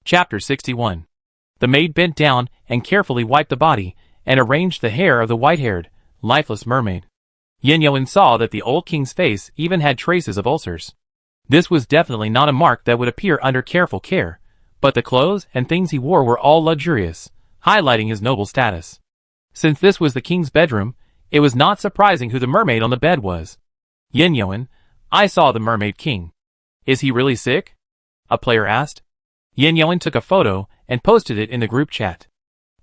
Chapter 61. The maid bent down and carefully wiped the body and arranged the hair of the white-haired, lifeless mermaid. Yin Yuan saw that the old king's face even had traces of ulcers. This was definitely not a mark that would appear under careful care, but the clothes and things he wore were all luxurious, highlighting his noble status. Since this was the king's bedroom, it was not surprising who the mermaid on the bed was. Yin Yuan, I saw the mermaid king. Is he really sick? A player asked. Yin Yuan took a photo and posted it in the group chat.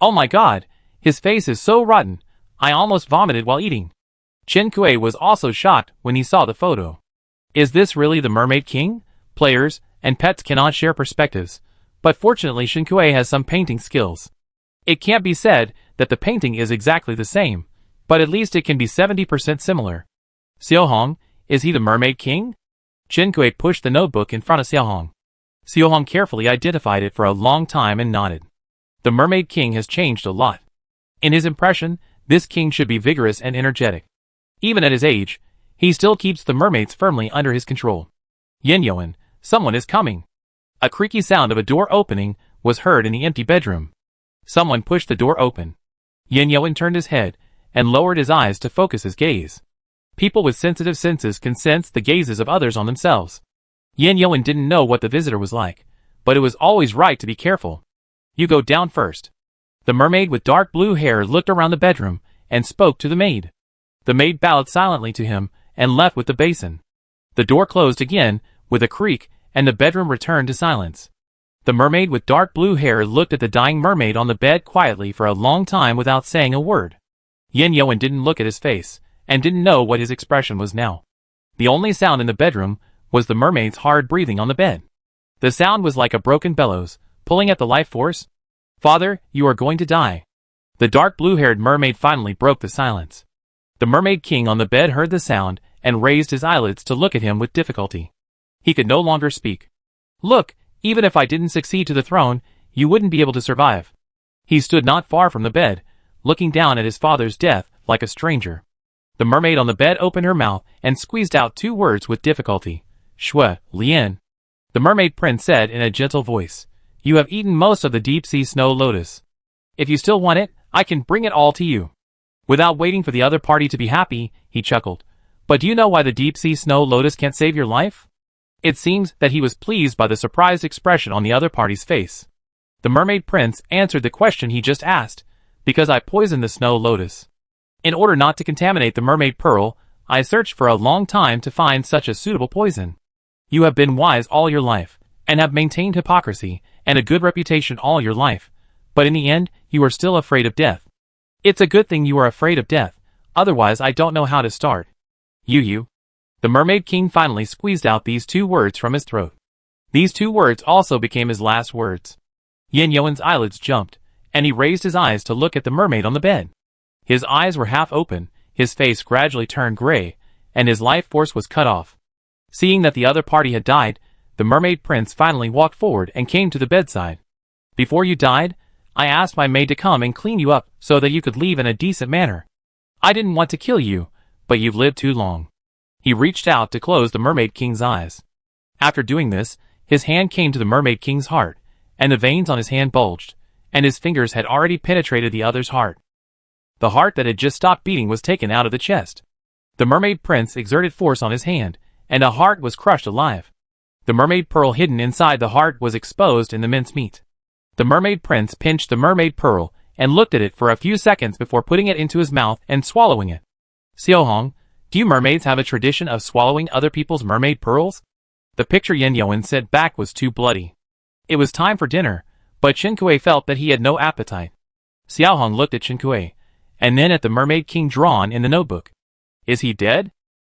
Oh my god, his face is so rotten, I almost vomited while eating. Chen Kuei was also shocked when he saw the photo. Is this really the mermaid king? Players and pets cannot share perspectives, but fortunately Chen Kuei has some painting skills. It can't be said that the painting is exactly the same, but at least it can be 70% similar. Xiaohong, is he the mermaid king? Chen Kuei pushed the notebook in front of Xiaohong. Xiaohong carefully identified it for a long time and nodded. The mermaid king has changed a lot. In his impression, this king should be vigorous and energetic. Even at his age, he still keeps the mermaids firmly under his control. Yin Yuan, someone is coming. A creaky sound of a door opening was heard in the empty bedroom. Someone pushed the door open. Yin Yuan turned his head and lowered his eyes to focus his gaze. People with sensitive senses can sense the gazes of others on themselves. Yin Yuan didn't know what the visitor was like, but it was always right to be careful. You go down first. The mermaid with dark blue hair looked around the bedroom and spoke to the maid. The maid bowed silently to him and left with the basin. The door closed again with a creak and the bedroom returned to silence. The mermaid with dark blue hair looked at the dying mermaid on the bed quietly for a long time without saying a word. Yin Yuan didn't look at his face and didn't know what his expression was now. The only sound in the bedroom was the mermaid's hard breathing on the bed. The sound was like a broken bellows, pulling at the life force. Father, you are going to die. The dark blue-haired mermaid finally broke the silence. The mermaid king on the bed heard the sound and raised his eyelids to look at him with difficulty. He could no longer speak. Look, even if I didn't succeed to the throne, you wouldn't be able to survive. He stood not far from the bed, looking down at his father's death like a stranger. The mermaid on the bed opened her mouth and squeezed out two words with difficulty. Shui, Lian. The mermaid prince said in a gentle voice, you have eaten most of the deep-sea snow lotus. If you still want it, I can bring it all to you. Without waiting for the other party to be happy, he chuckled. But do you know why the deep-sea snow lotus can't save your life? It seems that he was pleased by the surprised expression on the other party's face. The mermaid prince answered the question he just asked, because I poisoned the snow lotus. In order not to contaminate the mermaid pearl, I searched for a long time to find such a suitable poison. You have been wise all your life, and have maintained hypocrisy and a good reputation all your life, but in the end, you are still afraid of death. It's a good thing you are afraid of death, otherwise I don't know how to start. You. The mermaid king finally squeezed out these two words from his throat. These two words also became his last words. Yin Yuan's eyelids jumped, and he raised his eyes to look at the mermaid on the bed. His eyes were half open, his face gradually turned gray, and his life force was cut off. Seeing that the other party had died, the mermaid prince finally walked forward and came to the bedside. Before you died, I asked my maid to come and clean you up so that you could leave in a decent manner. I didn't want to kill you, but you've lived too long. He reached out to close the mermaid king's eyes. After doing this, his hand came to the mermaid king's heart, and the veins on his hand bulged, and his fingers had already penetrated the other's heart. The heart that had just stopped beating was taken out of the chest. The mermaid prince exerted force on his hand, and the heart was crushed alive. The mermaid pearl hidden inside the heart was exposed in the mincemeat. The mermaid prince pinched the mermaid pearl and looked at it for a few seconds before putting it into his mouth and swallowing it. Xiaohong, do you mermaids have a tradition of swallowing other people's mermaid pearls? The picture Yin Yuan sent back was too bloody. It was time for dinner, but Chen Kuei felt that he had no appetite. Xiaohong looked at Chen Kuei, and then at the mermaid king drawn in the notebook. Is he dead?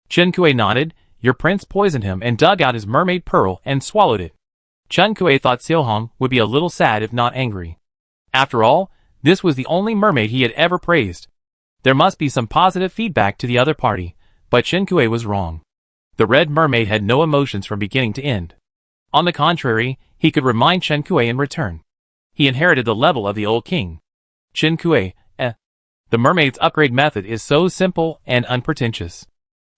Chen Kuei nodded. Your prince poisoned him and dug out his mermaid pearl and swallowed it. Chen Kuei thought Xiaohong would be a little sad if not angry. After all, this was the only mermaid he had ever praised. There must be some positive feedback to the other party, but Chen Kuei was wrong. The red mermaid had no emotions from beginning to end. On the contrary, he could remind Chen Kuei in return. He inherited the level of the old king. Chen Kuei, The mermaid's upgrade method is so simple and unpretentious.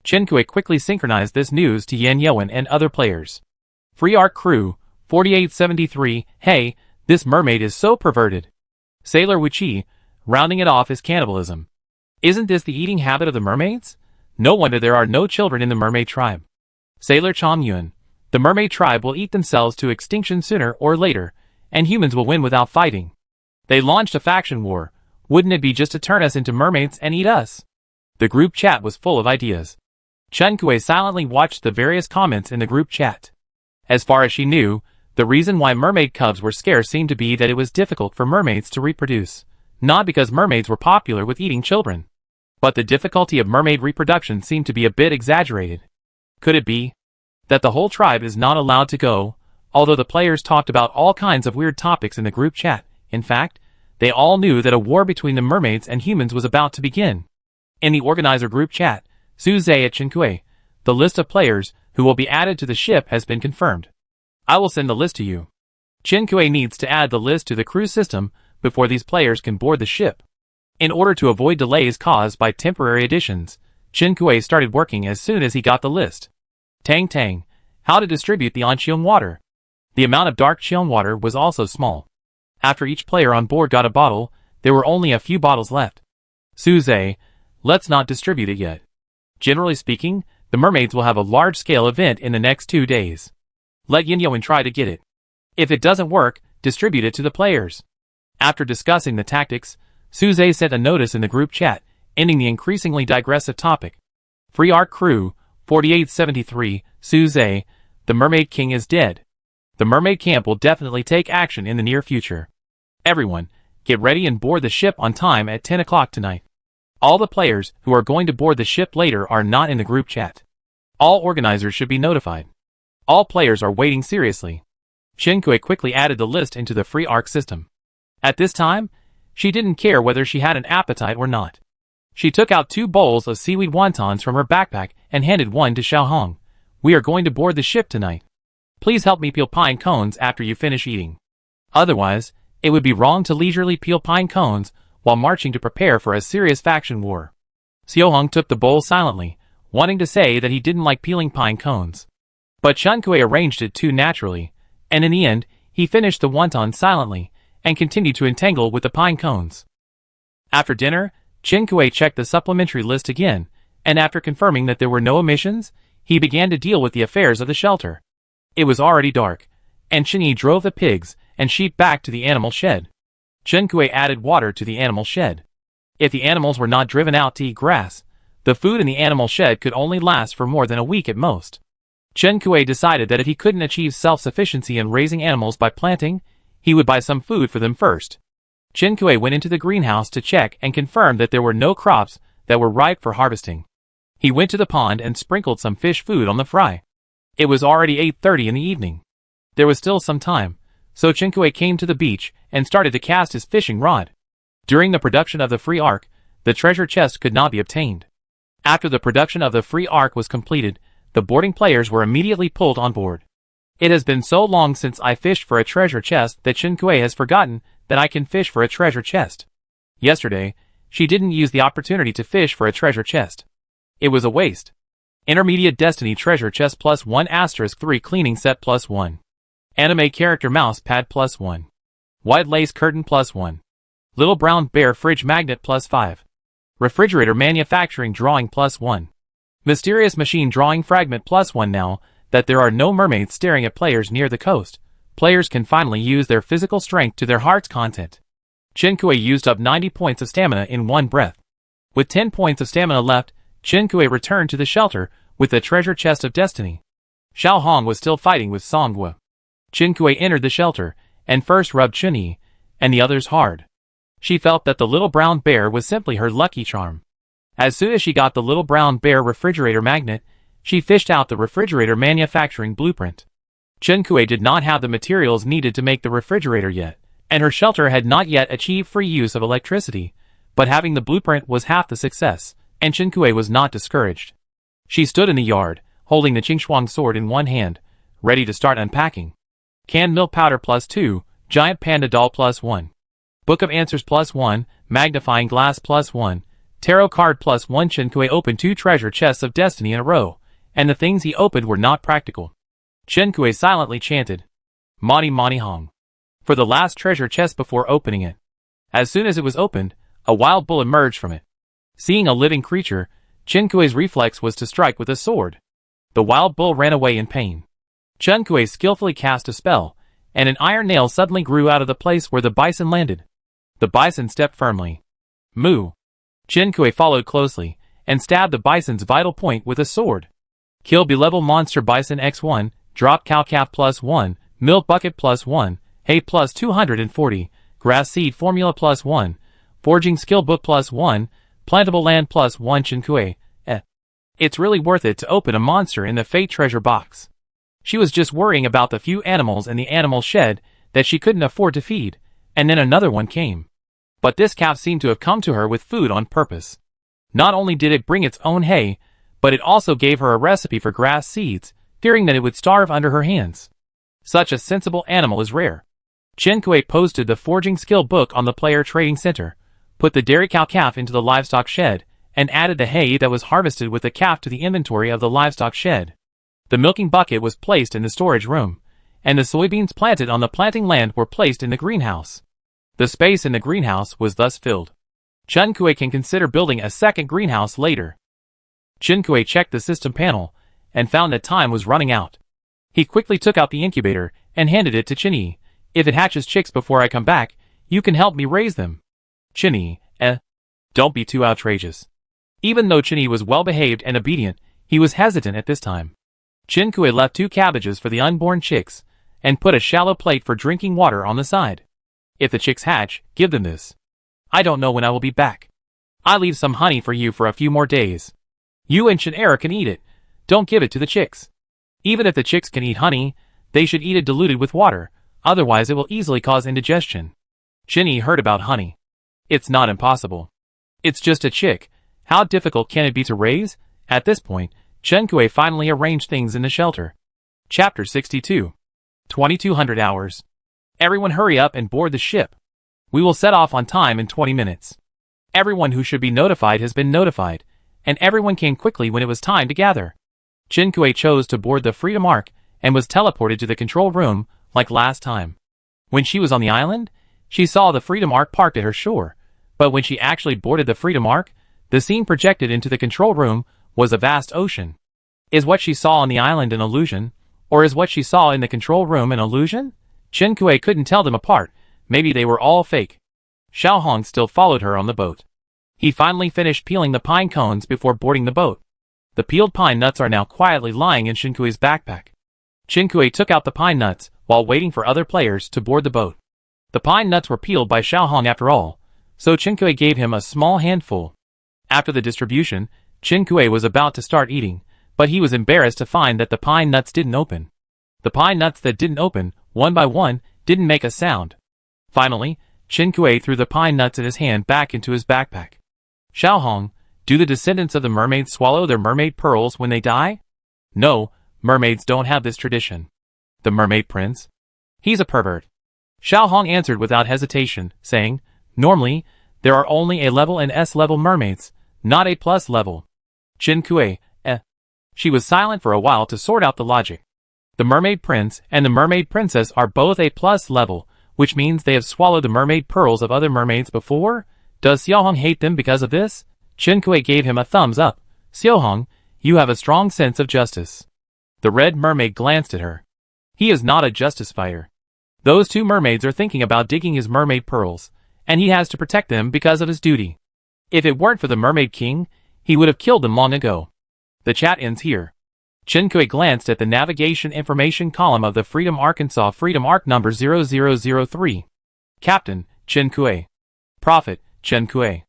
Chen Kuei quickly synchronized this news to Yin Yuan and other players. Free Arc Crew, 4873, hey, this mermaid is so perverted. Sailor Wuchi, rounding it off is cannibalism. Isn't this the eating habit of the mermaids? No wonder there are no children in the mermaid tribe. Sailor Chong-yun, the mermaid tribe will eat themselves to extinction sooner or later, and humans will win without fighting. They launched a faction war. Wouldn't it be just to turn us into mermaids and eat us? The group chat was full of ideas. Chen Kuei silently watched the various comments in the group chat. As far as she knew, the reason why mermaid cubs were scarce seemed to be that it was difficult for mermaids to reproduce. Not because mermaids were popular with eating children. But the difficulty of mermaid reproduction seemed to be a bit exaggerated. Could it be that the whole tribe is not allowed to go? Although the players talked about all kinds of weird topics in the group chat, in fact, they all knew that a war between the mermaids and humans was about to begin. In the organizer group chat, Su Zhe at Qinkui, the list of players who will be added to the ship has been confirmed. I will send the list to you. Qinkui needs to add the list to the crew system before these players can board the ship. In order to avoid delays caused by temporary additions, Qinkui started working as soon as he got the list. Tang Tang, how to distribute the Anqiong water. The amount of dark Qiong water was also small. After each player on board got a bottle, there were only a few bottles left. Su Zhe, let's not distribute it yet. Generally speaking, the mermaids will have a large-scale event in the next 2 days. Let Yin Yuan try to get it. If it doesn't work, distribute it to the players. After discussing the tactics, Su Zhe sent a notice in the group chat, ending the increasingly digressive topic. Free Arc Crew, 4873, Su Zhe, the Mermaid King is dead. The mermaid camp will definitely take action in the near future. Everyone, get ready and board the ship on time at 10 o'clock tonight. All the players who are going to board the ship later are not in the group chat. All organizers should be notified. All players are waiting seriously. Qinkui quickly added the list into the free arc system. At this time, she didn't care whether she had an appetite or not. She took out 2 bowls of seaweed wontons from her backpack and handed one to Xiaohong. We are going to board the ship tonight. Please help me peel pine cones after you finish eating. Otherwise, it would be wrong to leisurely peel pine cones while marching to prepare for a serious faction war. Xiaohong took the bowl silently, wanting to say that he didn't like peeling pine cones. But Qinkui arranged it too naturally, and in the end, he finished the wonton silently, and continued to entangle with the pine cones. After dinner, Qinkui checked the supplementary list again, and after confirming that there were no omissions, he began to deal with the affairs of the shelter. It was already dark, and Qinyi drove the pigs and sheep back to the animal shed. Qinkui added water to the animal shed. If the animals were not driven out to eat grass, the food in the animal shed could only last for more than a week at most. Qinkui decided that if he couldn't achieve self-sufficiency in raising animals by planting, he would buy some food for them first. Qinkui went into the greenhouse to check and confirm that there were no crops that were ripe for harvesting. He went to the pond and sprinkled some fish food on the fry. It was already 8:30 in the evening. There was still some time, so Qinkui came to the beach and started to cast his fishing rod. During the production of the free arc, the treasure chest could not be obtained. After the production of the free arc was completed, the boarding players were immediately pulled on board. It has been so long since I fished for a treasure chest that Qinkui has forgotten that I can fish for a treasure chest. Yesterday, she didn't use the opportunity to fish for a treasure chest. It was a waste. Intermediate Destiny Treasure Chest +1 * 3 Cleaning Set +1. Anime Character Mouse Pad +1. White Lace Curtain +1. Little Brown Bear Fridge Magnet +5. Refrigerator Manufacturing Drawing +1. Mysterious Machine Drawing Fragment +1. Now that there are no mermaids staring at players near the coast, players can finally use their physical strength to their heart's content. Qinkui used up 90 points of stamina in one breath. With 10 points of stamina left, Qinkui returned to the shelter with the treasure chest of destiny. Xiaohong was still fighting with Songhua. Qinkui entered the shelter and first rubbed Chunyi and the others hard. She felt that the little brown bear was simply her lucky charm. As soon as she got the little brown bear refrigerator magnet, she fished out the refrigerator manufacturing blueprint. Qinkui did not have the materials needed to make the refrigerator yet, and her shelter had not yet achieved free use of electricity, but having the blueprint was half the success, and Qinkui was not discouraged. She stood in the yard, holding the Qingshuang sword in one hand, ready to start unpacking. Canned milk powder +2, giant panda doll +1. Book of Answers +1, magnifying glass +1, tarot card +1. Qinkui opened 2 treasure chests of destiny in a row, and the things he opened were not practical. Qinkui silently chanted, Mani Mani Hong. For the last treasure chest before opening it. As soon as it was opened, a wild bull emerged from it. Seeing a living creature, Chen Kui's reflex was to strike with a sword. The wild bull ran away in pain. Chen Kui skillfully cast a spell, and an iron nail suddenly grew out of the place where the bison landed. The bison stepped firmly. Moo! Chen Kui followed closely, and stabbed the bison's vital point with a sword. Kill B-level monster bison X1, drop cow calf +1, milk bucket +1, hay +240, grass seed formula +1, forging skill book +1, plantable land +1 Chen Kui. It's really worth it to open a monster in the Fate treasure box. She was just worrying about the few animals in the animal shed that she couldn't afford to feed, and then another one came. But this calf seemed to have come to her with food on purpose. Not only did it bring its own hay, but it also gave her a recipe for grass seeds, fearing that it would starve under her hands. Such a sensible animal is rare. Chen Kui posted the forging skill book on the player trading center, put the dairy cow calf into the livestock shed, and added the hay that was harvested with the calf to the inventory of the livestock shed. The milking bucket was placed in the storage room, and the soybeans planted on the planting land were placed in the greenhouse. The space in the greenhouse was thus filled. Chen Kui can consider building a second greenhouse later. Chen Kui checked the system panel, and found that time was running out. He quickly took out the incubator, and handed it to Chen Yi. If it hatches chicks before I come back, you can help me raise them. Chen Yi, don't be too outrageous. Even though Chen Yi was well-behaved and obedient, he was hesitant at this time. Chen Kui left 2 cabbages for the unborn chicks, and put a shallow plate for drinking water on the side. If the chicks hatch, give them this. I don't know when I will be back. I leave some honey for you for a few more days. You and Shinera can eat it. Don't give it to the chicks. Even if the chicks can eat honey, they should eat it diluted with water, otherwise it will easily cause indigestion. Chen Yi heard about honey. It's not impossible. It's just a chick. How difficult can it be to raise? At this point, Chen Kui finally arranged things in the shelter. Chapter 62. 2200 hours. Everyone hurry up and board the ship. We will set off on time in 20 minutes. Everyone who should be notified has been notified, and everyone came quickly when it was time to gather. Chen Kui chose to board the Freedom Ark and was teleported to the control room like last time. When she was on the island, she saw the Freedom Ark parked at her shore, but when she actually boarded the Freedom Ark, the scene projected into the control room was a vast ocean. Is what she saw on the island an illusion, or is what she saw in the control room an illusion? Chen Kui couldn't tell them apart. Maybe they were all fake. Xiao Hong still followed her on the boat. He finally finished peeling the pine cones before boarding the boat. The peeled pine nuts are now quietly lying in Chen Kui's backpack. Chen Kui took out the pine nuts while waiting for other players to board the boat. The pine nuts were peeled by Xiao Hong after all, so Chen Kui gave him a small handful. After the distribution, Chen Kui was about to start eating, but he was embarrassed to find that the pine nuts didn't open. The pine nuts that didn't open, one by one, didn't make a sound. Finally, Chen Kui threw the pine nuts in his hand back into his backpack. Xiao Hong, do the descendants of the mermaids swallow their mermaid pearls when they die? No, mermaids don't have this tradition. The mermaid prince? He's a pervert. Xiao Hong answered without hesitation, saying, normally, there are only A-level and S-level mermaids, not A+ level. Chen Kui, She was silent for a while to sort out the logic. The mermaid prince and the mermaid princess are both A+ level, which means they have swallowed the mermaid pearls of other mermaids before? Does Xiao Hong hate them because of this? Chen Kui gave him a thumbs up. Xiao Hong, you have a strong sense of justice. The red mermaid glanced at her. He is not a justice fighter. Those 2 mermaids are thinking about digging his mermaid pearls, and he has to protect them because of his duty. If it weren't for the mermaid king, he would have killed them long ago. The chat ends here. Chen Kui glanced at the navigation information column of the Freedom Arkansas Freedom Ark number 0003. Captain, Chen Kui. Prophet, Chen Kui.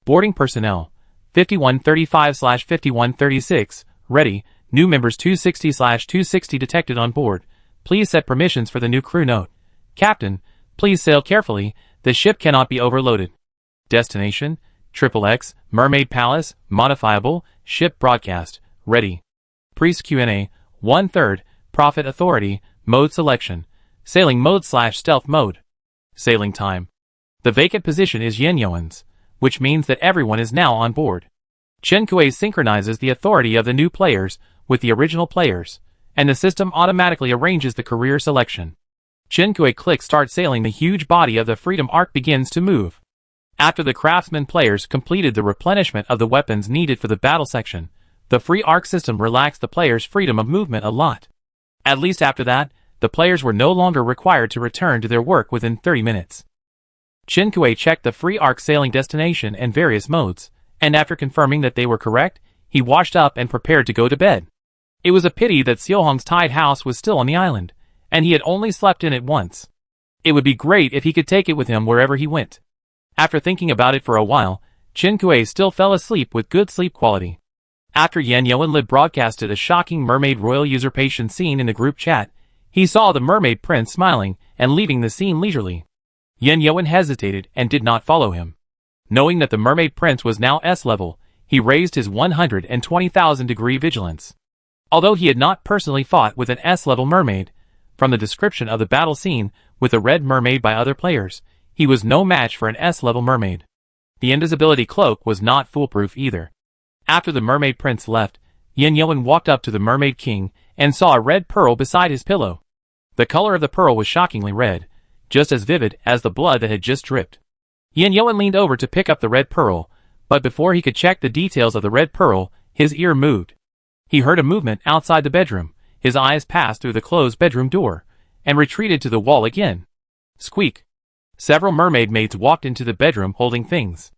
Boarding personnel, 5135/5136, ready, new members 260/260 detected on board. Please set permissions for the new crew note. Captain, please sail carefully, the ship cannot be overloaded. Destination, XXX, Mermaid Palace, modifiable, ship broadcast, ready. Priest Q&A, 1/3, Prophet Authority, mode selection, sailing mode/stealth mode. Sailing time. The vacant position is Yin Yuan's, which means that everyone is now on board. Chen Kui synchronizes the authority of the new players with the original players, and the system automatically arranges the career selection. Chinkui clicks start sailing. The huge body of the Freedom Arc begins to move. After the Craftsman players completed the replenishment of the weapons needed for the battle section, the free arc system relaxed the players' freedom of movement a lot. At least after that, the players were no longer required to return to their work within 30 minutes. Chinkui checked the free arc sailing destination and various modes, and after confirming that they were correct, he washed up and prepared to go to bed. It was a pity that Xiaohong's tied house was still on the island, and he had only slept in it once. It would be great if he could take it with him wherever he went. After thinking about it for a while, Chinkui still fell asleep with good sleep quality. After Yan Yuanli broadcasted a shocking mermaid royal usurpation scene in the group chat, he saw the mermaid prince smiling and leaving the scene leisurely. Yan Yuan hesitated and did not follow him. Knowing that the mermaid prince was now S-level, he raised his 120,000 degree vigilance. Although he had not personally fought with an S-level mermaid, from the description of the battle scene with the red mermaid by other players, he was no match for an S-level mermaid. The invisibility cloak was not foolproof either. After the mermaid prince left, Yan Yuan walked up to the mermaid king and saw a red pearl beside his pillow. The color of the pearl was shockingly red, just as vivid as the blood that had just dripped. Yan Yuan leaned over to pick up the red pearl, but before he could check the details of the red pearl, his ear moved. He heard a movement outside the bedroom. His eyes passed through the closed bedroom door, and retreated to the wall again. Squeak! Several mermaid maids walked into the bedroom holding things.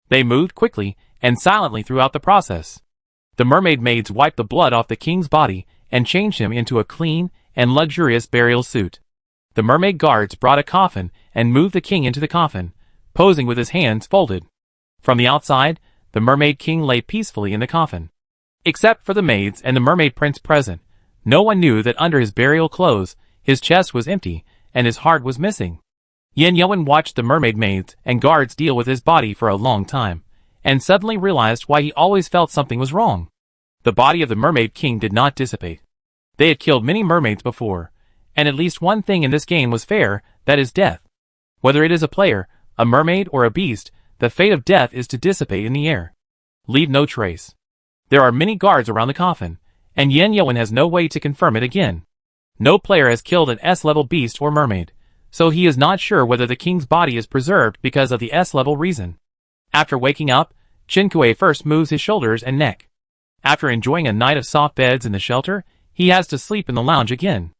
They moved quickly and silently throughout the process. The mermaid maids wiped the blood off the king's body and changed him into a clean and luxurious burial suit. The mermaid guards brought a coffin and moved the king into the coffin, posing with his hands folded. From the outside, the mermaid king lay peacefully in the coffin. Except for the maids and the mermaid prince present, no one knew that under his burial clothes, his chest was empty and his heart was missing. Yan Yuan watched the mermaid maids and guards deal with his body for a long time, and suddenly realized why he always felt something was wrong. The body of the mermaid king did not dissipate. They had killed many mermaids before, and at least one thing in this game was fair, that is death. Whether it is a player, a mermaid, or a beast, the fate of death is to dissipate in the air. Leave no trace. There are many guards around the coffin, and Yan Yuan has no way to confirm it again. No player has killed an S-level beast or mermaid, so he is not sure whether the king's body is preserved because of the S-level reason. After waking up, Chinkui first moves his shoulders and neck. After enjoying a night of soft beds in the shelter, he has to sleep in the lounge again.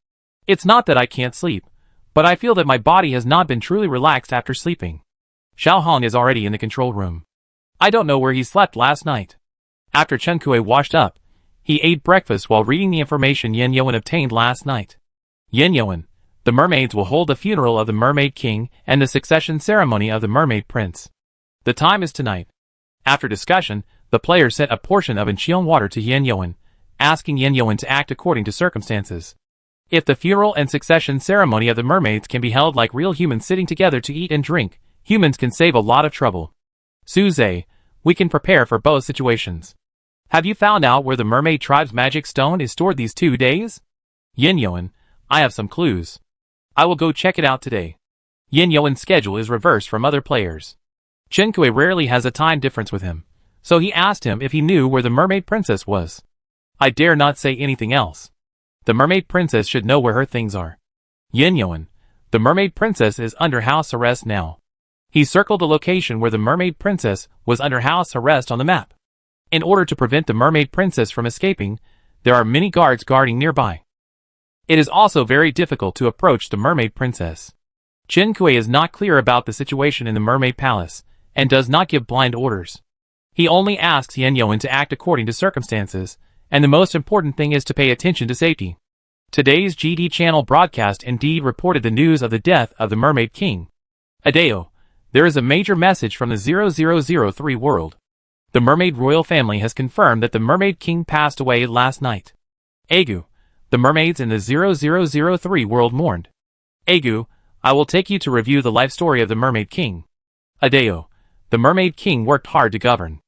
It's not that I can't sleep, but I feel that my body has not been truly relaxed after sleeping. Xiaohong is already in the control room. I don't know where he slept last night. After Chinkui washed up, he ate breakfast while reading the information Yan Yuan obtained last night. Yan Yuan, the mermaids will hold the funeral of the mermaid king and the succession ceremony of the mermaid prince. The time is tonight. After discussion, the players sent a portion of Encheon water to Yan Yuan, asking Yan Yuan to act according to circumstances. If the funeral and succession ceremony of the mermaids can be held like real humans sitting together to eat and drink, humans can save a lot of trouble. Suze, we can prepare for both situations. Have you found out where the mermaid tribe's magic stone is stored these 2 days? Yan Yuan, I have some clues. I will go check it out today. Yan Yuan's schedule is reversed from other players. Chinkui rarely has a time difference with him, so he asked him if he knew where the mermaid princess was. I dare not say anything else. The mermaid princess should know where her things are. Yan Yuan, the mermaid princess is under house arrest now. He circled the location where the mermaid princess was under house arrest on the map. In order to prevent the mermaid princess from escaping, there are many guards guarding nearby. It is also very difficult to approach the mermaid princess. Chinkui is not clear about the situation in the mermaid palace, and does not give blind orders. He only asks Yan Yuan to act according to circumstances, and the most important thing is to pay attention to safety. Today's GD channel broadcast indeed reported the news of the death of the mermaid king. Adeo, there is a major message from the 0003 world. The mermaid royal family has confirmed that the mermaid king passed away last night. Agu, the mermaids in the 0003 world mourned. Agu, I will take you to review the life story of the mermaid king. Adeo, the mermaid king worked hard to govern.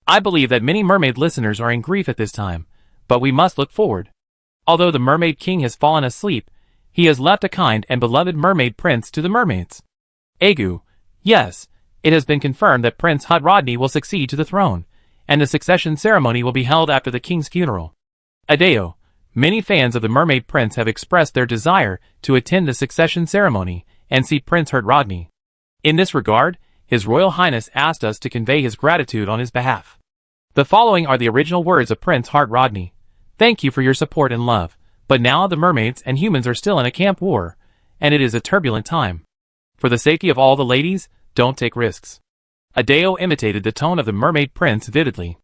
I believe that many mermaid listeners are in grief at this time, but we must look forward. Although the mermaid king has fallen asleep, he has left a kind and beloved mermaid prince to the mermaids. Agu, yes, it has been confirmed that Prince Hut Rodney will succeed to the throne, and the succession ceremony will be held after the king's funeral. Adeo, Many fans of the Mermaid Prince have expressed their desire to attend the succession ceremony and see Prince Hart Rodney. In this regard, His Royal Highness asked us to convey his gratitude on his behalf. The following are the original words of Prince Hart Rodney. Thank you for your support and love, but now the mermaids and humans are still in a camp war, and it is a turbulent time. For the safety of all the ladies, don't take risks. Adeo imitated the tone of the Mermaid Prince vividly.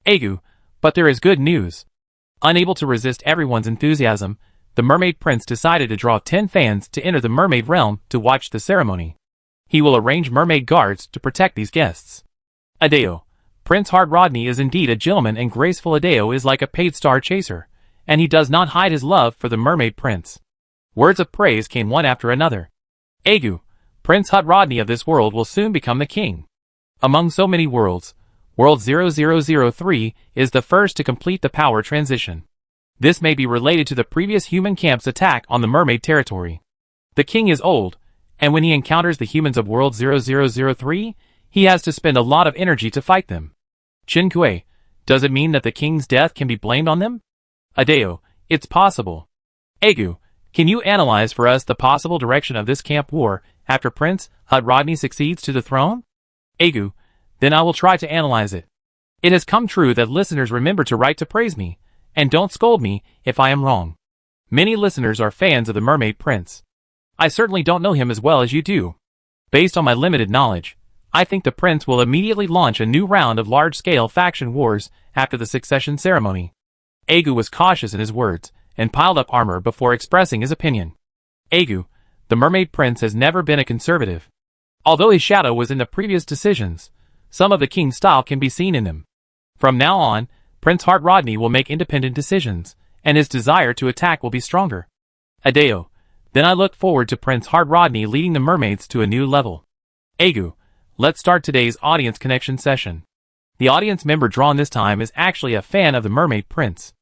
Agu, but there is good news. Unable to resist everyone's enthusiasm, the Mermaid Prince decided to draw 10 fans to enter the mermaid realm to watch the ceremony. He will arrange mermaid guards to protect these guests. Adeo. Prince Hart Rodney is indeed a gentleman, and graceful Adeo is like a paid star chaser, and he does not hide his love for the Mermaid Prince. Words of praise came one after another. Agu. Prince Hart Rodney of this world will soon become the king. Among so many worlds, World 0003 is the first to complete the power transition. This may be related to the previous human camp's attack on the mermaid territory. The king is old, and when he encounters the humans of World 0003, he has to spend a lot of energy to fight them. Chen Kui, does it mean that the king's death can be blamed on them? Adeo, it's possible. Agu, can you analyze for us the possible direction of this camp war after Prince Hart Rodney succeeds to the throne? Agu, then I will try to analyze it. It has come true that listeners remember to write to praise me, and don't scold me if I am wrong. Many listeners are fans of the Mermaid Prince. I certainly don't know him as well as you do. Based on my limited knowledge, I think the prince will immediately launch a new round of large-scale faction wars after the succession ceremony. Agu was cautious in his words, and piled up armor before expressing his opinion. Agu, the Mermaid Prince has never been a conservative. Although his shadow was in the previous decisions, some of the king's style can be seen in them. From now on, Prince Hart Rodney will make independent decisions, and his desire to attack will be stronger. Adeo, then I look forward to Prince Hart Rodney leading the mermaids to a new level. Agu, let's start today's audience connection session. The audience member drawn this time is actually a fan of the Mermaid Prince.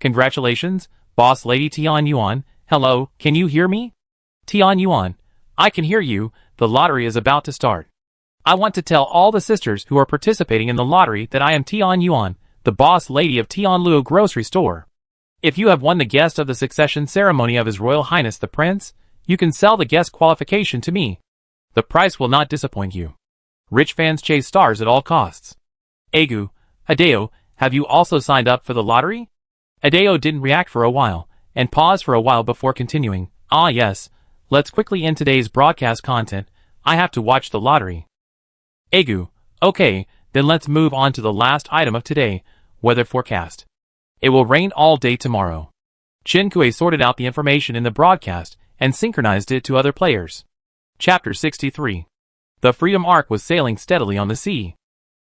Congratulations, Boss Lady Tian Yuan. Hello, can you hear me? Tian Yuan, I can hear you. The lottery is about to start. I want to tell all the sisters who are participating in the lottery that I am Tian Yuan, the boss lady of Tianluo Grocery Store. If you have won the guest of the succession ceremony of His Royal Highness the Prince, you can sell the guest qualification to me. The price will not disappoint you. Rich fans chase stars at all costs. Agu, Adeo, have you also signed up for the lottery? Adeo didn't react for a while, and paused for a while before continuing. Ah yes, let's quickly end today's broadcast content. I have to watch the lottery. Agu, okay, then let's move on to the last item of today, weather forecast. It will rain all day tomorrow. Chen Kui sorted out the information in the broadcast and synchronized it to other players. Chapter 63. The Freedom Ark was sailing steadily on the sea.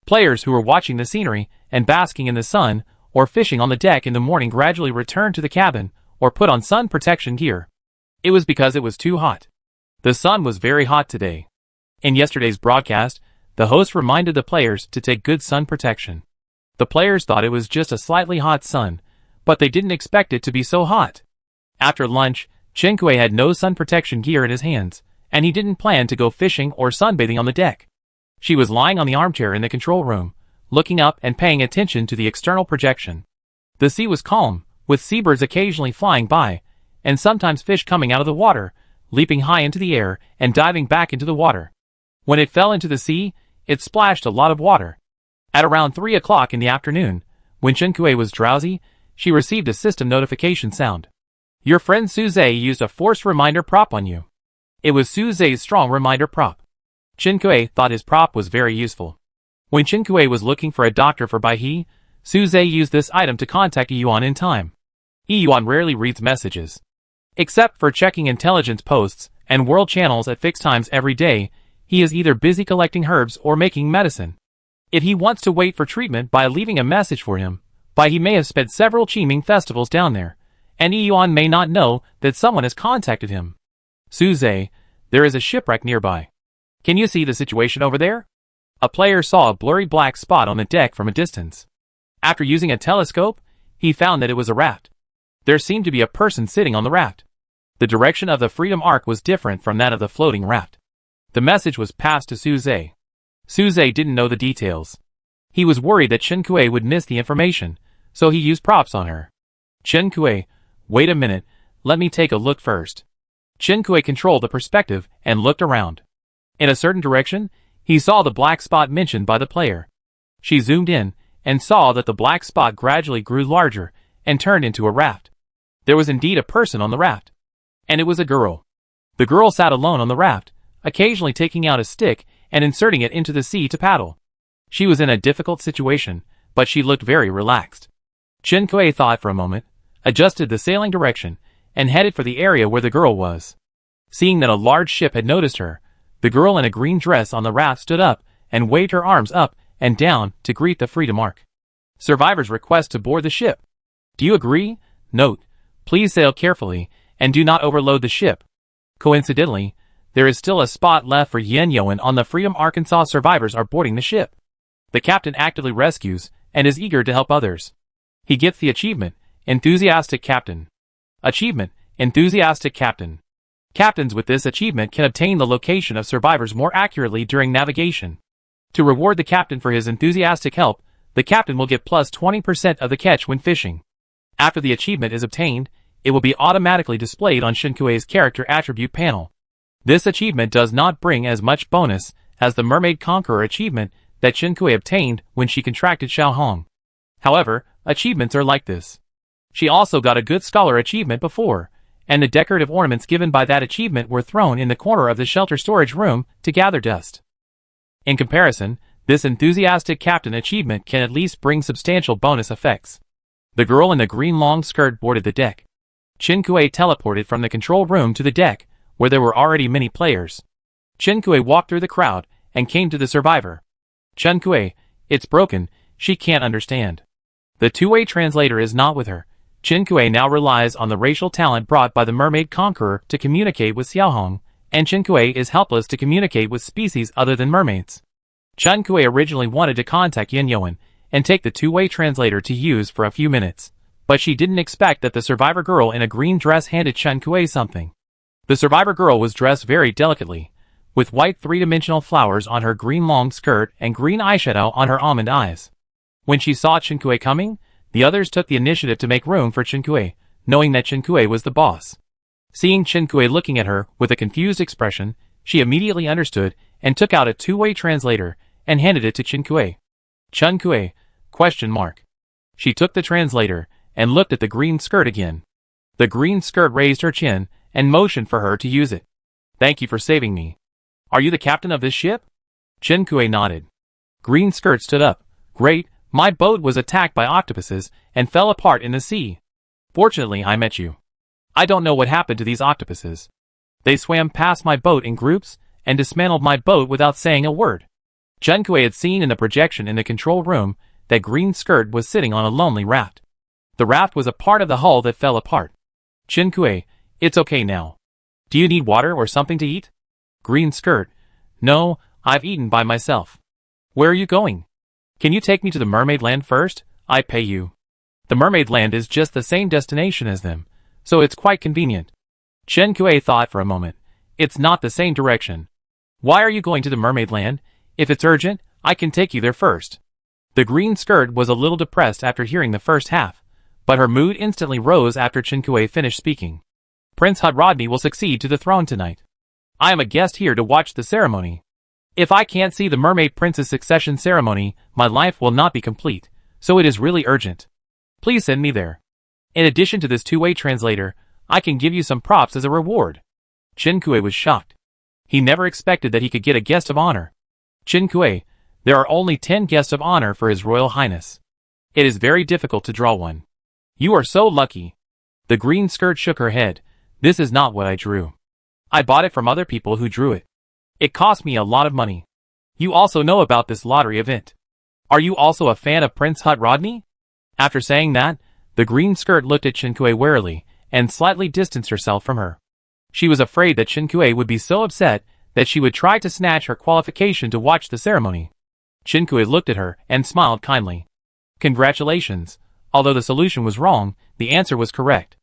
Players who were watching the scenery and basking in the sun or fishing on the deck in the morning gradually returned to the cabin or put on sun protection gear. It was because it was too hot. The sun was very hot today. In yesterday's broadcast, the host reminded the players to take good sun protection. The players thought it was just a slightly hot sun, but they didn't expect it to be so hot. After lunch, Chen Kui had no sun protection gear in his hands, and he didn't plan to go fishing or sunbathing on the deck. She was lying on the armchair in the control room, looking up and paying attention to the external projection. The sea was calm, with seabirds occasionally flying by, and sometimes fish coming out of the water, leaping high into the air and diving back into the water. When it fell into the sea, it splashed a lot of water. At around 3 o'clock in the afternoon, when Chen Kui was drowsy, she received a system notification sound. Your friend Suze used a forced reminder prop on you. It was Suze's strong reminder prop. Chen Kui thought his prop was very useful. When Chen Kui was looking for a doctor for Bai He, Suze used this item to contact Yuan in time. Yuan rarely reads messages. Except for checking intelligence posts and world channels at fixed times every day, he is either busy collecting herbs or making medicine. If he wants to wait for treatment by leaving a message for him, Bai He may have spent several Qiming festivals down there, and Yuan may not know that someone has contacted him. Suze, there is a shipwreck nearby. Can you see the situation over there? A player saw a blurry black spot on the deck from a distance. After using a telescope, he found that it was a raft. There seemed to be a person sitting on the raft. The direction of the Freedom Ark was different from that of the floating raft. The message was passed to Suze. Suze didn't know the details. He was worried that Chen Kui would miss the information, so he used props on her. Chen Kui, Wait a minute, let me take a look first. Qinkui controlled the perspective and looked around. In a certain direction, he saw the black spot mentioned by the player. She zoomed in and saw that the black spot gradually grew larger and turned into a raft. There was indeed a person on the raft. And it was a girl. The girl sat alone on the raft, occasionally taking out a stick and inserting it into the sea to paddle. She was in a difficult situation, but she looked very relaxed. Qinkui thought for a moment, adjusted the sailing direction, and headed for the area where the girl was. Seeing that a large ship had noticed her, the girl in a green dress on the raft stood up and waved her arms up and down to greet the Freedom Ark. Survivors request to board the ship. Do you agree? Note, please sail carefully and do not overload the ship. Coincidentally, there is still a spot left for Yin Yoan on the Freedom Arkansas. Survivors are boarding the ship. The captain actively rescues and is eager to help others. He gets the achievement, Enthusiastic Captain. Achievement, Enthusiastic Captain. Captains with this achievement can obtain the location of survivors more accurately during navigation. To reward the captain for his enthusiastic help, the captain will get plus 20% of the catch when fishing. After the achievement is obtained, it will be automatically displayed on Qinkui's character attribute panel. This achievement does not bring as much bonus as the Mermaid Conqueror achievement that Qinkui obtained when she contracted Xiaohong. However, achievements are like this. She also got a Good Scholar achievement before, and the decorative ornaments given by that achievement were thrown in the corner of the shelter storage room to gather dust. In comparison, this Enthusiastic Captain achievement can at least bring substantial bonus effects. The girl in the green long skirt boarded the deck. Qinkui teleported from the control room to the deck, where there were already many players. Qinkui walked through the crowd and came to the survivor. Qinkui, it's broken, she can't understand. The two-way translator is not with her. Qinkui now relies on the racial talent brought by the Mermaid Conqueror to communicate with Xiaohong, and Qinkui is helpless to communicate with species other than mermaids. Qinkui originally wanted to contact Yin Yoan and take the two-way translator to use for a few minutes, but she didn't expect that the survivor girl in a green dress handed Qinkui something. The survivor girl was dressed very delicately, with white three-dimensional flowers on her green long skirt and green eyeshadow on her almond eyes. When she saw Qinkui coming, the others took the initiative to make room for Qinkui, knowing that Qinkui was the boss. Seeing Qinkui looking at her with a confused expression, she immediately understood and took out a two-way translator and handed it to Qinkui. Qinkui? ? She took the translator and looked at the green skirt again. The green skirt raised her chin and motioned for her to use it. Thank you for saving me. Are you the captain of this ship? Qinkui nodded. Green skirt stood up. Great, my boat was attacked by octopuses and fell apart in the sea. Fortunately, I met you. I don't know what happened to these octopuses. They swam past my boat in groups and dismantled my boat without saying a word. Qinkui had seen in the projection in the control room that green skirt was sitting on a lonely raft. The raft was a part of the hull that fell apart. Qinkui, it's okay now. Do you need water or something to eat? Green skirt, no, I've eaten by myself. Where are you going? Can you take me to the mermaid land first? I pay you. The mermaid land is just the same destination as them, so it's quite convenient. Qinkui thought for a moment. It's not the same direction. Why are you going to the mermaid land? If it's urgent, I can take you there first. The green skirt was a little depressed after hearing the first half, but her mood instantly rose after Qinkui finished speaking. Prince Hudrodney will succeed to the throne tonight. I am a guest here to watch the ceremony. If I can't see the mermaid prince's succession ceremony, my life will not be complete, so it is really urgent. Please send me there. In addition to this two-way translator, I can give you some props as a reward. Qinkui was shocked. He never expected that he could get a guest of honor. Qinkui, there are only 10 guests of honor for His Royal Highness. It is very difficult to draw one. You are so lucky. The green skirt shook her head. This is not what I drew. I bought it from other people who drew it. It cost me a lot of money. You also know about this lottery event. Are you also a fan of Prince Hudrodney? After saying that, the green skirt looked at Qinkui warily and slightly distanced herself from her. She was afraid that Qinkui would be so upset that she would try to snatch her qualification to watch the ceremony. Qinkui looked at her and smiled kindly. Congratulations. Although the solution was wrong, the answer was correct.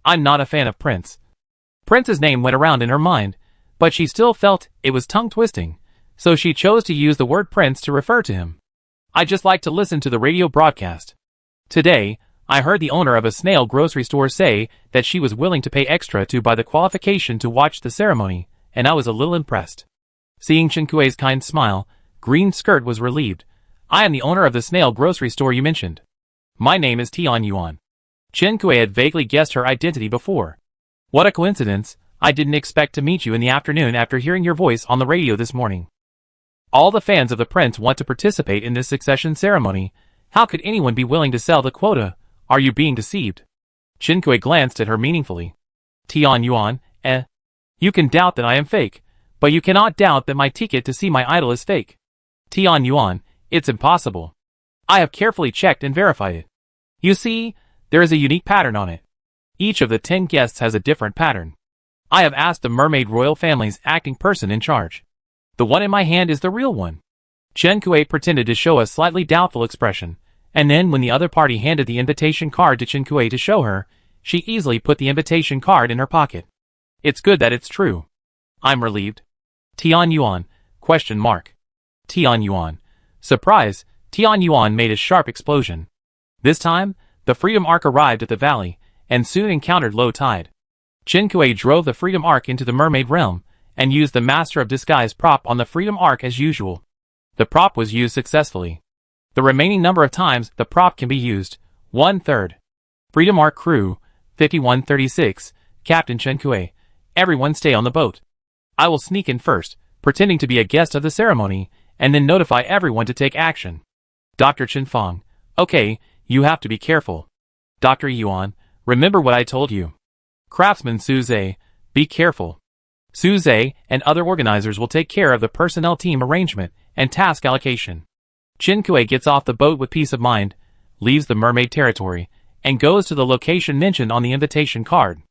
I'm not a fan of Prince. Prince's name went around in her mind, but she still felt it was tongue-twisting, so she chose to use the word Prince to refer to him. I just like to listen to the radio broadcast. Today, I heard the owner of a snail grocery store say that she was willing to pay extra to buy the qualification to watch the ceremony, and I was a little impressed. Seeing Chen Kuei's kind smile, Green Skirt was relieved. I am the owner of the snail grocery store you mentioned. My name is Tian Yuan. Chen Kuei had vaguely guessed her identity before. What a coincidence, I didn't expect to meet you in the afternoon after hearing your voice on the radio this morning. All the fans of the prince want to participate in this succession ceremony. How could anyone be willing to sell the quota? Are you being deceived? Chen Kuei glanced at her meaningfully. Tian Yuan, You can doubt that I am fake, but you cannot doubt that my ticket to see my idol is fake. Tian Yuan, it's impossible. I have carefully checked and verified it. You see, there is a unique pattern on it. Each of the 10 guests has a different pattern. I have asked the mermaid royal family's acting person in charge. The one in my hand is the real one. Chen Kuei pretended to show a slightly doubtful expression, and then when the other party handed the invitation card to Chen Kuei to show her, she easily put the invitation card in her pocket. It's good that it's true. I'm relieved. Tian Yuan, ? Tian Yuan. Surprise, Tian Yuan made a sharp explosion. This time, the Freedom Arc arrived at the valley, and soon encountered low tide. Chen Kuei drove the Freedom Arc into the mermaid realm, and used the Master of Disguise prop on the Freedom Arc as usual. The prop was used successfully. The remaining number of times the prop can be used, 1/3. Freedom Arc crew, 5136, Captain Chen Kuei. Everyone stay on the boat. I will sneak in first, pretending to be a guest of the ceremony, and then notify everyone to take action. Dr. Chen Fong. Okay, you have to be careful. Dr. Yuan, remember what I told you. Craftsman Su Zhe, be careful. Su Zhe and other organizers will take care of the personnel team arrangement and task allocation. Chen Kuei gets off the boat with peace of mind, leaves the mermaid territory, and goes to the location mentioned on the invitation card.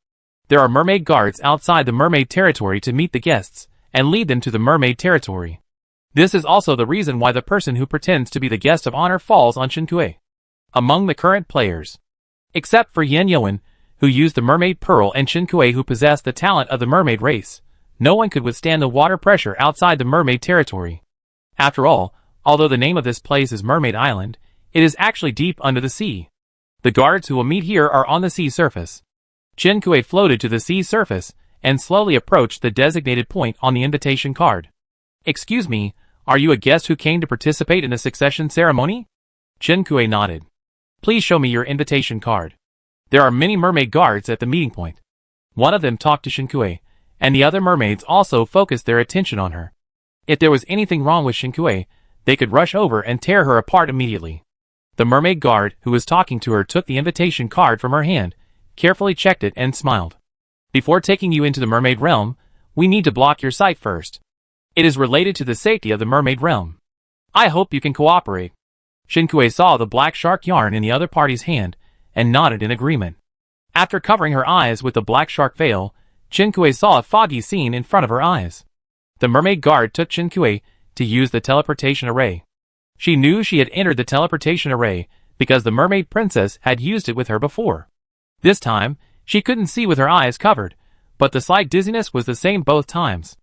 There are mermaid guards outside the mermaid territory to meet the guests and lead them to the mermaid territory. This is also the reason why the person who pretends to be the guest of honor falls on Chen Kuei. Among the current players, except for Yen Yuan, who used the mermaid pearl, and Chen Kuei, who possessed the talent of the mermaid race, no one could withstand the water pressure outside the mermaid territory. After all, although the name of this place is Mermaid Island, it is actually deep under the sea. The guards who will meet here are on the sea surface. Chen Kuei floated to the sea surface and slowly approached the designated point on the invitation card. Excuse me, are you a guest who came to participate in the succession ceremony? Chen Kuei nodded. Please show me your invitation card. There are many mermaid guards at the meeting point. One of them talked to Chen Kuei, and the other mermaids also focused their attention on her. If there was anything wrong with Chen Kuei, they could rush over and tear her apart immediately. The mermaid guard who was talking to her took the invitation card from her hand, carefully checked it, and smiled. Before taking you into the mermaid realm, we need to block your sight first. It is related to the safety of the mermaid realm. I hope you can cooperate. Chen Kuei saw the black shark yarn in the other party's hand and nodded in agreement. After covering her eyes with the black shark veil, Chen Kuei saw a foggy scene in front of her eyes. The mermaid guard took Chen Kuei to use the teleportation array. She knew she had entered the teleportation array because the mermaid princess had used it with her before. This time, she couldn't see with her eyes covered, but the slight dizziness was the same both times.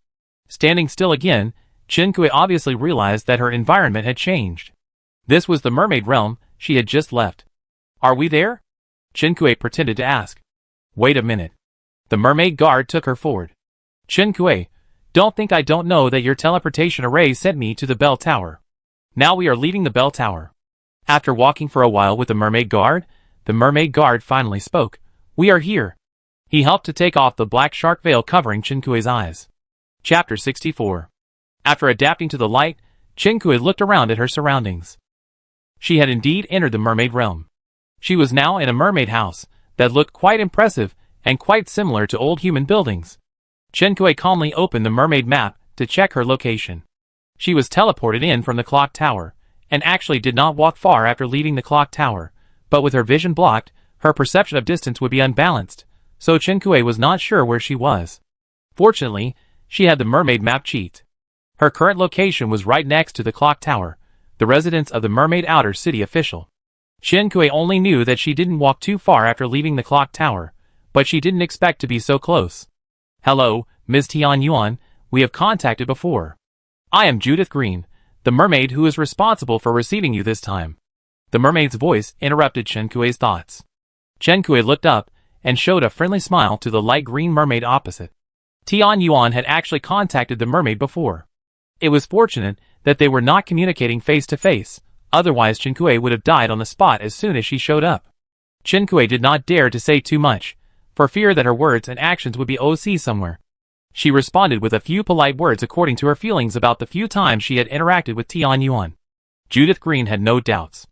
Standing still again, Chen Kuei obviously realized that her environment had changed. This was the mermaid realm she had just left. Are we there? Chen Kuei pretended to ask. Wait a minute. The mermaid guard took her forward. Chen Kuei, don't think I don't know that your teleportation array sent me to the bell tower. Now we are leaving the bell tower. After walking for a while with the mermaid guard finally spoke. We are here. He helped to take off the black shark veil covering Chen Kuei's eyes. Chapter 64. After adapting to the light, Chen Kuei looked around at her surroundings. She had indeed entered the mermaid realm. She was now in a mermaid house that looked quite impressive and quite similar to old human buildings. Chen Kuei calmly opened the mermaid map to check her location. She was teleported in from the clock tower, and actually did not walk far after leaving the clock tower, but with her vision blocked, her perception of distance would be unbalanced, so Chen Kuei was not sure where she was. Fortunately, she had the mermaid map cheat. Her current location was right next to the clock tower, the residence of the mermaid outer city official. Chen Kuei only knew that she didn't walk too far after leaving the clock tower, but she didn't expect to be so close. Hello, Ms. Tian Yuan, we have contacted before. I am Judith Green, the mermaid who is responsible for receiving you this time. The mermaid's voice interrupted Chen Kui's thoughts. Chen Kui looked up and showed a friendly smile to the light green mermaid opposite. Tian Yuan had actually contacted the mermaid before. It was fortunate that they were not communicating face to face, otherwise Chen Kui would have died on the spot as soon as she showed up. Chen Kui did not dare to say too much, for fear that her words and actions would be OC somewhere. She responded with a few polite words according to her feelings about the few times she had interacted with Tian Yuan. Judith Green had no doubts.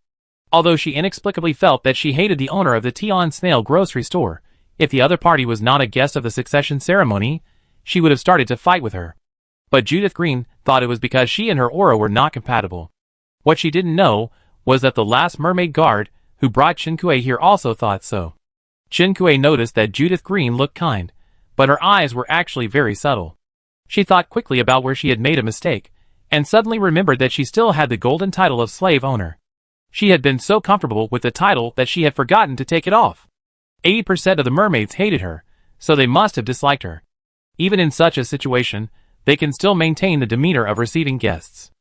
Although she inexplicably felt that she hated the owner of the Tian Snail grocery store, if the other party was not a guest of the succession ceremony, she would have started to fight with her. But Judith Green thought it was because she and her aura were not compatible. What she didn't know was that the last mermaid guard who brought Chen Kui here also thought so. Chen Kui noticed that Judith Green looked kind, but her eyes were actually very subtle. She thought quickly about where she had made a mistake, and suddenly remembered that she still had the golden title of slave owner. She had been so comfortable with the title that she had forgotten to take it off. 80% of the mermaids hated her, so they must have disliked her. Even in such a situation, they can still maintain the demeanor of receiving guests.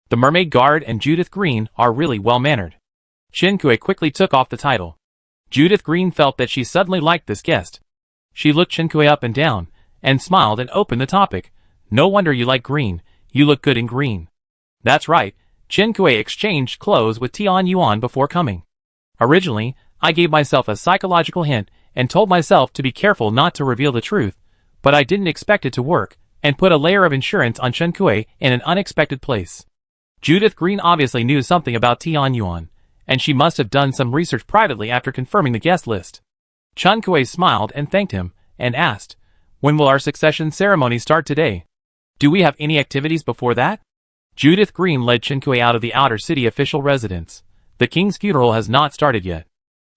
The mermaid guard and Judith Green are really well-mannered. Chen Kui quickly took off the title. Judith Green felt that she suddenly liked this guest. She looked Chen Kui up and down, and smiled and opened the topic. No wonder you like green, you look good in green. That's right, Chen Kui exchanged clothes with Tian Yuan before coming. Originally, I gave myself a psychological hint and told myself to be careful not to reveal the truth, but I didn't expect it to work, and put a layer of insurance on Chen Kui in an unexpected place. Judith Green obviously knew something about Tian Yuan, and she must have done some research privately after confirming the guest list. Chen Kui smiled and thanked him, and asked, "When will our succession ceremony start today? Do we have any activities before that?" Judith Green led Chen Kui out of the outer city official residence. The king's funeral has not started yet.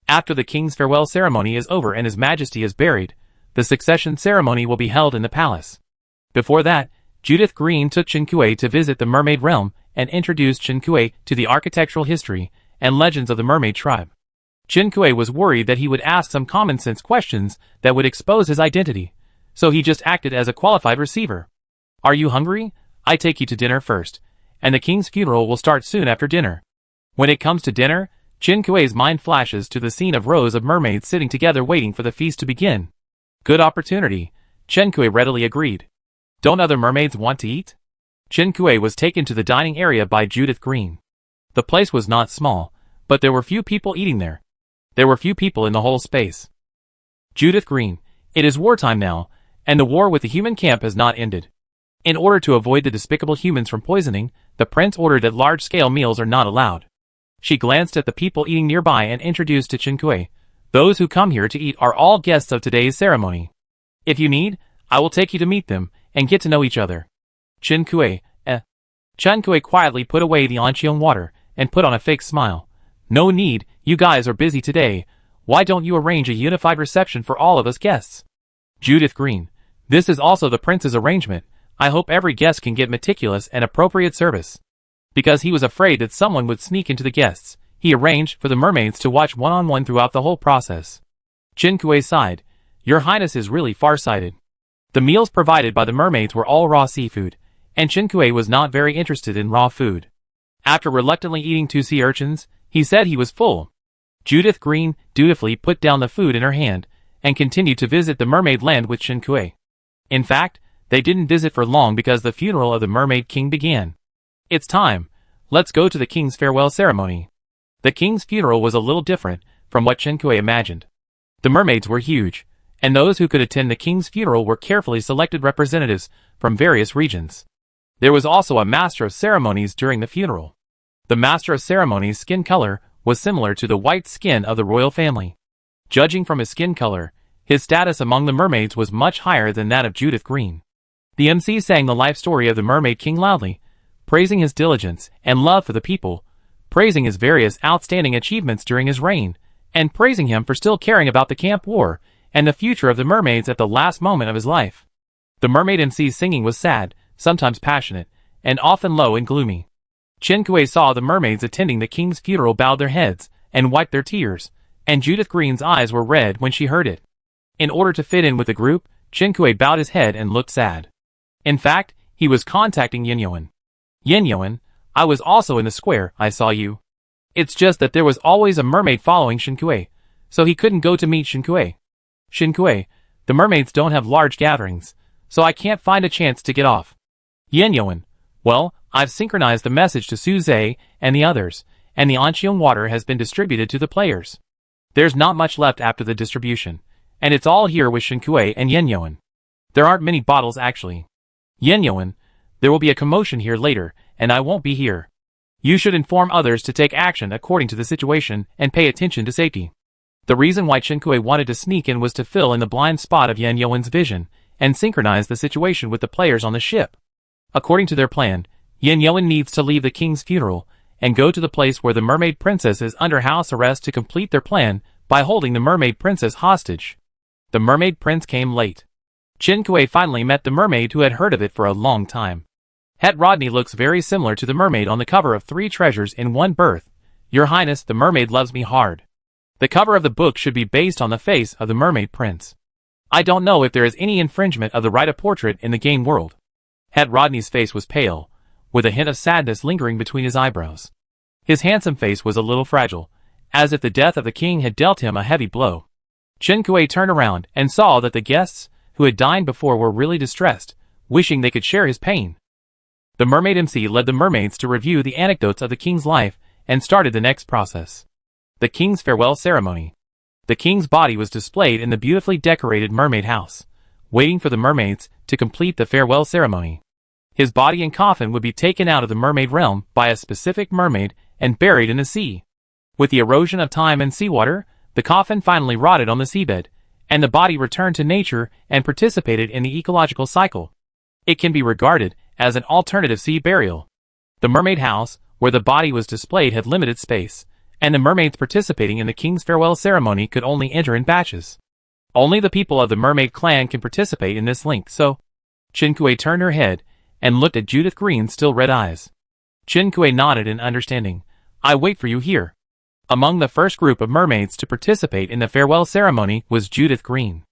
After the king's farewell ceremony is over and His Majesty is buried, the succession ceremony will be held in the palace. Before that, Judith Green took Chen Kui to visit the mermaid realm and introduced Chen Kui to the architectural history and legends of the mermaid tribe. Chen Kui was worried that he would ask some common-sense questions that would expose his identity, so he just acted as a qualified receiver. "Are you hungry? I take you to dinner first, and the king's funeral will start soon after dinner." When it comes to dinner, Chen Kui's mind flashes to the scene of rows of mermaids sitting together waiting for the feast to begin. Good opportunity, Chen Kui readily agreed. Don't other mermaids want to eat? Chen Kui was taken to the dining area by Judith Green. The place was not small, but there were few people eating there. There were few people in the whole space. Judith Green, it is wartime now, and the war with the human camp has not ended. In order to avoid the despicable humans from poisoning, the prince ordered that large-scale meals are not allowed. She glanced at the people eating nearby and introduced to Chen Kui. Those who come here to eat are all guests of today's ceremony. If you need, I will take you to meet them, and get to know each other. Chen Kui, Chen Kui quietly put away the Anqiong water, and put on a fake smile. No need, you guys are busy today. Why don't you arrange a unified reception for all of us guests? Judith Green, this is also the prince's arrangement. I hope every guest can get meticulous and appropriate service. Because he was afraid that someone would sneak into the guests, he arranged for the mermaids to watch one-on-one throughout the whole process. Chen Kui sighed. Your Highness is really far-sighted. The meals provided by the mermaids were all raw seafood, and Chen Kui was not very interested in raw food. After reluctantly eating 2 sea urchins, he said he was full. Judith Green dutifully put down the food in her hand, and continued to visit the mermaid land with Chen Kui. In fact, they didn't visit for long because the funeral of the mermaid king began. It's time. Let's go to the king's farewell ceremony. The king's funeral was a little different from what Chen Kui imagined. The mermaids were huge, and those who could attend the king's funeral were carefully selected representatives from various regions. There was also a master of ceremonies during the funeral. The master of ceremonies' skin color was similar to the white skin of the royal family. Judging from his skin color, his status among the mermaids was much higher than that of Judith Green. The MC sang the life story of the mermaid king loudly, praising his diligence and love for the people, praising his various outstanding achievements during his reign, and praising him for still caring about the camp war and the future of the mermaids at the last moment of his life. The mermaid MC's singing was sad, sometimes passionate, and often low and gloomy. Chen Kui saw the mermaids attending the king's funeral bowed their heads and wiped their tears, and Judith Green's eyes were red when she heard it. In order to fit in with the group, Chen Kui bowed his head and looked sad. In fact, he was contacting Yin Yuan. Yin Yuan, I was also in the square, I saw you. It's just that there was always a mermaid following Shinkue, so he couldn't go to meet Shinkue. Shinkue, the mermaids don't have large gatherings, so I can't find a chance to get off. Yanyoan, well, I've synchronized the message to Suze and the others, and the Anqiang water has been distributed to the players. There's not much left after the distribution, and it's all here with Shinkue and Yanyoan. There aren't many bottles actually. Yanyoan, there will be a commotion here later, and I won't be here. You should inform others to take action according to the situation and pay attention to safety. The reason why Shinkue wanted to sneak in was to fill in the blind spot of Yanyoan's vision and synchronize the situation with the players on the ship. According to their plan, Yanyoan needs to leave the king's funeral and go to the place where the mermaid princess is under house arrest to complete their plan by holding the mermaid princess hostage. The mermaid prince came late. Shinkue finally met the mermaid who had heard of it for a long time. Het Rodney looks very similar to the mermaid on the cover of 3 Treasures in One Birth. Your Highness, the mermaid loves me hard. The cover of the book should be based on the face of the mermaid prince. I don't know if there is any infringement of the right of portrait in the game world. Het Rodney's face was pale, with a hint of sadness lingering between his eyebrows. His handsome face was a little fragile, as if the death of the king had dealt him a heavy blow. Shinkue turned around and saw that the guests, who had dined before, were really distressed, wishing they could share his pain. The mermaid MC led the mermaids to review the anecdotes of the king's life and started the next process. The king's farewell ceremony. The king's body was displayed in the beautifully decorated mermaid house, waiting for the mermaids to complete the farewell ceremony. His body and coffin would be taken out of the mermaid realm by a specific mermaid and buried in the sea. With the erosion of time and seawater, the coffin finally rotted on the seabed, and the body returned to nature and participated in the ecological cycle. It can be regarded as an alternative sea burial. The mermaid house, where the body was displayed, had limited space, and the mermaids participating in the king's farewell ceremony could only enter in batches. Only the people of the mermaid clan can participate in this link, so... Shinkue turned her head and looked at Judith Green's still red eyes. Shinkue nodded in understanding. I wait for you here. Among the first group of mermaids to participate in the farewell ceremony was Judith Green.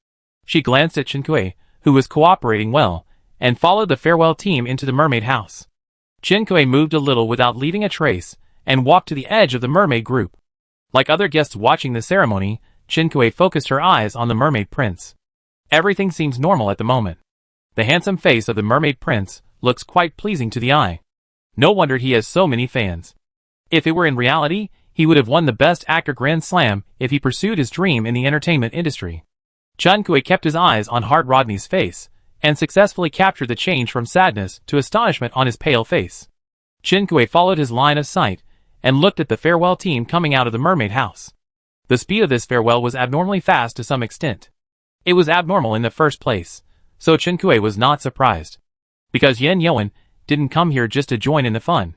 She glanced at Shinkue, who was cooperating well, and followed the farewell team into the mermaid house. Shinkue moved a little without leaving a trace, and walked to the edge of the mermaid group. Like other guests watching the ceremony, Shinkue focused her eyes on the mermaid prince. Everything seems normal at the moment. The handsome face of the mermaid prince looks quite pleasing to the eye. No wonder he has so many fans. If it were in reality, he would have won the Best Actor Grand Slam if he pursued his dream in the entertainment industry. Shinkue kept his eyes on Het Rodney's face, and successfully captured the change from sadness to astonishment on his pale face. Shinkue followed his line of sight, and looked at the farewell team coming out of the mermaid house. The speed of this farewell was abnormally fast to some extent. It was abnormal in the first place, so Shinkue was not surprised. Because Yanyoan didn't come here just to join in the fun.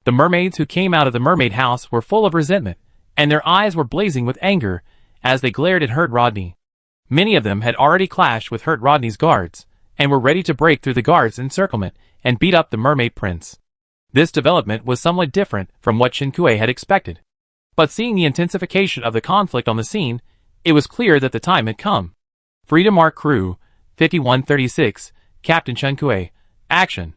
The mermaids who came out of the mermaid house were full of resentment, and their eyes were blazing with anger as they glared at Het Rodney. Many of them had already clashed with Het Rodney's guards, and were ready to break through the guards' encirclement and beat up the mermaid prince. This development was somewhat different from what Shinkue had expected. But seeing the intensification of the conflict on the scene, it was clear that the time had come. Freedom Arc Crew, 5136, Captain Shinkue, action.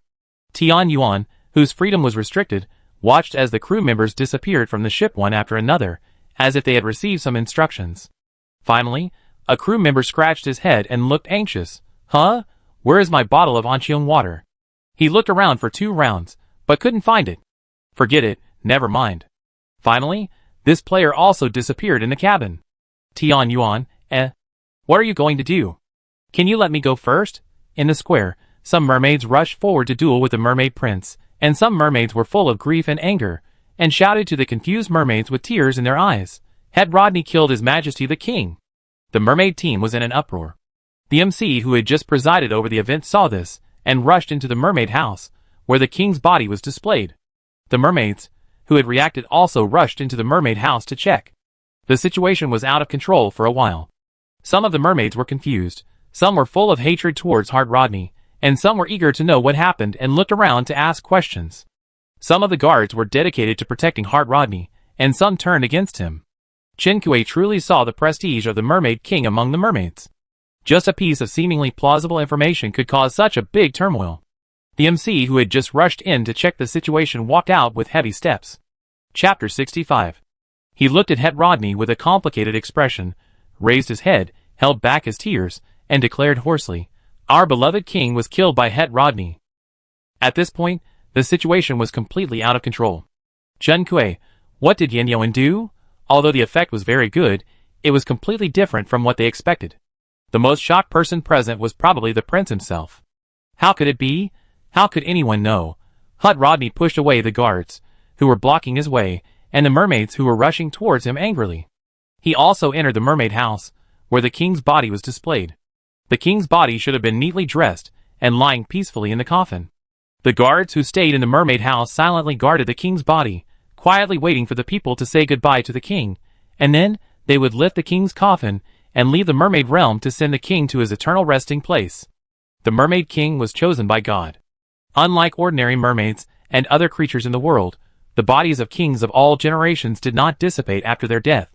Tian Yuan, whose freedom was restricted, watched as the crew members disappeared from the ship one after another, as if they had received some instructions. Finally, a crew member scratched his head and looked anxious. Huh? Where is my bottle of Anqiang water? He looked around for 2 rounds, but couldn't find it. Forget it, never mind. Finally, this player also disappeared in the cabin. Tian Yuan, what are you going to do? Can you let me go first? In the square, some mermaids rushed forward to duel with the mermaid prince, and some mermaids were full of grief and anger, and shouted to the confused mermaids with tears in their eyes. Het Rodney killed His Majesty the King. The mermaid team was in an uproar. The MC who had just presided over the event saw this, and rushed into the mermaid house, where the king's body was displayed. The mermaids, who had reacted, also rushed into the mermaid house to check. The situation was out of control for a while. Some of the mermaids were confused, some were full of hatred towards Het Rodney, and some were eager to know what happened and looked around to ask questions. Some of the guards were dedicated to protecting Het Rodney, and some turned against him. Shinkue truly saw the prestige of the mermaid king among the mermaids. Just a piece of seemingly plausible information could cause such a big turmoil. The MC who had just rushed in to check the situation walked out with heavy steps. Chapter 65. He looked at Het Rodney with a complicated expression, raised his head, held back his tears, and declared hoarsely, "Our beloved king was killed by Het Rodney." At this point, the situation was completely out of control. Chun Kuei, what did Yin Yuan do? Although the effect was very good, it was completely different from what they expected. The most shocked person present was probably the prince himself. How could it be? How could anyone know? Het Rodney pushed away the guards, who were blocking his way, and the mermaids who were rushing towards him angrily. He also entered the mermaid house, where the king's body was displayed. The king's body should have been neatly dressed and lying peacefully in the coffin. The guards who stayed in the mermaid house silently guarded the king's body, quietly waiting for the people to say goodbye to the king, and then they would lift the king's coffin and leave the mermaid realm to send the king to his eternal resting place. The mermaid king was chosen by God. Unlike ordinary mermaids and other creatures in the world, the bodies of kings of all generations did not dissipate after their death.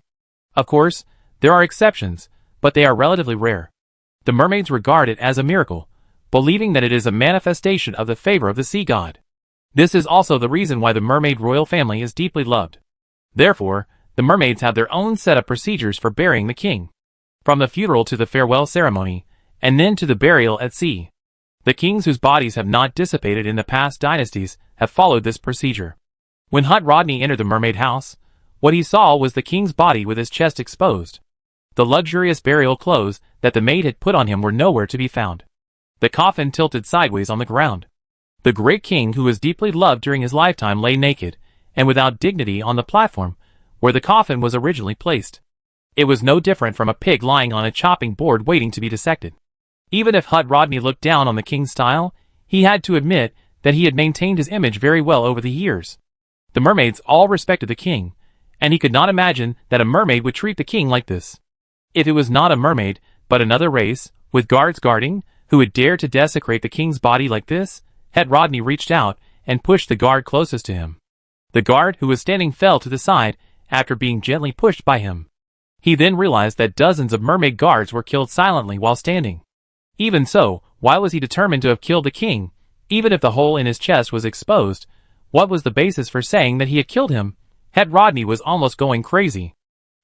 Of course, there are exceptions, but they are relatively rare. The mermaids regard it as a miracle, believing that it is a manifestation of the favor of the sea god. This is also the reason why the mermaid royal family is deeply loved. Therefore, the mermaids have their own set of procedures for burying the king. From the funeral to the farewell ceremony, and then to the burial at sea. The kings whose bodies have not dissipated in the past dynasties have followed this procedure. When Het Rodney entered the mermaid house, what he saw was the king's body with his chest exposed. The luxurious burial clothes that the maid had put on him were nowhere to be found. The coffin tilted sideways on the ground. The great king who was deeply loved during his lifetime lay naked, and without dignity on the platform, where the coffin was originally placed. It was no different from a pig lying on a chopping board waiting to be dissected. Even if Het Rodney looked down on the king's style, he had to admit that he had maintained his image very well over the years. The mermaids all respected the king, and he could not imagine that a mermaid would treat the king like this. If it was not a mermaid, but another race, with guards guarding, who would dare to desecrate the king's body like this, Het Rodney reached out and pushed the guard closest to him. The guard who was standing fell to the side after being gently pushed by him. He then realized that dozens of mermaid guards were killed silently while standing. Even so, why was he determined to have killed the king, even if the hole in his chest was exposed? What was the basis for saying that he had killed him? Het Rodney was almost going crazy.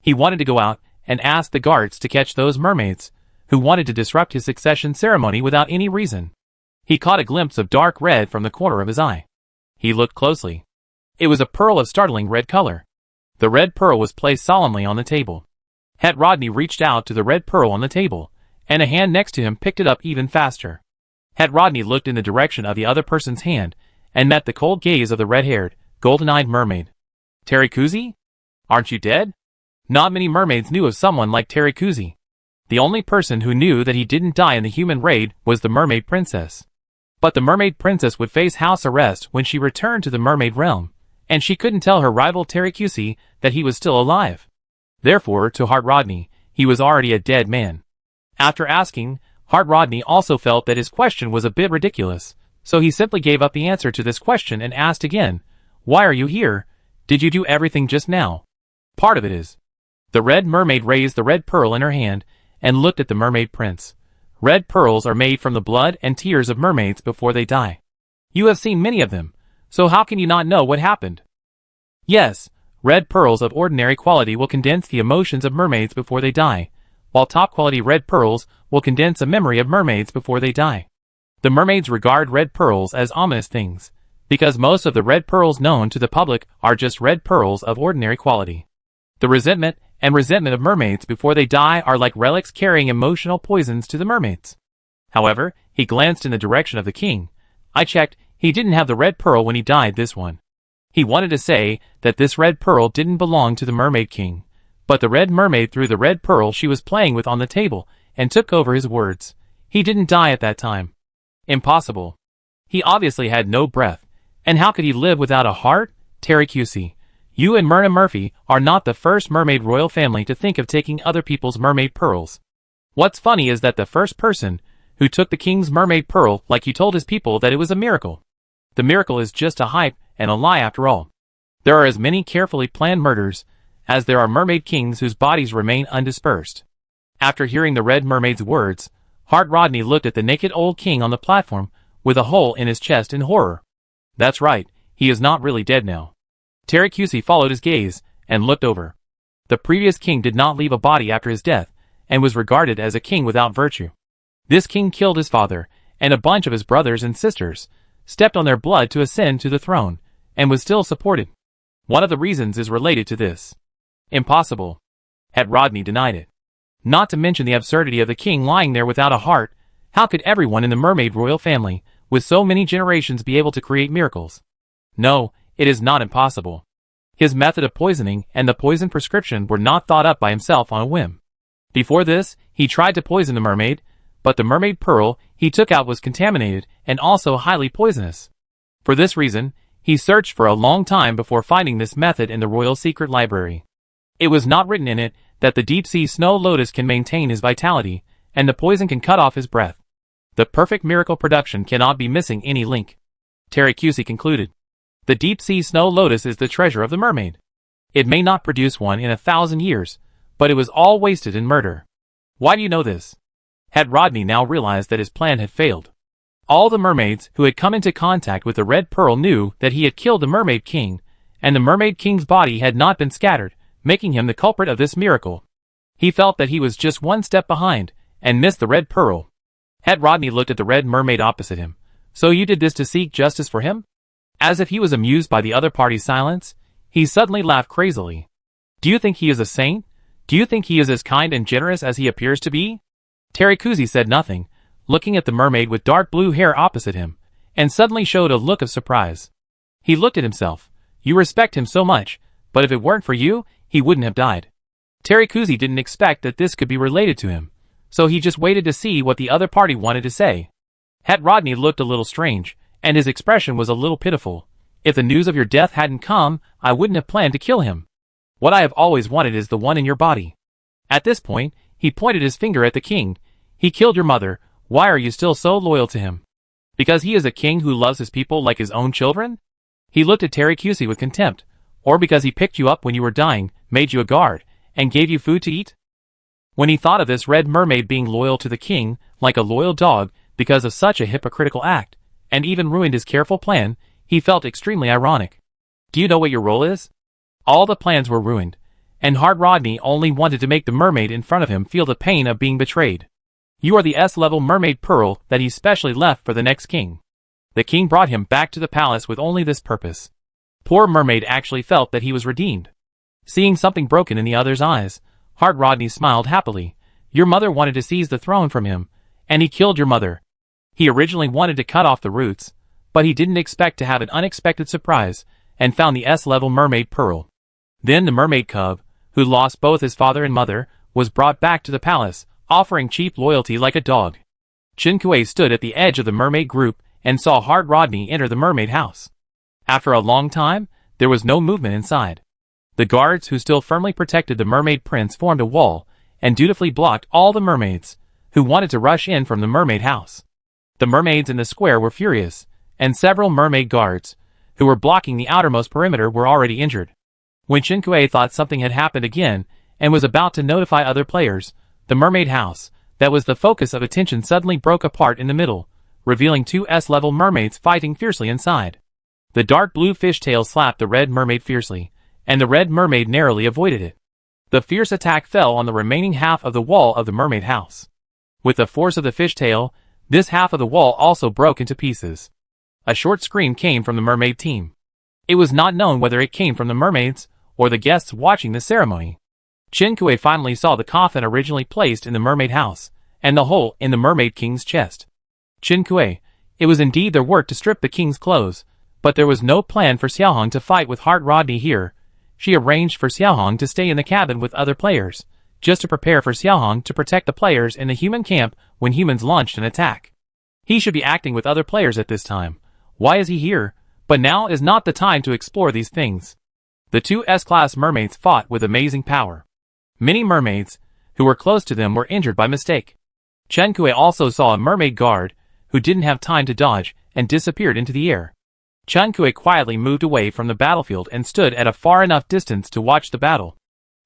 He wanted to go out and ask the guards to catch those mermaids, who wanted to disrupt his succession ceremony without any reason. He caught a glimpse of dark red from the corner of his eye. He looked closely. It was a pearl of startling red color. The red pearl was placed solemnly on the table. Het Rodney reached out to the red pearl on the table, and a hand next to him picked it up even faster. Het Rodney looked in the direction of the other person's hand, and met the cold gaze of the red-haired, golden-eyed mermaid. "Terikuzi? Aren't you dead?" Not many mermaids knew of someone like Terikuzi. The only person who knew that he didn't die in the human raid was the mermaid princess. But the mermaid princess would face house arrest when she returned to the mermaid realm, and she couldn't tell her rival Terikuzi that he was still alive. Therefore, to Het Rodney, he was already a dead man. After asking, Het Rodney also felt that his question was a bit ridiculous, so he simply gave up the answer to this question and asked again, "Why are you here? Did you do everything just now?" "Part of it is." The red mermaid raised the red pearl in her hand and looked at the mermaid prince. Red pearls are made from the blood and tears of mermaids before they die. You have seen many of them, so how can you not know what happened? Yes, red pearls of ordinary quality will condense the emotions of mermaids before they die, while top-quality red pearls will condense a memory of mermaids before they die. The mermaids regard red pearls as ominous things, because most of the red pearls known to the public are just red pearls of ordinary quality. The resentment of mermaids before they die are like relics carrying emotional poisons to the mermaids. However, he glanced in the direction of the king. I checked, he didn't have the red pearl when he died this one. He wanted to say that this red pearl didn't belong to the mermaid king, but the red mermaid threw the red pearl she was playing with on the table and took over his words. He didn't die at that time. Impossible. He obviously had no breath, and how could he live without a heart? Terikuzi, you and Myrna Murphy are not the first mermaid royal family to think of taking other people's mermaid pearls. What's funny is that the first person who took the king's mermaid pearl like you told his people that it was a miracle. The miracle is just a hype and a lie after all. There are as many carefully planned murders as there are mermaid kings whose bodies remain undispersed. After hearing the red mermaid's words, Het Rodney looked at the naked old king on the platform with a hole in his chest in horror. That's right, he is not really dead now. Terracusi followed his gaze and looked over. The previous king did not leave a body after his death and was regarded as a king without virtue. This king killed his father and a bunch of his brothers and sisters, stepped on their blood to ascend to the throne, and was still supported. One of the reasons is related to this. Impossible. Had Rodney denied it. Not to mention the absurdity of the king lying there without a heart. How could everyone in the mermaid royal family, with so many generations, be able to create miracles? No, it is not impossible. His method of poisoning and the poison prescription were not thought up by himself on a whim. Before this, he tried to poison the mermaid, but the mermaid pearl he took out was contaminated and also highly poisonous. For this reason, he searched for a long time before finding this method in the royal secret library. It was not written in it that the deep-sea snow lotus can maintain his vitality, and the poison can cut off his breath. The perfect miracle production cannot be missing any link. Terracusi concluded. The deep-sea snow lotus is the treasure of the mermaid. It may not produce one in 1,000 years, but it was all wasted in murder. Why do you know this? Had Rodney now realized that his plan had failed. All the mermaids who had come into contact with the red pearl knew that he had killed the mermaid king, and the mermaid king's body had not been scattered, making him the culprit of this miracle. He felt that he was just one step behind, and missed the red pearl. Had Rodney looked at the red mermaid opposite him. So you did this to seek justice for him? As if he was amused by the other party's silence, he suddenly laughed crazily. Do you think he is a saint? Do you think he is as kind and generous as he appears to be? Terracusi said nothing, looking at the mermaid with dark blue hair opposite him, and suddenly showed a look of surprise. He looked at himself. You respect him so much, but if it weren't for you, he wouldn't have died. Terracusi didn't expect that this could be related to him, so he just waited to see what the other party wanted to say. Had Rodney looked a little strange, and his expression was a little pitiful. If the news of your death hadn't come, I wouldn't have planned to kill him. What I have always wanted is the one in your body. At this point, he pointed his finger at the king. He killed your mother. Why are you still so loyal to him? Because he is a king who loves his people like his own children? He looked at Terracusi with contempt. Or because he picked you up when you were dying, made you a guard, and gave you food to eat? When he thought of this red mermaid being loyal to the king, like a loyal dog, because of such a hypocritical act, and even ruined his careful plan, he felt extremely ironic. Do you know what your role is? All the plans were ruined, and Hard Rodney only wanted to make the mermaid in front of him feel the pain of being betrayed. You are the S-level mermaid pearl that he specially left for the next king. The king brought him back to the palace with only this purpose. Poor mermaid actually felt that he was redeemed. Seeing something broken in the other's eyes, Hard Rodney smiled happily. Your mother wanted to seize the throne from him, and he killed your mother. He originally wanted to cut off the roots, but he didn't expect to have an unexpected surprise, and found the S-level mermaid pearl. Then the mermaid cub, who lost both his father and mother, was brought back to the palace, offering cheap loyalty like a dog. Chinkue stood at the edge of the mermaid group and saw Hard Rodney enter the mermaid house. After a long time, there was no movement inside. The guards who still firmly protected the mermaid prince formed a wall and dutifully blocked all the mermaids who wanted to rush in from the mermaid house. The mermaids in the square were furious, and several mermaid guards who were blocking the outermost perimeter were already injured. When Chinkue thought something had happened again and was about to notify other players, the mermaid house, that was the focus of attention, suddenly broke apart in the middle, revealing two S-level mermaids fighting fiercely inside. The dark blue fishtail slapped the red mermaid fiercely, and the red mermaid narrowly avoided it. The fierce attack fell on the remaining half of the wall of the mermaid house. With the force of the fishtail, this half of the wall also broke into pieces. A short scream came from the mermaid team. It was not known whether it came from the mermaids or the guests watching the ceremony. Chinkue finally saw the coffin originally placed in the mermaid house, and the hole in the mermaid king's chest. Chinkue, it was indeed their work to strip the king's clothes, but there was no plan for Xiaohong to fight with Hard Rodney here. She arranged for Xiaohong to stay in the cabin with other players, just to prepare for Xiaohong to protect the players in the human camp when humans launched an attack. He should be acting with other players at this time. Why is he here? But now is not the time to explore these things. The two S-class mermaids fought with amazing power. Many mermaids who were close to them were injured by mistake. Chinkue also saw a mermaid guard who didn't have time to dodge and disappeared into the air. Chinkue quietly moved away from the battlefield and stood at a far enough distance to watch the battle.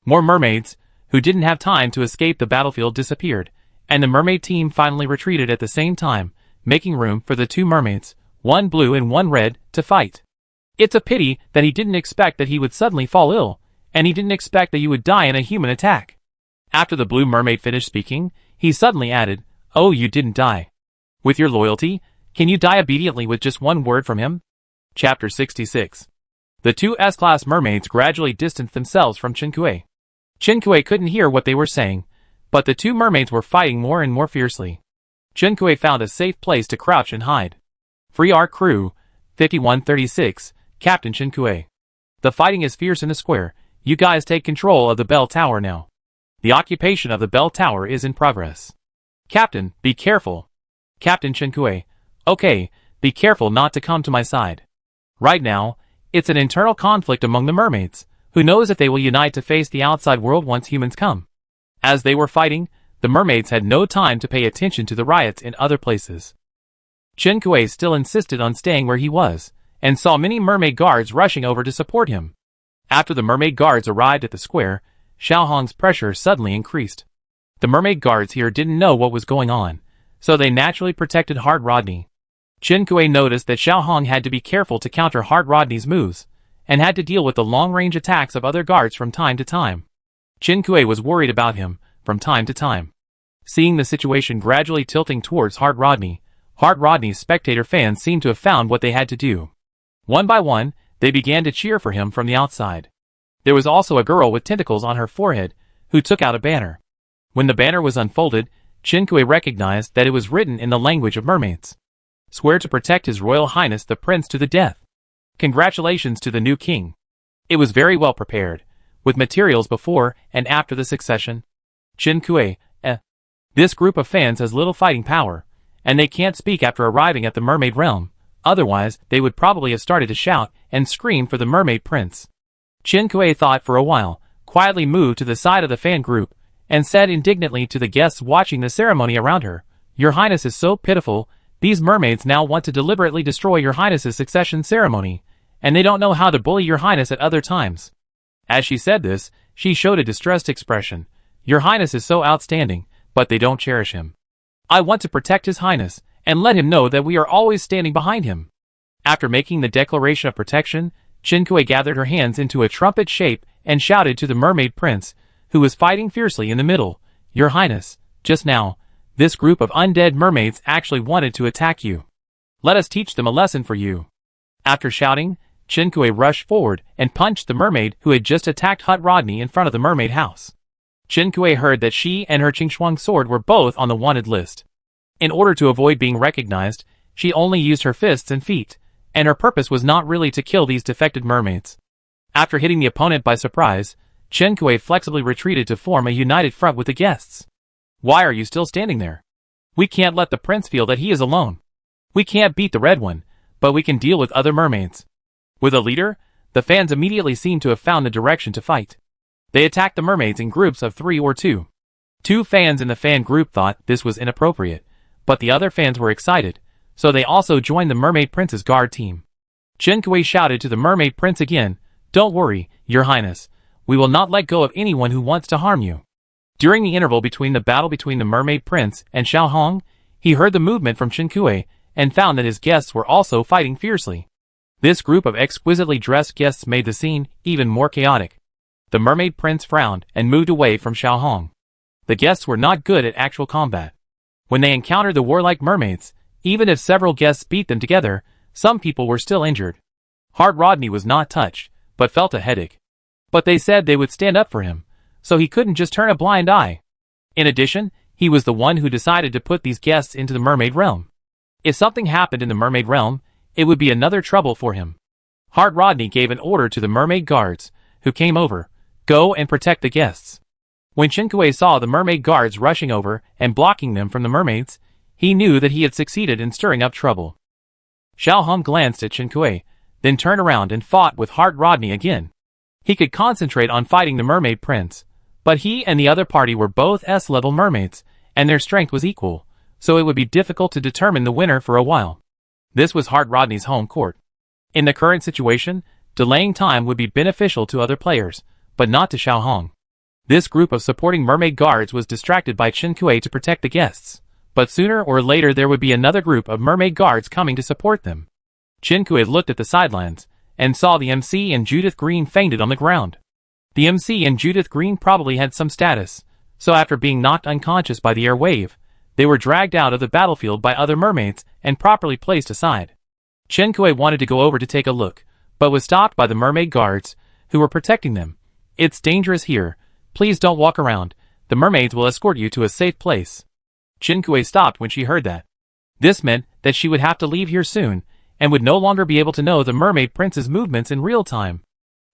More mermaids who didn't have time to escape the battlefield disappeared, and the mermaid team finally retreated at the same time, making room for the two mermaids, one blue and one red, to fight. It's a pity that he didn't expect that he would suddenly fall ill, and he didn't expect that you would die in a human attack. After the blue mermaid finished speaking, he suddenly added, "Oh, you didn't die. With your loyalty, can you die obediently with just one word from him?" Chapter 66. The two S-class mermaids gradually distanced themselves from Qinkui. Qinkui couldn't hear what they were saying, but the two mermaids were fighting more and more fiercely. Qinkui found a safe place to crouch and hide. Free our crew, 5136, Captain Qinkui. The fighting is fierce in the square. You guys take control of the bell tower now. The occupation of the bell tower is in progress. Captain, be careful. Captain Qinkui. Okay, be careful not to come to my side. Right now, it's an internal conflict among the mermaids. Who knows if they will unite to face the outside world once humans come? As they were fighting, the mermaids had no time to pay attention to the riots in other places. Qinkui still insisted on staying where he was, and saw many mermaid guards rushing over to support him. After the mermaid guards arrived at the square, Xiaohong's pressure suddenly increased. The mermaid guards here didn't know what was going on, so they naturally protected Hard Rodney. Qinkui noticed that Xiaohong had to be careful to counter Hard Rodney's moves, and had to deal with the long-range attacks of other guards from time to time. Qinkui was worried about him from time to time. Seeing the situation gradually tilting towards Hard Rodney's spectator fans seemed to have found what they had to do. One by one, they began to cheer for him from the outside. There was also a girl with tentacles on her forehead, who took out a banner. When the banner was unfolded, Qinkui recognized that it was written in the language of mermaids. Swear to protect His Royal Highness the Prince to the death. Congratulations to the new king. It was very well prepared, with materials before and after the succession. Qinkui, This group of fans has little fighting power, and they can't speak after arriving at the mermaid realm, otherwise they would probably have started to shout and scream for the mermaid prince. Qinkui thought for a while, quietly moved to the side of the fan group, and said indignantly to the guests watching the ceremony around her, "Your Highness is so pitiful. These mermaids now want to deliberately destroy Your Highness's succession ceremony, and they don't know how to bully Your Highness at other times." As she said this, she showed a distressed expression. "Your Highness is so outstanding, but they don't cherish him. I want to protect His Highness, and let him know that we are always standing behind him." After making the declaration of protection, Qinkui gathered her hands into a trumpet shape and shouted to the mermaid prince, who was fighting fiercely in the middle, "Your Highness, just now, this group of undead mermaids actually wanted to attack you. Let us teach them a lesson for you." After shouting, Qinkui rushed forward and punched the mermaid who had just attacked Hut Rodney in front of the mermaid house. Qinkui heard that she and her Qingshuang sword were both on the wanted list. In order to avoid being recognized, she only used her fists and feet, and her purpose was not really to kill these defected mermaids. After hitting the opponent by surprise, Qinkui flexibly retreated to form a united front with the guests. "Why are you still standing there? We can't let the prince feel that he is alone. We can't beat the red one, but we can deal with other mermaids." With a leader, the fans immediately seemed to have found the direction to fight. They attacked the mermaids in groups of 3 or 2. 2 fans in the fan group thought this was inappropriate, but the other fans were excited, so they also joined the mermaid prince's guard team. Qinkui shouted to the mermaid prince again, "Don't worry, Your Highness. We will not let go of anyone who wants to harm you." During the interval between the battle between the mermaid prince and Xiaohong, he heard the movement from Qinkui and found that his guests were also fighting fiercely. This group of exquisitely dressed guests made the scene even more chaotic. The mermaid prince frowned and moved away from Xiaohong. The guests were not good at actual combat. When they encountered the warlike mermaids, even if several guests beat them together, some people were still injured. Hard Rodney was not touched, but felt a headache. But they said they would stand up for him, so he couldn't just turn a blind eye. In addition, he was the one who decided to put these guests into the mermaid realm. If something happened in the mermaid realm, it would be another trouble for him. Hard Rodney gave an order to the mermaid guards, who came over, "Go and protect the guests." When Qinkui saw the mermaid guards rushing over and blocking them from the mermaids, he knew that he had succeeded in stirring up trouble. Xiaohong glanced at Qinkui, then turned around and fought with Hard Rodney again. He could concentrate on fighting the mermaid prince, but he and the other party were both S-level mermaids, and their strength was equal, so it would be difficult to determine the winner for a while. This was Hard Rodney's home court. In the current situation, delaying time would be beneficial to other players, but not to Xiaohong. This group of supporting mermaid guards was distracted by Qinkui to protect the guests, but sooner or later there would be another group of mermaid guards coming to support them. Qinkui looked at the sidelines, and saw the MC and Judith Green fainted on the ground. The MC and Judith Green probably had some status, so after being knocked unconscious by the air wave, they were dragged out of the battlefield by other mermaids and properly placed aside. Chen Kui wanted to go over to take a look, but was stopped by the mermaid guards, who were protecting them. "It's dangerous here. Please don't walk around. The mermaids will escort you to a safe place." Chen Kui stopped when she heard that. This meant that she would have to leave here soon, and would no longer be able to know the mermaid prince's movements in real time.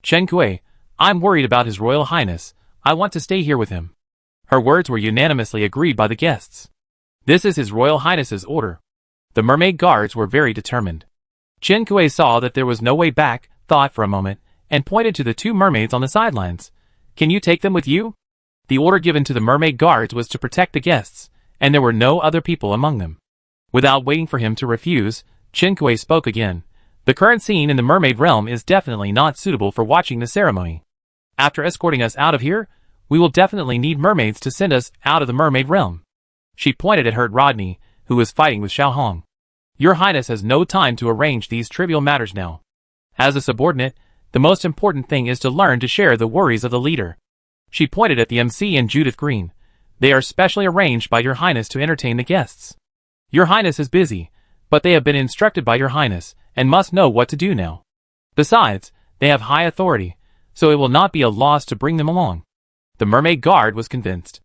"Chen Kui, I'm worried about His Royal Highness. I want to stay here with him." Her words were unanimously agreed by the guests. "This is His Royal Highness's order." The mermaid guards were very determined. Chen Kui saw that there was no way back, thought for a moment, and pointed to the two mermaids on the sidelines. "Can you take them with you?" The order given to the mermaid guards was to protect the guests, and there were no other people among them. Without waiting for him to refuse, Chen Kui spoke again. "The current scene in the mermaid realm is definitely not suitable for watching the ceremony. After escorting us out of here, we will definitely need mermaids to send us out of the mermaid realm." She pointed at Hurt Rodney, who was fighting with Xiao Hong. "Your Highness has no time to arrange these trivial matters now. As a subordinate, the most important thing is to learn to share the worries of the leader." She pointed at the MC and Judith Green. "They are specially arranged by Your Highness to entertain the guests. Your Highness is busy, but they have been instructed by Your Highness, and must know what to do now. Besides, they have high authority, so it will not be a loss to bring them along." The mermaid guard was convinced.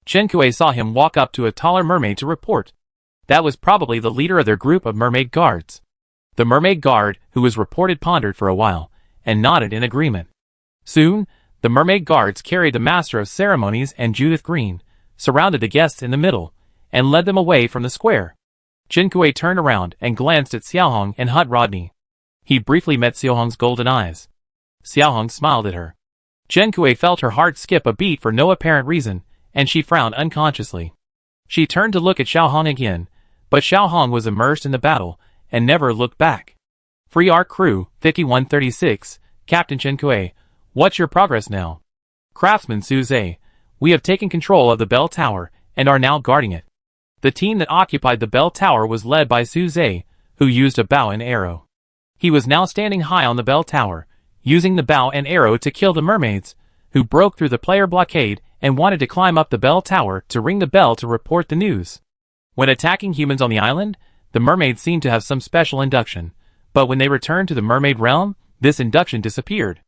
Chen Kui saw him walk up to a taller mermaid to report. That was probably the leader of their group of mermaid guards. The mermaid guard, who was reported, pondered for a while, and nodded in agreement. Soon, the mermaid guards carried the master of ceremonies and Judith Green, surrounded the guests in the middle, and led them away from the square. Chen Kui turned around and glanced at Xiao Hong and Hut Rodney. He briefly met Xiao Hong's golden eyes. Xiao Hong smiled at her. Chen Kui felt her heart skip a beat for no apparent reason, and she frowned unconsciously. She turned to look at Xiao Hong again, but Xiao Hong was immersed in the battle, and never looked back. "Free Ark Crew, 5136, Captain Chen Kui, what's your progress now?" "Craftsman Su Zhe, we have taken control of the bell tower, and are now guarding it." The team that occupied the bell tower was led by Su Zhe, who used a bow and arrow. He was now standing high on the bell tower, using the bow and arrow to kill the mermaids, who broke through the player blockade and wanted to climb up the bell tower to ring the bell to report the news. When attacking humans on the island, the mermaids seemed to have some special induction, but when they returned to the mermaid realm, this induction disappeared.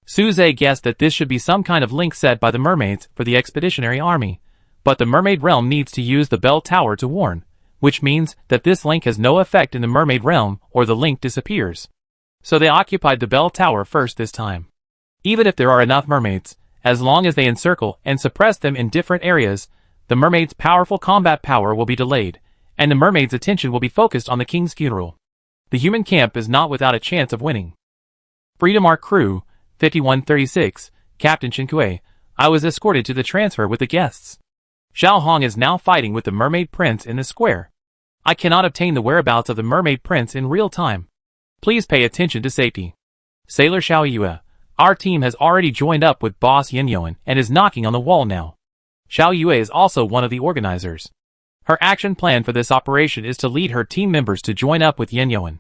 Su Zhe guessed that this should be some kind of link set by the mermaids for the expeditionary army, but the mermaid realm needs to use the bell tower to warn, which means that this link has no effect in the mermaid realm or the link disappears. So they occupied the bell tower first this time. Even if there are enough mermaids, as long as they encircle and suppress them in different areas, the mermaid's powerful combat power will be delayed, and the mermaid's attention will be focused on the king's funeral. The human camp is not without a chance of winning. Freedom Ark Crew, 5136, Captain Chen Kui, I was escorted to the transfer with the guests. Xiao Hong is now fighting with the mermaid prince in the square. I cannot obtain the whereabouts of the mermaid prince in real time. Please pay attention to safety. Sailor Xiao Yue, our team has already joined up with Boss Yin Yuan and is knocking on the wall now. Xiao Yue is also one of the organizers. Her action plan for this operation is to lead her team members to join up with Yin Yuan.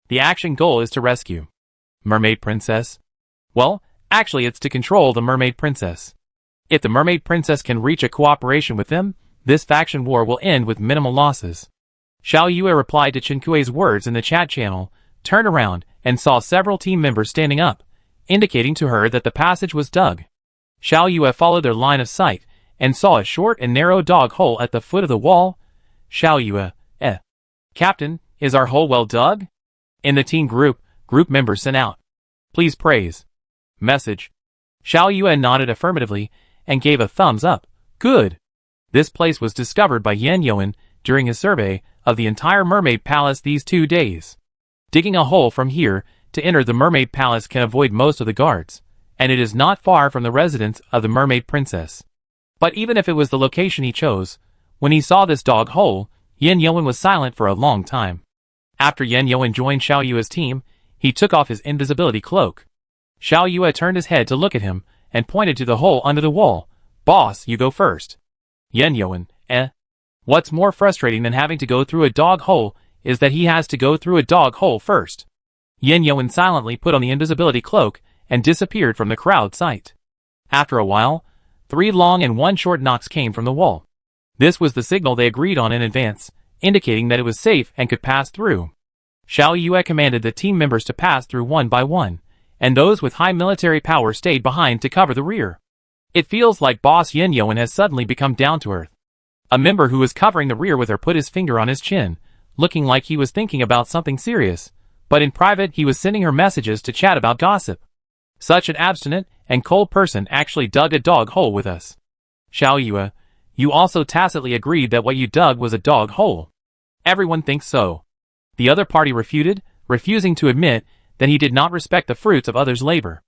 The action goal is to rescue Mermaid Princess. Well, actually it's to control the Mermaid Princess. If the Mermaid Princess can reach a cooperation with them, this faction war will end with minimal losses. Xiao Yue replied to Chen Kui's words in the chat channel, turned around, and saw several team members standing up, indicating to her that the passage was dug. Xiao Yue followed their line of sight, and saw a short and narrow dog hole at the foot of the wall. Xiao Yue, Captain, is our hole well dug? In the team group members sent out. Please praise. Message. Xiao Yue nodded affirmatively, and gave a thumbs up. Good. This place was discovered by Yin Yuan during his survey of the entire Mermaid Palace these 2 days. Digging a hole from here to enter the Mermaid Palace can avoid most of the guards, and it is not far from the residence of the Mermaid Princess. But even if it was the location he chose, when he saw this dog hole, Yin Yuan was silent for a long time. After Yin Yuan joined Xiao Yue's team, he took off his invisibility cloak. Xiao Yue turned his head to look at him, and pointed to the hole under the wall. Boss, you go first. Yin Yuan, What's more frustrating than having to go through a dog hole is that he has to go through a dog hole first. Yin Yuan silently put on the invisibility cloak and disappeared from the crowd's sight. After a while, 3 long and 1 short knocks came from the wall. This was the signal they agreed on in advance, indicating that it was safe and could pass through. Xiao Yue commanded the team members to pass through one by one, and those with high military power stayed behind to cover the rear. It feels like Boss Yin Yuan has suddenly become down to earth. A member who was covering the rear with her put his finger on his chin, looking like he was thinking about something serious, but in private he was sending her messages to chat about gossip. Such an abstinent and cold person actually dug a dog hole with us. Xiao Yue, you also tacitly agreed that what you dug was a dog hole. Everyone thinks so. The other party refuted, refusing to admit that he did not respect the fruits of others' labor.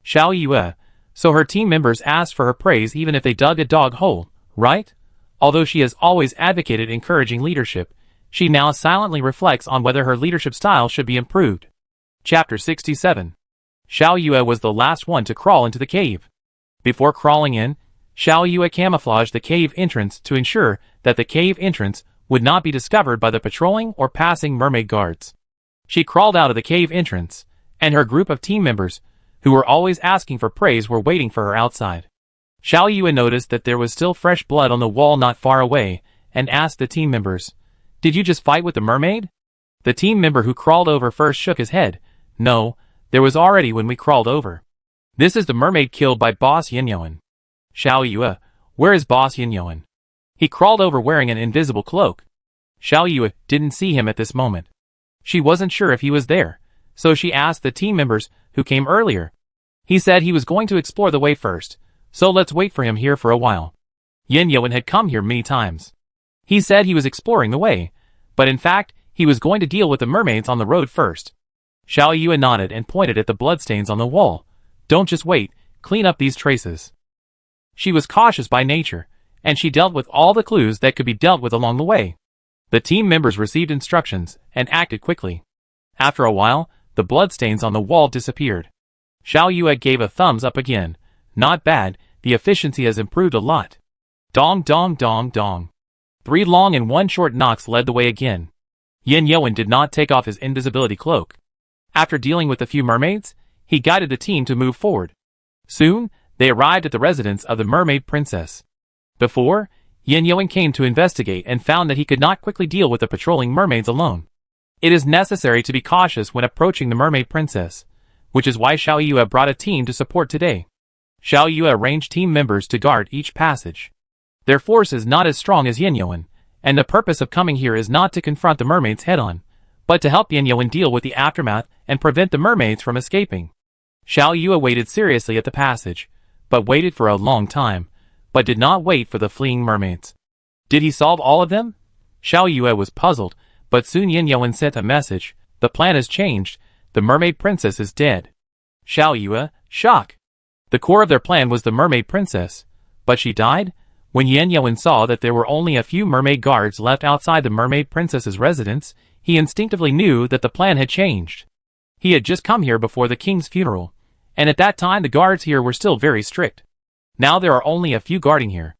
Xiao Yue, so her team members asked for her praise even if they dug a dog hole, right? Although she has always advocated encouraging leadership, she now silently reflects on whether her leadership style should be improved. Chapter 67. Xiao Yue was the last one to crawl into the cave. Before crawling in, Xiao Yue camouflaged the cave entrance to ensure that the cave entrance would not be discovered by the patrolling or passing mermaid guards. She crawled out of the cave entrance, and her group of team members, who were always asking for praise, were waiting for her outside. Xiao Yue noticed that there was still fresh blood on the wall not far away, and asked the team members, "Did you just fight with the mermaid?" The team member who crawled over first shook his head. "No, there was already when we crawled over. This is the mermaid killed by Boss Yin Yuan." "Xiao Yue, where is Boss Yin Yuan?" "He crawled over wearing an invisible cloak." Xiao Yue didn't see him at this moment. She wasn't sure if he was there, so she asked the team members who came earlier. "He said he was going to explore the way first, so let's wait for him here for a while. Yin Yuan had come here many times. He said he was exploring the way, but in fact, he was going to deal with the mermaids on the road first." Xiao Yue nodded and pointed at the bloodstains on the wall. "Don't just wait, clean up these traces." She was cautious by nature, and she dealt with all the clues that could be dealt with along the way. The team members received instructions and acted quickly. After a while, the bloodstains on the wall disappeared. Xiao Yue gave a thumbs up again. "Not bad, the efficiency has improved a lot." Dong dong dong dong. 3 long and 1 short knocks led the way again. Yin Yuan did not take off his invisibility cloak. After dealing with a few mermaids, he guided the team to move forward. Soon, they arrived at the residence of the mermaid princess. Before, Yin Yuan came to investigate and found that he could not quickly deal with the patrolling mermaids alone. It is necessary to be cautious when approaching the mermaid princess, which is why Xiao Yue brought a team to support today. Xiao Yue arranged team members to guard each passage. Their force is not as strong as Yin Yuan, and the purpose of coming here is not to confront the mermaids head-on, but to help Yin Yuan deal with the aftermath and prevent the mermaids from escaping. Xiao Yue waited seriously at the passage, but waited for a long time, but did not wait for the fleeing mermaids. Did he solve all of them? Xiao Yue was puzzled, but soon Yin Yuan sent a message. "The plan has changed. The mermaid princess is dead." Xiao Yue, shock. The core of their plan was the mermaid princess, but she died? When Yin Yuan saw that there were only a few mermaid guards left outside the mermaid princess's residence, he instinctively knew that the plan had changed. He had just come here before the king's funeral, and at that time the guards here were still very strict. Now there are only a few guarding here.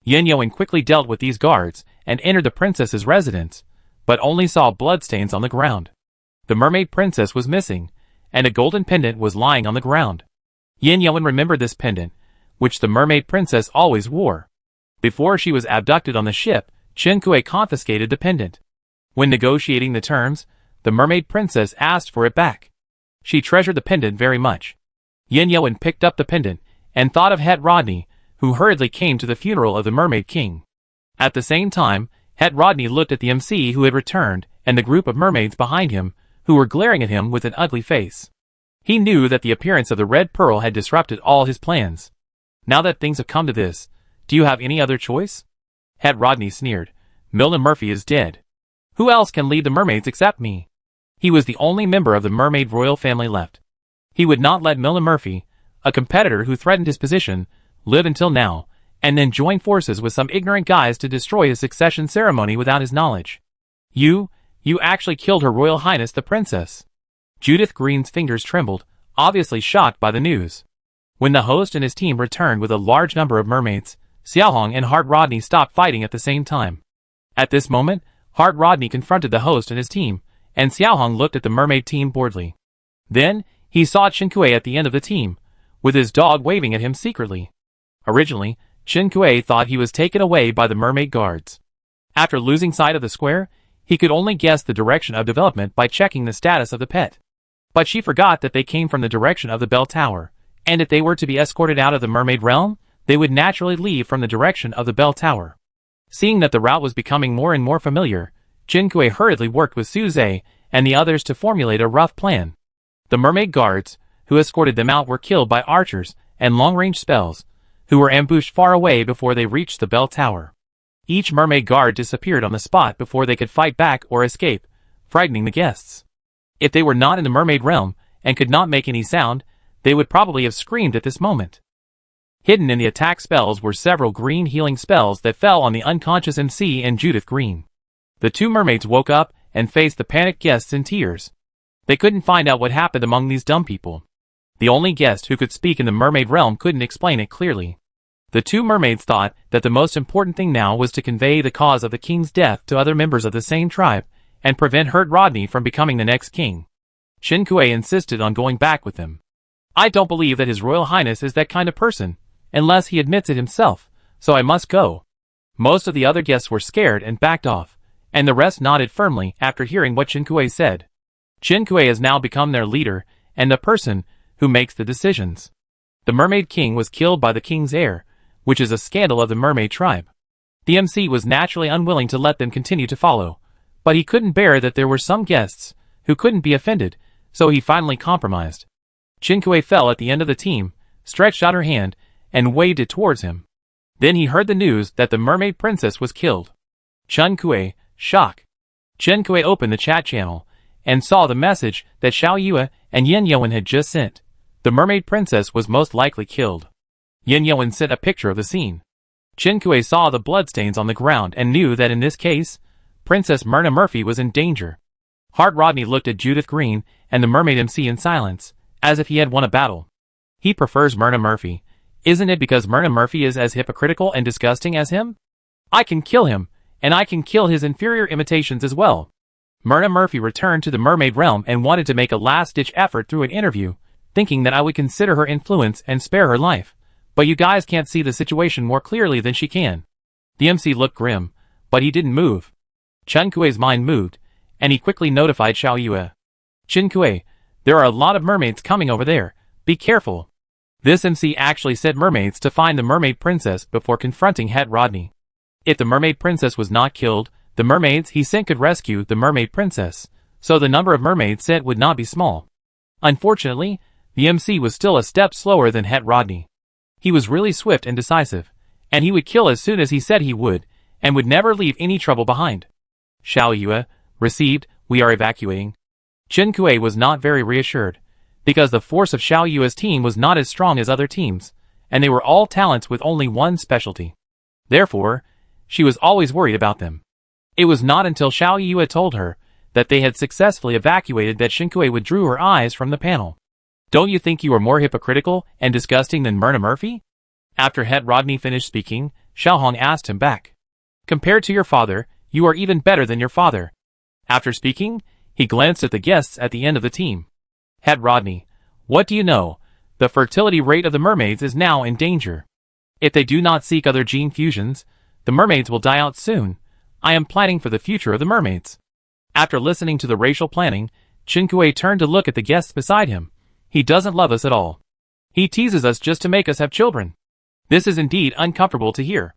Yin Yuan quickly dealt with these guards and entered the princess's residence, but only saw bloodstains on the ground. The mermaid princess was missing, and a golden pendant was lying on the ground. Yin Yuan remembered this pendant, which the mermaid princess always wore. Before she was abducted on the ship, Chen Kuei confiscated the pendant. When negotiating the terms, the mermaid princess asked for it back. She treasured the pendant very much. Yin Yuan picked up the pendant and thought of Het Rodney, who hurriedly came to the funeral of the mermaid king. At the same time, Het Rodney looked at the MC who had returned and the group of mermaids behind him, who were glaring at him with an ugly face. He knew that the appearance of the red pearl had disrupted all his plans. "Now that things have come to this, do you have any other choice?" Het Rodney sneered. "Milner Murphy is dead. Who else can lead the mermaids except me?" He was the only member of the mermaid royal family left. He would not let Milner Murphy, a competitor who threatened his position, live until now, and then join forces with some ignorant guys to destroy his succession ceremony without his knowledge. You actually killed Her Royal Highness the Princess." Judith Green's fingers trembled, obviously shocked by the news. When the host and his team returned with a large number of mermaids, Xiaohong and Hart Rodney stopped fighting at the same time. At this moment, Hart Rodney confronted the host and his team, and Xiaohong looked at the mermaid team boredly. Then, he saw Chinkue at the end of the team, with his dog waving at him secretly. Originally, Chinkue thought he was taken away by the mermaid guards. After losing sight of the square, he could only guess the direction of development by checking the status of the pet. But she forgot that they came from the direction of the bell tower, and if they were to be escorted out of the mermaid realm, they would naturally leave from the direction of the bell tower. Seeing that the route was becoming more and more familiar, Chinkue hurriedly worked with Suze and the others to formulate a rough plan. The mermaid guards, who escorted them out, were killed by archers and long-range spells, who were ambushed far away before they reached the bell tower. Each mermaid guard disappeared on the spot before they could fight back or escape, frightening the guests. If they were not in the mermaid realm and could not make any sound, they would probably have screamed at this moment. Hidden in the attack spells were several green healing spells that fell on the unconscious MC and Judith Green. The two mermaids woke up and faced the panicked guests in tears. They couldn't find out what happened among these dumb people. The only guest who could speak in the mermaid realm couldn't explain it clearly. The two mermaids thought that the most important thing now was to convey the cause of the king's death to other members of the same tribe and prevent Hurt Rodney from becoming the next king. Chinkue insisted on going back with them. I don't believe that His Royal Highness is that kind of person, unless he admits it himself, so I must go. Most of the other guests were scared and backed off, and the rest nodded firmly after hearing what Chinkue said. Chinkue has now become their leader and the person who makes the decisions. The Mermaid King was killed by the king's heir, which is a scandal of the mermaid tribe. The MC was naturally unwilling to let them continue to follow, but he couldn't bear that there were some guests who couldn't be offended, so he finally compromised. Chinkue fell at the end of the team, stretched out her hand, and waved it towards him. Then he heard the news that the mermaid princess was killed. Chinkue, shock. Chinkue opened the chat channel and saw the message that Xiao Yue and Yin Yuan had just sent. The mermaid princess was most likely killed. Yin Yuan sent a picture of the scene. Chinkue saw the bloodstains on the ground and knew that in this case, Princess Myrna Murphy was in danger. Hart Rodney looked at Judith Green and the mermaid MC in silence, as if he had won a battle. He prefers Myrna Murphy. Isn't it because Myrna Murphy is as hypocritical and disgusting as him? I can kill him, and I can kill his inferior imitations as well. Myrna Murphy returned to the mermaid realm and wanted to make a last-ditch effort through an interview, thinking that I would consider her influence and spare her life. But you guys can't see the situation more clearly than she can. The MC looked grim, but he didn't move. Chinkue's mind moved, and he quickly notified Xiao Yue. Chinkue, there are a lot of mermaids coming over there. Be careful. This MC actually said mermaids to find the mermaid princess before confronting Het Rodney. If the mermaid princess was not killed, the mermaids he sent could rescue the mermaid princess, so the number of mermaids sent would not be small. Unfortunately, the MC was still a step slower than Het Rodney. He was really swift and decisive, and he would kill as soon as he said he would, and would never leave any trouble behind. Xiao Yue, received, we are evacuating. Chinkue was not very reassured, because the force of Xiao Yue's team was not as strong as other teams, and they were all talents with only one specialty. Therefore, she was always worried about them. It was not until Xiao Yue told her that they had successfully evacuated that Chinkue withdrew her eyes from the panel. Don't you think you are more hypocritical and disgusting than Myrna Murphy? After Het Rodney finished speaking, Xiaohong asked him back. Compared to your father, you are even better than your father. After speaking, he glanced at the guests at the end of the team. Het Rodney, what do you know? The fertility rate of the mermaids is now in danger. If they do not seek other gene fusions, the mermaids will die out soon. I am planning for the future of the mermaids. After listening to the racial planning, Chinkue turned to look at the guests beside him. He doesn't love us at all. He teases us just to make us have children. This is indeed uncomfortable to hear.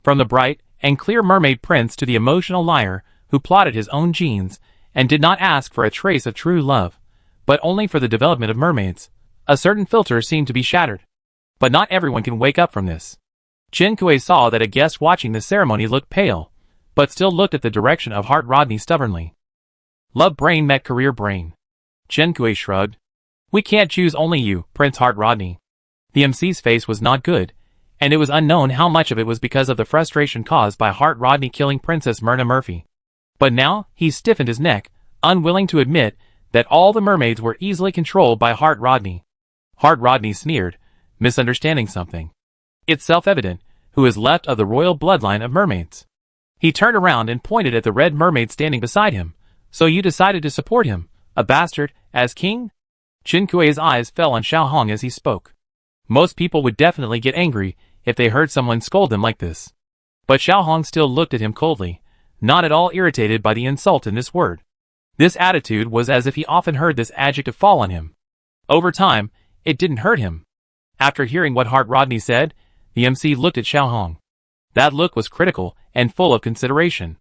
From the bright and clear mermaid prince to the emotional liar who plotted his own genes and did not ask for a trace of true love, but only for the development of mermaids, a certain filter seemed to be shattered. But not everyone can wake up from this. Chinkue saw that a guest watching the ceremony looked pale, but still looked at the direction of Hart Rodney stubbornly. Love brain met career brain. Chinkue shrugged. We can't choose only you, Prince Hart Rodney. The MC's face was not good, and it was unknown how much of it was because of the frustration caused by Hart Rodney killing Princess Myrna Murphy. But now, he stiffened his neck, unwilling to admit that all the mermaids were easily controlled by Hart Rodney. Hart Rodney sneered, misunderstanding something. It's self-evident who is left of the royal bloodline of mermaids. He turned around and pointed at the red mermaid standing beside him. So you decided to support him, a bastard, as king? Qin Kuei's eyes fell on Xiao Hong as he spoke. Most people would definitely get angry if they heard someone scold them like this. But Xiao Hong still looked at him coldly, not at all irritated by the insult in this word. This attitude was as if he often heard this adjective fall on him. Over time, it didn't hurt him. After hearing what Hart Rodney said, the MC looked at Xiao Hong. That look was critical and full of consideration.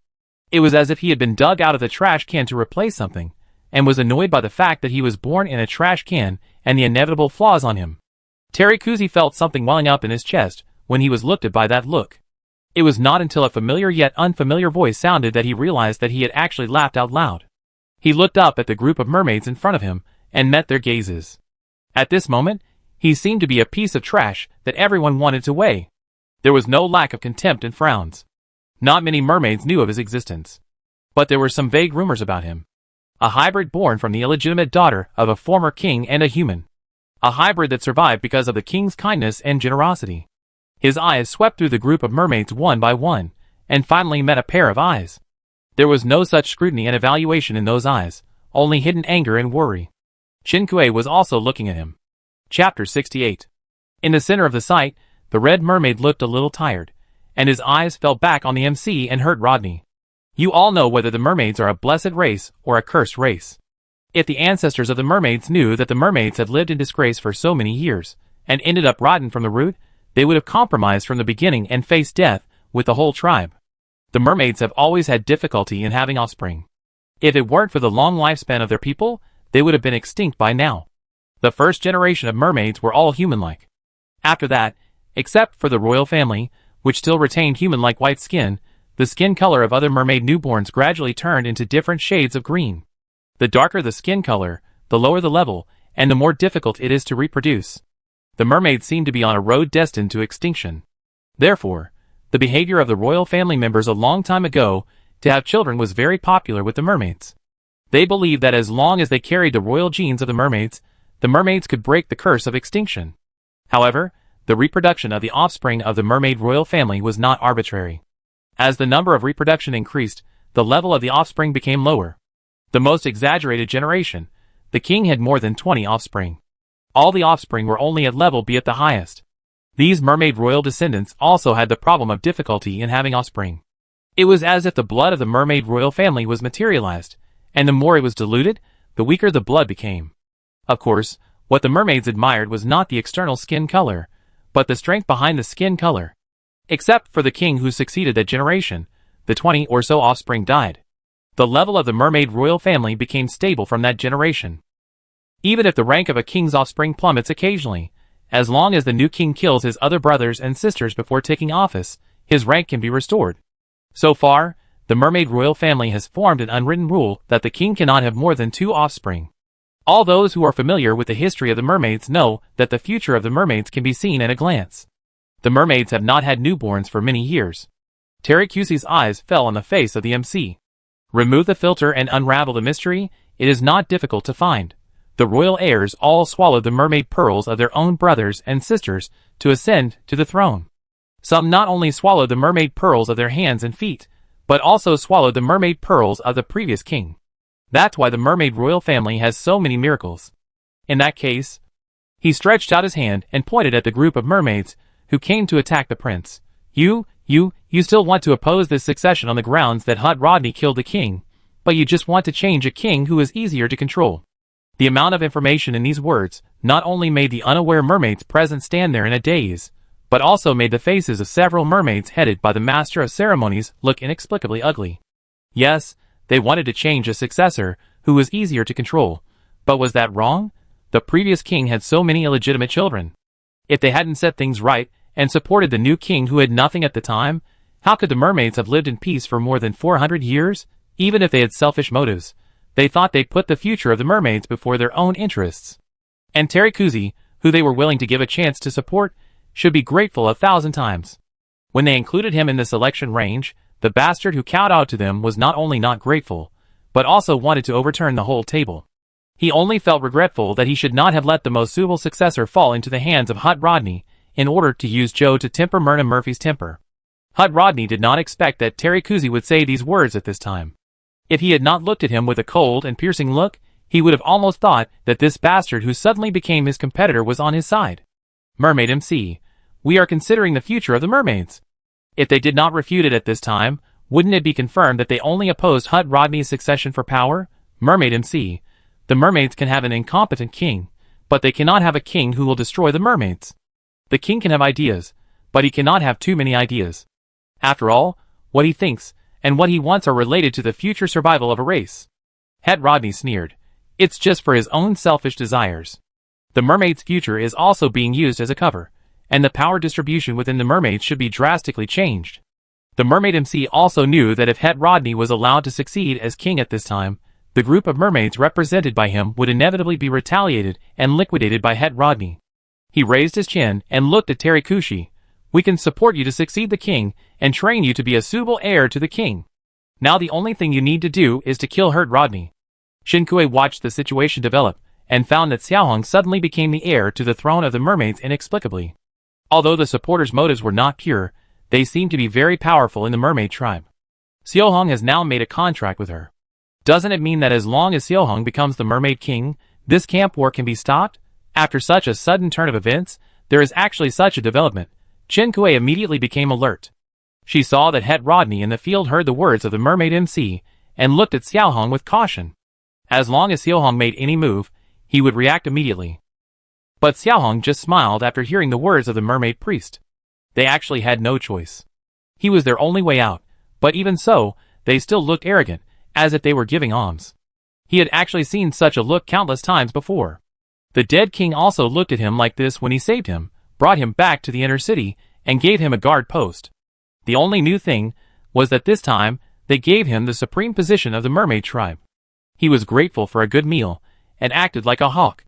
It was as if he had been dug out of the trash can to replace something, and was annoyed by the fact that he was born in a trash can and the inevitable flaws on him. Terry Kuzi felt something welling up in his chest when he was looked at by that look. It was not until a familiar yet unfamiliar voice sounded that he realized that he had actually laughed out loud. He looked up at the group of mermaids in front of him and met their gazes. At this moment, he seemed to be a piece of trash that everyone wanted to weigh. There was no lack of contempt and frowns. Not many mermaids knew of his existence. But there were some vague rumors about him. A hybrid born from the illegitimate daughter of a former king and a human. A hybrid that survived because of the king's kindness and generosity. His eyes swept through the group of mermaids one by one, and finally met a pair of eyes. There was no such scrutiny and evaluation in those eyes, only hidden anger and worry. Qin Kuei was also looking at him. Chapter 68. In the center of the sight, the red mermaid looked a little tired, and his eyes fell back on the MC and Hart Rodney. You all know whether the mermaids are a blessed race or a cursed race. If the ancestors of the mermaids knew that the mermaids had lived in disgrace for so many years, and ended up rotten from the root, they would have compromised from the beginning and faced death with the whole tribe. The mermaids have always had difficulty in having offspring. If it weren't for the long lifespan of their people, they would have been extinct by now. The first generation of mermaids were all human-like. After that, except for the royal family, which still retained human-like white skin, the skin color of other mermaid newborns gradually turned into different shades of green. The darker the skin color, the lower the level, and the more difficult it is to reproduce. The mermaids seemed to be on a road destined to extinction. Therefore, the behavior of the royal family members a long time ago to have children was very popular with the mermaids. They believed that as long as they carried the royal genes of the mermaids could break the curse of extinction. However, the reproduction of the offspring of the mermaid royal family was not arbitrary. As the number of reproduction increased, the level of the offspring became lower. The most exaggerated generation, the king had more than 20 offspring. All the offspring were only at level B at the highest. These mermaid royal descendants also had the problem of difficulty in having offspring. It was as if the blood of the mermaid royal family was materialized, and the more it was diluted, the weaker the blood became. Of course, what the mermaids admired was not the external skin color, but the strength behind the skin color. Except for the king who succeeded that generation, the 20 or so offspring died. The level of the mermaid royal family became stable from that generation. Even if the rank of a king's offspring plummets occasionally, as long as the new king kills his other brothers and sisters before taking office, his rank can be restored. So far, the mermaid royal family has formed an unwritten rule that the king cannot have more than 2 offspring. All those who are familiar with the history of the mermaids know that the future of the mermaids can be seen at a glance. The mermaids have not had newborns for many years. Terry Kuzi's eyes fell on the face of the MC. Remove the filter and unravel the mystery, it is not difficult to find. The royal heirs all swallowed the mermaid pearls of their own brothers and sisters to ascend to the throne. Some not only swallowed the mermaid pearls of their hands and feet, but also swallowed the mermaid pearls of the previous king. That's why the mermaid royal family has so many miracles. In that case, he stretched out his hand and pointed at the group of mermaids who came to attack the prince. You still want to oppose this succession on the grounds that Hart Rodney killed the king, but you just want to change a king who is easier to control. The amount of information in these words not only made the unaware mermaids present stand there in a daze, but also made the faces of several mermaids headed by the master of ceremonies look inexplicably ugly. Yes, they wanted to change a successor who was easier to control, but was that wrong? The previous king had so many illegitimate children. If they hadn't set things right and supported the new king who had nothing at the time, how could the mermaids have lived in peace for more than 400 years, even if they had selfish motives? They thought they'd put the future of the mermaids before their own interests. And Terry Kuzi, who they were willing to give a chance to support, should be grateful 1,000 times. When they included him in the selection range, the bastard who kowtowed to them was not only not grateful, but also wanted to overturn the whole table. He only felt regretful that he should not have let the most suitable successor fall into the hands of Hart Rodney in order to use Joe to temper Myrna Murphy's temper. Hart Rodney did not expect that Terry Kuzi would say these words at this time. If he had not looked at him with a cold and piercing look, he would have almost thought that this bastard who suddenly became his competitor was on his side. Mermaid MC, we are considering the future of the mermaids. If they did not refute it at this time, wouldn't it be confirmed that they only opposed Hut Rodney's succession for power? Mermaid MC, the mermaids can have an incompetent king, but they cannot have a king who will destroy the mermaids. The king can have ideas, but he cannot have too many ideas. After all, what he thinks and what he wants are related to the future survival of a race. Het Rodney sneered. It's just for his own selfish desires. The mermaid's future is also being used as a cover, and the power distribution within the mermaids should be drastically changed. The Mermaid MC also knew that if Het Rodney was allowed to succeed as king at this time, the group of mermaids represented by him would inevitably be retaliated and liquidated by Het Rodney. He raised his chin and looked at Terikushi. We can support you to succeed the king and train you to be a suitable heir to the king. Now the only thing you need to do is to kill Het Rodney. Shinkue watched the situation develop and found that Xiaohong suddenly became the heir to the throne of the mermaids inexplicably. Although the supporters' motives were not pure, they seemed to be very powerful in the mermaid tribe. Xiaohong has now made a contract with her. Doesn't it mean that as long as Xiaohong becomes the mermaid king, this camp war can be stopped? After such a sudden turn of events, there is actually such a development. Shinkue immediately became alert. She saw that Het Rodney in the field heard the words of the Mermaid MC and looked at Xiaohong with caution. As long as Xiaohong made any move, he would react immediately. But Xiaohong just smiled after hearing the words of the mermaid priest. They actually had no choice. He was their only way out, but even so, they still looked arrogant, as if they were giving alms. He had actually seen such a look countless times before. The dead king also looked at him like this when he saved him, brought him back to the inner city, and gave him a guard post. The only new thing was that this time, they gave him the supreme position of the mermaid tribe. He was grateful for a good meal, and acted like a hawk.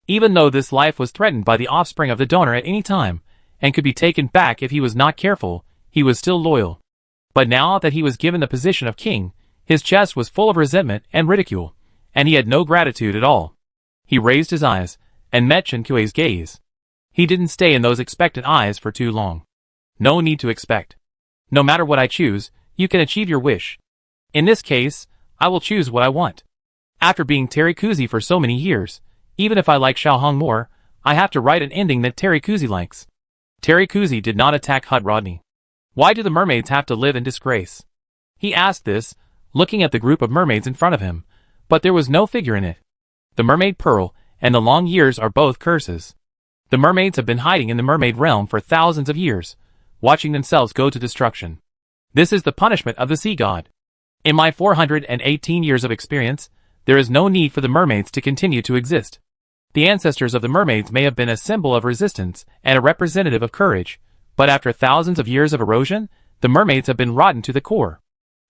Even though this life was threatened by the offspring of the donor at any time, and could be taken back if he was not careful, he was still loyal. But now that he was given the position of king, his chest was full of resentment and ridicule, and he had no gratitude at all. He raised his eyes, and met Shinkue's gaze. He didn't stay in those expectant eyes for too long. No need to expect. No matter what I choose, you can achieve your wish. In this case, I will choose what I want. After being Terikuzi for so many years, even if I like Xiaohong more, I have to write an ending that Terikuzi likes. Terikuzi did not attack Hut Rodney. Why do the mermaids have to live in disgrace? He asked this, looking at the group of mermaids in front of him, but there was no figure in it. The mermaid pearl and the long years are both curses. The mermaids have been hiding in the mermaid realm for thousands of years, watching themselves go to destruction. This is the punishment of the sea god. In my 418 years of experience, there is no need for the mermaids to continue to exist. The ancestors of the mermaids may have been a symbol of resistance and a representative of courage, but after thousands of years of erosion, the mermaids have been rotten to the core.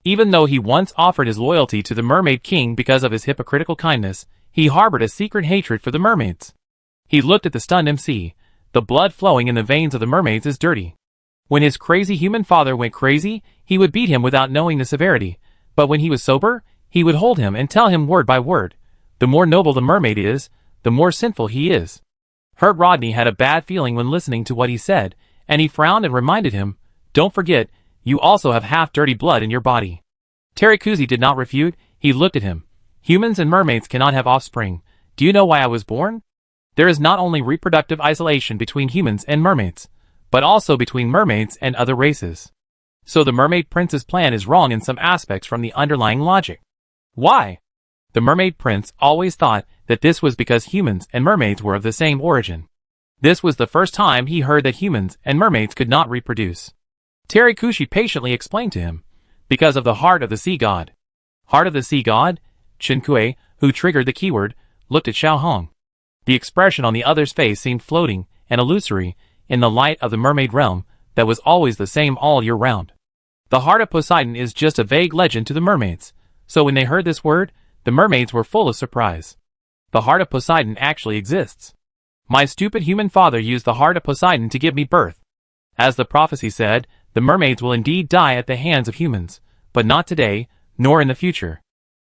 Even though he once offered his loyalty to the mermaid king because of his hypocritical kindness, he harbored a secret hatred for the mermaids. He looked at the stunned MC. The blood flowing in the veins of the mermaids is dirty. When his crazy human father went crazy, he would beat him without knowing the severity, but when he was sober, he would hold him and tell him word by word. The more noble the mermaid is, the more sinful he is. Het Rodney had a bad feeling when listening to what he said, and he frowned and reminded him, "Don't forget, you also have half-dirty blood in your body." Terikuzi did not refute. He looked at him. Humans and mermaids cannot have offspring. Do you know why I was born? There is not only reproductive isolation between humans and mermaids, but also between mermaids and other races. So the mermaid prince's plan is wrong in some aspects from the underlying logic. Why? The mermaid prince always thought that this was because humans and mermaids were of the same origin. This was the first time he heard that humans and mermaids could not reproduce. Terikushi patiently explained to him. Because of the heart of the sea god. Heart of the sea god? Shinkue, who triggered the keyword, looked at Xiaohong. The expression on the other's face seemed floating and illusory in the light of the mermaid realm that was always the same all year round. The heart of Poseidon is just a vague legend to the mermaids, so when they heard this word, the mermaids were full of surprise. The heart of Poseidon actually exists. My stupid human father used the heart of Poseidon to give me birth. As the prophecy said, the mermaids will indeed die at the hands of humans, but not today, nor in the future.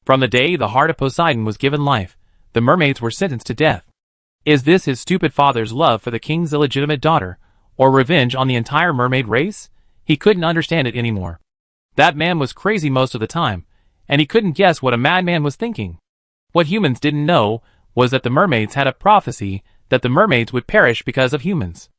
From the day the heart of Poseidon was given life, the mermaids were sentenced to death. Is this his stupid father's love for the king's illegitimate daughter, or revenge on the entire mermaid race? He couldn't understand it anymore. That man was crazy most of the time, and he couldn't guess what a madman was thinking. What humans didn't know was that the mermaids had a prophecy that the mermaids would perish because of humans.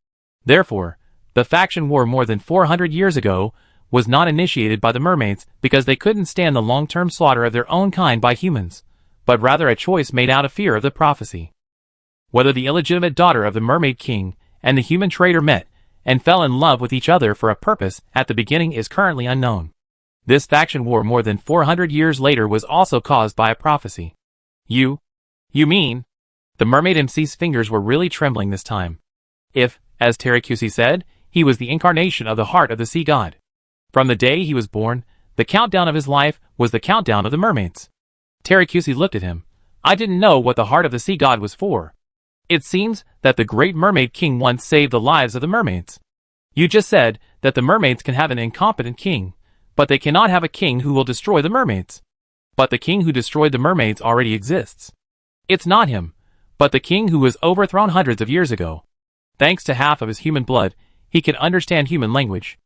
Therefore, the faction war more than 400 years ago was not initiated by the mermaids because they couldn't stand the long-term slaughter of their own kind by humans, but rather a choice made out of fear of the prophecy. Whether the illegitimate daughter of the mermaid king and the human trader met and fell in love with each other for a purpose at the beginning is currently unknown. This faction war more than 400 years later was also caused by a prophecy. You mean? The mermaid MC's fingers were really trembling this time. If, as Terracusi said, he was the incarnation of the heart of the sea god. From the day he was born, the countdown of his life was the countdown of the mermaids. Terracusi looked at him. I didn't know what the heart of the sea god was for. It seems that the great mermaid king once saved the lives of the mermaids. You just said that the mermaids can have an incompetent king, but they cannot have a king who will destroy the mermaids. But the king who destroyed the mermaids already exists. It's not him, but the king who was overthrown hundreds of years ago. Thanks to half of his human blood, he can understand human language.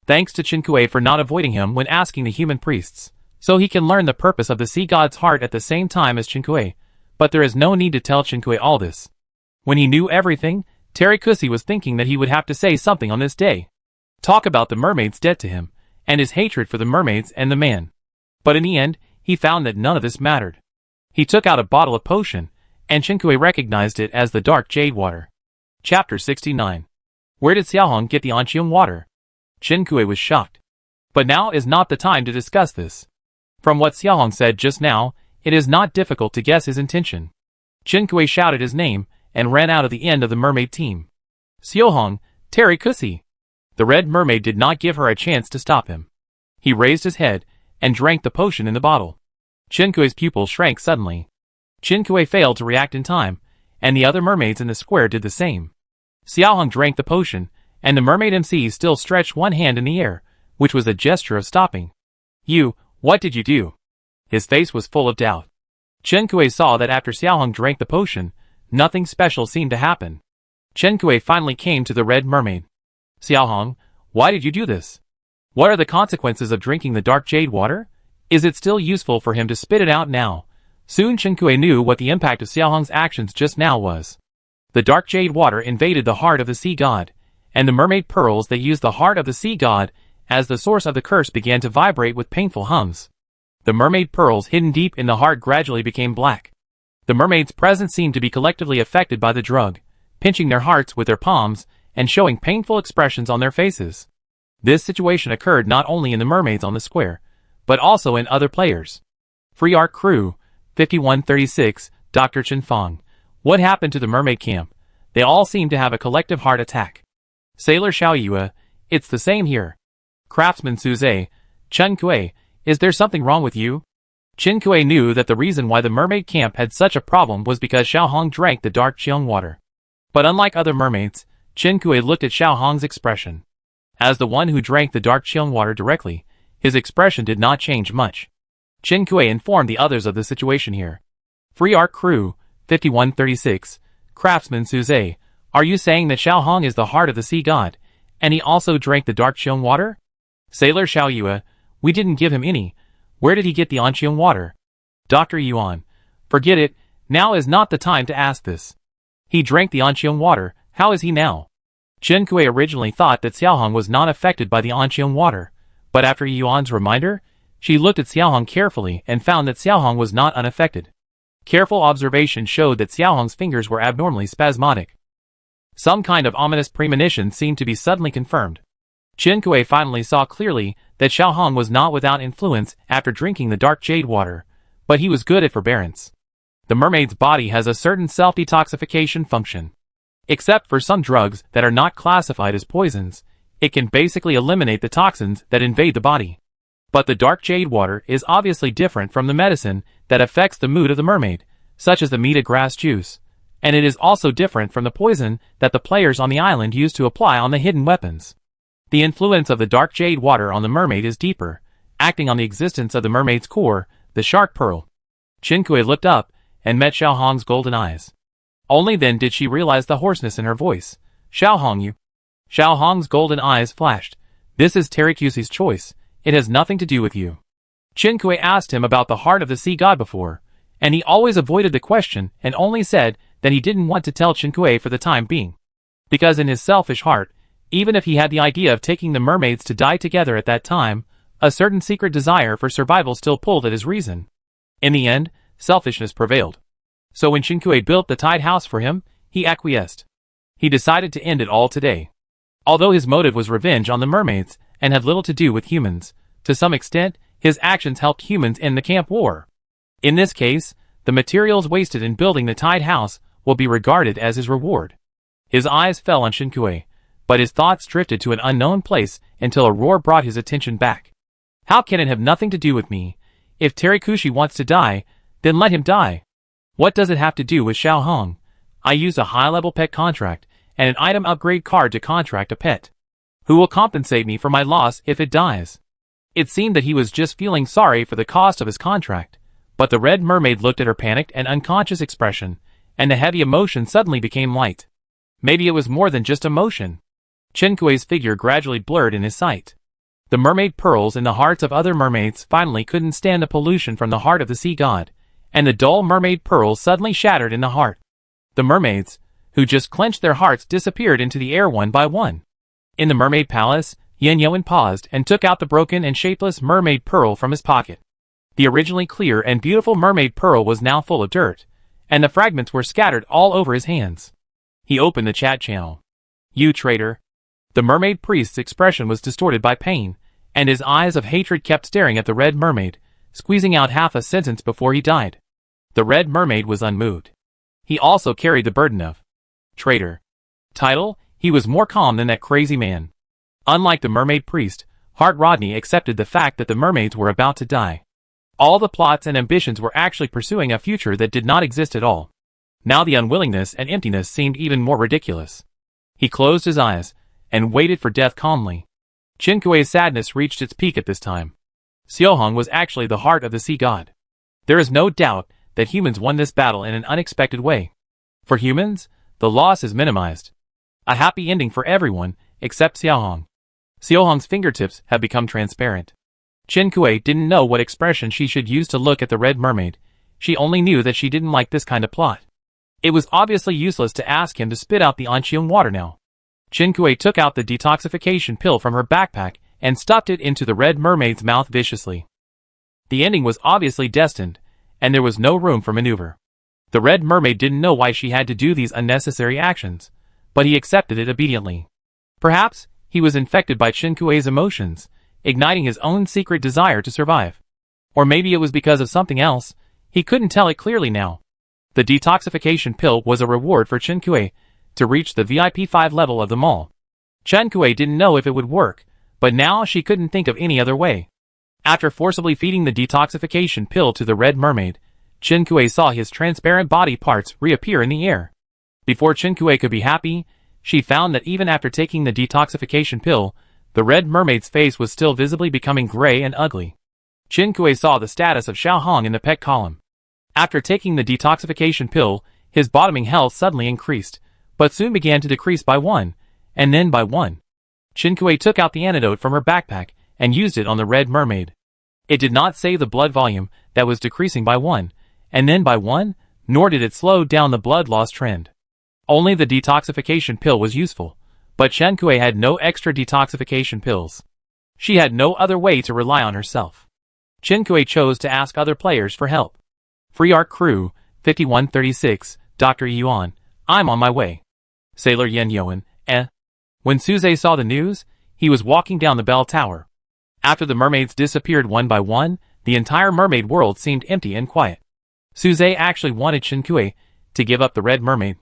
Thanks to Chinkue for not avoiding him when asking the human priests, so he can learn the purpose of the sea god's heart at the same time as Chinkue, but there is no need to tell Chinkue all this. When he knew everything, Terracusi was thinking that he would have to say something on this day. Talk about the mermaid's debt to him, and his hatred for the mermaids and the man. But in the end, he found that none of this mattered. He took out a bottle of potion, and Chinkue recognized it as the dark jade water. Chapter 69. Where did Xiaohong get the Anqiang water? Chinkue was shocked. But now is not the time to discuss this. From what Xiaohong said just now, it is not difficult to guess his intention. Chinkue shouted his name, and ran out of the end of the mermaid team. Xiaohong, Terracusi! The red mermaid did not give her a chance to stop him. He raised his head, and drank the potion in the bottle. Chinkue's pupils shrank suddenly. Chinkue failed to react in time, and the other mermaids in the square did the same. Xiaohong drank the potion, and the mermaid MC still stretched one hand in the air, which was a gesture of stopping. What did you do? His face was full of doubt. Chinkue saw that after Xiaohong drank the potion, nothing special seemed to happen. Chinkue finally came to the red mermaid. Xiaohong, why did you do this? What are the consequences of drinking the dark jade water? Is it still useful for him to spit it out now? Soon Chinkue knew what the impact of Xiaohong's actions just now was. The dark jade water invaded the heart of the sea god, and the mermaid pearls that used the heart of the sea god as the source of the curse began to vibrate with painful hums. The mermaid pearls hidden deep in the heart gradually became black. The mermaids present seemed to be collectively affected by the drug, pinching their hearts with their palms and showing painful expressions on their faces. This situation occurred not only in the mermaids on the square, but also in other players. Free Art Crew, 5136, Dr. Chen Fong. What happened to the mermaid camp? They all seem to have a collective heart attack. Sailor Xiaoyue, it's the same here. Craftsman Suze, Chinkue, is there something wrong with you? Chinkue knew that the reason why the mermaid camp had such a problem was because Xiaohong drank the dark Qiang water. But unlike other mermaids, Chinkue looked at Xiaohong's expression. As the one who drank the dark Qiang water directly, his expression did not change much. Chinkue informed the others of the situation here. Free Art Crew, 5136, Craftsman Suze, are you saying that Xiaohong is the heart of the sea god, and he also drank the dark Qiang water? Sailor Xiaoyue, we didn't give him any. Where did he get the Anqiang water? Dr. Yuan, forget it, now is not the time to ask this. He drank the Anqiang water, how is he now? Chinkue originally thought that Xiaohong was not affected by the Anqiang water, but after Yuan's reminder, she looked at Xiaohong carefully and found that Xiaohong was not unaffected. Careful observation showed that Xiaohong's fingers were abnormally spasmodic. Some kind of ominous premonition seemed to be suddenly confirmed. Chinkue finally saw clearly that Xiaohong was not without influence after drinking the dark jade water, but he was good at forbearance. The mermaid's body has a certain self-detoxification function. Except for some drugs that are not classified as poisons, it can basically eliminate the toxins that invade the body. But the dark jade water is obviously different from the medicine that affects the mood of the mermaid, such as the meta grass juice, and it is also different from the poison that the players on the island use to apply on the hidden weapons. The influence of the dark jade water on the mermaid is deeper, acting on the existence of the mermaid's core, the shark pearl. Chinkue looked up and met Xiaohong's golden eyes. Only then did she realize the hoarseness in her voice. Xiaohong, you. Xiaohong's golden eyes flashed. This is Terracusi's choice. It has nothing to do with you. Chinkue asked him about the heart of the sea god before, And he always avoided the question and only said that he didn't want to tell Qinkui for the time being. Because in his selfish heart, even if he had the idea of taking the mermaids to die together at that time, a certain secret desire for survival still pulled at his reason. In the end, selfishness prevailed. So when Qinkui built the tied house for him, he acquiesced. He decided to end it all today. Although his motive was revenge on the mermaids and had little to do with humans, to some extent, his actions helped humans end the camp war. In this case, the materials wasted in building the tied house will be regarded as his reward. His eyes fell on Qinkui, but his thoughts drifted to an unknown place until a roar brought his attention back. How can it have nothing to do with me? If Terikushi wants to die, then let him die. What does it have to do with Xiao Hong? I used a high-level pet contract and an item upgrade card to contract a pet. Who will compensate me for my loss if it dies? It seemed that he was just feeling sorry for the cost of his contract, but the red mermaid looked at her panicked and unconscious expression, and the heavy emotion suddenly became light. Maybe it was more than just emotion. Chinkui's figure gradually blurred in his sight. The mermaid pearls in the hearts of other mermaids finally couldn't stand the pollution from the heart of the sea god, and the dull mermaid pearls suddenly shattered in the heart. The mermaids, who just clenched their hearts, disappeared into the air one by one. In the mermaid palace, Yanyoan paused and took out the broken and shapeless mermaid pearl from his pocket. The originally clear and beautiful mermaid pearl was now full of dirt, and the fragments were scattered all over his hands. He opened the chat channel. "You traitor." The mermaid priest's expression was distorted by pain, and his eyes of hatred kept staring at the red mermaid, squeezing out half a sentence before he died. The red mermaid was unmoved. He also carried the burden of traitor title. He was more calm than that crazy man. Unlike the mermaid priest, Hart Rodney accepted the fact that the mermaids were about to die. All the plots and ambitions were actually pursuing a future that did not exist at all. Now the unwillingness and emptiness seemed even more ridiculous. He closed his eyes and waited for death calmly. Chinkui's sadness reached its peak at this time. Xiaohong was actually the heart of the sea god. There is no doubt that humans won this battle in an unexpected way. For humans, the loss is minimized. A happy ending for everyone except Xiaohong. Xiaohong's fingertips have become transparent. Qinkui didn't know what expression she should use to look at the red mermaid. She only knew that she didn't like this kind of plot. It was obviously useless to ask him to spit out the Anqiang water now. Qinkui took out the detoxification pill from her backpack and stuffed it into the red mermaid's mouth viciously. The ending was obviously destined, and there was no room for maneuver. The red mermaid didn't know why she had to do these unnecessary actions, but he accepted it obediently. Perhaps he was infected by Chinkui's emotions, igniting his own secret desire to survive. Or maybe it was because of something else. He couldn't tell it clearly now. The detoxification pill was a reward for Qinkui to reach the VIP 5 level of the mall. Qinkui didn't know if it would work, but now she couldn't think of any other way. After forcibly feeding the detoxification pill to the red mermaid, Qinkui saw his transparent body parts reappear in the air. Before Qinkui could be happy, she found that even after taking the detoxification pill, the red mermaid's face was still visibly becoming gray and ugly. Qinkui saw the status of Xiao Hong in the pet column. After taking the detoxification pill, his bottoming health suddenly increased, but soon began to decrease by one, and then by one. Qinkui took out the antidote from her backpack and used it on the red mermaid. It did not save the blood volume that was decreasing by one, and then by one, nor did it slow down the blood loss trend. Only the detoxification pill was useful, but Qinkui had no extra detoxification pills. She had no other way to rely on herself. Qinkui chose to ask other players for help. Free Arc Crew, 5136, Dr. Yuan, I'm on my way. Sailor Yanyoan, When Suze saw the news, he was walking down the bell tower. After the mermaids disappeared one by one, the entire mermaid world seemed empty and quiet. Suze actually wanted Qinkui to give up the red mermaid.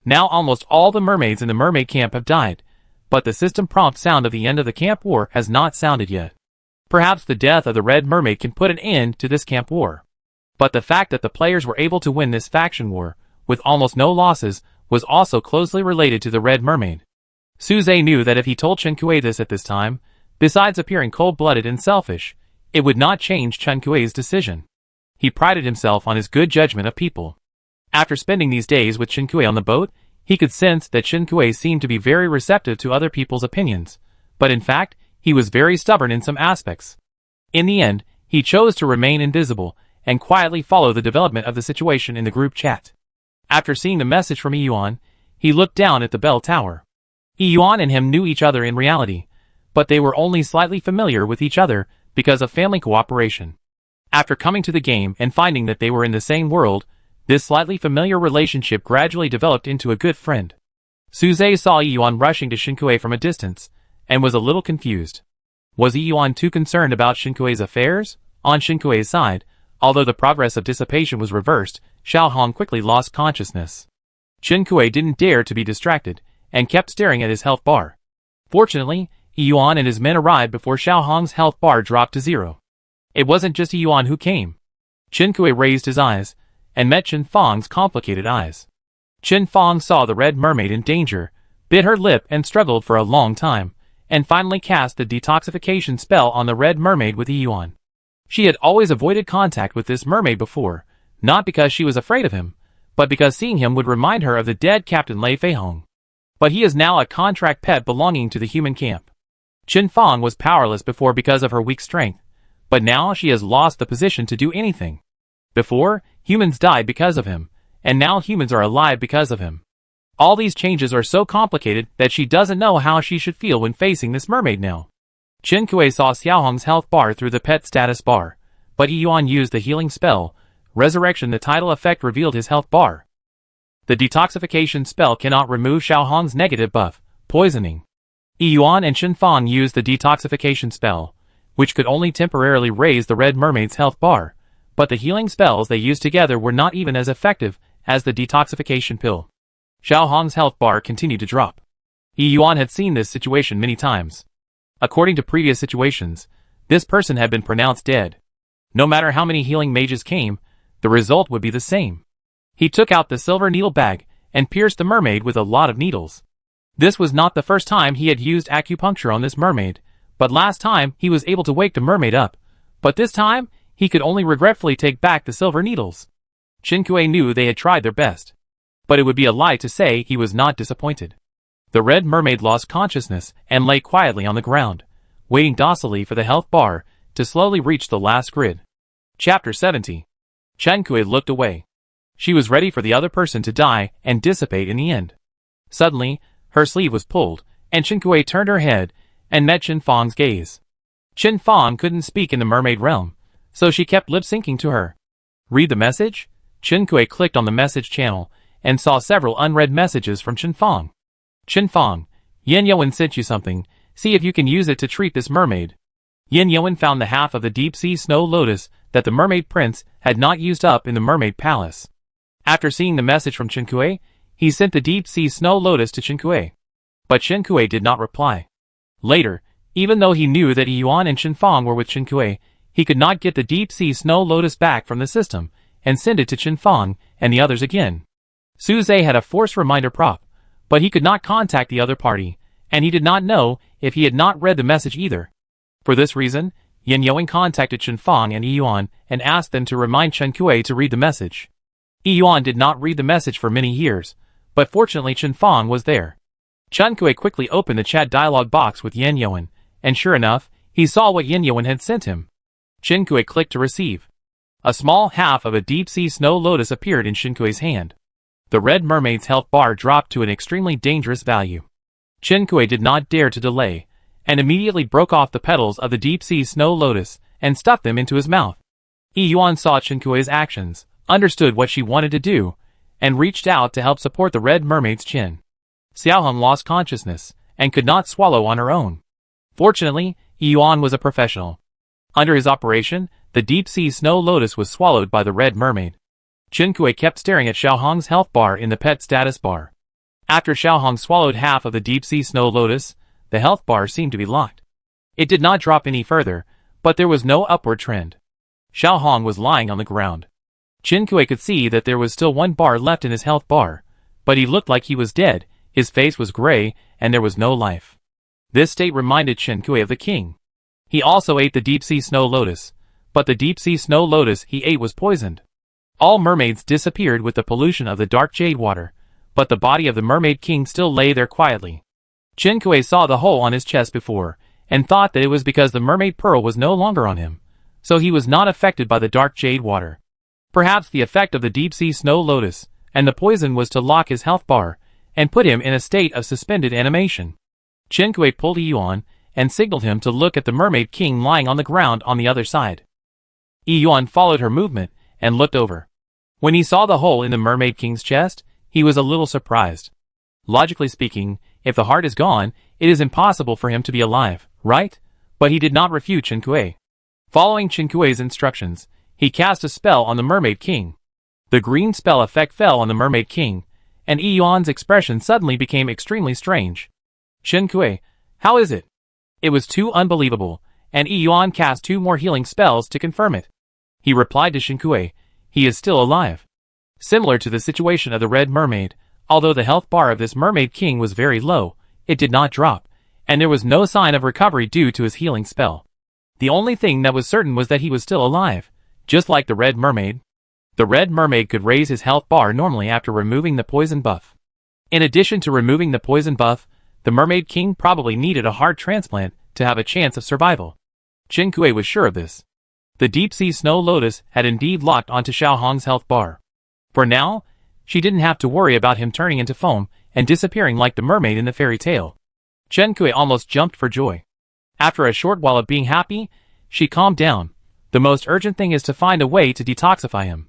Now almost all the mermaids in the mermaid camp have died, but the system prompt sound of the end of the camp war has not sounded yet. Perhaps the death of the red mermaid can put an end to this camp war. But the fact that the players were able to win this faction war, with almost no losses, was also closely related to the red mermaid. Suze knew that if he told Qinkui this at this time, besides appearing cold-blooded and selfish, it would not change Chinkui's decision. He prided himself on his good judgment of people. After spending these days with Qinkui on the boat, he could sense that Qinkui seemed to be very receptive to other people's opinions, but in fact, he was very stubborn in some aspects. In the end, he chose to remain invisible and quietly follow the development of the situation in the group chat. After seeing the message from Yuan, he looked down at the bell tower. Yuan and him knew each other in reality, but they were only slightly familiar with each other because of family cooperation. After coming to the game and finding that they were in the same world, this slightly familiar relationship gradually developed into a good friend. Suze saw Yuan rushing to Shinkue from a distance, and was a little confused. Was Yuan too concerned about Shinkue's affairs? On Shinkue's side, although the progress of dissipation was reversed, Xiaohong quickly lost consciousness. Shinkue didn't dare to be distracted, and kept staring at his health bar. Fortunately, Yuan and his men arrived before Xiaohong's health bar dropped to 0. It wasn't just Yuan who came. Shinkue raised his eyes, and met Chen Fang's complicated eyes. Chen Fang saw the red mermaid in danger, bit her lip and struggled for a long time, and finally cast the detoxification spell on the red mermaid with Yuan. She had always avoided contact with this mermaid before, not because she was afraid of him, but because seeing him would remind her of the dead Captain Lei Feihong. But he is now a contract pet belonging to the human camp. Chen Fang was powerless before because of her weak strength, but now she has lost the position to do anything. Before, humans died because of him, and now humans are alive because of him. All these changes are so complicated that she doesn't know how she should feel when facing this mermaid now. Shinkue saw Xiaohong's health bar through the pet status bar, but Yuan used the healing spell, Resurrection. The title effect revealed his health bar. The detoxification spell cannot remove Xiaohong's negative buff, poisoning. Yuan and Chen Fang used the detoxification spell, which could only temporarily raise the red mermaid's health bar, but the healing spells they used together were not even as effective as the detoxification pill. Xiaohong's health bar continued to drop. Yuan had seen this situation many times. According to previous situations, this person had been pronounced dead. No matter how many healing mages came, the result would be the same. He took out the silver needle bag and pierced the mermaid with a lot of needles. This was not the first time he had used acupuncture on this mermaid, but last time he was able to wake the mermaid up, but this time he could only regretfully take back the silver needles. Shinkue knew they had tried their best, but it would be a lie to say he was not disappointed. The red mermaid lost consciousness and lay quietly on the ground, waiting docilely for the health bar to slowly reach the last grid. Chapter 70. Shinkue looked away. She was ready for the other person to die and dissipate in the end. Suddenly, her sleeve was pulled, and Shinkue turned her head and met Chen Fang's gaze. Chen Fang couldn't speak in the mermaid realm, so she kept lip-syncing to her. Read the message? Shinkue clicked on the message channel and saw several unread messages from Chen Fang. Chen Fang, Yin Yuan sent you something, see if you can use it to treat this mermaid. Yin Yuan found the half of the deep-sea snow lotus that the mermaid prince had not used up in the mermaid palace. After seeing the message from Shinkue, he sent the deep-sea snow lotus to Shinkue. But Shinkue did not reply. Later, even though he knew that Yuan and Chen Fang were with Shinkue, he could not get the deep-sea snow lotus back from the system and send it to Chen Fang and the others again. Suze had a force reminder prop, but he could not contact the other party, and he did not know if he had not read the message either. For this reason, Yin Yuan contacted Chen Fang and Yuan and asked them to remind Shinkue to read the message. Yuan did not read the message for many years, but fortunately Chen Fang was there. Shinkue quickly opened the chat dialog box with Yin Yuan, and sure enough, he saw what Yin Yuan had sent him. Shinkue clicked to receive. A small half of a deep-sea snow lotus appeared in Shinkue's hand. The red mermaid's health bar dropped to an extremely dangerous value. Shinkue did not dare to delay, and immediately broke off the petals of the deep-sea snow lotus and stuffed them into his mouth. Yuan saw Shinkue's actions, understood what she wanted to do, and reached out to help support the red mermaid's chin. Xiaohong lost consciousness and could not swallow on her own. Fortunately, Yuan was a professional. Under his operation, the deep-sea snow lotus was swallowed by the red mermaid. Shinkue kept staring at Xiaohong's health bar in the pet status bar. After Xiaohong swallowed half of the deep-sea snow lotus, the health bar seemed to be locked. It did not drop any further, but there was no upward trend. Xiaohong was lying on the ground. Shinkue could see that there was still one bar left in his health bar, but he looked like he was dead, his face was gray, and there was no life. This state reminded Shinkue of the king. He also ate the deep-sea snow lotus, but the deep-sea snow lotus he ate was poisoned. All mermaids disappeared with the pollution of the dark jade water, but the body of the mermaid king still lay there quietly. Shinkue saw the hole on his chest before, and thought that it was because the mermaid pearl was no longer on him, so he was not affected by the dark jade water. Perhaps the effect of the deep-sea snow lotus and the poison was to lock his health bar and put him in a state of suspended animation. Chen Kui pulled Yuan and signaled him to look at the Mermaid King lying on the ground on the other side. Yuan followed her movement and looked over. When he saw the hole in the Mermaid King's chest, he was a little surprised. Logically speaking, if the heart is gone, it is impossible for him to be alive, right? But he did not refute Chen Kui. Following Chen Kui's instructions, he cast a spell on the Mermaid King. The green spell effect fell on the Mermaid King, and Yuan's expression suddenly became extremely strange. Chen Kui, how is it? It was too unbelievable, and Yuan cast 2 more healing spells to confirm it. He replied to Chen Kui, he is still alive. Similar to the situation of the Red Mermaid, although the health bar of this Mermaid King was very low, it did not drop, and there was no sign of recovery due to his healing spell. The only thing that was certain was that he was still alive, just like the Red Mermaid. The Red Mermaid could raise his health bar normally after removing the poison buff. In addition to removing the poison buff, the Mermaid King probably needed a heart transplant to have a chance of survival. Chen Kui was sure of this. The deep-sea snow lotus had indeed locked onto Xiao Hong's health bar. For now, she didn't have to worry about him turning into foam and disappearing like the mermaid in the fairy tale. Chen Kui almost jumped for joy. After a short while of being happy, she calmed down. The most urgent thing is to find a way to detoxify him.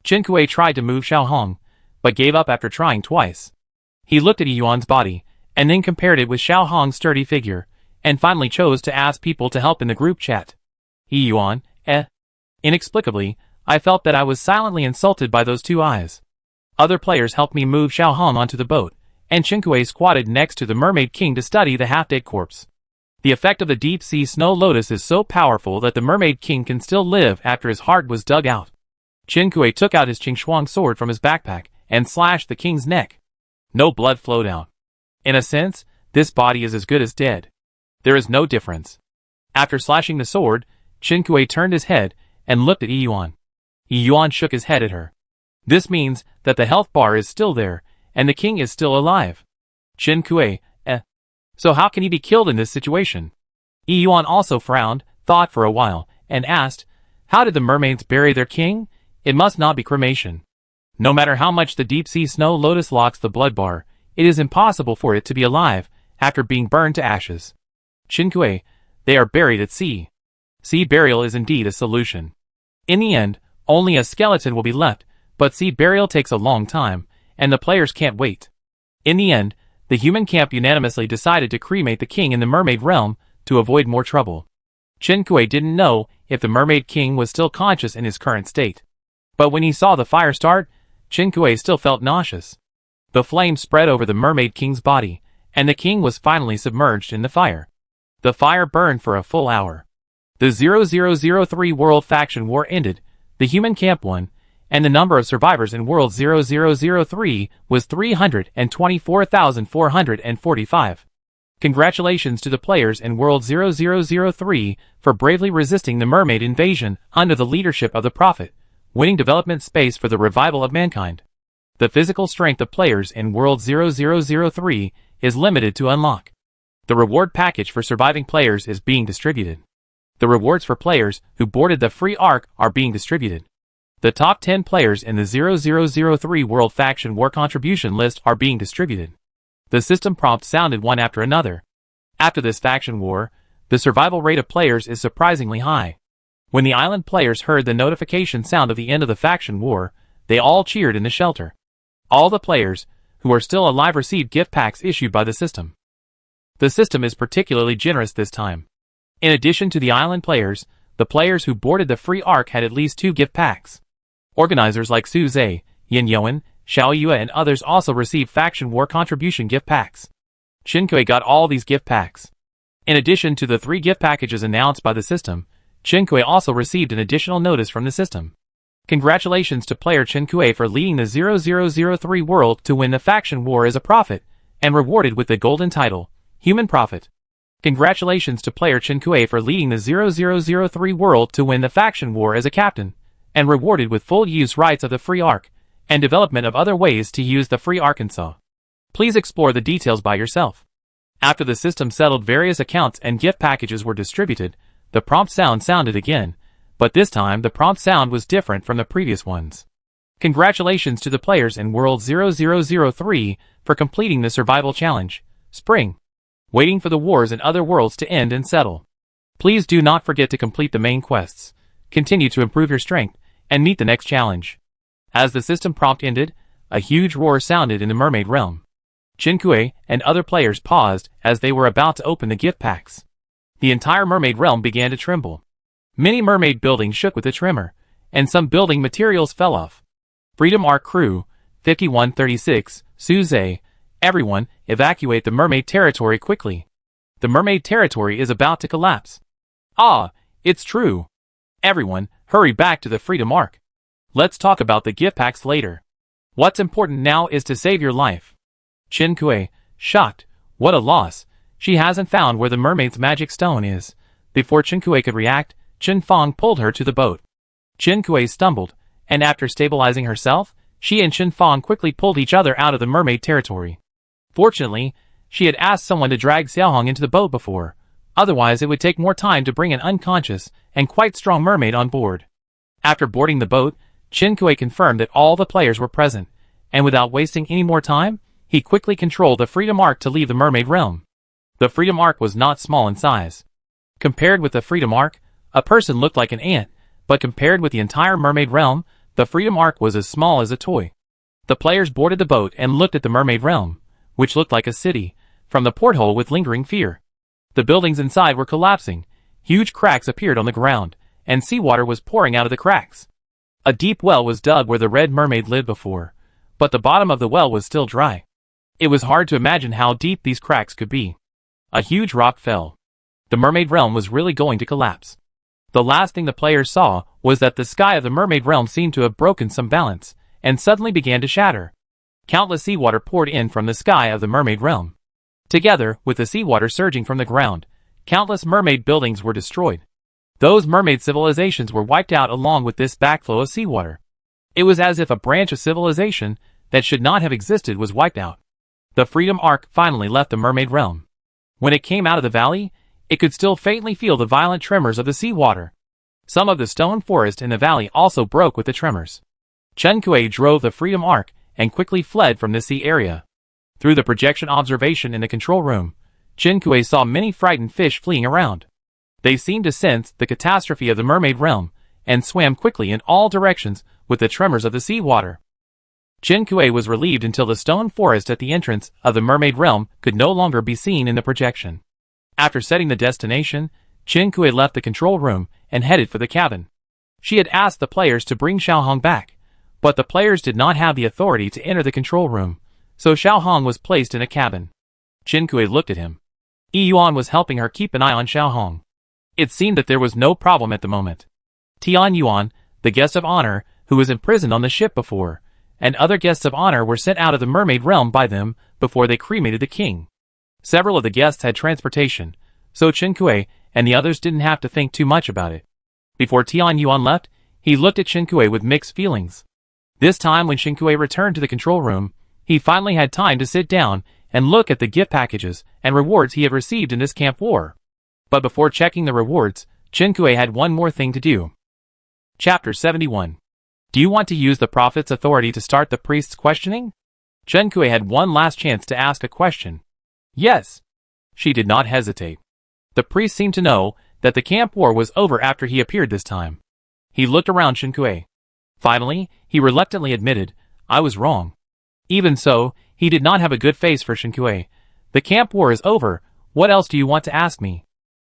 Chen Kui tried to move Xiao Hong, but gave up after trying twice. He looked at Yuan's body, and then compared it with Xiao Hong's sturdy figure, and finally chose to ask people to help in the group chat. Yuan, Inexplicably, I felt that I was silently insulted by those 2 eyes. Other players helped me move Xiao Hong onto the boat, and Chen Kui squatted next to the Mermaid King to study the half-dead corpse. The effect of the deep-sea snow lotus is so powerful that the Mermaid King can still live after his heart was dug out. Chen Kui took out his Qingxuang sword from his backpack and slashed the king's neck. No blood flowed out. In a sense, this body is as good as dead. There is no difference. After slashing the sword, Chen Kui turned his head and looked at Yuan. Yuan shook his head at her. This means that the health bar is still there, and the king is still alive. Chen Kui, So how can he be killed in this situation? Yuan also frowned, thought for a while, and asked, how did the mermaids bury their king? It must not be cremation. No matter how much the deep-sea snow lotus locks the blood bar, it is impossible for it to be alive after being burned to ashes. Chen Kui, they are buried at sea. Sea burial is indeed a solution. In the end, only a skeleton will be left, but sea burial takes a long time, and the players can't wait. In the end, the human camp unanimously decided to cremate the king in the mermaid realm to avoid more trouble. Chen Kui didn't know if the Mermaid King was still conscious in his current state. But when he saw the fire start, Chen Kui still felt nauseous. The flame spread over the Mermaid King's body, and the king was finally submerged in the fire. The fire burned for a full hour. The 0003 World Faction War ended, the human camp won, and the number of survivors in World 0003 was 324,445. Congratulations to the players in World 0003 for bravely resisting the mermaid invasion under the leadership of the Prophet, winning development space for the revival of mankind. The physical strength of players in World 0003 is limited to unlock. The reward package for surviving players is being distributed. The rewards for players who boarded the free arc are being distributed. The top 10 players in the 0003 World Faction War contribution list are being distributed. The system prompt sounded one after another. After this faction war, the survival rate of players is surprisingly high. When the island players heard the notification sound of the end of the faction war, they all cheered in the shelter. All the players who are still alive received gift packs issued by the system. The system is particularly generous this time. In addition to the island players, the players who boarded the free arc had at least 2 gift packs. Organizers like Su Zhe, Yin Yuan, Xiao Yue and others also received faction war contribution gift packs. Chen Kui got all these gift packs. In addition to the 3 gift packages announced by the system, Chen Kui also received an additional notice from the system. Congratulations to player Chen Kui for leading the 0003 world to win the faction war as a prophet, and rewarded with the golden title, Human Prophet. Congratulations to player Chen Kui for leading the 0003 world to win the faction war as a captain, and rewarded with full use rights of the free arc, and development of other ways to use the free Arkansas. Please explore the details by yourself. After the system settled various accounts and gift packages were distributed, the prompt sound sounded again. But this time the prompt sound was different from the previous ones. Congratulations to the players in World 0003 for completing the survival challenge, Spring. Waiting for the wars in other worlds to end and settle. Please do not forget to complete the main quests, continue to improve your strength, and meet the next challenge. As the system prompt ended, a huge roar sounded in the mermaid realm. Chinkue and other players paused as they were about to open the gift packs. The entire mermaid realm began to tremble. Many mermaid buildings shook with the tremor, and some building materials fell off. Freedom Ark Crew, 5136, Suze, everyone, evacuate the mermaid territory quickly. The mermaid territory is about to collapse. Ah, it's true. Everyone, hurry back to the Freedom Ark. Let's talk about the gift packs later. What's important now is to save your life. Chinkue, shocked. What a loss. She hasn't found where the mermaid's magic stone is. Before Chinkue could react, Chen Fong pulled her to the boat. Chinkue stumbled, and after stabilizing herself, she and Chen Fong quickly pulled each other out of the mermaid territory. Fortunately, she had asked someone to drag Xiaohong into the boat before. Otherwise it would take more time to bring an unconscious and quite strong mermaid on board. After boarding the boat, Chinkue confirmed that all the players were present, and without wasting any more time, he quickly controlled the Freedom Ark to leave the mermaid realm. The Freedom Ark was not small in size. Compared with the Freedom Ark, a person looked like an ant, but compared with the entire mermaid realm, the Freedom Ark was as small as a toy. The players boarded the boat and looked at the mermaid realm, which looked like a city, from the porthole with lingering fear. The buildings inside were collapsing, huge cracks appeared on the ground, and seawater was pouring out of the cracks. A deep well was dug where the red mermaid lived before, but the bottom of the well was still dry. It was hard to imagine how deep these cracks could be. A huge rock fell. The mermaid realm was really going to collapse. The last thing the players saw was that the sky of the mermaid realm seemed to have broken some balance, and suddenly began to shatter. Countless seawater poured in from the sky of the mermaid realm. Together with the seawater surging from the ground, countless mermaid buildings were destroyed. Those mermaid civilizations were wiped out along with this backflow of seawater. It was as if a branch of civilization that should not have existed was wiped out. The Freedom Ark finally left the mermaid realm. When it came out of the valley, it could still faintly feel the violent tremors of the seawater. Some of the stone forest in the valley also broke with the tremors. Chinkue drove the Freedom Ark and quickly fled from the sea area. Through the projection observation in the control room, Chinkue saw many frightened fish fleeing around. They seemed to sense the catastrophe of the mermaid realm and swam quickly in all directions with the tremors of the seawater. Chinkue was relieved until the stone forest at the entrance of the mermaid realm could no longer be seen in the projection. After setting the destination, Chinkue left the control room and headed for the cabin. She had asked the players to bring Xiaohong back, but the players did not have the authority to enter the control room, so Xiaohong was placed in a cabin. Chinkue looked at him. Yuan was helping her keep an eye on Xiaohong. It seemed that there was no problem at the moment. Tian Yuan, the guest of honor, who was imprisoned on the ship before, and other guests of honor were sent out of the mermaid realm by them before they cremated the king. Several of the guests had transportation, so Chinkue and the others didn't have to think too much about it. Before Tian Yuan left, he looked at Chinkue with mixed feelings. This time when Chinkue returned to the control room, he finally had time to sit down and look at the gift packages and rewards he had received in this camp war. But before checking the rewards, Chinkue had one more thing to do. Chapter 71. Do you want to use the prophet's authority to start the priest's questioning? Chinkue had one last chance to ask a question. Yes. She did not hesitate. The priest seemed to know that the camp war was over after he appeared this time. He looked around Chinkue. Finally, he reluctantly admitted, I was wrong. Even so, he did not have a good face for Chinkue. The camp war is over, what else do you want to ask me?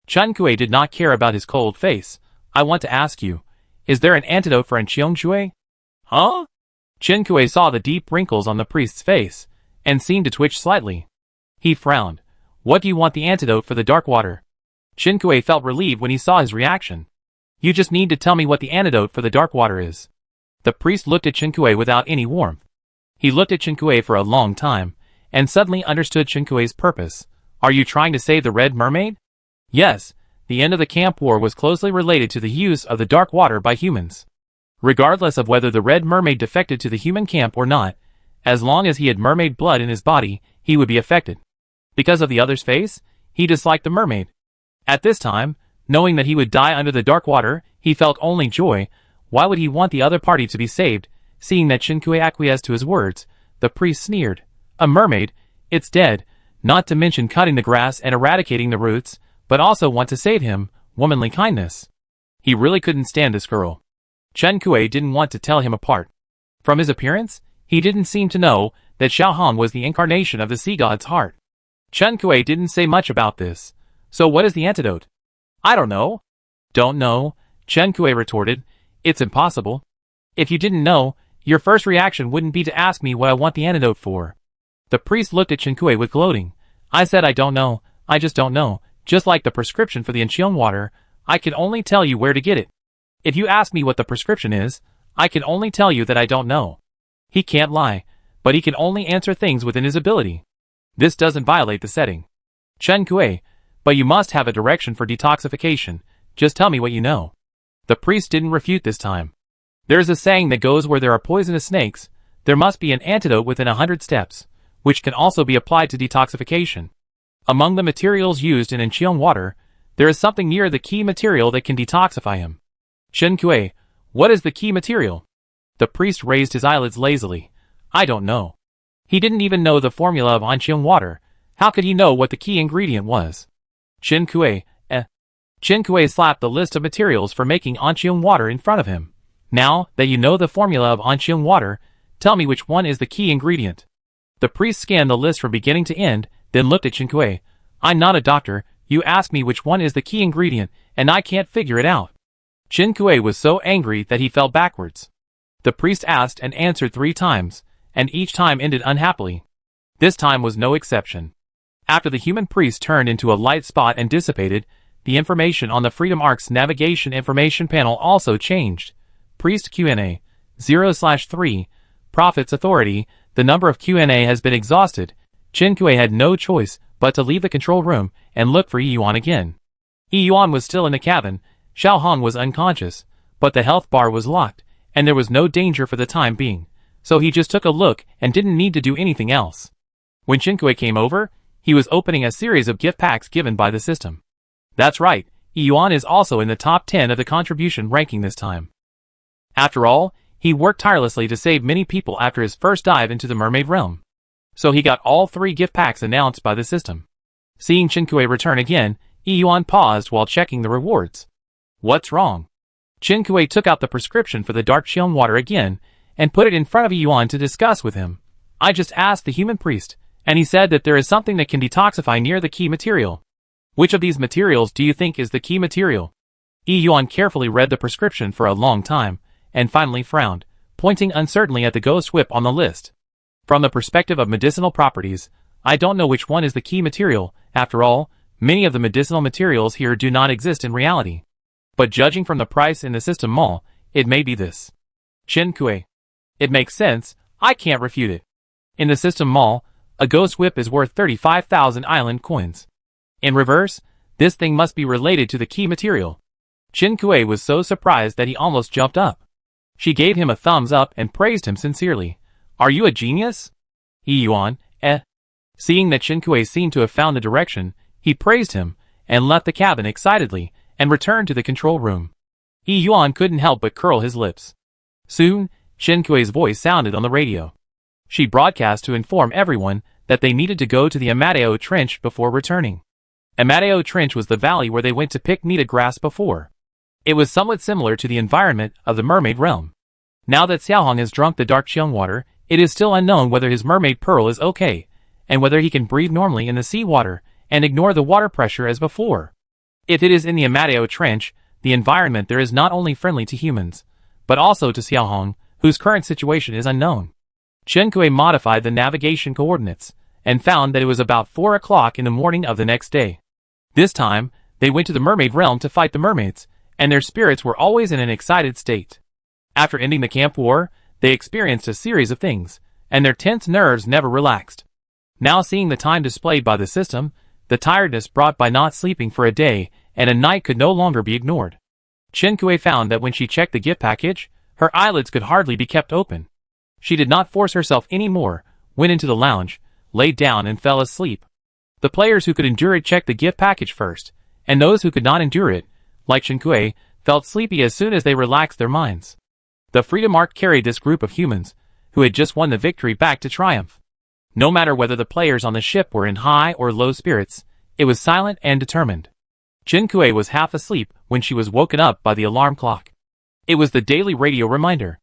Chinkue did not care about his cold face. I want to ask you, is there an antidote for Anqiongxue? Huh? Chinkue saw the deep wrinkles on the priest's face, and seemed to twitch slightly. He frowned. What do you want the antidote for the dark water? Chinkue felt relieved when he saw his reaction. You just need to tell me what the antidote for the dark water is. The priest looked at Chinkue without any warmth. He looked at Chinkue for a long time, and suddenly understood Chinkue's purpose. Are you trying to save the Red Mermaid? Yes, the end of the camp war was closely related to the use of the dark water by humans. Regardless of whether the Red Mermaid defected to the human camp or not, as long as he had mermaid blood in his body, he would be affected. Because of the other's face, he disliked the mermaid. At this time, Knowing that he would die under the dark water, he felt only joy. Why would he want the other party to be saved? Seeing that Chinkue acquiesced to his words, the priest sneered. A mermaid? It's dead, not to mention cutting the grass and eradicating the roots, but also want to save him, womanly kindness. He really couldn't stand this girl. Chinkue didn't want to tell him apart. From his appearance, he didn't seem to know that Xiaohong was the incarnation of the sea god's heart. Chinkue didn't say much about this. So what is the antidote? I don't know. Don't know, Chinkue retorted. It's impossible. If you didn't know, your first reaction wouldn't be to ask me what I want the antidote for. The priest looked at Chinkue with gloating. I said I don't know, I just don't know. Just like the prescription for the Anqiang water, I can only tell you where to get it. If you ask me what the prescription is, I can only tell you that I don't know. He can't lie, but he can only answer things within his ability. This doesn't violate the setting. Chinkue, but you must have a direction for detoxification. Just tell me what you know. The priest didn't refute this time. There's a saying that goes where there are poisonous snakes, there must be an antidote within 100 steps, which can also be applied to detoxification. Among the materials used in Anqiang water, there is something near the key material that can detoxify him. Chinkue, what is the key material? The priest raised his eyelids lazily. I don't know. He didn't even know the formula of Anqiang water. How could he know what the key ingredient was? Chinkue slapped the list of materials for making Anqiang water in front of him. Now that you know the formula of Anqiang water, tell me which one is the key ingredient. The priest scanned the list from beginning to end, then looked at Chinkue. I'm not a doctor, you ask me which one is the key ingredient, and I can't figure it out. Chinkue was so angry that he fell backwards. The priest asked and answered 3 times, and each time ended unhappily. This time was no exception. After the human priest turned into a light spot and dissipated, the information on the Freedom Ark's navigation information panel also changed. Priest Q&A 0/3, Prophet's authority, the number of Q&A has been exhausted. Chinkue had no choice but to leave the control room and look for Yuan again. Yuan was still in the cabin, Xiaohong was unconscious, but the health bar was locked, and there was no danger for the time being, so he just took a look and didn't need to do anything else. When Chinkue came over, he was opening a series of gift packs given by the system. That's right, Yuan is also in the top 10 of the contribution ranking this time. After all, he worked tirelessly to save many people after his first dive into the mermaid realm. So he got all 3 gift packs announced by the system. Seeing Chinkue return again, Yuan paused while checking the rewards. What's wrong? Chinkue took out the prescription for the dark Qiang water again, and put it in front of Yuan to discuss with him. I just asked the human priest, and he said that there is something that can detoxify near the key material. Which of these materials do you think is the key material? Yuan carefully read the prescription for a long time, and finally frowned, pointing uncertainly at the ghost whip on the list. From the perspective of medicinal properties, I don't know which one is the key material. After all, many of the medicinal materials here do not exist in reality. But judging from the price in the system mall, it may be this. Chinkue. It makes sense, I can't refute it. In the system mall, a ghost whip is worth 35,000 island coins. In reverse, this thing must be related to the key material. Chinkue was so surprised that he almost jumped up. She gave him a thumbs up and praised him sincerely. Are you a genius? Yuan, Seeing that Chinkue seemed to have found the direction, he praised him, and left the cabin excitedly, and returned to the control room. Yuan couldn't help but curl his lips. Soon, Chinkue's voice sounded on the radio. She broadcast to inform everyone that they needed to go to the Amadeo Trench before returning. Amadeo Trench was the valley where they went to pick Nita grass before. It was somewhat similar to the environment of the mermaid realm. Now that Xiaohong has drunk the dark Qiang water, it is still unknown whether his mermaid pearl is okay, and whether he can breathe normally in the seawater and ignore the water pressure as before. If it is in the Amadeo Trench, the environment there is not only friendly to humans, but also to Xiaohong, whose current situation is unknown. Chinkue modified the navigation coordinates, and found that it was about 4 o'clock in the morning of the next day. This time, they went to the mermaid realm to fight the mermaids, and their spirits were always in an excited state. After ending the camp war, they experienced a series of things, and their tense nerves never relaxed. Now seeing the time displayed by the system, the tiredness brought by not sleeping for a day and a night could no longer be ignored. Chinkue found that when she checked the gift package, her eyelids could hardly be kept open. She did not force herself anymore, went into the lounge, laid down and fell asleep. The players who could endure it checked the gift package first, and those who could not endure it like Qinkui, felt sleepy as soon as they relaxed their minds. The Freedom Arc carried this group of humans, who had just won the victory, back to triumph. No matter whether the players on the ship were in high or low spirits, it was silent and determined. Qinkui was half asleep when she was woken up by the alarm clock. It was the daily radio reminder.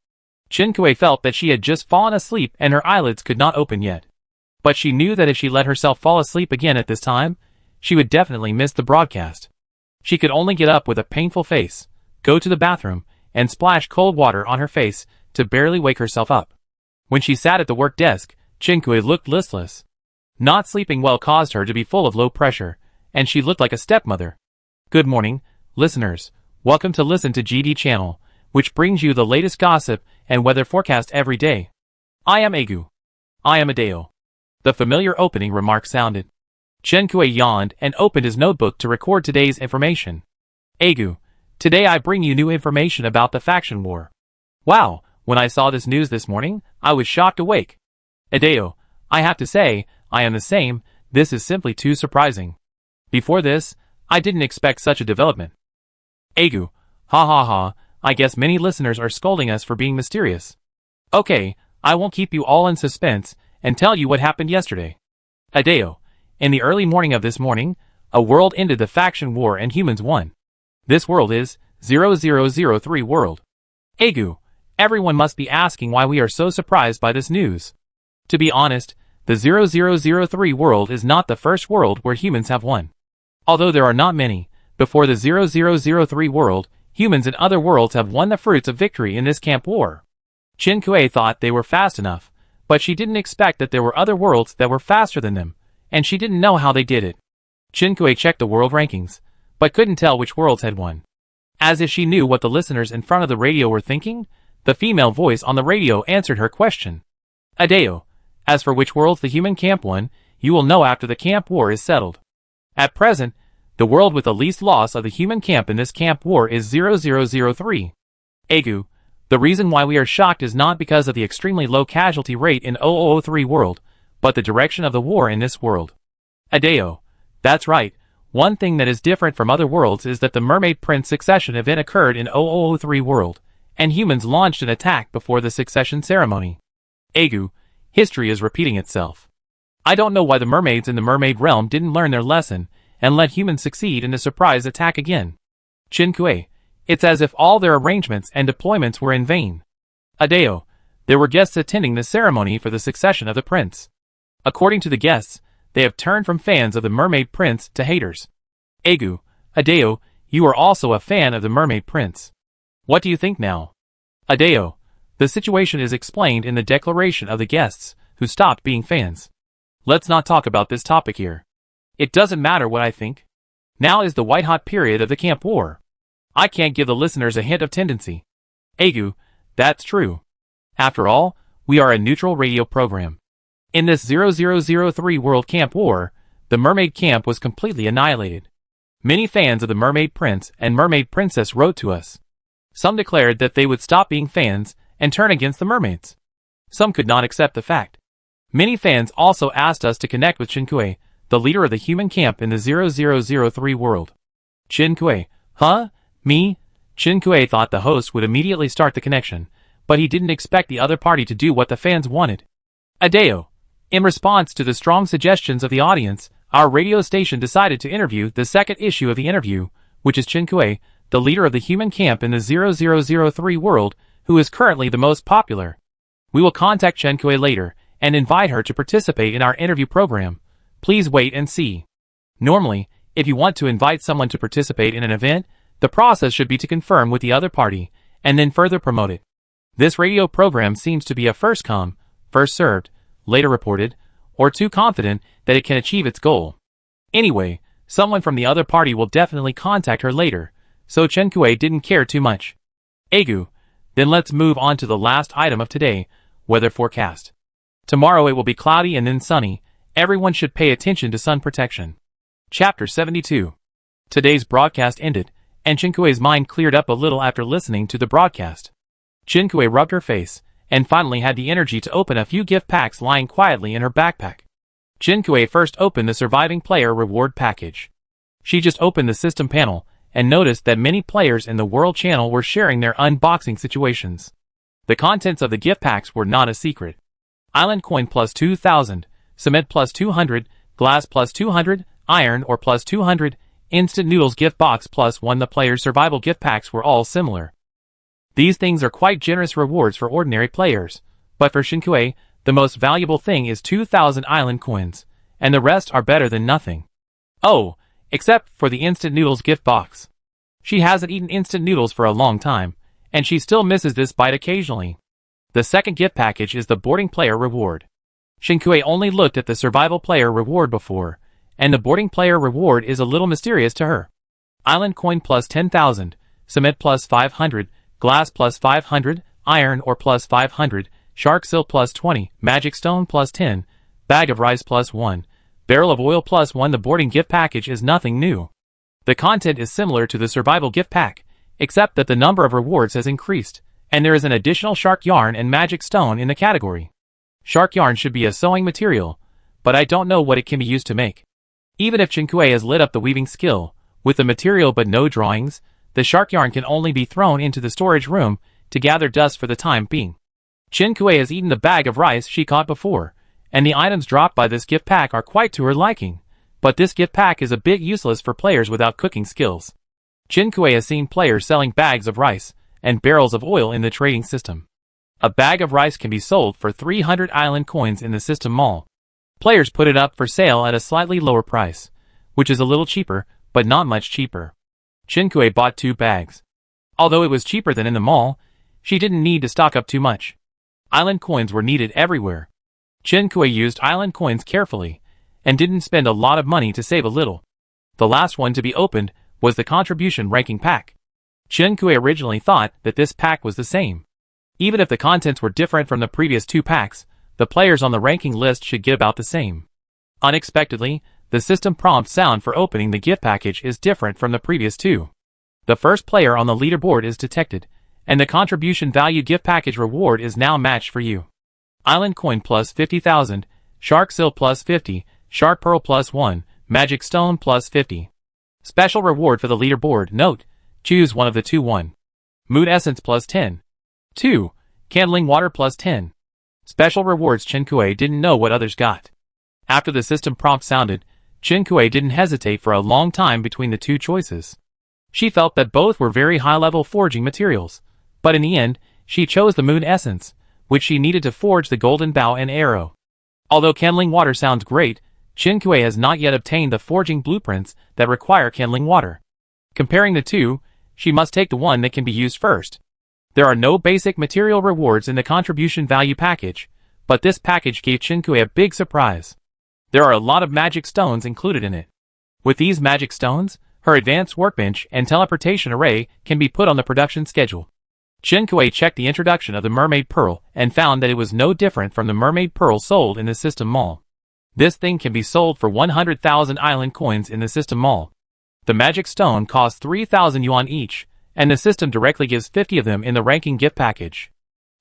Qinkui felt that she had just fallen asleep and her eyelids could not open yet. But she knew that if she let herself fall asleep again at this time, she would definitely miss the broadcast. She could only get up with a painful face, go to the bathroom, and splash cold water on her face to barely wake herself up. When she sat at the work desk, Qinkui looked listless. Not sleeping well caused her to be full of low pressure, and she looked like a stepmother. Good morning, listeners. Welcome to Listen to GD channel, which brings you the latest gossip and weather forecast every day. I am Egu. I am Adeo. The familiar opening remark sounded. Qinkui yawned and opened his notebook to record today's information. Egu, today I bring you new information about the faction war. Wow, when I saw this news this morning, I was shocked awake. Adeo, I have to say, I am the same. This is simply too surprising. Before this, I didn't expect such a development. Egu, ha ha ha, I guess many listeners are scolding us for being mysterious. Okay, I won't keep you all in suspense and tell you what happened yesterday. Adeo, in the early morning of this morning, a world ended the faction war and humans won. This world is 0003 world. Egu, everyone must be asking why we are so surprised by this news. To be honest, the 0003 world is not the first world where humans have won. Although there are not many, before the 0003 world, humans in other worlds have won the fruits of victory in this camp war. Qinkui thought they were fast enough, but she didn't expect that there were other worlds that were faster than them, and she didn't know how they did it. Qinkui checked the world rankings, but couldn't tell which worlds had won. As if she knew what the listeners in front of the radio were thinking, the female voice on the radio answered her question. Adeo, as for which worlds the human camp won, you will know after the camp war is settled. At present, the world with the least loss of the human camp in this camp war is 0003. Egu, the reason why we are shocked is not because of the extremely low casualty rate in 0003 world, but the direction of the war in this world. Adeo, that's right. One thing that is different from other worlds is that the Mermaid Prince succession event occurred in 0003 world, and humans launched an attack before the succession ceremony. Egu, history is repeating itself. I don't know why the mermaids in the mermaid realm didn't learn their lesson and let humans succeed in a surprise attack again. Qinkui, it's as if all their arrangements and deployments were in vain. Adeo, there were guests attending the ceremony for the succession of the prince. According to the guests, they have turned from fans of the mermaid prince to haters. Egu, Adeo, you are also a fan of the mermaid prince. What do you think now? Adeo, the situation is explained in the declaration of the guests, who stopped being fans. Let's not talk about this topic here. It doesn't matter what I think. Now is the white-hot period of the camp war. I can't give the listeners a hint of tendency. Egu, that's true. After all, we are a neutral radio program. In this 0003 World Camp War, the mermaid camp was completely annihilated. Many fans of the Mermaid Prince and Mermaid Princess wrote to us. Some declared that they would stop being fans and turn against the mermaids. Some could not accept the fact. Many fans also asked us to connect with Qinkui, the leader of the human camp in the 0003 world. Qinkui, huh? Me? Qinkui thought the host would immediately start the connection, but he didn't expect the other party to do what the fans wanted. Adeo, in response to the strong suggestions of the audience, our radio station decided to interview the second issue of the interview, which is Qinkui, the leader of the human camp in the 0003 world, who is currently the most popular. We will contact Qinkui later and invite her to participate in our interview program. Please wait and see. Normally, if you want to invite someone to participate in an event, the process should be to confirm with the other party, and then further promote it. This radio program seems to be a first come, first served, later reported, or too confident that it can achieve its goal. Anyway, someone from the other party will definitely contact her later, so Qinkui didn't care too much. Egu, then let's move on to the last item of today, weather forecast. Tomorrow it will be cloudy and then sunny. Everyone should pay attention to sun protection. Chapter 72. Today's broadcast ended, and Qinkui's mind cleared up a little after listening to the broadcast. Qinkui rubbed her face, and finally had the energy to open a few gift packs lying quietly in her backpack. Qinkui first opened the surviving player reward package. She just opened the system panel, and noticed that many players in the World Channel were sharing their unboxing situations. The contents of the gift packs were not a secret. Island coin plus 2,000, cement plus 200, glass plus 200, iron ore plus 200, instant noodles gift box plus 1. The players' survival gift packs were all similar. These things are quite generous rewards for ordinary players, but for Xinkue, the most valuable thing is 2,000 island coins, and the rest are better than nothing. Oh, except for the instant noodles gift box. She hasn't eaten instant noodles for a long time, and she still misses this bite occasionally. The second gift package is the boarding player reward. Xinkue only looked at the survival player reward before, and the boarding player reward is a little mysterious to her. Island coin plus 10,000, cement plus 500, glass plus 500, iron ore plus 500, shark silk plus 20, magic stone plus 10, bag of rice plus 1, barrel of oil plus 1. The boarding gift package is nothing new. The content is similar to the survival gift pack, except that the number of rewards has increased, and there is an additional shark yarn and magic stone in the category. Shark yarn should be a sewing material, but I don't know what it can be used to make. Even if Xinkue has lit up the weaving skill, with the material but no drawings, the shark yarn can only be thrown into the storage room to gather dust for the time being. Xinkue has eaten the bag of rice she caught before, and the items dropped by this gift pack are quite to her liking, but this gift pack is a bit useless for players without cooking skills. Xinkue has seen players selling bags of rice and barrels of oil in the trading system. A bag of rice can be sold for 300 island coins in the system mall. Players put it up for sale at a slightly lower price, which is a little cheaper, but not much cheaper. Xinkue bought 2 bags. Although it was cheaper than in the mall, she didn't need to stock up too much. Island coins were needed everywhere. Xinkue used island coins carefully, and didn't spend a lot of money to save a little. The last one to be opened was the contribution ranking pack. Xinkue originally thought that this pack was the same. Even if the contents were different from the previous 2 packs, the players on the ranking list should get about the same. Unexpectedly, the system prompt sound for opening the gift package is different from the previous 2. The first player on the leaderboard is detected, and the contribution value gift package reward is now matched for you. Island coin plus 50,000, shark silk plus 50, shark pearl plus 1, magic stone plus 50. Special reward for the leaderboard. Note, choose one of the 2. 1. Mood essence plus 10. 2. Candling water plus 10. Special rewards. Xinkue didn't know what others got. After the system prompt sounded, Xinkue didn't hesitate for a long time between the 2 choices. She felt that both were very high-level forging materials, but in the end, she chose the moon essence, which she needed to forge the golden bow and arrow. Although candling water sounds great, Xinkue has not yet obtained the forging blueprints that require candling water. Comparing the 2, she must take the one that can be used first. There are no basic material rewards in the contribution value package, but this package gave Xinkue a big surprise. There are a lot of magic stones included in it. With these magic stones, her advanced workbench and teleportation array can be put on the production schedule. Xinkue checked the introduction of the mermaid pearl and found that it was no different from the mermaid pearl sold in the system mall. This thing can be sold for 100,000 island coins in the system mall. The magic stone costs 3,000 yuan each, and the system directly gives 50 of them in the ranking gift package.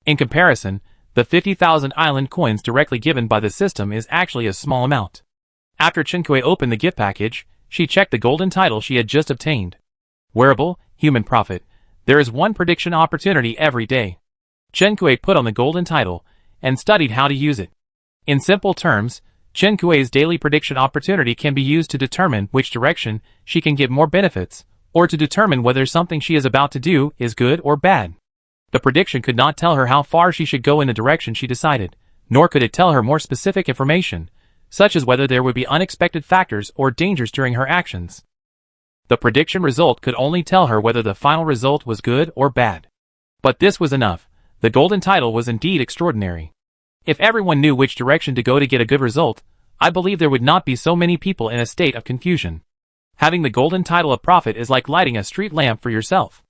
In comparison, the 50,000 island coins directly given by the system is actually a small amount. After Xinkue opened the gift package, she checked the golden title she had just obtained. Wearable, human prophet. There is 1 prediction opportunity every day. Xinkue put on the golden title and studied how to use it. In simple terms, Chenkue's daily prediction opportunity can be used to determine which direction she can get more benefits, or to determine whether something she is about to do is good or bad. The prediction could not tell her how far she should go in the direction she decided, nor could it tell her more specific information, such as whether there would be unexpected factors or dangers during her actions. The prediction result could only tell her whether the final result was good or bad. But this was enough. The golden title was indeed extraordinary. If everyone knew which direction to go to get a good result, I believe there would not be so many people in a state of confusion. Having the golden title of prophet is like lighting a street lamp for yourself.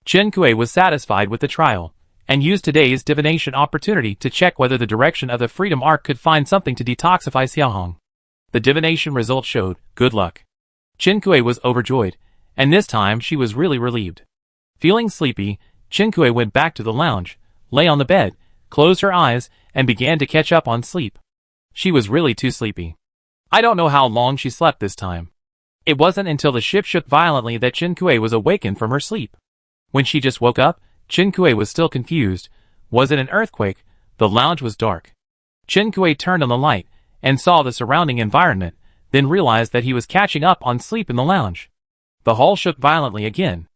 Xinkue was satisfied with the trial, and used today's divination opportunity to check whether the direction of the Freedom Arc could find something to detoxify Xiaohong. The divination result showed good luck. Xinkue was overjoyed, and this time she was really relieved. Feeling sleepy, Xinkue went back to the lounge, lay on the bed, closed her eyes, and began to catch up on sleep. She was really too sleepy. I don't know how long she slept this time. It wasn't until the ship shook violently that Qinkui was awakened from her sleep. When she just woke up, Qinkui was still confused. Was it an earthquake? The lounge was dark. Qinkui turned on the light and saw the surrounding environment, then realized that he was catching up on sleep in the lounge. The hull shook violently again.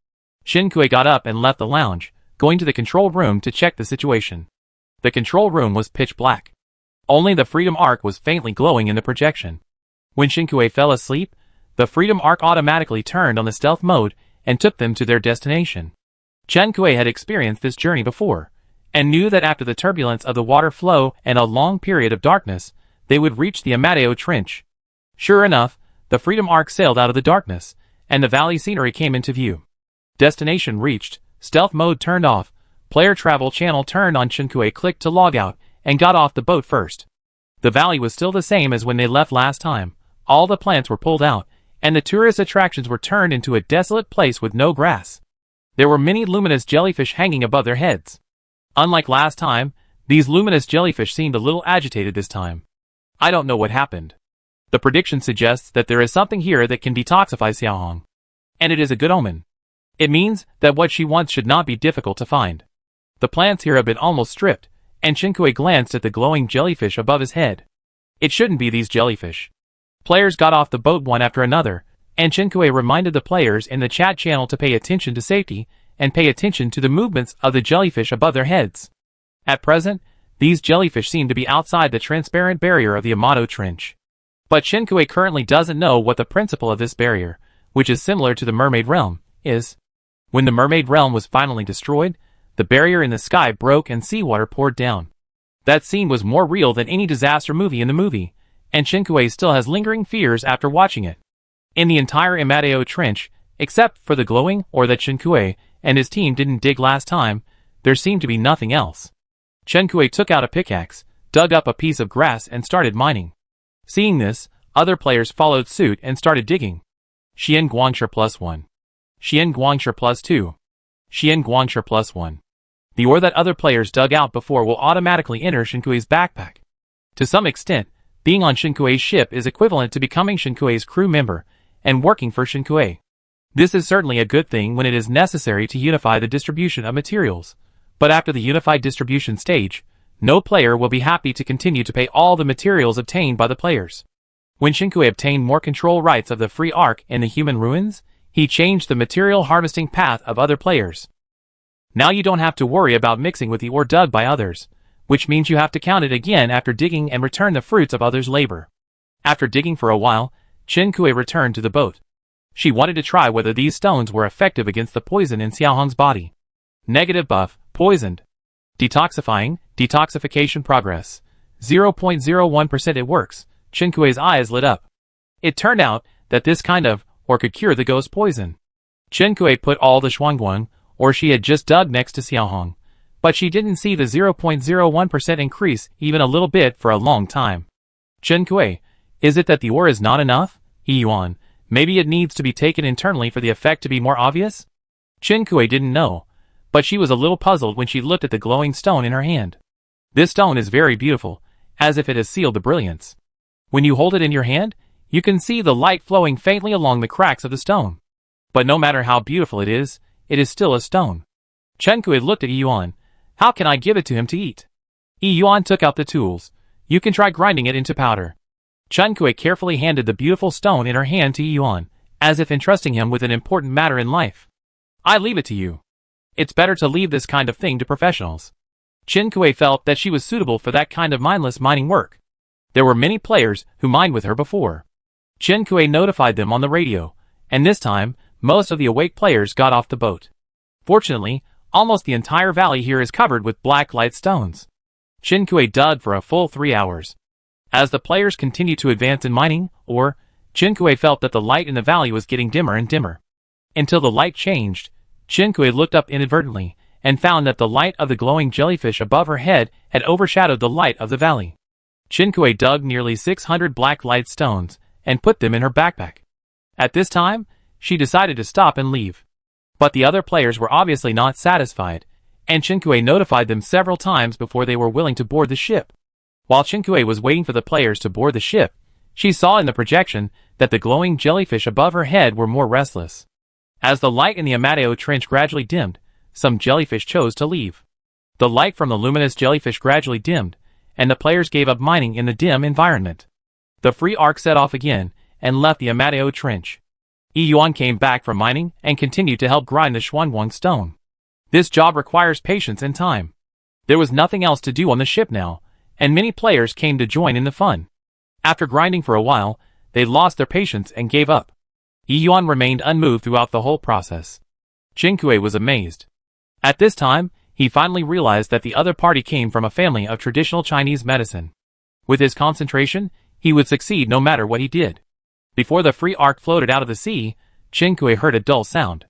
Qinkui got up and left the lounge, going to the control room to check the situation. The control room was pitch black. Only the Freedom Arc was faintly glowing in the projection. When Qinkui fell asleep, the Freedom Arc automatically turned on the stealth mode and took them to their destination. Qinkui had experienced this journey before, and knew that after the turbulence of the water flow and a long period of darkness, they would reach the Amadeo Trench. Sure enough, the Freedom Arc sailed out of the darkness, and the valley scenery came into view. Destination reached, stealth mode turned off, player travel channel turned on. Qinkui clicked to log out, and got off the boat first. The valley was still the same as when they left last time. All the plants were pulled out, and the tourist attractions were turned into a desolate place with no grass. There were many luminous jellyfish hanging above their heads. Unlike last time, these luminous jellyfish seemed a little agitated this time. I don't know what happened. The prediction suggests that there is something here that can detoxify Xiaohong. And it is a good omen. It means that what she wants should not be difficult to find. The plants here have been almost stripped, and Qinkui glanced at the glowing jellyfish above his head. It shouldn't be these jellyfish. Players got off the boat one after another, and Qinkui reminded the players in the chat channel to pay attention to safety, and pay attention to the movements of the jellyfish above their heads. At present, these jellyfish seem to be outside the transparent barrier of the Amadeo Trench. But Qinkui currently doesn't know what the principle of this barrier, which is similar to the Mermaid Realm, is. When the Mermaid Realm was finally destroyed, the barrier in the sky broke and seawater poured down. That scene was more real than any disaster movie in the movie, and Qinkui still has lingering fears after watching it. In the entire Amadeo Trench, except for the glowing ore that Qinkui and his team didn't dig last time, there seemed to be nothing else. Qinkui took out a pickaxe, dug up a piece of grass and started mining. Seeing this, other players followed suit and started digging. Xian Guangshi +1. Xian Guangshi +2. Xian Guangshi +1. The ore that other players dug out before will automatically enter Shinkui's backpack. To some extent, being on Shinkui's ship is equivalent to becoming Shinkui's crew member and working for Shinkui. This is certainly a good thing when it is necessary to unify the distribution of materials, but after the unified distribution stage, no player will be happy to continue to pay all the materials obtained by the players. When Shinkui obtained more control rights of the free arc in the human ruins, he changed the material harvesting path of other players. Now you don't have to worry about mixing with the ore dug by others, which means you have to count it again after digging and return the fruits of others' labor. After digging for a while, Qinkui returned to the boat. She wanted to try whether these stones were effective against the poison in Xiaohong's body. Negative buff, poisoned. Detoxifying, detoxification progress. 0.01% it works. Qinkui's eyes lit up. It turned out that this kind of ore could cure the ghost poison. Qinkui put all the shuangguang ore she had just dug next to Xiaohong, but she didn't see the 0.01% increase even a little bit for a long time. Qinkui, is it that the ore is not enough? Yuan, maybe it needs to be taken internally for the effect to be more obvious? Qinkui didn't know, but she was a little puzzled when she looked at the glowing stone in her hand. This stone is very beautiful, as if it has sealed the brilliance. When you hold it in your hand, you can see the light flowing faintly along the cracks of the stone. But no matter how beautiful it is still a stone. Qinkui looked at Yuan. How can I give it to him to eat? Yuan took out the tools. You can try grinding it into powder. Qinkui carefully handed the beautiful stone in her hand to Yuan, as if entrusting him with an important matter in life. I leave it to you. It's better to leave this kind of thing to professionals. Qinkui felt that she was suitable for that kind of mindless mining work. There were many players who mined with her before. Qinkui notified them on the radio, and this time, most of the awake players got off the boat. Fortunately, almost the entire valley here is covered with black light stones. Qinkui dug for a full 3 hours. As the players continued to advance in mining, Qinkui felt that the light in the valley was getting dimmer and dimmer. Until the light changed, Qinkui looked up inadvertently, and found that the light of the glowing jellyfish above her head had overshadowed the light of the valley. Qinkui dug nearly 600 black light stones, and put them in her backpack. At this time, she decided to stop and leave. But the other players were obviously not satisfied, and Qinkui notified them several times before they were willing to board the ship. While Qinkui was waiting for the players to board the ship, she saw in the projection that the glowing jellyfish above her head were more restless. As the light in the Amadeo Trench gradually dimmed, some jellyfish chose to leave. The light from the luminous jellyfish gradually dimmed, and the players gave up mining in the dim environment. The free arc set off again, and left the Amadeo Trench. Yuan came back from mining and continued to help grind the Xuanwang stone. This job requires patience and time. There was nothing else to do on the ship now, and many players came to join in the fun. After grinding for a while, they lost their patience and gave up. Yuan remained unmoved throughout the whole process. Qingque was amazed. At this time, he finally realized that the other party came from a family of traditional Chinese medicine. With his concentration, he would succeed no matter what he did. Before the free arc floated out of the sea, Qingque heard a dull sound.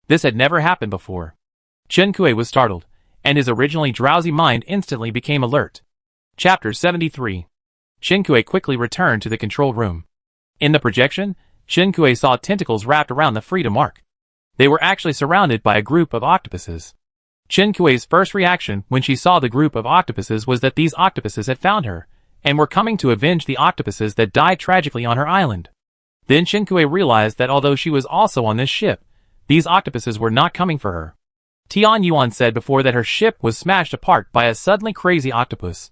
This had never happened before. Qingque was startled, and his originally drowsy mind instantly became alert. Chapter 73. Qingque quickly returned to the control room. In the projection, Qingque saw tentacles wrapped around the Freedom Arc. They were actually surrounded by a group of octopuses. Qingque's first reaction when she saw the group of octopuses was that these octopuses had found her, and were coming to avenge the octopuses that died tragically on her island. Then Qingque realized that although she was also on this ship, these octopuses were not coming for her. Tian Yuan said before that her ship was smashed apart by a suddenly crazy octopus.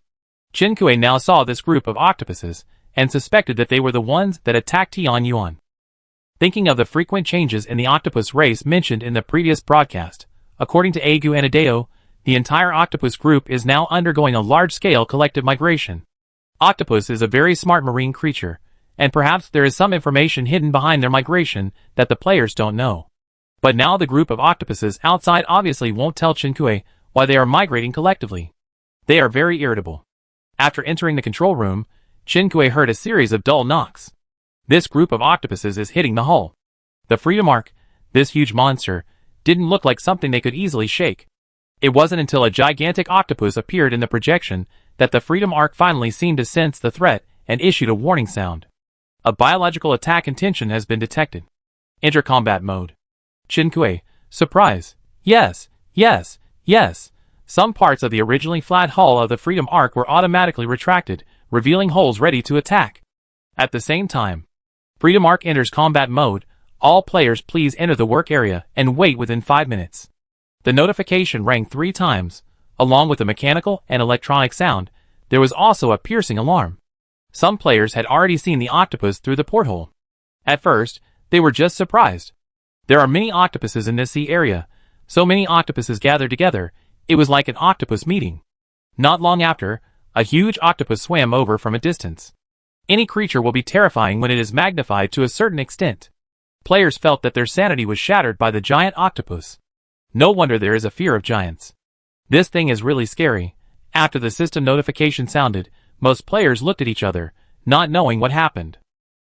Qingque now saw this group of octopuses, and suspected that they were the ones that attacked Tian Yuan. Thinking of the frequent changes in the octopus race mentioned in the previous broadcast, according to Agu and Adeo, the entire octopus group is now undergoing a large-scale collective migration. Octopus is a very smart marine creature, and perhaps there is some information hidden behind their migration that the players don't know. But now the group of octopuses outside obviously won't tell Qingque why they are migrating collectively. They are very irritable. After entering the control room, Qingque heard a series of dull knocks. This group of octopuses is hitting the hull. The Freedom Arc, this huge monster, didn't look like something they could easily shake. It wasn't until a gigantic octopus appeared in the projection that the Freedom Arc finally seemed to sense the threat and issued a warning sound. A biological attack intention has been detected. Enter combat mode. Qingque, surprise. Yes, yes, yes. Some parts of the originally flat hull of the Freedom Arc were automatically retracted, revealing holes ready to attack. At the same time, Freedom Arc enters combat mode. All players please enter the work area and wait within 5 minutes. The notification rang 3 times. Along with the mechanical and electronic sound, there was also a piercing alarm. Some players had already seen the octopus through the porthole. At first, they were just surprised. There are many octopuses in this sea area. So many octopuses gathered together, it was like an octopus meeting. Not long after, a huge octopus swam over from a distance. Any creature will be terrifying when it is magnified to a certain extent. Players felt that their sanity was shattered by the giant octopus. No wonder there is a fear of giants. This thing is really scary. After the system notification sounded, most players looked at each other, not knowing what happened.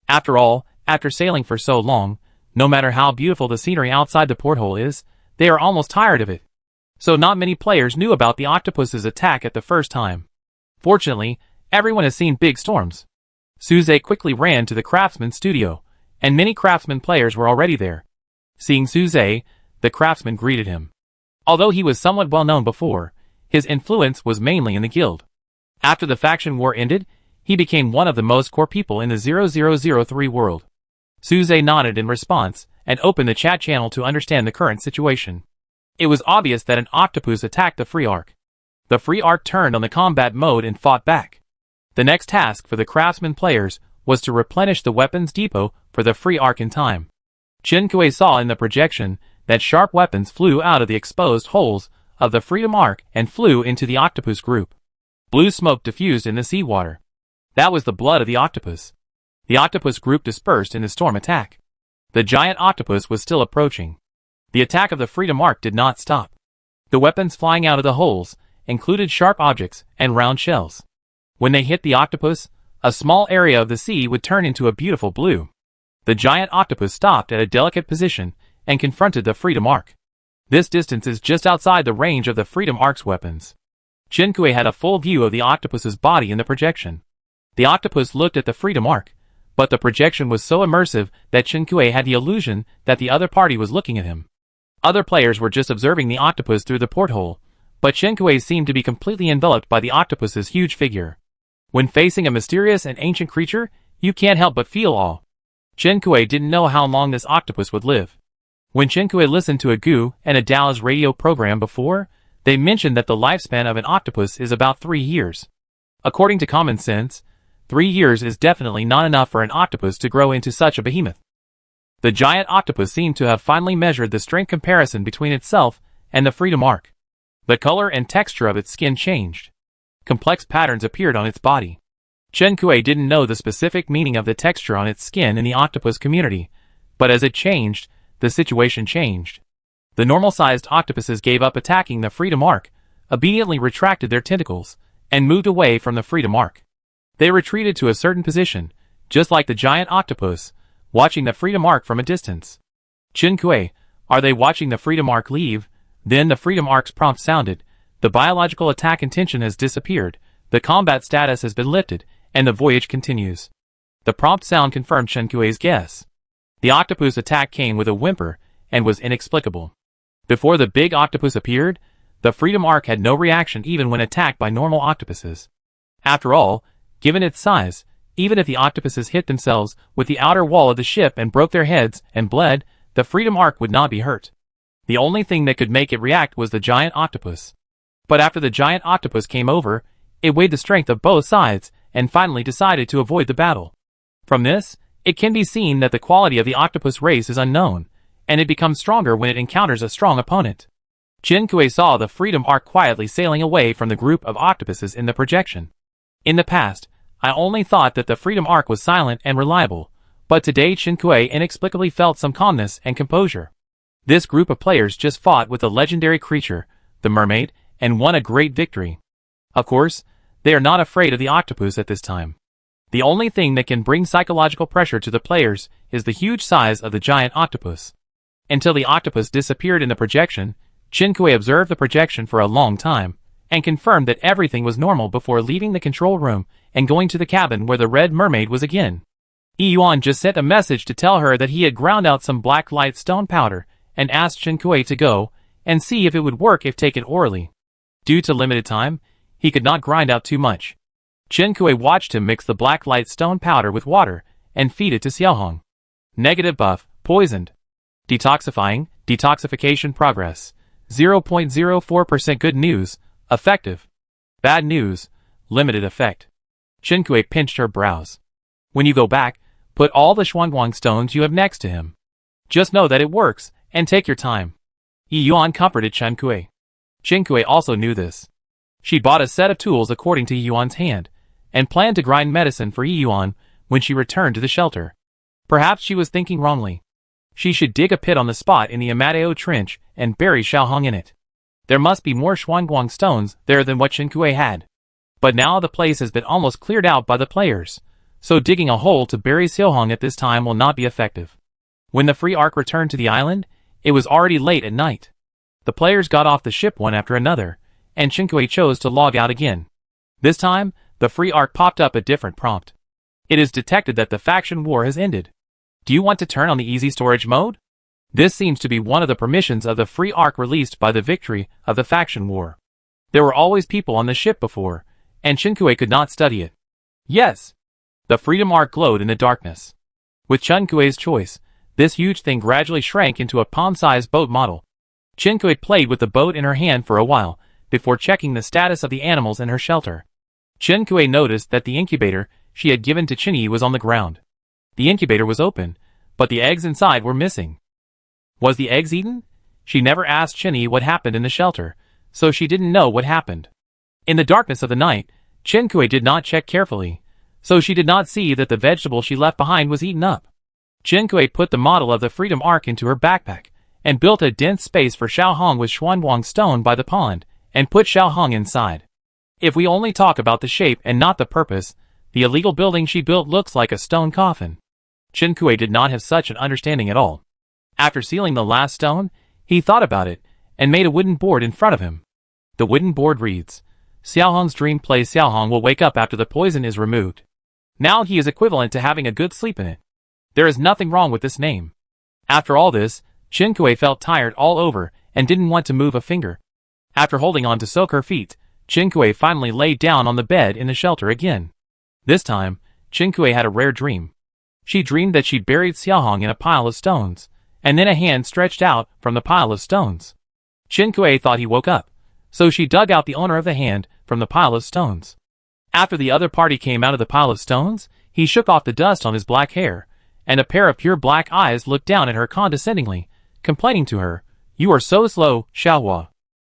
After all, after sailing for so long, no matter how beautiful the scenery outside the porthole is, they are almost tired of it. So not many players knew about the octopus's attack at the first time. Fortunately, everyone has seen big storms. Suze quickly ran to the craftsman's studio, and many craftsman players were already there. Seeing Suze, the craftsman greeted him. Although he was somewhat well known before, his influence was mainly in the guild. After the faction war ended, he became one of the most core people in the 0003 world. Suze nodded in response, and opened the chat channel to understand the current situation. It was obvious that an octopus attacked the Free Arc. The Free Arc turned on the combat mode and fought back. The next task for the craftsman players was to replenish the weapons depot for the Free Arc in time. Qingque saw in the projection that sharp weapons flew out of the exposed holes of the Freedom Arc and flew into the octopus group. Blue smoke diffused in the seawater. That was the blood of the octopus. The octopus group dispersed in the storm attack. The giant octopus was still approaching. The attack of the Freedom Arc did not stop. The weapons flying out of the holes included sharp objects and round shells. When they hit the octopus, a small area of the sea would turn into a beautiful blue. The giant octopus stopped at a delicate position and confronted the Freedom Arc. This distance is just outside the range of the Freedom Arc's weapons. Qingque had a full view of the octopus's body in the projection. The octopus looked at the Freedom Arc, but the projection was so immersive that Qingque had the illusion that the other party was looking at him. Other players were just observing the octopus through the porthole, but Qingque seemed to be completely enveloped by the octopus's huge figure. When facing a mysterious and ancient creature, You can't help but feel awe. Chen Kui didn't know how long this octopus would live. When Chen Kui listened to a Gu and a Dallas radio program before, they mentioned that the lifespan of an octopus is about 3 years. According to common sense, 3 years is definitely not enough for an octopus to grow into such a behemoth. The giant octopus seemed to have finally measured the strength comparison between itself and the freedom arc. The color and texture of its skin changed. Complex patterns appeared on its body. Chen Kui didn't know the specific meaning of the texture on its skin in the octopus community, but as it changed, the situation changed. The normal-sized octopuses gave up attacking the freedom arc, obediently retracted their tentacles, and moved away from the freedom arc. They retreated to a certain position, just like the giant octopus, watching the freedom arc from a distance. Chen Kui, are they watching the freedom arc leave? Then the freedom arc's prompt sounded. The biological attack intention has disappeared, the combat status has been lifted, and the voyage continues. The prompt sound confirmed Chen Kui's guess. The octopus attack came with a whimper, and was inexplicable. Before the big octopus appeared, the freedom arc had no reaction even when attacked by normal octopuses. After all, given its size, even if the octopuses hit themselves with the outer wall of the ship and broke their heads and bled, the freedom arc would not be hurt. The only thing that could make it react was the giant octopus. But after the giant octopus came over, it weighed the strength of both sides, and finally decided to avoid the battle. From this, it can be seen that the quality of the octopus race is unknown, and it becomes stronger when it encounters a strong opponent. Chen Kui saw the freedom arc quietly sailing away from the group of octopuses in the projection. In the past, I only thought that the freedom arc was silent and reliable, but today Chen Kui inexplicably felt some calmness and composure. This group of players just fought with a legendary creature, the mermaid, and won a great victory. Of course, they are not afraid of the octopus at this time. The only thing that can bring psychological pressure to the players is the huge size of the giant octopus. Until the octopus disappeared in the projection, Chen Kui observed the projection for a long time, and confirmed that everything was normal before leaving the control room and going to the cabin where the red mermaid was again. Yuan just sent a message to tell her that he had ground out some black light stone powder, and asked Chen Kui to go and see if it would work if taken orally. Due to limited time, he could not grind out too much. Chen Kui watched him mix the black light stone powder with water and feed it to Xiaohong. Negative buff, poisoned. Detoxifying, detoxification progress. 0.04% good news, effective. Bad news, limited effect. Chen Kui pinched her brows. When you go back, put all the Xuanguang stones you have next to him. Just know that it works, and take your time. Yuan comforted Chen Kui. Chen Kui also knew this. She bought a set of tools according to Yuan's hand, and planned to grind medicine for Yuan when she returned to the shelter. Perhaps she was thinking wrongly. She should dig a pit on the spot in the Amadeo Trench and bury Xiaohong in it. There must be more Xuanguang stones there than what Chen Kui had. But now the place has been almost cleared out by the players, so digging a hole to bury Xiaohong at this time will not be effective. When the free ark returned to the island, it was already late at night. The players got off the ship one after another, and Chen Kui chose to log out again. This time, the free ark popped up a different prompt. It is detected that the faction war has ended. Do you want to turn on the easy storage mode? This seems to be one of the permissions of the free ark released by the victory of the faction war. There were always people on the ship before, and Chen Kui could not study it. Yes. The freedom ark glowed in the darkness. With Chen Kui's choice, this huge thing gradually shrank into a palm-sized boat model. Chen Kui played with the boat in her hand for a while, before checking the status of the animals in her shelter. Chen Kui noticed that the incubator she had given to Chinyi was on the ground. The incubator was open, but the eggs inside were missing. Was the eggs eaten? She never asked Chinyi what happened in the shelter, so she didn't know what happened. In the darkness of the night, Chen Kui did not check carefully, so she did not see that the vegetable she left behind was eaten up. Chen Kui put the model of the Freedom Ark into her backpack, and built a dense space for Xiaohong with Xuanguang stone by the pond, and put Xiaohong inside. If we only talk about the shape and not the purpose, the illegal building she built looks like a stone coffin. Chen Kui did not have such an understanding at all. After sealing the last stone, he thought about it, and made a wooden board in front of him. The wooden board reads, Xiaohong's dream place. Xiaohong will wake up after the poison is removed. Now he is equivalent to having a good sleep in it. There is nothing wrong with this name. After all this, Chen Kui felt tired all over, and didn't want to move a finger. After holding on to soak her feet, Chen Kui finally laid down on the bed in the shelter again. This time, Chen Kui had a rare dream. She dreamed that she'd buried Xiaohong in a pile of stones, and then a hand stretched out from the pile of stones. Chen Kui thought he woke up, so she dug out the owner of the hand from the pile of stones. After the other party came out of the pile of stones, he shook off the dust on his black hair, and a pair of pure black eyes looked down at her condescendingly, complaining to her, "You are so slow, Xiaohua."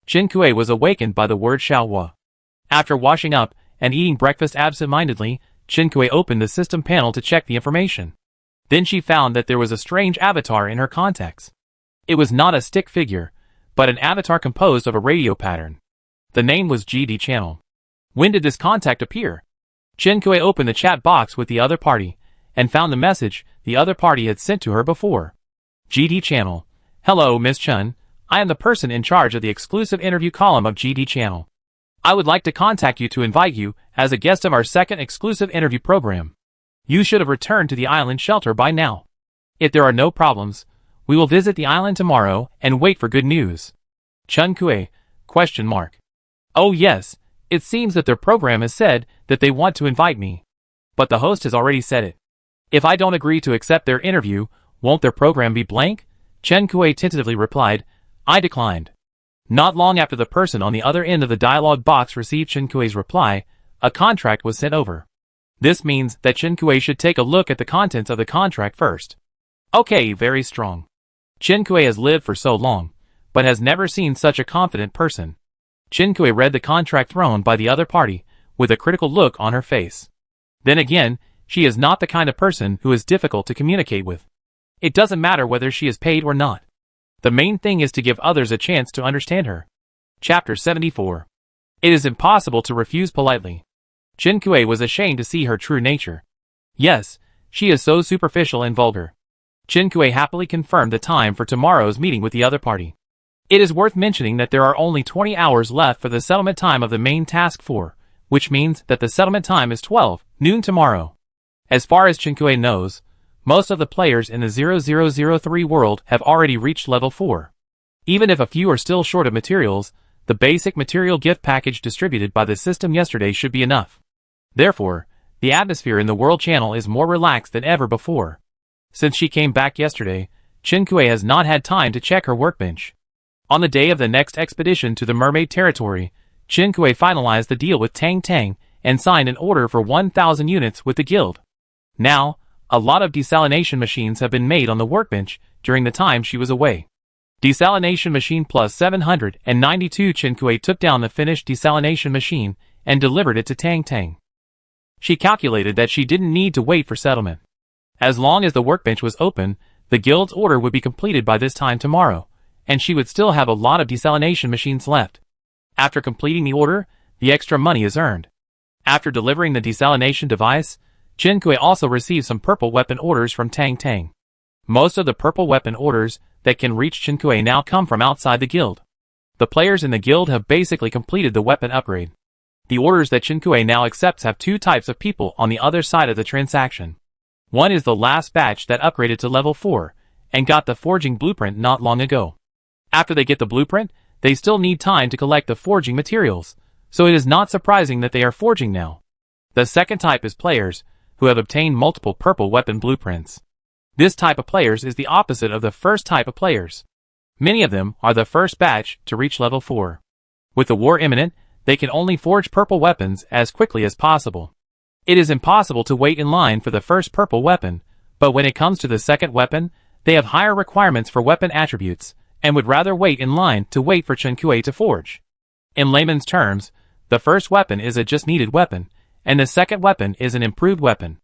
Chen Kui was awakened by the word Xiaohua. After washing up and eating breakfast absent-mindedly, Chen Kui opened the system panel to check the information. Then she found that there was a strange avatar in her contacts. It was not a stick figure, but an avatar composed of a radio pattern. The name was GD Channel. When did this contact appear? Chen Kui opened the chat box with the other party, and found the message the other party had sent to her before. GD Channel. Hello, Miss Chen. I am the person in charge of the exclusive interview column of GD Channel. I would like to contact you to invite you as a guest of our second exclusive interview program. You should have returned to the island shelter by now. If there are no problems, we will visit the island tomorrow and wait for good news. Chen Kui? ? Oh yes, it seems that their program has said that they want to invite me. But the host has already said it. If I don't agree to accept their interview, won't their program be blank? Chen Kui tentatively replied, I declined. Not long after the person on the other end of the dialogue box received Chen Kui's reply, a contract was sent over. This means that Chen Kui should take a look at the contents of the contract first. Okay, very strong. Chen Kui has lived for so long, but has never seen such a confident person. Chen Kui read the contract thrown by the other party, with a critical look on her face. Then again, she is not the kind of person who is difficult to communicate with. It doesn't matter whether she is paid or not. The main thing is to give others a chance to understand her. Chapter 74. It is impossible to refuse politely. Chen Kui was ashamed to see her true nature. Yes, she is so superficial and vulgar. Chen Kui happily confirmed the time for tomorrow's meeting with the other party. It is worth mentioning that there are only 20 hours left for the settlement time of the main task 4, which means that the settlement time is 12 noon tomorrow. As far as Chen Kui knows, most of the players in the 0003 world have already reached level 4. Even if a few are still short of materials, the basic material gift package distributed by the system yesterday should be enough. Therefore, the atmosphere in the world channel is more relaxed than ever before. Since she came back yesterday, Chen Kui has not had time to check her workbench. On the day of the next expedition to the mermaid territory, Chen Kui finalized the deal with Tang Tang and signed an order for 1,000 units with the guild. Now, a lot of desalination machines have been made on the workbench during the time she was away. Desalination machine plus 792. Chen Kui took down the finished desalination machine and delivered it to Tang Tang. She calculated that she didn't need to wait for settlement. As long as the workbench was open, the guild's order would be completed by this time tomorrow, and she would still have a lot of desalination machines left. After completing the order, the extra money is earned. After delivering the desalination device, Chen Kui also received some purple weapon orders from Tang Tang. Most of the purple weapon orders that can reach Chen Kui now come from outside the guild. The players in the guild have basically completed the weapon upgrade. The orders that Chen Kui now accepts have two types of people on the other side of the transaction. One is the last batch that upgraded to level 4 and got the forging blueprint not long ago. After they get the blueprint, they still need time to collect the forging materials, so it is not surprising that they are forging now. The second type is players who have obtained multiple purple weapon blueprints. This type of players is the opposite of the first type of players. Many of them are the first batch to reach level 4. With the war imminent, they can only forge purple weapons as quickly as possible. It is impossible to wait in line for the first purple weapon, but when it comes to the second weapon, they have higher requirements for weapon attributes, and would rather wait in line to wait for Chen Kui to forge. In layman's terms, the first weapon is a just needed weapon, and the second weapon is an improved weapon.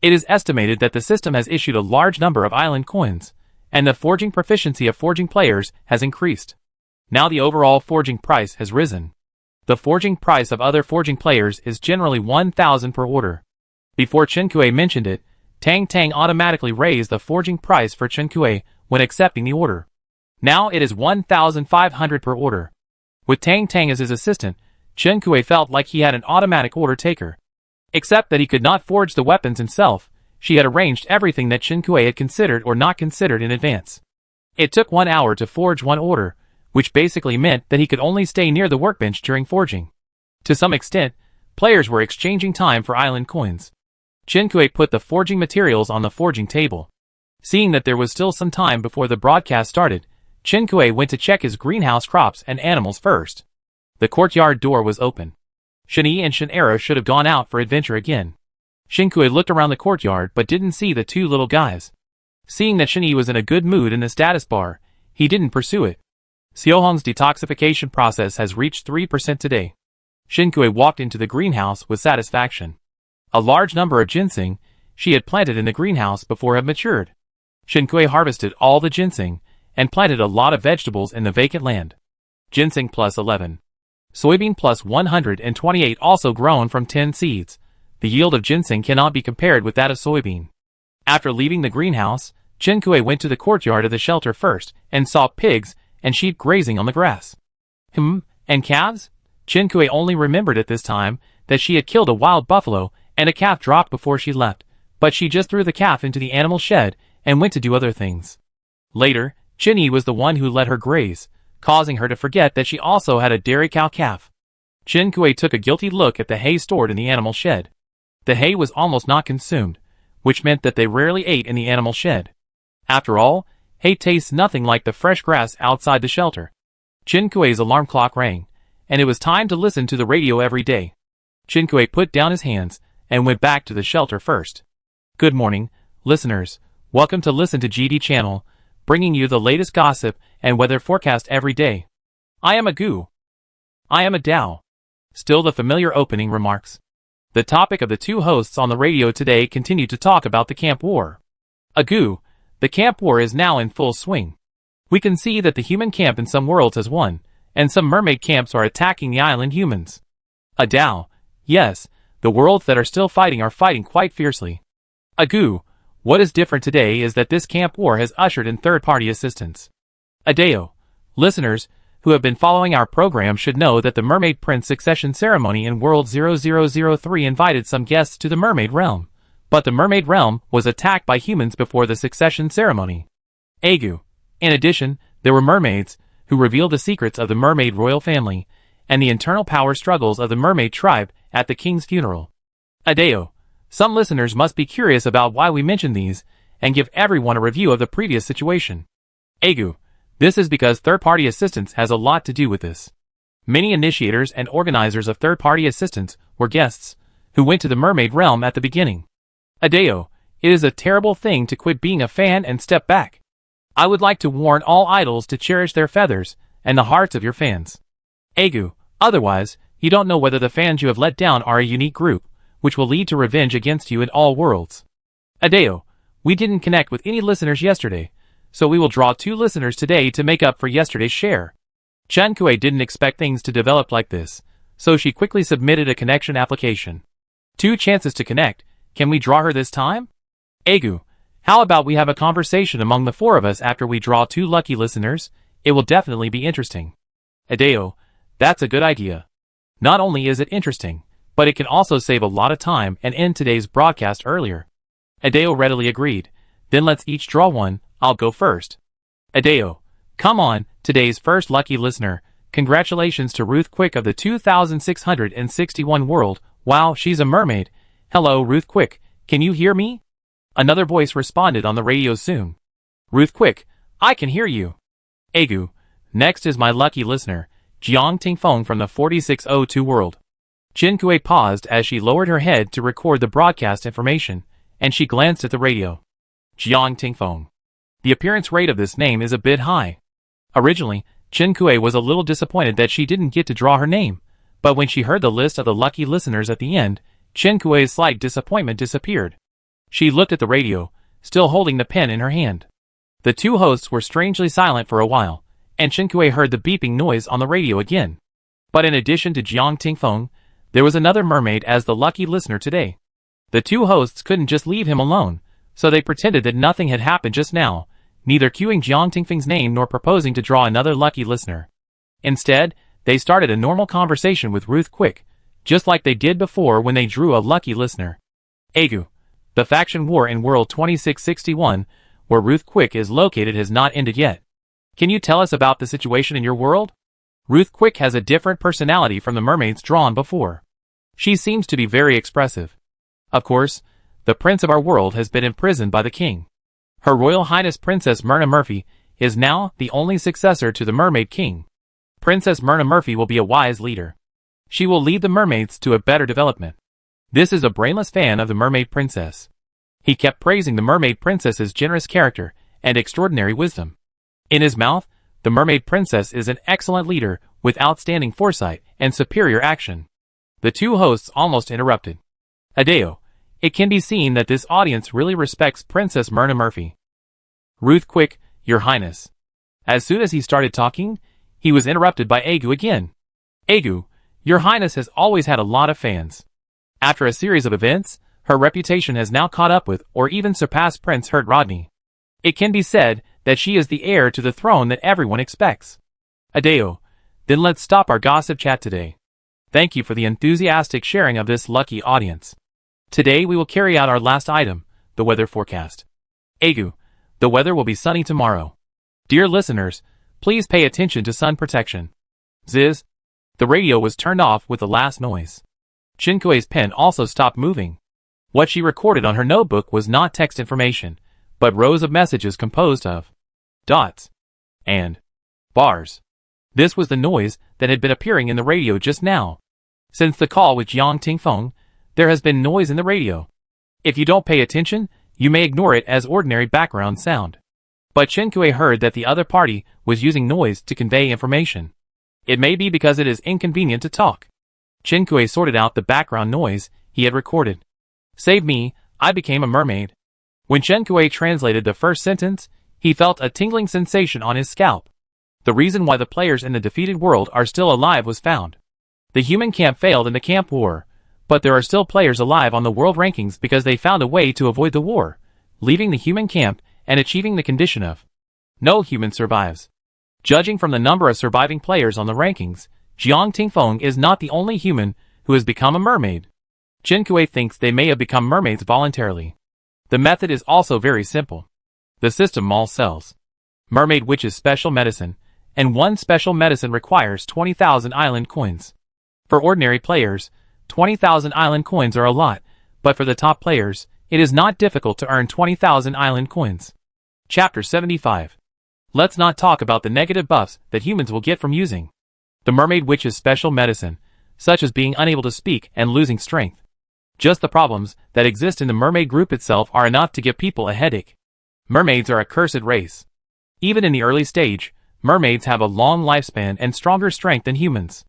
It is estimated that the system has issued a large number of island coins, and the forging proficiency of forging players has increased. Now the overall forging price has risen. The forging price of other forging players is generally 1,000 per order. Before Chen Kui mentioned it, Tang Tang automatically raised the forging price for Chen Kui when accepting the order. Now it is 1,500 per order. With Tang Tang as his assistant, Chen Kui felt like he had an automatic order taker. Except that he could not forge the weapons himself, she had arranged everything that Chen Kui had considered or not considered in advance. It took 1 hour to forge one order, which basically meant that he could only stay near the workbench during forging. To some extent, players were exchanging time for island coins. Chen-Kuei put the forging materials on the forging table. Seeing that there was still some time before the broadcast started, Chen-Kuei went to check his greenhouse crops and animals first. The courtyard door was open. Shen-Yi and Shen-Era should have gone out for adventure again. Chen-Kuei looked around the courtyard but didn't see the two little guys. Seeing that Shen-Yi was in a good mood in the status bar, he didn't pursue it. Xiaohong's detoxification process has reached 3% today. Chen-Kuei walked into the greenhouse with satisfaction. A large number of ginseng she had planted in the greenhouse before have matured. Chen-Kuei harvested all the ginseng and planted a lot of vegetables in the vacant land. Ginseng plus 11. Soybean plus 128 also grown from 10 seeds. The yield of ginseng cannot be compared with that of soybean. After leaving the greenhouse, Chen-Kuei went to the courtyard of the shelter first and saw pigs and sheep grazing on the grass. And calves? Chen-Kuei only remembered at this time that she had killed a wild buffalo and a calf dropped before she left, but she just threw the calf into the animal shed and went to do other things. Later, Chen-Yi was the one who let her graze, causing her to forget that she also had a dairy cow calf. Chen-Kuei took a guilty look at the hay stored in the animal shed. The hay was almost not consumed, which meant that they rarely ate in the animal shed. After all, hay tastes nothing like the fresh grass outside the shelter. Chen-Kuei's alarm clock rang, and it was time to listen to the radio every day. Chen-Kuei put down his hands and went back to the shelter first. Good morning, listeners. Welcome to Listen to GD channel, bringing you the latest gossip and weather forecast every day. I am a Gu. I am a Dao. Still the familiar opening remarks. The topic of the two hosts on the radio today continue to talk about the camp war. A Gu. The camp war is now in full swing. We can see that the human camp in some worlds has won, and some mermaid camps are attacking the island humans. A Dao. Yes, the worlds that are still fighting are fighting quite fiercely. A Gu. What is different today is that this camp war has ushered in third-party assistance. Adeo. Listeners who have been following our program should know that the Mermaid Prince succession ceremony in World 0003 invited some guests to the Mermaid Realm, but the Mermaid Realm was attacked by humans before the succession ceremony. Agu. In addition, there were mermaids who revealed the secrets of the mermaid royal family and the internal power struggles of the mermaid tribe at the king's funeral. Adeo. Some listeners must be curious about why we mention these and give everyone a review of the previous situation. Agu. This is because third-party assistance has a lot to do with this. Many initiators and organizers of third-party assistance were guests who went to the mermaid realm at the beginning. Adeo. It is a terrible thing to quit being a fan and step back. I would like to warn all idols to cherish their feathers and the hearts of your fans. Agu. Otherwise, you don't know whether the fans you have let down are a unique group, which will lead to revenge against you in all worlds. Adeo. We didn't connect with any listeners yesterday, so we will draw 2 listeners today to make up for yesterday's share. Chen-Kuei didn't expect things to develop like this, so she quickly submitted a connection application. 2 chances to connect. Can we draw her this time? Agu. How about we have a conversation among the 4 of us after we draw 2 lucky listeners? It will definitely be interesting. Adeo. That's a good idea. Not only is it interesting, but it can also save a lot of time and end today's broadcast earlier. Adeo readily agreed. Then let's each draw one. I'll go first. Adeo. Come on, today's first lucky listener. Congratulations to Ruth Quick of the 2661 world. Wow, she's a mermaid. Hello, Ruth Quick. Can you hear me? Another voice responded on the radio soon. Ruth Quick, I can hear you. Agu. Next is my lucky listener, Jiang Tingfeng from the 4602 world. Chen-Kuei paused as she lowered her head to record the broadcast information, and she glanced at the radio. Jiang Tingfeng. The appearance rate of this name is a bit high. Originally, Chen-Kuei was a little disappointed that she didn't get to draw her name, but when she heard the list of the lucky listeners at the end, Chen-Kuei's slight disappointment disappeared. She looked at the radio, still holding the pen in her hand. The 2 hosts were strangely silent for a while, and Chen-Kuei heard the beeping noise on the radio again. But in addition to Jiang Tingfeng, there was another mermaid as the lucky listener today. The 2 hosts couldn't just leave him alone, so they pretended that nothing had happened just now, neither cueing Jiang Tingfeng's name nor proposing to draw another lucky listener. Instead, they started a normal conversation with Ruth Quick, just like they did before when they drew a lucky listener. Agu. The faction war in World 2661, where Ruth Quick is located, has not ended yet. Can you tell us about the situation in your world? Ruth Quick has a different personality from the mermaids drawn before. She seems to be very expressive. Of course, the prince of our world has been imprisoned by the king. Her Royal Highness Princess Myrna Murphy is now the only successor to the Mermaid King. Princess Myrna Murphy will be a wise leader. She will lead the mermaids to a better development. This is a brainless fan of the Mermaid Princess. He kept praising the Mermaid Princess's generous character and extraordinary wisdom. In his mouth, the Mermaid Princess is an excellent leader with outstanding foresight and superior action. The two hosts almost interrupted. Adeo. It can be seen that this audience really respects Princess Myrna Murphy. Ruth, quick, Your Highness. As soon as he started talking, he was interrupted by Agu again. Agu, Your Highness has always had a lot of fans. After a series of events, her reputation has now caught up with or even surpassed Prince Hurt Rodney. It can be said that she is the heir to the throne that everyone expects. Adeo. Then let's stop our gossip chat today. Thank you for the enthusiastic sharing of this lucky audience. Today we will carry out our last item, the weather forecast. Agu, the weather will be sunny tomorrow. Dear listeners, please pay attention to sun protection. Ziz. The radio was turned off with the last noise. Chinkue's pen also stopped moving. What she recorded on her notebook was not text information, but rows of messages composed of dots and bars. This was the noise that had been appearing in the radio just now. Since the call with Jiang Tingfeng, there has been noise in the radio. If you don't pay attention, you may ignore it as ordinary background sound. But Chinkue heard that the other party was using noise to convey information. It may be because it is inconvenient to talk. Chinkue sorted out the background noise he had recorded. Save me, I became a mermaid. When Chinkue translated the first sentence, he felt a tingling sensation on his scalp. The reason why the players in the defeated world are still alive was found. The human camp failed in the camp war, but there are still players alive on the world rankings because they found a way to avoid the war, leaving the human camp and achieving the condition of no human survives. Judging from the number of surviving players on the rankings, Jiang Tingfeng is not the only human who has become a mermaid. Chinkue thinks they may have become mermaids voluntarily. The method is also very simple. The system all sells Mermaid Witch's special medicine, and one special medicine requires 20,000 island coins. For ordinary players, 20,000 island coins are a lot, but for the top players, it is not difficult to earn 20,000 island coins. Chapter 75. Let's not talk about the negative buffs that humans will get from using the Mermaid Witch's special medicine, such as being unable to speak and losing strength. Just the problems that exist in the mermaid group itself are enough to give people a headache. Mermaids are a cursed race. Even in the early stage, mermaids have a long lifespan and stronger strength than humans.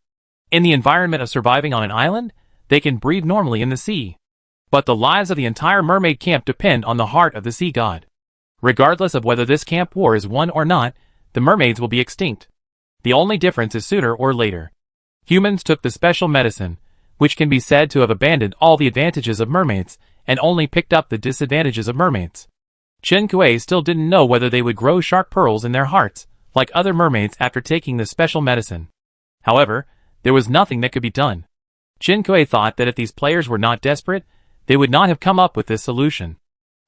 In the environment of surviving on an island, they can breathe normally in the sea. But the lives of the entire mermaid camp depend on the heart of the sea god. Regardless of whether this camp war is won or not, the mermaids will be extinct. The only difference is sooner or later. Humans took the special medicine, which can be said to have abandoned all the advantages of mermaids, and only picked up the disadvantages of mermaids. Chinkue still didn't know whether they would grow shark pearls in their hearts, like other mermaids after taking the special medicine. However, there was nothing that could be done. Chinkue thought that if these players were not desperate, they would not have come up with this solution.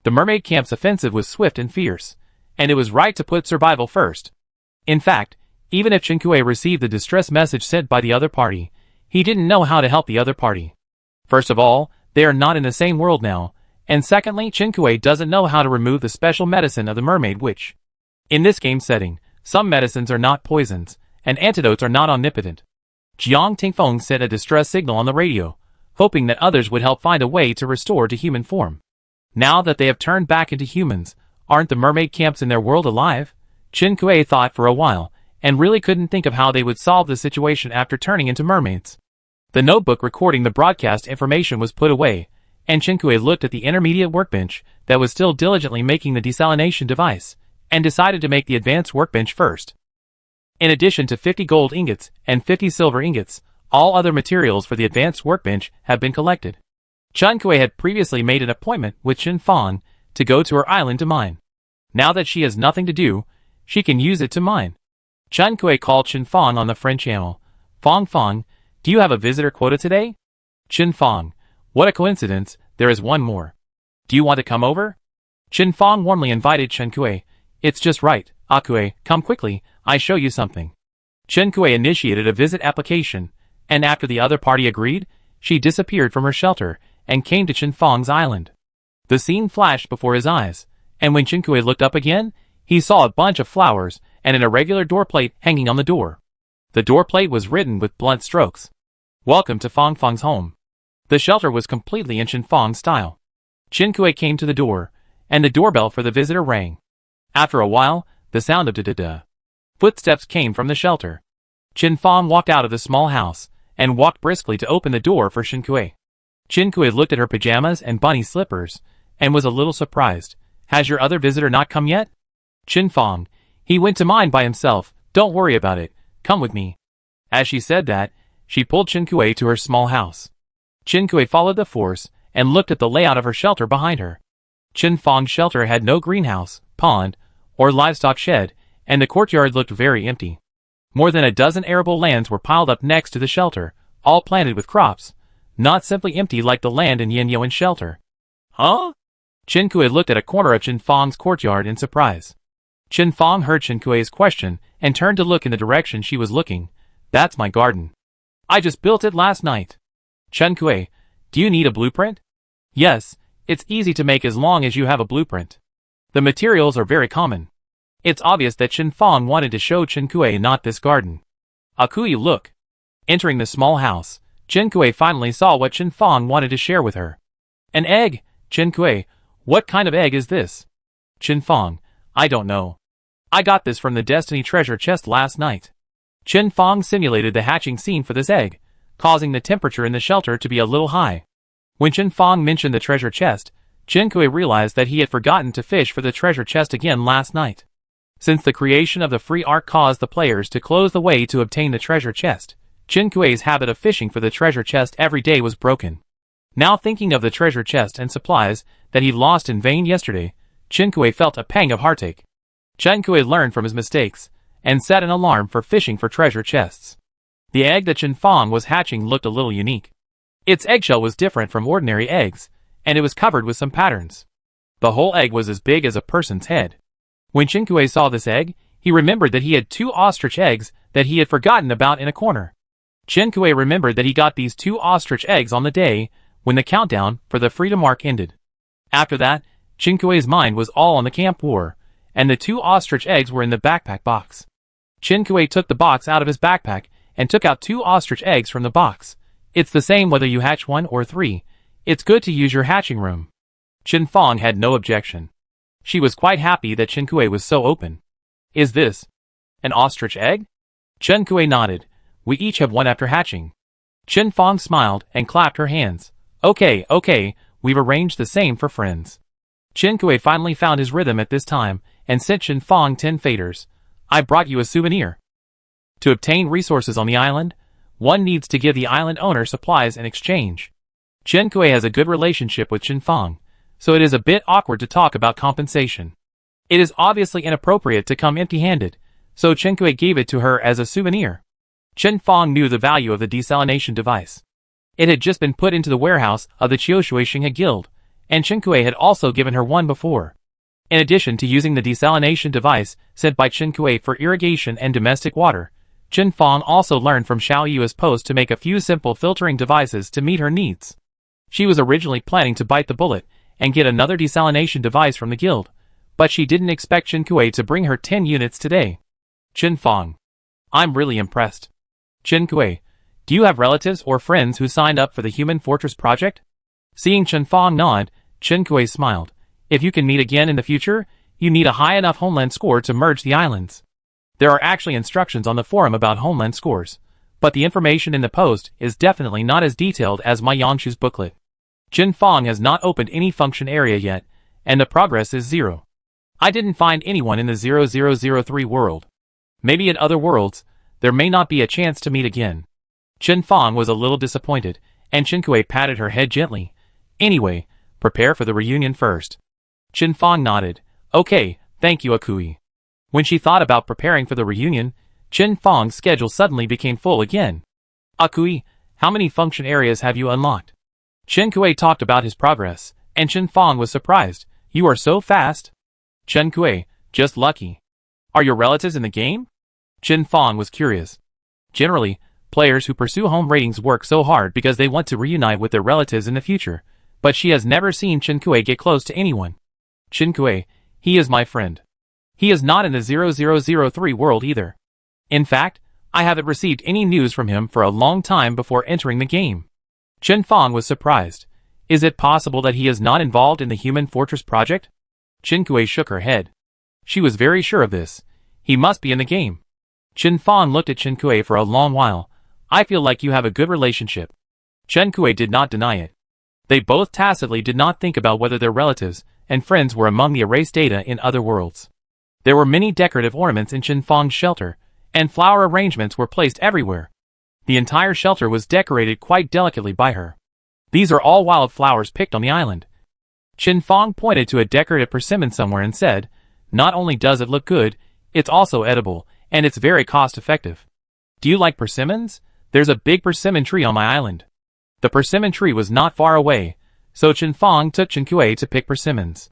The mermaid camp's offensive was swift and fierce, and it was right to put survival first. In fact, even if Chinkue received the distress message sent by the other party, he didn't know how to help the other party. First of all, they are not in the same world now, and secondly, Chinkue doesn't know how to remove the special medicine of the mermaid witch. In this game setting, some medicines are not poisons, and antidotes are not omnipotent. Jiang Tingfeng sent a distress signal on the radio, hoping that others would help find a way to restore to human form. Now that they have turned back into humans, aren't the mermaid camps in their world alive? Chinkue thought for a while, and really couldn't think of how they would solve the situation after turning into mermaids. The notebook recording the broadcast information was put away, and Chinkue looked at the intermediate workbench that was still diligently making the desalination device, and decided to make the advanced workbench first. In addition to 50 gold ingots and 50 silver ingots, all other materials for the advanced workbench have been collected. Chinkue had previously made an appointment with Chen Fang to go to her island to mine. Now that she has nothing to do, she can use it to mine. Chinkue called Chen Fang on the friend channel. Fang, do you have a visitor quota today? Chen Fang, what a coincidence, there is one more. Do you want to come over? Chen Fang warmly invited Chinkue. It's just right, Akue, come quickly, I show you something. Chinkue initiated a visit application, and after the other party agreed, she disappeared from her shelter and came to Chen Fang's island. The scene flashed before his eyes, and when Qinkui looked up again, he saw a bunch of flowers and an irregular door plate hanging on the door. The door plate was written with blunt strokes. Welcome to Fong Fong's home. The shelter was completely in Chen Fong's style. Qinkui came to the door, and the doorbell for the visitor rang. After a while, the sound of da-da-da footsteps came from the shelter. Chen Fong walked out of the small house, and walked briskly to open the door for Qinkui. Qinkui looked at her pajamas and bunny slippers, and was a little surprised. Has your other visitor not come yet? Chen Fong, he went to mine by himself, don't worry about it, come with me. As she said that, she pulled Qinkui to her small house. Qinkui followed the force, and looked at the layout of her shelter behind her. Chen Fong's shelter had no greenhouse, pond, or livestock shed, and the courtyard looked very empty. More than a dozen arable lands were piled up next to the shelter, all planted with crops, not simply empty like the land in Yin Yuan's shelter. Huh? Qinkui looked at a corner of Chen Fong's courtyard in surprise. Chen Fong heard Qinkui's question and turned to look in the direction she was looking. That's my garden. I just built it last night. Qinkui, do you need a blueprint? Yes, it's easy to make as long as you have a blueprint. The materials are very common. It's obvious that Chen Fong wanted to show Qinkui not this garden. Akui, look. Entering the small house, Qinkui finally saw what Chen Fong wanted to share with her. An egg, Qinkui, what kind of egg is this? Chen Fong, I don't know. I got this from the Destiny treasure chest last night. Chen Fong simulated the hatching scene for this egg, causing the temperature in the shelter to be a little high. When Chen Fong mentioned the treasure chest, Qinkui realized that he had forgotten to fish for the treasure chest again last night. Since the creation of the free arc caused the players to close the way to obtain the treasure chest, Qinkui's habit of fishing for the treasure chest every day was broken. Now thinking of the treasure chest and supplies that he lost in vain yesterday, Qinkui felt a pang of heartache. Qinkui learned from his mistakes, and set an alarm for fishing for treasure chests. The egg that Chen Fong was hatching looked a little unique. Its eggshell was different from ordinary eggs, and it was covered with some patterns. The whole egg was as big as a person's head. When Qinkui saw this egg, he remembered that he had 2 ostrich eggs that he had forgotten about in a corner. Qinkui remembered that he got these 2 ostrich eggs on the day when the countdown for the freedom arc ended. After that, Qinkui's mind was all on the camp war, and the 2 ostrich eggs were in the backpack box. Qinkui took the box out of his backpack and took out 2 ostrich eggs from the box. It's the same whether you hatch 1 or 3. It's good to use your hatching room. Chen Fong had no objection. She was quite happy that Qinkui was so open. Is this an ostrich egg? Qinkui nodded. We each have 1 after hatching. Chen Fong smiled and clapped her hands. Okay, we've arranged the same for friends. Qinkui finally found his rhythm at this time and sent Chen Fong 10 faders. I brought you a souvenir. To obtain resources on the island, one needs to give the island owner supplies in exchange. Qinkui has a good relationship with Chen Fong, so it is a bit awkward to talk about compensation. It is obviously inappropriate to come empty-handed, so Qinkui gave it to her as a souvenir. Chen Fong knew the value of the desalination device. It had just been put into the warehouse of the Qiushuixinghe Guild, and Qinkui had also given her one before. In addition to using the desalination device sent by Qinkui for irrigation and domestic water, Chen Fong also learned from Xiao Yue's post to make a few simple filtering devices to meet her needs. She was originally planning to bite the bullet and get another desalination device from the guild, but she didn't expect Qinkui to bring her 10 units today. Chen Fong. I'm really impressed. Qinkui, do you have relatives or friends who signed up for the Human Fortress project? Seeing Chen Fong nod, Qinkui smiled. If you can meet again in the future, you need a high enough homeland score to merge the islands. There are actually instructions on the forum about homeland scores, but the information in the post is definitely not as detailed as my Yangshu's booklet. Chen Fong has not opened any function area yet, and the progress is 0. I didn't find anyone in the 0003 world. Maybe in other worlds, there may not be a chance to meet again. Chen Fong was a little disappointed, and Qinkui patted her head gently. Anyway, prepare for the reunion first. Chen Fong nodded. Okay, thank you, Akui. When she thought about preparing for the reunion, Chen Fong's schedule suddenly became full again. Akui, how many function areas have you unlocked? Qinkui talked about his progress, and Chen Fong was surprised. You are so fast. Qinkui, just lucky. Are your relatives in the game? Chen Fong was curious. Generally, players who pursue home ratings work so hard because they want to reunite with their relatives in the future, but she has never seen Chen Kui get close to anyone. Chen Kui, he is my friend. He is not in the 0003 world either. In fact, I haven't received any news from him for a long time before entering the game. Chen Fang was surprised. Is it possible that he is not involved in the Human Fortress project? Chen Kui shook her head. She was very sure of this. He must be in the game. Chen Fang looked at Chen Kui for a long while. I feel like you have a good relationship. Chen Kui did not deny it. They both tacitly did not think about whether their relatives and friends were among the erased data in other worlds. There were many decorative ornaments in Chen Fang's shelter, and flower arrangements were placed everywhere. The entire shelter was decorated quite delicately by her. These are all wild flowers picked on the island. Chen Fang pointed to a decorative persimmon somewhere and said, not only does it look good, it's also edible, and it's very cost-effective. Do you like persimmons? There's a big persimmon tree on my island. The persimmon tree was not far away, so Chen Fang took Chen Kui to pick persimmons.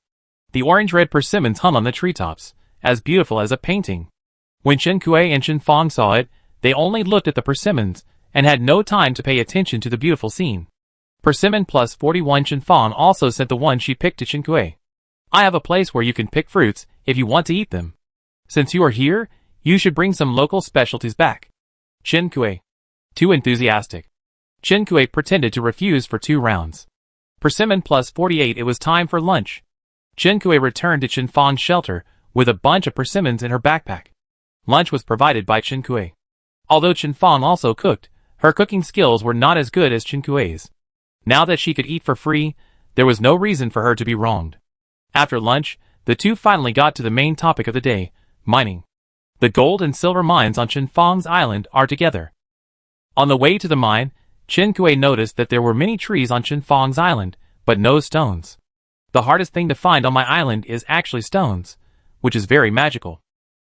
The orange-red persimmons hung on the treetops, as beautiful as a painting. When Chen Kui and Chen Fang saw it, they only looked at the persimmons, and had no time to pay attention to the beautiful scene. Persimmon plus 41 Chen Fang also sent the one she picked to Chen Kui. I have a place where you can pick fruits if you want to eat them. Since you are here, you should bring some local specialties back. Chen Kui. Too enthusiastic. Chen Kui pretended to refuse for 2 rounds. Persimmon plus 48 it was time for lunch. Chen Kui returned to Chen Fang's shelter with a bunch of persimmons in her backpack. Lunch was provided by Chen Kui. Although Chen Fang also cooked, her cooking skills were not as good as Chen Kui's. Now that she could eat for free, there was no reason for her to be wronged. After lunch, the two finally got to the main topic of the day, mining. The gold and silver mines on Chen Fang's island are together. On the way to the mine, Chen Kui noticed that there were many trees on Chen Fang's island, but no stones. The hardest thing to find on my island is actually stones, which is very magical.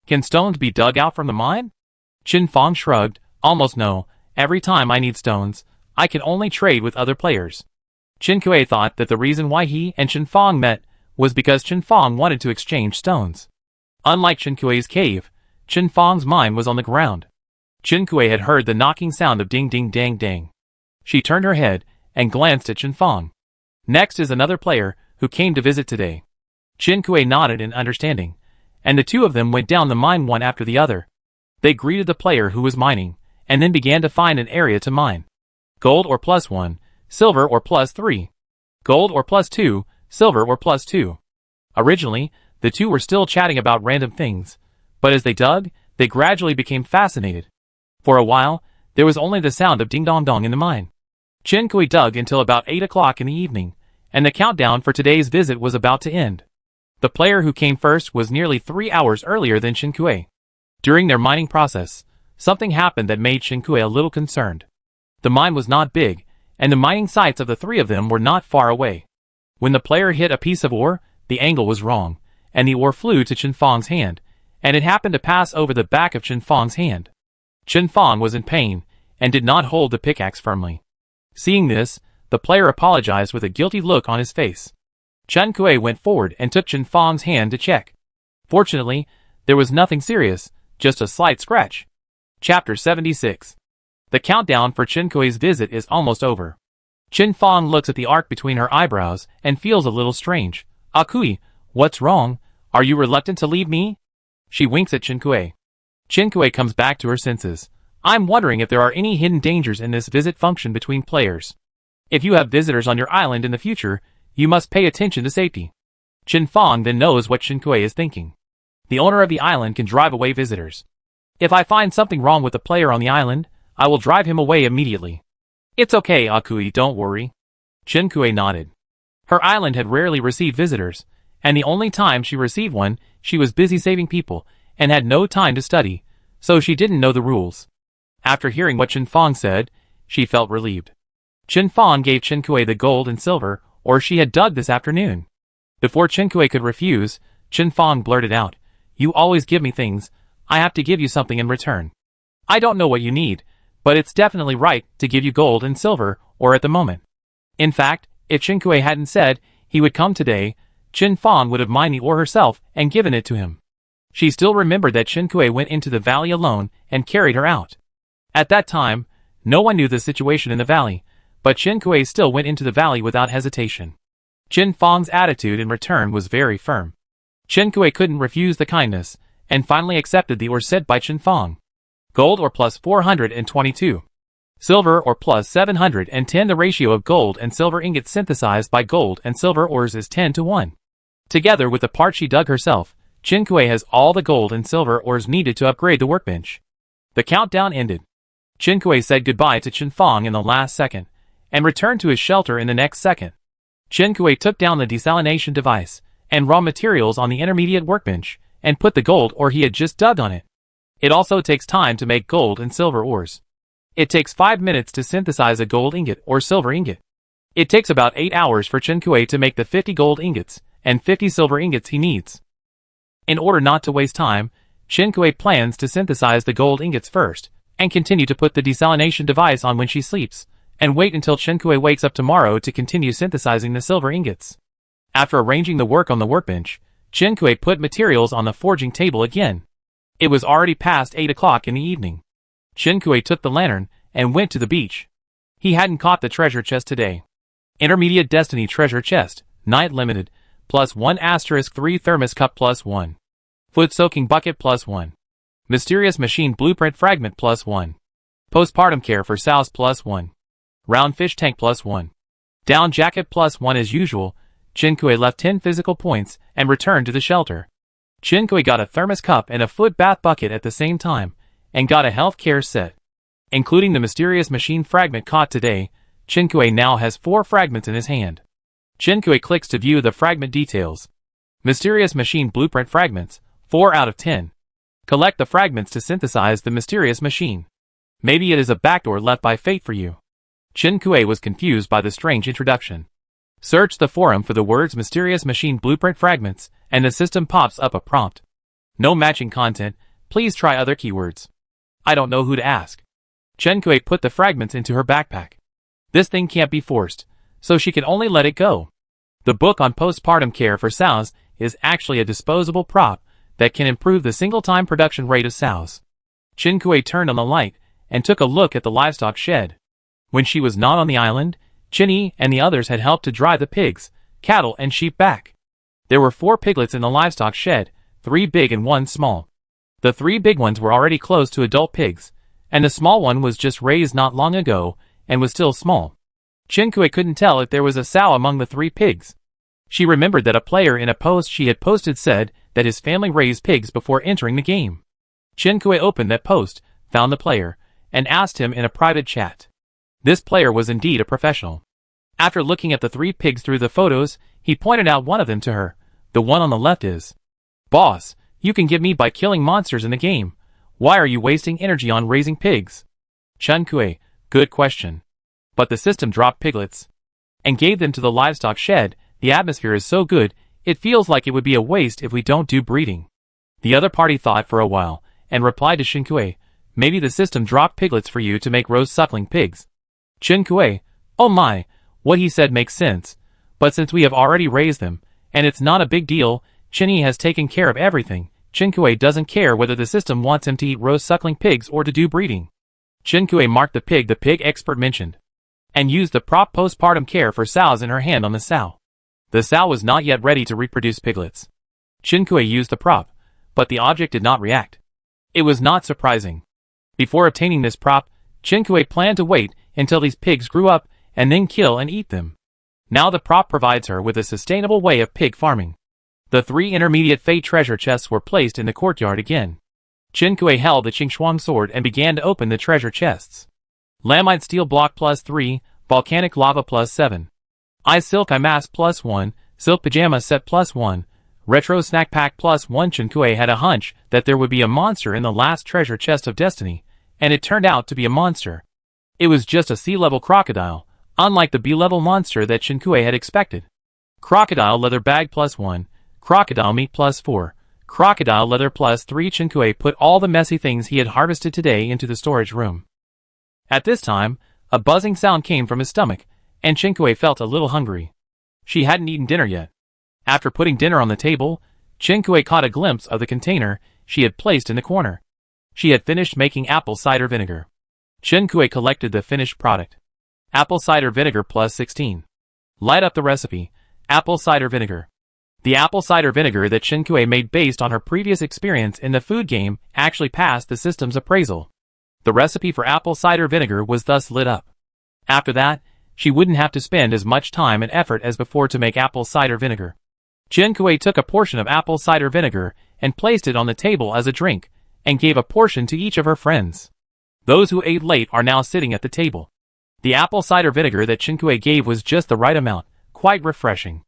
Can stones be dug out from the mine? Chen Fang shrugged, almost no, every time I need stones, I can only trade with other players. Chen Kui thought that the reason why he and Chen Fang met was because Chen Fang wanted to exchange stones. Unlike Chen Kui's cave, Chen Fang's mine was on the ground. Chen Kui had heard the knocking sound of ding ding dang dang. She turned her head and glanced at Chen Fang. Next is another player who came to visit today. Chen Kui nodded in understanding, and the two of them went down the mine one after the other. They greeted the player who was mining, and then began to find an area to mine. Gold or +1, silver or +3. Gold or +2, silver or +2. Originally, the two were still chatting about random things, but as they dug, they gradually became fascinated. For a while, there was only the sound of ding-dong-dong in the mine. Chen Kui dug until about 8 o'clock in the evening, and the countdown for today's visit was about to end. The player who came first was nearly 3 hours earlier than Chen Kui. During their mining process, something happened that made Chen Kui a little concerned. The mine was not big, and the mining sites of the three of them were not far away. When the player hit a piece of ore, the angle was wrong, and the ore flew to Chen Fang's hand, and it happened to pass over the back of Chen Fang's hand. Chen Fang was in pain, and did not hold the pickaxe firmly. Seeing this, the player apologized with a guilty look on his face. Chen Kui went forward and took Chen Fang's hand to check. Fortunately, there was nothing serious, just a slight scratch. Chapter 76. The countdown for Chen Kui's visit is almost over. Chen Fang looks at the arc between her eyebrows and feels a little strange. Ah Kui, what's wrong? Are you reluctant to leave me? She winks at Chen Kui. Chen Kui comes back to her senses. I'm wondering if there are any hidden dangers in this visit function between players. If you have visitors on your island in the future, you must pay attention to safety. Chen Fang then knows what Chen Kui is thinking. The owner of the island can drive away visitors. If I find something wrong with the player on the island, I will drive him away immediately. It's okay, Ah Kui, don't worry. Chen Kui nodded. Her island had rarely received visitors, and the only time she received one, she was busy saving people, and had no time to study, so she didn't know the rules. After hearing what Chen Fang said, she felt relieved. Chen Fang gave Chen Kui the gold and silver ore she had dug this afternoon. Before Chen Kui could refuse, Chen Fang blurted out, "You always give me things, I have to give you something in return. I don't know what you need, but it's definitely right to give you gold and silver ore at the moment." In fact, if Chen Kui hadn't said he would come today, Chen Fang would have mined the ore herself and given it to him. She still remembered that Chen Kui went into the valley alone and carried her out. At that time, no one knew the situation in the valley, but Chen Kui still went into the valley without hesitation. Chen Fang's attitude in return was very firm. Chen Kui couldn't refuse the kindness, and finally accepted the ore sent by Chen Fang. Gold ore plus 422. Silver ore plus 710. The ratio of gold and silver ingots synthesized by gold and silver ores is 10-1. Together with the part she dug herself, Chen Kui has all the gold and silver ores needed to upgrade the workbench. The countdown ended. Chen Kui said goodbye to Chen Fang in the last second, and returned to his shelter in the next second. Chen Kui took down the desalination device, and raw materials on the intermediate workbench, and put the gold ore he had just dug on it. It also takes time to make gold and silver ores. It takes 5 minutes to synthesize a gold ingot or silver ingot. It takes about 8 hours for Chen Kui to make the 50 gold ingots and 50 silver ingots he needs. In order not to waste time, Chen Kui plans to synthesize the gold ingots first, and continue to put the desalination device on when she sleeps, and wait until Chen Kui wakes up tomorrow to continue synthesizing the silver ingots. After arranging the work on the workbench, Chen Kui put materials on the forging table again. It was already past 8 o'clock in the evening. Chen Kui took the lantern and went to the beach. He hadn't caught the treasure chest today. Intermediate Destiny treasure chest, night limited, plus 1*3 thermos cup plus 1. Foot soaking bucket plus 1. Mysterious machine blueprint fragment plus 1. Postpartum care for sows plus 1. Round fish tank plus 1. Down jacket plus 1. As usual, Chen Kui left 10 physical points and returned to the shelter. Chen Kui got a thermos cup and a foot bath bucket at the same time, and got a health care set. Including the mysterious machine fragment caught today, Chen Kui now has 4 fragments in his hand. Chen Kui clicks to view the fragment details. Mysterious machine blueprint fragments, 4 out of 10. Collect the fragments to synthesize the mysterious machine. Maybe it is a backdoor left by fate for you. Chen Kui was confused by the strange introduction. Search the forum for the words mysterious machine blueprint fragments, and the system pops up a prompt. No matching content, please try other keywords. I don't know who to ask. Chen Kui put the fragments into her backpack. This thing can't be forced, so she can only let it go. The book on postpartum care for sows is actually a disposable prop that can improve the single-time production rate of sows. Chen Kui turned on the light and took a look at the livestock shed. When she was not on the island, Chen Yi and the others had helped to drive the pigs, cattle and sheep back. There were 4 piglets in the livestock shed, 3 big and 1 small. The 3 big ones were already close to adult pigs, and the small one was just raised not long ago and was still small. Chen Kui couldn't tell if there was a sow among the 3 pigs. She remembered that a player in a post she had posted said that his family raised pigs before entering the game. Chen Kui opened that post, found the player, and asked him in a private chat. This player was indeed a professional. After looking at the 3 pigs through the photos, he pointed out one of them to her. The one on the left is, "Boss, you can get me by killing monsters in the game. Why are you wasting energy on raising pigs?" Chen Kui, good question. But the system dropped piglets and gave them to the livestock shed. The atmosphere is so good, it feels like it would be a waste if we don't do breeding. The other party thought for a while, and replied to Chen Kui, "Maybe the system dropped piglets for you to make rose-suckling pigs." Chen Kui, "Oh my, what he said makes sense. But since we have already raised them, and it's not a big deal, Chen Yi has taken care of everything. Chen Kui doesn't care whether the system wants him to eat rose-suckling pigs or to do breeding." Chen Kui marked the pig expert mentioned, and used the prop postpartum care for sows in her hand on the sow. The sow was not yet ready to reproduce piglets. Chen Kui used the prop, but the object did not react. It was not surprising. Before obtaining this prop, Chen Kui planned to wait until these pigs grew up and then kill and eat them. Now the prop provides her with a sustainable way of pig farming. The 3 intermediate fate treasure chests were placed in the courtyard again. Chen Kui held the Qingxuang sword and began to open the treasure chests. Lamite steel block plus 3, volcanic lava plus 7. Eye silk eye mask plus 1, silk pajama set plus 1, retro snack pack plus 1. Chen Kui had a hunch that there would be a monster in the last treasure chest of destiny, and it turned out to be a monster. It was just a sea-level crocodile, unlike the B-level monster that Chen Kui had expected. Crocodile leather bag plus 1, crocodile meat plus 4, crocodile leather plus 3. Chen Kui put all the messy things he had harvested today into the storage room. At this time, a buzzing sound came from his stomach, and Chen Kui felt a little hungry. She hadn't eaten dinner yet. After putting dinner on the table, Chen Kui caught a glimpse of the container she had placed in the corner. She had finished making apple cider vinegar. Chen Kui collected the finished product. Apple cider vinegar plus 16. Light up the recipe. Apple cider vinegar. The apple cider vinegar that Shinkue made based on her previous experience in the food game actually passed the system's appraisal. The recipe for apple cider vinegar was thus lit up. After that, she wouldn't have to spend as much time and effort as before to make apple cider vinegar. Shinkue took a portion of apple cider vinegar and placed it on the table as a drink, and gave a portion to each of her friends. Those who ate late are now sitting at the table. The apple cider vinegar that Shinkue gave was just the right amount, quite refreshing.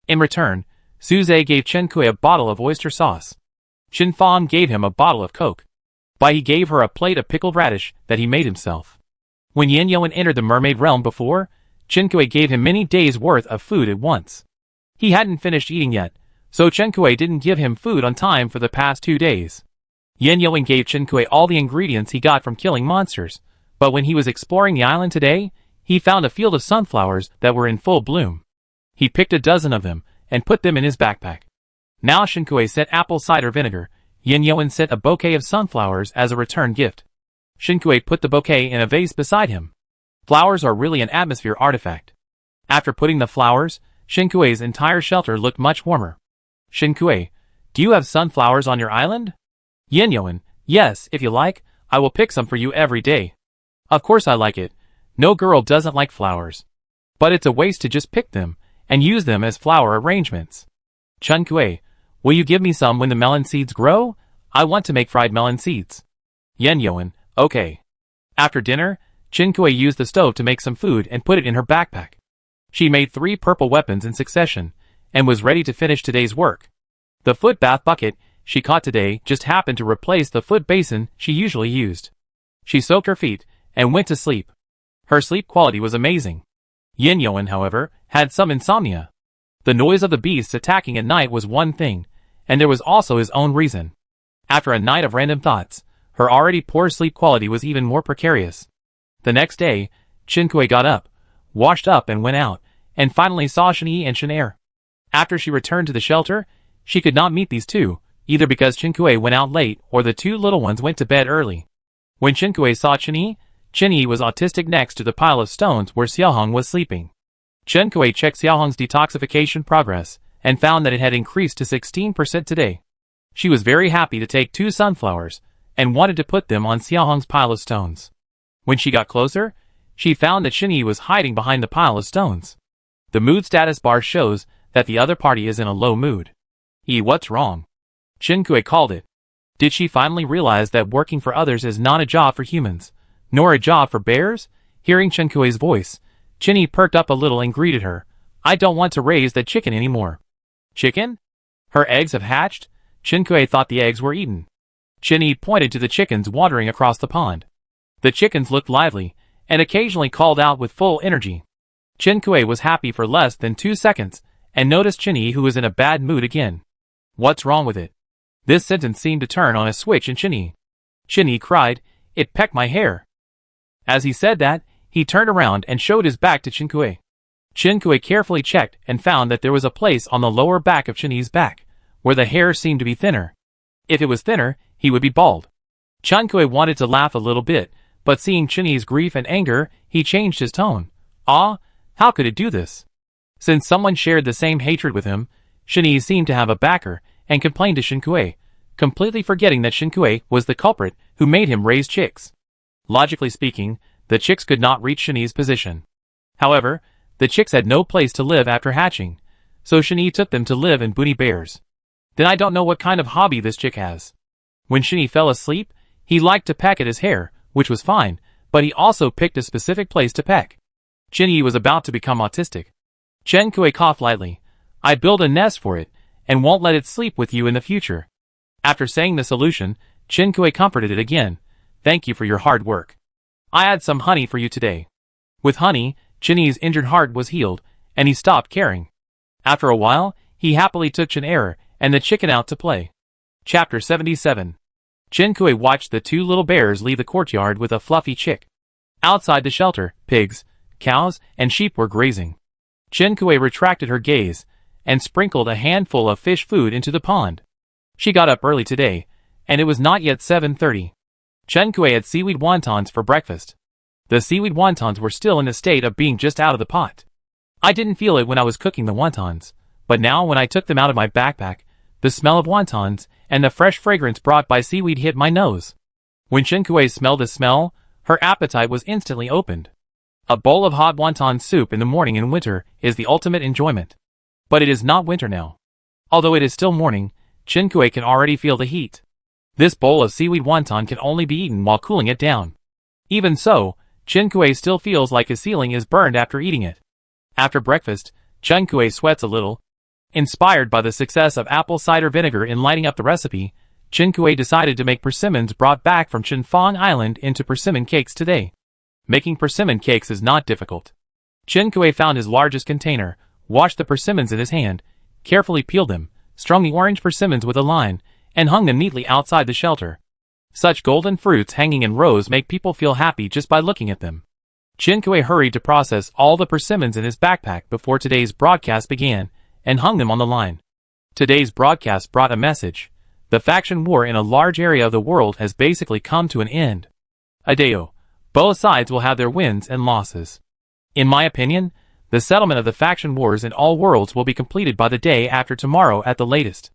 In return, Suze gave Shinkue a bottle of oyster sauce. Shinfang gave him a bottle of Coke. Bai he gave her a plate of pickled radish that he made himself. When Yin Yuan entered the mermaid realm before, Shinkue gave him many days' worth of food at once. He hadn't finished eating yet, so Shinkue didn't give him food on time for the past 2 days. Yin Yuan gave Shinkue all the ingredients he got from killing monsters, but when he was exploring the island today, he found a field of sunflowers that were in full bloom. He picked a dozen of them and put them in his backpack. Now Shinkue sent apple cider vinegar. Yin Yuan sent a bouquet of sunflowers as a return gift. Shinkue put the bouquet in a vase beside him. Flowers are really an atmosphere artifact. After putting the flowers, Shinkue's entire shelter looked much warmer. Shinkue, do you have sunflowers on your island? Yin Yuan, yes, if you like, I will pick some for you every day. Of course I like it. No girl doesn't like flowers. But it's a waste to just pick them and use them as flower arrangements. Shinkue, will you give me some when the melon seeds grow? I want to make fried melon seeds. Yin Yuan, okay. After dinner, Shinkue used the stove to make some food and put it in her backpack. She made 3 purple weapons in succession, and was ready to finish today's work. The foot bath bucket she caught today just happened to replace the foot basin she usually used. She soaked her feet, and went to sleep. Her sleep quality was amazing. Yin Yuan, however, had some insomnia. The noise of the beasts attacking at night was one thing, and there was also his own reason. After a night of random thoughts, her already poor sleep quality was even more precarious. The next day, Shinkue got up, washed up and went out, and finally saw Shinyi and Shinair. After she returned to the shelter, she could not meet these two, either because Shinkue went out late or the 2 little ones went to bed early. When Shinkue saw Shinyi was autistic next to the pile of stones where Xiaohong was sleeping. Shinkue checked Xiaohong's detoxification progress, and found that it had increased to 16% today. She was very happy to take 2 sunflowers, and wanted to put them on Xiaohong's pile of stones. When she got closer, she found that Shinyi was hiding behind the pile of stones. The mood status bar shows that the other party is in a low mood. What's wrong? Shinkue called it. Did she finally realize that working for others is not a job for humans, nor a job for bears? Hearing Shinkue's voice, Shinyi perked up a little and greeted her. I don't want to raise that chicken anymore. Chicken? Her eggs have hatched? Shinkue thought the eggs were eaten. Shinyi pointed to the chickens wandering across the pond. The chickens looked lively, and occasionally called out with full energy. Shinkue was happy for less than 2 seconds, and noticed Shinyi who was in a bad mood again. What's wrong with it? This sentence seemed to turn on a switch in Shinyi. Shinyi cried, it pecked my hair. As he said that, he turned around and showed his back to Shinkue. Shinkue carefully checked and found that there was a place on the lower back of Shinyi's back, where the hair seemed to be thinner. If it was thinner, he would be bald. Shinkue wanted to laugh a little bit, but seeing Shinyi's grief and anger, he changed his tone. How could it do this? Since someone shared the same hatred with him, Shinyi seemed to have a backer, and complained to Shinkue, completely forgetting that Shinkue was the culprit who made him raise chicks. Logically speaking, the chicks could not reach Shinyi's position. However, the chicks had no place to live after hatching, so Shinyi took them to live in Bunny Bears. Then I don't know what kind of hobby this chick has. When Shinyi fell asleep, he liked to peck at his hair, which was fine, but he also picked a specific place to peck. Shinyi was about to become autistic. Shinkue coughed lightly. I build a nest for it, and won't let it sleep with you in the future. After saying the solution, Shinkue comforted it again. Thank you for your hard work. I had some honey for you today. With honey, Shinyi's injured heart was healed, and he stopped caring. After a while, he happily took Shinair and the chicken out to play. Chapter 77. Shinkue watched the 2 little bears leave the courtyard with a fluffy chick. Outside the shelter, pigs, cows, and sheep were grazing. Shinkue retracted her gaze, and sprinkled a handful of fish food into the pond. She got up early today, and it was not yet 7:30. Shinkue had seaweed wontons for breakfast. The seaweed wontons were still in a state of being just out of the pot. I didn't feel it when I was cooking the wontons, but now when I took them out of my backpack, the smell of wontons and the fresh fragrance brought by seaweed hit my nose. When Qinkui smelled the smell, her appetite was instantly opened. A bowl of hot wonton soup in the morning in winter is the ultimate enjoyment. But it is not winter now. Although it is still morning, Qinkui can already feel the heat. This bowl of seaweed wonton can only be eaten while cooling it down. Even so, Qinkui still feels like his ceiling is burned after eating it. After breakfast, Qinkui sweats a little. Inspired by the success of apple cider vinegar in lighting up the recipe, Qinkui decided to make persimmons brought back from Qinfang Island into persimmon cakes today. Making persimmon cakes is not difficult. Qinkui found his largest container, washed the persimmons in his hand, carefully peeled them, strung the orange persimmons with a line, and hung them neatly outside the shelter. Such golden fruits hanging in rows make people feel happy just by looking at them. Qinkui hurried to process all the persimmons in his backpack before today's broadcast began, and hung them on the line. Today's broadcast brought a message. The faction war in a large area of the world has basically come to an end. Adeo. Both sides will have their wins and losses. In my opinion, the settlement of the faction wars in all worlds will be completed by the day after tomorrow at the latest.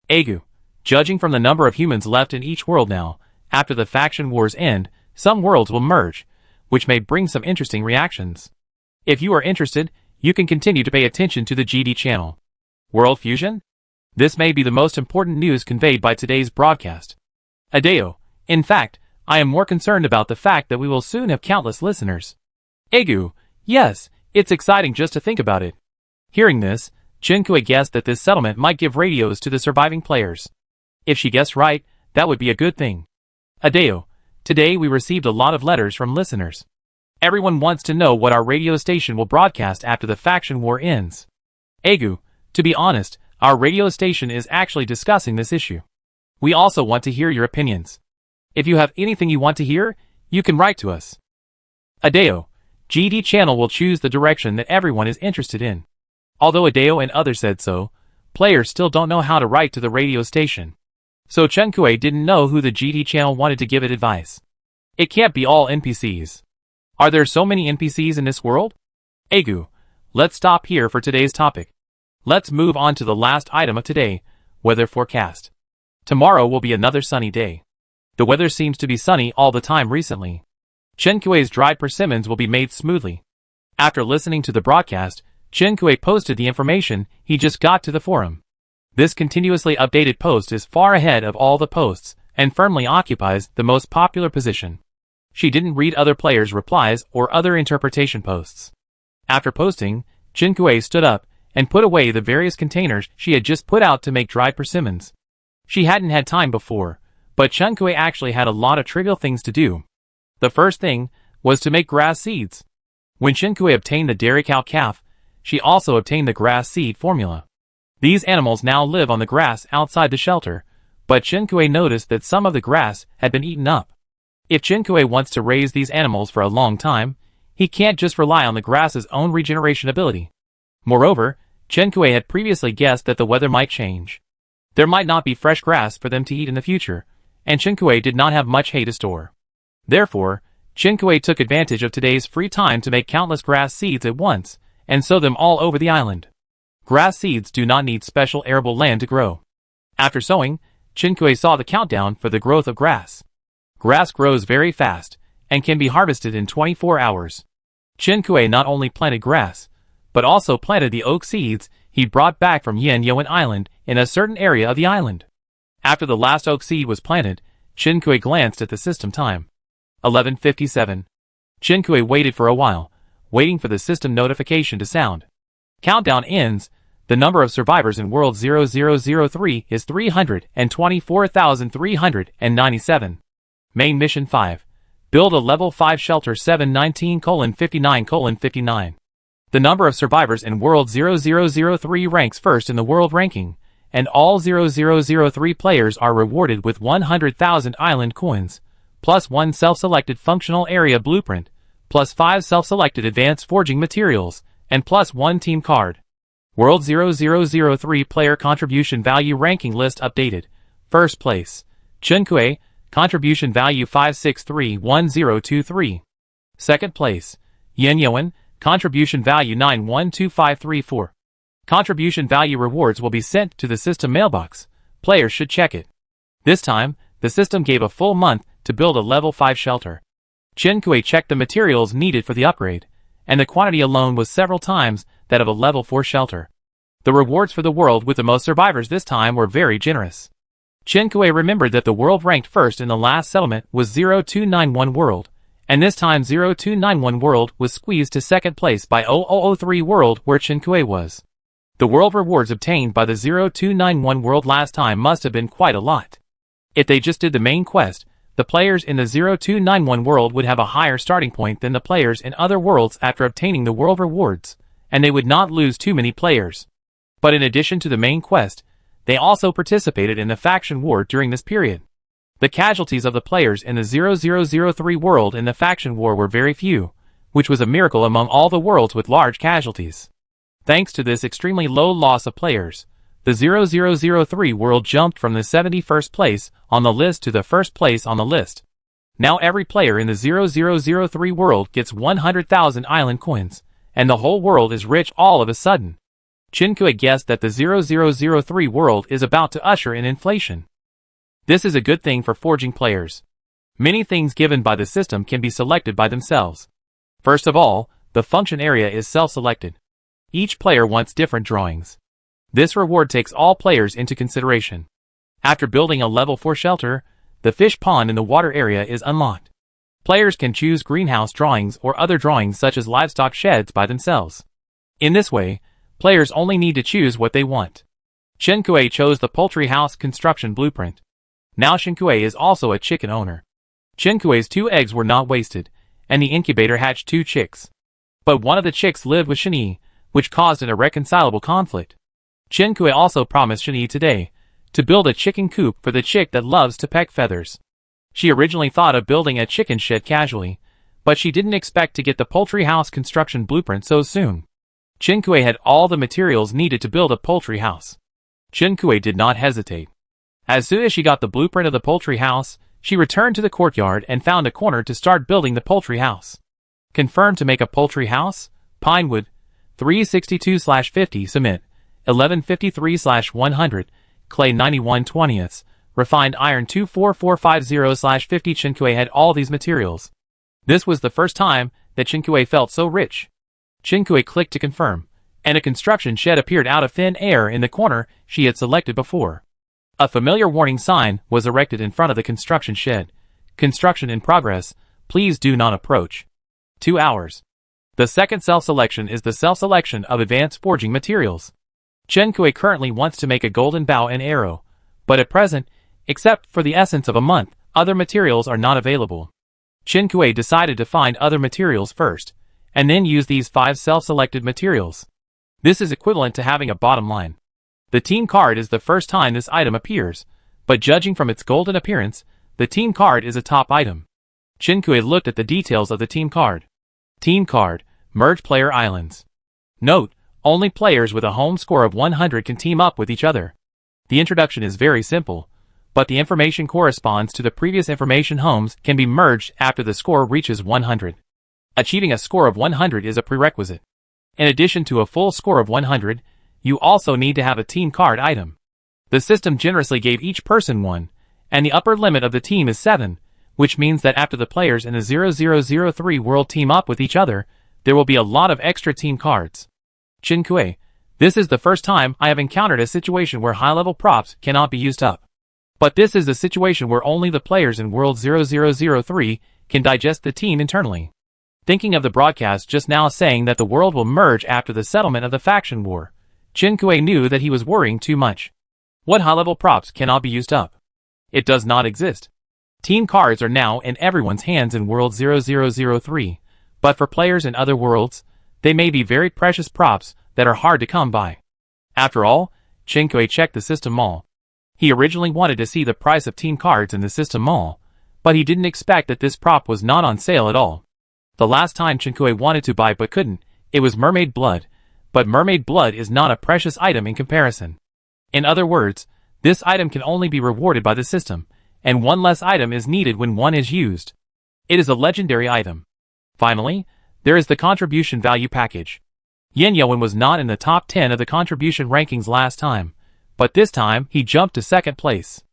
Agu. Judging from the number of humans left in each world now, after the faction wars end, some worlds will merge, which may bring some interesting reactions. If you are interested, you can continue to pay attention to the GD channel. World fusion? This may be the most important news conveyed by today's broadcast. Adeo. In fact, I am more concerned about the fact that we will soon have countless listeners. Agu. Yes, it's exciting just to think about it. Hearing this, Qinkui guessed that this settlement might give radios to the surviving players. If she guessed right, that would be a good thing. Adeo. Today we received a lot of letters from listeners. Everyone wants to know what our radio station will broadcast after the faction war ends. Agu. To be honest, our radio station is actually discussing this issue. We also want to hear your opinions. If you have anything you want to hear, you can write to us. Adeo. GD channel will choose the direction that everyone is interested in. Although Adeo and others said so, players still don't know how to write to the radio station. So Qinkui didn't know who the GD channel wanted to give it advice. It can't be all NPCs. Are there so many NPCs in this world? Agu. Let's stop here for today's topic. Let's move on to the last item of today, weather forecast. Tomorrow will be another sunny day. The weather seems to be sunny all the time recently. Qinkui's dried persimmons will be made smoothly. After listening to the broadcast, Qinkui posted the information he just got to the forum. This continuously updated post is far ahead of all the posts, and firmly occupies the most popular position. She didn't read other players' replies or other interpretation posts. After posting, Qinkui stood up, and put away the various containers she had just put out to make dried persimmons. She hadn't had time before, but Qinkui actually had a lot of trivial things to do. The first thing was to make grass seeds. When Qinkui obtained the dairy cow calf, she also obtained the grass seed formula. These animals now live on the grass outside the shelter, but Qinkui noticed that some of the grass had been eaten up. If Qinkui wants to raise these animals for a long time, he can't just rely on the grass's own regeneration ability. Moreover, Qinkui had previously guessed that the weather might change. There might not be fresh grass for them to eat in the future, and Qinkui did not have much hay to store. Therefore, Qinkui took advantage of today's free time to make countless grass seeds at once, and sow them all over the island. Grass seeds do not need special arable land to grow. After sowing, Qinkui saw the countdown for the growth of grass. Grass grows very fast, and can be harvested in 24 hours. Qinkui not only planted grass, but also planted the oak seeds he brought back from Yanyoan Island in a certain area of the island. After the last oak seed was planted, Qinkui glanced at the system time. 11:57. Qinkui waited for a while, waiting for the system notification to sound. Countdown ends. The number of survivors in World 0003 is 324,397. Main Mission 5. Build a Level 5 Shelter 719:59:59. The number of survivors in World 0003 ranks first in the world ranking, and all 0003 players are rewarded with 100,000 island coins, plus 1 self-selected functional area blueprint, plus 5 self-selected advanced forging materials, and plus 1 team card. World 0003 player contribution value ranking list updated. First place, Qinkui, contribution value 5631023. Second place, Yin, contribution value 912534. Contribution value rewards will be sent to the system mailbox. Players should check it. This time, the system gave a full month to build a level 5 shelter. Chen Kui checked the materials needed for the upgrade, and the quantity alone was several times that of a level 4 shelter. The rewards for the world with the most survivors this time were very generous. Chen Kui remembered that the world ranked first in the last settlement was 0291 World, and this time 0291 World was squeezed to second place by 0003 World where Chen Kui was. The world rewards obtained by the 0291 World last time must have been quite a lot. If they just did the main quest, the players in the 0291 World would have a higher starting point than the players in other worlds after obtaining the world rewards, and they would not lose too many players. But in addition to the main quest, they also participated in the faction war during this period. The casualties of the players in the 0003 world in the faction war were very few, which was a miracle among all the worlds with large casualties. Thanks to this extremely low loss of players, the 0003 world jumped from the 71st place on the list to the first place on the list. Now every player in the 0003 world gets 100,000 island coins, and the whole world is rich all of a sudden. Chen Kui guessed that the 0003 world is about to usher in inflation. This is a good thing for forging players. Many things given by the system can be selected by themselves. First of all, the function area is self-selected. Each player wants different drawings. This reward takes all players into consideration. After building a level 4 shelter, the fish pond in the water area is unlocked. Players can choose greenhouse drawings or other drawings such as livestock sheds by themselves. In this way, players only need to choose what they want. Chen Kui chose the poultry house construction blueprint. Now Chen Kui is also a chicken owner. Chen Kui's 2 eggs were not wasted, and the incubator hatched 2 chicks. But one of the chicks lived with Shani, which caused an irreconcilable conflict. Chen Kui also promised Shani today to build a chicken coop for the chick that loves to peck feathers. She originally thought of building a chicken shed casually, but she didn't expect to get the poultry house construction blueprint so soon. Chen Kui had all the materials needed to build a poultry house. Chen Kui did not hesitate. As soon as she got the blueprint of the poultry house, she returned to the courtyard and found a corner to start building the poultry house. Confirmed to make a poultry house, pinewood, 362/50 cement, 1153/100, clay 91/20, refined iron 24450/50. Chen Kui had all these materials. This was the first time that Chen Kui felt so rich. Chen Kui clicked to confirm, and a construction shed appeared out of thin air in the corner she had selected before. A familiar warning sign was erected in front of the construction shed. Construction in progress, please do not approach. 2 hours. The second self-selection is the self-selection of advanced forging materials. Chen Kui currently wants to make a golden bow and arrow, but at present, except for the essence of a month, other materials are not available. Chen Kui decided to find other materials first, and then use these 5 self-selected materials. This is equivalent to having a bottom line. The team card is the first time this item appears, but judging from its golden appearance, the team card is a top item. Chen Kui looked at the details of the team card. Team card, merge player islands. Note, only players with a home score of 100 can team up with each other. The introduction is very simple, but the information corresponds to the previous information. Homes can be merged after the score reaches 100. Achieving a score of 100 is a prerequisite. In addition to a full score of 100, you also need to have a team card item. The system generously gave each person one, and the upper limit of the team is 7, which means that after the players in the 0003 world team up with each other, there will be a lot of extra team cards. Chen Kui, this is the first time I have encountered a situation where high-level props cannot be used up. But this is a situation where only the players in World 0003 can digest the team internally. Thinking of the broadcast just now saying that the world will merge after the settlement of the faction war, Chen Kui knew that he was worrying too much. What high-level props cannot be used up? It does not exist. Team cards are now in everyone's hands in World 0003, but for players in other worlds, they may be very precious props that are hard to come by. After all, Chen Kui checked the system mall. He originally wanted to see the price of team cards in the system mall, but he didn't expect that this prop was not on sale at all. The last time Chen Kui wanted to buy but couldn't, it was mermaid blood, but mermaid blood is not a precious item in comparison. In other words, this item can only be rewarded by the system, and one less item is needed when one is used. It is a legendary item. Finally, there is the contribution value package. Yin Yuan was not in the top 10 of the contribution rankings last time, but this time he jumped to second place.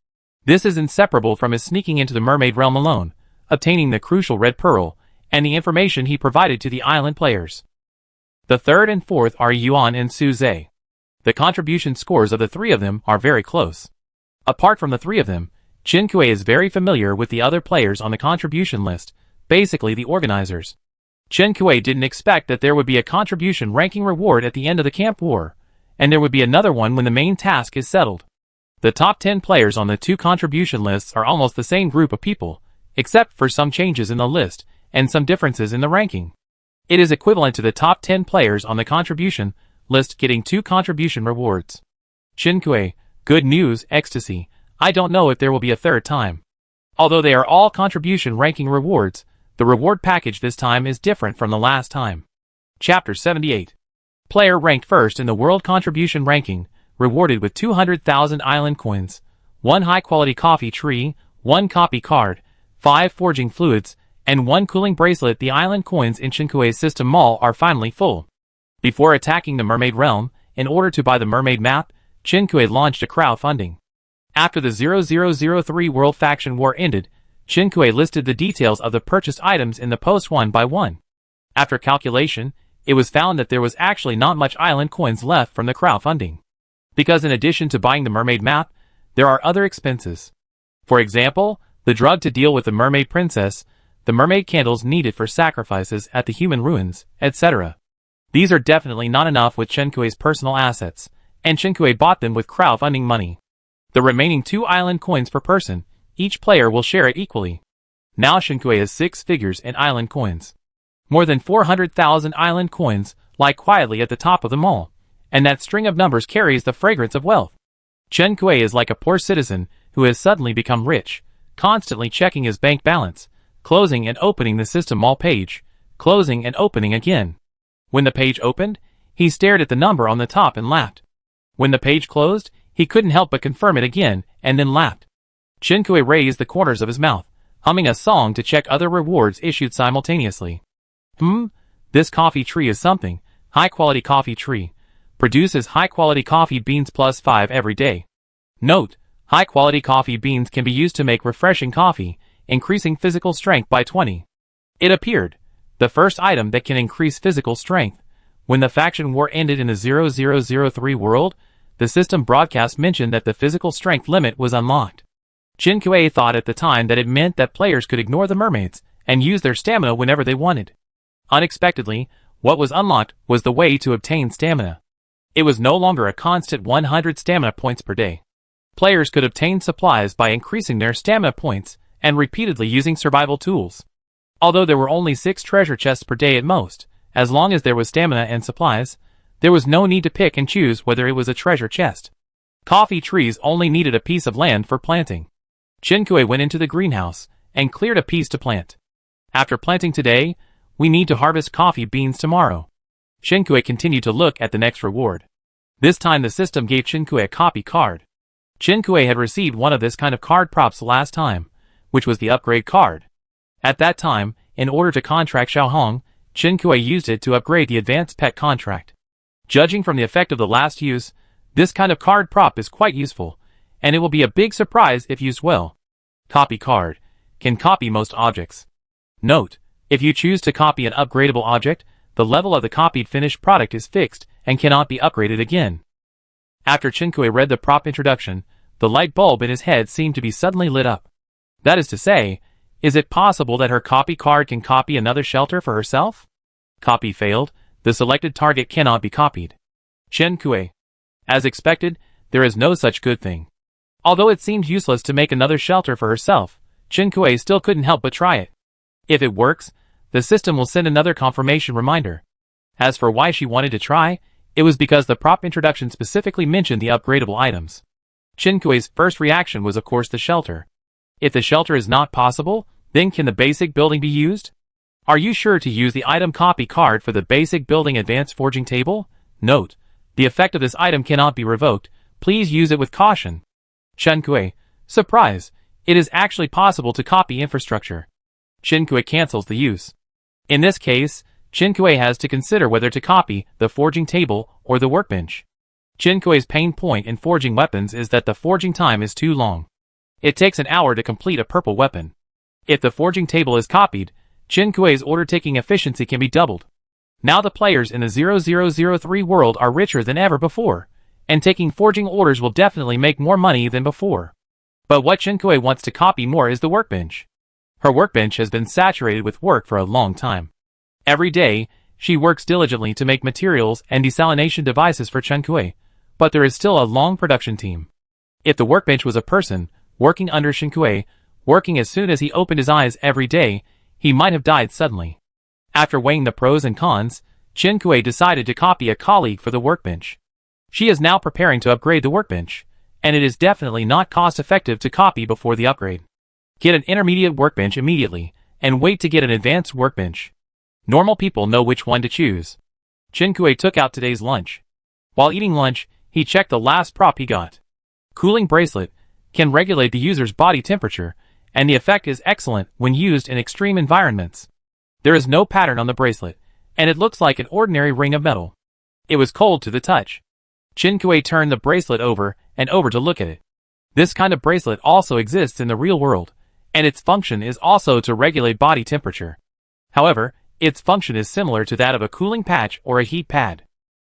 This is inseparable from his sneaking into the mermaid realm alone, obtaining the crucial red pearl, and the information he provided to the island players. The third and fourth are Yuan and Su Zhe. The contribution scores of the three of them are very close. Apart from the three of them, Chen Kui is very familiar with the other players on the contribution list, basically the organizers. Chen Kui didn't expect that there would be a contribution ranking reward at the end of the camp war, and there would be another one when the main task is settled. The top 10 players on the two contribution lists are almost the same group of people, except for some changes in the list and some differences in the ranking. It is equivalent to the top 10 players on the contribution list getting 2 contribution rewards. Chen Kui, good news, ecstasy. I don't know if there will be a third time. Although they are all contribution ranking rewards, the reward package this time is different from the last time. Chapter 78. Player ranked first in the world contribution ranking, rewarded with 200,000 island coins, 1 high-quality coffee tree, 1 copy card, 5 forging fluids, and 1 cooling bracelet. The island coins in Chen Kui's system mall are finally full. Before attacking the mermaid realm, in order to buy the mermaid map, Chen Kui launched a crowdfunding. After the 0003 World Faction War ended, Chen Kui listed the details of the purchased items in the post one by one. After calculation, it was found that there was actually not much island coins left from the crowdfunding. Because in addition to buying the mermaid map, there are other expenses. For example, the drug to deal with the mermaid princess, the mermaid candles needed for sacrifices at the human ruins, etc. These are definitely not enough with Chen Kui's personal assets, and Chen Kui bought them with crowdfunding money. The remaining 2 island coins per person, each player will share it equally. Now Chen Kui has 6 figures in island coins. More than 400,000 island coins lie quietly at the top of the mall, and that string of numbers carries the fragrance of wealth. Chen Kui is like a poor citizen who has suddenly become rich, constantly checking his bank balance, closing and opening the system mall page, closing and opening again. When the page opened, he stared at the number on the top and laughed. When the page closed, he couldn't help but confirm it again, and then laughed. Chen Kui raised the corners of his mouth, humming a song to check other rewards issued simultaneously. This coffee tree is something. High-quality coffee tree. Produces high-quality coffee beans plus 5 every day. Note, high-quality coffee beans can be used to make refreshing coffee, increasing physical strength by 20. It appeared. The first item that can increase physical strength. When the faction war ended in the 0003 world, the system broadcast mentioned that the physical strength limit was unlocked. Chen Kui thought at the time that it meant that players could ignore the mermaids and use their stamina whenever they wanted. Unexpectedly, what was unlocked was the way to obtain stamina. It was no longer a constant 100 stamina points per day. Players could obtain supplies by increasing their stamina points and repeatedly using survival tools. Although there were only 6 treasure chests per day at most, as long as there was stamina and supplies, there was no need to pick and choose whether it was a treasure chest. Coffee trees only needed a piece of land for planting. Chen Kui went into the greenhouse and cleared a piece to plant. After planting today, we need to harvest coffee beans tomorrow. Chen Kui continued to look at the next reward. This time the system gave Chen Kui a copy card. Chen Kui had received one of this kind of card props last time, which was the upgrade card. At that time, in order to contract Xiao Hong, Chen Kui used it to upgrade the advanced pet contract. Judging from the effect of the last use, this kind of card prop is quite useful, and it will be a big surprise if used well. Copy card. Can copy most objects. Note, if you choose to copy an upgradable object, the level of the copied finished product is fixed and cannot be upgraded again. After Chen Kui read the prop introduction, the light bulb in his head seemed to be suddenly lit up. That is to say, is it possible that her copy card can copy another shelter for herself? Copy failed. The selected target cannot be copied. Chen Kui. As expected, there is no such good thing. Although it seemed useless to make another shelter for herself, Chen Kui still couldn't help but try it. If it works, the system will send another confirmation reminder. As for why she wanted to try, it was because the prop introduction specifically mentioned the upgradable items. Chen Kui's first reaction was of course the shelter. If the shelter is not possible, then can the basic building be used? Are you sure to use the item copy card for the basic building advanced forging table? Note, the effect of this item cannot be revoked. Please use it with caution. Chen Kui. Surprise! It is actually possible to copy infrastructure. Chen Kui cancels the use. In this case, Chin-Kuei has to consider whether to copy the forging table or the workbench. Chin-Kuei's pain point in forging weapons is that the forging time is too long. It takes an hour to complete a purple weapon. If the forging table is copied, Chin-Kuei's order-taking efficiency can be doubled. Now the players in the 0003 world are richer than ever before, and taking forging orders will definitely make more money than before. But what Chin-Kuei wants to copy more is the workbench. Her workbench has been saturated with work for a long time. Every day, she works diligently to make materials and desalination devices for Chin-Kuei, but there is still a long production team. If the workbench was a person, working under Chin-Kuei, working as soon as he opened his eyes every day, he might have died suddenly. After weighing the pros and cons, Chin-Kuei decided to copy a colleague for the workbench. She is now preparing to upgrade the workbench, and it is definitely not cost-effective to copy before the upgrade. Get an intermediate workbench immediately, and wait to get an advanced workbench. Normal people know which one to choose. Chin-Kuei took out today's lunch. While eating lunch, he checked the last prop he got. Cooling bracelet can regulate the user's body temperature, and the effect is excellent when used in extreme environments. There is no pattern on the bracelet, and it looks like an ordinary ring of metal. It was cold to the touch. Chin-Kuei turned the bracelet over and over to look at it. This kind of bracelet also exists in the real world, and its function is also to regulate body temperature. However, its function is similar to that of a cooling patch or a heat pad.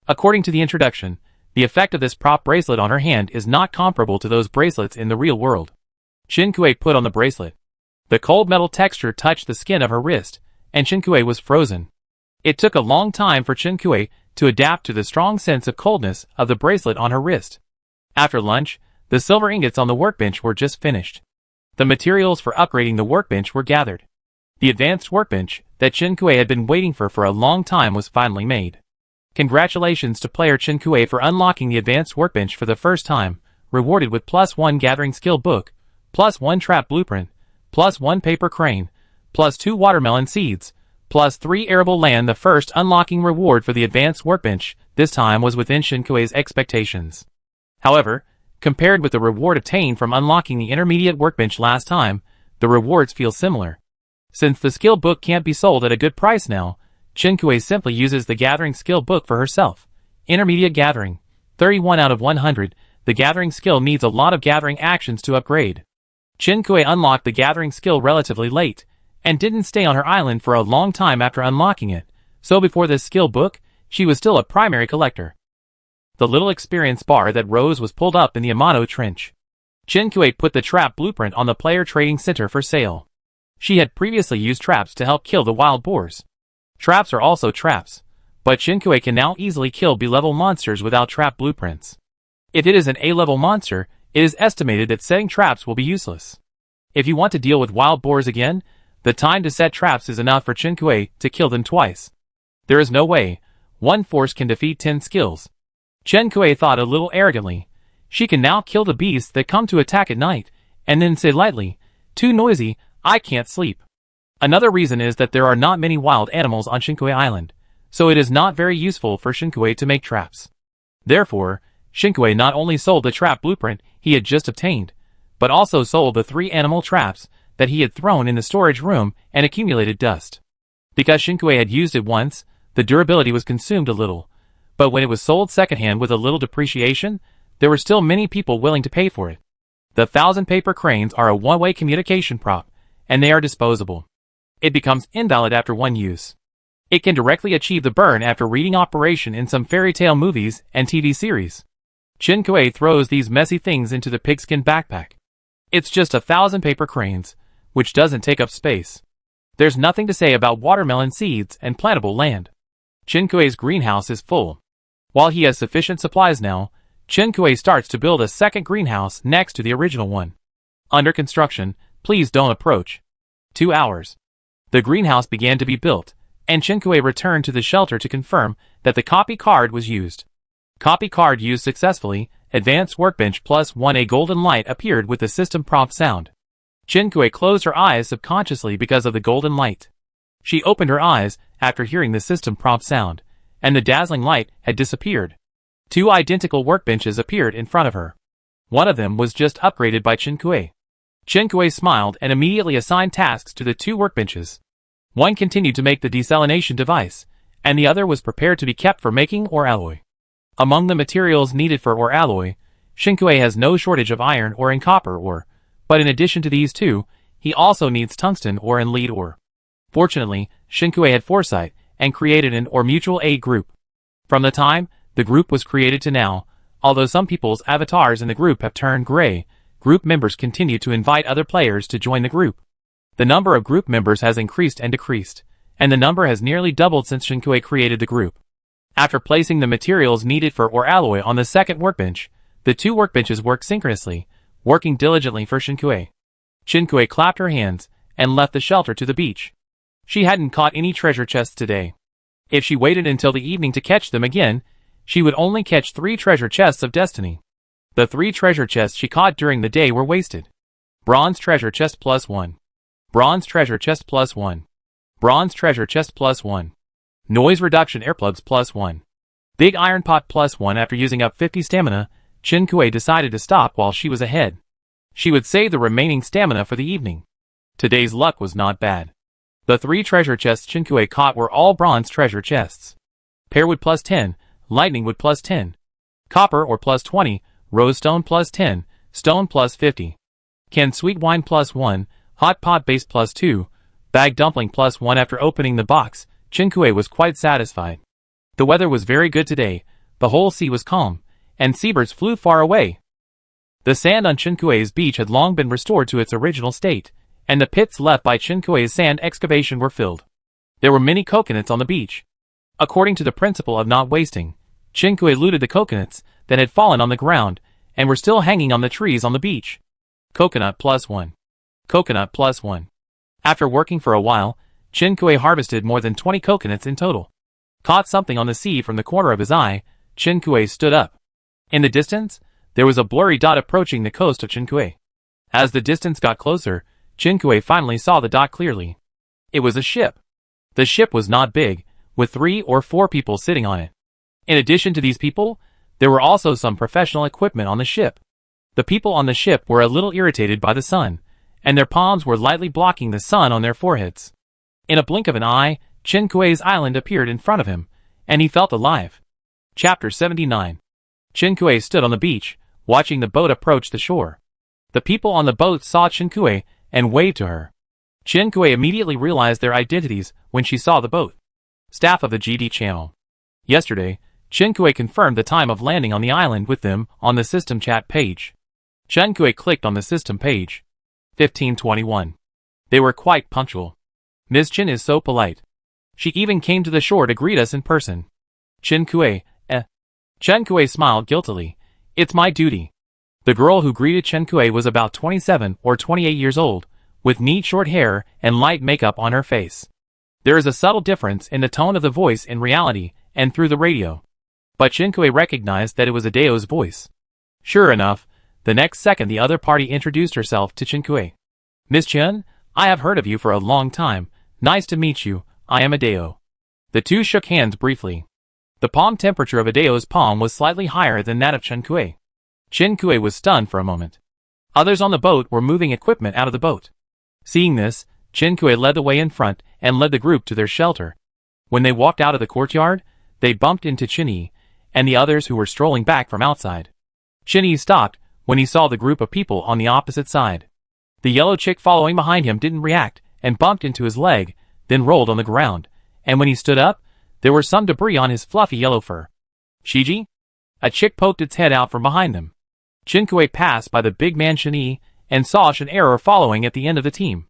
According to the introduction, the effect of this prop bracelet on her hand is not comparable to those bracelets in the real world. Chin-Kuei put on the bracelet. The cold metal texture touched the skin of her wrist, and Chin-Kuei was frozen. It took a long time for Chin-Kuei to adapt to the strong sense of coldness of the bracelet on her wrist. After lunch, the silver ingots on the workbench were just finished. The materials for upgrading the workbench were gathered. The advanced workbench that Chin-Kuei had been waiting for a long time was finally made. Congratulations to player Chin-Kuei for unlocking the advanced workbench for the first time, rewarded with +1 gathering skill book, +1 trap blueprint, +1 paper crane, +2 watermelon seeds, +3 arable land. The first unlocking reward for the advanced workbench this time was within Chin-Kuei's expectations. However, compared with the reward obtained from unlocking the intermediate workbench last time, the rewards feel similar. Since the skill book can't be sold at a good price now, Chin-Kuei simply uses the gathering skill book for herself. Intermediate gathering, 31 out of 100. The gathering skill needs a lot of gathering actions to upgrade. Chin-Kuei unlocked the gathering skill relatively late, and didn't stay on her island for a long time after unlocking it, so before this skill book, she was still a primary collector. The little experience bar that rose was pulled up in the Amano Trench. Chin-Kuei put the trap blueprint on the player trading center for sale. She had previously used traps to help kill the wild boars. Traps are also traps, but Chin-Kuei can now easily kill B-level monsters without trap blueprints. If it is an A-level monster, it is estimated that setting traps will be useless. If you want to deal with wild boars again, the time to set traps is enough for Chin-Kuei to kill them twice. There is no way one force can defeat 10 skills. Chin-Kuei thought a little arrogantly. She can now kill the beasts that come to attack at night, and then say lightly, "Too noisy, I can't sleep." Another reason is that there are not many wild animals on Chin-Kuei Island, so it is not very useful for Chin-Kuei to make traps. Therefore, Chin-Kuei not only sold the trap blueprint he had just obtained, but also sold the 3 animal traps that he had thrown in the storage room and accumulated dust. Because Chin-Kuei had used it once, the durability was consumed a little, but when it was sold secondhand with a little depreciation, there were still many people willing to pay for it. The 1,000 paper cranes are a one-way communication prop, and they are disposable. It becomes invalid after one use. It can directly achieve the burn after reading operation in some fairy tale movies and TV series. Chin-Kuei throws these messy things into the pigskin backpack. It's just 1,000 paper cranes, which doesn't take up space. There's nothing to say about watermelon seeds and plantable land. Chin-Kuei's greenhouse is full. While he has sufficient supplies now, Chin-Kuei starts to build a second greenhouse next to the original one. Under construction, please don't approach. 2 hours. The greenhouse began to be built, and Chin-Kuei returned to the shelter to confirm that the copy card was used. Copy card used successfully. Advanced workbench +1. A golden light appeared with the system prompt sound. Chin-Kuei closed her eyes subconsciously because of the golden light. She opened her eyes after hearing the system prompt sound, and the dazzling light had disappeared. 2 identical workbenches appeared in front of her. One of them was just upgraded by Chin-Kuei. Chin-Kuei smiled and immediately assigned tasks to the 2 workbenches. One continued to make the desalination device, and the other was prepared to be kept for making ore alloy. Among the materials needed for ore alloy, Shinkue has no shortage of iron ore and copper ore, but in addition to these two, he also needs tungsten ore and lead ore. Fortunately, Shinkue had foresight and created an ore mutual aid group. From the time the group was created to now, although some people's avatars in the group have turned gray, group members continue to invite other players to join the group. The number of group members has increased and decreased, and the number has nearly doubled since Shinkue created the group. After placing the materials needed for ore alloy on the second workbench, the two workbenches worked synchronously, working diligently for Shinkue. Shinkue clapped her hands and left the shelter to the beach. She hadn't caught any treasure chests today. If she waited until the evening to catch them again, she would only catch 3 treasure chests of destiny. The 3 treasure chests she caught during the day were wasted. Bronze treasure chest +1. Bronze treasure chest +1. Bronze treasure chest +1. Noise reduction earplugs +1. Big iron pot +1. After using up 50 stamina, Shinkue decided to stop while she was ahead. She would save the remaining stamina for the evening. Today's luck was not bad. The 3 treasure chests Shinkue caught were all bronze treasure chests. Pearwood +10, lightning wood +10, copper ore +20, rose stone +10, stone +50. Canned sweet wine +1, hot pot base +2, bag dumpling +1. After opening the box, Shinkue was quite satisfied. The weather was very good today, the whole sea was calm, and seabirds flew far away. The sand on Shinkue's beach had long been restored to its original state, and the pits left by Shinkue's sand excavation were filled. There were many coconuts on the beach. According to the principle of not wasting, Shinkue looted the coconuts that had fallen on the ground and were still hanging on the trees on the beach. Coconut +1. Coconut +1. After working for a while, Shinkue harvested more than 20 coconuts in total. Caught something on the sea from the corner of his eye, Shinkue stood up. In the distance, there was a blurry dot approaching the coast of Shinkue. As the distance got closer, Shinkue finally saw the dot clearly. It was a ship. The ship was not big, with 3 or 4 people sitting on it. In addition to these people, there were also some professional equipment on the ship. The people on the ship were a little irritated by the sun, and their palms were lightly blocking the sun on their foreheads. In a blink of an eye, Shinkue's island appeared in front of him, and he felt alive. Chapter 79. Shinkue stood on the beach, watching the boat approach the shore. The people on the boat saw Shinkue and waved to her. Shinkue immediately realized their identities when she saw the boat. Staff of the GD channel. Yesterday, Shinkue confirmed the time of landing on the island with them on the system chat page. Shinkue clicked on the system page. 15:21. They were quite punctual. Ms. Chin is so polite. She even came to the shore to greet us in person. Shinkue, Shinkue smiled guiltily. It's my duty. The girl who greeted Shinkue was about 27 or 28 years old, with neat short hair and light makeup on her face. There is a subtle difference in the tone of the voice in reality and through the radio. But Shinkue recognized that it was Adeo's voice. Sure enough, the next second the other party introduced herself to Shinkue. Miss Chin, I have heard of you for a long time. Nice to meet you, I am Adeo. The two shook hands briefly. The palm temperature of Adeo's palm was slightly higher than that of Shinkue. Shinkue was stunned for a moment. Others on the boat were moving equipment out of the boat. Seeing this, Shinkue led the way in front and led the group to their shelter. When they walked out of the courtyard, they bumped into Chinyi and the others who were strolling back from outside. Chinyi stopped when he saw the group of people on the opposite side. The yellow chick following behind him didn't react and bumped into his leg, then rolled on the ground, and when he stood up, there was some debris on his fluffy yellow fur. Shiji? A chick poked its head out from behind them. Shinkue passed by the big man Chinyi and saw Shin-Error following at the end of the team.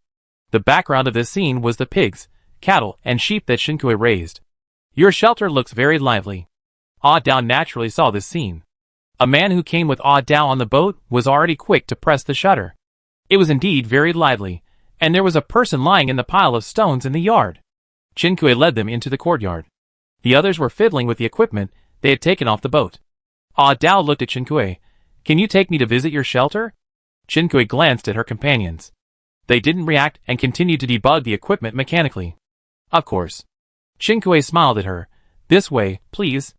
The background of this scene was the pigs, cattle, and sheep that Shinkue raised. Your shelter looks very lively. Ah Dao naturally saw this scene. A man who came with Ah Dao on the boat was already quick to press the shutter. It was indeed very lively, and there was a person lying in the pile of stones in the yard. Shinkue led them into the courtyard. The others were fiddling with the equipment they had taken off the boat. Ah Dao looked at Shinkue. Can you take me to visit your shelter? Shinkue glanced at her companions. They didn't react and continued to debug the equipment mechanically. Of course. Shinkue smiled at her. This way, please.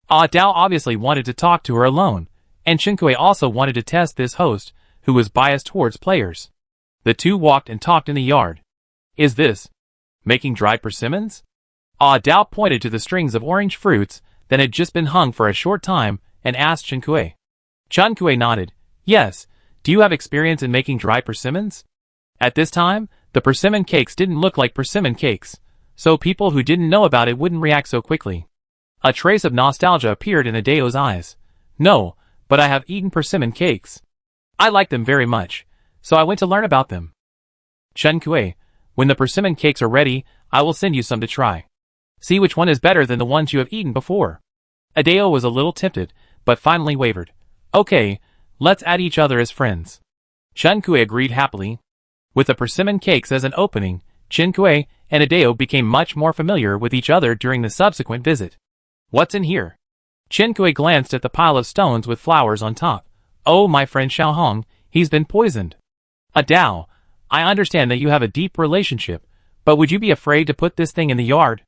Ah Dao obviously wanted to talk to her alone, and Shinkue also wanted to test this host, who was biased towards players. The two walked and talked in the yard. Is this Making dried persimmons? Ah Dao pointed to the strings of orange fruits that had just been hung for a short time and asked Chen Kuei. Chen Kuei nodded. Yes, do you have experience in making dried persimmons? At this time, the persimmon cakes didn't look like persimmon cakes, so people who didn't know about it wouldn't react so quickly. A trace of nostalgia appeared in Adeo's eyes. No, but I have eaten persimmon cakes. I like them very much, so I went to learn about them. Chen Kuei, when the persimmon cakes are ready, I will send you some to try. See which one is better than the ones you have eaten before. Adeo was a little tempted, but finally wavered. Okay, let's add each other as friends. Chen Kuei agreed happily. With the persimmon cakes as an opening, Chen Kuei and Adeo became much more familiar with each other during the subsequent visit. What's in here? Chen Kuei glanced at the pile of stones with flowers on top. Oh, my friend Xiao Hong, he's been poisoned. Adao, I understand that you have a deep relationship, but would you be afraid to put this thing in the yard?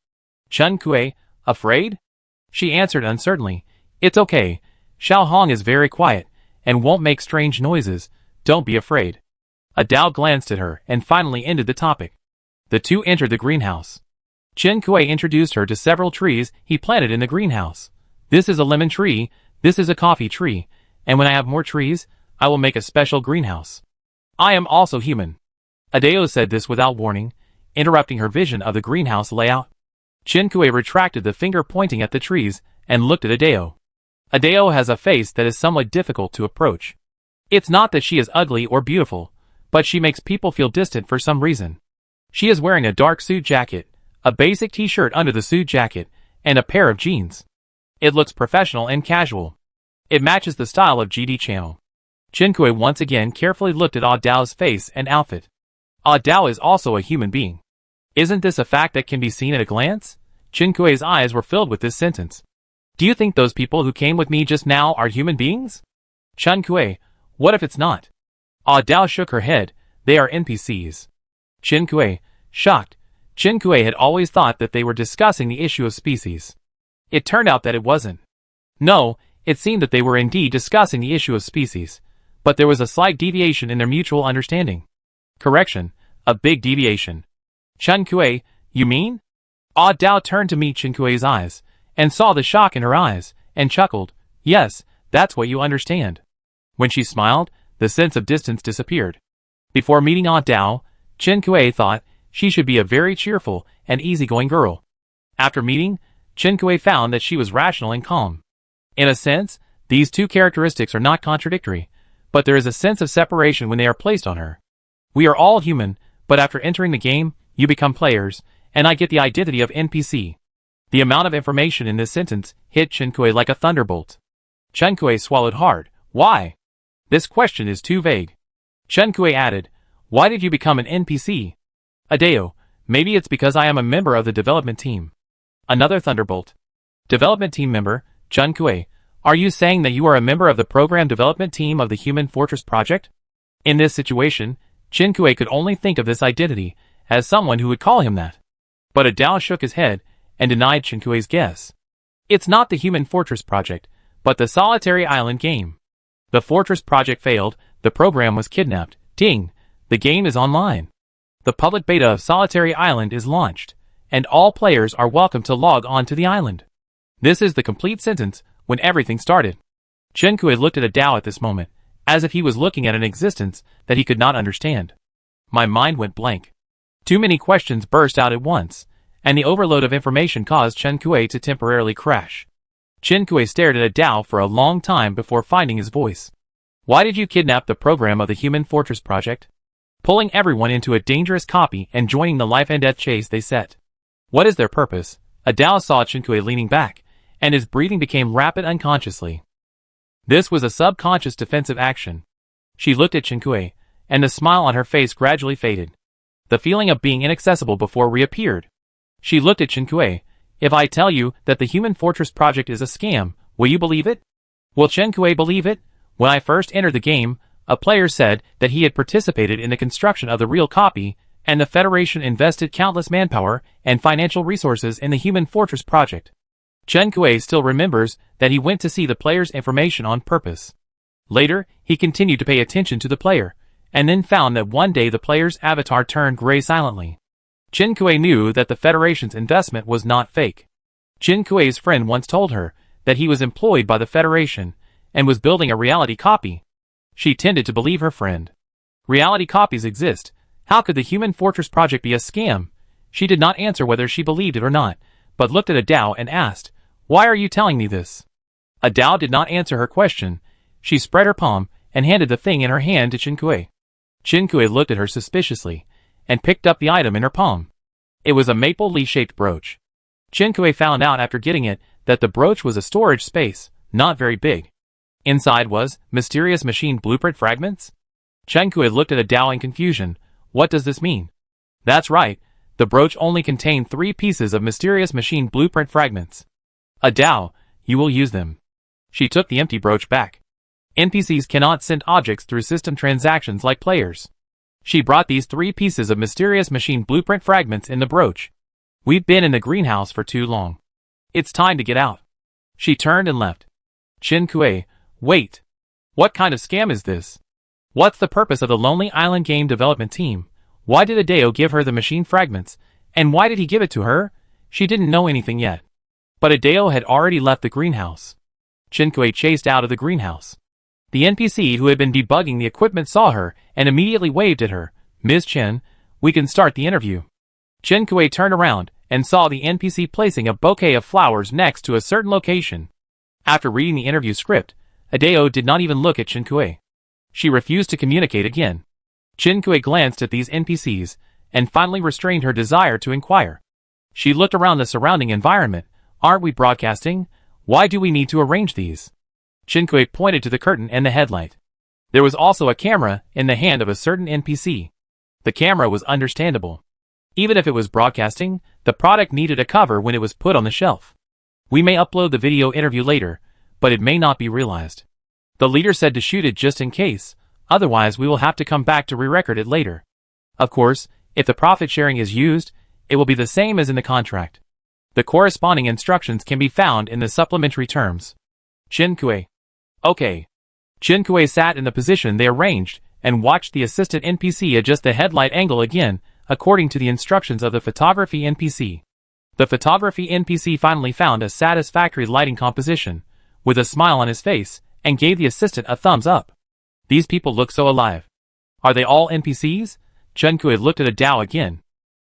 Chen Kuei, afraid? She answered uncertainly. It's okay. Xiao Hong is very quiet, and won't make strange noises. Don't be afraid. Adao glanced at her and finally ended the topic. The two entered the greenhouse. Chen Kuei introduced her to several trees he planted in the greenhouse. This is a lemon tree, this is a coffee tree, and when I have more trees, I will make a special greenhouse. I am also human. Adeo said this without warning, interrupting her vision of the greenhouse layout. Chen Kuei retracted the finger pointing at the trees and looked at Adeo. Adeo has a face that is somewhat difficult to approach. It's not that she is ugly or beautiful, but she makes people feel distant for some reason. She is wearing a dark suit jacket, a basic t-shirt under the suit jacket, and a pair of jeans. It looks professional and casual. It matches the style of GD Channel. Chen Kuei once again carefully looked at Ah Dao's face and outfit. Ah Dao is also a human being. Isn't this a fact that can be seen at a glance? Chen Kuei's eyes were filled with this sentence. Do you think those people who came with me just now are human beings? Chen Kuei, what if it's not? Ah Dao shook her head. They are NPCs. Chen Kuei, shocked. Chen Kuei had always thought that they were discussing the issue of species. It turned out that it wasn't. No, it seemed that they were indeed discussing the issue of species, but there was a slight deviation in their mutual understanding. Correction, a big deviation. Chen Kuei, you mean? Ah Dao turned to meet Chen Kuei's eyes, and saw the shock in her eyes, and chuckled. Yes, that's what you understand. When she smiled, the sense of distance disappeared. Before meeting Ah Dao, Chen Kuei thought she should be a very cheerful and easygoing girl. After meeting, Chen Kuei found that she was rational and calm. In a sense, these two characteristics are not contradictory, but there is a sense of separation when they are placed on her. We are all human, but after entering the game, you become players, and I get the identity of NPC. The amount of information in this sentence hit Chen Kuei like a thunderbolt. Chen Kuei swallowed hard. Why? This question is too vague. Chen Kuei added, why did you become an NPC? Adeo, maybe it's because I am a member of the development team. Another thunderbolt. Development team member, Chen Kuei, are you saying that you are a member of the program development team of the Human Fortress Project? In this situation, Chen Kuei could only think of this identity as someone who would call him that. But Adao shook his head and denied Chen Kuei's guess. It's not the Human Fortress Project, but the Solitary Island game. The Fortress Project failed, the program was kidnapped. Ding! The game is online. The public beta of Solitary Island is launched, and all players are welcome to log on to the island. This is the complete sentence when everything started. Chen Kuei looked at Adao at this moment, as if he was looking at an existence that he could not understand. My mind went blank. Too many questions burst out at once, and the overload of information caused Chen Kuei to temporarily crash. Chen Kuei stared at Adao for a long time before finding his voice. Why did you kidnap the program of the Human Fortress Project? Pulling everyone into a dangerous copy and joining the life and death chase they set. What is their purpose? Adao saw Chen Kuei leaning back, and his breathing became rapid unconsciously. This was a subconscious defensive action. She looked at Chen Kuei, and the smile on her face gradually faded. The feeling of being inaccessible before reappeared. She looked at Chen Kuei. If I tell you that the Human Fortress Project is a scam, will you believe it? Will Chen Kuei believe it? When I first entered the game, a player said that he had participated in the construction of the real copy, and the Federation invested countless manpower and financial resources in the Human Fortress Project. Chen Kuei still remembers that he went to see the player's information on purpose. Later, he continued to pay attention to the player, and then found that one day the player's avatar turned gray silently. Chen Kui knew that the Federation's investment was not fake. Chen Kui's friend once told her that he was employed by the Federation and was building a reality copy. She tended to believe her friend. Reality copies exist. How could the Human Fortress project be a scam? She did not answer whether she believed it or not, but looked at Adao and asked, "Why are you telling me this?" Adao did not answer her question. She spread her palm and handed the thing in her hand to Chen Kui. Chen Kui looked at her suspiciously and picked up the item in her palm. It was a maple leaf-shaped brooch. Chen Kui found out after getting it that the brooch was a storage space, not very big. Inside was mysterious machine blueprint fragments. Chen Kui looked at Adao in confusion. What does this mean? That's right, the brooch only contained 3 pieces of mysterious machine blueprint fragments. Adao, you will use them. She took the empty brooch back. NPCs cannot send objects through system transactions like players. She brought these 3 pieces of mysterious machine blueprint fragments in the brooch. We've been in the greenhouse for too long. It's time to get out. She turned and left. Chen Kui, wait. What kind of scam is this? What's the purpose of the Lonely Island game development team? Why did Adao give her the machine fragments? And why did he give it to her? She didn't know anything yet. But Adao had already left the greenhouse. Chen Kui chased out of the greenhouse. The NPC who had been debugging the equipment saw her and immediately waved at her. "Ms. Chen, we can start the interview." Chen Kui turned around and saw the NPC placing a bouquet of flowers next to a certain location. After reading the interview script, Adao did not even look at Chen Kui. She refused to communicate again. Chen Kui glanced at these NPCs and finally restrained her desire to inquire. She looked around the surrounding environment. Aren't we broadcasting? Why do we need to arrange these? Chen Kui pointed to the curtain and the headlight. There was also a camera in the hand of a certain NPC. The camera was understandable. Even if it was broadcasting, the product needed a cover when it was put on the shelf. We may upload the video interview later, but it may not be realized. The leader said to shoot it just in case, otherwise we will have to come back to re-record it later. Of course, if the profit sharing is used, it will be the same as in the contract. The corresponding instructions can be found in the supplementary terms. Chen Kui. Okay. Chen Kui sat in the position they arranged and watched the assistant NPC adjust the headlight angle again, according to the instructions of the photography NPC. The photography NPC finally found a satisfactory lighting composition, with a smile on his face, and gave the assistant a thumbs up. These people look so alive. Are they all NPCs? Chen Kui looked at Adao again.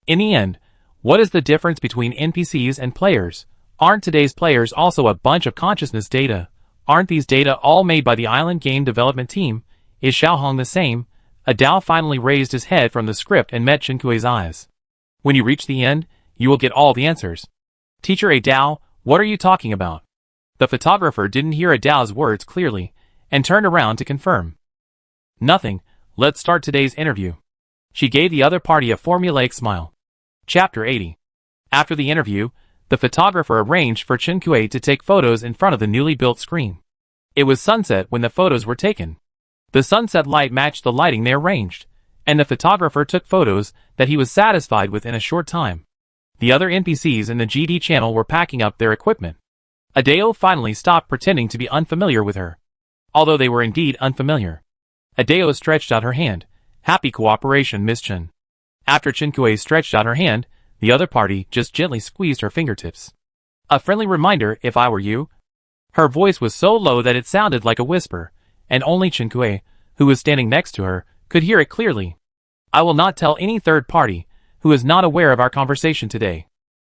In the end, what is the difference between NPCs and players? Aren't today's players also a bunch of consciousness data? Aren't these data all made by the Island game development team? Is Xiaohong the same? Adao finally raised his head from the script and met Chen Kui's eyes. When you reach the end, you will get all the answers. Teacher Adao, what are you talking about? The photographer didn't hear Adao's words clearly, and turned around to confirm. Nothing, let's start today's interview. She gave the other party a formulaic smile. Chapter 80. After the interview, the photographer arranged for Chen Kui to take photos in front of the newly built screen. It was sunset when the photos were taken. The sunset light matched the lighting they arranged, and the photographer took photos that he was satisfied with in a short time. The other NPCs in the GD channel were packing up their equipment. Adao finally stopped pretending to be unfamiliar with her. Although they were indeed unfamiliar. Adao stretched out her hand. Happy cooperation, Miss Chen. After Chen Kui stretched out her hand, the other party just gently squeezed her fingertips. A friendly reminder if I were you. Her voice was so low that it sounded like a whisper, and only Chen Kui, who was standing next to her, could hear it clearly. I will not tell any third party, who is not aware of our conversation today.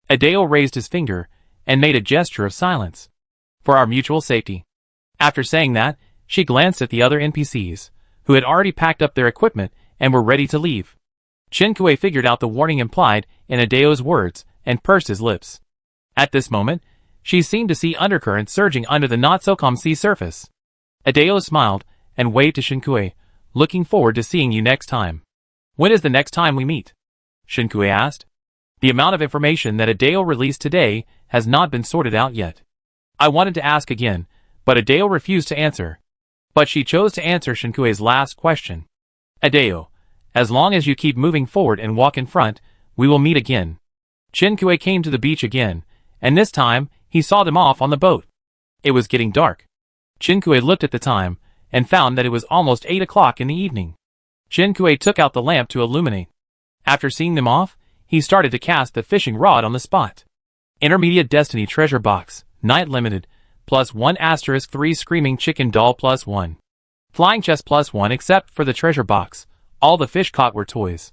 Adao raised his finger, and made a gesture of silence. For our mutual safety. After saying that, she glanced at the other NPCs, who had already packed up their equipment and were ready to leave. Chen Kui figured out the warning implied in Adao's words, and pursed his lips. At this moment, she seemed to see undercurrents surging under the not-so-calm sea surface. Adao smiled, and waved to Chen Kui, looking forward to seeing you next time. When is the next time we meet? Chen Kui asked. The amount of information that Adao released today has not been sorted out yet. I wanted to ask again, but Adao refused to answer. But she chose to answer Chen Kui's last question. Adao, as long as you keep moving forward and walk in front, we will meet again. Chen Kui came to the beach again, and this time, he saw them off on the boat. It was getting dark. Chen Kui looked at the time, and found that it was almost 8 o'clock in the evening. Chen Kui took out the lamp to illuminate. After seeing them off, he started to cast the fishing rod on the spot. Intermediate Destiny Treasure Box, Night Limited, +1 * 3 Screaming Chicken Doll +1. Flying Chest +1 except for the treasure box, all the fish caught were toys.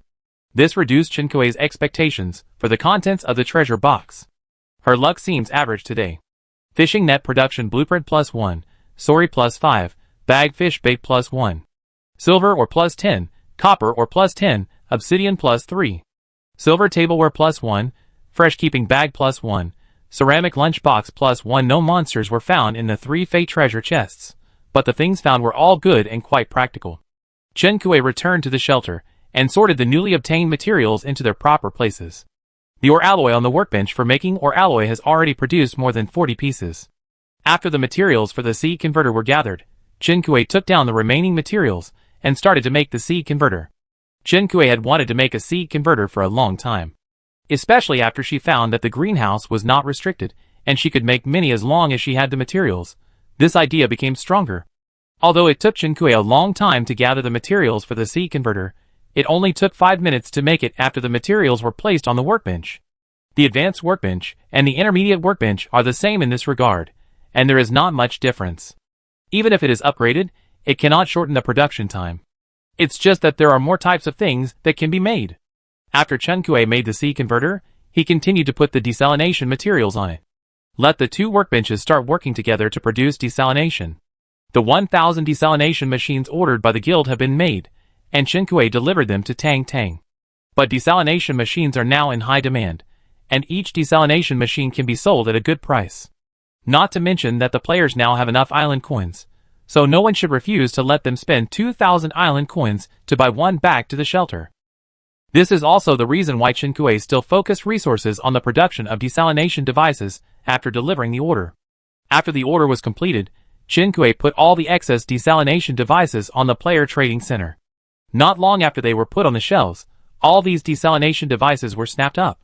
This reduced Chinkue's expectations for the contents of the treasure box. Her luck seems average today. Fishing Net Production Blueprint +1, Sorry +5, Bag Fish Bait +1. Silver or +10, Copper or +10, Obsidian +3. Silver Tableware +1, Fresh Keeping Bag +1, Ceramic Lunchbox +1. No monsters were found in the 3 Fate treasure chests, but the things found were all good and quite practical. Chinkue returned to the shelter and sorted the newly obtained materials into their proper places. The ore alloy on the workbench for making ore alloy has already produced more than 40 pieces. After the materials for the seed converter were gathered, Chinkue took down the remaining materials and started to make the seed converter. Chinkue had wanted to make a seed converter for a long time, especially after she found that the greenhouse was not restricted and she could make many as long as she had the materials. This idea became stronger. Although it took Chinkue a long time to gather the materials for the seed converter, it only took 5 minutes to make it after the materials were placed on the workbench. The advanced workbench and the intermediate workbench are the same in this regard, and there is not much difference. Even if it is upgraded, it cannot shorten the production time. It's just that there are more types of things that can be made. After Chinkue made the seed converter, he continued to put the desalination materials on it. Let the 2 workbenches start working together to produce desalination. The 1,000 desalination machines ordered by the guild have been made, and Chinkue delivered them to Tang Tang. But desalination machines are now in high demand, and each desalination machine can be sold at a good price. Not to mention that the players now have enough island coins, so no one should refuse to let them spend 2,000 island coins to buy one back to the shelter. This is also the reason why Chinkue still focused resources on the production of desalination devices after delivering the order. After the order was completed, Chinkue put all the excess desalination devices on the player trading center. Not long after they were put on the shelves, all these desalination devices were snapped up.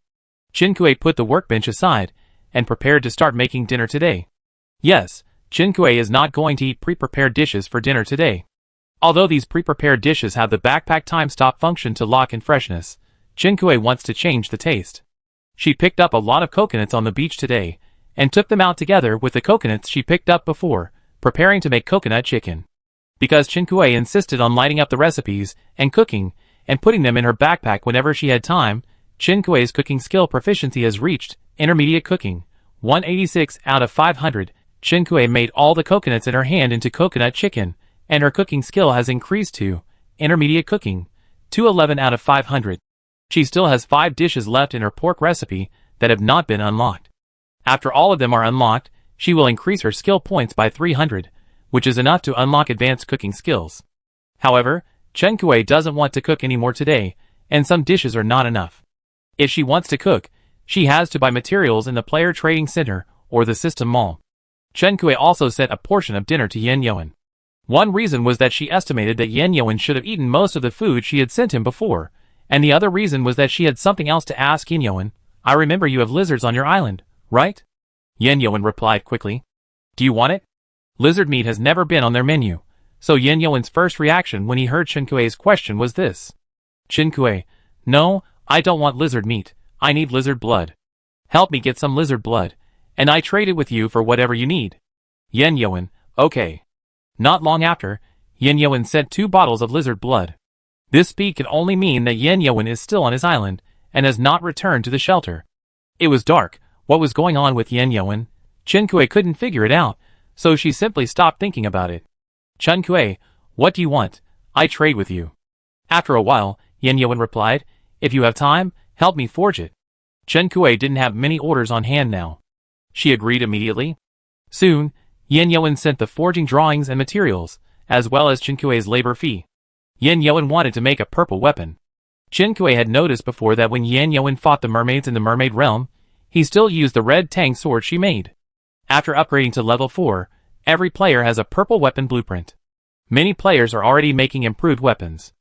Chinkue put the workbench aside and prepared to start making dinner today. Yes, Chinkue is not going to eat pre-prepared dishes for dinner today. Although these pre-prepared dishes have the backpack time stop function to lock in freshness, Chinkue wants to change the taste. She picked up a lot of coconuts on the beach today, and took them out together with the coconuts she picked up before, preparing to make coconut chicken. Because Chinkue insisted on lighting up the recipes, and cooking, and putting them in her backpack whenever she had time, Chinkue's cooking skill proficiency has reached Intermediate Cooking, 186 out of 500. Chinkue made all the coconuts in her hand into coconut chicken, and her cooking skill has increased to Intermediate Cooking, 211 out of 500. She still has 5 dishes left in her pork recipe that have not been unlocked. After all of them are unlocked, she will increase her skill points by 300, which is enough to unlock advanced cooking skills. However, Chinkue doesn't want to cook anymore today, and some dishes are not enough. If she wants to cook, she has to buy materials in the player trading center or the system mall. Chinkue also sent a portion of dinner to Yen-Yoan. One reason was that she estimated that Yen-Yoan should have eaten most of the food she had sent him before, and the other reason was that she had something else to ask Yen-Yoan. I remember you have lizards on your island, right? Yen-Yoan replied quickly. Do you want it? Lizard meat has never been on their menu, so Yen-Yoan's first reaction when he heard Chinkue's question was this. Chinkue, no, I don't want lizard meat, I need lizard blood. Help me get some lizard blood, and I trade it with you for whatever you need. Yen-Yoan, okay. Not long after, Yen-Yoan sent 2 bottles of lizard blood. This speed can only mean that Yen-Yoan is still on his island, and has not returned to the shelter. It was dark. What was going on with Yen-Yoan? Chinkue couldn't figure it out, so she simply stopped thinking about it. Chinkue, what do you want? I trade with you. After a while, Yen-Yoan replied, if you have time, help me forge it. Chinkue didn't have many orders on hand now. She agreed immediately. Soon, Yen-Yoan sent the forging drawings and materials, as well as Chinkue's labor fee. Yen-Yoan wanted to make a purple weapon. Chinkue had noticed before that when Yen-Yoan fought the mermaids in the mermaid realm, he still used the red tang sword she made. After upgrading to level 4, every player has a purple weapon blueprint. Many players are already making improved weapons.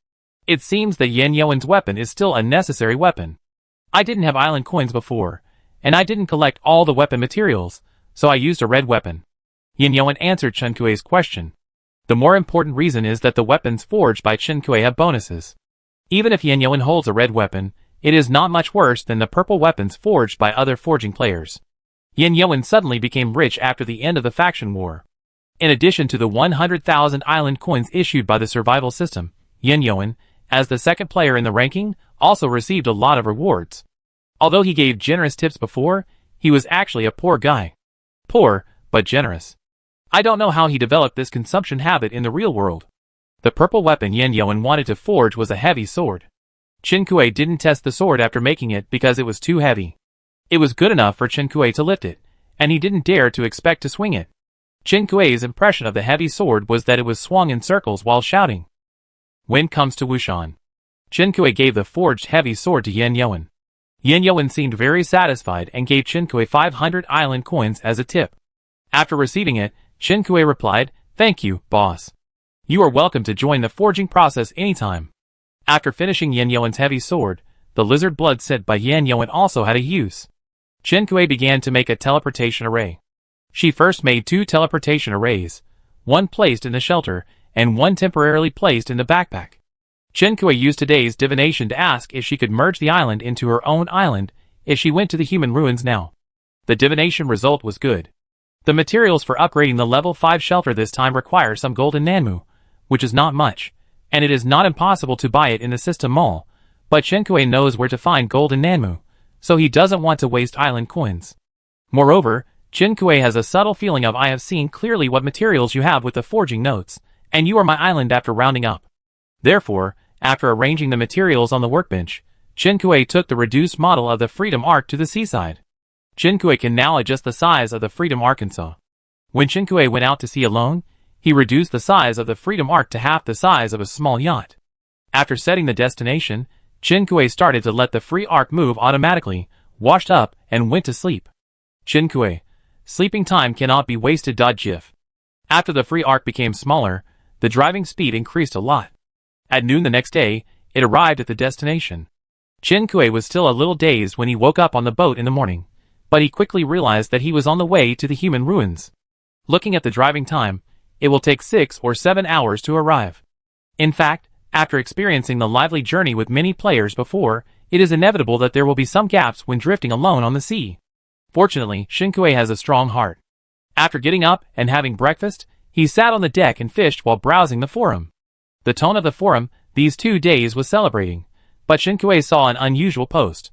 It seems that Yen-Yoan's weapon is still a necessary weapon. I didn't have island coins before, and I didn't collect all the weapon materials, so I used a red weapon. Yen-Yoan answered Chinkue's question. The more important reason is that the weapons forged by Chinkue have bonuses. Even if Yen-Yoan holds a red weapon, It is not much worse than the purple weapons forged by other forging players. Yin Yoan suddenly became rich after the end of the faction war. In addition to the 100,000 island coins issued by the survival system, Yin Yoan, as the second player in the ranking, also received a lot of rewards. Although he gave generous tips before, he was actually a poor guy. Poor, but generous. I don't know how he developed this consumption habit in the real world. The purple weapon Yin Yoan wanted to forge was a heavy sword. Chen Kuei didn't test the sword after making it because it was too heavy. It was good enough for Chen Kuei to lift it, and he didn't dare to expect to swing it. Chen Kuei's impression of the heavy sword was that it was swung in circles while shouting. When comes to Wushan, Chen Kuei gave the forged heavy sword to Yin Yoan. Yin Yoan seemed very satisfied and gave Chen Kuei 500 island coins as a tip. After receiving it, Chen Kuei replied, "Thank you, boss. You are welcome to join the forging process anytime." After finishing Yin Yoan's heavy sword, the lizard blood sent by Yin Yoan also had a use. Chen Kuei began to make a teleportation array. She first made 2 teleportation arrays, one placed in the shelter, and one temporarily placed in the backpack. Chen Kuei used today's divination to ask if she could merge the island into her own island if she went to the human ruins now. The divination result was good. The materials for upgrading the level 5 shelter this time require some golden nanmu, which is not much, and it is not impossible to buy it in the system mall, but Chen Kuei knows where to find golden nanmu, so he doesn't want to waste island coins. Moreover, Chen Kuei has a subtle feeling of I have seen clearly what materials you have with the forging notes, and you are my island after rounding up. Therefore, after arranging the materials on the workbench, Chen Kuei took the reduced model of the Freedom Arc to the seaside. Chen Kuei can now adjust the size of the Freedom Arkansas. When Chen Kuei went out to sea alone, he reduced the size of the Freedom Arc to half the size of a small yacht. After setting the destination, Chen Kuei started to let the free arc move automatically, washed up, and went to sleep. Chen Kuei, sleeping time cannot be wasted. GIF. After the free arc became smaller, the driving speed increased a lot. At noon the next day, it arrived at the destination. Chen Kuei was still a little dazed when he woke up on the boat in the morning, but he quickly realized that he was on the way to the human ruins. Looking at the driving time, it will take 6 or 7 hours to arrive. In fact, after experiencing the lively journey with many players before, it is inevitable that there will be some gaps when drifting alone on the sea. Fortunately, Chen Kuei has a strong heart. After getting up and having breakfast, he sat on the deck and fished while browsing the forum. The tone of the forum these 2 days was celebrating, but Chen Kuei saw an unusual post.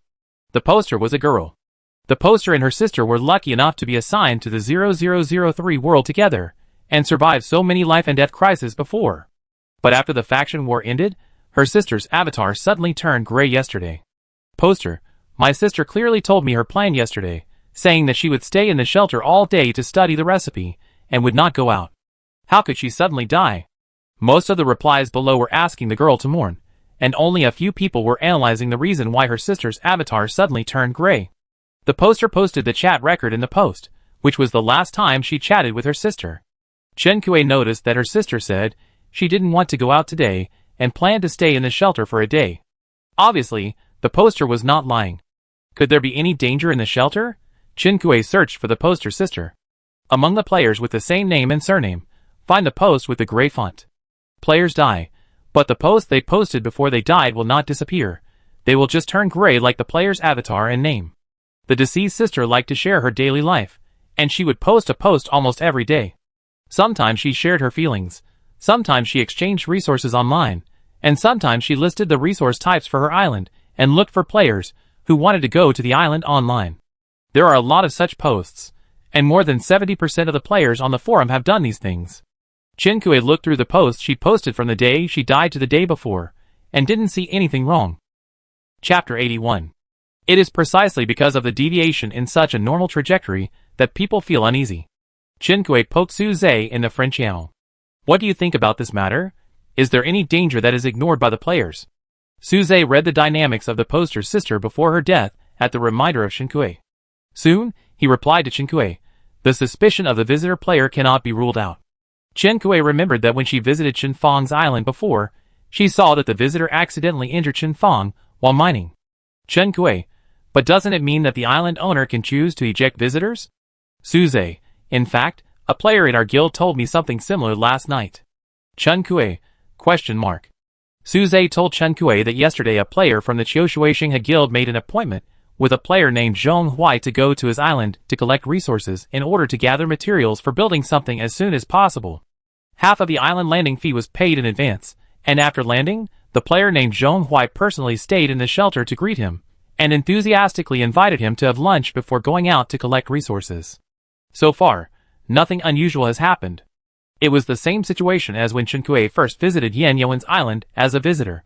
The poster was a girl. The poster and her sister were lucky enough to be assigned to the 0003 world together, and survived so many life and death crises before. But after the faction war ended, her sister's avatar suddenly turned gray yesterday. Poster, my sister clearly told me her plan yesterday, saying that she would stay in the shelter all day to study the recipe, and would not go out. How could she suddenly die? Most of the replies below were asking the girl to mourn, and only a few people were analyzing the reason why her sister's avatar suddenly turned gray. The poster posted the chat record in the post, which was the last time she chatted with her sister. Chen Kuei noticed that her sister said she didn't want to go out today and planned to stay in the shelter for a day. Obviously, the poster was not lying. Could there be any danger in the shelter? Chen Kuei searched for the poster's sister. Among the players with the same name and surname, find the post with the gray font. Players die, but the post they posted before they died will not disappear. They will just turn gray like the player's avatar and name. The deceased sister liked to share her daily life, and she would post a post almost every day. Sometimes she shared her feelings, sometimes she exchanged resources online, and sometimes she listed the resource types for her island and looked for players who wanted to go to the island online. There are a lot of such posts, and more than 70% of the players on the forum have done these things. Chen Kuei looked through the posts she posted from the day she died to the day before, and didn't see anything wrong. Chapter 81. It is precisely because of the deviation in such a normal trajectory that people feel uneasy. Chen Kuei poked Su Zhe in the friend channel. What do you think about this matter? Is there any danger that is ignored by the players? Su Zhe read the dynamics of the poster's sister before her death at the reminder of Chen Kuei. Soon, he replied to Chen Kuei, the suspicion of the visitor player cannot be ruled out. Chen Kuei remembered that when she visited Chen Fang's island before, she saw that the visitor accidentally injured Chen Fang while mining. Chen Kuei, but doesn't it mean that the island owner can choose to eject visitors? Su Zhe, in fact, a player in our guild told me something similar last night. Chen Kuei, question mark. Suze told Chen Kuei that yesterday a player from the Chioshuishenghe Guild made an appointment with a player named Zhong Huai to go to his island to collect resources in order to gather materials for building something as soon as possible. Half of the island landing fee was paid in advance, and after landing, the player named Zhong Huai personally stayed in the shelter to greet him, and enthusiastically invited him to have lunch before going out to collect resources. So far, nothing unusual has happened. It was the same situation as when Chen Kuei first visited Yan Yuan's island as a visitor.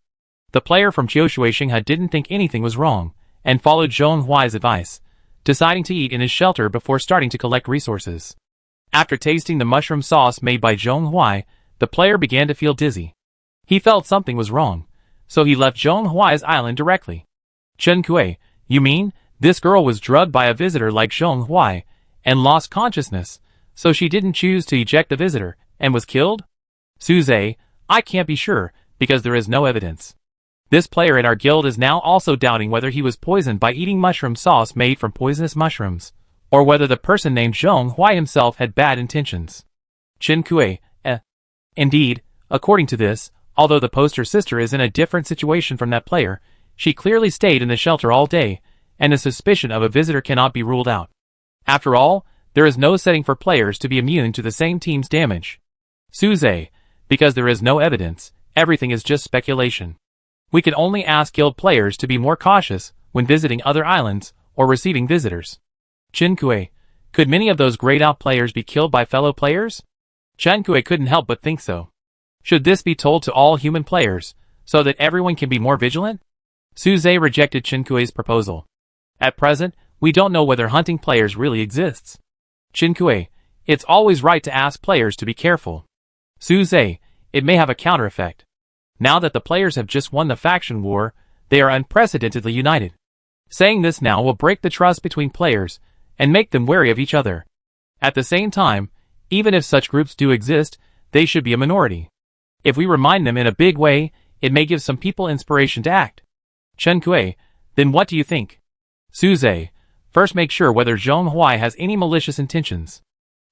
The player from Chioshuishenghe didn't think anything was wrong, and followed Zhong Huai's advice, deciding to eat in his shelter before starting to collect resources. After tasting the mushroom sauce made by Zhong Huai, the player began to feel dizzy. He felt something was wrong, so he left Zhong Huai's island directly. Chen Kuei, you mean, this girl was drugged by a visitor like Zhong Huai, and lost consciousness, so she didn't choose to eject the visitor, and was killed? Suze, I can't be sure, because there is no evidence. This player in our guild is now also doubting whether he was poisoned by eating mushroom sauce made from poisonous mushrooms, or whether the person named Zhong Huai himself had bad intentions. Chen Kuei, Indeed, according to this, although the poster sister is in a different situation from that player, she clearly stayed in the shelter all day, and the suspicion of a visitor cannot be ruled out. After all, there is no setting for players to be immune to the same team's damage. Suze, because there is no evidence, everything is just speculation. We can only ask guild players to be more cautious when visiting other islands or receiving visitors. Chen Kuei, could many of those grayed out players be killed by fellow players? Chen Kuei couldn't help but think so. Should this be told to all human players, so that everyone can be more vigilant? Suze rejected Chen Kuei's proposal. At present, we don't know whether hunting players really exists. Chen Kuei, it's always right to ask players to be careful. Suze, it may have a counter effect. Now that the players have just won the faction war, they are unprecedentedly united. Saying this now will break the trust between players, and make them wary of each other. At the same time, even if such groups do exist, they should be a minority. If we remind them in a big way, it may give some people inspiration to act. Chen Kuei, then what do you think? Suze, first make sure whether Zhong Huai has any malicious intentions.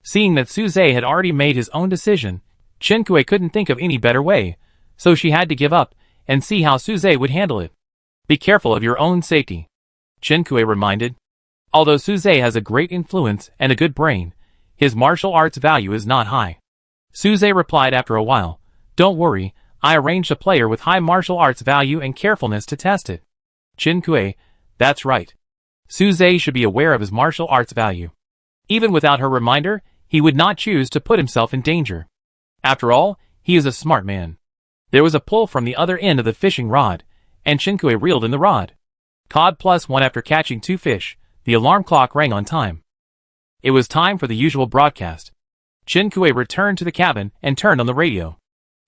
Seeing that Suze had already made his own decision, Chen Kuei couldn't think of any better way, so she had to give up, and see how Suze would handle it. Be careful of your own safety. Chen Kuei reminded. Although Suze has a great influence and a good brain, his martial arts value is not high. Suze replied after a while, don't worry, I arranged a player with high martial arts value and carefulness to test it. Chen Kuei, that's right. Suze should be aware of his martial arts value. Even without her reminder, he would not choose to put himself in danger. After all, he is a smart man. There was a pull from the other end of the fishing rod, and Chen Kuei reeled in the rod. Cod +1 after catching 2 fish, the alarm clock rang on time. It was time for the usual broadcast. Chen Kuei returned to the cabin and turned on the radio.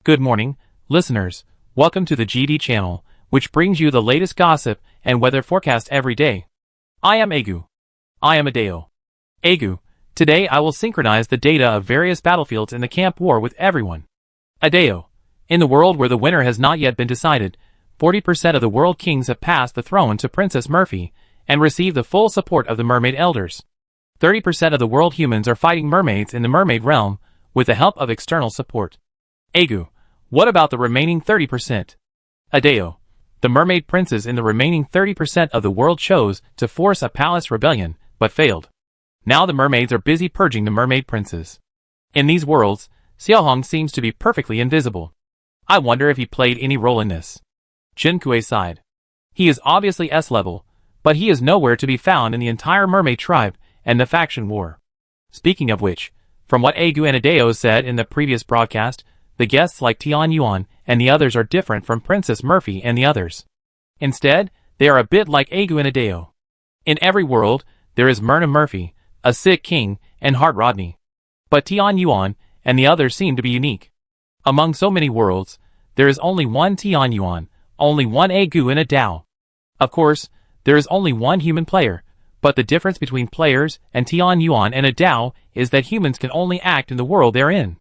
Good morning, listeners. Welcome to the GD channel, which brings you the latest gossip and weather forecast every day. I am Egu. I am Adeo. Egu, today I will synchronize the data of various battlefields in the camp war with everyone. Adeo. In the world where the winner has not yet been decided, 40% of the world kings have passed the throne to Princess Murphy, and received the full support of the mermaid elders. 30% of the world humans are fighting mermaids in the mermaid realm, with the help of external support. Egu, what about the remaining 30%? Adeo. The mermaid princes in the remaining 30% of the world chose to force a palace rebellion, but failed. Now the mermaids are busy purging the mermaid princes. In these worlds, Xiaohong seems to be perfectly invisible. I wonder if he played any role in this. Chen Kuei sighed. He is obviously S-level, but he is nowhere to be found in the entire mermaid tribe and the faction war. Speaking of which, from what Egu and Adeo said in the previous broadcast, the guests like Tian Yuan and the others are different from Princess Murphy and the others. Instead, they are a bit like Egu and Adeo. In every world, there is Myrna Murphy, a sick king, and Hart Rodney. But Tian Yuan and the others seem to be unique. Among so many worlds, there is only one Tian Yuan, only one Egu and a Dao. Of course, there is only one human player, but the difference between players and Tian Yuan and a Dao is that humans can only act in the world they're in.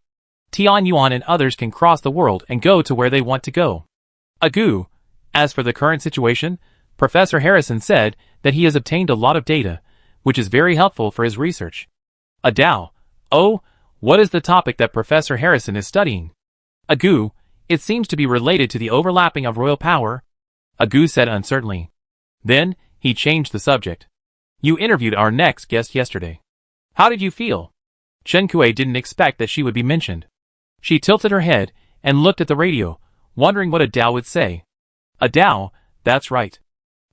Tian Yuan and others can cross the world and go to where they want to go. Egu. As for the current situation, Professor Harrison said that he has obtained a lot of data, which is very helpful for his research. A Dao. Oh, what is the topic that Professor Harrison is studying? Egu. It seems to be related to the overlapping of royal power, Agu said uncertainly. Then, he changed the subject. You interviewed our next guest yesterday. How did you feel? Chen Kuei didn't expect that she would be mentioned. She tilted her head and looked at the radio, wondering what Adao would say. Adao, that's right.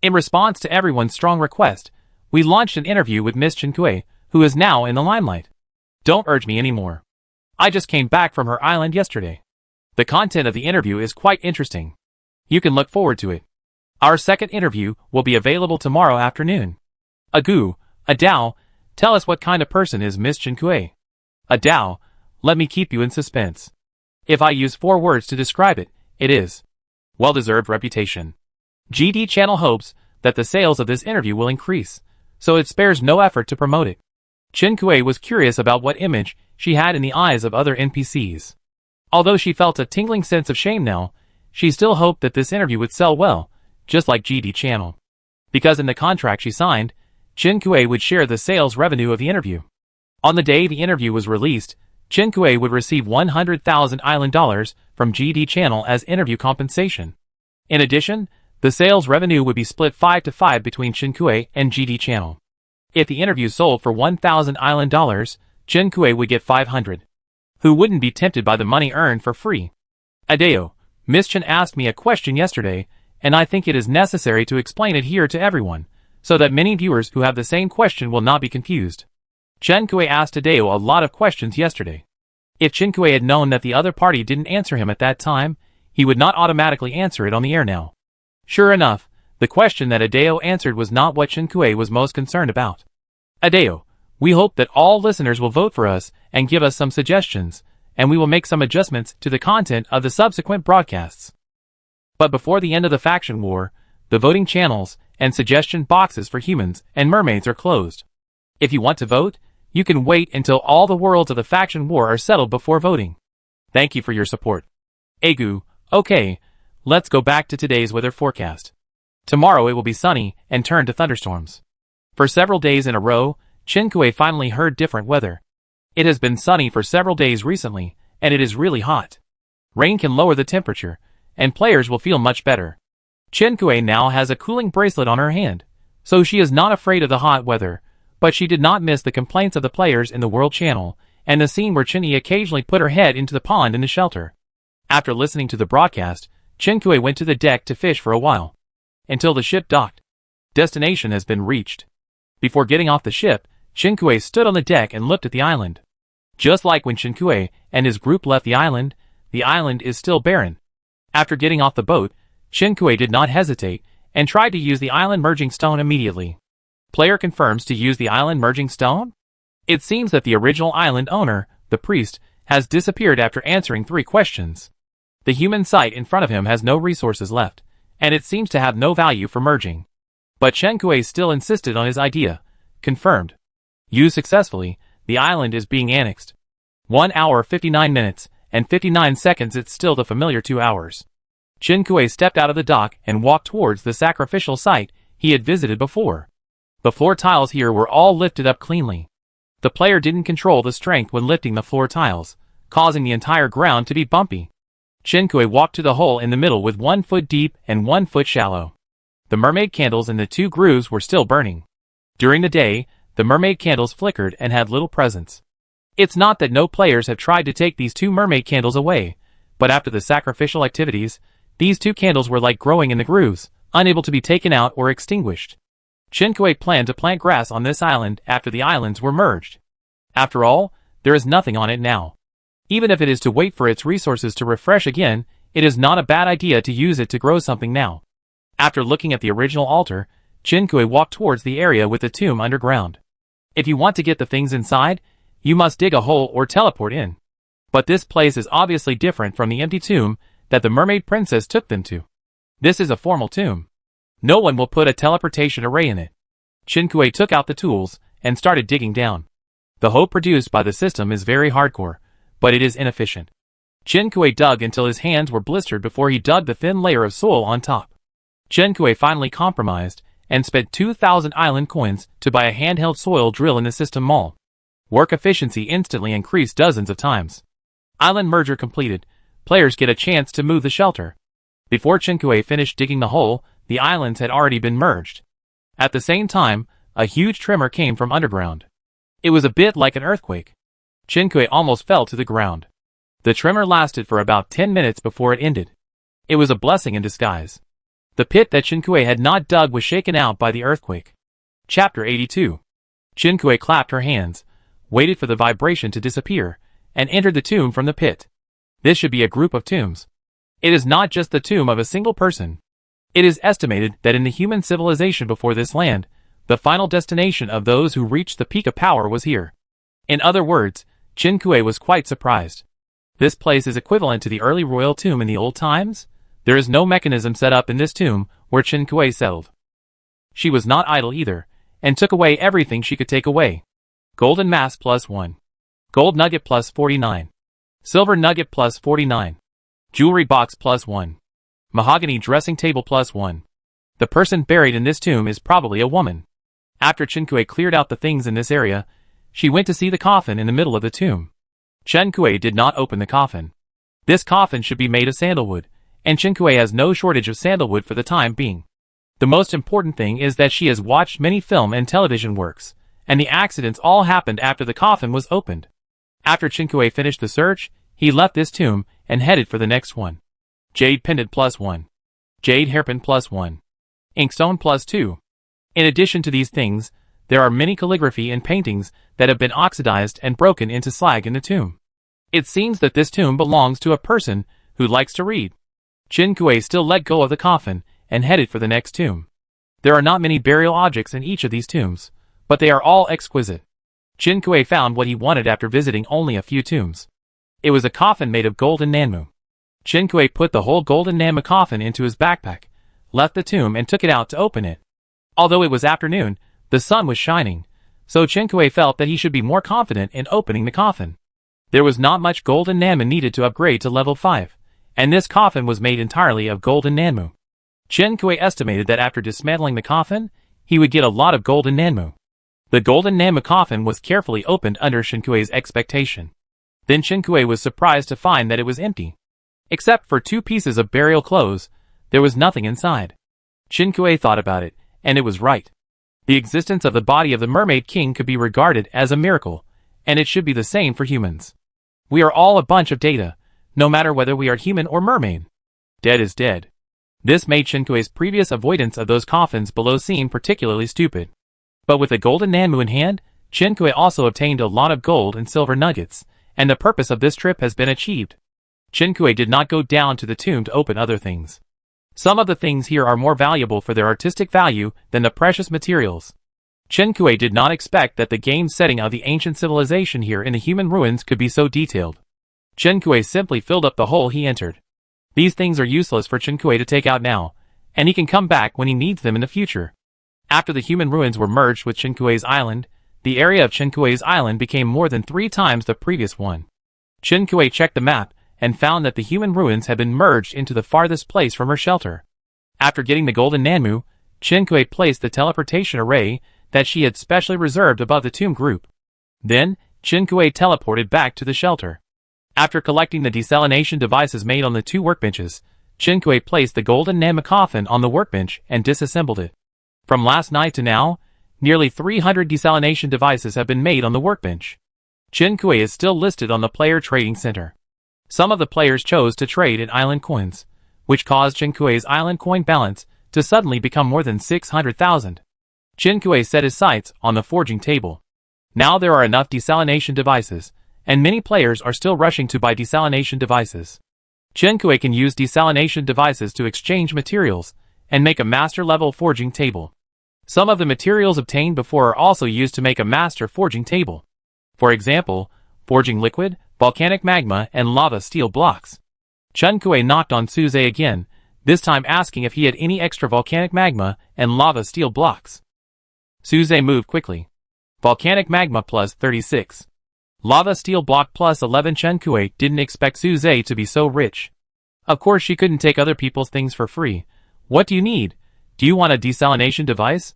In response to everyone's strong request, we launched an interview with Miss Chen Kuei, who is now in the limelight. Don't urge me anymore. I just came back from her island yesterday. The content of the interview is quite interesting. You can look forward to it. Our second interview will be available tomorrow afternoon. Agu, Adao, tell us what kind of person is Miss Chen Kuei. Adao, let me keep you in suspense. If I use 4 words to describe it, it is well-deserved reputation. GD Channel hopes that the sales of this interview will increase, so it spares no effort to promote it. Chen Kuei was curious about what image she had in the eyes of other NPCs. Although she felt a tingling sense of shame now, she still hoped that this interview would sell well, just like GD Channel. Because in the contract she signed, Chen Kuei would share the sales revenue of the interview. On the day the interview was released, Chen Kuei would receive 100,000 island dollars from GD Channel as interview compensation. In addition, the sales revenue would be split 5-5 between Chen Kuei and GD Channel. If the interview sold for 1,000 island dollars, Chen Kuei would get 500. Who wouldn't be tempted by the money earned for free? Adao, Miss Chen asked me a question yesterday, and I think it is necessary to explain it here to everyone, so that many viewers who have the same question will not be confused. Chen Kuei asked Adao a lot of questions yesterday. If Chen Kuei had known that the other party didn't answer him at that time, he would not automatically answer it on the air now. Sure enough, the question that Adao answered was not what Chen Kuei was most concerned about. Adao, we hope that all listeners will vote for us and give us some suggestions, and we will make some adjustments to the content of the subsequent broadcasts. But before the end of the faction war, the voting channels and suggestion boxes for humans and mermaids are closed. If you want to vote, you can wait until all the worlds of the faction war are settled before voting. Thank you for your support. Agu, okay, let's go back to today's weather forecast. Tomorrow it will be sunny and turn to thunderstorms. For several days in a row, Chen Kuei finally heard different weather. It has been sunny for several days recently, and it is really hot. Rain can lower the temperature, and players will feel much better. Chen Kuei now has a cooling bracelet on her hand, so she is not afraid of the hot weather, but she did not miss the complaints of the players in the World Channel, and the scene where Chen Yi occasionally put her head into the pond in the shelter. After listening to the broadcast, Chen Kuei went to the deck to fish for a while. Until the ship docked. Destination has been reached. Before getting off the ship, Chen Kuei stood on the deck and looked at the island. Just like when Chen Kuei and his group left the island is still barren. After getting off the boat, Chen Kuei did not hesitate and tried to use the island merging stone immediately. Player confirms to use the island merging stone? It seems that the original island owner, the priest, has disappeared after answering 3 questions. The human site in front of him has no resources left, and it seems to have no value for merging. But Chen Kuei still insisted on his idea. Confirmed. Used successfully, the island is being annexed. 1 hour 59 minutes, and 59 seconds. It's still the familiar 2 hours. Chen Kuei stepped out of the dock and walked towards the sacrificial site he had visited before. The floor tiles here were all lifted up cleanly. The player didn't control the strength when lifting the floor tiles, causing the entire ground to be bumpy. Chen Kuei walked to the hole in the middle with 1 foot deep and 1 foot shallow. The mermaid candles in the 2 grooves were still burning. During the day, the mermaid candles flickered and had little presence. It's not that no players have tried to take these 2 mermaid candles away, but after the sacrificial activities, these 2 candles were like growing in the grooves, unable to be taken out or extinguished. Chen Kuei planned to plant grass on this island after the islands were merged. After all, there is nothing on it now. Even if it is to wait for its resources to refresh again, it is not a bad idea to use it to grow something now. After looking at the original altar, Chen Kuei walked towards the area with the tomb underground. If you want to get the things inside, you must dig a hole or teleport in. But this place is obviously different from the empty tomb that the mermaid princess took them to. This is a formal tomb. No one will put a teleportation array in it. Chen Kuei took out the tools and started digging down. The hole produced by the system is very hardcore, but it is inefficient. Chen Kuei dug until his hands were blistered before he dug the thin layer of soil on top. Chen Kuei finally compromised and spent 2,000 island coins to buy a handheld soil drill in the system mall. Work efficiency instantly increased dozens of times. Island merger completed, players get a chance to move the shelter. Before Chen Kui finished digging the hole, the islands had already been merged. At the same time, a huge tremor came from underground. It was a bit like an earthquake. Chen Kui almost fell to the ground. The tremor lasted for about 10 minutes before it ended. It was a blessing in disguise. The pit that Chen Kui had not dug was shaken out by the earthquake. Chapter 82. Chen Kui clapped her hands, waited for the vibration to disappear, and entered the tomb from the pit. This should be a group of tombs. It is not just the tomb of a single person. It is estimated that in the human civilization before this land, the final destination of those who reached the peak of power was here. In other words, Chen Kui was quite surprised. This place is equivalent to the early royal tomb in the old times. There is no mechanism set up in this tomb where Chen Kui settled. She was not idle either, and took away everything she could take away. Golden mask +1. Gold nugget +49. Silver nugget +49. Jewelry box +1. Mahogany dressing table +1. The person buried in this tomb is probably a woman. After Chen Kui cleared out the things in this area, she went to see the coffin in the middle of the tomb. Chen Kui did not open the coffin. This coffin should be made of sandalwood, and Chen Kui has no shortage of sandalwood for the time being. The most important thing is that she has watched many film and television works, and the accidents all happened after the coffin was opened. After Chen Kui finished the search, he left this tomb and headed for the next one. Jade pendant +1. Jade hairpin +1. Inkstone +2. In addition to these things, there are many calligraphy and paintings that have been oxidized and broken into slag in the tomb. It seems that this tomb belongs to a person who likes to read. Chen Kui still let go of the coffin and headed for the next tomb. There are not many burial objects in each of these tombs, but they are all exquisite. Chen Kui found what he wanted after visiting only a few tombs. It was a coffin made of golden nanmu. Chen Kui put the whole golden nanmu coffin into his backpack, left the tomb and took it out to open it. Although it was afternoon, the sun was shining, so Chen Kui felt that he should be more confident in opening the coffin. There was not much golden nanmu needed to upgrade to level 5, and this coffin was made entirely of golden nanmu. Chen Kui estimated that after dismantling the coffin, he would get a lot of golden nanmu. The golden nanmu coffin was carefully opened under Chen Kui's expectation. Then Chen Kui was surprised to find that it was empty. Except for 2 pieces of burial clothes, there was nothing inside. Chen Kui thought about it, and it was right. The existence of the body of the Mermaid King could be regarded as a miracle, and it should be the same for humans. We are all a bunch of data, no matter whether we are human or mermaid. Dead is dead. This made Chen Kui's previous avoidance of those coffins below seem particularly stupid. But with the golden nanmu in hand, Chen Kui also obtained a lot of gold and silver nuggets, and the purpose of this trip has been achieved. Chen Kui did not go down to the tomb to open other things. Some of the things here are more valuable for their artistic value than the precious materials. Chen Kui did not expect that the game setting of the ancient civilization here in the human ruins could be so detailed. Chen Kui simply filled up the hole he entered. These things are useless for Chen Kui to take out now, and he can come back when he needs them in the future. After the human ruins were merged with Chen Kui's island, the area of Chen Kui's island became more than 3 times the previous one. Chen Kui checked the map and found that the human ruins had been merged into the farthest place from her shelter. After getting the golden nanmu, Chen Kui placed the teleportation array that she had specially reserved above the tomb group. Then, Chen Kui teleported back to the shelter. After collecting the desalination devices made on the 2 workbenches, Chen Kui placed the golden nanmu coffin on the workbench and disassembled it. From last night to now, nearly 300 desalination devices have been made on the workbench. Chen Kui is still listed on the player trading center. Some of the players chose to trade in island coins, which caused Chen Kui's island coin balance to suddenly become more than 600,000. Chen Kui set his sights on the forging table. Now there are enough desalination devices, and many players are still rushing to buy desalination devices. Chen Kui can use desalination devices to exchange materials and make a master-level forging table. Some of the materials obtained before are also used to make a master forging table. For example, forging liquid, volcanic magma, and lava steel blocks. Chen Kui knocked on Suze again, this time asking if he had any extra volcanic magma and lava steel blocks. Suze moved quickly. Volcanic magma plus 36. Lava steel block plus 11. Chen Kui didn't expect Suze to be so rich. Of course she couldn't take other people's things for free. What do you need? Do you want a desalination device?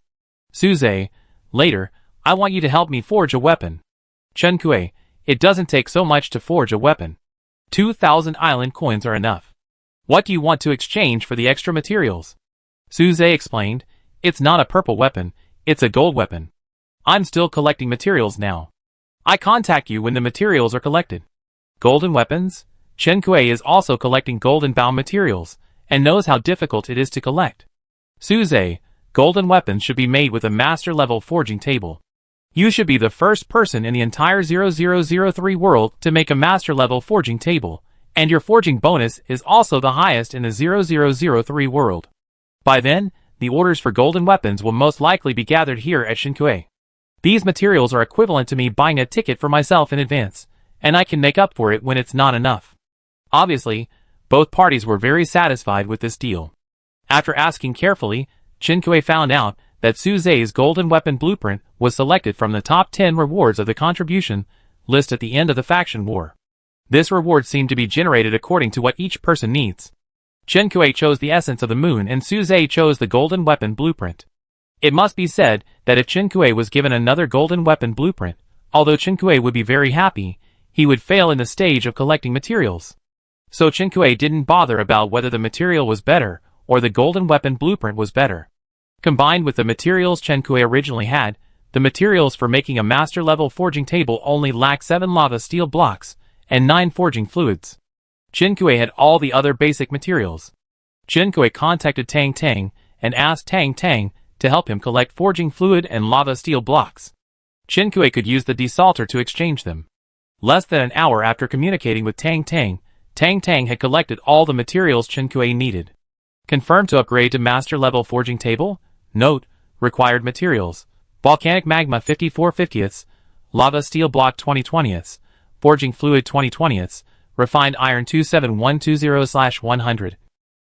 Suze, later, I want you to help me forge a weapon. Chen Kui, it doesn't take so much to forge a weapon. 2,000 island coins are enough. What do you want to exchange for the extra materials? Suze explained, it's not a purple weapon, it's a gold weapon. I'm still collecting materials now. I contact you when the materials are collected. Golden weapons? Chen Kui is also collecting golden-bound materials, and knows how difficult it is to collect. Suze, golden weapons should be made with a master-level forging table. You should be the first person in the entire 0003 world to make a master-level forging table, and your forging bonus is also the highest in the 0003 world. By then, the orders for golden weapons will most likely be gathered here at Shinkui. These materials are equivalent to me buying a ticket for myself in advance, and I can make up for it when it's not enough. Obviously, both parties were very satisfied with this deal. After asking carefully, Shinkui found out that Suze's golden weapon blueprint was selected from the top 10 rewards of the contribution list at the end of the faction war. This reward seemed to be generated according to what each person needs. Chen Kui chose the essence of the moon and Suze chose the golden weapon blueprint. It must be said that if Chen Kui was given another golden weapon blueprint, although Chen Kui would be very happy, he would fail in the stage of collecting materials. So Chen Kui didn't bother about whether the material was better or the golden weapon blueprint was better. Combined with the materials Chen Kui originally had, the materials for making a master-level forging table only lack 7 lava steel blocks and 9 forging fluids. Chen Kui had all the other basic materials. Chen Kui contacted Tang Tang and asked Tang Tang to help him collect forging fluid and lava steel blocks. Chen Kui could use the desalter to exchange them. Less than an hour after communicating with Tang Tang, Tang Tang had collected all the materials Chen Kui needed. Confirmed to upgrade to master-level forging table? Note, required materials: volcanic magma 54/50ths, lava steel block 20/20ths, forging fluid 20/20ths, refined iron 27120/100.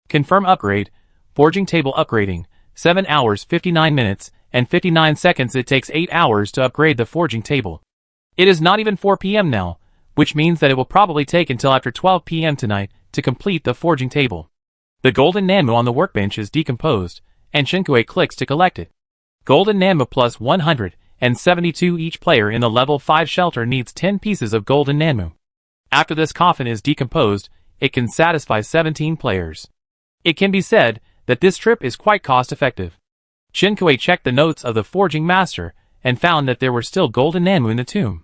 Confirm upgrade: forging table upgrading, 7 hours 59 minutes and 59 seconds. It takes 8 hours to upgrade the forging table. It is not even 4 p.m. now, which means that it will probably take until after 12 p.m. tonight to complete the forging table. The golden Nanmu on the workbench is decomposed, and Chen Kui clicks to collect it. Golden Nanmu plus 172. Each player in the level 5 shelter needs 10 pieces of golden Nanmu. After this coffin is decomposed, it can satisfy 17 players. It can be said that this trip is quite cost-effective. Chen Kui checked the notes of the forging master and found that there were still golden Nanmu in the tomb.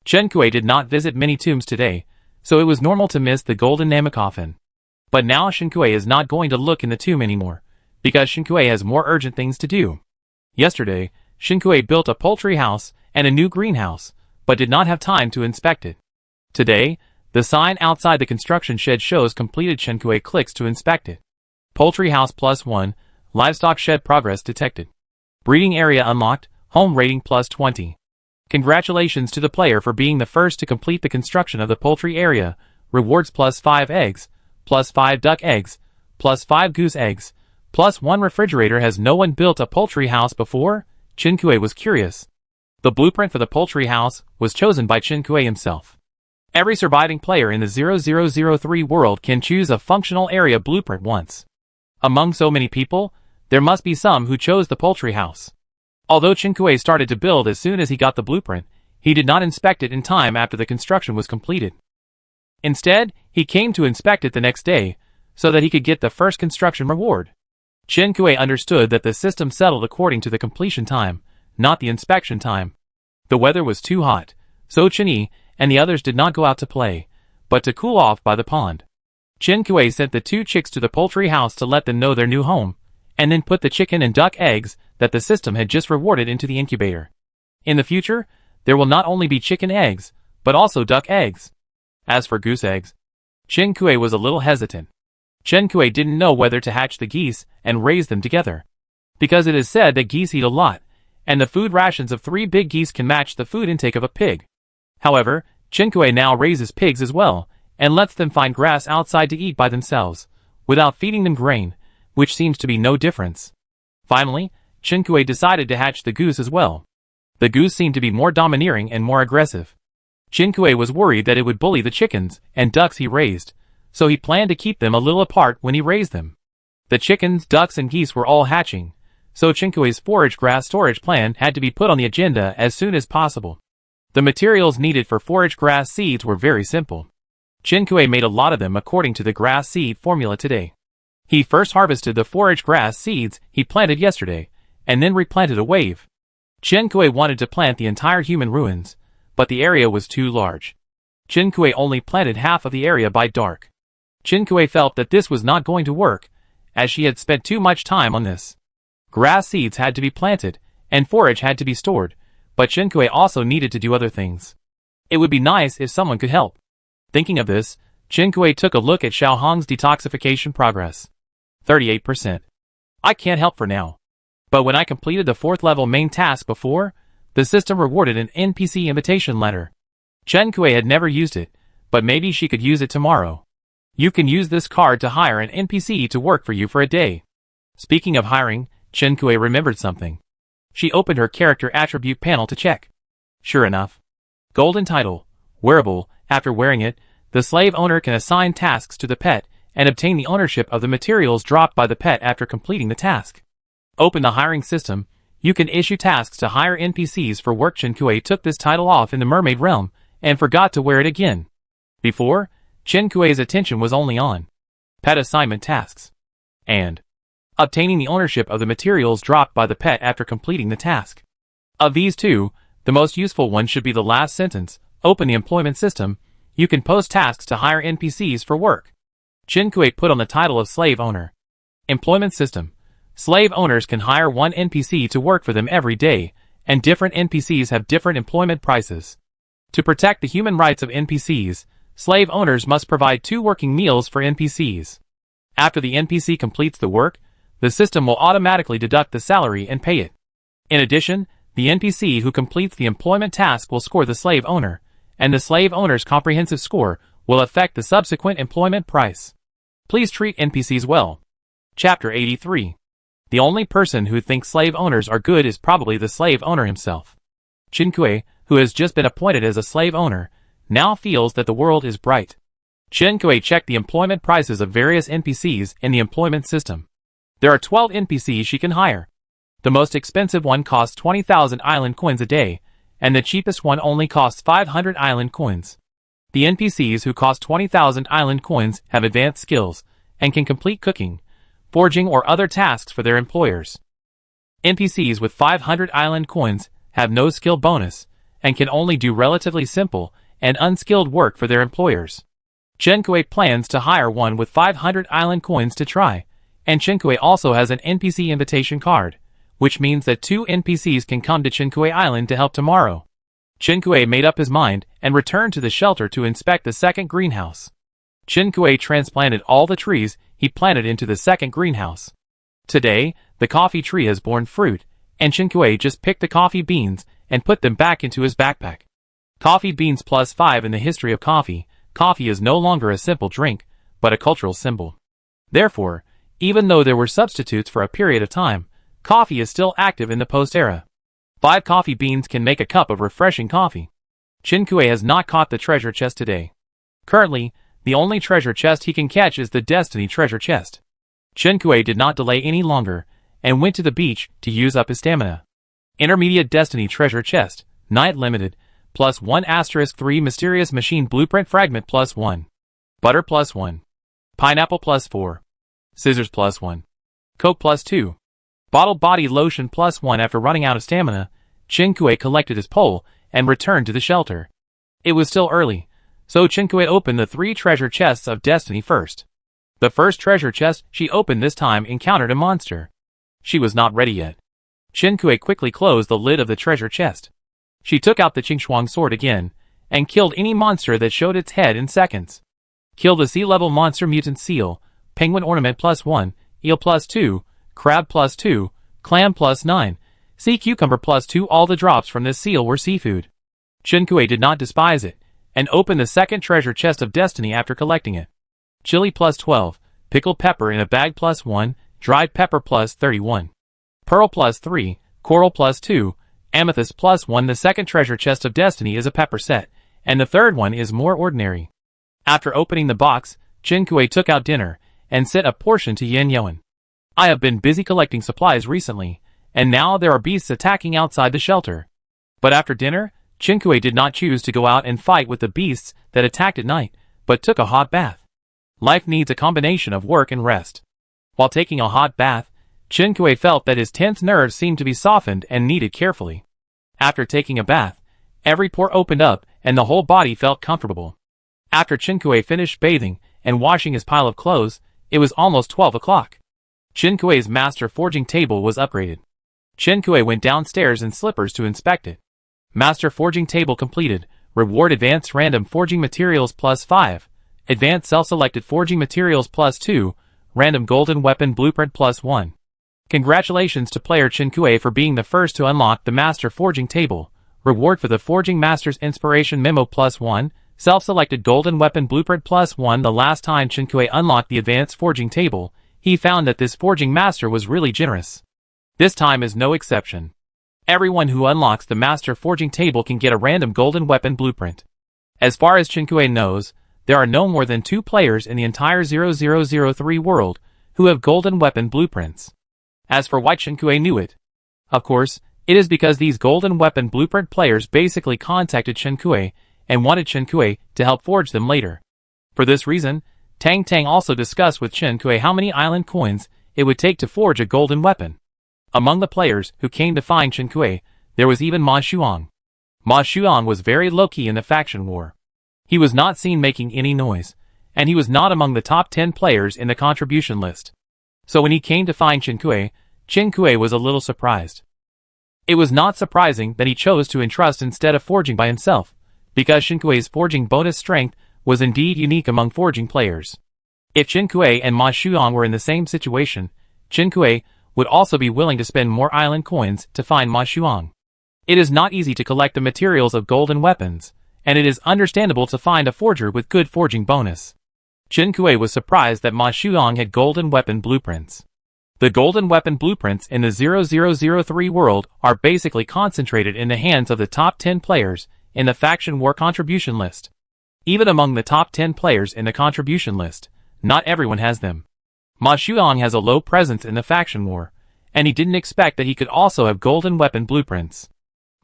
Chen Kui did not visit many tombs today, so it was normal to miss the golden Nanmu coffin. But now Chen Kui is not going to look in the tomb anymore, because Chen Kui has more urgent things to do. Yesterday, Chen Kui built a poultry house and a new greenhouse, but did not have time to inspect it. Today, the sign outside the construction shed shows completed. Chen Kui clicks to inspect it. Poultry house +1, livestock shed progress detected. Breeding area unlocked, home rating +20. Congratulations to the player for being the first to complete the construction of the poultry area. Rewards +5 eggs, +5 duck eggs, +5 goose eggs, +1 refrigerator. Has no one built a poultry house before? Chen Kui was curious. The blueprint for the poultry house was chosen by Chen Kui himself. Every surviving player in the 0003 world can choose a functional area blueprint once. Among so many people, there must be some who chose the poultry house. Although Chen Kui started to build as soon as he got the blueprint, he did not inspect it in time after the construction was completed. Instead, he came to inspect it the next day, so that he could get the first construction reward. Chen Kui understood that the system settled according to the completion time, not the inspection time. The weather was too hot, so Chen Yi and the others did not go out to play, but to cool off by the pond. Chen Kui sent the 2 chicks to the poultry house to let them know their new home, and then put the chicken and duck eggs that the system had just rewarded into the incubator. In the future, there will not only be chicken eggs, but also duck eggs. As for goose eggs, Chen Kui was a little hesitant. Chen Kui didn't know whether to hatch the geese and raise them together, because it is said that geese eat a lot, and the food rations of 3 big geese can match the food intake of a pig. However, Chen Kui now raises pigs as well, and lets them find grass outside to eat by themselves, without feeding them grain, which seems to be no difference. Finally, Chen Kui decided to hatch the goose as well. The goose seemed to be more domineering and more aggressive. Chen Kui was worried that it would bully the chickens and ducks he raised, so he planned to keep them a little apart when he raised them. The chickens, ducks and geese were all hatching, so Chen Kui's forage grass storage plan had to be put on the agenda as soon as possible. The materials needed for forage grass seeds were very simple. Chen-Kuei made a lot of them according to the grass seed formula today. He first harvested the forage grass seeds he planted yesterday, and then replanted a wave. Chen-Kuei wanted to plant the entire human ruins, but the area was too large. Chen-Kuei only planted half of the area by dark. Chen-Kuei felt that this was not going to work, as she had spent too much time on this. Grass seeds had to be planted, and forage had to be stored, but Chen-Kuei also needed to do other things. It would be nice if someone could help. Thinking of this, Chen-Kuei took a look at Xiao Hong's detoxification progress. 38%. I can't help for now. But when I completed the 4th level main task before, the system rewarded an NPC invitation letter. Chen-Kuei had never used it, but maybe she could use it tomorrow. You can use this card to hire an NPC to work for you for a day. Speaking of hiring, Chen-Kuei remembered something. She opened her character attribute panel to check. Sure enough. Golden title, wearable. After wearing it, the slave owner can assign tasks to the pet and obtain the ownership of the materials dropped by the pet after completing the task. Open the hiring system. You can issue tasks to hire NPCs for work. Chen-Kuei took this title off in the mermaid realm and forgot to wear it again. Before, Chen-Kuei's attention was only on pet assignment tasks and obtaining the ownership of the materials dropped by the pet after completing the task. Of these two, the most useful one should be the last sentence. Open the employment system. You can post tasks to hire NPCs for work. Chen-Kuei put on the title of slave owner. Employment system. Slave owners can hire one NPC to work for them every day, and different NPCs have different employment prices. To protect the human rights of NPCs, slave owners must provide 2 working meals for NPCs. After the NPC completes the work, the system will automatically deduct the salary and pay it. In addition, the NPC who completes the employment task will score the slave owner, and the slave owner's comprehensive score will affect the subsequent employment price. Please treat NPCs well. Chapter 83. The only person who thinks slave owners are good is probably the slave owner himself. Chen-Kuei, who has just been appointed as a slave owner, now feels that the world is bright. Chen-Kuei checked the employment prices of various NPCs in the employment system. There are 12 NPCs she can hire. The most expensive one costs 20,000 island coins a day, and the cheapest one only costs 500 island coins. The NPCs who cost 20,000 island coins have advanced skills, and can complete cooking, forging or other tasks for their employers. NPCs with 500 island coins have no skill bonus, and can only do relatively simple and unskilled work for their employers. Chen-Kuei plans to hire one with 500 island coins to try, and Chen-Kuei also has an NPC invitation card, which means that 2 NPCs can come to Chen-Kuei Island to help tomorrow. Chen-Kuei made up his mind and returned to the shelter to inspect the second greenhouse. Chen-Kuei transplanted all the trees he planted into the second greenhouse. Today, the coffee tree has borne fruit, and Chen-Kuei just picked the coffee beans and put them back into his backpack. Coffee beans +5 in the history of coffee. Coffee is no longer a simple drink, but a cultural symbol. Therefore, even though there were substitutes for a period of time, coffee is still active in the post-era. 5 coffee beans can make a cup of refreshing coffee. Chen-Kuei has not caught the treasure chest today. Currently, the only treasure chest he can catch is the Destiny treasure chest. Chen-Kuei did not delay any longer, and went to the beach to use up his stamina. Intermediate Destiny treasure chest, Night Limited, +1 * 3 Mysterious Machine Blueprint Fragment +1. Butter +1. Pineapple +4. Scissors +1. Coke +2. Bottled Body Lotion +1. After running out of stamina, Chen-Kuei collected his pole and returned to the shelter. It was still early, so Chen-Kuei opened the 3 treasure chests of Destiny first. The first treasure chest she opened this time encountered a monster. She was not ready yet. Chen-Kuei quickly closed the lid of the treasure chest. She took out the Qingshuang sword again, and killed any monster that showed its head in seconds. Kill the sea-level monster mutant seal, penguin ornament +1, eel +2, crab +2, clam +9, sea cucumber +2. All the drops from this seal were seafood. Chen-Kuei did not despise it, and opened the second treasure chest of Destiny after collecting it. Chili +12, pickled pepper in a bag +1, dried pepper +31. Pearl +3, coral +2, amethyst +1. The second treasure chest of Destiny is a pepper set, and the third one is more ordinary. After opening the box, Chen-Kuei took out dinner, and sent a portion to Yin Yuan. I have been busy collecting supplies recently, and now there are beasts attacking outside the shelter. But after dinner, Chen-Kuei did not choose to go out and fight with the beasts that attacked at night, but took a hot bath. Life needs a combination of work and rest. While taking a hot bath, Chen Kui felt that his tense nerves seemed to be softened and kneaded carefully. After taking a bath, every pore opened up and the whole body felt comfortable. After Chen Kui finished bathing and washing his pile of clothes, it was almost 12 o'clock. Chen Kui's master forging table was upgraded. Chen Kui went downstairs in slippers to inspect it. Master forging table completed. Reward advanced random forging materials +5. Advanced self-selected forging materials +2. Random golden weapon blueprint +1. Congratulations to player Chen Kui for being the first to unlock the master forging table. Reward for the forging master's inspiration memo +1. Self-selected golden weapon blueprint +1. The last time Chen Kui unlocked the advanced forging table, he found that this forging master was really generous. This time is no exception. Everyone who unlocks the master forging table can get a random golden weapon blueprint. As far as Chen Kui knows, there are no more than 2 players in the entire 0003 world who have golden weapon blueprints. As for why Chen Kui knew it, of course, it is because these golden weapon blueprint players basically contacted Chen Kui and wanted Chen Kui to help forge them later. For this reason, Tang Tang also discussed with Chen Kui how many island coins it would take to forge a golden weapon. Among the players who came to find Chen Kui, there was even Ma Shuang. Ma Shuang was very low-key in the faction war. He was not seen making any noise, and he was not among the top 10 players in the contribution list. So when he came to find Chen Kui was a little surprised. It was not surprising that he chose to entrust instead of forging by himself, because Chen Kui's forging bonus strength was indeed unique among forging players. If Chen Kui and Ma Shuang were in the same situation, Chen Kui would also be willing to spend more island coins to find Ma Shuang. It is not easy to collect the materials of golden weapons, and it is understandable to find a forger with good forging bonus. Chen Kui was surprised that Ma Shuang had golden weapon blueprints. The golden weapon blueprints in the 0003 world are basically concentrated in the hands of the top 10 players in the faction war contribution list. Even among the top 10 players in the contribution list, not everyone has them. Ma Shuang has a low presence in the faction war, and he didn't expect that he could also have golden weapon blueprints.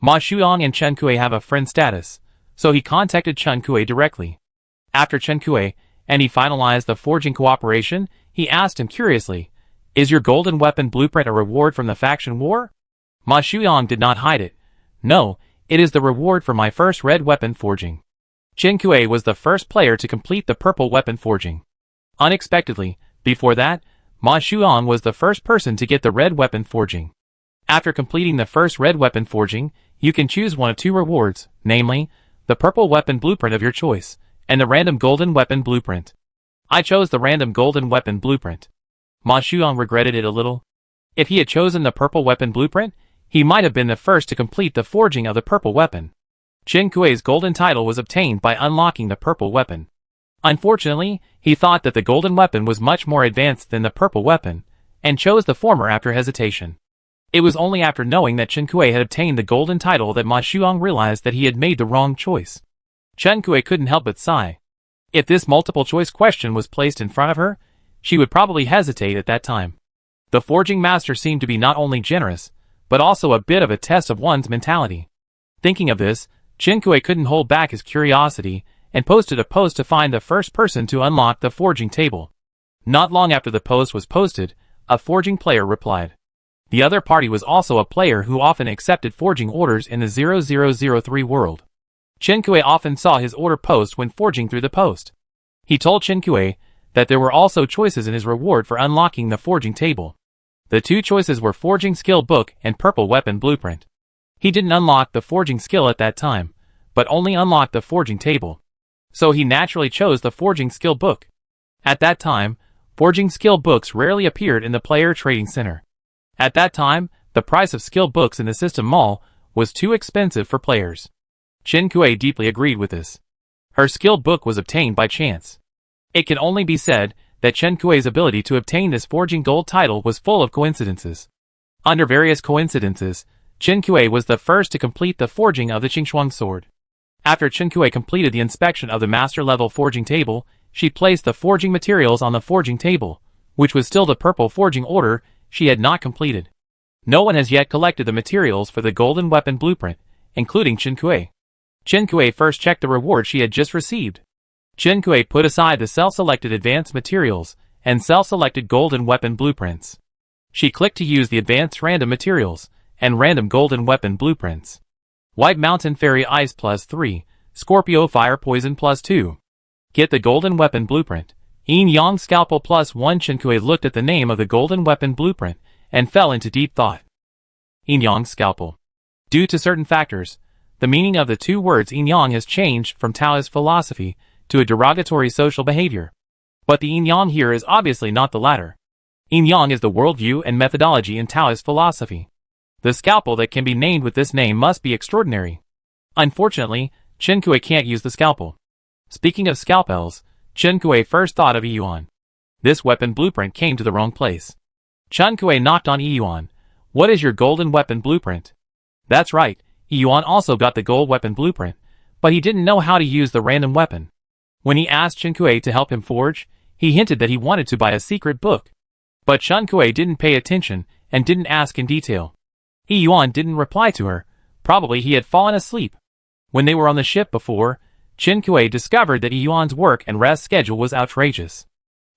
Ma Shuang and Chen Kui have a friend status, so he contacted Chen Kui directly. After Chen Kui and he finalized the forging cooperation, he asked him curiously, "Is your golden weapon blueprint a reward from the faction war?" Ma Shuang did not hide it. "No, it is the reward for my first red weapon forging." Chen Kui was the first player to complete the purple weapon forging. Unexpectedly, before that, Ma Shuang was the first person to get the red weapon forging. After completing the first red weapon forging, you can choose one of 2 rewards, namely, the purple weapon blueprint of your choice, and the random golden weapon blueprint. I chose the random golden weapon blueprint. Ma Shuang regretted it a little. If he had chosen the purple weapon blueprint, he might have been the first to complete the forging of the purple weapon. Chen Kui's golden title was obtained by unlocking the purple weapon. Unfortunately, he thought that the golden weapon was much more advanced than the purple weapon, and chose the former after hesitation. It was only after knowing that Chen Kui had obtained the golden title that Ma Shuang realized that he had made the wrong choice. Chen Kui couldn't help but sigh. If this multiple choice question was placed in front of her, she would probably hesitate at that time. The forging master seemed to be not only generous, but also a bit of a test of one's mentality. Thinking of this, Chen Kui couldn't hold back his curiosity, and posted a post to find the first person to unlock the forging table. Not long after the post was posted, a forging player replied. The other party was also a player who often accepted forging orders in the 0003 world. Chen Kui often saw his order post when forging through the post. He told Chen Kui that there were also choices in his reward for unlocking the forging table. The 2 choices were Forging Skill Book and Purple Weapon Blueprint. He didn't unlock the forging skill at that time, but only unlocked the forging table. So he naturally chose the Forging Skill Book. At that time, forging skill books rarely appeared in the player trading center. At that time, the price of skill books in the system mall was too expensive for players. Chen Kui deeply agreed with this. Her skill book was obtained by chance. It can only be said that Chen Kui's ability to obtain this forging gold title was full of coincidences. Under various coincidences, Chen Kui was the first to complete the forging of the Qingshuang sword. After Chen Kui completed the inspection of the master-level forging table, she placed the forging materials on the forging table, which was still the purple forging order she had not completed. No one has yet collected the materials for the golden weapon blueprint, including Chen Kui. Chen Kui first checked the reward she had just received. Chen Kui put aside the self-selected advanced materials and self-selected golden weapon blueprints. She clicked to use the advanced random materials and random golden weapon blueprints. White Mountain Fairy Ice +3, Scorpio Fire Poison +2. Get the golden weapon blueprint. Yin Yang Scalpel +1. Chen Kui looked at the name of the golden weapon blueprint and fell into deep thought. Yin Yang Scalpel. Due to certain factors, the meaning of the two words yin yang has changed from Taoist philosophy to a derogatory social behavior. But the yin yang here is obviously not the latter. Yin yang is the worldview and methodology in Taoist philosophy. The scalpel that can be named with this name must be extraordinary. Unfortunately, Chen Kui can't use the scalpel. Speaking of scalpels, Chen Kui first thought of Yuan. This weapon blueprint came to the wrong place. Chen Kui knocked on Yuan. What is your golden weapon blueprint? That's right, Yuan also got the gold weapon blueprint, but he didn't know how to use the random weapon. When he asked Chen Kui to help him forge, he hinted that he wanted to buy a secret book. But Chen Kui didn't pay attention and didn't ask in detail. Yuan didn't reply to her. Probably he had fallen asleep. When they were on the ship before, Chen Kui discovered that Yuan's work and rest schedule was outrageous.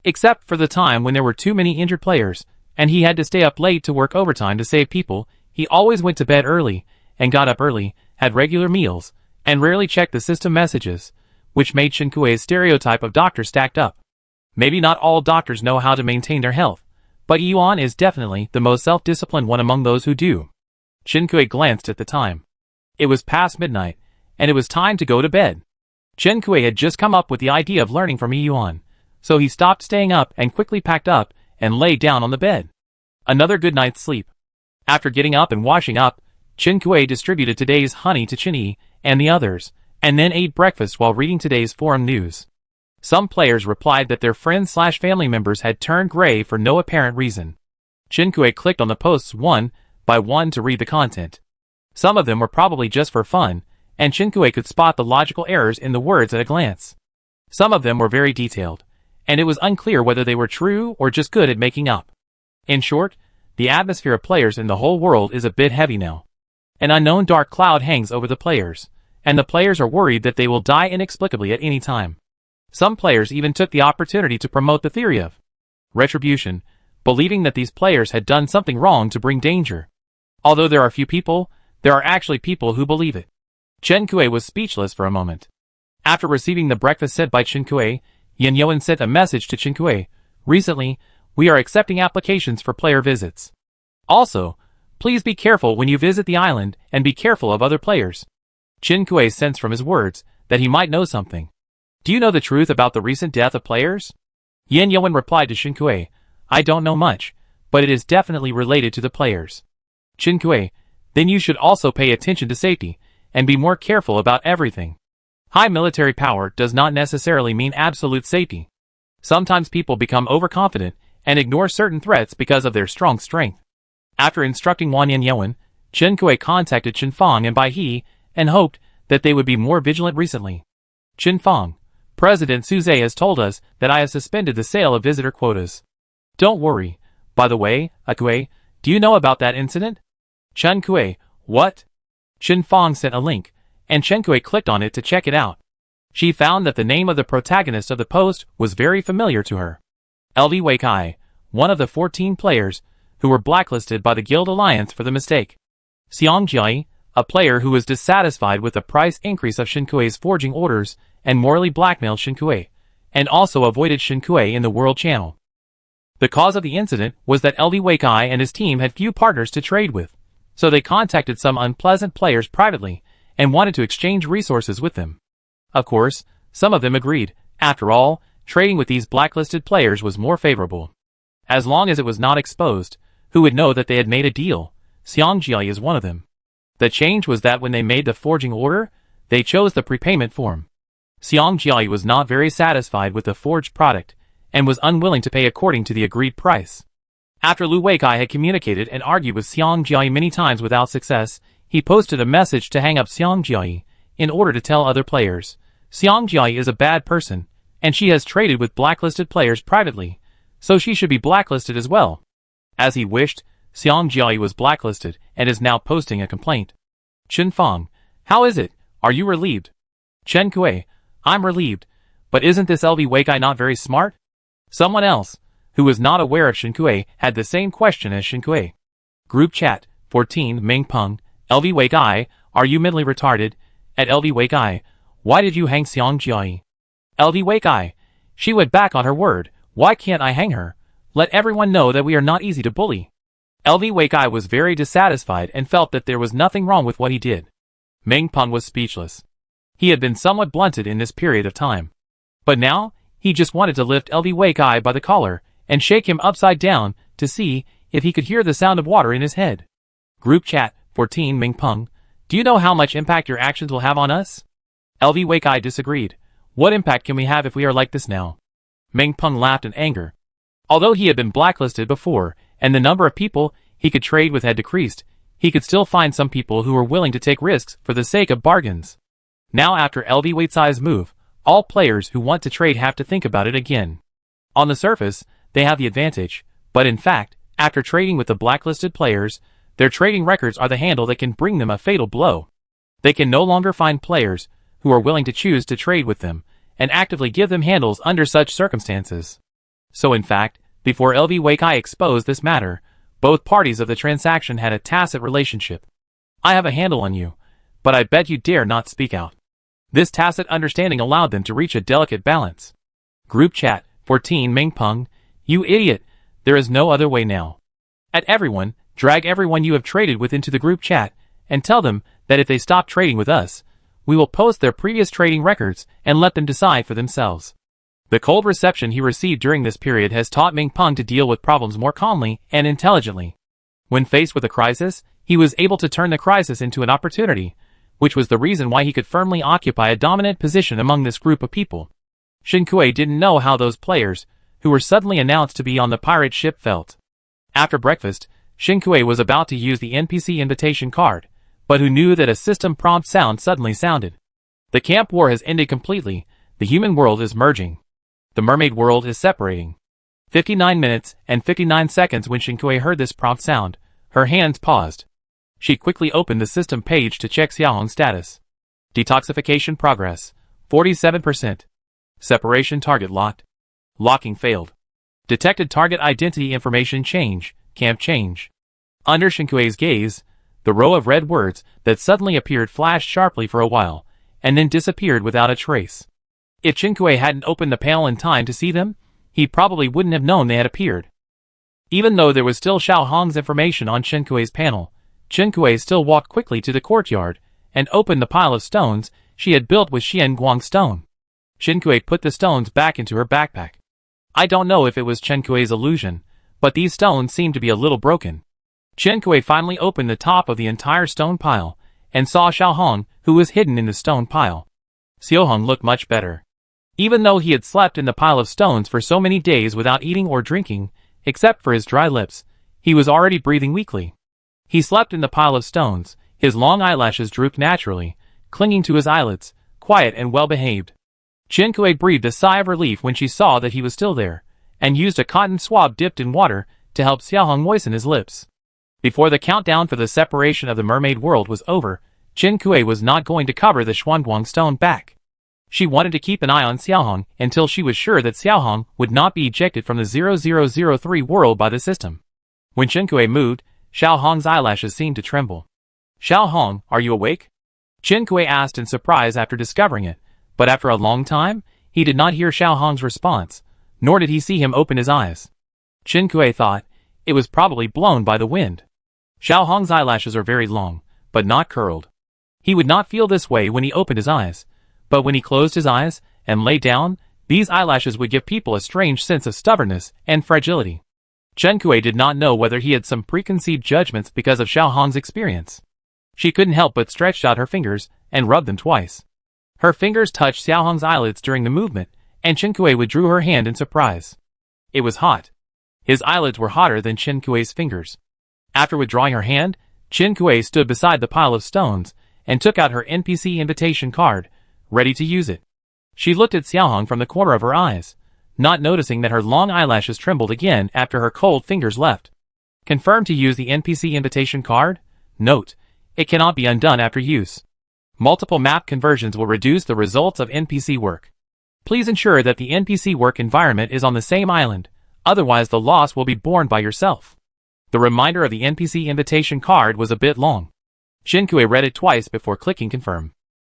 Except for the time when there were too many injured players, and he had to stay up late to work overtime to save people, he always went to bed early, and got up early, had regular meals, and rarely checked the system messages, which made Chen Kui's stereotype of doctor stacked up. Maybe not all doctors know how to maintain their health, but Yuan is definitely the most self-disciplined one among those who do. Chen Kui glanced at the time. It was past midnight, and it was time to go to bed. Chen Kui had just come up with the idea of learning from Yuan, so he stopped staying up and quickly packed up and lay down on the bed. Another good night's sleep. After getting up and washing up, Chen Kui distributed today's honey to Chen Yi and the others, and then ate breakfast while reading today's forum news. Some players replied that their friends/family members had turned gray for no apparent reason. Chen Kui clicked on the posts one by one to read the content. Some of them were probably just for fun, and Chen Kui could spot the logical errors in the words at a glance. Some of them were very detailed, and it was unclear whether they were true or just good at making up. In short, the atmosphere of players in the whole world is a bit heavy now. An unknown dark cloud hangs over the players, and the players are worried that they will die inexplicably at any time. Some players even took the opportunity to promote the theory of retribution, believing that these players had done something wrong to bring danger. Although there are few people, there are actually people who believe it. Chen Kui was speechless for a moment. After receiving the breakfast sent by Chen Kui, Yin Yuan sent a message to Chen Kui. Recently, we are accepting applications for player visits. Also, please be careful when you visit the island and be careful of other players. Chen Kui sensed from his words that he might know something. Do you know the truth about the recent death of players? Yin Yuan replied to Chen Kui, I don't know much, but it is definitely related to the players. Chen Kui, then you should also pay attention to safety, and be more careful about everything. High military power does not necessarily mean absolute safety. Sometimes people become overconfident and ignore certain threats because of their strong strength. After instructing Yin Yuan, Chen Kui contacted Chen Fang and Bai He, and hoped that they would be more vigilant recently. Chen Fang, President Su Zhe has told us that I have suspended the sale of visitor quotas. Don't worry. By the way, Kui, do you know about that incident? Chen Kui, what? Chen Fang sent a link, and Chen Kui clicked on it to check it out. She found that the name of the protagonist of the post was very familiar to her. LV Wei Kai, one of the 14 players who were blacklisted by the Guild Alliance for the mistake. Xiang Jiai, a player who was dissatisfied with the price increase of Shen Kui's forging orders and morally blackmailed Shen Kui, and also avoided Shen Kui in the World Channel. The cause of the incident was that LV Wei Kai and his team had few partners to trade with, so they contacted some unpleasant players privately and wanted to exchange resources with them. Of course, some of them agreed. After all, trading with these blacklisted players was more favorable. As long as it was not exposed, who would know that they had made a deal? Xiang Jiai is one of them. The change was that when they made the forging order, they chose the prepayment form. Xiang Jiai was not very satisfied with the forged product, and was unwilling to pay according to the agreed price. After Lu Weikai had communicated and argued with Xiang Jiai many times without success, he posted a message to hang up Xiang Jiai, in order to tell other players, Xiang Jiai is a bad person, and she has traded with blacklisted players privately, so she should be blacklisted as well. As he wished, Xiang Jiai was blacklisted and is now posting a complaint. Chen Fang, how is it? Are you relieved? Chen Kui, I'm relieved, But isn't this LV Weikai not very smart? Someone else, who was not aware of Shinkui, had the same question as Shinkui. Group chat, 14 Ming Peng, LV Weikai, are you mentally retarded? At LV Weikai, why did you hang Xiang Jiai? LV Weikai, she went back on her word, why can't I hang her? Let everyone know that we are not easy to bully. LV Weikai was very dissatisfied and felt that there was nothing wrong with what he did. Ming Peng was speechless. He had been somewhat blunted in this period of time. But now, he just wanted to lift LV Weikai by the collar and shake him upside down to see if he could hear the sound of water in his head. Group chat, 14 Ming Peng, do you know how much impact your actions will have on us? LV Weikai disagreed. What impact can we have if we are like this now? Ming Peng laughed in anger. Although he had been blacklisted before, and the number of people he could trade with had decreased, he could still find some people who were willing to take risks for the sake of bargains. Now after LV Weigai's move, all players who want to trade have to think about it again. On the surface, they have the advantage, but in fact, after trading with the blacklisted players, their trading records are the handle that can bring them a fatal blow. They can no longer find players who are willing to choose to trade with them, and actively give them handles under such circumstances. So in fact, before LV Weikai exposed this matter, both parties of the transaction had a tacit relationship. I have a handle on you, but I bet you dare not speak out. This tacit understanding allowed them to reach a delicate balance. Group chat, 14 Ming Peng, you idiot, there is no other way now. At everyone, drag everyone you have traded with into the group chat, and tell them that if they stop trading with us, we will post their previous trading records and let them decide for themselves. The cold reception he received during this period has taught Ming Peng to deal with problems more calmly and intelligently. When faced with a crisis, he was able to turn the crisis into an opportunity, which was the reason why he could firmly occupy a dominant position among this group of people. Shinkui didn't know how those players, who were suddenly announced to be on the pirate ship, felt. After breakfast, Shinkui was about to use the NPC invitation card, but who knew that a system prompt sound suddenly sounded. The camp war has ended completely, the human world is merging. The mermaid world is separating. 59 minutes and 59 seconds when Shinkui heard this prompt sound, her hands paused. She quickly opened the system page to check Xiaohong's status. Detoxification progress, 47%. Separation target locked. Locking failed. Detected target identity information change, camp change. Under Shinkui's gaze, the row of red words that suddenly appeared flashed sharply for a while, and then disappeared without a trace. If Shinkui hadn't opened the panel in time to see them, he probably wouldn't have known they had appeared. Even though there was still Xiaohong's information on Shinkui's panel, Shinkui still walked quickly to the courtyard and opened the pile of stones she had built with Xian Guang stone. Shinkui put the stones back into her backpack. I don't know if it was Chenkui's illusion, but these stones seemed to be a little broken. Chenkui finally opened the top of the entire stone pile and saw Xiaohong, who was hidden in the stone pile. Xiaohong looked much better. Even though he had slept in the pile of stones for so many days without eating or drinking, except for his dry lips, he was already breathing weakly. He slept in the pile of stones, his long eyelashes drooped naturally, clinging to his eyelids, quiet and well-behaved. Chenkui breathed a sigh of relief when she saw that he was still there, and used a cotton swab dipped in water to help Xiaohong moisten his lips. Before the countdown for the separation of the mermaid world was over, Chenkui was not going to cover the Xuanguang stone back. She wanted to keep an eye on Xiaohong until she was sure that Xiaohong would not be ejected from the 0003 world by the system. When Chenkui moved, Xiaohong's eyelashes seemed to tremble. Xiaohong, are you awake? Chenkui asked in surprise after discovering it, but after a long time, he did not hear Xiaohong's response, nor did he see him open his eyes. Chenkui thought it was probably blown by the wind. Xiaohong's eyelashes are very long, but not curled. He would not feel this way when he opened his eyes, but when he closed his eyes and lay down, these eyelashes would give people a strange sense of stubbornness and fragility. Chenkui did not know whether he had some preconceived judgments because of Xiaohong's experience. She couldn't help but stretch out her fingers and rub them twice. Her fingers touched Xiaohong's eyelids during the movement, and Chenkui withdrew her hand in surprise. It was hot. His eyelids were hotter than Chenkui's fingers. After withdrawing her hand, Chenkui stood beside the pile of stones and took out her NPC invitation card, ready to use it. She looked at Xiaohong from the corner of her eyes, not noticing that her long eyelashes trembled again after her cold fingers left. Confirm to use the NPC invitation card? Note: it cannot be undone after use. Multiple map conversions will reduce the results of NPC work. Please ensure that the NPC work environment is on the same island, otherwise the loss will be borne by yourself. The reminder of the NPC invitation card was a bit long. Shinkue read it twice before clicking confirm.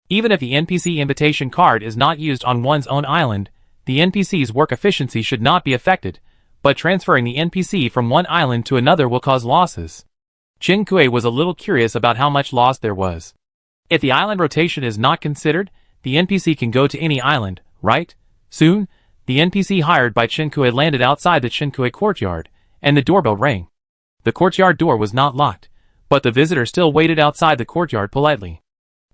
Even if the NPC invitation card is not used on one's own island, the NPC's work efficiency should not be affected, but transferring the NPC from one island to another will cause losses. Shinkue was a little curious about how much loss there was. If the island rotation is not considered, the NPC can go to any island, right? Soon, the NPC hired by Shinkue landed outside the Shinkue courtyard, and the doorbell rang. The courtyard door was not locked, but the visitor still waited outside the courtyard politely.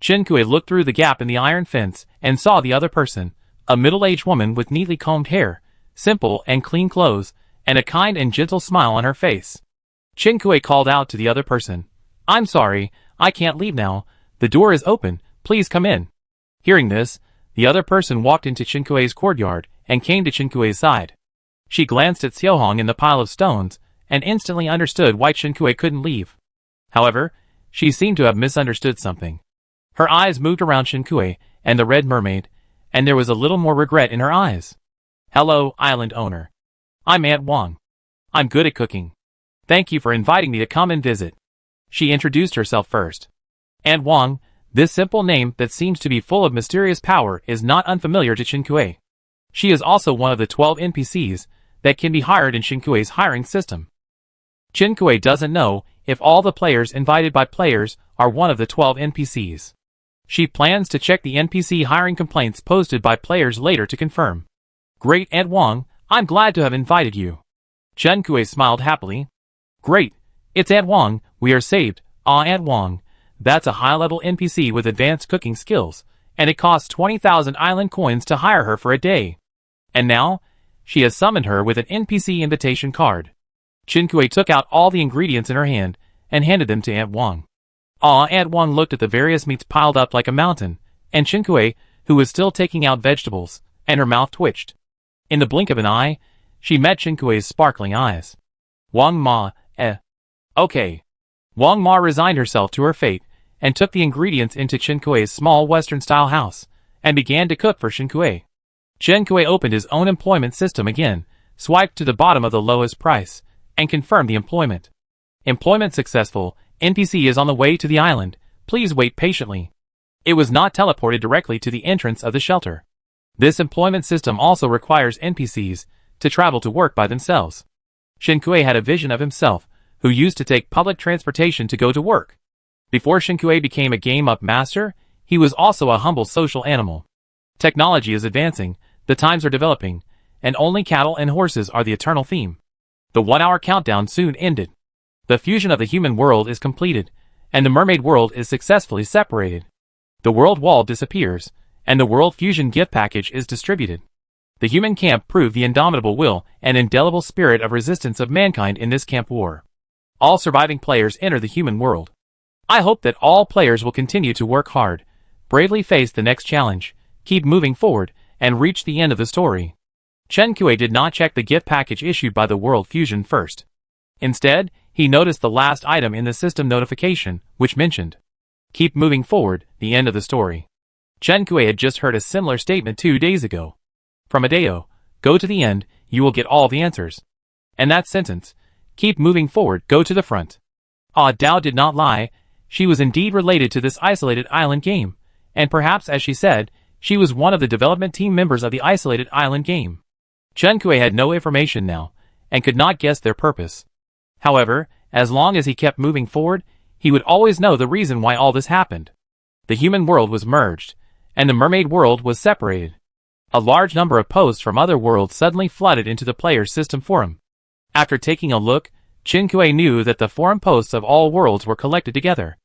Shinkue looked through the gap in the iron fence and saw the other person, a middle-aged woman with neatly combed hair, simple and clean clothes, and a kind and gentle smile on her face. Shinkue called out to the other person, "I'm sorry, I can't leave now. The door is open, please come in." Hearing this, the other person walked into Shinkue's courtyard and came to Shinkue's side. She glanced at Xiaohong in the pile of stones and instantly understood why Shinkue couldn't leave. However, she seemed to have misunderstood something. Her eyes moved around Shinkue and the Red Mermaid, and there was a little more regret in her eyes. "Hello, island owner. I'm Aunt Wang. I'm good at cooking. Thank you for inviting me to come and visit." She introduced herself first. Aunt Wang, this simple name that seems to be full of mysterious power, is not unfamiliar to Shinkue. She is also one of the 12 NPCs that can be hired in Shinkue's hiring system. Shinkue doesn't know if all the players invited by players are one of the 12 NPCs. She plans to check the NPC hiring complaints posted by players later to confirm. "Great, Aunt Wang, I'm glad to have invited you." Shinkue smiled happily. "Great, it's Aunt Wang, we are saved." "Ah, Aunt Wang, that's a high-level NPC with advanced cooking skills, and it costs 20,000 island coins to hire her for a day. And now, she has summoned her with an NPC invitation card." Shinkue took out all the ingredients in her hand and handed them to Aunt Wang. Aunt Wang looked at the various meats piled up like a mountain, and Shinkue, who was still taking out vegetables, and her mouth twitched. In the blink of an eye, she met Shinkue's sparkling eyes. "Wang Ma, okay." Wang Ma resigned herself to her fate and took the ingredients into Shinkue's small Western-style house and began to cook for Shinkue. Shinkue opened his own employment system again, swiped to the bottom of the lowest price, and confirmed the employment. "Employment successful. NPC is on the way to the island. Please wait patiently." It was not teleported directly to the entrance of the shelter. This employment system also requires NPCs to travel to work by themselves. Shinkue had a vision of himself, who used to take public transportation to go to work. Before Shinkue became a game-up master, he was also a humble social animal. Technology is advancing, the times are developing, and only cattle and horses are the eternal theme. The 1-hour countdown soon ended. The fusion of the human world is completed, and the mermaid world is successfully separated. The world wall disappears, and the world fusion gift package is distributed. The human camp proved the indomitable will and indelible spirit of resistance of mankind in this camp war. All surviving players enter the human world. I hope that all players will continue to work hard, bravely face the next challenge, keep moving forward, and reach the end of the story. Shinkue did not check the gift package issued by the World Fusion first. Instead, he noticed the last item in the system notification, which mentioned, "Keep moving forward, the end of the story." Shinkue had just heard a similar statement 2 days ago. From Adeo, "Go to the end, you will get all the answers." And that sentence, "Keep moving forward, go to the front." Dao did not lie. She was indeed related to this isolated island game, and perhaps, as she said, she was one of the development team members of the isolated island game. Shinkue had no information now, and could not guess their purpose. However, as long as he kept moving forward, he would always know the reason why all this happened. The human world was merged, and the mermaid world was separated. A large number of posts from other worlds suddenly flooded into the player's system forum. After taking a look, Shinkue knew that the forum posts of all worlds were collected together.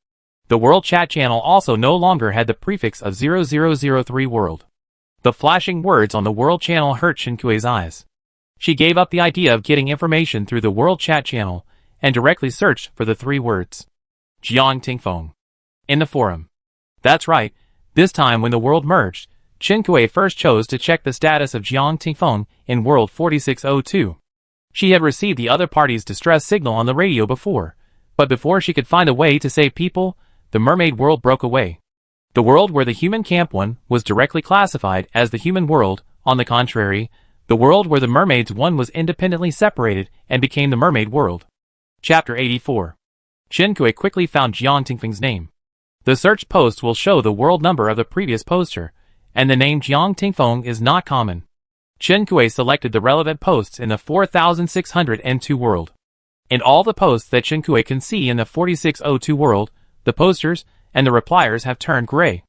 The world chat channel also no longer had the prefix of 0003 world. The flashing words on the world channel hurt Shinkue's eyes. She gave up the idea of getting information through the world chat channel and directly searched for the 3 words. Jiang Tingfeng. In the forum. That's right, this time when the world merged, Shinkue first chose to check the status of Jiang Tingfeng in world 4602. She had received the other party's distress signal on the radio before, but before she could find a way to save people, the mermaid world broke away. The world where the human camp one was directly classified as the human world On the contrary, the world where the mermaids one was independently separated and became the mermaid world. Chapter 84. Chen Kui quickly found Jiang Tingfeng's name. The search post will show the world number of the previous poster, and the name Jiang Tingfeng is not common. Chen Kui selected the relevant posts in the 4602 world. In all the posts that Chen Kui can see in the 4602 world, the posters and the repliers have turned gray.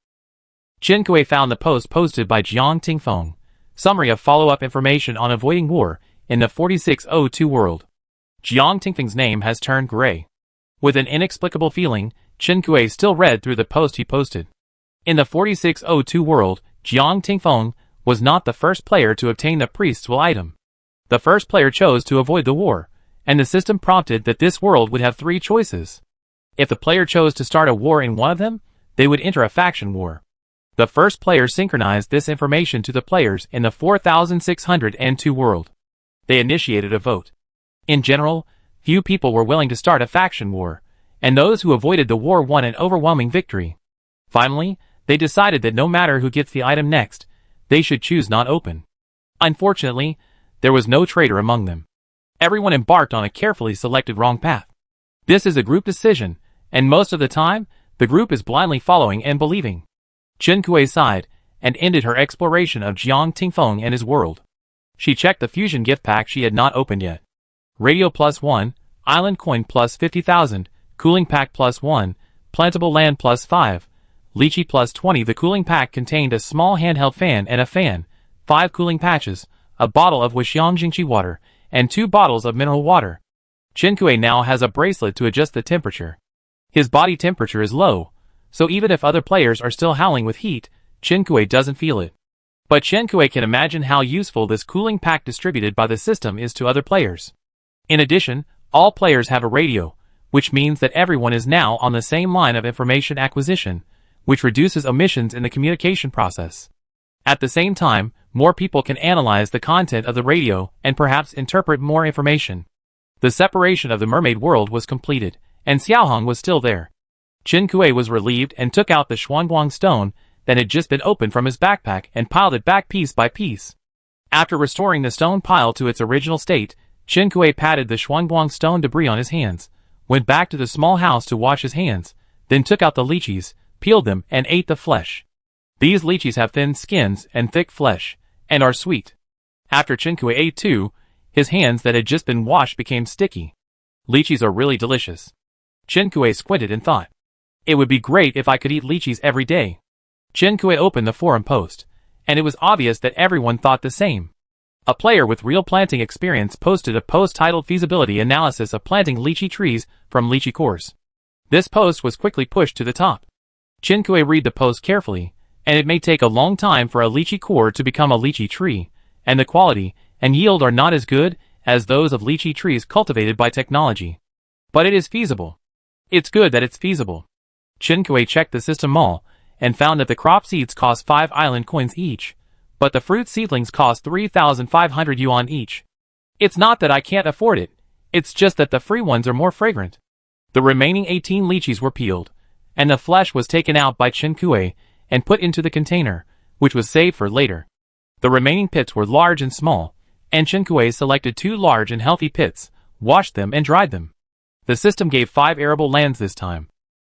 Chen Kui found the post posted by Jiang Tingfeng, summary of follow-up information on avoiding war, in the 4602 world. Jiang Tingfeng's name has turned gray. With an inexplicable feeling, Chen Kui still read through the post he posted. In the 4602 world, Jiang Tingfeng was not the first player to obtain the priest's will item. The first player chose to avoid the war, and the system prompted that this world would have 3 choices. If the player chose to start a war in one of them, they would enter a faction war. The first player synchronized this information to the players in the 4602 world. They initiated a vote. In general, few people were willing to start a faction war, and those who avoided the war won an overwhelming victory. Finally, they decided that no matter who gets the item next, they should choose not open. Unfortunately, there was no traitor among them. Everyone embarked on a carefully selected wrong path. This is a group decision, and most of the time, the group is blindly following and believing. Chen Kui sighed, and ended her exploration of Jiang Tingfeng and his world. She checked the fusion gift pack she had not opened yet. Radio +1, Island Coin +50,000, Cooling Pack +1, Plantable Land +5, Lychee +20. The cooling pack contained a small handheld fan and a fan, 5 cooling patches, a bottle of Wuxiang Jingqi water, and 2 bottles of mineral water. Chen Kui now has a bracelet to adjust the temperature. His body temperature is low, so even if other players are still howling with heat, Chen Kui doesn't feel it. But Chen Kui can imagine how useful this cooling pack distributed by the system is to other players. In addition, all players have a radio, which means that everyone is now on the same line of information acquisition, which reduces omissions in the communication process. At the same time, more people can analyze the content of the radio and perhaps interpret more information. The separation of the mermaid world was completed, and Xiaohong was still there. Chen Kui was relieved and took out the Xuanguang stone that had just been opened from his backpack and piled it back piece by piece. After restoring the stone pile to its original state, Chen Kui patted the Xuanguang stone debris on his hands, went back to the small house to wash his hands, then took out the lychees, peeled them, and ate the flesh. These lychees have thin skins and thick flesh, and are sweet. After Chen Kui ate too, his hands that had just been washed became sticky. Lychees are really delicious. Chen Kui squinted and thought, it would be great if I could eat lychees every day. Chen Kui opened the forum post, and it was obvious that everyone thought the same. A player with real planting experience posted a post titled Feasibility Analysis of Planting Lychee Trees from Lychee Cores. This post was quickly pushed to the top. Chen Kui read the post carefully, and it may take a long time for a lychee core to become a lychee tree, and the quality and yield are not as good as those of lychee trees cultivated by technology. But it is feasible. It's good that it's feasible. Chen Kui checked the system mall, and found that the crop seeds cost 5 island coins each, but the fruit seedlings cost 3,500 yuan each. It's not that I can't afford it, it's just that the free ones are more fragrant. The remaining 18 lychees were peeled, and the flesh was taken out by Chen Kui and put into the container, which was saved for later. The remaining pits were large and small, and Chen Kui selected 2 large and healthy pits, washed them and dried them. The system gave 5 arable lands this time.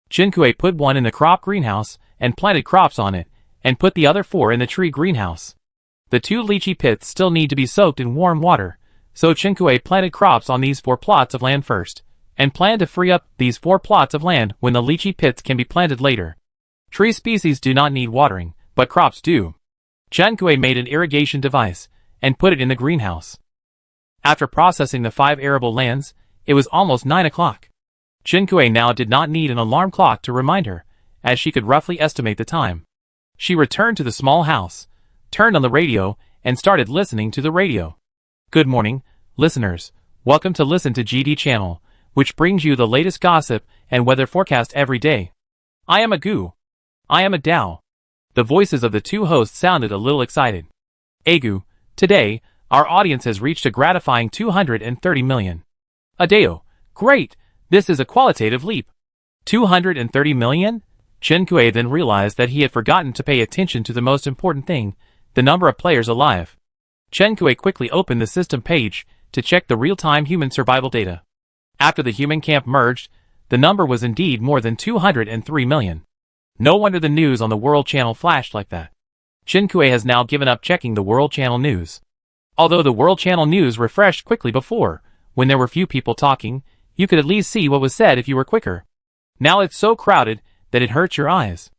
Chen Kui put one in the crop greenhouse and planted crops on it, and put the other 4 in the tree greenhouse. The 2 lychee pits still need to be soaked in warm water, so Chen Kui planted crops on these 4 plots of land first, and planned to free up these 4 plots of land when the lychee pits can be planted later. Tree species do not need watering, but crops do. Chen Kui made an irrigation device, and put it in the greenhouse. After processing the 5 arable lands, it was almost 9 o'clock. Chen Kui now did not need an alarm clock to remind her, as she could roughly estimate the time. She returned to the small house, turned on the radio, and started listening to the radio. Good morning, listeners. Welcome to Listen to GD channel, which brings you the latest gossip and weather forecast every day. I am a Gu. I am a Dao. The voices of the 2 hosts sounded a little excited. Agu, today, our audience has reached a gratifying 230 million. Adeo, great, this is a qualitative leap. 230 million? Chen Kui then realized that he had forgotten to pay attention to the most important thing, the number of players alive. Chen Kui quickly opened the system page to check the real-time human survival data. After the human camp merged, the number was indeed more than 203 million. No wonder the news on the World Channel flashed like that. Chen Kui has now given up checking the World Channel news. Although the World Channel news refreshed quickly before, when there were few people talking, you could at least see what was said if you were quicker. Now it's so crowded that it hurts your eyes.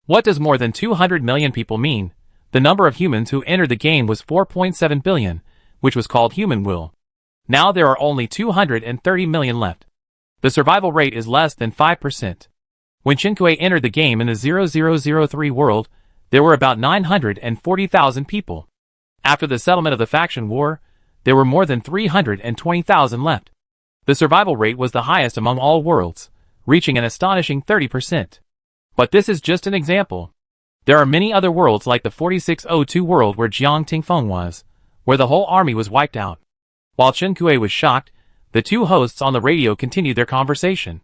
What does more than 200 million people mean? The number of humans who entered the game was 4.7 billion, which was called human will. Now there are only 230 million left. The survival rate is less than 5%. When Chen Kui entered the game in the 0003 world, there were about 940,000 people. After the settlement of the faction war, there were more than 320,000 left. The survival rate was the highest among all worlds, reaching an astonishing 30%. But this is just an example. There are many other worlds like the 4602 world where Jiang Tingfeng was, where the whole army was wiped out. While Chen Kui was shocked, the two hosts on the radio continued their conversation.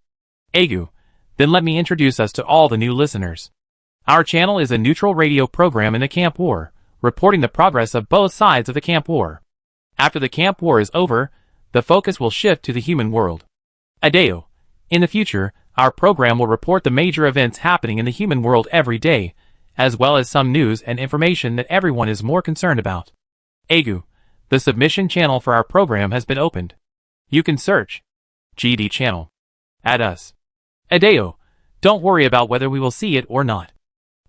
Agu, then let me introduce us to all the new listeners. Our channel is a neutral radio program in the camp war, reporting the progress of both sides of the camp war. After the camp war is over, the focus will shift to the human world. Adeo. In the future, our program will report the major events happening in the human world every day, as well as some news and information that everyone is more concerned about. Agu. The submission channel for our program has been opened. You can search GD channel. Add us. Adeo. Don't worry about whether we will see it or not.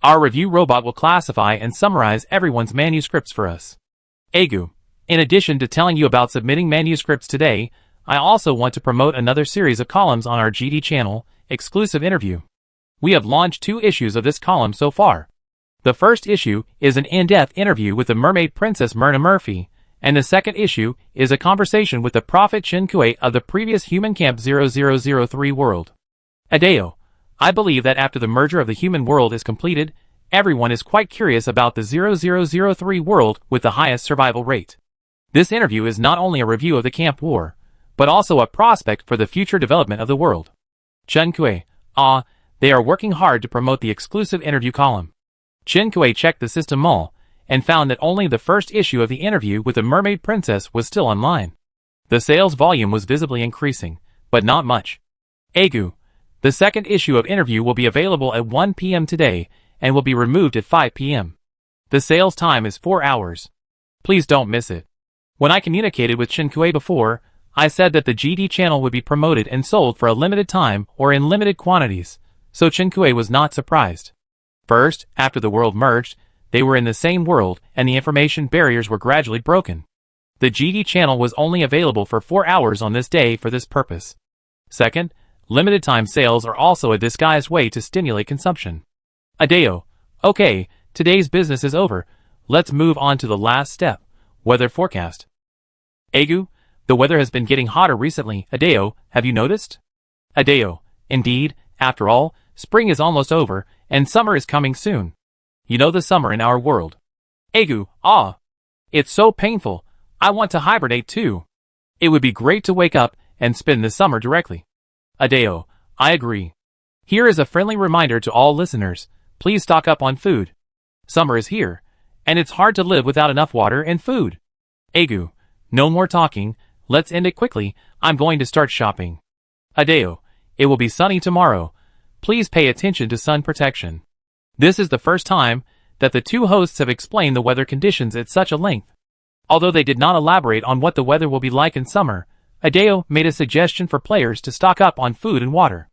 Our review robot will classify and summarize everyone's manuscripts for us. Agu. In addition to telling you about submitting manuscripts today, I also want to promote another series of columns on our GD channel, Exclusive Interview. We have launched 2 issues of this column so far. The first issue is an in-depth interview with the mermaid princess Myrna Murphy, and the second issue is a conversation with the prophet Chen Kui of the previous Human Camp 0003 world. Adeo. I believe that after the merger of the human world is completed, everyone is quite curious about the 0003 world with the highest survival rate. This interview is not only a review of the camp war, but also a prospect for the future development of the world. Chen Kui. They are working hard to promote the exclusive interview column. Chen Kui checked the system mall, and found that only the first issue of the interview with the mermaid princess was still online. The sales volume was visibly increasing, but not much. Agu. The second issue of interview will be available at 1 p.m. today, and will be removed at 5 p.m. The sales time is 4 hours. Please don't miss it. When I communicated with Chen Kui before, I said that the GD channel would be promoted and sold for a limited time or in limited quantities, so Chen Kui was not surprised. First, after the world merged, they were in the same world and the information barriers were gradually broken. The GD channel was only available for 4 hours on this day for this purpose. Second, limited time sales are also a disguised way to stimulate consumption. Adeo. Okay, today's business is over. Let's move on to the last step, weather forecast. Agu, the weather has been getting hotter recently. Adeo, have you noticed? Adeo. Indeed, after all, spring is almost over, and summer is coming soon. You know the summer in our world. Agu. It's so painful. I want to hibernate too. It would be great to wake up and spend the summer directly. Adeo. I agree. Here is a friendly reminder to all listeners. Please stock up on food. Summer is here, and it's hard to live without enough water and food. Agu. No more talking. Let's end it quickly. I'm going to start shopping. Adeo. It will be sunny tomorrow. Please pay attention to sun protection. This is the first time that the two hosts have explained the weather conditions at such a length. Although they did not elaborate on what the weather will be like in summer, Adeo made a suggestion for players to stock up on food and water.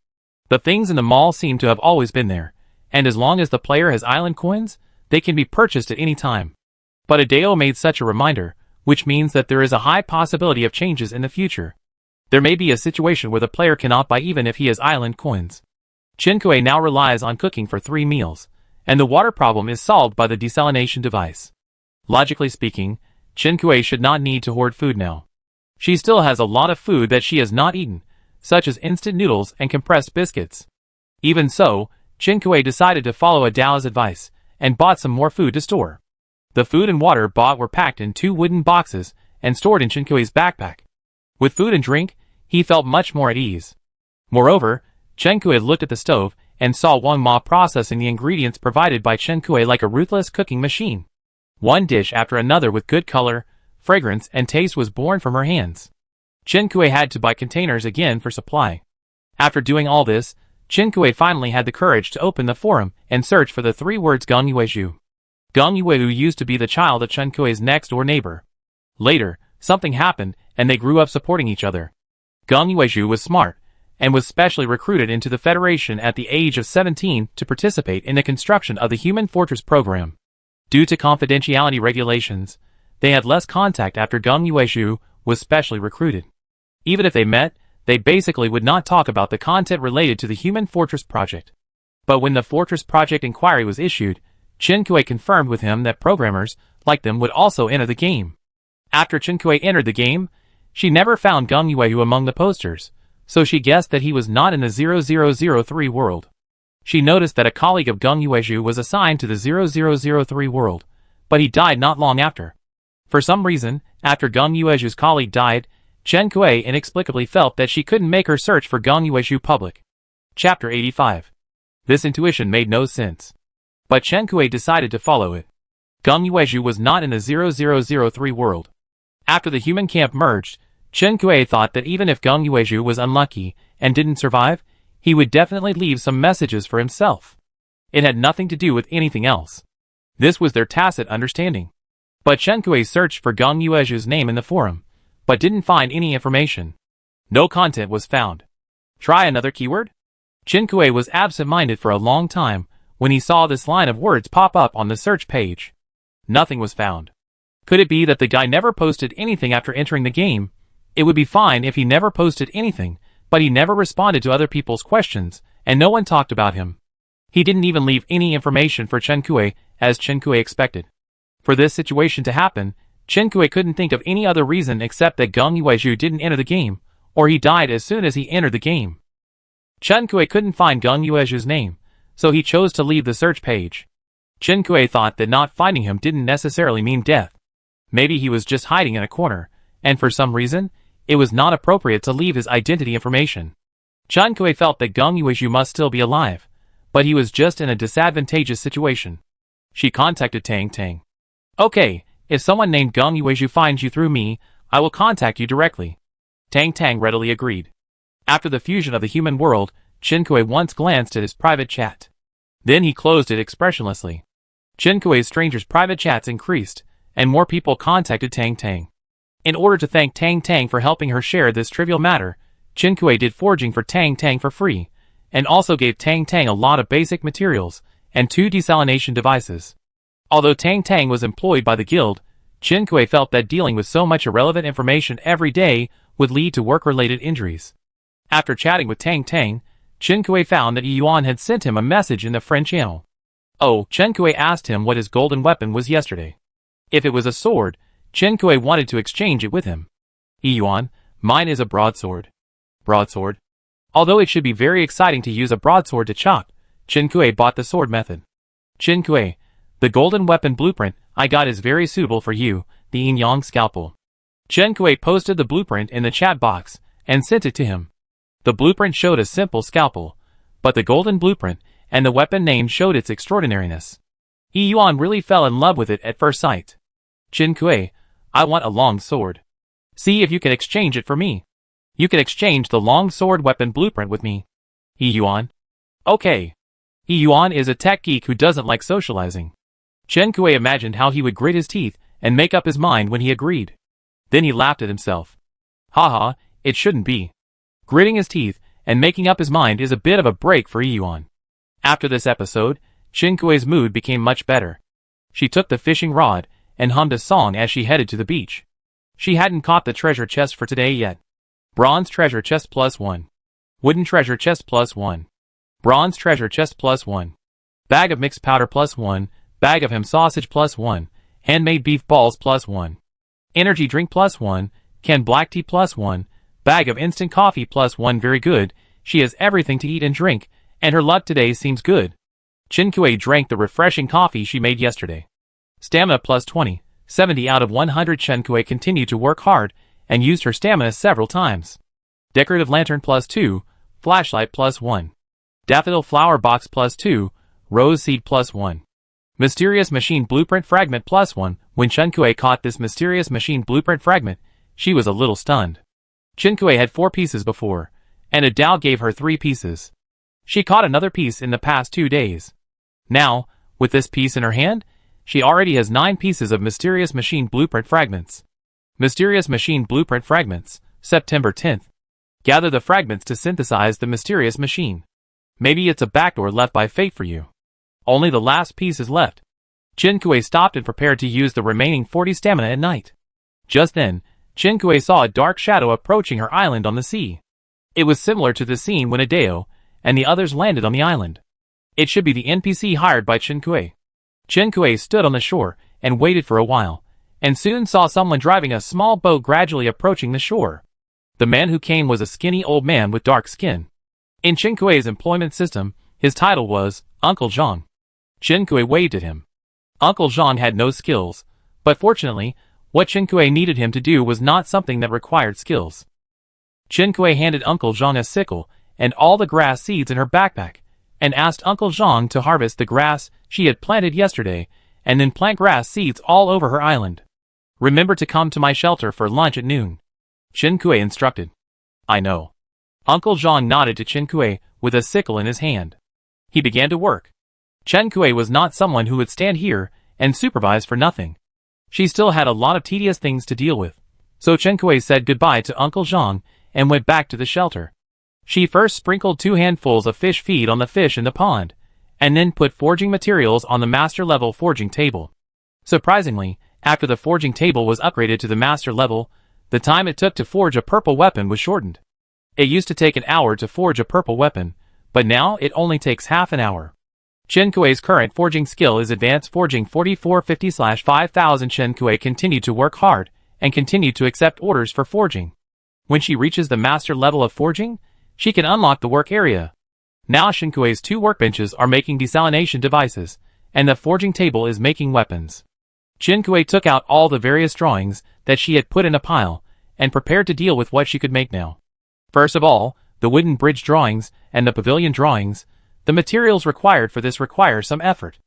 The things in the mall seem to have always been there, and as long as the player has island coins, they can be purchased at any time. But Adeo made such a reminder, which means that there is a high possibility of changes in the future. There may be a situation where the player cannot buy even if he has island coins. Chen Kui now relies on cooking for 3 meals, and the water problem is solved by the desalination device. Logically speaking, Chen Kui should not need to hoard food now. She still has a lot of food that she has not eaten, such as instant noodles and compressed biscuits. Even so, Chen Kui decided to follow Adao's advice, and bought some more food to store. The food and water bought were packed in 2 wooden boxes, and stored in Chen Kui's backpack. With food and drink, he felt much more at ease. Moreover, Chen Kui looked at the stove, and saw Wang Ma processing the ingredients provided by Chen Kui like a ruthless cooking machine. One dish after another with good color, fragrance, and taste was born from her hands. Chen-Kuei had to buy containers again for supply. After doing all this, Chen-Kuei finally had the courage to open the forum and search for the 3 words Gong Yuezhu. Gong Yuezhu used to be the child of Chen-Kuei's next-door neighbor. Later, something happened, and they grew up supporting each other. Gong Yuezhu was smart, and was specially recruited into the Federation at the age of 17 to participate in the construction of the Human Fortress program. Due to confidentiality regulations, they had less contact after Gong Yuezhu was specially recruited. Even if they met, they basically would not talk about the content related to the Human Fortress project. But when the Fortress project inquiry was issued, Chen-Kuei confirmed with him that programmers like them would also enter the game. After Chen-Kuei entered the game, she never found Gong Yuezhu among the posters, so she guessed that he was not in the 0003 world. She noticed that a colleague of Gong Yuezhu was assigned to the 0003 world, but he died not long after. For some reason, after Gong Yuezhu's colleague died, Chen-Kuei inexplicably felt that she couldn't make her search for Gong Yuezhu public. Chapter 85. This intuition made no sense. But Chen-Kuei decided to follow it. Gong Yuezhu was not in the 0003 world. After the human camp merged, Chen-Kuei thought that even if Gong Yuezhu was unlucky and didn't survive, he would definitely leave some messages for himself. It had nothing to do with anything else. This was their tacit understanding. But Chen-Kuei searched for Gong Yuezhu's name in the forum, but didn't find any information. No content was found. Try another keyword? Chen-Kuei was absent-minded for a long time when he saw this line of words pop up on the search page. Nothing was found. Could it be that the guy never posted anything after entering the game? It would be fine if he never posted anything, but he never responded to other people's questions, and no one talked about him. He didn't even leave any information for Chen-Kuei, as Chen-Kuei expected. For this situation to happen, Chen-Kuei couldn't think of any other reason except that Gong Yuezhu didn't enter the game, or he died as soon as he entered the game. Chen-Kuei couldn't find Gong Yuezhu's name, so he chose to leave the search page. Chen-Kuei thought that not finding him didn't necessarily mean death. Maybe he was just hiding in a corner, and for some reason, it was not appropriate to leave his identity information. Chen-Kuei felt that Gong Yuezhu must still be alive, but he was just in a disadvantageous situation. She contacted Tang Tang. Okay, if someone named Gong Yuezhu finds you through me, I will contact you directly. Tang Tang readily agreed. After the fusion of the human world, Chen-Kuei once glanced at his private chat. Then he closed it expressionlessly. Chen-Kuei's strangers' private chats increased, and more people contacted Tang Tang. In order to thank Tang Tang for helping her share this trivial matter, Chen-Kuei did forging for Tang Tang for free, and also gave Tang Tang a lot of basic materials, and 2 desalination devices. Although Tang Tang was employed by the guild, Chen-Kuei felt that dealing with so much irrelevant information every day would lead to work-related injuries. After chatting with Tang Tang, Chen-Kuei found that Yuan had sent him a message in the friend channel. Oh, Chen-Kuei asked him what his golden weapon was yesterday. If it was a sword, Chen-Kuei wanted to exchange it with him. Yuan, mine is a broadsword. Broadsword? Although it should be very exciting to use a broadsword to chop, Chen-Kuei bought the sword method. Chen-Kuei, the golden weapon blueprint I got is very suitable for you, the yin-yang scalpel. Chen-Kuei posted the blueprint in the chat box and sent it to him. The blueprint showed a simple scalpel, but the golden blueprint and the weapon name showed its extraordinariness. Yuan really fell in love with it at first sight. Chen-Kuei, I want a long sword. See if you can exchange it for me. You can exchange the long sword weapon blueprint with me. Yuan. Okay. Yuan is a tech geek who doesn't like socializing. Chen-Kuei imagined how he would grit his teeth and make up his mind when he agreed. Then he laughed at himself. Haha, it shouldn't be. Gritting his teeth and making up his mind is a bit of a break for Yuan. After this episode, Chen-Kuei's mood became much better. She took the fishing rod and hummed a song as she headed to the beach. She hadn't caught the treasure chest for today yet. Bronze treasure chest +1. Wooden treasure chest +1. Bronze treasure chest +1. Bag of mixed powder +1. Bag of ham sausage +1. Handmade beef balls +1. Energy drink +1. Canned black tea +1. Bag of instant coffee +1. Very good. She has everything to eat and drink, and her luck today seems good. Chen-Kuei drank the refreshing coffee she made yesterday. Stamina +20. 70 out of 100. Chen-Kuei continued to work hard and used her stamina several times. Decorative lantern +2. Flashlight +1. Daffodil flower box +2. Rose seed +1. Mysterious Machine Blueprint Fragment +1. When Chen Kuei caught this Mysterious Machine Blueprint Fragment, she was a little stunned. Chen Kuei had 4 pieces before, and Adao gave her 3 pieces. She caught another piece in the past 2 days. Now, with this piece in her hand, she already has 9 pieces of Mysterious Machine Blueprint Fragments. Mysterious Machine Blueprint Fragments, September 10th. Gather the fragments to synthesize the Mysterious Machine. Maybe it's a backdoor left by fate for you. Only the last piece is left. Chen Kuei stopped and prepared to use the remaining 40 stamina at night. Just then, Chen Kuei saw a dark shadow approaching her island on the sea. It was similar to the scene when Adao and the others landed on the island. It should be the NPC hired by Chen Kuei. Chen Kuei stood on the shore and waited for a while, and soon saw someone driving a small boat gradually approaching the shore. The man who came was a skinny old man with dark skin. In Chen Kuei's employment system, his title was Uncle Zhang. Chen Kuei waved at him. Uncle Zhang had no skills, but fortunately, what Chen Kuei needed him to do was not something that required skills. Chen Kuei handed Uncle Zhang a sickle and all the grass seeds in her backpack, and asked Uncle Zhang to harvest the grass she had planted yesterday, and then plant grass seeds all over her island. Remember to come to my shelter for lunch at noon, Chen Kuei instructed. I know. Uncle Zhang nodded to Chen Kuei with a sickle in his hand. He began to work. Chen Kuei was not someone who would stand here and supervise for nothing. She still had a lot of tedious things to deal with, so Chen Kuei said goodbye to Uncle Zhang and went back to the shelter. She first sprinkled 2 handfuls of fish feed on the fish in the pond, and then put forging materials on the master level forging table. Surprisingly, after the forging table was upgraded to the master level, the time it took to forge a purple weapon was shortened. It used to take an hour to forge a purple weapon, but now it only takes half an hour. Chen Kuei's current forging skill is Advanced Forging 4450/5000. Chen Kuei continued to work hard and continued to accept orders for forging. When she reaches the master level of forging, she can unlock the work area. Now Chen Kuei's 2 workbenches are making desalination devices, and the forging table is making weapons. Chen Kuei took out all the various drawings that she had put in a pile, and prepared to deal with what she could make now. First of all, the wooden bridge drawings and the pavilion drawings. The materials required for this require some effort.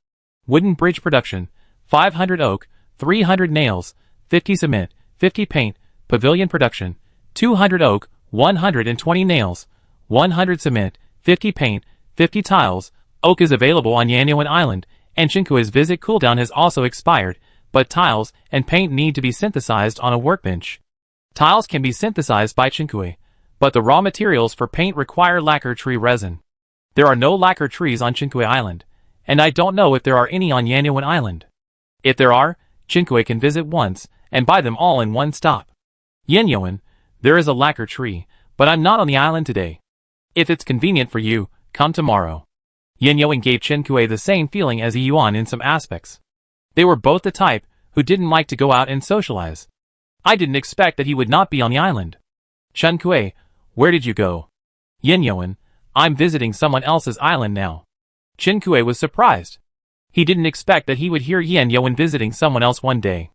Wooden bridge production, 500 oak, 300 nails, 50 cement, 50 paint. Pavilion production, 200 oak, 120 nails, 100 cement, 50 paint, 50 tiles. Oak is available on Yanyan Island, and Chen Kuei's visit cooldown has also expired, but tiles and paint need to be synthesized on a workbench. Tiles can be synthesized by Chen Kuei, but the raw materials for paint require lacquer tree resin. There are no lacquer trees on Chen Kuei Island, and I don't know if there are any on Yanyan Island. If there are, Chen Kuei can visit once and buy them all in one stop. Yanyan, there is a lacquer tree, but I'm not on the island today. If it's convenient for you, come tomorrow. Yanyan gave Chen Kuei the same feeling as Yuan in some aspects. They were both the type who didn't like to go out and socialize. I didn't expect that he would not be on the island. Chen Kuei, where did you go? Yanyan, I'm visiting someone else's island now. Chen Kuei was surprised. He didn't expect that he would hear Yanyan visiting someone else one day.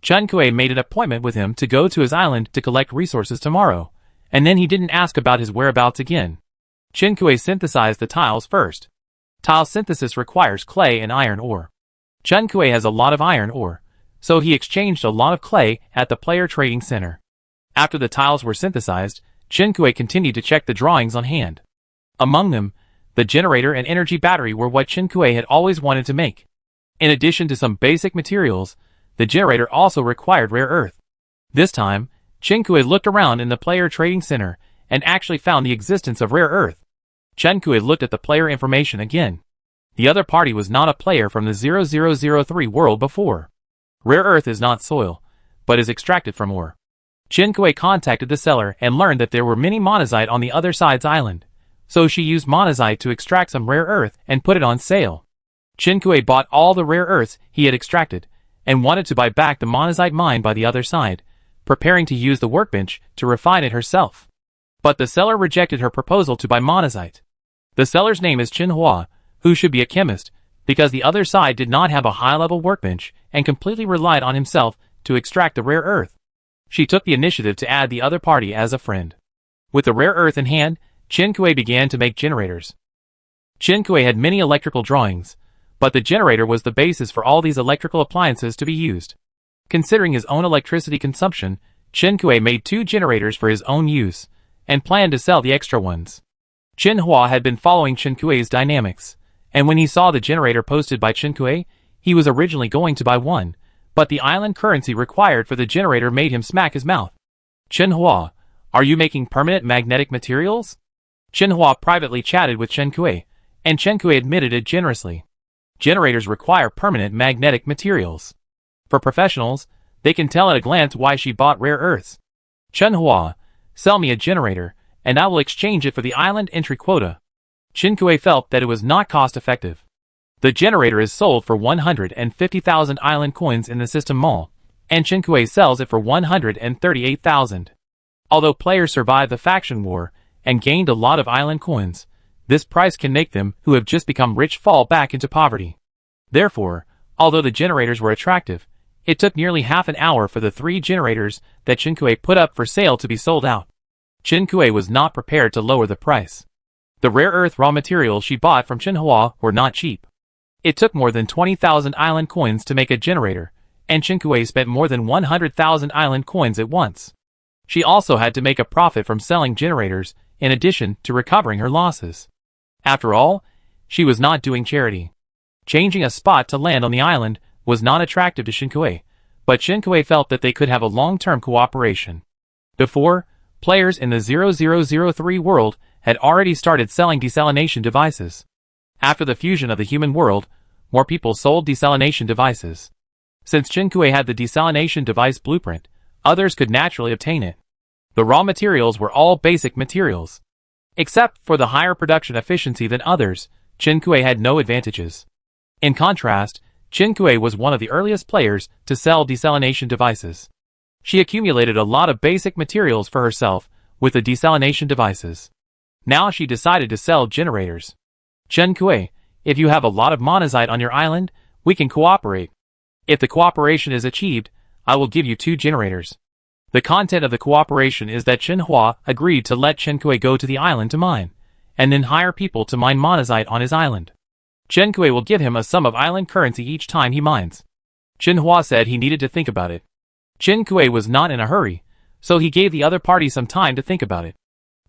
Chen Kuei made an appointment with him to go to his island to collect resources tomorrow, and then he didn't ask about his whereabouts again. Chen Kuei synthesized the tiles first. Tile synthesis requires clay and iron ore. Chen Kuei has a lot of iron ore, so he exchanged a lot of clay at the player trading center. After the tiles were synthesized, Chen Kuei continued to check the drawings on hand. Among them, the generator and energy battery were what Chen Kuei had always wanted to make. In addition to some basic materials, the generator also required rare earth. This time, Chen Kuei looked around in the player trading center and actually found the existence of rare earth. Chen Kuei looked at the player information again. The other party was not a player from the 0003 world before. Rare earth is not soil, but is extracted from ore. Chen Kuei contacted the seller and learned that there were many monazite on the other side's island, so she used monazite to extract some rare earth and put it on sale. Chen Kuei bought all the rare earths he had extracted, and wanted to buy back the monazite mine by the other side, preparing to use the workbench to refine it herself. But the seller rejected her proposal to buy monazite. The seller's name is Chen Hua, who should be a chemist, because the other side did not have a high-level workbench and completely relied on himself to extract the rare earth. She took the initiative to add the other party as a friend. With the rare earth in hand, Chen Kuei began to make generators. Chen Kuei had many electrical drawings, but the generator was the basis for all these electrical appliances to be used. Considering his own electricity consumption, Chen Kuei made 2 generators for his own use, and planned to sell the extra ones. Chen Hua had been following Chen Kuei's dynamics, and when he saw the generator posted by Chen Kuei, he was originally going to buy one, but the island currency required for the generator made him smack his mouth. Chen Hua, are you making permanent magnetic materials? Chen Hua privately chatted with Chen Kuei, and Chen Kuei admitted it generously. Generators require permanent magnetic materials. For professionals, they can tell at a glance why she bought rare earths. Chen Hua, sell me a generator, and I will exchange it for the island entry quota. Chen Kuei felt that it was not cost-effective. The generator is sold for 150,000 island coins in the system mall, and Chen Kuei sells it for 138,000. Although players survived the faction war and gained a lot of island coins, this price can make them who have just become rich fall back into poverty. Therefore, although the generators were attractive, it took nearly half an hour for the 3 generators that Chen Kuei put up for sale to be sold out. Chen Kuei was not prepared to lower the price. The rare earth raw materials she bought from Chen Hua were not cheap. It took more than 20,000 island coins to make a generator, and Chen Kuei spent more than 100,000 island coins at once. She also had to make a profit from selling generators, in addition to recovering her losses. After all, she was not doing charity. Changing a spot to land on the island was not attractive to Chen Kuei, but Chen Kuei felt that they could have a long-term cooperation. Before, players in the 0003 world had already started selling desalination devices. After the fusion of the human world, more people sold desalination devices. Since Chen Kuei had the desalination device blueprint, others could naturally obtain it. The raw materials were all basic materials. Except for the higher production efficiency than others, Chen Kuei had no advantages. In contrast, Chen Kuei was one of the earliest players to sell desalination devices. She accumulated a lot of basic materials for herself with the desalination devices. Now she decided to sell generators. Chen Kuei, if you have a lot of monazite on your island, we can cooperate. If the cooperation is achieved, I will give you 2 generators. The content of the cooperation is that Chen Hua agreed to let Chen Kuei go to the island to mine, and then hire people to mine monazite on his island. Chen Kuei will give him a sum of island currency each time he mines. Chen Hua said he needed to think about it. Chen Kuei was not in a hurry, so he gave the other party some time to think about it.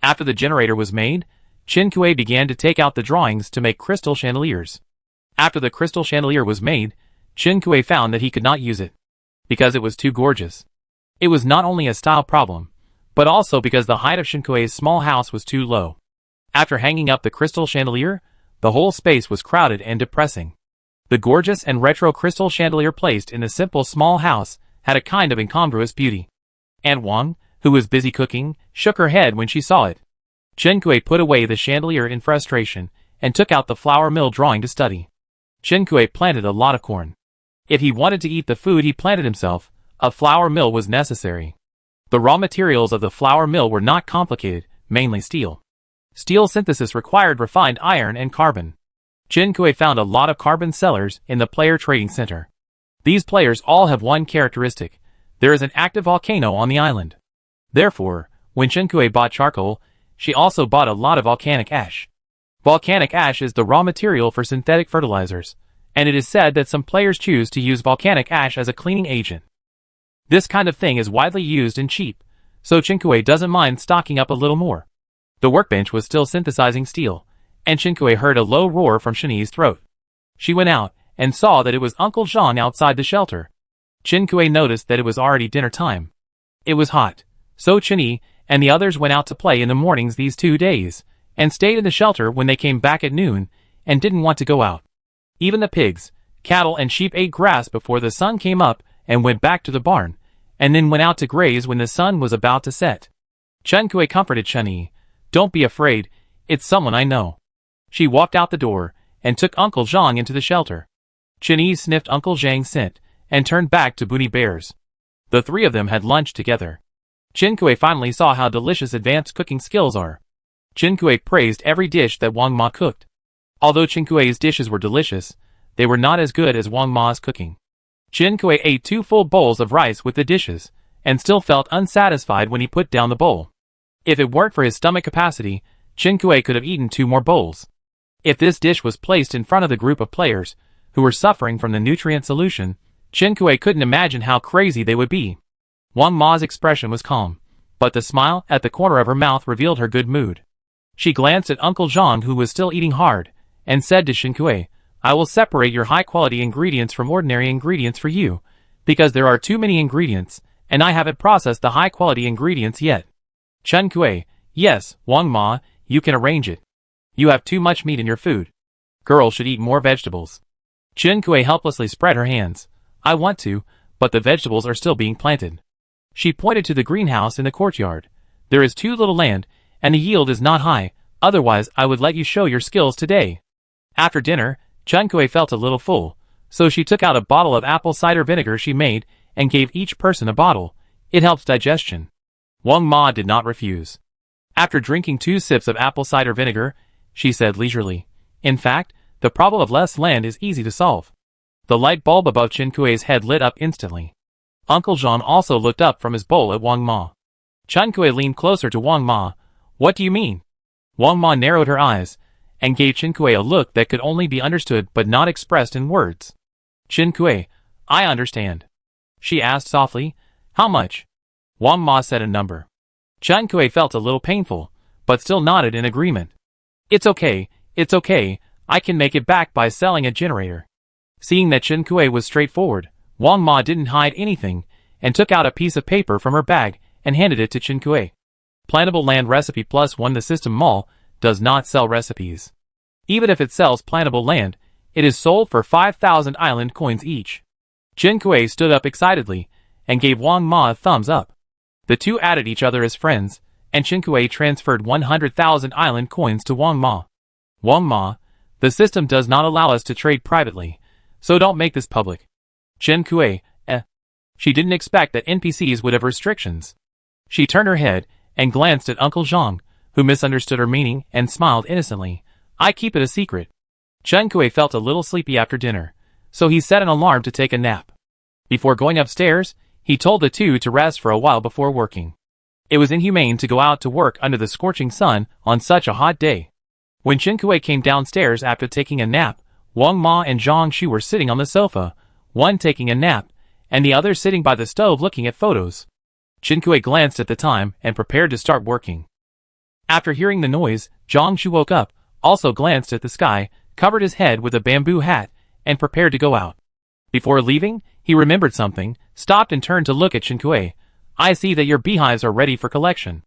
After the generator was made, Chen Kuei began to take out the drawings to make crystal chandeliers. After the crystal chandelier was made, Chen Kuei found that he could not use it, because it was too gorgeous. It was not only a style problem, but also because the height of Chen Kuei's small house was too low. After hanging up the crystal chandelier, the whole space was crowded and depressing. The gorgeous and retro crystal chandelier placed in the simple small house had a kind of incongruous beauty. Aunt Wang, who was busy cooking, shook her head when she saw it. Chen Kuei put away the chandelier in frustration and took out the flour mill drawing to study. Chen Kuei planted a lot of corn. If he wanted to eat the food he planted himself, a flour mill was necessary. The raw materials of the flour mill were not complicated, mainly steel. Steel synthesis required refined iron and carbon. Chen Kuei found a lot of carbon sellers in the player trading center. These players all have one characteristic: there is an active volcano on the island. Therefore, when Chen Kuei bought charcoal, she also bought a lot of volcanic ash. Volcanic ash is the raw material for synthetic fertilizers, and it is said that some players choose to use volcanic ash as a cleaning agent. This kind of thing is widely used and cheap, so Chen Kuei doesn't mind stocking up a little more. The workbench was still synthesizing steel, and Chen Kuei heard a low roar from Chenyi's throat. She went out and saw that it was Uncle Zhang outside the shelter. Chen Kuei noticed that it was already dinner time. It was hot, so Chenyi and the others went out to play in the mornings these 2 days, and stayed in the shelter when they came back at noon, and didn't want to go out. Even the pigs, cattle and sheep ate grass before the sun came up and went back to the barn, and then went out to graze when the sun was about to set. Chen Kuei comforted Chenyi. "Don't be afraid, it's someone I know." She walked out the door, and took Uncle Zhang into the shelter. Chenyi sniffed Uncle Zhang's scent, and turned back to Bunny Bears. The 3 of them had lunch together. Chen Kuei finally saw how delicious advanced cooking skills are. Chen Kuei praised every dish that Wang Ma cooked. Although Chen Kuei's dishes were delicious, they were not as good as Wang Ma's cooking. Chen Kuei ate 2 full bowls of rice with the dishes, and still felt unsatisfied when he put down the bowl. If it weren't for his stomach capacity, Chen Kuei could have eaten 2 more bowls. If this dish was placed in front of the group of players, who were suffering from the nutrient solution, Chen Kuei couldn't imagine how crazy they would be. Wang Ma's expression was calm, but the smile at the corner of her mouth revealed her good mood. She glanced at Uncle Zhang, who was still eating hard, and said to Chen Kuei, "I will separate your high-quality ingredients from ordinary ingredients for you, because there are too many ingredients, and I haven't processed the high-quality ingredients yet." Chen Kuei, "Yes, Wang Ma, you can arrange it. You have too much meat in your food. Girls should eat more vegetables." Chen Kuei helplessly spread her hands. "I want to, but the vegetables are still being planted." She pointed to the greenhouse in the courtyard. "There is too little land, and the yield is not high, otherwise I would let you show your skills today." After dinner, Chen Kuei felt a little full, so she took out a bottle of apple cider vinegar she made and gave each person a bottle. It helps digestion. Wang Ma did not refuse. After drinking 2 sips of apple cider vinegar, she said leisurely, "In fact, the problem of less land is easy to solve." The light bulb above Chen Kuei's head lit up instantly. Uncle Zhang also looked up from his bowl at Wang Ma. Chen Kuei leaned closer to Wang Ma. "What do you mean?" Wang Ma narrowed her eyes, and gave Chen Kuei a look that could only be understood but not expressed in words. "Chen Kuei, I understand." She asked softly, "How much?" Wang Ma said a number. Chen Kuei felt a little painful, but still nodded in agreement. It's okay, I can make it back by selling a generator." Seeing that Chen Kuei was straightforward, Wang Ma didn't hide anything, and took out a piece of paper from her bag and handed it to Chen Kuei. Plantable land recipe +1. The system mall does not sell recipes. Even if it sells plantable land, it is sold for 5,000 island coins each. Chen Kuei stood up excitedly, and gave Wang Ma a thumbs up. The two added each other as friends, and Chen Kuei transferred 100,000 island coins to Wang Ma. "Wang Ma, the system does not allow us to trade privately, so don't make this public." Chen Kuei, She didn't expect that NPCs would have restrictions. She turned her head, and glanced at Uncle Zhang, who misunderstood her meaning and smiled innocently. "I keep it a secret." Chen Kuei felt a little sleepy after dinner, so he set an alarm to take a nap. Before going upstairs, he told the two to rest for a while before working. It was inhumane to go out to work under the scorching sun on such a hot day. When Chen Kuei came downstairs after taking a nap, Wang Ma and Zhang Xu were sitting on the sofa, one taking a nap, and the other sitting by the stove looking at photos. Chen Kuei glanced at the time and prepared to start working. After hearing the noise, Zhang Xu woke up, also glanced at the sky, covered his head with a bamboo hat, and prepared to go out. Before leaving, he remembered something, stopped and turned to look at Chen Kuei. "I see that your beehives are ready for collection."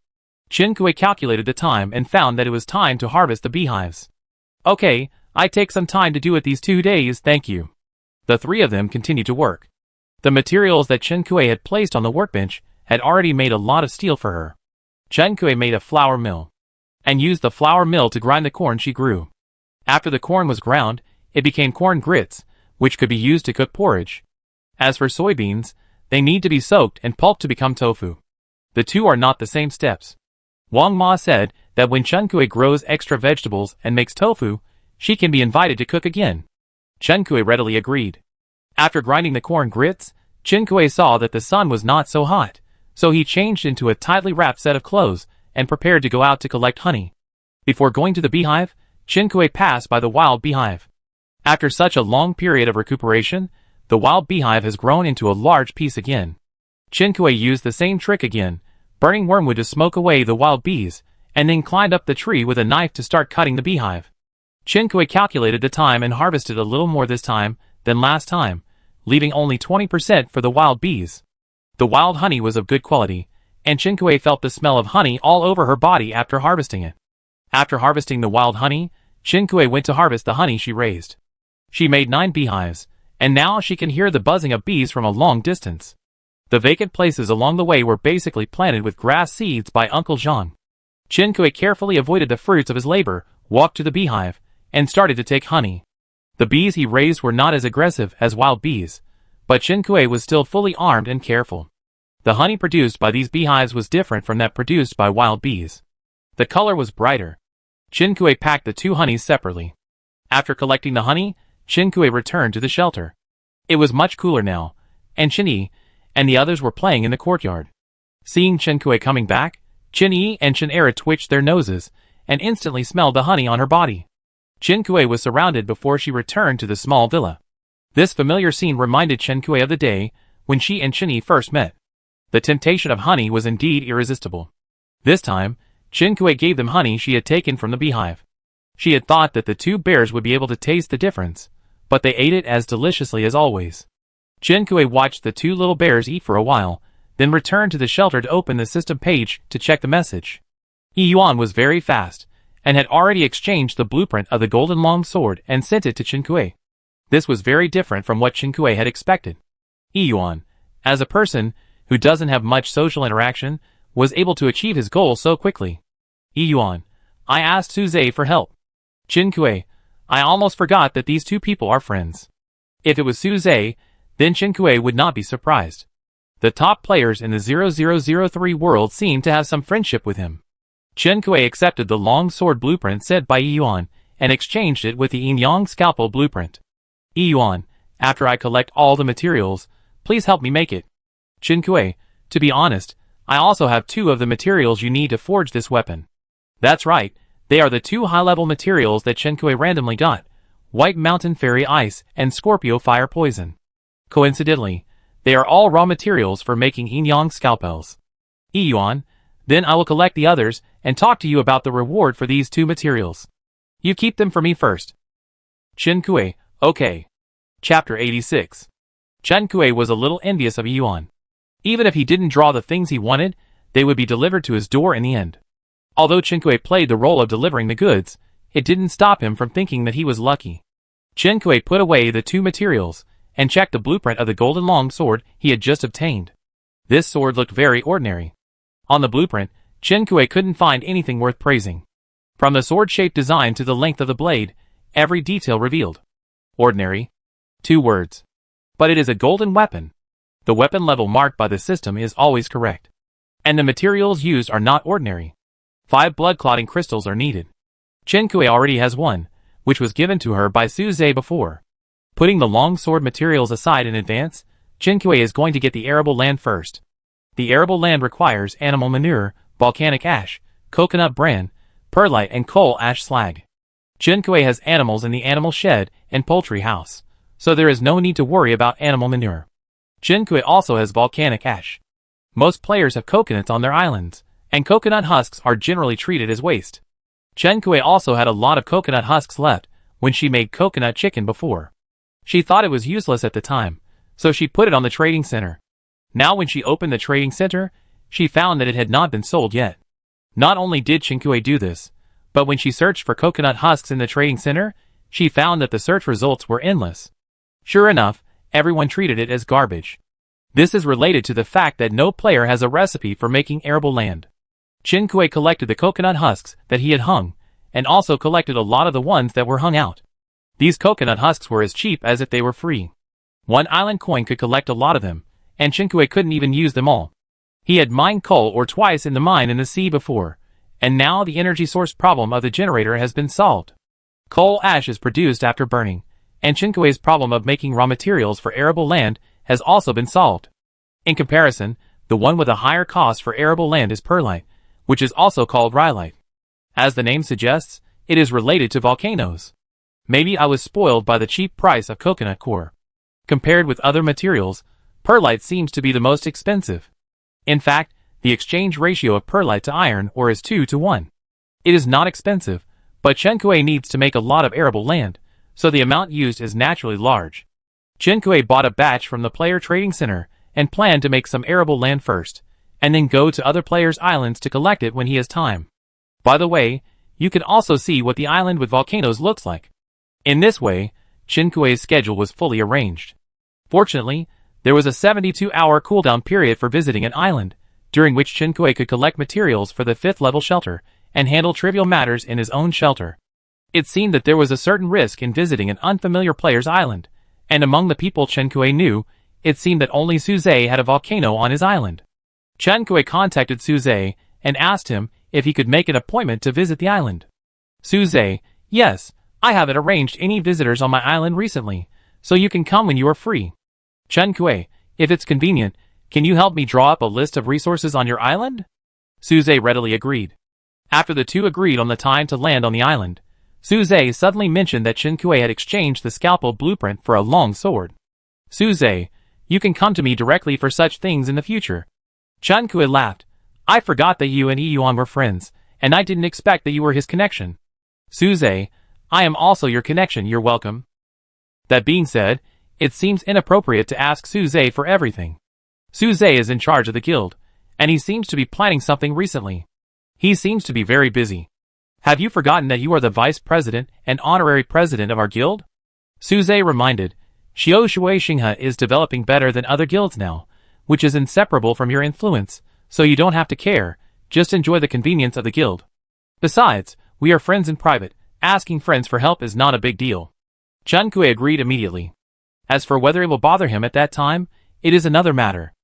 Chen Kuei calculated the time and found that it was time to harvest the beehives. "Okay, I take some time to do it these 2 days, thank you." The three of them continued to work. The materials that Chen Kuei had placed on the workbench had already made a lot of steel for her. Chen Kuei made a flour mill, and used the flour mill to grind the corn she grew. After the corn was ground, it became corn grits, which could be used to cook porridge. As for soybeans, they need to be soaked and pulped to become tofu. The two are not the same steps. Wang Ma said that when Chen Kuei grows extra vegetables and makes tofu, she can be invited to cook again. Chen Kuei readily agreed. After grinding the corn grits, Chen Kuei saw that the sun was not so hot, so he changed into a tightly wrapped set of clothes and prepared to go out to collect honey. Before going to the beehive, Chen Kuei passed by the wild beehive. After such a long period of recuperation, the wild beehive has grown into a large piece again. Chen Kuei used the same trick again, burning wormwood to smoke away the wild bees, and then climbed up the tree with a knife to start cutting the beehive. Chen Kuei calculated the time and harvested a little more this time than last time, leaving only 20% for the wild bees. The wild honey was of good quality, and Chen Kuei felt the smell of honey all over her body after harvesting it. After harvesting the wild honey, Chen Kuei went to harvest the honey she raised. She made 9 beehives, and now she can hear the buzzing of bees from a long distance. The vacant places along the way were basically planted with grass seeds by Uncle Zhang. Chen Kuei carefully avoided the fruits of his labor, walked to the beehive, and started to take honey. The bees he raised were not as aggressive as wild bees, but Chen Kuei was still fully armed and careful. The honey produced by these beehives was different from that produced by wild bees. The color was brighter. Chen Kuei packed the 2 honeys separately. After collecting the honey, Chen Kuei returned to the shelter. It was much cooler now, and Chen Yi and the others were playing in the courtyard. Seeing Chen Kuei coming back, Chen Yi and Chen Era twitched their noses and instantly smelled the honey on her body. Chen Kuei was surrounded before she returned to the small villa. This familiar scene reminded Chen Kui of the day when she and Chen Yi first met. The temptation of honey was indeed irresistible. This time, Chen Kui gave them honey she had taken from the beehive. She had thought that the two bears would be able to taste the difference, but they ate it as deliciously as always. Chen Kui watched the two little bears eat for a while, then returned to the shelter to open the system page to check the message. Yi Yuan was very fast, and had already exchanged the blueprint of the golden long sword and sent it to Chen Kui. This was very different from what Chen Kui had expected. Yi Yuan, as a person who doesn't have much social interaction, was able to achieve his goal so quickly. Yi Yuan, I asked Suze for help. Chen Kui, I almost forgot that these two people are friends. If it was Suze, then Chen Kui would not be surprised. The top players in the 0003 world seemed to have some friendship with him. Chen Kui accepted the long sword blueprint sent by Yi Yuan and exchanged it with the yin yang scalpel blueprint. Yi Yuan, after I collect all the materials, please help me make it. Chen Kui, to be honest, I also have 2 of the materials you need to forge this weapon. That's right, they are the 2 high-level materials that Chen Kui randomly got, White Mountain Fairy Ice and Scorpio Fire Poison. Coincidentally, they are all raw materials for making yin-yang scalpels. Yi Yuan, then I will collect the others and talk to you about the reward for these 2 materials. You keep them for me first. Chen Kui, okay. Chapter 86. Chen Kui was a little envious of Yi Yuan. Even if he didn't draw the things he wanted, they would be delivered to his door in the end. Although Chen Kui played the role of delivering the goods, it didn't stop him from thinking that he was lucky. Chen Kui put away the 2 materials and checked the blueprint of the golden long sword he had just obtained. This sword looked very ordinary. On the blueprint, Chen Kui couldn't find anything worth praising. From the sword-shaped design to the length of the blade, every detail revealed. Ordinary. 2 words. But it is a golden weapon. The weapon level marked by the system is always correct. And the materials used are not ordinary. 5 blood-clotting crystals are needed. Chen Kui already has 1, which was given to her by Suze before. Putting the long sword materials aside in advance, Chen Kui is going to get the arable land first. The arable land requires animal manure, volcanic ash, coconut bran, perlite and coal ash slag. Chen Kui has animals in the animal shed and poultry house, so there is no need to worry about animal manure. Chen Kui also has volcanic ash. Most players have coconuts on their islands, and coconut husks are generally treated as waste. Chen Kui also had a lot of coconut husks left when she made coconut chicken before. She thought it was useless at the time, so she put it on the trading center. Now when she opened the trading center, she found that it had not been sold yet. Not only did Chen Kui do this, but when she searched for coconut husks in the trading center, she found that the search results were endless. Sure enough, everyone treated it as garbage. This is related to the fact that no player has a recipe for making arable land. Chen Kui collected the coconut husks that he had hung, and also collected a lot of the ones that were hung out. These coconut husks were as cheap as if they were free. 1 island coin could collect a lot of them, and Chen Kui couldn't even use them all. He had mined coal ore twice in the mine in the sea before, and now the energy source problem of the generator has been solved. Coal ash is produced after burning, and Chen Kui's problem of making raw materials for arable land has also been solved. In comparison, the one with a higher cost for arable land is perlite, which is also called rhyolite. As the name suggests, it is related to volcanoes. Maybe I was spoiled by the cheap price of coconut core. Compared with other materials, perlite seems to be the most expensive. In fact, the exchange ratio of perlite to iron ore is 2 to 1. It is not expensive, but Chen Kui needs to make a lot of arable land, so the amount used is naturally large. Chen Kui bought a batch from the player trading center and planned to make some arable land first, and then go to other players' islands to collect it when he has time. By the way, you can also see what the island with volcanoes looks like. In this way, Chen Kui's schedule was fully arranged. Fortunately, there was a 72-hour cooldown period for visiting an island, during which Chen Kui could collect materials for the 5th level shelter and handle trivial matters in his own shelter. It seemed that there was a certain risk in visiting an unfamiliar player's island, and among the people Chen Kui knew, it seemed that only Suze had a volcano on his island. Chen Kui contacted Suze and asked him if he could make an appointment to visit the island. Suze, yes, I haven't arranged any visitors on my island recently, so you can come when you are free. Chen Kui, if it's convenient, can you help me draw up a list of resources on your island? Suze readily agreed. After the two agreed on the time to land on the island, Suze suddenly mentioned that Chen Kuei had exchanged the scalpel blueprint for a long sword. Suze, you can come to me directly for such things in the future. Chen Kuei laughed. I forgot that you and Yuan were friends, and I didn't expect that you were his connection. Suze, I am also your connection, you're welcome. That being said, it seems inappropriate to ask Suze for everything. Suze is in charge of the guild, and he seems to be planning something recently. He seems to be very busy. Have you forgotten that you are the vice president and honorary president of our guild? Suze reminded. Xiao Shuixinghe is developing better than other guilds now, which is inseparable from your influence, so you don't have to care, just enjoy the convenience of the guild. Besides, we are friends in private, asking friends for help is not a big deal. Chen Kuei agreed immediately. As for whether it will bother him at that time, it is another matter.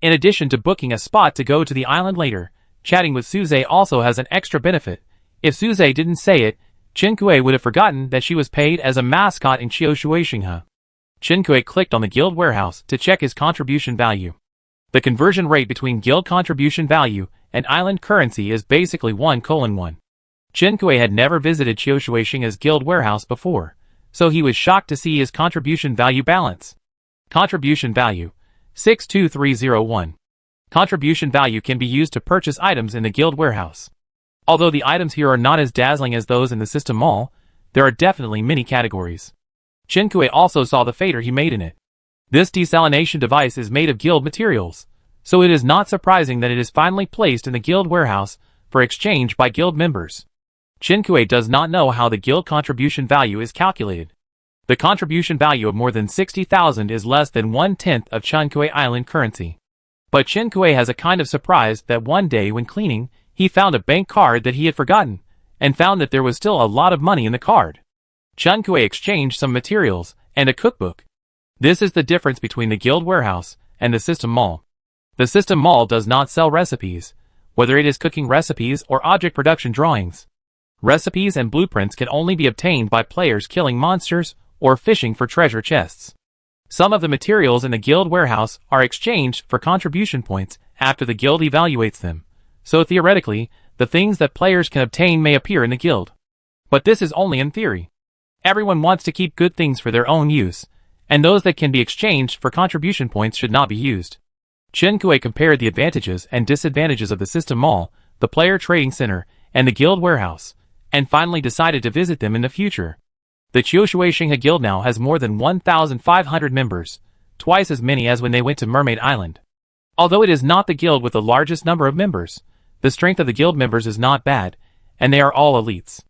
In addition to booking a spot to go to the island later, chatting with Suze also has an extra benefit. If Suze didn't say it, Chen Kuei would have forgotten that she was paid as a mascot in Xiao Shuixinghe. Chen Kuei clicked on the guild warehouse to check his contribution value. The conversion rate between guild contribution value and island currency is basically 1:1. Chen Kuei had never visited Xiao Shuixinghe's guild warehouse before, so he was shocked to see his contribution value balance. Contribution value 62301. Contribution value can be used to purchase items in the guild warehouse. Although the items here are not as dazzling as those in the system mall, there are definitely many categories. Chen Kuei also saw the fader he made in it. This desalination device is made of guild materials, so it is not surprising that it is finally placed in the guild warehouse for exchange by guild members. Chen Kuei does not know how the guild contribution value is calculated. The contribution value of more than 60,000 is less than 1/10 of Chen Kuei Island currency. But Chen Kuei has a kind of surprise that one day when cleaning, he found a bank card that he had forgotten, and found that there was still a lot of money in the card. Chen Kuei exchanged some materials and a cookbook. This is the difference between the guild warehouse and the system mall. The system mall does not sell recipes, whether it is cooking recipes or object production drawings. Recipes and blueprints can only be obtained by players killing monsters or fishing for treasure chests. Some of the materials in the guild warehouse are exchanged for contribution points after the guild evaluates them, so theoretically, the things that players can obtain may appear in the guild. But this is only in theory. Everyone wants to keep good things for their own use, and those that can be exchanged for contribution points should not be used. Chen Kuei compared the advantages and disadvantages of the system mall, the player trading center, and the guild warehouse, and finally decided to visit them in the future. The Xiao Shuixinghe Guild now has more than 1,500 members, twice as many as when they went to Mermaid Island. Although it is not the guild with the largest number of members, the strength of the guild members is not bad, and they are all elites.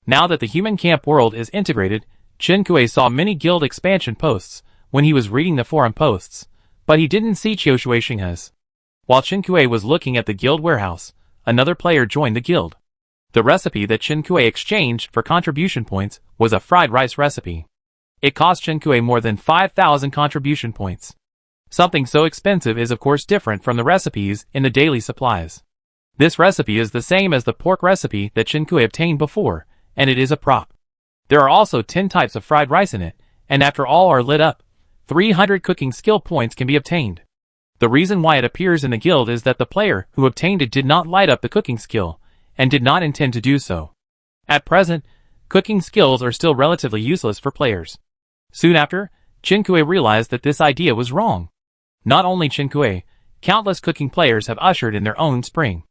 Now that the human camp world is integrated, Chen Kuei saw many guild expansion posts when he was reading the forum posts, but he didn't see Xiao Shuixinghe's. While Chen Kuei was looking at the guild warehouse, another player joined the guild. The recipe that Chen Kuei exchanged for contribution points was a fried rice recipe. It cost Chen Kuei more than 5,000 contribution points. Something so expensive is of course different from the recipes in the daily supplies. This recipe is the same as the pork recipe that Chen Kuei obtained before, and it is a prop. There are also 10 types of fried rice in it, and after all are lit up, 300 cooking skill points can be obtained. The reason why it appears in the guild is that the player who obtained it did not light up the cooking skill, and did not intend to do so. At present, cooking skills are still relatively useless for players. Soon after, Chen Kuei realized that this idea was wrong. Not only Chen Kuei, countless cooking players have ushered in their own spring.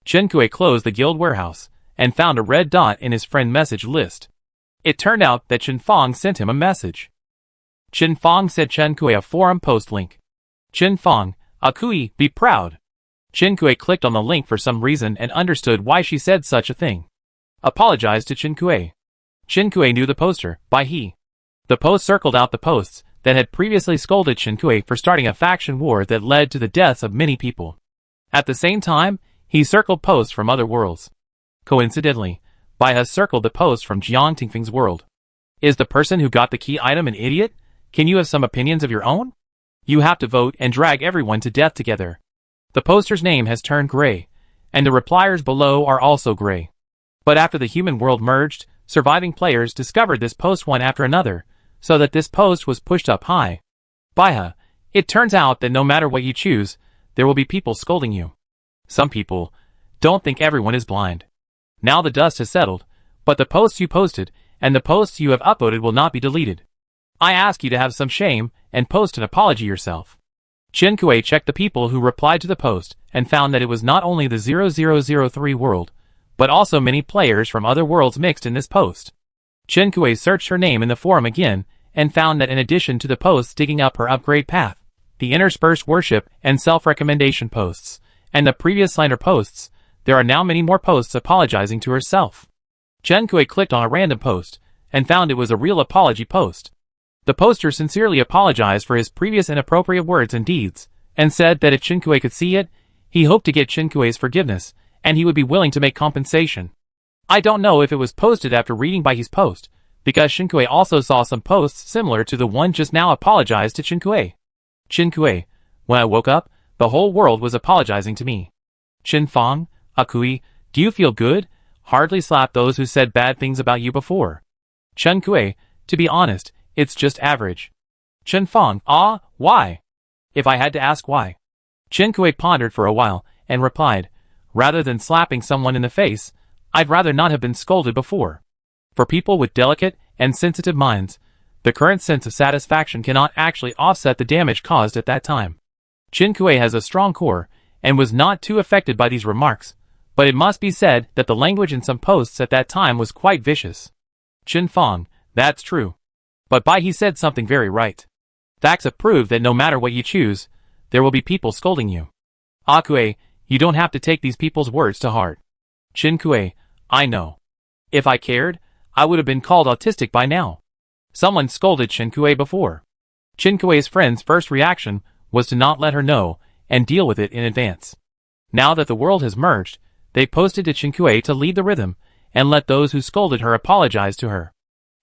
Chen Kuei closed the guild warehouse, and found a red dot in his friend message list. It turned out that Chen Fong sent him a message. Chen Fong sent Chen Kuei a forum post link. Chen Fong, Akui, be proud. Chen Kuei clicked on the link for some reason and understood why she said such a thing. Apologized to Chen Kuei. Chen Kuei knew the poster, by he. The post circled out the posts that had previously scolded Chen Kuei for starting a faction war that led to the deaths of many people. At the same time, he circled posts from other worlds. Coincidentally, Bai has circled the post from Jiang Tingfeng's world. Is the person who got the key item an idiot? Can you have some opinions of your own? You have to vote and drag everyone to death together. The poster's name has turned gray, and the repliers below are also gray. But after the human world merged, surviving players discovered this post one after another, so that this post was pushed up high. Baiha, it turns out that no matter what you choose, there will be people scolding you. Some people don't think everyone is blind. Now the dust has settled, But the posts you posted, and the posts you have uploaded will not be deleted. I ask you to have some shame, and post an apology yourself. Chen Kuei checked the people who replied to the post, and found that it was not only the 0003 world, but also many players from other worlds mixed in this post. Chen Kuei searched her name in the forum again, and found that in addition to the posts digging up her upgrade path, the interspersed worship and self-recommendation posts, and the previous slander posts, there are now many more posts apologizing to herself. Chen Kuei clicked on a random post, and found it was a real apology post. The poster sincerely apologized for his previous inappropriate words and deeds, and said that if Chen Kuei could see it, he hoped to get Chen Kuei's forgiveness, and he would be willing to make compensation. I don't know if it was posted after reading by his post, because Chen Kuei also saw some posts similar to the one just now apologized to Chen Kuei. Chen Kuei, when I woke up, the whole world was apologizing to me. Chen Fang, Akui, do you feel good? Hardly slapped those who said bad things about you before. Chen Kuei, to be honest, it's just average. Chen Fang, why? If I had to ask why. Chen Kuei pondered for a while, and replied, rather than slapping someone in the face, I'd rather not have been scolded before. For people with delicate and sensitive minds, the current sense of satisfaction cannot actually offset the damage caused at that time. Chen Kuei has a strong core, and was not too affected by these remarks, but it must be said that the language in some posts at that time was quite vicious. Chen Fang, that's true. But he said something very right. Facts have proved that no matter what you choose, there will be people scolding you. Akue, you don't have to take these people's words to heart. Chen Kuei, I know. If I cared, I would have been called autistic by now. Someone scolded Chen Kuei before. Chen Kuei's friend's first reaction was to not let her know, and deal with it in advance. Now that the world has merged, they posted to Chen Kuei to lead the rhythm, and let those who scolded her apologize to her.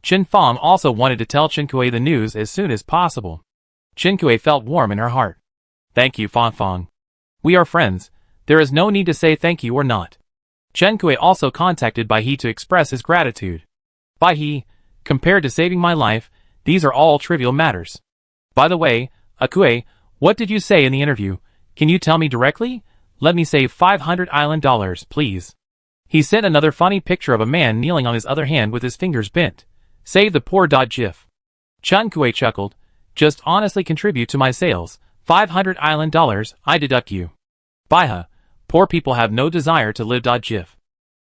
Chen Fang also wanted to tell Chen Kuei the news as soon as possible. Chen Kuei felt warm in her heart. Thank you, Fang Fang. We are friends. There is no need to say thank you or not. Chen Kuei also contacted Bai He to express his gratitude. Bai He, compared to saving my life, these are all trivial matters. By the way, Akue, what did you say in the interview? Can you tell me directly? Let me save $500 island dollars, please. He sent another funny picture of a man kneeling on his other hand with his fingers bent. Save the poor gif. Chen Kuei chuckled. Just honestly contribute to my sales. $500 island dollars, I deduct you. Baiha, poor people have no desire to live. Gif.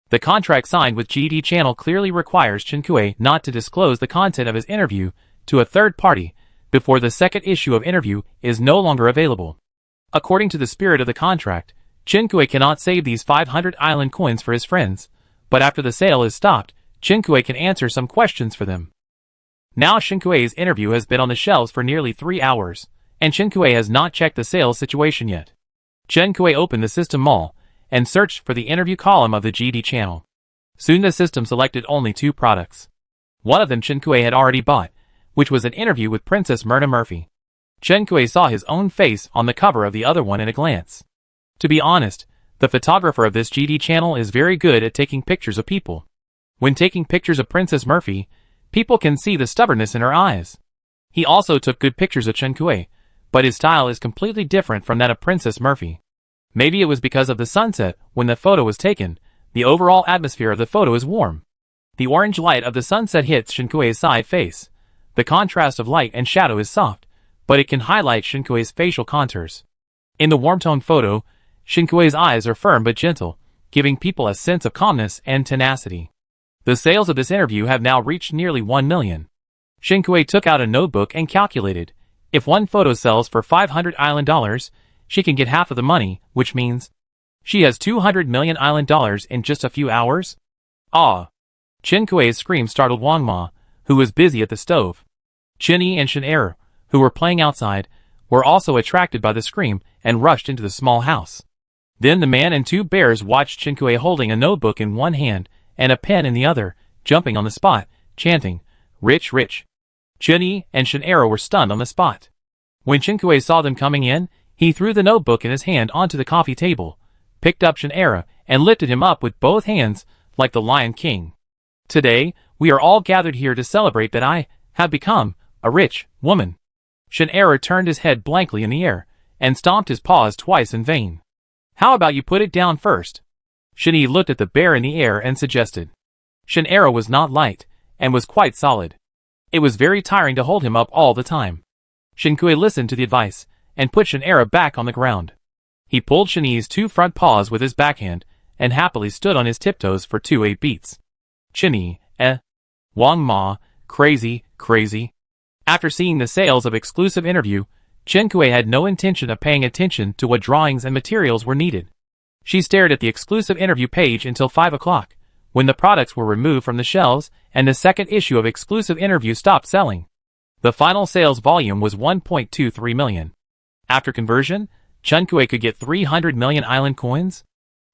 The contract signed with GD Channel clearly requires Chen Kuei not to disclose the content of his interview to a third party before the second issue of interview is no longer available. According to the spirit of the contract, Chen Kuei cannot save these 500 island coins for his friends, but after the sale is stopped, Chen Kuei can answer some questions for them. Now Chen Kuei's interview has been on the shelves for nearly 3 hours, and Chen Kuei has not checked the sales situation yet. Chen Kuei opened the system mall, and searched for the interview column of the GD channel. Soon the system selected only 2 products. One of them Chen Kuei had already bought, which was an interview with Princess Myrna Murphy. Chen Kuei saw his own face on the cover of the other one in a glance. To be honest, the photographer of this GD channel is very good at taking pictures of people. When taking pictures of Princess Murphy, people can see the stubbornness in her eyes. He also took good pictures of Chen Kuei, but his style is completely different from that of Princess Murphy. Maybe it was because of the sunset when the photo was taken. The overall atmosphere of the photo is warm. The orange light of the sunset hits Chen Kuei's side face. The contrast of light and shadow is soft, but it can highlight Chen Kuei's facial contours. In the warm-toned photo, Chen Kuei's eyes are firm but gentle, giving people a sense of calmness and tenacity. The sales of this interview have now reached nearly 1 million. Chen Kuei took out a notebook and calculated, if one photo sells for $500 island dollars, she can get half of the money, which means she has 200 million island dollars in just a few hours? Chen Kuei's scream startled Wang Ma, who was busy at the stove. Chen Yi and Shen Er, who were playing outside, were also attracted by the scream and rushed into the small house. Then the man and 2 bears watched Chen Kuei holding a notebook in one hand and a pen in the other, jumping on the spot, chanting, "Rich, rich." Chen Yi and Shen Er were stunned on the spot. When Chen Kuei saw them coming in, he threw the notebook in his hand onto the coffee table, picked up Shen Er, and lifted him up with both hands, like the Lion King. Today, we are all gathered here to celebrate that I have become a rich woman. Shen Er turned his head blankly in the air, and stomped his paws twice in vain. How about you put it down first? Shen Yi looked at the bear in the air and suggested. Shin'era was not light, and was quite solid. It was very tiring to hold him up all the time. Shinkui listened to the advice, and put Shin'era back on the ground. He pulled Shin'e's 2 front paws with his backhand, and happily stood on his tiptoes for 8 beats. Shin'e, Wang Ma, crazy, crazy. After seeing the sales of exclusive interview, Shinkui had no intention of paying attention to what drawings and materials were needed. She stared at the exclusive interview page until 5 o'clock, when the products were removed from the shelves and the second issue of exclusive interview stopped selling. The final sales volume was 1.23 million. After conversion, Shinkui could get 300 million island coins.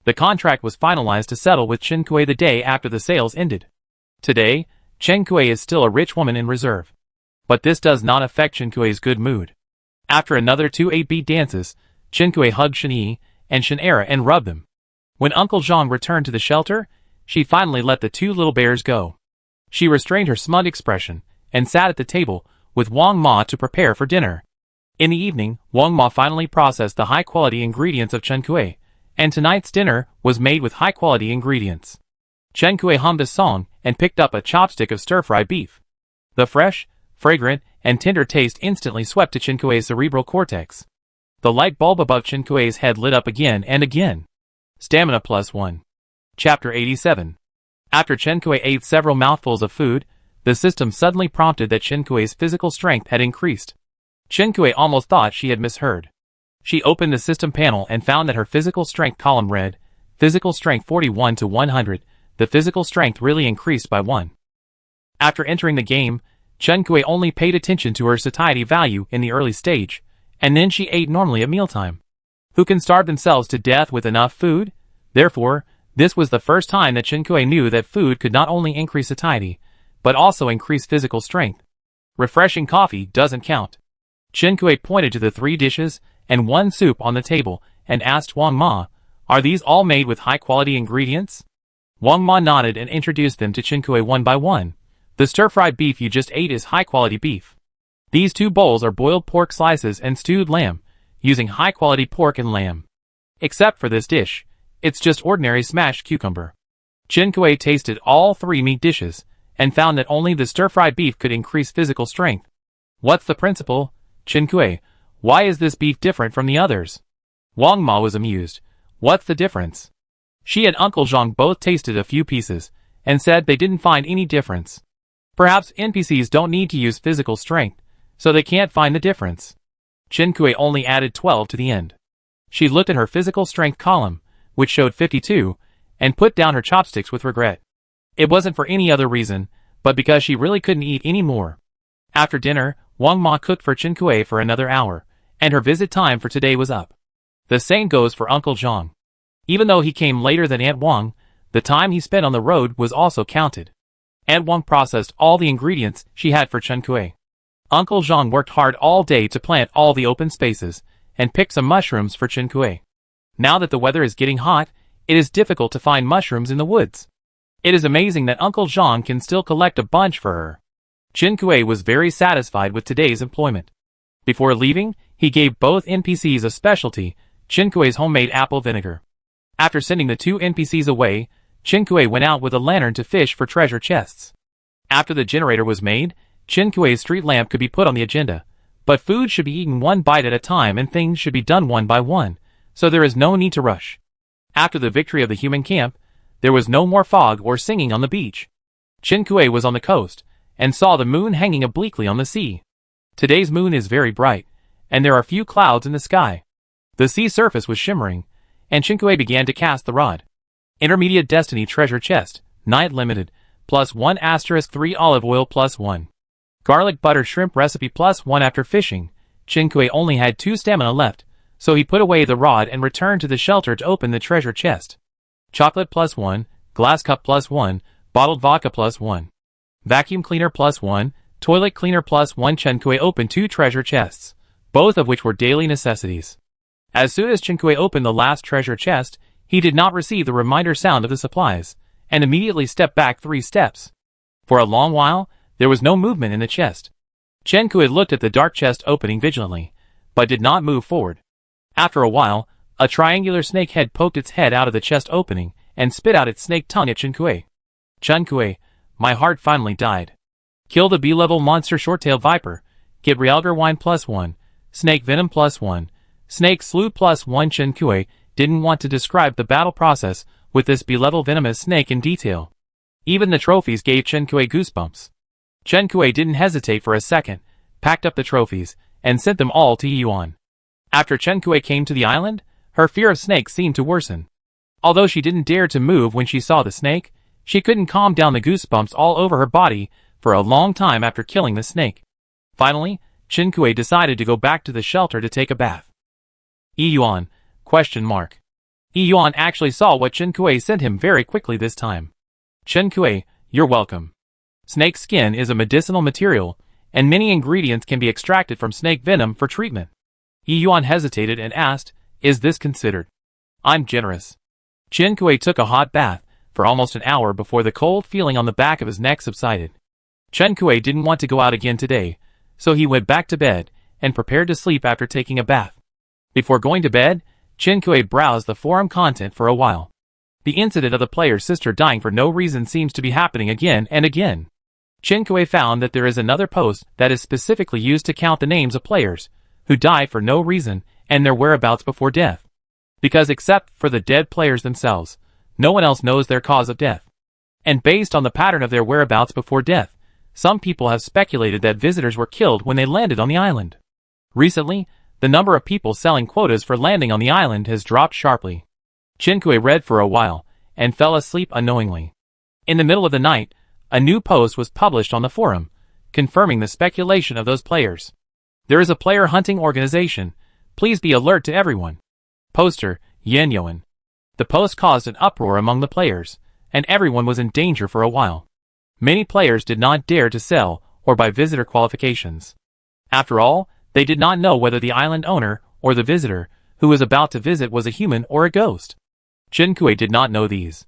The contract was finalized to settle with Shinkui the day after the sales ended. Today, Shinkui is still a rich woman in reserve. But this does not affect Shinkui's good mood. After another 2 8-beat dances, Shinkui hugged Shin'e and Shin'era and rubbed them. When Uncle Zhang returned to the shelter, she finally let the 2 little bears go. She restrained her smug expression and sat at the table with Wang Ma to prepare for dinner. In the evening, Wang Ma finally processed the high-quality ingredients of Shinkui, and tonight's dinner was made with high-quality ingredients. Shinkui hummed a song and picked up a chopstick of stir-fried beef. The fresh, fragrant, and tender taste instantly swept to Shinkui's cerebral cortex. The light bulb above Shinkui's head lit up again and again. Stamina +1. Chapter 87. After Shinkui ate several mouthfuls of food, the system suddenly prompted that Shinkui's physical strength had increased. Shinkui almost thought she had misheard. She opened the system panel and found that her physical strength column read, Physical strength 41 to 100, the physical strength really increased by 1. After entering the game, Shinkui only paid attention to her satiety value in the early stage, and then she ate normally at mealtime. Who can starve themselves to death with enough food? Therefore, this was the first time that Shinkui knew that food could not only increase satiety, but also increase physical strength. Refreshing coffee doesn't count. Shinkui pointed to the 3 dishes and 1 soup on the table and asked Wang Ma, "Are these all made with high-quality ingredients?" Wang Ma nodded and introduced them to Shinkui one by one. "The stir-fried beef you just ate is high-quality beef. These 2 bowls are boiled pork slices and stewed lamb, using high-quality pork and lamb. Except for this dish, it's just ordinary smashed cucumber." Shinkui tasted all 3 meat dishes, and found that only the stir-fried beef could increase physical strength. "What's the principle, Shinkui? Why is this beef different from the others?" Wang Ma was amused. "What's the difference?" She and Uncle Zhang both tasted a few pieces, and said they didn't find any difference. Perhaps NPCs don't need to use physical strength, so they can't find the difference. Shinkui only added 12 to the end. She looked at her physical strength column, which showed 52, and put down her chopsticks with regret. It wasn't for any other reason, but because she really couldn't eat any more. After dinner, Wang Ma cooked for Shinkui for another hour, and her visit time for today was up. The same goes for Uncle Zhang. Even though he came later than Aunt Wang, the time he spent on the road was also counted. Aunt Wang processed all the ingredients she had for Shinkui. Uncle Zhang worked hard all day to plant all the open spaces, and pick some mushrooms for Shinkui. Now that the weather is getting hot, it is difficult to find mushrooms in the woods. It is amazing that Uncle Zhang can still collect a bunch for her. Shinkui was very satisfied with today's employment. Before leaving, he gave both NPCs a specialty, Shinkui's homemade apple vinegar. After sending the 2 NPCs away, Shinkui went out with a lantern to fish for treasure chests. After the generator was made, Shinkui's street lamp could be put on the agenda, but food should be eaten 1 bite at a time and things should be done 1 by 1, so there is no need to rush. After the victory of the human camp, there was no more fog or singing on the beach. Shinkui was on the coast, and saw the moon hanging obliquely on the sea. Today's moon is very bright, and there are few clouds in the sky. The sea surface was shimmering, and Shinkui began to cast the rod. Intermediate Destiny Treasure Chest, Night Limited, +1 * 3 olive oil +1. Garlic butter shrimp recipe +1. After fishing, Shinkui only had 2 stamina left, so he put away the rod and returned to the shelter to open the treasure chest. Chocolate +1, glass cup +1, bottled vodka +1. Vacuum cleaner +1, toilet cleaner +1. Shinkui opened 2 treasure chests, both of which were daily necessities. As soon as Shinkui opened the last treasure chest, he did not receive the reminder sound of the supplies, and immediately stepped back 3 steps. For a long while, there was no movement in the chest. Shinkui looked at the dark chest opening vigilantly, but did not move forward. After a while, a triangular snake head poked its head out of the chest opening, and spit out its snake tongue at Shinkui. Chun Kuei, my heart finally died. Kill the B-level monster short-tailed viper. Get Realgar wine +1. Snake venom +1. Snake slew +1. Chun Kuei didn't want to describe the battle process with this B-level venomous snake in detail. Even the trophies gave Chun Kuei goosebumps. Chun Kuei didn't hesitate for a second, packed up the trophies, and sent them all to Yuan. After Chun Kuei came to the island, her fear of snakes seemed to worsen. Although she didn't dare to move when she saw the snake, she couldn't calm down the goosebumps all over her body for a long time after killing the snake. Finally, Chun Kuei decided to go back to the shelter to take a bath. Yuan? Yuan actually saw what Chun Kuei sent him very quickly this time. Chun Kuei, you're welcome. Snake skin is a medicinal material, and many ingredients can be extracted from snake venom for treatment. Yuan hesitated and asked, is this considered? I'm generous. Chun Kuei took a hot bath for almost an hour before the cold feeling on the back of his neck subsided. Chun Kuei didn't want to go out again today, so he went back to bed and prepared to sleep after taking a bath. Before going to bed, Chun Kuei browsed the forum content for a while. The incident of the player's sister dying for no reason seems to be happening again and again. Chun Kuei found that there is another post that is specifically used to count the names of players who die for no reason and their whereabouts before death. Because except for the dead players themselves, no one else knows their cause of death. And based on the pattern of their whereabouts before death, some people have speculated that visitors were killed when they landed on the island. Recently, the number of people selling quotas for landing on the island has dropped sharply. Chun Kuei read for a while and fell asleep unknowingly. In the middle of the night, a new post was published on the forum, confirming the speculation of those players. There is a player hunting organization. Please be alert to everyone. Poster, Yen Yoan. The post caused an uproar among the players, and everyone was in danger for a while. Many players did not dare to sell or buy visitor qualifications. After all, they did not know whether the island owner or the visitor who was about to visit was a human or a ghost. Chun Kuei did not know these.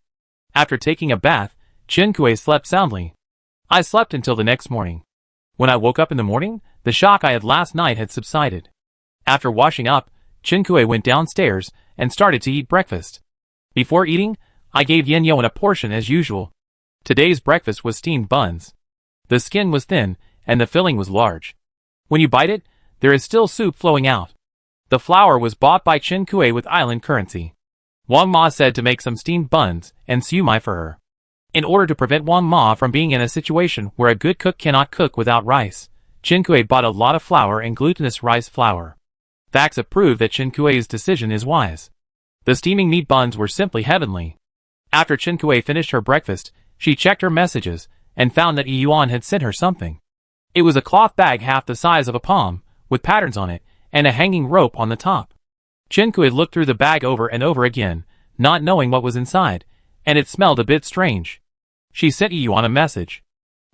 After taking a bath, Chun Kuei slept soundly. I slept until the next morning. When I woke up in the morning, the shock I had last night had subsided. After washing up, Chun Kuei went downstairs and started to eat breakfast. Before eating, I gave Yen Yoan a portion as usual. Today's breakfast was steamed buns. The skin was thin, and the filling was large. When you bite it, there is still soup flowing out. The flour was bought by Chun Kuei with island currency. Wang Ma said to make some steamed buns and siumai for her. In order to prevent Wang Ma from being in a situation where a good cook cannot cook without rice, Chun Kuei bought a lot of flour and glutinous rice flour. Facts have proved that Chun Kuei's decision is wise. The steaming meat buns were simply heavenly. After Chun Kuei finished her breakfast, she checked her messages and found that Yuan had sent her something. It was a cloth bag half the size of a palm, with patterns on it, and a hanging rope on the top. Chun Kuei looked through the bag over and over again, not knowing what was inside, and it smelled a bit strange. She sent Yuan a message.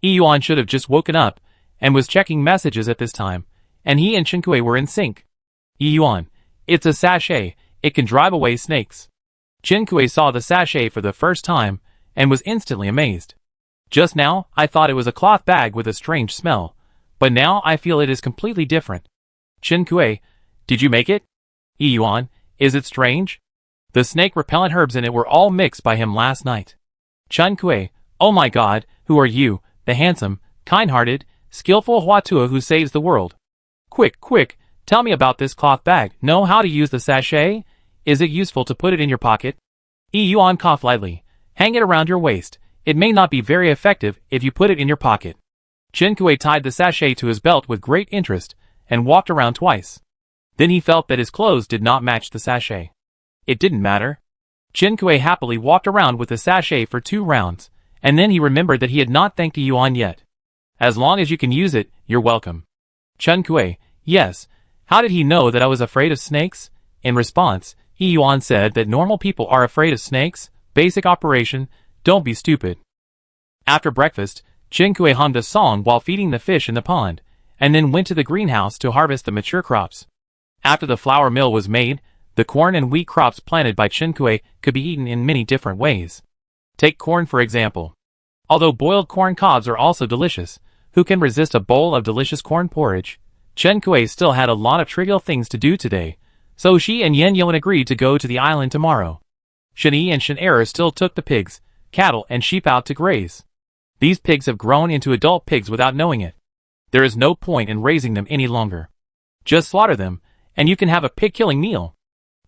Yuan should have just woken up, and was checking messages at this time, and he and Chun Kuei were in sync. Yuan, it's a sachet, it can drive away snakes. Chun Kuei saw the sachet for the first time, and was instantly amazed. Just now, I thought it was a cloth bag with a strange smell, but now I feel it is completely different. Chun Kuei, did you make it? Yuan, is it strange? The snake-repellent herbs in it were all mixed by him last night. Chun Kuei, oh my god, who are you, the handsome, kind-hearted, skillful Huatua who saves the world? Quick, tell me about this cloth bag. Know how to use the sachet? Is it useful to put it in your pocket? Yuan coughed lightly. Hang it around your waist. It may not be very effective if you put it in your pocket. Chun Kuei tied the sachet to his belt with great interest, and walked around twice. Then he felt that his clothes did not match the sachet. It didn't matter. Chun Kuei happily walked around with the sachet for 2 rounds, and then he remembered that he had not thanked Yuan yet. As long as you can use it, you're welcome. Chun Kuei, yes. How did he know that I was afraid of snakes? In response, Yuan said that normal people are afraid of snakes. Basic operation, don't be stupid. After breakfast, Chun Kuei hummed a song while feeding the fish in the pond, and then went to the greenhouse to harvest the mature crops. After the flour mill was made, the corn and wheat crops planted by Chun Kuei could be eaten in many different ways. Take corn for example. Although boiled corn cobs are also delicious, who can resist a bowl of delicious corn porridge? Chun Kuei still had a lot of trivial things to do today, so she and Yen Yoan agreed to go to the island tomorrow. Shen Yi and Shen Er still took the pigs, cattle and sheep out to graze. These pigs have grown into adult pigs without knowing it. There is no point in raising them any longer. Just slaughter them, and you can have a pig-killing meal.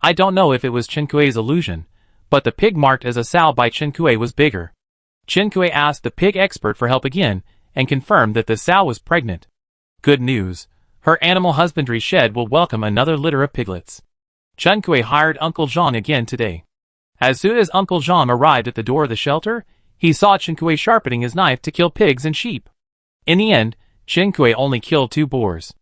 I don't know if it was Chinkue's illusion, but the pig marked as a sow by Chinkue was bigger. Chinkue asked the pig expert for help again, and confirmed that the sow was pregnant. Good news. Her animal husbandry shed will welcome another litter of piglets. Chinkue hired Uncle Jean again today. As soon as Uncle Jean arrived at the door of the shelter, he saw Chinkue sharpening his knife to kill pigs and sheep. In the end, Chinkue only killed 2 boars.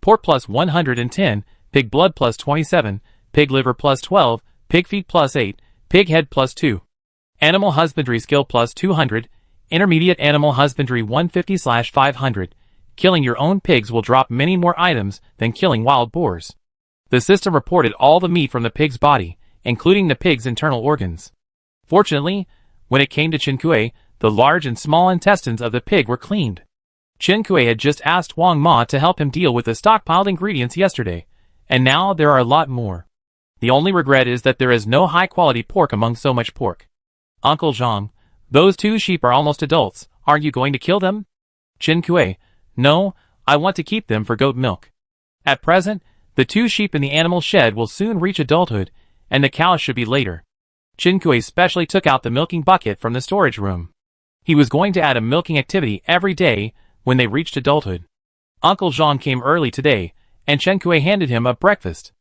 Pork plus 110, pig blood plus 27, pig liver plus 12, pig feet plus 8, pig head plus 2. Animal husbandry skill plus 200, intermediate animal husbandry 150/500. Killing your own pigs will drop many more items than killing wild boars. The system reported all the meat from the pig's body, including the pig's internal organs. Fortunately, when it came to Chinkue, the large and small intestines of the pig were cleaned. Chinkue had just asked Wang Ma to help him deal with the stockpiled ingredients yesterday, and now there are a lot more. The only regret is that there is no high-quality pork among so much pork. Uncle Zhang, those 2 sheep are almost adults. Aren't you going to kill them? Chinkue, no, I want to keep them for goat milk. At present, the 2 sheep in the animal shed will soon reach adulthood, and the cows should be later. Chinkue specially took out the milking bucket from the storage room. He was going to add a milking activity every day when they reached adulthood. Uncle Jean came early today, and Chinkue handed him a breakfast.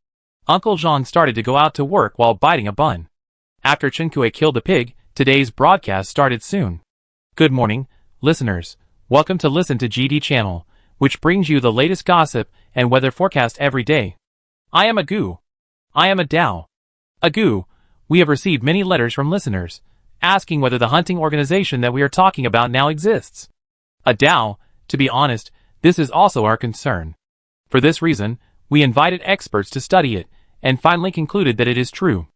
Uncle Jean started to go out to work while biting a bun. After Chinkue killed the pig, today's broadcast started soon. Good morning, listeners. Welcome to Listen to GD channel, which brings you the latest gossip and weather forecast every day. I am Agu. I am a Dao. Agu, we have received many letters from listeners, asking whether the hunting organization that we are talking about now exists. A Dao, to be honest, this is also our concern. For this reason, we invited experts to study it, and finally concluded that it is true.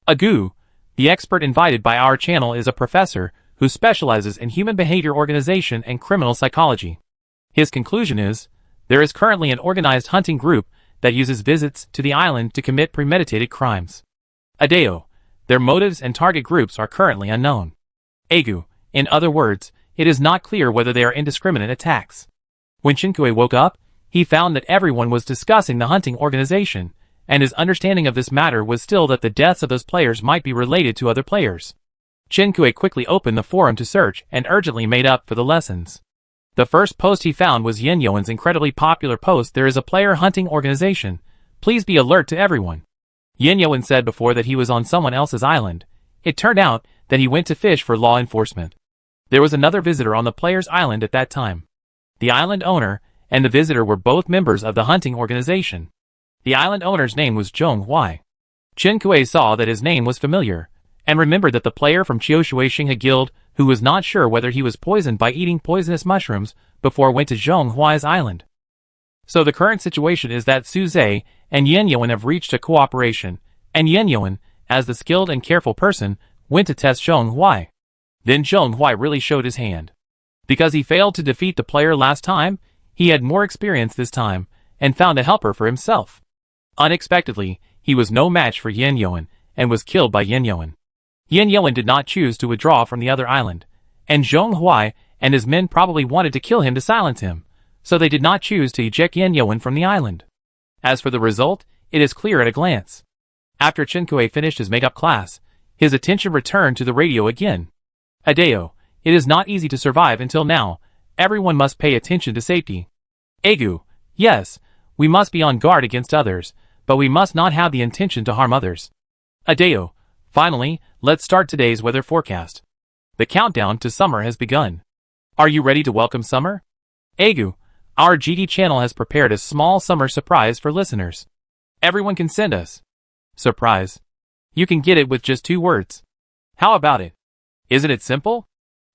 Agu, the expert invited by our channel is a professor who specializes in human behavior organization and criminal psychology. His conclusion is, there is currently an organized hunting group that uses visits to the island to commit premeditated crimes. Adeo, their motives and target groups are currently unknown. Agu, in other words, it is not clear whether they are indiscriminate attacks. When Chinkue woke up, he found that everyone was discussing the hunting organization, and his understanding of this matter was still that the deaths of those players might be related to other players. Chinkue quickly opened the forum to search and urgently made up for the lessons. The first post he found was Yin Yoan's incredibly popular post, "There is a player hunting organization. Please be alert to everyone." Yin Yoan said before that he was on someone else's island. It turned out that he went to fish for law enforcement. There was another visitor on the player's island at that time. The island owner and the visitor were both members of the hunting organization. The island owner's name was Zhong Huai. Chinkue saw that his name was familiar, and remembered that the player from Chioshuishing had guild who was not sure whether he was poisoned by eating poisonous mushrooms before went to Zhong Huai's island. So the current situation is that Su Zhe and Yin Yoan have reached a cooperation, and Yin Yoan, as the skilled and careful person, went to test Zhong Huai. Then Zhong Huai really showed his hand. Because he failed to defeat the player last time, he had more experience this time, and found a helper for himself. Unexpectedly, he was no match for Yin Yoan, and was killed by Yin Yoan. Yin Yoan did not choose to withdraw from the other island, and Zhong Huai and his men probably wanted to kill him to silence him, so they did not choose to eject Yin Yoan from the island. As for the result, it is clear at a glance. After Chinkue finished his makeup class, his attention returned to the radio again. Adeo, it is not easy to survive until now. Everyone must pay attention to safety. Agu, yes, we must be on guard against others, but we must not have the intention to harm others. Adeo, finally, let's start today's weather forecast. The countdown to summer has begun. Are you ready to welcome summer? Agu, our GD channel has prepared a small summer surprise for listeners. Everyone can send us. Surprise. You can get it with just 2 words. How about it? Isn't it simple?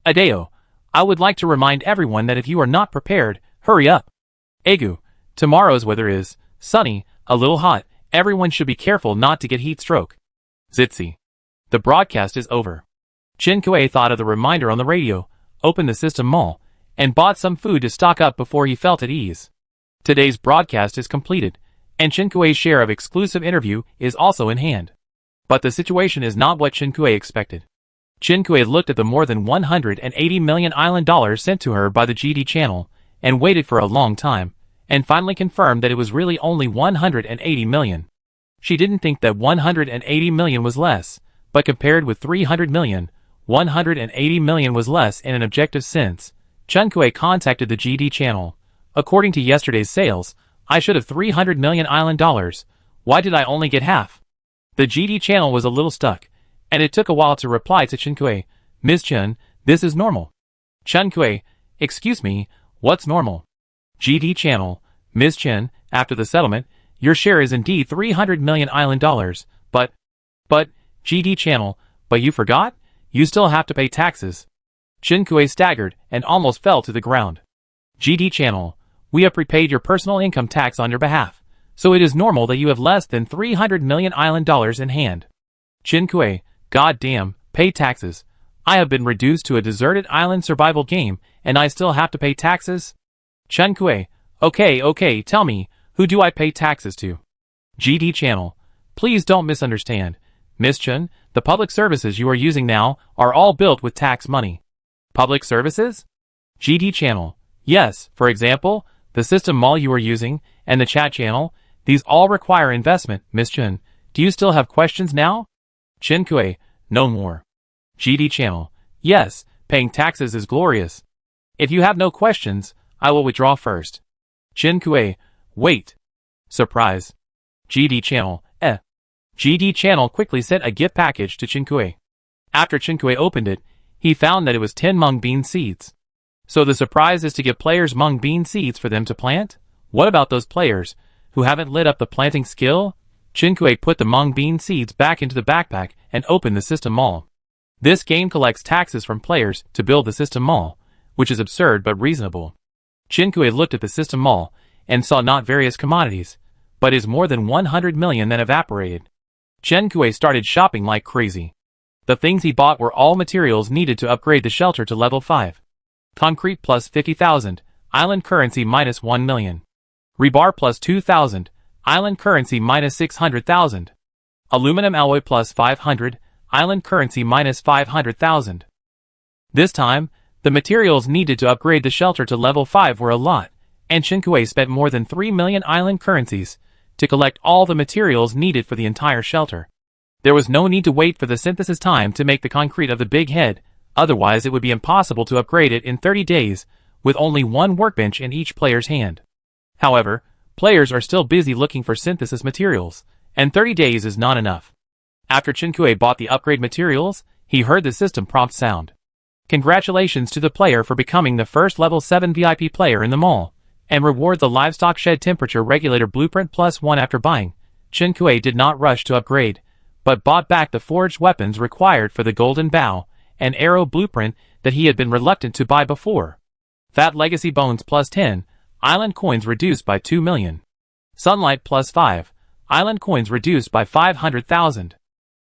Adeo, I would like to remind everyone that if you are not prepared, hurry up. Agu, tomorrow's weather is sunny, a little hot. Everyone should be careful not to get heat stroke. Zitzi. The broadcast is over. Chinkue thought of the reminder on the radio, opened the system mall, and bought some food to stock up before he felt at ease. Today's broadcast is completed, and Chinkue's share of exclusive interview is also in hand. But the situation is not what Chinkue expected. Chin-Kui looked at the more than 180 million island dollars sent to her by the GD channel, and waited for a long time, and finally confirmed that it was really only 180 million. She didn't think that 180 million was less, but compared with 300 million, 180 million was less in an objective sense. Chin-Kui contacted the GD channel. According to yesterday's sales, I should have 300 million island dollars. Why did I only get half? The GD channel was a little stuck, and it took a while to reply to Chin-Kui. Ms. Chen, this is normal. Chin-Kui, excuse me, what's normal? GD channel, Ms. Chen, after the settlement, your share is indeed 300 million island dollars, but, GD channel, but you forgot? You still have to pay taxes. Chin-Kui staggered and almost fell to the ground. GD channel, we have prepaid your personal income tax on your behalf, so it is normal that you have less than 300 million island dollars in hand. Chin-Kui, god damn, pay taxes. I have been reduced to a deserted island survival game, and I still have to pay taxes? Chin-Kui, okay, tell me, who do I pay taxes to? GD channel, please don't misunderstand. Miss Chen, the public services you are using now are all built with tax money. Public services? GD channel, yes, for example, the system mall you are using, and the chat channel, these all require investment. Miss Chen, do you still have questions now? Chin-Kui, no more. GD channel, yes, paying taxes is glorious. If you have no questions, I will withdraw first. Chin-Kui, wait. Surprise. GD channel, GD channel quickly sent a gift package to Chin-Kui. After Chin-Kui opened it, he found that it was 10 mung bean seeds. So the surprise is to give players mung bean seeds for them to plant? What about those players who haven't lit up the planting skill? Chin-Kui put the mung bean seeds back into the backpack and opened the system mall. This game collects taxes from players to build the system mall, which is absurd but reasonable. Chin-Kui looked at the system mall and saw not various commodities, but is more than 100 million that evaporated. Chin-Kui started shopping like crazy. The things he bought were all materials needed to upgrade the shelter to level 5. Concrete plus 50,000, island currency minus 1 million. Rebar plus 2,000, island currency minus 600,000. Aluminum alloy plus 500, island currency minus 500,000. This time, the materials needed to upgrade the shelter to level 5 were a lot, and Chin-Kui spent more than 3 million island currencies to collect all the materials needed for the entire shelter. There was no need to wait for the synthesis time to make the concrete of the big head, otherwise it would be impossible to upgrade it in 30 days, with only one workbench in each player's hand. However, players are still busy looking for synthesis materials, and 30 days is not enough. After Chin-Kui bought the upgrade materials, he heard the system prompt sound. Congratulations to the player for becoming the first level 7 VIP player in the mall, and reward the livestock shed temperature regulator blueprint +1 after buying. Chin-Kui did not rush to upgrade, but bought back the forged weapons required for the golden bow and arrow blueprint that he had been reluctant to buy before. Fat legacy bones +10, island coins reduced by 2 million. Sunlight +5, island coins reduced by 500,000.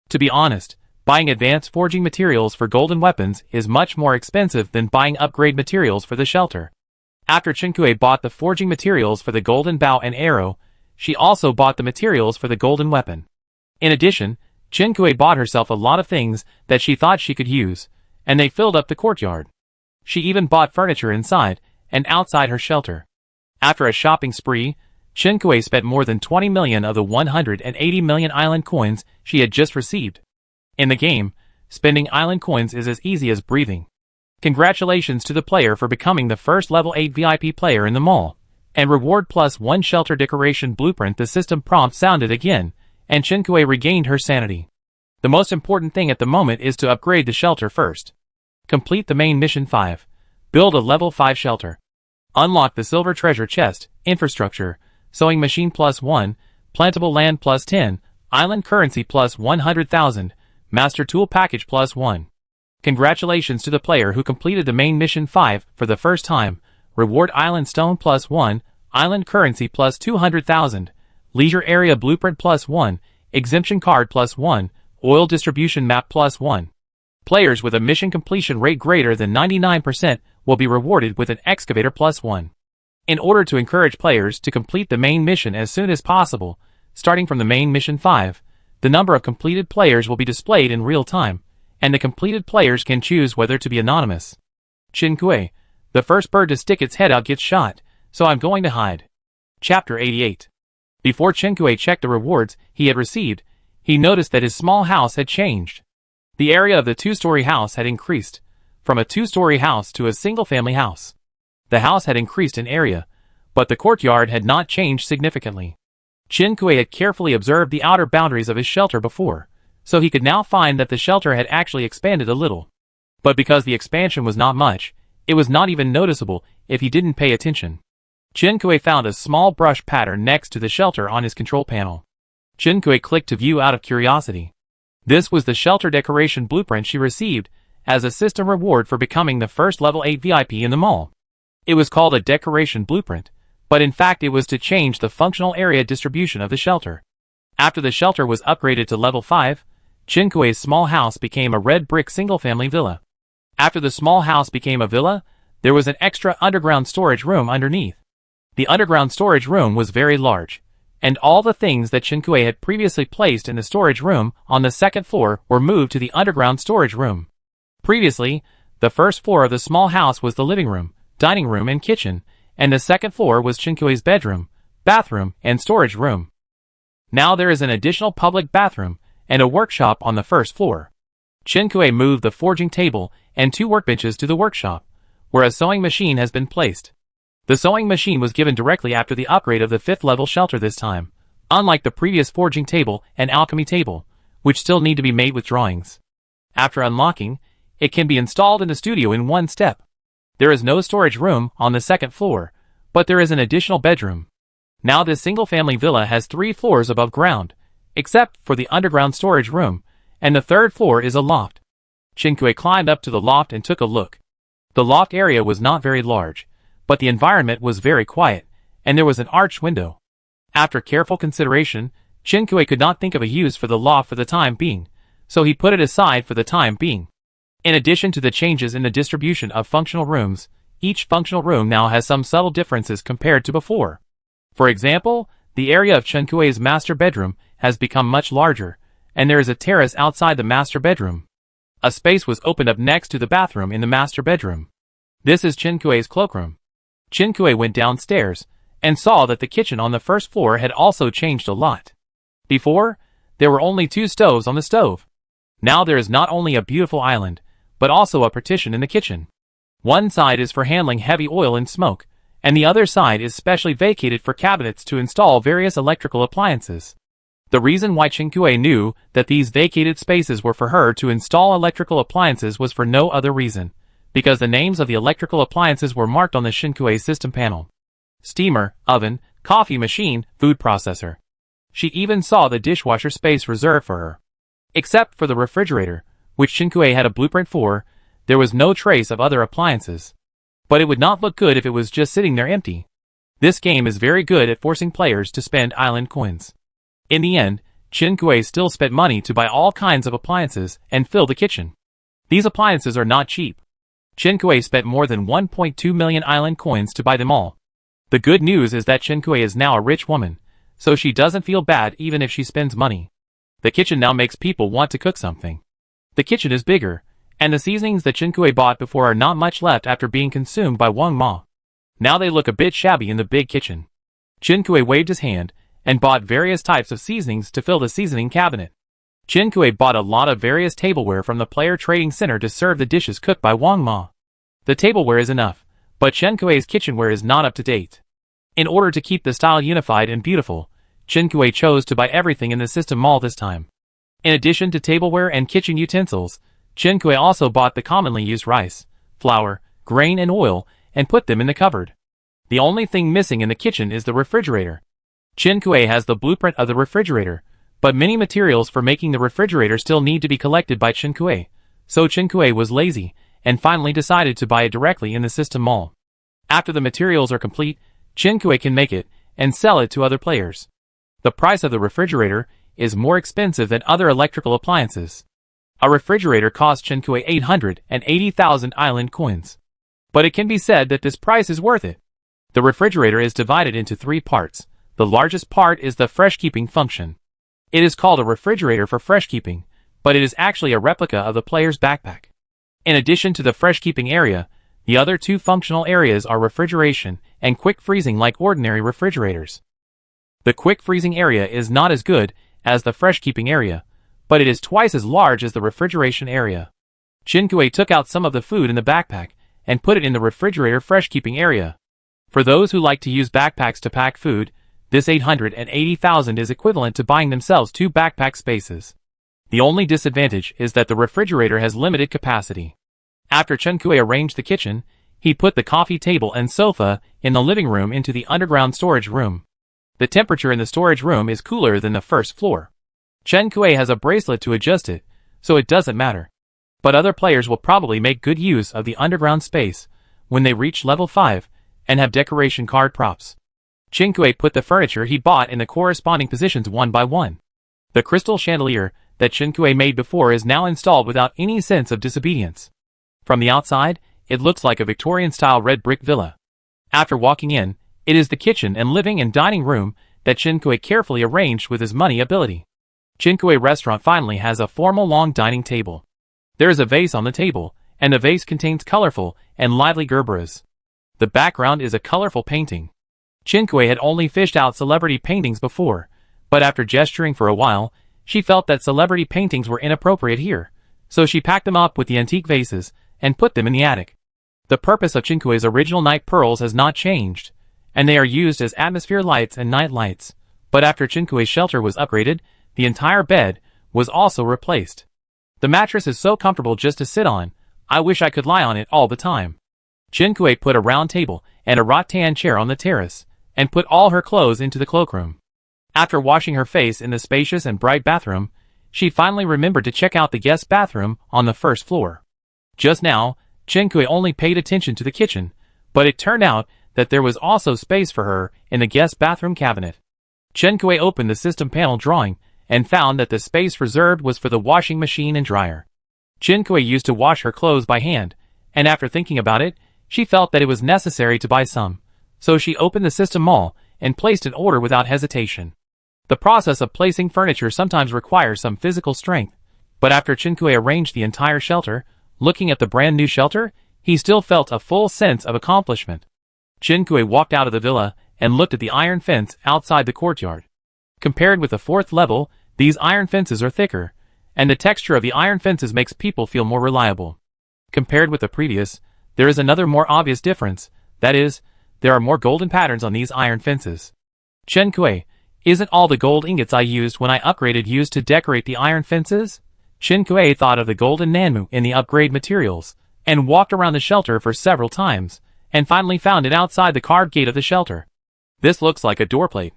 To be honest, buying advanced forging materials for golden weapons is much more expensive than buying upgrade materials for the shelter. After Chin-Kui bought the forging materials for the golden bow and arrow, she also bought the materials for the golden weapon. In addition, Chin-Kui bought herself a lot of things that she thought she could use, and they filled up the courtyard. She even bought furniture inside and outside her shelter. After a shopping spree, Chin-Kui spent more than 20 million of the 180 million island coins she had just received. In the game, spending island coins is as easy as breathing. Congratulations to the player for becoming the first level 8 VIP player in the mall, and reward +1 shelter decoration blueprint. The system prompt sounded again, and Chin-Kui regained her sanity. The most important thing at the moment is to upgrade the shelter first. Complete the main mission 5. Build a level 5 shelter. Unlock the silver treasure chest, infrastructure, sewing machine +1, plantable land +10, island currency +100,000, master tool package +1. Congratulations to the player who completed the main mission 5 for the first time. Reward island stone +1, island currency +200,000, leisure area blueprint +1, exemption card +1, oil distribution map +1. Players with a mission completion rate greater than 99% will be rewarded with an excavator +1. In order to encourage players to complete the main mission as soon as possible, starting from the main mission 5, the number of completed players will be displayed in real time, and the completed players can choose whether to be anonymous. Chin-Kuei, the first bird to stick its head out gets shot, so I'm going to hide. Chapter 88. Before Chin-Kuei checked the rewards he had received, he noticed that his small house had changed. The area of the two-story house had increased, from a two-story house to a single-family house. The house had increased in area, but the courtyard had not changed significantly. Chin-Kuei had carefully observed the outer boundaries of his shelter before, so he could now find that the shelter had actually expanded a little. But because the expansion was not much, it was not even noticeable if he didn't pay attention. Chin-Kuei found a small brush pattern next to the shelter on his control panel. Chin-Kuei clicked to view out of curiosity. This was the shelter decoration blueprint she received as a system reward for becoming the first level 8 VIP in the mall. It was called a decoration blueprint, but in fact it was to change the functional area distribution of the shelter. After the shelter was upgraded to level 5, Chin-Kuei's small house became a red brick single-family villa. After the small house became a villa, there was an extra underground storage room underneath. The underground storage room was very large, and all the things that Chin-Kuei had previously placed in the storage room on the second floor were moved to the underground storage room. Previously, the first floor of the small house was the living room, dining room and kitchen, and the second floor was Chin-Kuei's bedroom, bathroom, and storage room. Now there is an additional public bathroom and a workshop on the first floor. Chin-Kuei moved the forging table and 2 workbenches to the workshop, where a sewing machine has been placed. The sewing machine was given directly after the upgrade of the 5th level shelter this time, unlike the previous forging table and alchemy table, which still need to be made with drawings. After unlocking, it can be installed in the studio in one step. There is no storage room on the second floor, but there is an additional bedroom. Now this single-family villa has 3 floors above ground, except for the underground storage room, and the third floor is a loft. Chin-Kuei climbed up to the loft and took a look. The loft area was not very large, but the environment was very quiet, and there was an arched window. After careful consideration, Chin-Kuei could not think of a use for the loft for the time being, so he put it aside for the time being. In addition to the changes in the distribution of functional rooms, each functional room now has some subtle differences compared to before. For example, the area of Chin-Kuei's master bedroom has become much larger, and there is a terrace outside the master bedroom. A space was opened up next to the bathroom in the master bedroom. This is Chin-Kuei's cloakroom. Chin-Kuei went downstairs and saw that the kitchen on the first floor had also changed a lot. Before, there were only 2 stoves on the stove. Now there is not only a beautiful island, but also a partition in the kitchen. One side is for handling heavy oil and smoke, and the other side is specially vacated for cabinets to install various electrical appliances. The reason why Chin-Kuei knew that these vacated spaces were for her to install electrical appliances was for no other reason, because the names of the electrical appliances were marked on the Chin-Kuei system panel. Steamer, oven, coffee machine, food processor. She even saw the dishwasher space reserved for her. Except for the refrigerator, which Chin-Kuei had a blueprint for, there was no trace of other appliances. But it would not look good if it was just sitting there empty. This game is very good at forcing players to spend island coins. In the end, Chin-Kuei still spent money to buy all kinds of appliances and fill the kitchen. These appliances are not cheap. Chin-Kuei spent more than 1.2 million island coins to buy them all. The good news is that Chin-Kuei is now a rich woman, so she doesn't feel bad even if she spends money. The kitchen now makes people want to cook something. The kitchen is bigger, and the seasonings that Chin-Kuei bought before are not much left after being consumed by Wang Ma. Now they look a bit shabby in the big kitchen. Chin-Kuei waved his hand and bought various types of seasonings to fill the seasoning cabinet. Chin-Kuei bought a lot of various tableware from the player trading center to serve the dishes cooked by Wang Ma. The tableware is enough, but Chin-Kuei's kitchenware is not up to date. In order to keep the style unified and beautiful, Chin-Kuei chose to buy everything in the system mall this time. In addition to tableware and kitchen utensils, Chin-Kuei also bought the commonly used rice, flour, grain and oil, and put them in the cupboard. The only thing missing in the kitchen is the refrigerator. Chin-Kuei has the blueprint of the refrigerator, but many materials for making the refrigerator still need to be collected by Chin-Kuei, so Chin-Kuei was lazy and finally decided to buy it directly in the system mall. After the materials are complete, Chin-Kuei can make it and sell it to other players. The price of the refrigerator is more expensive than other electrical appliances. A refrigerator costs Chin-Kuei 880,000 island coins. But it can be said that this price is worth it. The refrigerator is divided into 3 parts. The largest part is the fresh keeping function. It is called a refrigerator for fresh keeping, but it is actually a replica of the player's backpack. In addition to the fresh keeping area, the other two functional areas are refrigeration and quick freezing like ordinary refrigerators. The quick freezing area is not as good as the fresh keeping area, but it is twice as large as the refrigeration area. Chinkue took out some of the food in the backpack and put it in the refrigerator fresh keeping area. For those who like to use backpacks to pack food, this 880,000 is equivalent to buying themselves 2 backpack spaces. The only disadvantage is that the refrigerator has limited capacity. After Chinkue arranged the kitchen, he put the coffee table and sofa in the living room into the underground storage room. The temperature in the storage room is cooler than the first floor. Chinkue has a bracelet to adjust it, so it doesn't matter. But other players will probably make good use of the underground space when they reach level 5 and have decoration card props. Chinkue put the furniture he bought in the corresponding positions one by one. The crystal chandelier that Chinkue made before is now installed without any sense of disobedience. From the outside, it looks like a Victorian-style red brick villa. After walking in, it is the kitchen and living and dining room that Chinkue carefully arranged with his money ability. Chinkue restaurant finally has a formal long dining table. There is a vase on the table, and the vase contains colorful and lively gerberas. The background is a colorful painting. Chinkue had only fished out celebrity paintings before, but after gesturing for a while, she felt that celebrity paintings were inappropriate here, so she packed them up with the antique vases and put them in the attic. The purpose of Chinkue's original night pearls has not changed, and they are used as atmosphere lights and night lights, but after Chinkue's shelter was upgraded, the entire bed was also replaced. The mattress is so comfortable just to sit on, I wish I could lie on it all the time. Chinkue put a round table and a rattan chair on the terrace, and put all her clothes into the cloakroom. After washing her face in the spacious and bright bathroom, she finally remembered to check out the guest bathroom on the first floor. Just now, Chinkue only paid attention to the kitchen, but it turned out that there was also space for her in the guest bathroom cabinet. Chinkue opened the system panel drawing and found that the space reserved was for the washing machine and dryer. Chinkue used to wash her clothes by hand, and after thinking about it, she felt that it was necessary to buy some, so she opened the system mall and placed an order without hesitation. The process of placing furniture sometimes requires some physical strength, but after Chinkue arranged the entire shelter, looking at the brand new shelter, he still felt a full sense of accomplishment. Chinkue walked out of the villa and looked at the iron fence outside the courtyard. Compared with the 4th level, these iron fences are thicker, and the texture of the iron fences makes people feel more reliable. Compared with the previous, there is another more obvious difference, that is, there are more golden patterns on these iron fences. Chinkue, isn't all the gold ingots I used when I upgraded used to decorate the iron fences? Chinkue thought of the golden nanmu in the upgrade materials, and walked around the shelter for several times, and finally found it outside the card gate of the shelter. This looks like a door plate.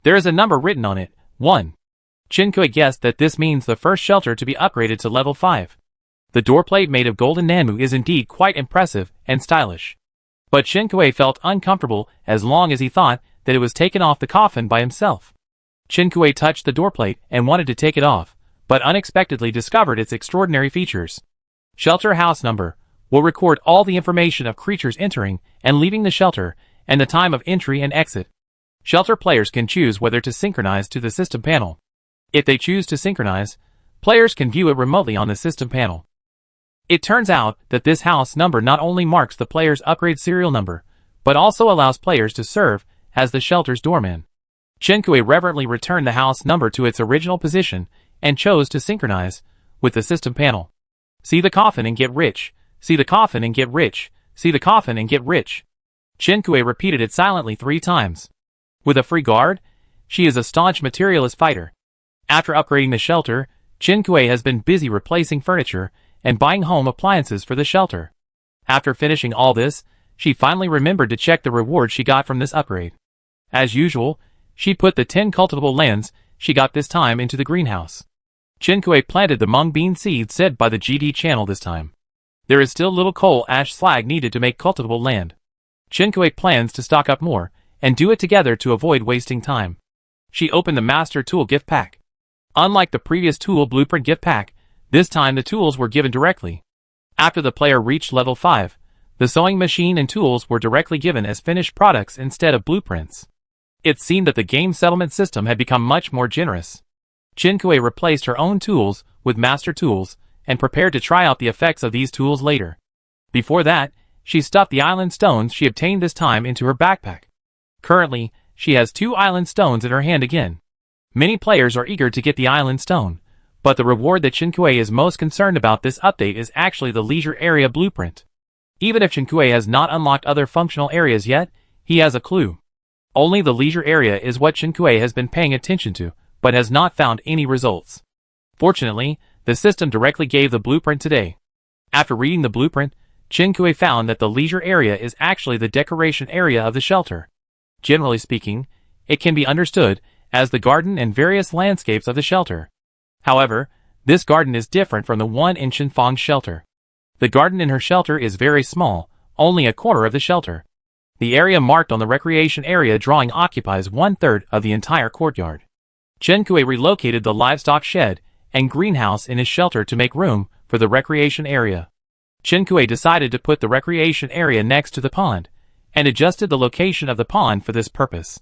There is a number written on it, 1. Chinkue guessed that this means the first shelter to be upgraded to level 5. The door plate made of golden nanmu is indeed quite impressive and stylish. But Chinkue felt uncomfortable as long as he thought that it was taken off the coffin by himself. Chinkue touched the door plate and wanted to take it off, but unexpectedly discovered its extraordinary features. Shelter house number will record all the information of creatures entering and leaving the shelter, and the time of entry and exit. Shelter players can choose whether to synchronize to the system panel. If they choose to synchronize, players can view it remotely on the system panel. It turns out that this house number not only marks the player's upgrade serial number, but also allows players to serve as the shelter's doorman. Chinkue reverently returned the house number to its original position and chose to synchronize with the system panel. See the coffin and get rich. See the coffin and get rich. See the coffin and get rich. Chinkue repeated it silently 3 times. With a free guard, she is a staunch materialist fighter. After upgrading the shelter, Chinkue has been busy replacing furniture and buying home appliances for the shelter. After finishing all this, she finally remembered to check the reward she got from this upgrade. As usual, she put the 10 cultivable lands she got this time into the greenhouse. Chinkue planted the mung bean seeds said by the GD channel this time. There is still little coal ash slag needed to make cultivable land. Chinkue plans to stock up more, and do it together to avoid wasting time. She opened the Master Tool gift pack. Unlike the previous Tool Blueprint gift pack, this time the tools were given directly. After the player reached level 5, the sewing machine and tools were directly given as finished products instead of blueprints. It seemed that the game settlement system had become much more generous. Chin-Kuei replaced her own tools with master tools and prepared to try out the effects of these tools later. Before that, she stuffed the island stones she obtained this time into her backpack. Currently, she has 2 island stones in her hand again. Many players are eager to get the island stone, but the reward that Chin-Kuei is most concerned about this update is actually the leisure area blueprint. Even if Chin-Kuei has not unlocked other functional areas yet, he has a clue. Only the leisure area is what Chin-Kuei has been paying attention to, but has not found any results. Fortunately, the system directly gave the blueprint today. After reading the blueprint, Chin-Kuei found that the leisure area is actually the decoration area of the shelter. Generally speaking, it can be understood as the garden and various landscapes of the shelter. However, this garden is different from the one in Chin-Fang's shelter. The garden in her shelter is very small, only a quarter of the shelter. The area marked on the recreation area drawing occupies 1/3 of the entire courtyard. Chin-Kuei relocated the livestock shed and greenhouse in his shelter to make room for the recreation area. Chin-Kuei decided to put the recreation area next to the pond, and adjusted the location of the pond for this purpose.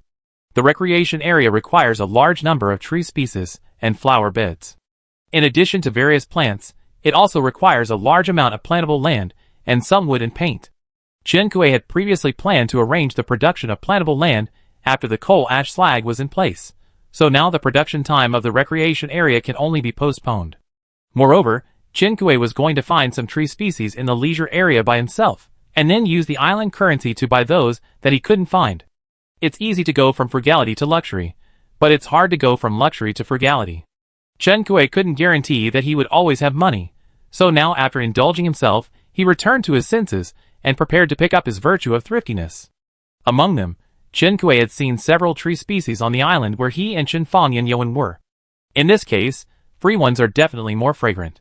The recreation area requires a large number of tree species and flower beds. In addition to various plants, it also requires a large amount of plantable land and some wood and paint. Chin-Kuei had previously planned to arrange the production of plantable land after the coal ash slag was in place, so now the production time of the recreation area can only be postponed. Moreover, Chin-Kuei was going to find some tree species in the leisure area by himself, and then use the island currency to buy those that he couldn't find. It's easy to go from frugality to luxury, but it's hard to go from luxury to frugality. Chin-Kuei couldn't guarantee that he would always have money, so now after indulging himself, he returned to his senses and prepared to pick up his virtue of thriftiness. Among them, Chin-Kuei had seen several tree species on the island where he and Chin-Fang and Yoan were. In this case, free ones are definitely more fragrant.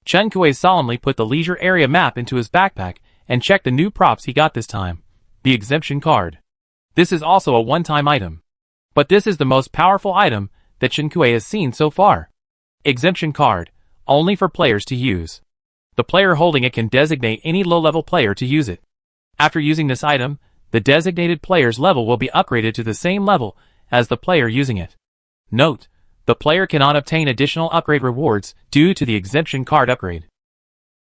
Chin-Kuei solemnly put the leisure area map into his backpack and checked the new props he got this time, the exemption card. This is also a one-time item. But this is the most powerful item that Chin-Kuei has seen so far. Exemption card, only for players to use. The player holding it can designate any low-level player to use it. After using this item, the designated player's level will be upgraded to the same level as the player using it. Note, the player cannot obtain additional upgrade rewards due to the exemption card upgrade.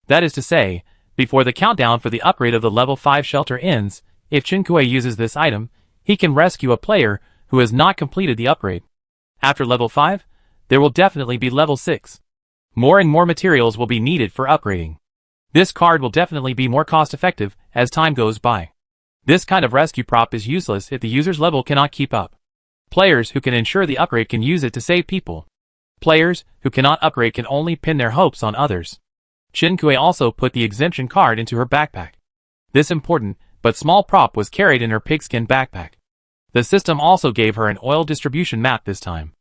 That is to say, before the countdown for the upgrade of the level 5 shelter ends, if Chin-Kuei uses this item, he can rescue a player who has not completed the upgrade. After level 5, there will definitely be level 6. More and more materials will be needed for upgrading. This card will definitely be more cost-effective as time goes by. This kind of rescue prop is useless if the user's level cannot keep up. Players who can ensure the upgrade can use it to save people. Players who cannot upgrade can only pin their hopes on others. Chin-Kuei also put the exemption card into her backpack. This important but small prop was carried in her pigskin backpack. The system also gave her an oil distribution map this time.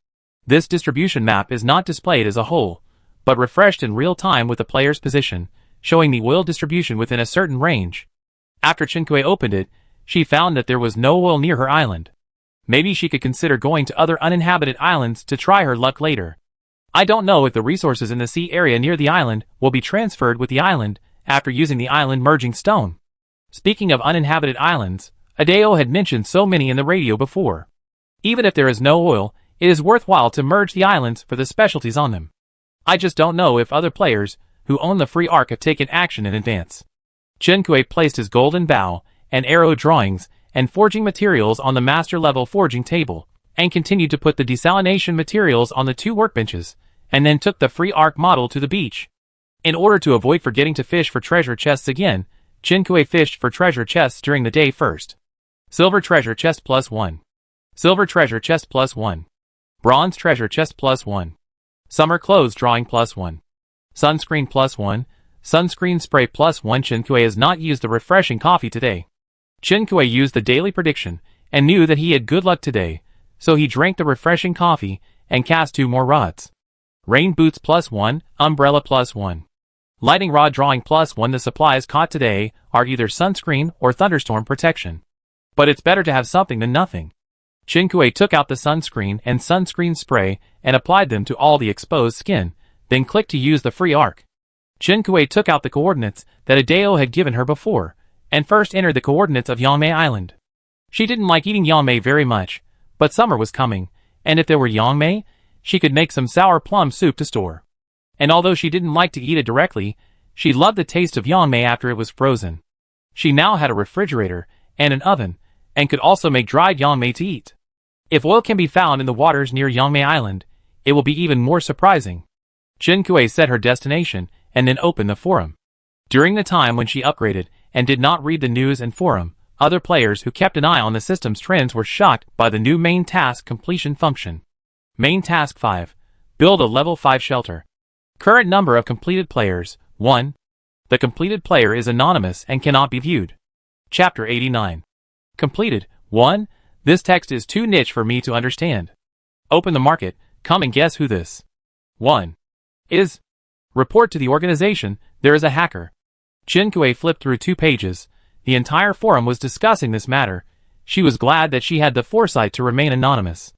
This distribution map is not displayed as a whole, but refreshed in real time with the player's position, showing the oil distribution within a certain range. After Chin-Kuei opened it, she found that there was no oil near her island. Maybe she could consider going to other uninhabited islands to try her luck later. I don't know if the resources in the sea area near the island will be transferred with the island after using the island merging stone. Speaking of uninhabited islands, Adeo had mentioned so many in the radio before. Even if there is no oil, it is worthwhile to merge the islands for the specialties on them. I just don't know if other players who own the free arc have taken action in advance. Chin-Kuei placed his golden bow and arrow drawings and forging materials on the master level forging table, and continued to put the desalination materials on the 2 workbenches, and then took the free arc model to the beach. In order to avoid forgetting to fish for treasure chests again, Chin-Kuei fished for treasure chests during the day first. Silver treasure chest +1. Silver treasure chest +1. Bronze treasure chest +1. Summer clothes drawing +1. Sunscreen +1. Sunscreen spray +1. Chin-Kuei has not used the refreshing coffee today. Chin-Kuei used the daily prediction and knew that he had good luck today, so he drank the refreshing coffee and cast 2 more rods. Rain boots +1, umbrella +1. Lighting rod drawing +1. The supplies caught today are either sunscreen or thunderstorm protection. But it's better to have something than nothing. Chin-Kuei took out the sunscreen and sunscreen spray and applied them to all the exposed skin, then clicked to use the free arc. Chin-Kuei took out the coordinates that Adeo had given her before, and first entered the coordinates of Yangmei Island. She didn't like eating Yangmei very much, but summer was coming, and if there were Yangmei, she could make some sour plum soup to store. And although she didn't like to eat it directly, she loved the taste of yangmei after it was frozen. She now had a refrigerator and an oven, and could also make dried yangmei to eat. If oil can be found in the waters near Yangmei Island, it will be even more surprising. Chen Kuei set her destination and then opened the forum. During the time when she upgraded and did not read the news and forum, other players who kept an eye on the system's trends were shocked by the new main task completion function. Main task 5. Build a level 5 shelter. Current number of completed players, 1. The completed player is anonymous and cannot be viewed. Chapter 89. Completed, 1. This text is too niche for me to understand. Open the market, come and guess who this 1 is. Report to the organization, there is a hacker. Chen Kuei flipped through 2 pages. The entire forum was discussing this matter. She was glad that she had the foresight to remain anonymous.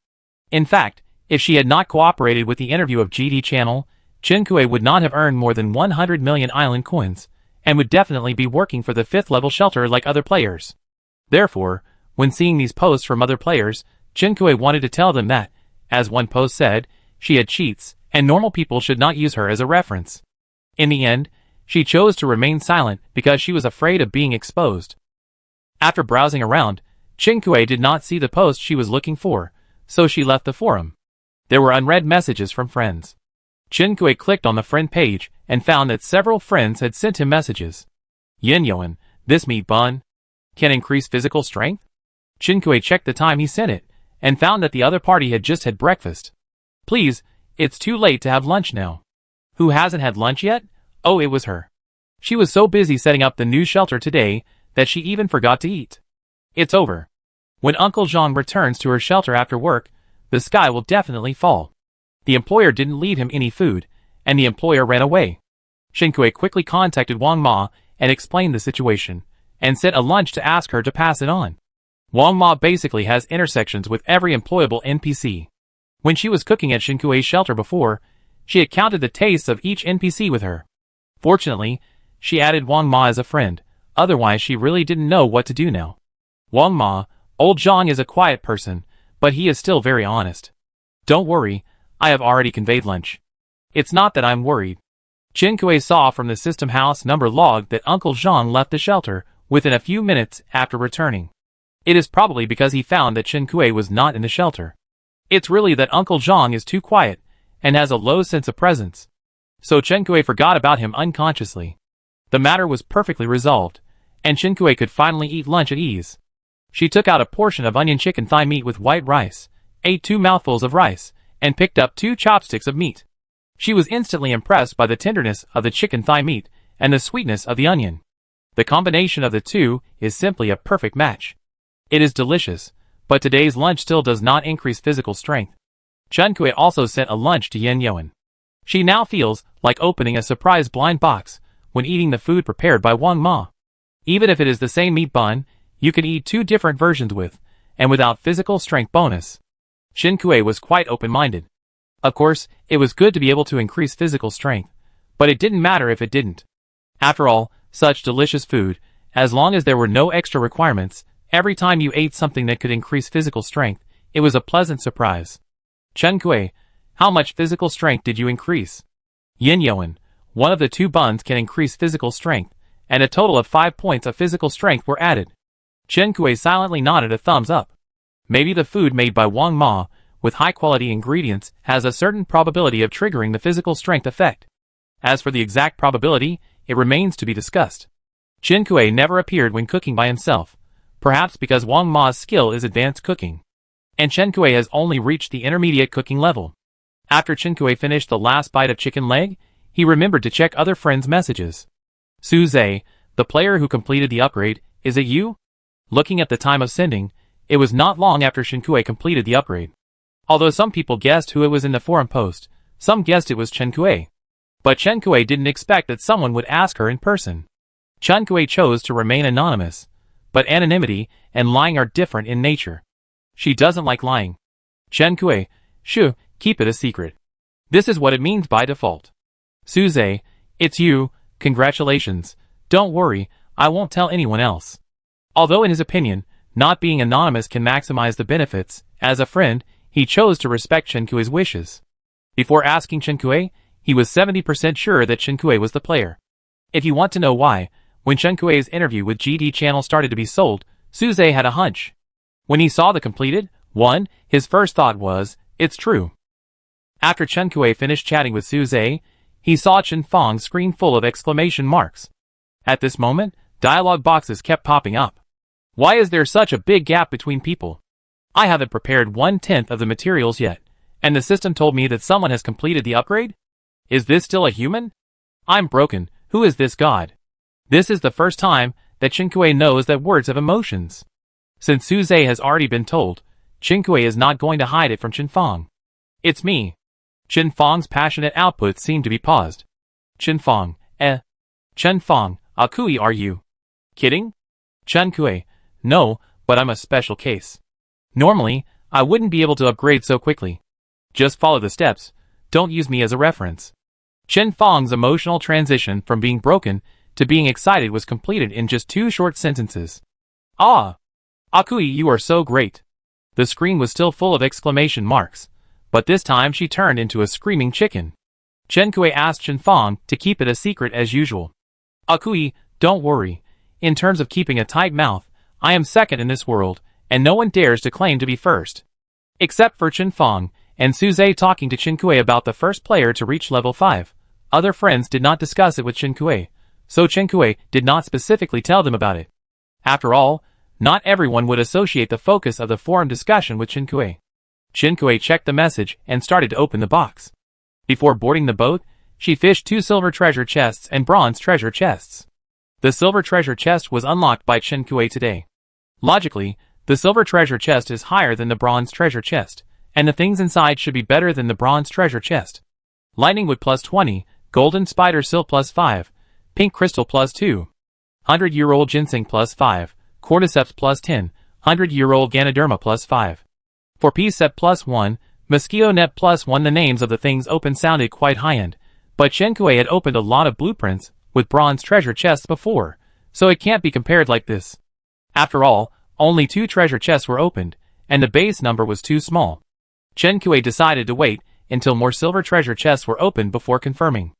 In fact, if she had not cooperated with the interview of GD Channel, Chen Kuei would not have earned more than 100 million island coins, and would definitely be working for the 5th level shelter like other players. Therefore, when seeing these posts from other players, Chen Kuei wanted to tell them that, as one post said, she had cheats, and normal people should not use her as a reference. In the end, she chose to remain silent because she was afraid of being exposed. After browsing around, Chen Kuei did not see the post she was looking for, so she left the forum. There were unread messages from friends. Chen Kuei clicked on the friend page and found that several friends had sent him messages. Yin Yoan, this meat bun can increase physical strength? Chen Kuei checked the time he sent it, and found that the other party had just had breakfast. Please, it's too late to have lunch now. Who hasn't had lunch yet? Oh, it was her. She was so busy setting up the new shelter today that she even forgot to eat. It's over. When Uncle Zhang returns to her shelter after work, the sky will definitely fall. The employer didn't leave him any food, and the employer ran away. Chen Kuei quickly contacted Wang Ma and explained the situation, and sent a lunch to ask her to pass it on. Wang Ma basically has intersections with every employable NPC. When she was cooking at Chen Kuei's shelter before, she had counted the tastes of each NPC with her. Fortunately, she added Wang Ma as a friend, otherwise she really didn't know what to do now. Wang Ma, old Zhang is a quiet person, but he is still very honest. Don't worry, I have already conveyed lunch. It's not that I'm worried. Chen Kuei saw from the system house number log that Uncle Zhang left the shelter within a few minutes after returning. It is probably because he found that Chen Kuei was not in the shelter. It's really that Uncle Zhang is too quiet and has a low sense of presence. So Chen Kuei forgot about him unconsciously. The matter was perfectly resolved, and Chen Kuei could finally eat lunch at ease. She took out a portion of onion chicken thigh meat with white rice, ate 2 mouthfuls of rice, and picked up 2 chopsticks of meat. She was instantly impressed by the tenderness of the chicken thigh meat and the sweetness of the onion. The combination of the two is simply a perfect match. It is delicious, but today's lunch still does not increase physical strength. Chen Kuei also sent a lunch to Yin Yoan. She now feels like opening a surprise blind box when eating the food prepared by Wang Ma. Even if it is the same meat bun, you can eat 2 different versions with, and without physical strength bonus. Chen Kuei was quite open-minded. Of course, it was good to be able to increase physical strength, but it didn't matter if it didn't. After all, such delicious food, as long as there were no extra requirements, every time you ate something that could increase physical strength, it was a pleasant surprise. Chen Kuei, how much physical strength did you increase? Yin Yoan, one of the 2 buns can increase physical strength, and a total of 5 points of physical strength were added. Chen Kuei silently nodded a thumbs up. Maybe the food made by Wang Ma, with high-quality ingredients, has a certain probability of triggering the physical strength effect. As for the exact probability, it remains to be discussed. Chen Kuei never appeared when cooking by himself, perhaps because Wang Ma's skill is advanced cooking, and Chen Kuei has only reached the intermediate cooking level. After Chen Kuei finished the last bite of chicken leg, he remembered to check other friends' messages. Su Zhe, the player who completed the upgrade, is it you? Looking at the time of sending, it was not long after Chen Kuei completed the upgrade. Although some people guessed who it was in the forum post, some guessed it was Chen Kuei. But Chen Kuei didn't expect that someone would ask her in person. Chen Kuei chose to remain anonymous, but anonymity and lying are different in nature. She doesn't like lying. Chen Kuei, shoo, keep it a secret. This is what it means by default. Su Zhe, it's you, congratulations. Don't worry, I won't tell anyone else. Although in his opinion, not being anonymous can maximize the benefits, as a friend, he chose to respect Chen Kuei's wishes. Before asking Chen Kui, he was 70% sure that Chen Kui was the player. If you want to know why, when Chen Kui's interview with GD Channel started to be sold, Suze had a hunch. When he saw the completed one, his first thought was, it's true. After Chen Kui finished chatting with Suze, he saw Chen Fong's screen full of exclamation marks. At this moment, dialogue boxes kept popping up. Why is there such a big gap between people? I haven't prepared 1/10 of the materials yet, and the system told me that someone has completed the upgrade? Is this still a human? I'm broken. Who is this god? This is the first time that Chen Kui knows that words have emotions. Since Suze has already been told, Chen Kui is not going to hide it from Chen Fong. It's me. Chen Fong's passionate output seemed to be paused. Chen Fong, Chen Fong, Kui, are you kidding? Chen Kui, no, but I'm a special case. Normally, I wouldn't be able to upgrade so quickly. Just follow the steps, don't use me as a reference. Chen Fong's emotional transition from being broken to being excited was completed in just 2 short sentences. Ah! Kui, you are so great. The screen was still full of exclamation marks, but this time she turned into a screaming chicken. Chen Kui asked Chen Fong to keep it a secret as usual. Kui, don't worry. In terms of keeping a tight mouth, I am second in this world, and no one dares to claim to be first. Except for Chen Fong and Suze talking to Chen Kui about the first player to reach level 5. Other friends did not discuss it with Chen Kui, so Chen Kui did not specifically tell them about it. After all, not everyone would associate the focus of the forum discussion with Chen Kui. Chen Kui checked the message and started to open the box. Before boarding the boat, she fished 2 silver treasure chests and bronze treasure chests. The silver treasure chest was unlocked by Chen Kui today. Logically, the silver treasure chest is higher than the bronze treasure chest, and the things inside should be better than the bronze treasure chest. Lightning wood plus 20, golden spider silk plus 5, pink crystal plus 2, 100-year-old ginseng plus 5, cordyceps plus 10, 100-year-old ganoderma plus 5. For PSEP plus 1, mosquito net plus 1. The names of the things open sounded quite high-end, but Chen Kui had opened a lot of blueprints with bronze treasure chests before, so it can't be compared like this. After all, only 2 treasure chests were opened, and the base number was too small. Chen Kui decided to wait until more silver treasure chests were opened before confirming.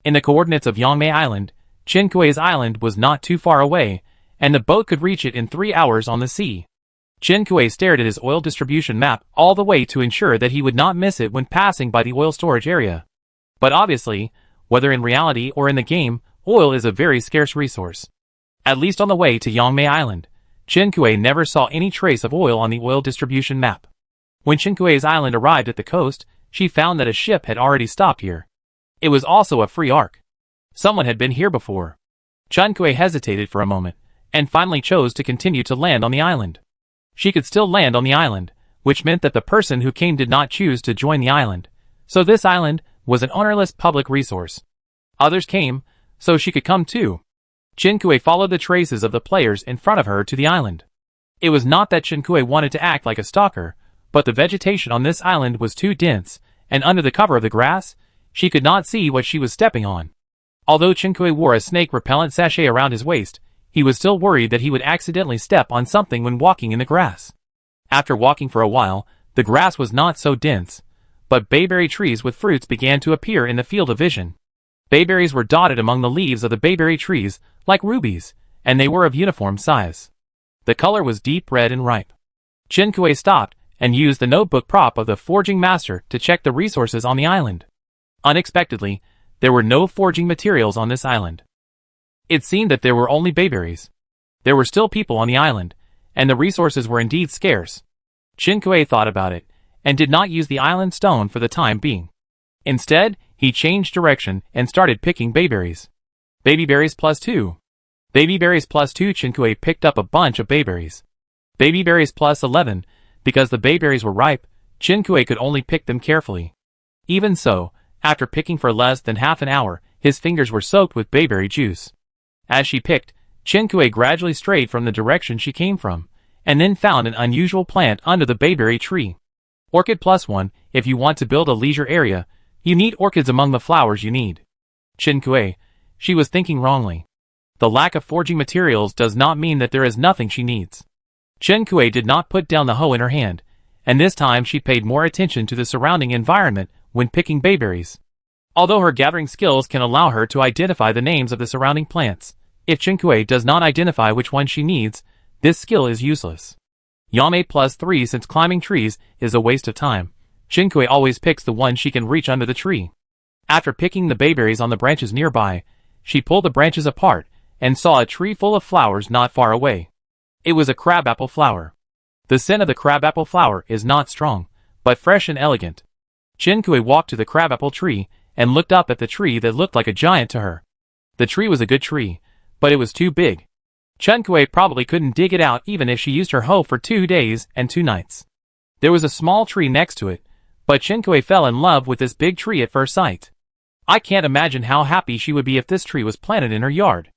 In the coordinates of Yangmei Island, Chen Kui's island was not too far away, and the boat could reach it in 3 hours on the sea. Chen Kui stared at his oil distribution map all the way to ensure that he would not miss it when passing by the oil storage area. But obviously, whether in reality or in the game, oil is a very scarce resource. At least on the way to Yangmei Island, Chen Kui never saw any trace of oil on the oil distribution map. When Chen Kui's island arrived at the coast, she found that a ship had already stopped here. It was also a free ark. Someone had been here before. Chen Kui hesitated for a moment, and finally chose to continue to land on the island. She could still land on the island, which meant that the person who came did not choose to join the island, so this island was an ownerless public resource. Others came, so she could come too. Chen Kui followed the traces of the players in front of her to the island. It was not that Chen Kui wanted to act like a stalker, but the vegetation on this island was too dense, and under the cover of the grass, she could not see what she was stepping on. Although Chen Kui wore a snake repellent sachet around his waist, he was still worried that he would accidentally step on something when walking in the grass. After walking for a while, the grass was not so dense, but bayberry trees with fruits began to appear in the field of vision. Bayberries were dotted among the leaves of the bayberry trees, like rubies, and they were of uniform size. The color was deep red and ripe. Chen Kui stopped and used the notebook prop of the forging master to check the resources on the island. Unexpectedly, there were no forging materials on this island. It seemed that there were only bayberries. There were still people on the island, and the resources were indeed scarce. Chen Kui thought about it, and did not use the island stone for the time being. Instead, he changed direction and started picking bayberries. Babyberries plus 2. Babyberries plus 2. Chen Kui picked up a bunch of bayberries. Babyberries plus 11. Because the bayberries were ripe, Chen Kui could only pick them carefully. Even so, after picking for less than half an hour, his fingers were soaked with bayberry juice. As she picked, Chen Kui gradually strayed from the direction she came from, and then found an unusual plant under the bayberry tree. Orchid plus 1. If you want to build a leisure area, you need orchids among the flowers you need. Chen Kui, she was thinking wrongly. The lack of forging materials does not mean that there is nothing she needs. Chen Kui did not put down the hoe in her hand, and this time she paid more attention to the surrounding environment when picking bayberries. Although her gathering skills can allow her to identify the names of the surrounding plants, if Chinkui does not identify which one she needs, this skill is useless. Yame +3 Since climbing trees is a waste of time, Chinkui always picks the one she can reach under the tree. After picking the bayberries on the branches nearby, she pulled the branches apart and saw a tree full of flowers not far away. It was a crabapple flower. The scent of the crabapple flower is not strong, but fresh and elegant. Chinkui walked to the crabapple tree and looked up at the tree that looked like a giant to her. The tree was a good tree, but it was too big. Chinkui probably couldn't dig it out even if she used her hoe for 2 days and 2 nights. There was a small tree next to it, but Chinkui fell in love with this big tree at first sight. I can't imagine how happy she would be if this tree was planted in her yard.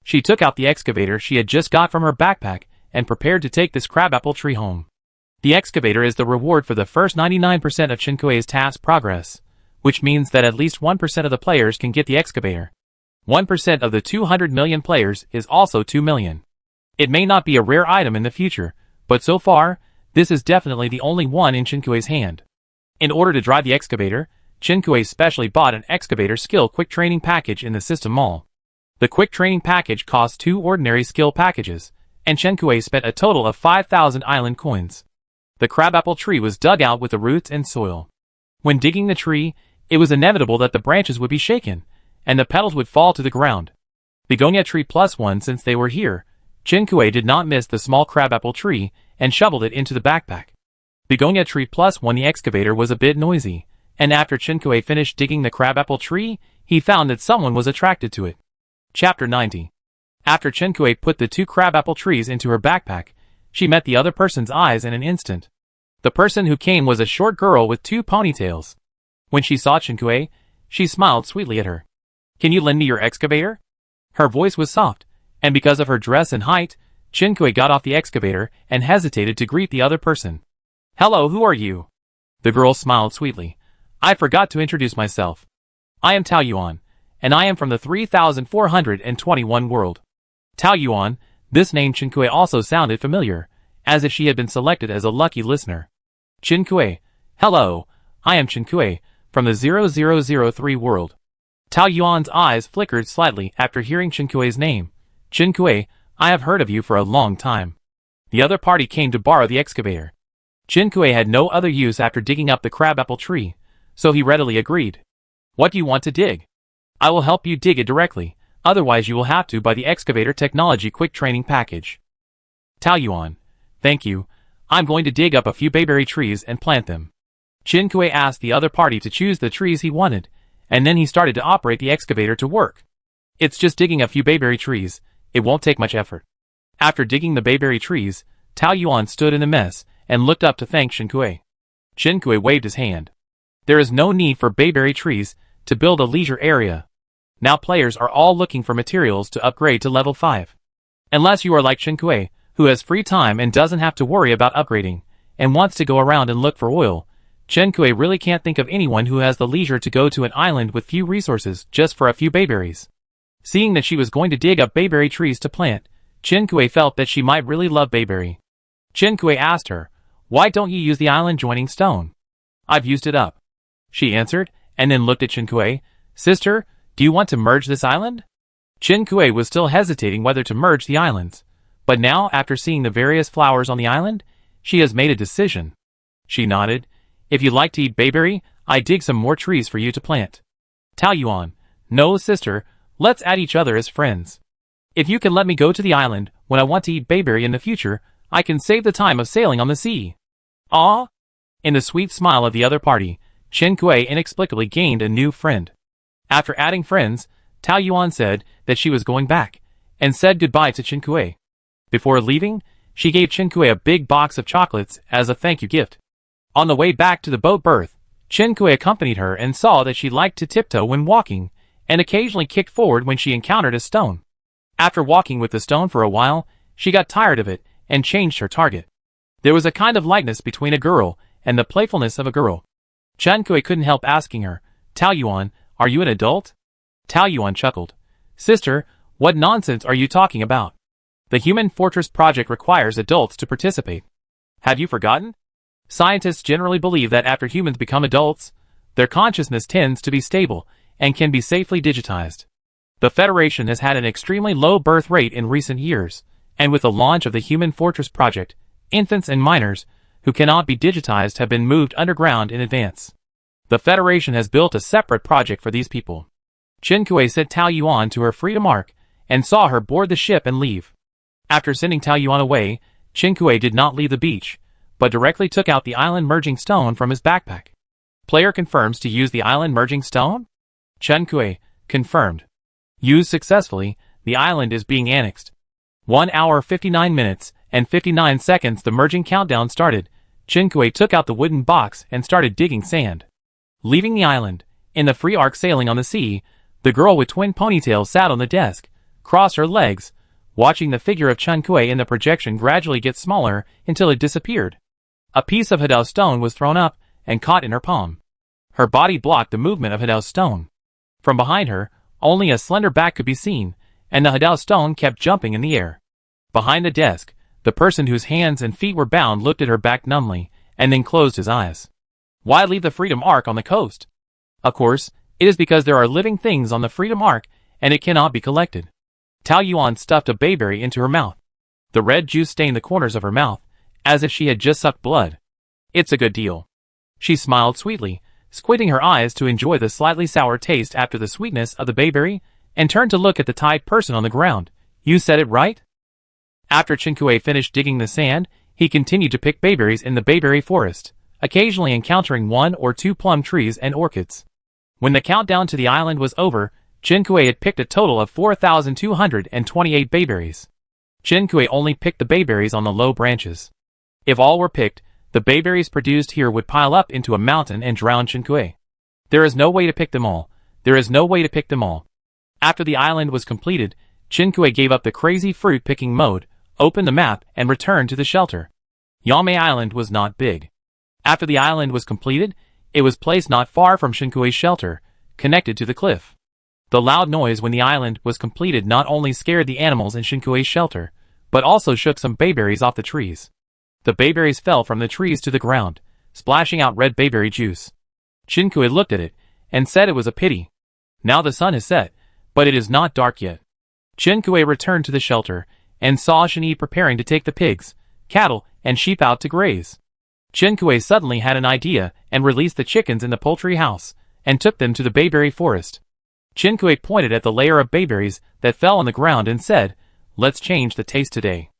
She took out the excavator she had just got from her backpack and prepared to take this crabapple tree home. The excavator is the reward for the first 99% of Chinkui's task progress, which means that at least 1% of the players can get the excavator. 1% of the 200 million players is also 2 million. It may not be a rare item in the future, but so far, this is definitely the only one in Chinkui's hand. In order to drive the excavator, Chinkui specially bought an excavator skill quick training package in the system mall. The quick training package costs 2 ordinary skill packages, and Chinkui spent a total of 5,000 island coins. The crabapple tree was dug out with the roots and soil. When digging the tree, it was inevitable that the branches would be shaken, and the petals would fall to the ground. Begonia tree +1 Since they were here, Chinkui did not miss the small crabapple tree and shoveled it into the backpack. Begonia tree +1 The excavator was a bit noisy, and after Chinkui finished digging the crabapple tree, he found that someone was attracted to it. Chapter 90. After Chinkui put the 2 crabapple trees into her backpack, she met the other person's eyes in an instant. The person who came was a short girl with 2 ponytails. When she saw Chinkui, she smiled sweetly at her. "Can you lend me your excavator?" Her voice was soft, and because of her dress and height, Chinkui got off the excavator and hesitated to greet the other person. "Hello, who are you?" The girl smiled sweetly. "I forgot to introduce myself. I am Taoyuan, and I am from the 3421 world." Taoyuan, this name Chinkui also sounded familiar, as if she had been selected as a lucky listener. Chinkui, "Hello, I am Chinkui, from the 0003 world." Taoyuan's eyes flickered slightly after hearing Chinkui's name. "Chinkui, I have heard of you for a long time." The other party came to borrow the excavator. Chinkui had no other use after digging up the crabapple tree, so he readily agreed. "What do you want to dig?" "I will help you dig it directly, otherwise you will have to buy the excavator technology quick training package." Taoyuan, "Thank you, I'm going to dig up a few bayberry trees and plant them." Chinkui asked the other party to choose the trees he wanted, and then he started to operate the excavator to work. It's just digging a few bayberry trees, it won't take much effort. After digging the bayberry trees, Taoyuan stood in the mess and looked up to thank Chinkui. Chinkui waved his hand. There is no need for bayberry trees to build a leisure area. Now players are all looking for materials to upgrade to level 5. Unless you are like Chinkui, who has free time and doesn't have to worry about upgrading, and wants to go around and look for oil, Chinkui really can't think of anyone who has the leisure to go to an island with few resources just for a few bayberries. Seeing that she was going to dig up bayberry trees to plant, Chinkui felt that she might really love bayberry. Chinkui asked her, "Why don't you use the island joining stone?" "I've used it up," she answered, and then looked at Chinkui. "Sister, do you want to merge this island?" Chinkui was still hesitating whether to merge the islands, but now after seeing the various flowers on the island, she has made a decision. She nodded. "If you'd like to eat bayberry, I dig some more trees for you to plant." Taoyuan, "No, sister, let's add each other as friends. If you can let me go to the island when I want to eat bayberry in the future, I can save the time of sailing on the sea." "Aw!" In the sweet smile of the other party, Chinkui inexplicably gained a new friend. After adding friends, Taoyuan said that she was going back, and said goodbye to Chinkui. Before leaving, she gave Chinkui a big box of chocolates as a thank you gift. On the way back to the boat berth, Chinkui accompanied her and saw that she liked to tiptoe when walking, and occasionally kicked forward when she encountered a stone. After walking with the stone for a while, she got tired of it and changed her target. There was a kind of likeness between a girl and the playfulness of a girl. Chinkui couldn't help asking her, "Taoyuan, are you an adult?" Taoyuan chuckled. "Sister, what nonsense are you talking about? The Human Fortress project requires adults to participate. Have you forgotten? Scientists generally believe that after humans become adults, Their consciousness tends to be stable and can be safely digitized. The Federation has had an extremely low birth rate in recent years, and with the launch of the Human Fortress project, infants and minors who cannot be digitized have been moved underground in advance. The Federation has built a separate project for these people. Chen Kuei sent Tao Yuan to her freedom arc and saw her board the ship and leave. After sending Tao Yuan away, Chen Kuei did not leave the beach, but directly took out the island merging stone from his backpack. Player confirms to use the island merging stone? Chen Kuei, confirmed. Used successfully, the island is being annexed. 1 hour 59 minutes and 59 seconds the merging countdown started. Chen Kuei took out the wooden box and started digging sand. Leaving the island, in the free arc sailing on the sea, the girl with twin ponytails sat on the desk, crossed her legs, watching the figure of Chen Kuei in the projection gradually get smaller until it disappeared. A piece of Hadao stone was thrown up and caught in her palm. Her body blocked the movement of Hadao's stone. From behind her, only a slender back could be seen, and the Hadao stone kept jumping in the air. Behind the desk, the person whose hands and feet were bound looked at her back numbly, and then closed his eyes. Why leave the Freedom Arc on the coast? Of course, it is because there are living things on the Freedom Arc, and it cannot be collected. Tao Yuan stuffed a bayberry into her mouth. The red juice stained the corners of her mouth, as if she had just sucked blood. It's a good deal. She smiled sweetly, squinting her eyes to enjoy the slightly sour taste after the sweetness of the bayberry, and turned to look at the tied person on the ground. You said it right? After Chen Kuei finished digging the sand, he continued to pick bayberries in the bayberry forest, occasionally encountering 1 or 2 plum trees and orchids. When the countdown to the island was over, Chen Kuei had picked a total of 4,228 bayberries. Chen Kuei only picked the bayberries on the low branches. If all were picked, the bayberries produced here would pile up into a mountain and drown Chen Kuei. There is no way to pick them all. There is no way to pick them all. After the island was completed, Chen Kuei gave up the crazy fruit-picking mode, opened the map, and returned to the shelter. Yamei Island was not big. After the island was completed, it was placed not far from Chen Kuei's shelter, connected to the cliff. The loud noise when the island was completed not only scared the animals in Chen Kuei's shelter, but also shook some bayberries off the trees. The bayberries fell from the trees to the ground, splashing out red bayberry juice. Chen Kuei looked at it, and said it was a pity. Now the sun has set, but it is not dark yet. Chen Kuei returned to the shelter, and saw Shen Yi preparing to take the pigs, cattle, and sheep out to graze. Chen Kuei suddenly had an idea and released the chickens in the poultry house, and took them to the bayberry forest. Chen Kuei pointed at the layer of bayberries that fell on the ground and said, "Let's change the taste today.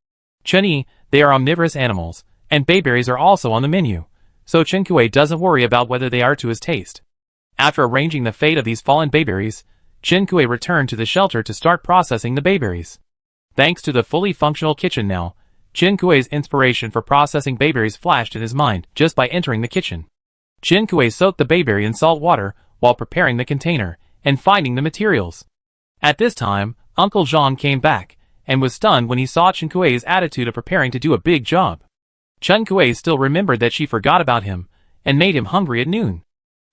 Chen Yi, they are omnivorous animals, and bayberries are also on the menu, so Chen Kuei doesn't worry about whether they are to his taste." After arranging the fate of these fallen bayberries, Chen Kuei returned to the shelter to start processing the bayberries. Thanks to the fully functional kitchen now, Chen Kuei's inspiration for processing bayberries flashed in his mind just by entering the kitchen. Chen Kuei soaked the bayberry in salt water while preparing the container and finding the materials. At this time, Uncle Zhang came back and was stunned when he saw Chen Kuei's attitude of preparing to do a big job. Chen Kuei still remembered that she forgot about him and made him hungry at noon.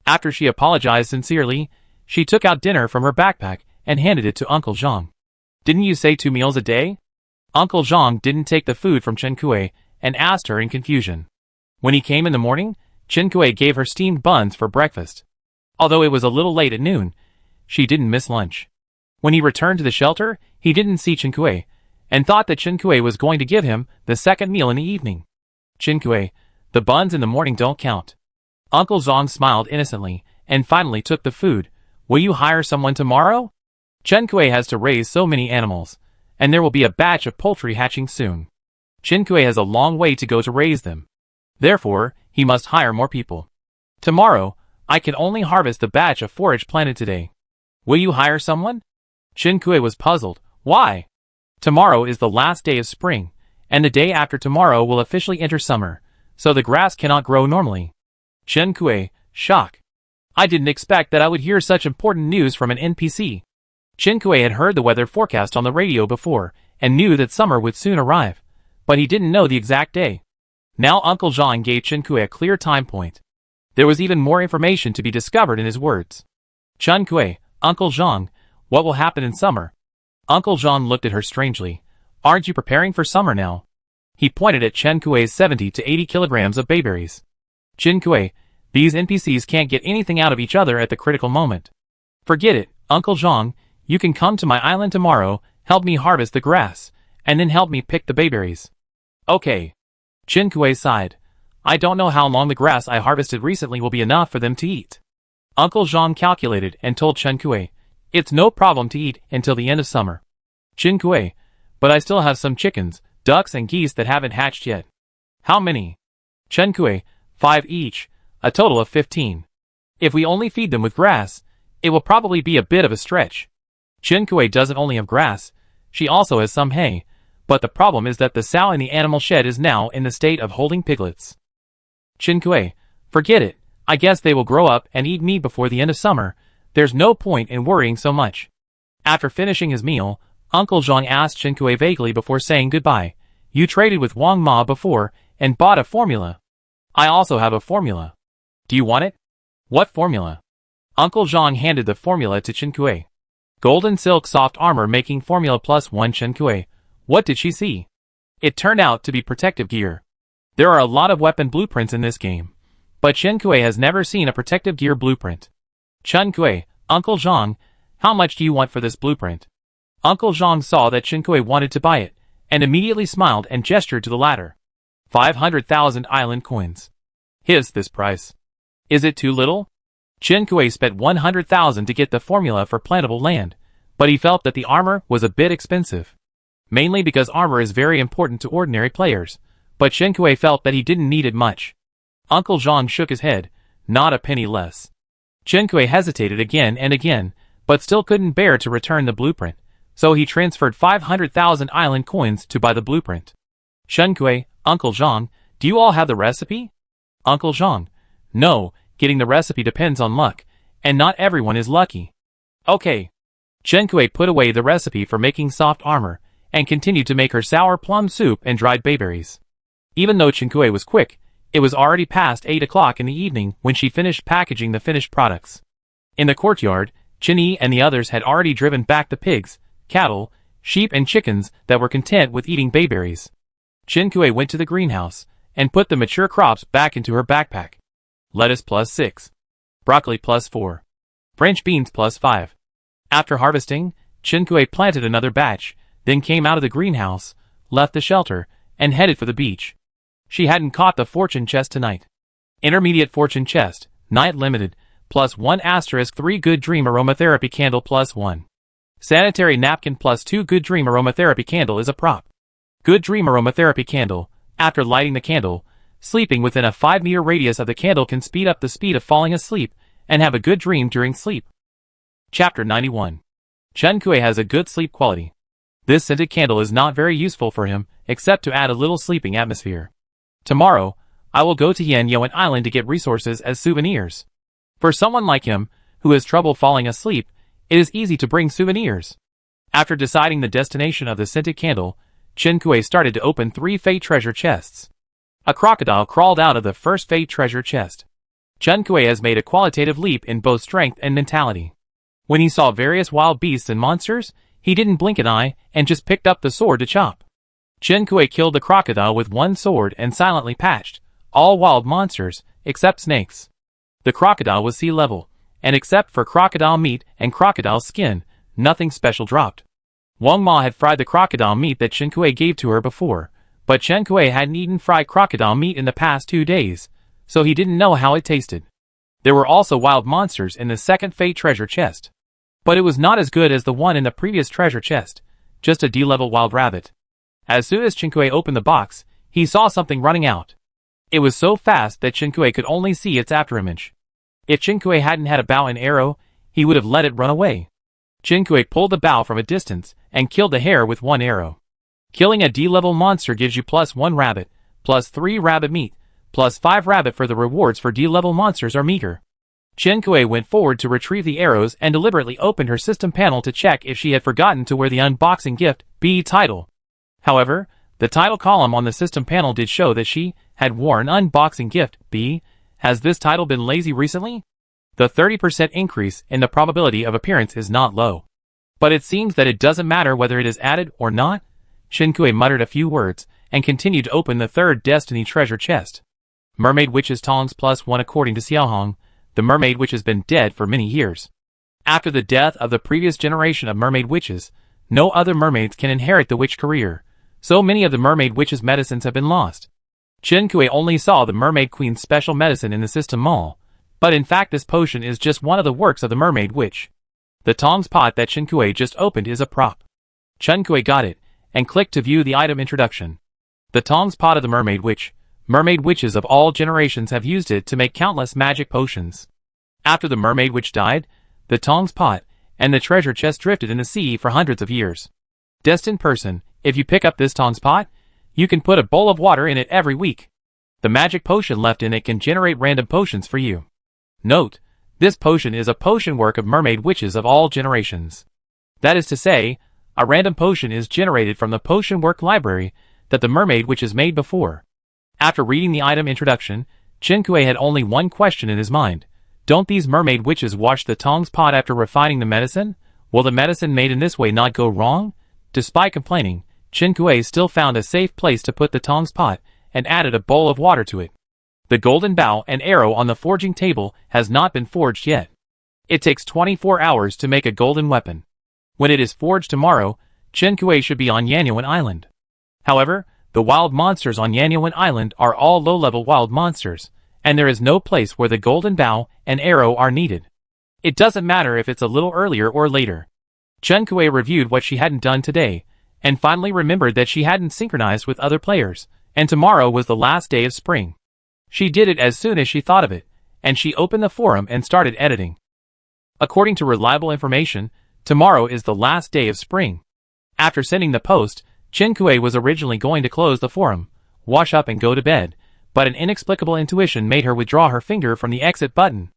After she apologized sincerely, she took out dinner from her backpack and handed it to Uncle Zhang. "Didn't you say 2 meals a day?" Uncle Zhang didn't take the food from Chen Kuei and asked her in confusion. When he came in the morning, Chen Kuei gave her steamed buns for breakfast. Although it was a little late at noon, she didn't miss lunch. When he returned to the shelter, he didn't see Chen Kuei, and thought that Chen Kuei was going to give him the second meal in the evening. "Chen Kuei, the buns in the morning don't count." Uncle Zhang smiled innocently, and finally took the food. "Will you hire someone tomorrow? Chen Kuei has to raise so many animals, and there will be a batch of poultry hatching soon. Chen Kuei has a long way to go to raise them. Therefore, he must hire more people. Tomorrow, I can only harvest the batch of forage planted today. Will you hire someone?" Chen Kuei was puzzled. Why? Tomorrow is the last day of spring, and the day after tomorrow will officially enter summer, so the grass cannot grow normally. Chen Kuei, shock. I didn't expect that I would hear such important news from an NPC. Chen Kuei had heard the weather forecast on the radio before, and knew that summer would soon arrive, but he didn't know the exact day. Now Uncle Zhang gave Chen Kuei a clear time point. There was even more information to be discovered in his words. "Chen Kuei, Uncle Zhang, what will happen in summer?" Uncle Zhang looked at her strangely. "Aren't you preparing for summer now?" He pointed at Chen Kuei's 70 to 80 kilograms of bayberries. "Chen Kuei, These NPCs can't get anything out of each other at the critical moment. Forget it, Uncle Zhang, you can come to my island tomorrow, help me harvest the grass, and then help me pick the bayberries. Okay. Chen Kuei sighed. I don't know how long the grass I harvested recently will be enough for them to eat. Uncle Zhang calculated and told Chen Kuei, it's no problem to eat until the end of summer. Chen Kuei, but I still have some chickens, ducks and geese that haven't hatched yet. How many? Chen Kuei, 5 each, a total of 15. If we only feed them with grass, it will probably be a bit of a stretch. Chen Kuei doesn't only have grass, she also has some hay, but the problem is that the sow in the animal shed is now in the state of holding piglets. Chen Kuei, forget it, I guess they will grow up and eat me before the end of summer, there's no point in worrying so much. After finishing his meal, Uncle Zhang asked Chen Kuei vaguely before saying goodbye, you traded with Wang Ma before and bought a formula. I also have a formula. Do you want it? What formula? Uncle Zhang handed the formula to Chen Kuei. Golden silk soft armor making formula +1. Chen Kuei, what did she see? It turned out to be protective gear. There are a lot of weapon blueprints in this game, but Chen Kuei has never seen a protective gear blueprint. Chen Kuei, Uncle Zhang, how much do you want for this blueprint? Uncle Zhang saw that Chen Kuei wanted to buy it, and immediately smiled and gestured to the latter. 500,000 island coins. This price. Is it too little? Chen Kuei spent 100,000 to get the formula for plantable land, but he felt that the armor was a bit expensive. Mainly because armor is very important to ordinary players, but Chen Kuei felt that he didn't need it much. Uncle Zhang shook his head, not a penny less. Chen Kuei hesitated again and again, but still couldn't bear to return the blueprint, so he transferred 500,000 island coins to buy the blueprint. Chen Kuei, Uncle Zhang, do you all have the recipe? Uncle Zhang, no, getting the recipe depends on luck, and not everyone is lucky. Okay. Chen Kuei put away the recipe for making soft armor, and continued to make her sour plum soup and dried bayberries. Even though Chen Kuei was quick, it was already past 8 o'clock in the evening when she finished packaging the finished products. In the courtyard, Chen Yi and the others had already driven back the pigs, cattle, sheep and chickens that were content with eating bayberries. Chen Kuei went to the greenhouse, and put the mature crops back into her backpack. Lettuce +6. Broccoli +4. French beans +5. After harvesting, Chen Kuei planted another batch, then came out of the greenhouse, left the shelter, and headed for the beach. She hadn't caught the fortune chest tonight. Intermediate fortune chest, night limited, +1 * 3 good dream aromatherapy candle +1. Sanitary napkin +2 good dream aromatherapy candle is a prop. Good dream aromatherapy candle, after lighting the candle, sleeping within a 5-meter radius of the candle can speed up the speed of falling asleep, and have a good dream during sleep. Chapter 91. Chen Kuei has a good sleep quality. This scented candle is not very useful for him, except to add a little sleeping atmosphere. Tomorrow, I will go to Yangyuan Island to get resources as souvenirs. For someone like him, who has trouble falling asleep, it is easy to bring souvenirs. After deciding the destination of the scented candle, Chen Kuei started to open 3 fate treasure chests. A crocodile crawled out of the first fate treasure chest. Chen Kuei has made a qualitative leap in both strength and mentality. When he saw various wild beasts and monsters, he didn't blink an eye and just picked up the sword to chop. Chen Kuei killed the crocodile with one sword and silently patched all wild monsters, except snakes. The crocodile was sea level, and except for crocodile meat and crocodile skin, nothing special dropped. Wang Ma had fried the crocodile meat that Chen Kuei gave to her before, but Chen Kuei hadn't eaten fried crocodile meat in the past 2 days, so he didn't know how it tasted. There were also wild monsters in the second fate treasure chest. But it was not as good as the one in the previous treasure chest, just a D-level wild rabbit. As soon as Chen Kuei opened the box, he saw something running out. It was so fast that Chen Kuei could only see its afterimage. If Chen Kuei hadn't had a bow and arrow, he would have let it run away. Chen Kuei pulled the bow from a distance and killed the hare with 1 arrow. Killing a D-level monster gives you +1 rabbit, +3 rabbit meat, +5 rabbit for the rewards for D-level monsters are meager. Chen Kuei went forward to retrieve the arrows and deliberately opened her system panel to check if she had forgotten to wear the unboxing gift B title. However, the title column on the system panel did show that she had worn unboxing gift B. Has this title been lazy recently? The 30% increase in the probability of appearance is not low. But it seems that it doesn't matter whether it is added or not. Chen Kuei muttered a few words and continued to open the third Destiny treasure chest. Mermaid Witch's tongs +1 according to Xiaohong, the mermaid witch has been dead for many years. After the death of the previous generation of mermaid witches, no other mermaids can inherit the witch career, so many of the mermaid witch's medicines have been lost. Chen Kui only saw the mermaid queen's special medicine in the system mall, but in fact this potion is just one of the works of the mermaid witch. The tongs pot that Chen Kui just opened is a prop. Chen Kui got it, and clicked to view the item introduction. The tongs pot of the mermaid witch. Mermaid witches of all generations have used it to make countless magic potions. After the mermaid witch died, the tongs pot and the treasure chest drifted in the sea for hundreds of years. Destined person, if you pick up this tongs pot, you can put a bowl of water in it every week. The magic potion left in it can generate random potions for you. Note, this potion is a potion work of mermaid witches of all generations. That is to say, a random potion is generated from the potion work library that the mermaid witches made before. After reading the item introduction, Chen Kui had only one question in his mind. Don't these mermaid witches wash the tongs pot after refining the medicine? Will the medicine made in this way not go wrong? Despite complaining, Chen Kui still found a safe place to put the tongs pot and added a bowl of water to it. The golden bow and arrow on the forging table has not been forged yet. It takes 24 hours to make a golden weapon. When it is forged tomorrow, Chen Kui should be on Yanyuan Island. However, the wild monsters on Yanyuan Island are all low-level wild monsters, and there is no place where the golden bow and arrow are needed. It doesn't matter if it's a little earlier or later. Chen Kui reviewed what she hadn't done today, and finally remembered that she hadn't synchronized with other players, and tomorrow was the last day of spring. She did it as soon as she thought of it, and she opened the forum and started editing. According to reliable information, tomorrow is the last day of spring. After sending the post, Chen Kui was originally going to close the forum, wash up and go to bed, but an inexplicable intuition made her withdraw her finger from the exit button.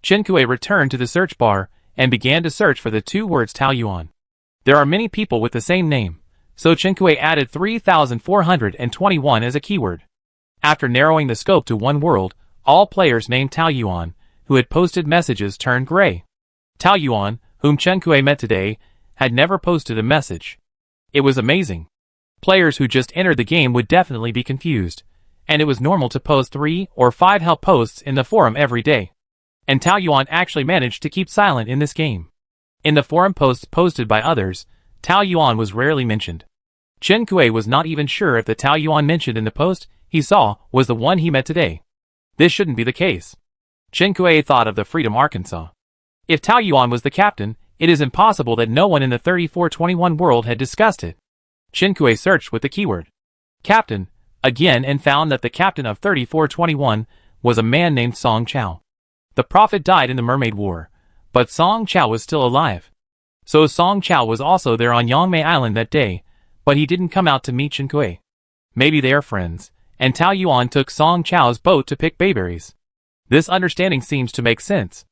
Chen Kui returned to the search bar and began to search for the two words Taoyuan. There are many people with the same name, so Chen Kui added 3,421 as a keyword. After narrowing the scope to one world, all players named Taoyuan, who had posted messages, turned gray. Taoyuan, whom Chen Kui met today, had never posted a message. It was amazing. Players who just entered the game would definitely be confused, and it was normal to post 3 or 5 help posts in the forum every day. And Taoyuan actually managed to keep silent in this game. In the forum posts posted by others, Taoyuan was rarely mentioned. Chen Kui was not even sure if the Taoyuan mentioned in the post he saw was the one he met today. This shouldn't be the case. Chen Kui thought of the Freedom Arkansas. If Taoyuan was the captain, it is impossible that no one in the 3421 world had discussed it. Chen Kui searched with the keyword captain again and found that the captain of 3421 was a man named Song Chao. The prophet died in the Mermaid War, but Song Chao was still alive. So Song Chao was also there on Yangmei Island that day, but he didn't come out to meet Chen Kui. Maybe they are friends, and Taoyuan took Song Chao's boat to pick bayberries. This understanding seems to make sense.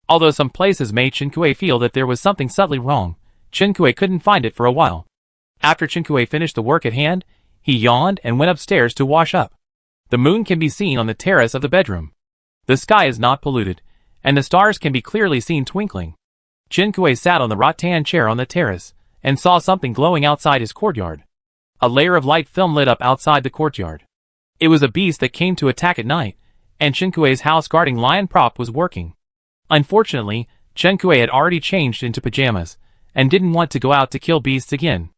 Although some places made Chen Kui feel that there was something subtly wrong, Chen Kui couldn't find it for a while. After Chen Kui finished the work at hand, he yawned and went upstairs to wash up. The moon can be seen on the terrace of the bedroom. The sky is not polluted, and the stars can be clearly seen twinkling. Chen Kui sat on the rattan chair on the terrace, and saw something glowing outside his courtyard. A layer of light film lit up outside the courtyard. It was a beast that came to attack at night, and Chen Kui's house guarding lion prop was working. Unfortunately, Chen Kui had already changed into pajamas, and didn't want to go out to kill beasts again.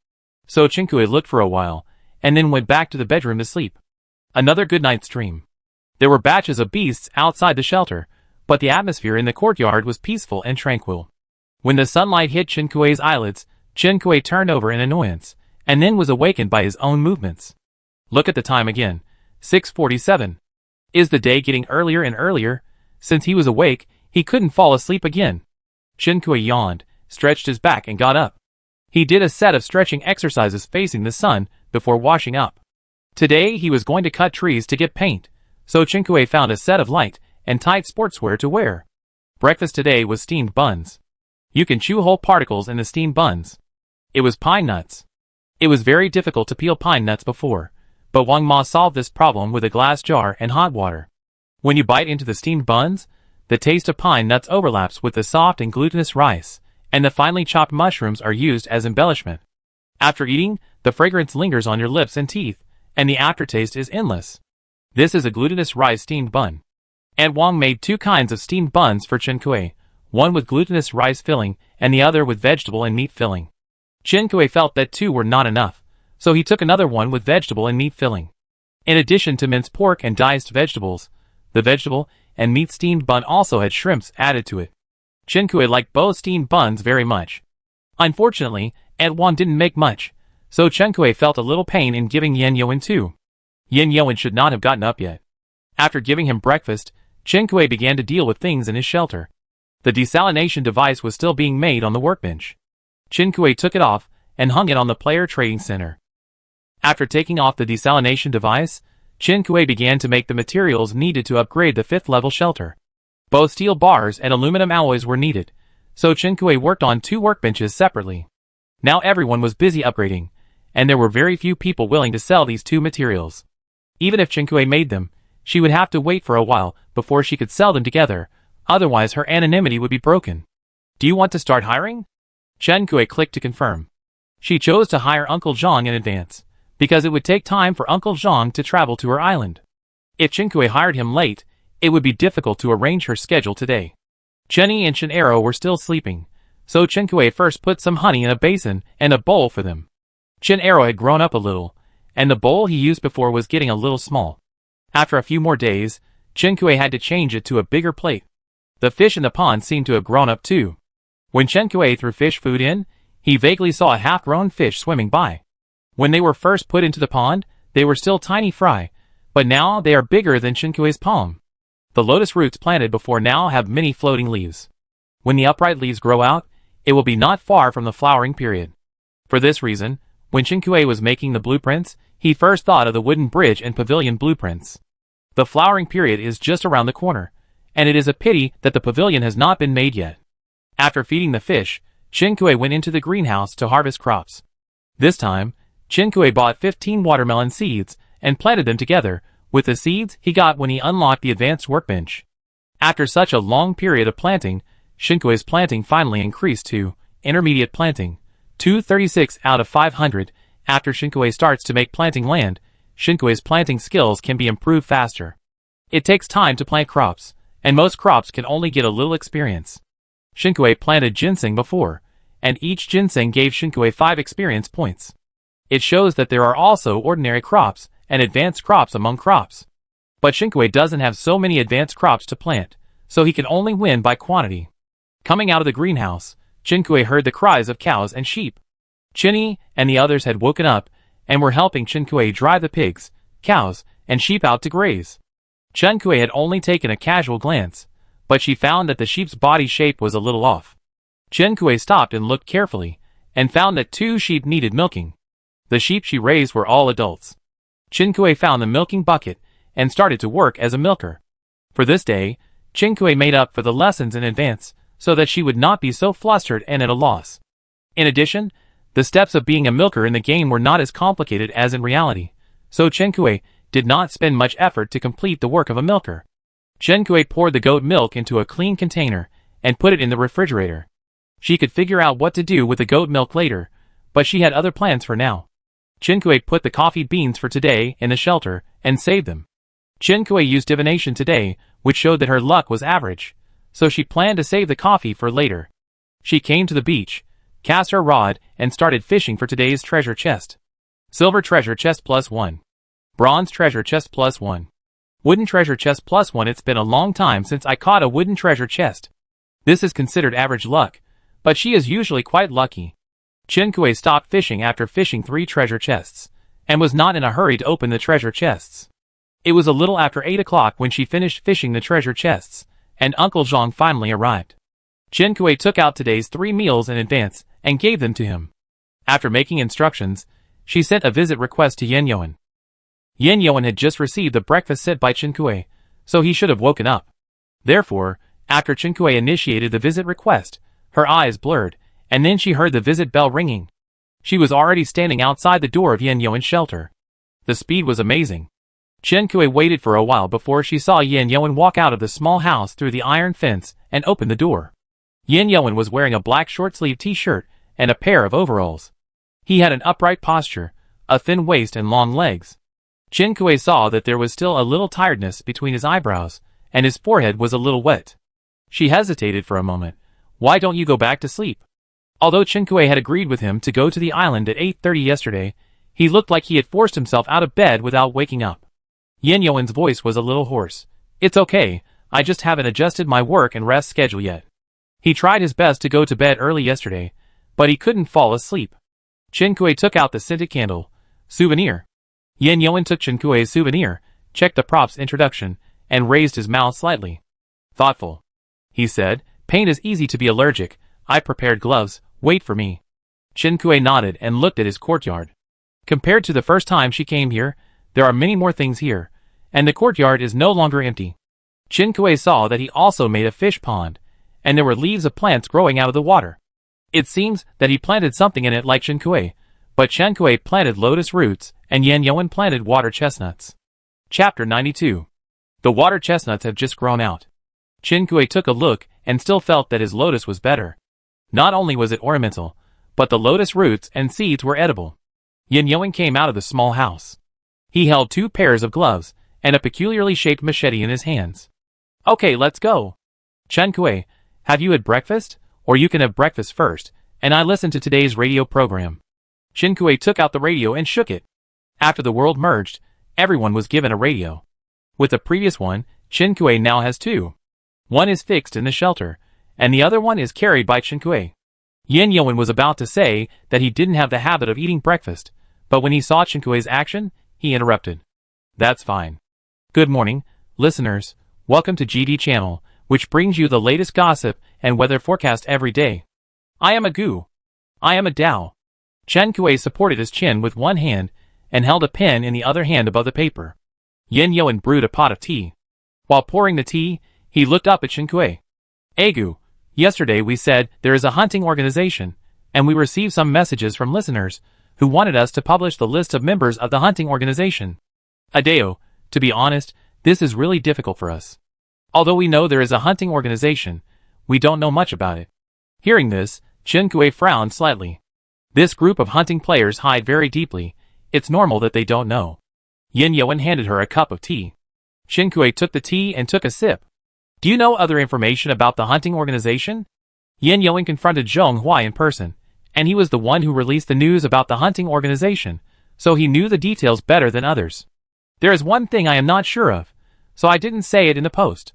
So Chen Kui looked for a while, and then went back to the bedroom to sleep. Another good night's dream. There were batches of beasts outside the shelter, but the atmosphere in the courtyard was peaceful and tranquil. When the sunlight hit Chen Kui's eyelids, Chen Kui turned over in annoyance, and then was awakened by his own movements. Look at the time again. 6:47. Is the day getting earlier and earlier? Since he was awake, he couldn't fall asleep again. Chen Kui yawned, stretched his back and got up. He did a set of stretching exercises facing the sun before washing up. Today he was going to cut trees to get paint, so Chen Kui found a set of light and tight sportswear to wear. Breakfast today was steamed buns. You can chew whole particles in the steamed buns. It was pine nuts. It was very difficult to peel pine nuts before, but Wang Ma solved this problem with a glass jar and hot water. When you bite into the steamed buns, the taste of pine nuts overlaps with the soft and glutinous rice, and the finely chopped mushrooms are used as embellishment. After eating, the fragrance lingers on your lips and teeth, and the aftertaste is endless. This is a glutinous rice steamed bun. Aunt Wang made 2 kinds of steamed buns for Chen Kui, one with glutinous rice filling and the other with vegetable and meat filling. Chen Kui felt that 2 were not enough, so he took another one with vegetable and meat filling. In addition to minced pork and diced vegetables, the vegetable and meat steamed bun also had shrimps added to it. Chen Kui liked both steamed buns very much. Unfortunately, Aunt Wang didn't make much, so Chen Kui felt a little pain in giving Yan Yuan 2. Yan Yuan should not have gotten up yet. After giving him breakfast, Chen Kui began to deal with things in his shelter. The desalination device was still being made on the workbench. Chen Kui took it off and hung it on the player trading center. After taking off the desalination device, Chen Kui began to make the materials needed to upgrade the 5th level shelter. Both steel bars and aluminum alloys were needed, so Chen Kui worked on 2 workbenches separately. Now everyone was busy upgrading, and there were very few people willing to sell these 2 materials. Even if Chen Kui made them, she would have to wait for a while before she could sell them together, otherwise her anonymity would be broken. Do you want to start hiring? Chen Kui clicked to confirm. She chose to hire Uncle Zhang in advance, because it would take time for Uncle Zhang to travel to her island. If Chen Kui hired him late, it would be difficult to arrange her schedule today. Chenny and Chen Arrow were still sleeping, so Chen Kui first put some honey in a basin and a bowl for them. Chen Arrow had grown up a little, and the bowl he used before was getting a little small. After a few more days, Chen Kui had to change it to a bigger plate. The fish in the pond seemed to have grown up too. When Chen Kui threw fish food in, he vaguely saw a half-grown fish swimming by. When they were first put into the pond, they were still tiny fry, but now they are bigger than Chen Kui's palm. The lotus roots planted before now have many floating leaves. When the upright leaves grow out, it will be not far from the flowering period. For this reason, when Chen Kui was making the blueprints, he first thought of the wooden bridge and pavilion blueprints. The flowering period is just around the corner, and it is a pity that the pavilion has not been made yet. After feeding the fish, Chen Kui went into the greenhouse to harvest crops. This time, Chen Kui bought 15 watermelon seeds and planted them together with the seeds he got when he unlocked the advanced workbench. After such a long period of planting, Chen Kui's planting finally increased to intermediate planting, 236 out of 500. After Chen Kui starts to make planting land, Chen Kui's planting skills can be improved faster. It takes time to plant crops, and most crops can only get a little experience. Chen Kui planted ginseng before, and each ginseng gave Chen Kui 5 experience points. It shows that there are also ordinary crops and advanced crops among crops. But Chen Kui doesn't have so many advanced crops to plant, so he can only win by quantity. Coming out of the greenhouse, Chen Kui heard the cries of cows and sheep. Chinny and the others had woken up and were helping Chen Kui drive the pigs, cows, and sheep out to graze. Chen Kui had only taken a casual glance, but she found that the sheep's body shape was a little off. Chen Kui stopped and looked carefully, and found that 2 sheep needed milking. The sheep she raised were all adults. Chen Kui found the milking bucket and started to work as a milker. For this day, Chen Kui made up for the lessons in advance so that she would not be so flustered and at a loss. In addition, the steps of being a milker in the game were not as complicated as in reality, so Chen Kui did not spend much effort to complete the work of a milker. Chen Kui poured the goat milk into a clean container and put it in the refrigerator. She could figure out what to do with the goat milk later, but she had other plans for now. Chen Kui put the coffee beans for today in the shelter and saved them. Chen Kui used divination today, which showed that her luck was average, so she planned to save the coffee for later. She came to the beach, cast her rod, and started fishing for today's treasure chest. Silver treasure chest +1. Bronze treasure chest +1. Wooden treasure chest +1. It's been a long time since I caught a wooden treasure chest. This is considered average luck, but she is usually quite lucky. Chen Kui stopped fishing after fishing 3 treasure chests, and was not in a hurry to open the treasure chests. It was a little after 8 o'clock when she finished fishing the treasure chests, and Uncle Zhang finally arrived. Chen Kui took out today's 3 meals in advance and gave them to him. After making instructions, she sent a visit request to Yan Yuan. Yan Yuan had just received the breakfast sent by Chen Kui, so he should have woken up. Therefore, after Chen Kui initiated the visit request, her eyes blurred, and then she heard the visit bell ringing. She was already standing outside the door of Yan Yuan's shelter. The speed was amazing. Chen Kui waited for a while before she saw Yan Yuan walk out of the small house through the iron fence and open the door. Yan Yuan was wearing a black short-sleeved t-shirt and a pair of overalls. He had an upright posture, a thin waist and long legs. Chen Kui saw that there was still a little tiredness between his eyebrows, and his forehead was a little wet. She hesitated for a moment. Why don't you go back to sleep? Although Chen Kui had agreed with him to go to the island at 8:30 yesterday, he looked like he had forced himself out of bed without waking up. Yin Yuan's voice was a little hoarse. It's okay, I just haven't adjusted my work and rest schedule yet. He tried his best to go to bed early yesterday, but he couldn't fall asleep. Chen Kui took out the scented candle. Souvenir. Yin Yuan took Chen Kui's souvenir, checked the prop's introduction, and raised his mouth slightly. Thoughtful. He said, paint is easy to be allergic. I prepared gloves, wait for me. Chen Kui nodded and looked at his courtyard. Compared to the first time she came here, there are many more things here, and the courtyard is no longer empty. Chen Kui saw that he also made a fish pond, and there were leaves of plants growing out of the water. It seems that he planted something in it like Chen Kui, but Chen Kui planted lotus roots, and Yin Yuan planted water chestnuts. Chapter 92. The water chestnuts have just grown out. Chen Kui took a look and still felt that his lotus was better. Not only was it ornamental, but the lotus roots and seeds were edible. Yin Yuan came out of the small house. He held 2 pairs of gloves and a peculiarly shaped machete in his hands. Okay, let's go. Chen Kui, have you had breakfast? Or you can have breakfast first, and I listen to today's radio program. Chen Kui took out the radio and shook it. After the world merged, everyone was given a radio. With the previous one, Chen Kui now has 2. One is fixed in the shelter, and the other one is carried by Chen Kui. Yin Yuan was about to say that he didn't have the habit of eating breakfast, but when he saw Chen Kui's action, he interrupted. That's fine. Good morning, listeners. Welcome to GD Channel, which brings you the latest gossip and weather forecast every day. I am a Gu. I am a Dao. Chen Kui supported his chin with one hand and held a pen in the other hand above the paper. Yin Yuan brewed a pot of tea. While pouring the tea, he looked up at Chen Kui. Gu, yesterday we said there is a hunting organization, and we received some messages from listeners who wanted us to publish the list of members of the hunting organization. Adeo, to be honest, this is really difficult for us. Although we know there is a hunting organization, we don't know much about it. Hearing this, Chen Kui frowned slightly. This group of hunting players hide very deeply. It's normal that they don't know. Yin Yuan handed her a cup of tea. Chen Kui took the tea and took a sip. Do you know other information about the hunting organization? Yin Yuan confronted Zhong Huai in person, and he was the one who released the news about the hunting organization, so he knew the details better than others. There is one thing I am not sure of, so I didn't say it in the post.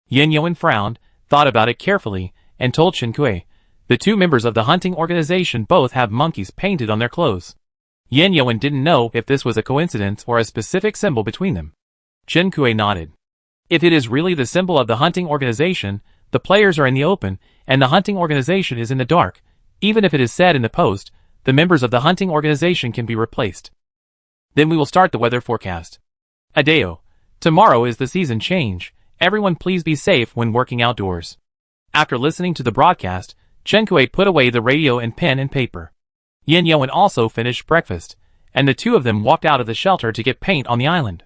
Yin Yuan frowned, thought about it carefully, and told Chen Kui. The 2 members of the hunting organization both have monkeys painted on their clothes. Yin Yuan didn't know if this was a coincidence or a specific symbol between them. Chen Kui nodded. If it is really the symbol of the hunting organization, the players are in the open, and the hunting organization is in the dark. Even if it is said in the post, the members of the hunting organization can be replaced. Then we will start the weather forecast. Adeo. Tomorrow is the season change. Everyone please be safe when working outdoors. After listening to the broadcast, Chen Kui put away the radio and pen and paper. Yin Yuan also finished breakfast, and the 2 of them walked out of the shelter to get paint on the island.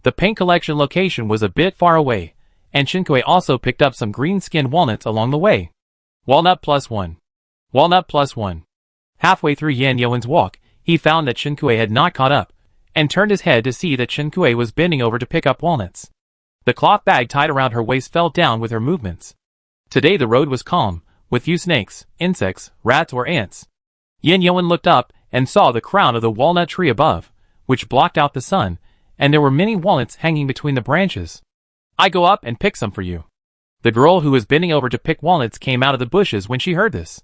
The paint collection location was a bit far away, and Chen Kui also picked up some green-skinned walnuts along the way. Walnut +1. Walnut +1. Halfway through Yin Yuan's walk, he found that Chen Kui had not caught up, and turned his head to see that Chen Kui was bending over to pick up walnuts. The cloth bag tied around her waist fell down with her movements. Today the road was calm, with few snakes, insects, rats or ants. Yin Yuan looked up and saw the crown of the walnut tree above, which blocked out the sun, and there were many walnuts hanging between the branches. I go up and pick some for you. The girl who was bending over to pick walnuts came out of the bushes when she heard this.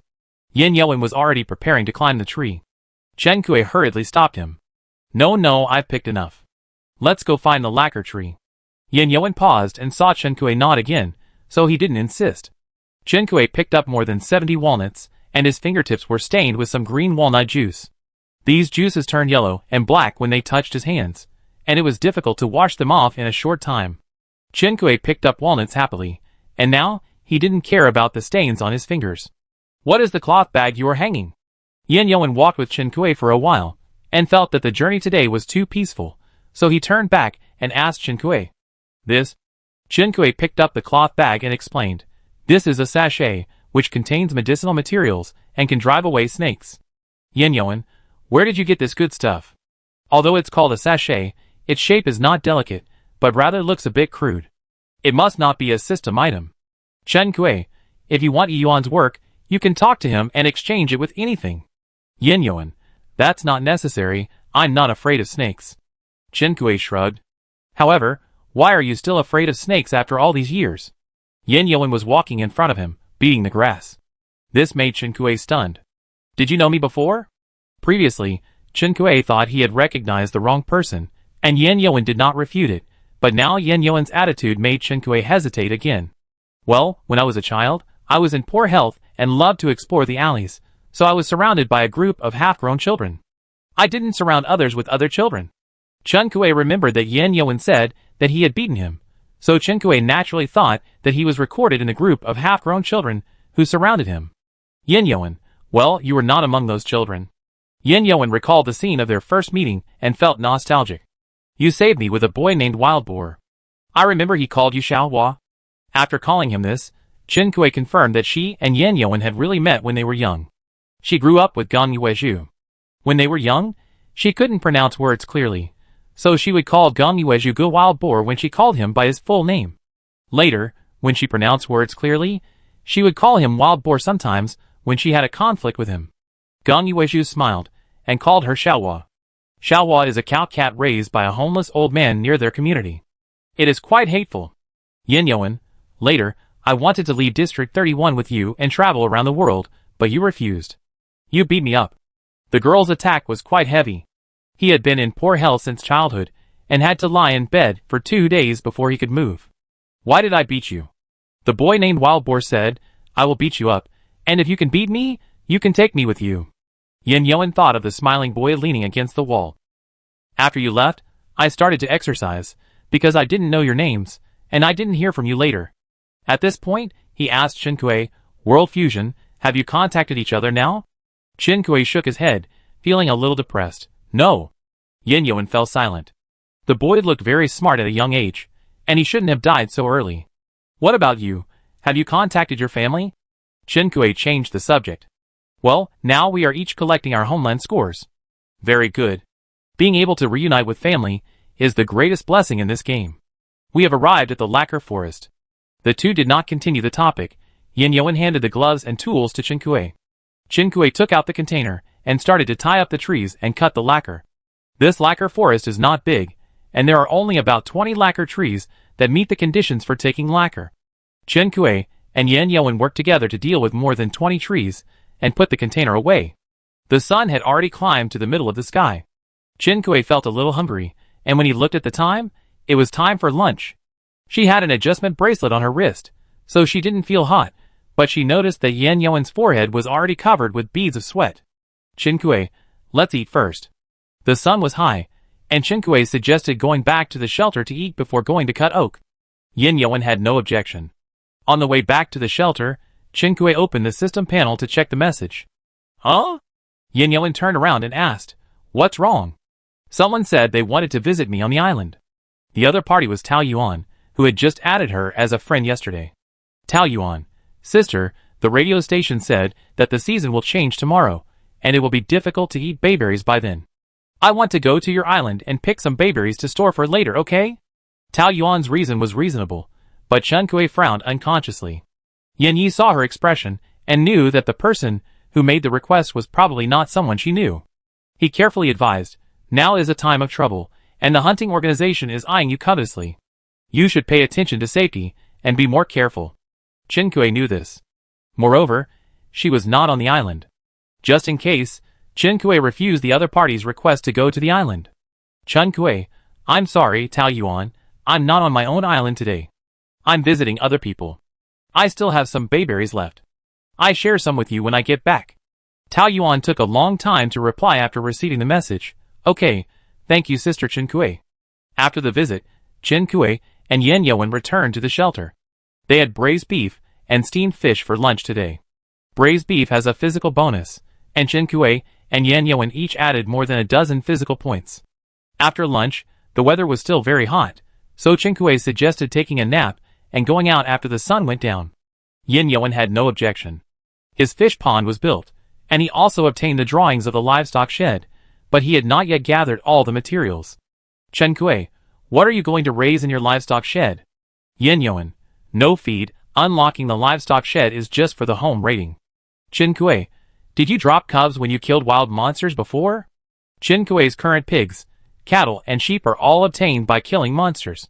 Yin Yuan was already preparing to climb the tree. Chen Kui hurriedly stopped him. No, I've picked enough. Let's go find the lacquer tree. Yin Yuan paused and saw Chen Kui nod again, so he didn't insist. Chen Kui picked up more than 70 walnuts, and his fingertips were stained with some green walnut juice. These juices turned yellow and black when they touched his hands, and it was difficult to wash them off in a short time. Chen Kui picked up walnuts happily, and now he didn't care about the stains on his fingers. What is the cloth bag you are hanging? Yin Yuan walked with Chen Kui for a while, and felt that the journey today was too peaceful, so he turned back and asked Chen Kui. This? Chen Kui picked up the cloth bag and explained. This is a sachet, which contains medicinal materials and can drive away snakes. Yin Yuan, where did you get this good stuff? Although it's called a sachet, Its shape is not delicate, but rather looks a bit crude. It must not be a system item. Chen Kui, if you want Yuan's work, you can talk to him and exchange it with anything. Yin Yuan, that's not necessary, I'm not afraid of snakes. Chen Kui shrugged. However, why are you still afraid of snakes after all these years? Yin Yuan was walking in front of him, beating the grass. This made Chen Kui stunned. Did you know me before? Previously, Chen Kui thought he had recognized the wrong person, and Yin Yuan did not refute it, but now Yin Yuan's attitude made Chen Kui hesitate again. Well, when I was a child, I was in poor health and loved to explore the alleys, so I was surrounded by a group of half-grown children. I didn't surround others with other children. Chen Kui remembered that Yin Yuan said that he had beaten him, so Chen Kui naturally thought that he was recorded in the group of half-grown children who surrounded him. Yin Yuan, well, you were not among those children. Yin Yuan recalled the scene of their first meeting and felt nostalgic. You saved me with a boy named Wild Boar. I remember he called you Xiao Hua. After calling him this, Chen Kui confirmed that she and Yin Yuan had really met when they were young. She grew up with Gong Yuezhu. When they were young, she couldn't pronounce words clearly, so she would call Gong Yuezhu Gu Wild Boar when she called him by his full name. Later, when she pronounced words clearly, she would call him Wild Boar sometimes when she had a conflict with him. Gong Yuezhu smiled and called her Xiaohua. Xiaohua is a cow cat raised by a homeless old man near their community. It is quite hateful. Yin Yuan, later, I wanted to leave District 31 with you and travel around the world, but you refused. You beat me up. The girl's attack was quite heavy. He had been in poor health since childhood and had to lie in bed for 2 days before he could move. Why did I beat you? The boy named Wild Boar said, I will beat you up, and if you can beat me, you can take me with you. Yin Yuan thought of the smiling boy leaning against the wall. After you left, I started to exercise, because I didn't know your names, and I didn't hear from you later. At this point, he asked Chen Kui, World Fusion, have you contacted each other now? Chen Kui shook his head, feeling a little depressed. No. Yin Yuan fell silent. The boy looked very smart at a young age, and he shouldn't have died so early. What about you? Have you contacted your family? Chen Kui changed the subject. Well, now we are each collecting our homeland scores. Very good. Being able to reunite with family is the greatest blessing in this game. We have arrived at the lacquer forest. The two did not continue the topic. Yin Yuan handed the gloves and tools to Chen Kui. Chen Kui took out the container and started to tie up the trees and cut the lacquer. This lacquer forest is not big, and there are only about 20 lacquer trees that meet the conditions for taking lacquer. Chen Kui and Yin Yuan worked together to deal with more than 20 trees and put the container away. The sun had already climbed to the middle of the sky. Chen Kui felt a little hungry, and when he looked at the time, it was time for lunch. She had an adjustment bracelet on her wrist, so she didn't feel hot, but she noticed that Yin Yuan's forehead was already covered with beads of sweat. Chen Kui, let's eat first. The sun was high, and Chen Kui suggested going back to the shelter to eat before going to cut oak. Yin Yuan had no objection. On the way back to the shelter, Chen Kui opened the system panel to check the message. Huh? Yin Yuan turned around and asked, What's wrong? Someone said they wanted to visit me on the island. The other party was Tao Yuan, who had just added her as a friend yesterday. Tao Yuan, sister, the radio station said that the season will change tomorrow, and it will be difficult to eat bayberries by then. I want to go to your island and pick some bayberries to store for later, okay? Tao Yuan's reason was reasonable, but Chen Kui frowned unconsciously. Yin Yi saw her expression and knew that the person who made the request was probably not someone she knew. He carefully advised, now is a time of trouble, and the hunting organization is eyeing you covetously. You should pay attention to safety and be more careful. Chen Kui knew this. Moreover, she was not on the island. Just in case, Chen Kui refused the other party's request to go to the island. Chen Kui, I'm sorry, Tao Yuan, I'm not on my own island today. I'm visiting other people. I still have some bayberries left. I share some with you when I get back. Tao Yuan took a long time to reply after receiving the message. Okay, thank you Sister Chen Kui. After the visit, Chen Kui and Yin Yuan returned to the shelter. They had braised beef and steamed fish for lunch today. Braised beef has a physical bonus, and Chen Kui and Yin Yuan each added more than a dozen physical points. After lunch, the weather was still very hot, so Chen Kui suggested taking a nap and going out after the sun went down. Yin Yuan had no objection. His fish pond was built, and he also obtained the drawings of the livestock shed, but he had not yet gathered all the materials. Chen Kui, what are you going to raise in your livestock shed? Yin Yuan, no feed, unlocking the livestock shed is just for the home raiding. Chen Kui, did you drop cubs when you killed wild monsters before? Chen Kui's current pigs, cattle, and sheep are all obtained by killing monsters.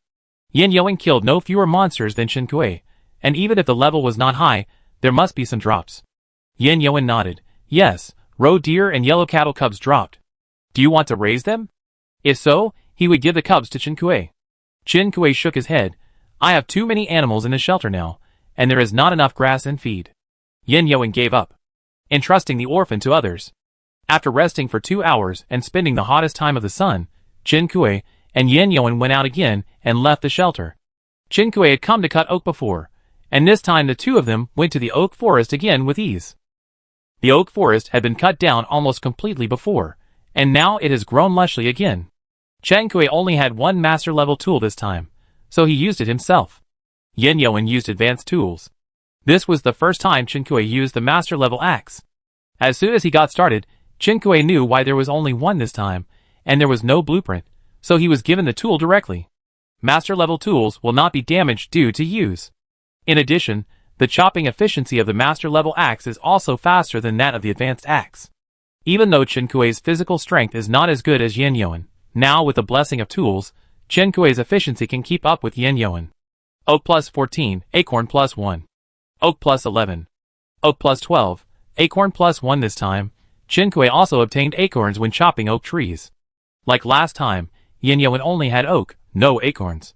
Yin Yuan killed no fewer monsters than Chen Kui, and even if the level was not high, there must be some drops. Yin Yuan nodded. Yes, roe deer and yellow cattle cubs dropped. Do you want to raise them? If so, he would give the cubs to Chen Kui. Chen Kui shook his head. I have too many animals in the shelter now, and there is not enough grass and feed. Yin Yuan gave up, entrusting the orphan to others. After resting for 2 hours and spending the hottest time of the sun, Chen Kui and Yin Yuan went out again and left the shelter. Chen Kui had come to cut oak before, and this time the two of them went to the oak forest again with ease. The oak forest had been cut down almost completely before, and now it has grown lushly again. Chen Kui only had one master-level tool this time, so he used it himself. Yin Yuan used advanced tools. This was the first time Chen Kui used the master-level axe. As soon as he got started, Chen Kui knew why there was only one this time, and there was no blueprint, so he was given the tool directly. Master-level tools will not be damaged due to use. In addition, the chopping efficiency of the master-level axe is also faster than that of the advanced axe. Even though Chen Kui's physical strength is not as good as Yin Yuan, now with the blessing of tools, Chen Kui's efficiency can keep up with Yin Yuan. Oak plus 14, acorn plus 1. Oak plus 11. Oak plus 12, acorn plus 1 this time. Chen Kui also obtained acorns when chopping oak trees. Like last time, Yin Yuan only had oak, no acorns.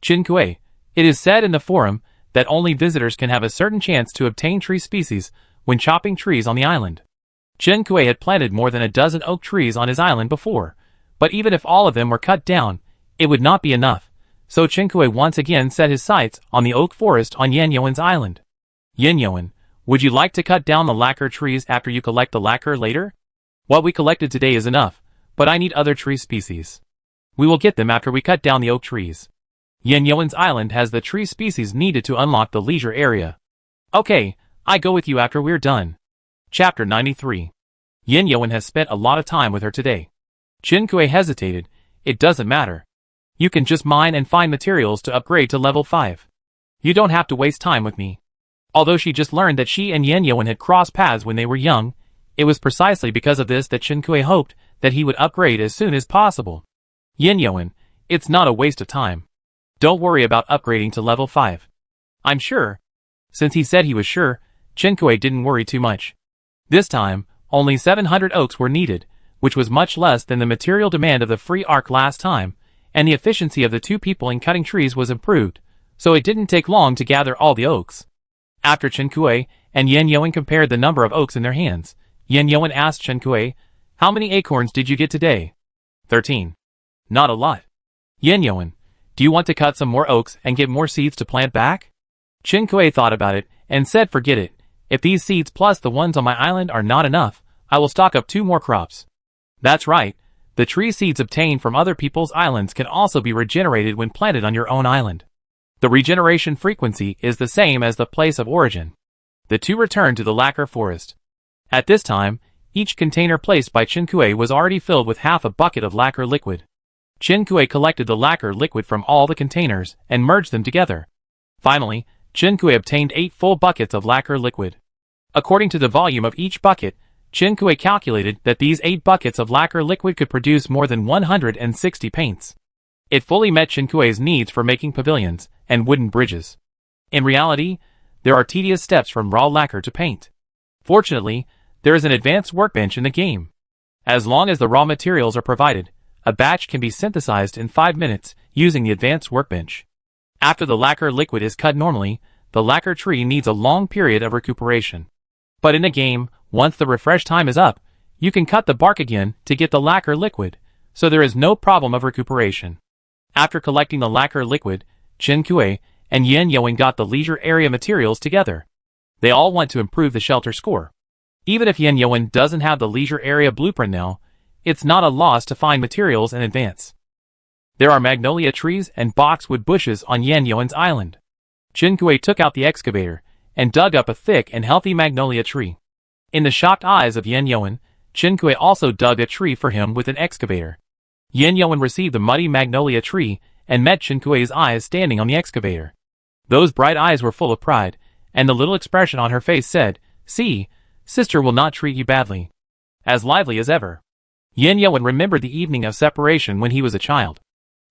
Chen Kui, it is said in the forum that only visitors can have a certain chance to obtain tree species when chopping trees on the island. Chen Kui had planted more than a dozen oak trees on his island before, but even if all of them were cut down, it would not be enough, so Chen Kui once again set his sights on the oak forest on Yin Yuan's island. Yin Yuan, would you like to cut down the lacquer trees after you collect the lacquer later? What we collected today is enough, but I need other tree species. We will get them after we cut down the oak trees. Yin Yuan's island has the tree species needed to unlock the leisure area. Okay, I go with you after we're done. Chapter 93. Yin Yuan has spent a lot of time with her today. Chen Kui hesitated. It doesn't matter. You can just mine and find materials to upgrade to level 5. You don't have to waste time with me. Although she just learned that she and Yin Yuan had crossed paths when they were young, it was precisely because of this that Chen Kui hoped that he would upgrade as soon as possible. Yin Yuan, it's not a waste of time. Don't worry about upgrading to level 5. I'm sure. Since he said he was sure, Chen Kui didn't worry too much. This time, only 700 oaks were needed, which was much less than the material demand of the free arc last time, and the efficiency of the two people in cutting trees was improved, so it didn't take long to gather all the oaks. After Chen Kui and Yin Yuan compared the number of oaks in their hands, Yin Yuan asked Chen Kui, how many acorns did you get today? 13. Not a lot. Yin Yuan, do you want to cut some more oaks and get more seeds to plant back? Chen Kui thought about it and said forget it. If these seeds plus the ones on my island are not enough, I will stock up 2 more crops. That's right. The tree seeds obtained from other people's islands can also be regenerated when planted on your own island. The regeneration frequency is the same as the place of origin. The two returned to the lacquer forest. At this time, each container placed by Chen Kui was already filled with half a bucket of lacquer liquid. Chen Kui collected the lacquer liquid from all the containers and merged them together. Finally, Chen Kui obtained 8 full buckets of lacquer liquid. According to the volume of each bucket, Chen Kui calculated that these 8 buckets of lacquer liquid could produce more than 160 paints. It fully met Chen Kui's needs for making pavilions and wooden bridges. In reality, there are tedious steps from raw lacquer to paint. Fortunately, there is an advanced workbench in the game. As long as the raw materials are provided, a batch can be synthesized in 5 minutes using the advanced workbench. After the lacquer liquid is cut normally, the lacquer tree needs a long period of recuperation. But in the game, once the refresh time is up, you can cut the bark again to get the lacquer liquid, so there is no problem of recuperation. After collecting the lacquer liquid, Chen Kui and Yin Yuan got the leisure area materials together. They all want to improve the shelter score. Even if Yin Yuan doesn't have the leisure area blueprint now, it's not a loss to find materials in advance. There are magnolia trees and boxwood bushes on Yin Yuan's island. Chen Kui took out the excavator and dug up a thick and healthy magnolia tree. In the shocked eyes of Yin Yuan, Chen Kui also dug a tree for him with an excavator. Yin Yuan received the muddy magnolia tree and met Chen Kuei's eyes standing on the excavator. Those bright eyes were full of pride, and the little expression on her face said, "See, sister will not treat you badly." As lively as ever. Yin Yuan remembered the evening of separation when he was a child.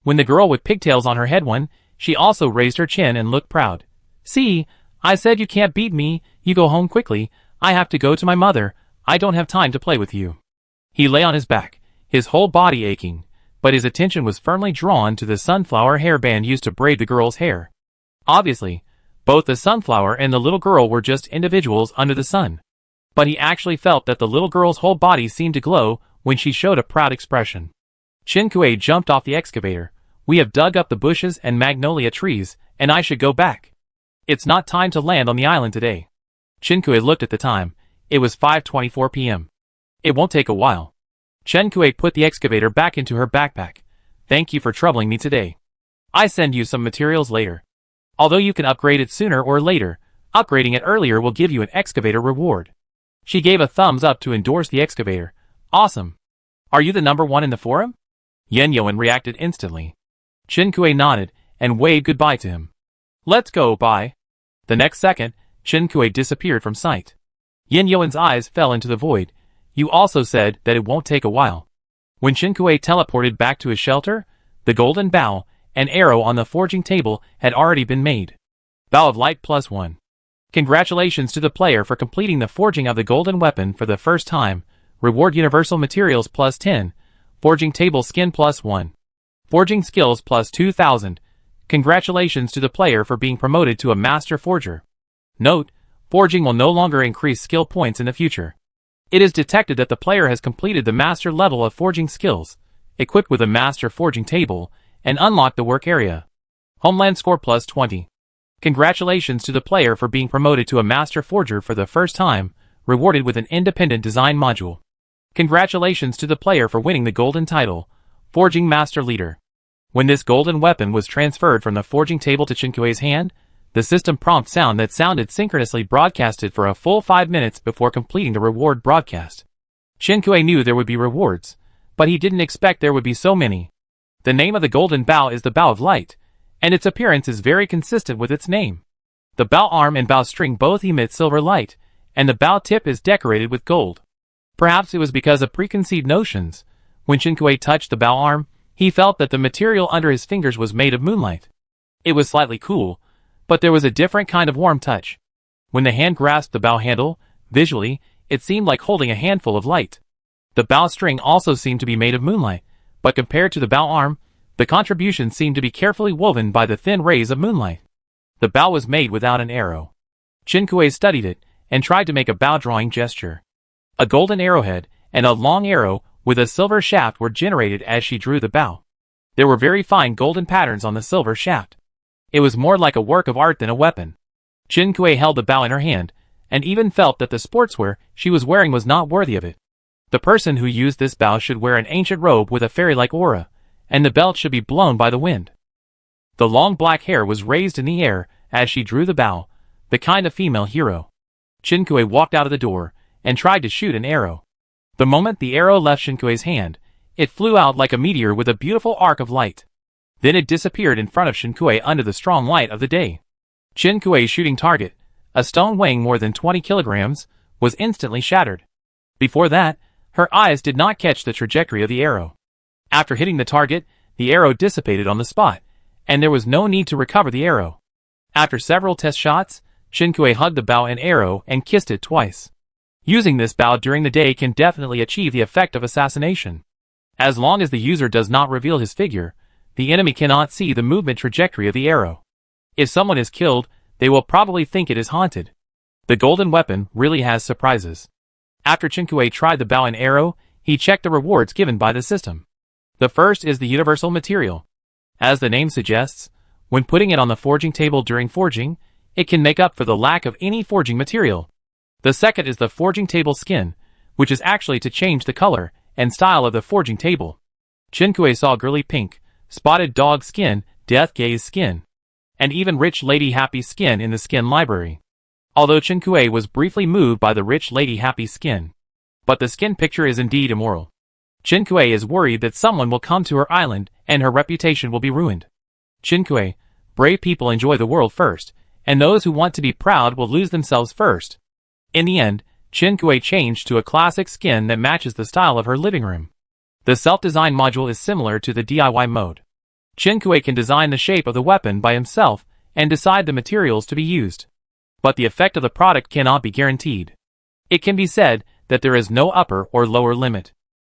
When the girl with pigtails on her head won, she also raised her chin and looked proud. "See, I said you can't beat me, you go home quickly, I have to go to my mother, I don't have time to play with you." He lay on his back, his whole body aching, but his attention was firmly drawn to the sunflower hairband used to braid the girl's hair. Obviously, both the sunflower and the little girl were just individuals under the sun. But he actually felt that the little girl's whole body seemed to glow when she showed a proud expression. Chen Kuei jumped off the excavator. "We have dug up the bushes and magnolia trees, and I should go back. It's not time to land on the island today." Chen Kuei looked at the time. It was 5:24 p.m. "It won't take a while." Chen Kuei put the excavator back into her backpack. "Thank you for troubling me today. I send you some materials later. Although you can upgrade it sooner or later, upgrading it earlier will give you an excavator reward." She gave a thumbs up to endorse the excavator. "Awesome. Are you the number one in the forum?" Yin Yuan reacted instantly. Chen Kuei nodded and waved goodbye to him. "Let's go, bye." The next second, Chen Kuei disappeared from sight. Yin Yuan's eyes fell into the void. "You also said that it won't take a while." When Chen Kuei teleported back to his shelter, the golden bow and arrow on the forging table had already been made. Bow of Light +1. Congratulations to the player for completing the forging of the golden weapon for the first time. Reward Universal Materials +10. Forging Table Skin +1. Forging Skills +2000. Congratulations to the player for being promoted to a Master Forger. Note: forging will no longer increase skill points in the future. It is detected that the player has completed the master level of forging skills, equipped with a master forging table, and unlocked the work area. Homeland score +20. Congratulations to the player for being promoted to a master forger for the first time, rewarded with an independent design module. Congratulations to the player for winning the golden title, Forging Master Leader. When this golden weapon was transferred from the forging table to Chen Kuei's hand, the system prompt sound that sounded synchronously broadcasted for a full 5 minutes before completing the reward broadcast. Chen Kuei knew there would be rewards, but he didn't expect there would be so many. The name of the golden bow is the Bow of Light, and its appearance is very consistent with its name. The bow arm and bow string both emit silver light, and the bow tip is decorated with gold. Perhaps it was because of preconceived notions. When Chen Kuei touched the bow arm, he felt that the material under his fingers was made of moonlight. It was slightly cool, but there was a different kind of warm touch. When the hand grasped the bow handle, visually, it seemed like holding a handful of light. The bow string also seemed to be made of moonlight, but compared to the bow arm, the contribution seemed to be carefully woven by the thin rays of moonlight. The bow was made without an arrow. Chen Kuei studied it, and tried to make a bow drawing gesture. A golden arrowhead, and a long arrow, with a silver shaft were generated as she drew the bow. There were very fine golden patterns on the silver shaft. It was more like a work of art than a weapon. Chen Kuei held the bow in her hand, and even felt that the sportswear she was wearing was not worthy of it. The person who used this bow should wear an ancient robe with a fairy-like aura, and the belt should be blown by the wind. The long black hair was raised in the air as she drew the bow, the kind of female hero. Chen Kuei walked out of the door, and tried to shoot an arrow. The moment the arrow left Chen Kuei's hand, it flew out like a meteor with a beautiful arc of light. Then it disappeared in front of Chen Kuei under the strong light of the day. Chen Kuei's shooting target, a stone weighing more than 20 kilograms, was instantly shattered. Before that, her eyes did not catch the trajectory of the arrow. After hitting the target, the arrow dissipated on the spot, and there was no need to recover the arrow. After several test shots, Chen Kuei hugged the bow and arrow and kissed it twice. Using this bow during the day can definitely achieve the effect of assassination. As long as the user does not reveal his figure, the enemy cannot see the movement trajectory of the arrow. If someone is killed, they will probably think it is haunted. The golden weapon really has surprises. After Chen Kuei tried the bow and arrow, he checked the rewards given by the system. The first is the universal material. As the name suggests, when putting it on the forging table during forging, it can make up for the lack of any forging material. The second is the forging table skin, which is actually to change the color and style of the forging table. Chen Kuei saw girly pink, spotted dog skin, death gaze skin, and even rich lady happy skin in the skin library. Although Chen Kuei was briefly moved by the rich lady happy skin. But the skin picture is indeed immoral. Qinkui is worried that someone will come to her island and her reputation will be ruined. Qinkui, brave people enjoy the world first, and those who want to be proud will lose themselves first. In the end, Qinkui changed to a classic skin that matches the style of her living room. The self-design module is similar to the DIY mode. Qinkui can design the shape of the weapon by himself and decide the materials to be used. But the effect of the product cannot be guaranteed. It can be said that there is no upper or lower limit.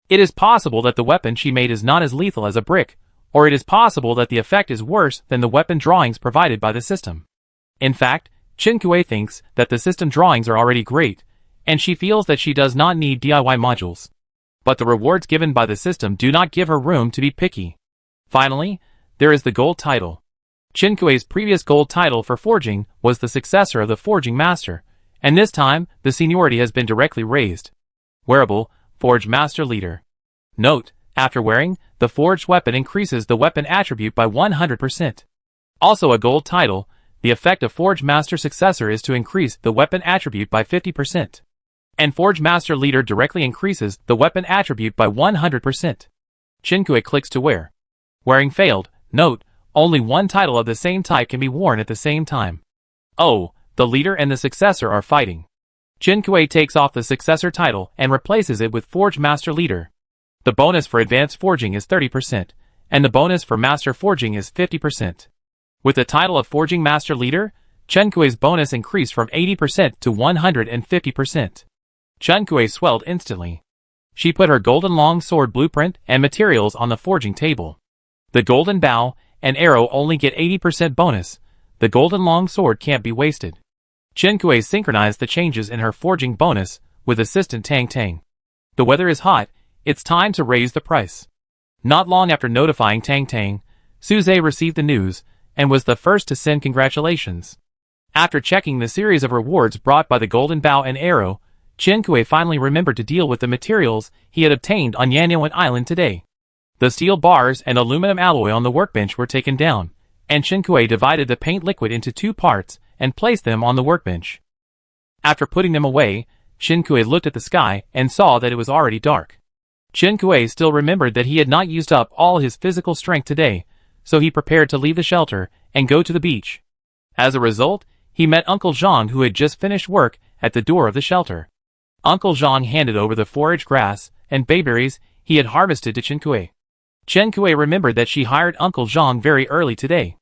It is possible that the weapon she made is not as lethal as a brick, or it is possible that the effect is worse than the weapon drawings provided by the system. In fact, Qinkui thinks that the system drawings are already great, and she feels that she does not need DIY modules. But the rewards given by the system do not give her room to be picky. Finally, there is the gold title. Qinkui's previous gold title for forging was the successor of the Forging Master, and this time the seniority has been directly raised. Wearable, Forge Master Leader. Note, after wearing, the forged weapon increases the weapon attribute by 100%. Also a gold title, the effect of Forge Master Successor is to increase the weapon attribute by 50%. And Forge Master Leader directly increases the weapon attribute by 100%. Qinkui clicks to wear. Wearing failed. Note, only one title of the same type can be worn at the same time. Oh, the leader and the successor are fighting. Qinkui takes off the successor title and replaces it with Forge Master Leader. The bonus for advanced forging is 30%, and the bonus for master forging is 50%. With the title of Forging Master Leader, Qinkui's bonus increased from 80% to 150%. Qinkui swelled instantly. She put her golden long sword blueprint and materials on the forging table. The golden bow and arrow only get 80% bonus. The golden long sword can't be wasted. Qinkui synchronized the changes in her forging bonus with assistant Tang Tang. The weather is hot, it's time to raise the price. Not long after notifying Tang Tang, Suze received the news and was the first to send congratulations. After checking the series of rewards brought by the golden bow and arrow, Qinkui finally remembered to deal with the materials he had obtained on Yanyan Island today. The steel bars and aluminum alloy on the workbench were taken down, and Qinkui divided the paint liquid into 2 parts and placed them on the workbench. After putting them away, Qinkui looked at the sky and saw that it was already dark. Qinkui still remembered that he had not used up all his physical strength today, so he prepared to leave the shelter and go to the beach. As a result, he met Uncle Zhang, who had just finished work at the door of the shelter. Uncle Zhang handed over the forage grass and bayberries he had harvested to Qinkui. Qinkui remembered that she hired Uncle Zhang very early today.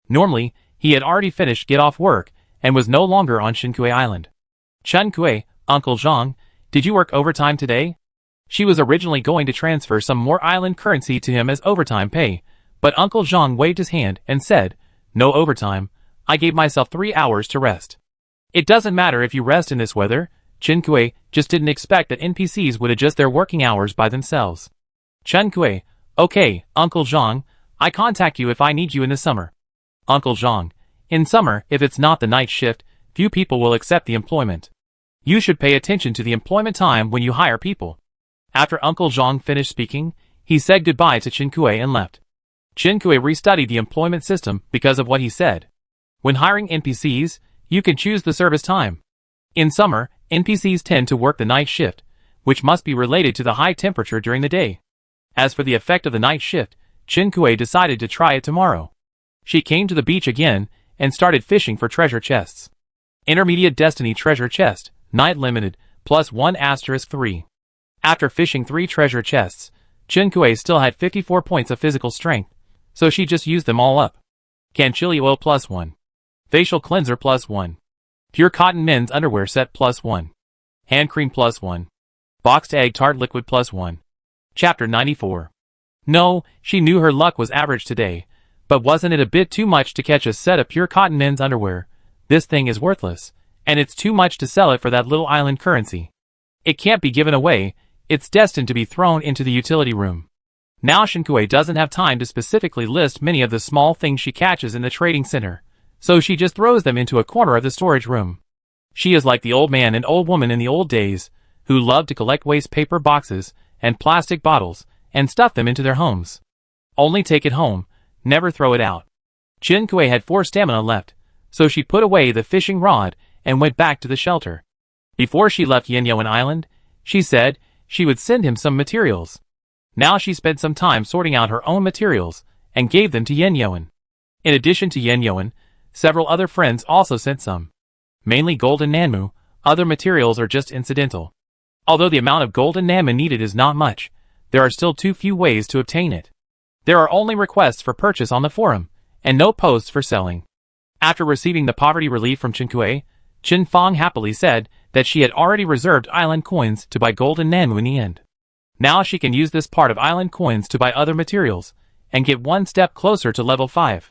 Normally, he had already finished get-off work and was no longer on Qinkui Island. Qinkui, Uncle Zhang, did you work overtime today? She was originally going to transfer some more island currency to him as overtime pay, but Uncle Zhang waved his hand and said, "No overtime, I gave myself 3 hours to rest." It doesn't matter if you rest in this weather. Qinkui just didn't expect that NPCs would adjust their working hours by themselves. Qinkui, okay, Uncle Zhang, I contact you if I need you in the summer. Uncle Zhang, in summer, if it's not the night shift, few people will accept the employment. You should pay attention to the employment time when you hire people. After Uncle Zhang finished speaking, he said goodbye to Qinkui and left. Qinkui restudied the employment system because of what he said. When hiring NPCs, you can choose the service time. In summer, NPCs tend to work the night shift, which must be related to the high temperature during the day. As for the effect of the night shift, Qinkui decided to try it tomorrow. She came to the beach again and started fishing for treasure chests. Intermediate Destiny Treasure Chest, Night Limited, +1*3. After fishing 3 treasure chests, Qinkui still had 54 points of physical strength, so she just used them all up. Canchili Oil +1. Facial Cleanser +1. Pure Cotton Men's Underwear Set +1. Hand Cream +1. Boxed Egg Tart Liquid +1. Chapter 94. No, she knew her luck was average today, but wasn't it a bit too much to catch a set of Pure Cotton Men's Underwear? This thing is worthless, and it's too much to sell it for that little island currency. It can't be given away, it's destined to be thrown into the utility room. Now Qinkui doesn't have time to specifically list many of the small things she catches in the trading center, so she just throws them into a corner of the storage room. She is like the old man and old woman in the old days, who loved to collect waste paper boxes and plastic bottles and stuff them into their homes. Only take it home, never throw it out. Qinkui had 4 stamina left, so she put away the fishing rod and went back to the shelter. Before she left Yanyan Island, she said she would send him some materials. Now she spent some time sorting out her own materials and gave them to Yenyoan. In addition to Yenyoan, several other friends also sent some. Mainly gold and nanmu, other materials are just incidental. Although the amount of gold and nanmu needed is not much, there are still too few ways to obtain it. There are only requests for purchase on the forum, and no posts for selling. After receiving the poverty relief from Qinkui, Qin Fang happily said that she had already reserved island coins to buy gold and nanmu in the end. Now she can use this part of island coins to buy other materials, and get one step closer to level 5.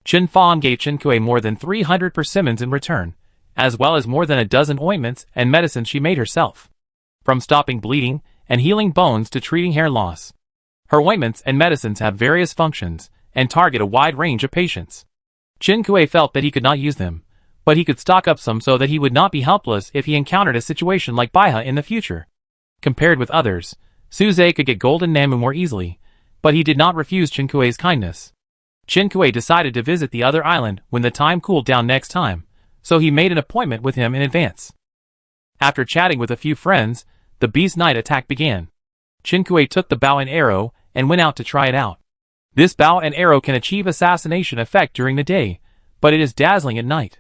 Qin Fang gave Qinkui more than 300 persimmons in return, as well as more than a dozen ointments and medicines she made herself. From stopping bleeding and healing bones to treating hair loss. Her ointments and medicines have various functions, and target a wide range of patients. Qinkui felt that he could not use them, but he could stock up some so that he would not be helpless if he encountered a situation like Baiha in the future. Compared with others, Suze could get gold and nanmu more easily, but he did not refuse Qinkui's kindness. Qinkui decided to visit the other island when the time cooled down next time, so he made an appointment with him in advance. After chatting with a few friends, the beast night attack began. Qinkui took the bow and arrow and went out to try it out. This bow and arrow can achieve assassination effect during the day, but it is dazzling at night.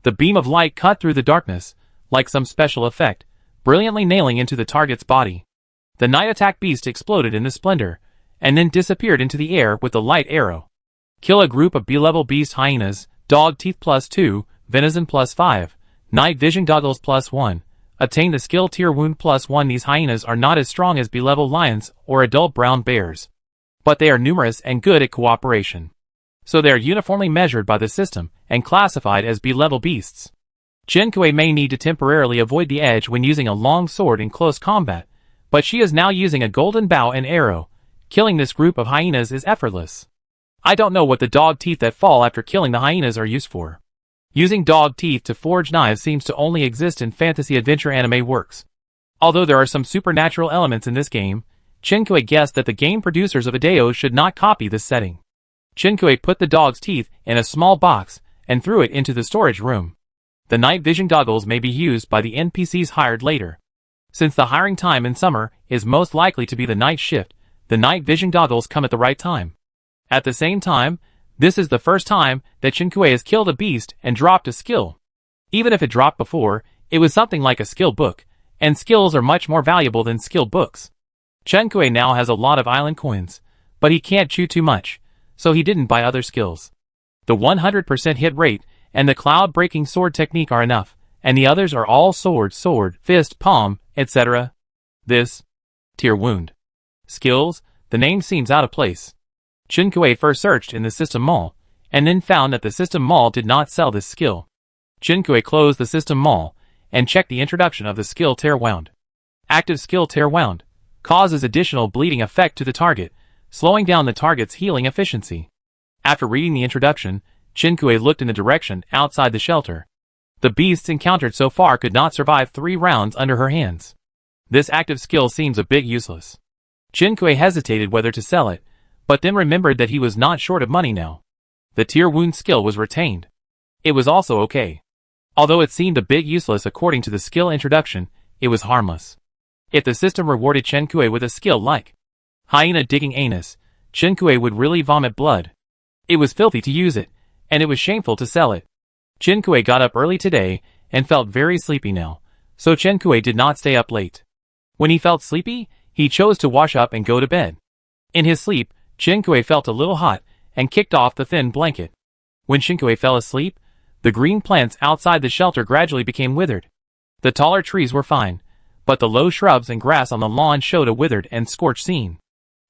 The beam of light cut through the darkness, like some special effect, brilliantly nailing into the target's body. The night attack beast exploded in the splendor, and then disappeared into the air with the light arrow. Kill a group of B-level beast hyenas, dog teeth +2, venison +5, night vision goggles +1. Attain the skill tier wound +1. These hyenas are not as strong as B-level lions or adult brown bears, but they are numerous and good at cooperation. So they are uniformly measured by the system and classified as B-level beasts. Qinkui may need to temporarily avoid the edge when using a long sword in close combat, but she is now using a golden bow and arrow. Killing this group of hyenas is effortless. I don't know what the dog teeth that fall after killing the hyenas are used for. Using dog teeth to forge knives seems to only exist in fantasy adventure anime works. Although there are some supernatural elements in this game, Qinkui guessed that the game producers of Hideo should not copy this setting. Qinkui put the dog's teeth in a small box and threw it into the storage room. The night vision goggles may be used by the NPCs hired later. Since the hiring time in summer is most likely to be the night shift, the night vision goggles come at the right time. At the same time, this is the first time that Qinkui has killed a beast and dropped a skill. Even if it dropped before, it was something like a skill book, and skills are much more valuable than skill books. Qinkui now has a lot of island coins, but he can't chew too much, so he didn't buy other skills. The 100% hit rate and the cloud-breaking sword technique are enough, and the others are all sword, fist, palm, etc. This tier wound. Skills, the name seems out of place. Qinkui first searched in the system mall, and then found that the system mall did not sell this skill. Qinkui closed the system mall, and checked the introduction of the skill Tear Wound. Active skill Tear Wound causes additional bleeding effect to the target, slowing down the target's healing efficiency. After reading the introduction, Qinkui looked in the direction outside the shelter. The beasts encountered so far could not survive 3 rounds under her hands. This active skill seems a bit useless. Qinkui hesitated whether to sell it, but then remembered that he was not short of money now. The Tear Wound skill was retained. It was also okay. Although it seemed a bit useless according to the skill introduction, it was harmless. If the system rewarded Qinkui with a skill like Hyena Digging Anus, Qinkui would really vomit blood. It was filthy to use it, and it was shameful to sell it. Qinkui got up early today and felt very sleepy now, so Qinkui did not stay up late. When he felt sleepy, he chose to wash up and go to bed. In his sleep, Qinkui felt a little hot and kicked off the thin blanket. When Qinkui fell asleep, the green plants outside the shelter gradually became withered. The taller trees were fine, but the low shrubs and grass on the lawn showed a withered and scorched scene.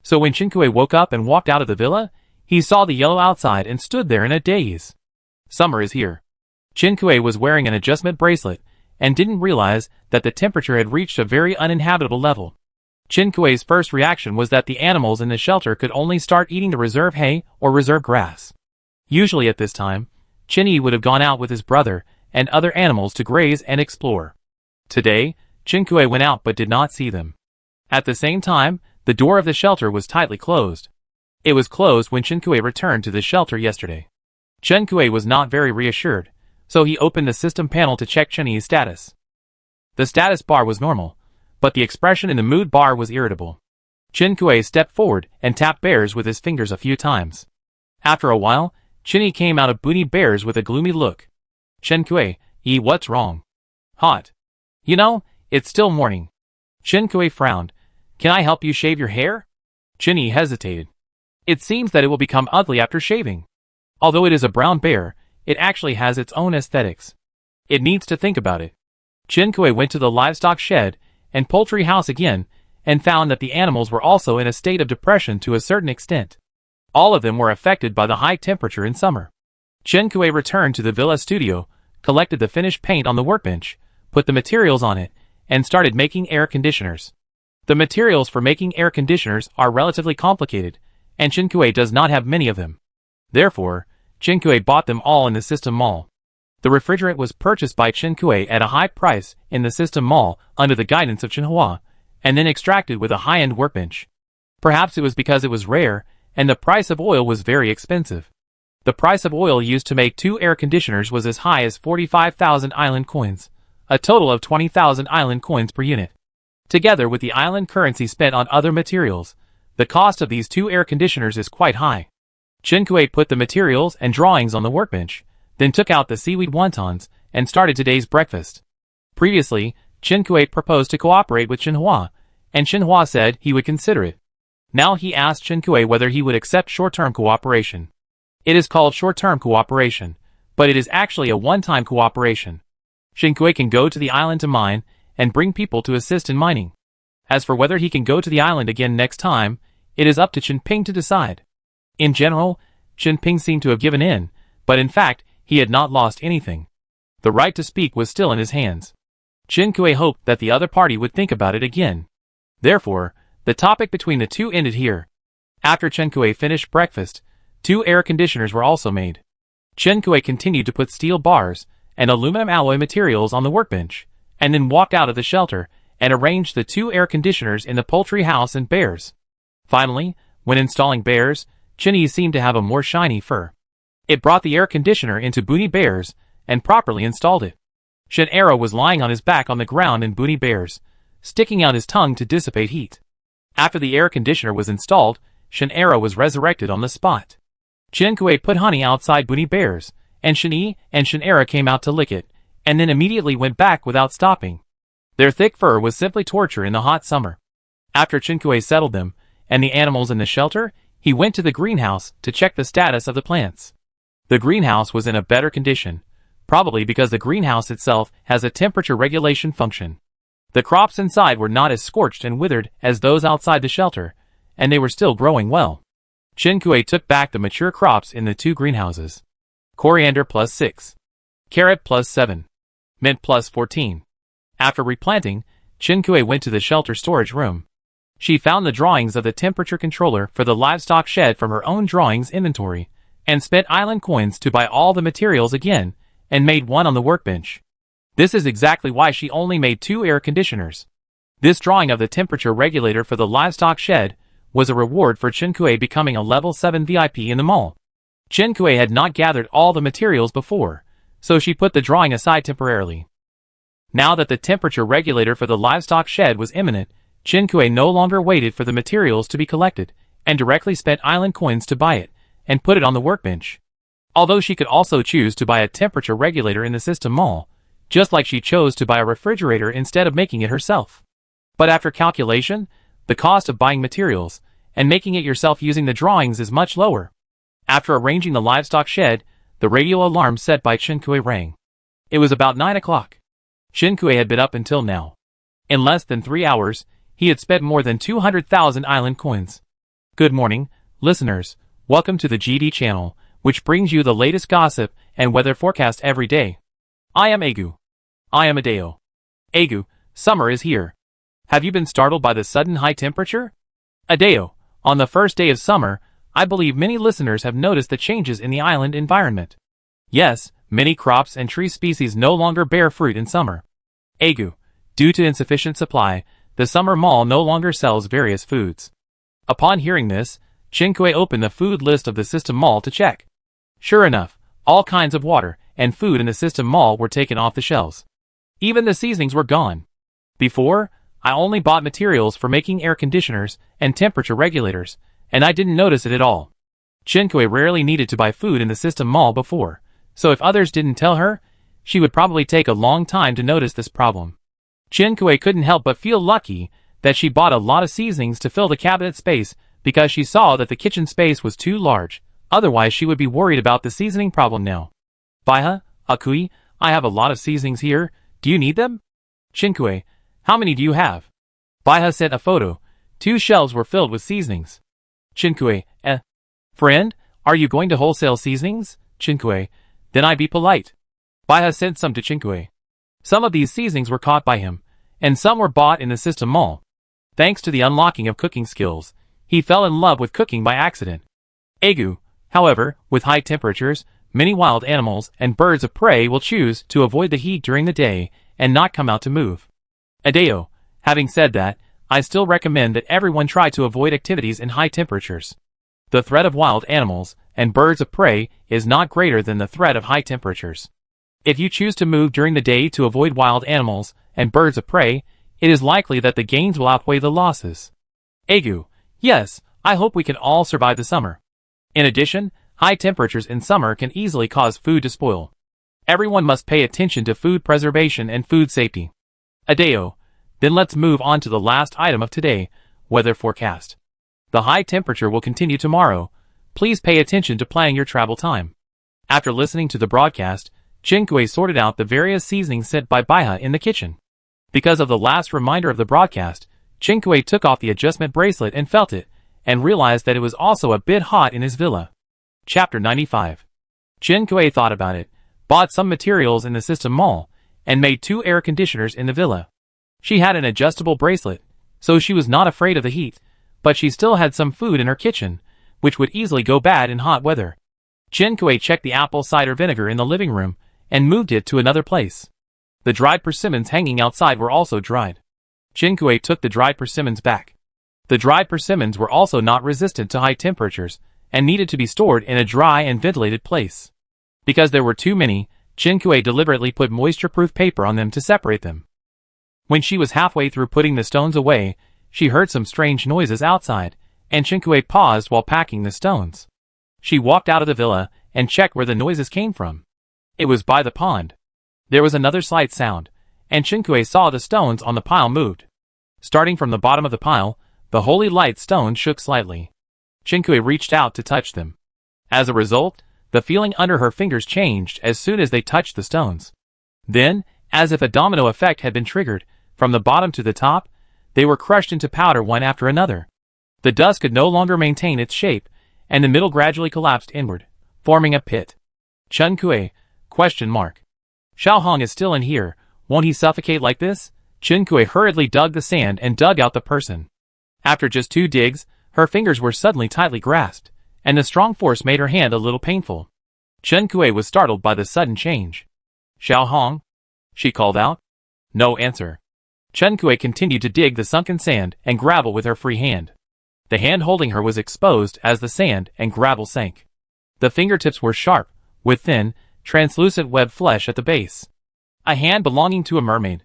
So when Qinkui woke up and walked out of the villa, he saw the yellow outside and stood there in a daze. Summer is here. Qinkui was wearing an adjustment bracelet and didn't realize that the temperature had reached a very uninhabitable level. Qinkui's first reaction was that the animals in the shelter could only start eating the reserve hay or reserve grass. Usually at this time, Qinyi would have gone out with his brother and other animals to graze and explore. Today, Qinkui went out but did not see them. At the same time, the door of the shelter was tightly closed. It was closed when Qinkui returned to the shelter yesterday. Qinkui was not very reassured, so he opened the system panel to check Qinyi's status. The status bar was normal, but the expression in the mood bar was irritable. Chen Kuei stepped forward and tapped Bears with his fingers a few times. After a while, Chinny came out of Booty Bears with a gloomy look. Chen Kuei, what's wrong? Hot. You know, it's still morning. Chen Kuei frowned. Can I help you shave your hair? Chinny hesitated. It seems that it will become ugly after shaving. Although it is a brown bear, it actually has its own aesthetics. It needs to think about it. Chen Kuei went to the livestock shed and poultry house again and found that the animals were also in a state of depression to a certain extent. All of them were affected by the high temperature in summer. Chen Kuei returned to the villa studio, collected the finished paint on the workbench, put the materials on it, and started making air conditioners. The materials for making air conditioners are relatively complicated, and Chen Kuei does not have many of them. Therefore, Chen Kuei bought them all in the System Mall. The refrigerant was purchased by Chen Kuei at a high price in the System Mall under the guidance of Chen Hua, and then extracted with a high-end workbench. Perhaps it was because it was rare, and the price of oil was very expensive. The price of oil used to make 2 air conditioners was as high as 45,000 island coins, a total of 20,000 island coins per unit. Together with the island currency spent on other materials, the cost of these 2 air conditioners is quite high. Chen Kuei put the materials and drawings on the workbench, then took out the seaweed wontons and started today's breakfast. Previously, Chen Kuei proposed to cooperate with Chen Hua, and Chen Hua said he would consider it. Now he asked Chen Kuei whether he would accept short-term cooperation. It is called short-term cooperation, but it is actually a one-time cooperation. Chen Kuei can go to the island to mine and bring people to assist in mining. As for whether he can go to the island again next time, it is up to Chen Ping to decide. In general, Chen Ping seemed to have given in, but in fact, he had not lost anything. The right to speak was still in his hands. Chen Kuei hoped that the other party would think about it again. Therefore, the topic between the two ended here. After Chen Kuei finished breakfast, 2 air conditioners were also made. Chen Kuei continued to put steel bars and aluminum alloy materials on the workbench, and then walked out of the shelter and arranged the 2 air conditioners in the poultry house and Bears. Finally, when installing Bears, Chinny seemed to have a more shiny fur. It brought the air conditioner into Booty Bears and properly installed it. Shen Arrow was lying on his back on the ground in Booty Bears, sticking out his tongue to dissipate heat. After the air conditioner was installed, Shen Arrow was resurrected on the spot. Chen Kuei put honey outside Booty Bears, and Shen Yi and Shen Arrow came out to lick it, and then immediately went back without stopping. Their thick fur was simply torture in the hot summer. After Chen Kuei settled them, and the animals in the shelter, he went to the greenhouse to check the status of the plants. The greenhouse was in a better condition, probably because the greenhouse itself has a temperature regulation function. The crops inside were not as scorched and withered as those outside the shelter, and they were still growing well. Chen Kuei took back the mature crops in the 2 greenhouses. Coriander +6. Carrot +7. Mint +14. After replanting, Chen Kuei went to the shelter storage room. She found the drawings of the temperature controller for the livestock shed from her own drawings inventory, and spent island coins to buy all the materials again, and made one on the workbench. This is exactly why she only made 2 air conditioners. This drawing of the temperature regulator for the livestock shed was a reward for Chen Kuei becoming a level 7 VIP in the mall. Chen Kuei had not gathered all the materials before, so she put the drawing aside temporarily. Now that the temperature regulator for the livestock shed was imminent, Chen Kuei no longer waited for the materials to be collected, and directly spent island coins to buy it, and put it on the workbench. Although she could also choose to buy a temperature regulator in the System Mall, just like she chose to buy a refrigerator instead of making it herself. But after calculation, the cost of buying materials and making it yourself using the drawings is much lower. After arranging the livestock shed, the radio alarm set by Chen Kuei rang. It was about 9 o'clock. Chen Kuei had been up until now. In less than 3 hours, he had spent more than 200,000 island coins. Good morning, listeners. Welcome to the GD channel, which brings you the latest gossip and weather forecast every day. I am Agu. I am Adeo. Agu, summer is here. Have you been startled by the sudden high temperature? Adeo, on the first day of summer, I believe many listeners have noticed the changes in the island environment. Yes, many crops and tree species no longer bear fruit in summer. Agu, due to insufficient supply, the summer mall no longer sells various foods. Upon hearing this, Chen Kuei opened the food list of the System Mall to check. Sure enough, all kinds of water and food in the System Mall were taken off the shelves. Even the seasonings were gone. Before, I only bought materials for making air conditioners and temperature regulators, and I didn't notice it at all. Chinkui rarely needed to buy food in the system mall before, so if others didn't tell her, she would probably take a long time to notice this problem. Chinkui couldn't help but feel lucky that she bought a lot of seasonings to fill the cabinet space because she saw that the kitchen space was too large, otherwise she would be worried about the seasoning problem now. Baiha, Akui, I have a lot of seasonings here, do you need them? Chinkui, how many do you have? Baiha sent a photo. 2 shelves were filled with seasonings. Chinkui, friend, are you going to wholesale seasonings? Chinkui, then I be polite. Baiha sent some to Chinkui. Some of these seasonings were caught by him, and some were bought in the system mall. Thanks to the unlocking of cooking skills, he fell in love with cooking by accident. Agu, however, with high temperatures, many wild animals and birds of prey will choose to avoid the heat during the day and not come out to move. Adeo, having said that, I still recommend that everyone try to avoid activities in high temperatures. The threat of wild animals and birds of prey is not greater than the threat of high temperatures. If you choose to move during the day to avoid wild animals and birds of prey, it is likely that the gains will outweigh the losses. Agu, yes, I hope we can all survive the summer. In addition, high temperatures in summer can easily cause food to spoil. Everyone must pay attention to food preservation and food safety. Adeo, then let's move on to the last item of today, weather forecast. The high temperature will continue tomorrow. Please pay attention to planning your travel time. After listening to the broadcast, Chinkui sorted out the various seasonings sent by Baiha in the kitchen. Because of the last reminder of the broadcast, Chinkui took off the adjustment bracelet and felt it, and realized that it was also a bit hot in his villa. Chapter 95. Chinkui thought about it, bought some materials in the system mall, and made 2 air conditioners in the villa. She had an adjustable bracelet, so she was not afraid of the heat, but she still had some food in her kitchen, which would easily go bad in hot weather. Chinkui checked the apple cider vinegar in the living room, and moved it to another place. The dried persimmons hanging outside were also dried. Chinkui took the dried persimmons back. The dried persimmons were also not resistant to high temperatures, and needed to be stored in a dry and ventilated place. Because there were too many, Chinkui deliberately put moisture-proof paper on them to separate them. When she was halfway through putting the stones away, she heard some strange noises outside, and Chinkui paused while packing the stones. She walked out of the villa, and checked where the noises came from. It was by the pond. There was another slight sound, and Chinkui saw the stones on the pile moved. Starting from the bottom of the pile, the holy light stones shook slightly. Chinkui reached out to touch them. As a result, the feeling under her fingers changed as soon as they touched the stones. Then, as if a domino effect had been triggered, from the bottom to the top, they were crushed into powder one after another. The dust could no longer maintain its shape, and the middle gradually collapsed inward, forming a pit. Chinkui? Xiaohong is still in here, won't he suffocate like this? Chinkui hurriedly dug the sand and dug out the person. After just 2 digs, her fingers were suddenly tightly grasped, and the strong force made her hand a little painful. Chinkui was startled by the sudden change. Xiaohong? She called out. No answer. Chinkui continued to dig the sunken sand and gravel with her free hand. The hand holding her was exposed as the sand and gravel sank. The fingertips were sharp, with thin, translucent webbed flesh at the base. A hand belonging to a mermaid.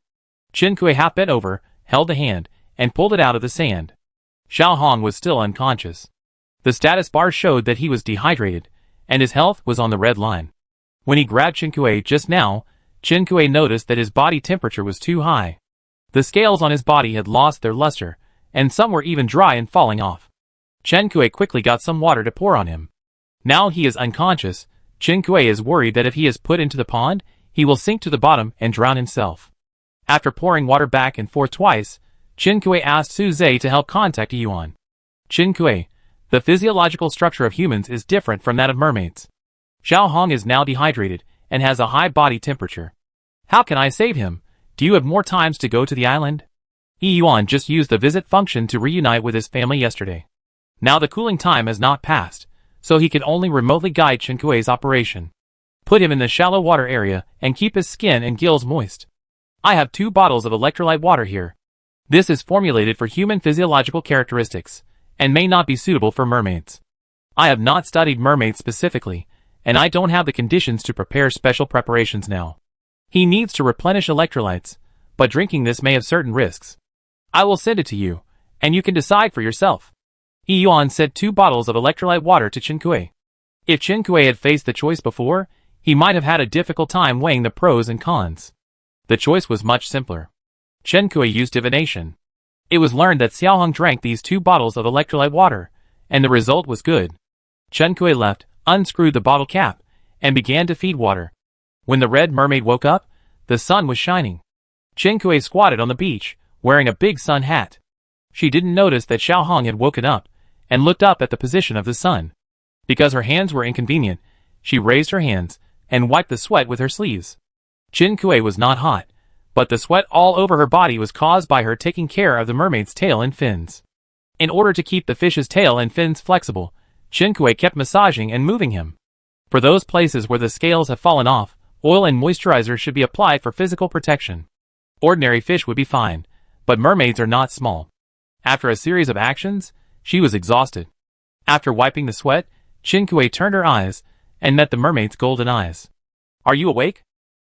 Chinkui half bent over, held the hand, and pulled it out of the sand. Xiaohong was still unconscious. The status bar showed that he was dehydrated, and his health was on the red line. When he grabbed Chinkui just now, Chinkui noticed that his body temperature was too high. The scales on his body had lost their luster, and some were even dry and falling off. Chinkui quickly got some water to pour on him. Now he is unconscious. Chinkui is worried that if he is put into the pond, he will sink to the bottom and drown himself. After pouring water back and forth twice, Chinkui asked Su Zhe to help contact Yuan. Chinkui, the physiological structure of humans is different from that of mermaids. Xiaohong is now dehydrated and has a high body temperature. How can I save him? Do you have more times to go to the island? Yuan just used the visit function to reunite with his family yesterday. Now the cooling time has not passed, so he can only remotely guide Chinkui's operation. Put him in the shallow water area and keep his skin and gills moist. I have 2 bottles of electrolyte water here. This is formulated for human physiological characteristics, and may not be suitable for mermaids. I have not studied mermaids specifically, and I don't have the conditions to prepare special preparations now. He needs to replenish electrolytes, but drinking this may have certain risks. I will send it to you, and you can decide for yourself. Yuan sent 2 bottles of electrolyte water to Chen Kui. If Chen Kui had faced the choice before, he might have had a difficult time weighing the pros and cons. The choice was much simpler. Chen Kui used divination. It was learned that Xiaohong drank these 2 bottles of electrolyte water, and the result was good. Chen Kui left, unscrewed the bottle cap, and began to feed water. When the red mermaid woke up, the sun was shining. Chen Kui squatted on the beach, wearing a big sun hat. She didn't notice that Xiaohong had woken up, and looked up at the position of the sun. Because her hands were inconvenient, she raised her hands, and wiped the sweat with her sleeves. Chen Kui was not hot, but the sweat all over her body was caused by her taking care of the mermaid's tail and fins. In order to keep the fish's tail and fins flexible, Chen Kui kept massaging and moving him. For those places where the scales have fallen off, oil and moisturizer should be applied for physical protection. Ordinary fish would be fine, but mermaids are not small. After a series of actions, she was exhausted. After wiping the sweat, Chen Kui turned her eyes, and met the mermaid's golden eyes. Are you awake?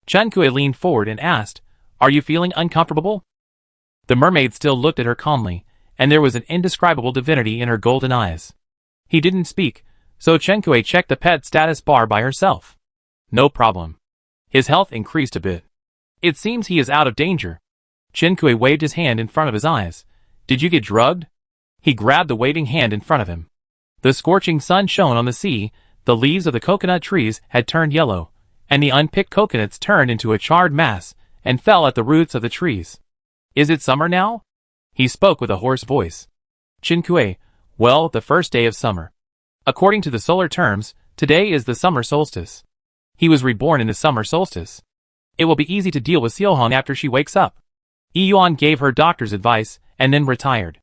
Chen Kui leaned forward and asked, Are you feeling uncomfortable? The mermaid still looked at her calmly, and there was an indescribable divinity in her golden eyes. He didn't speak, so Chen Kui checked the pet status bar by herself. No problem. His health increased a bit. It seems he is out of danger. Chen Kui waved his hand in front of his eyes. Did you get drugged? He grabbed the waving hand in front of him. The scorching sun shone on the sea, the leaves of the coconut trees had turned yellow, and the unpicked coconuts turned into a charred mass, and fell at the roots of the trees. Is it summer now? He spoke with a hoarse voice. Chen Kui, well, the first day of summer. According to the solar terms, today is the summer solstice. He was reborn in the summer solstice. It will be easy to deal with Xiaohong after she wakes up. Yuan gave her doctor's advice, and then retired.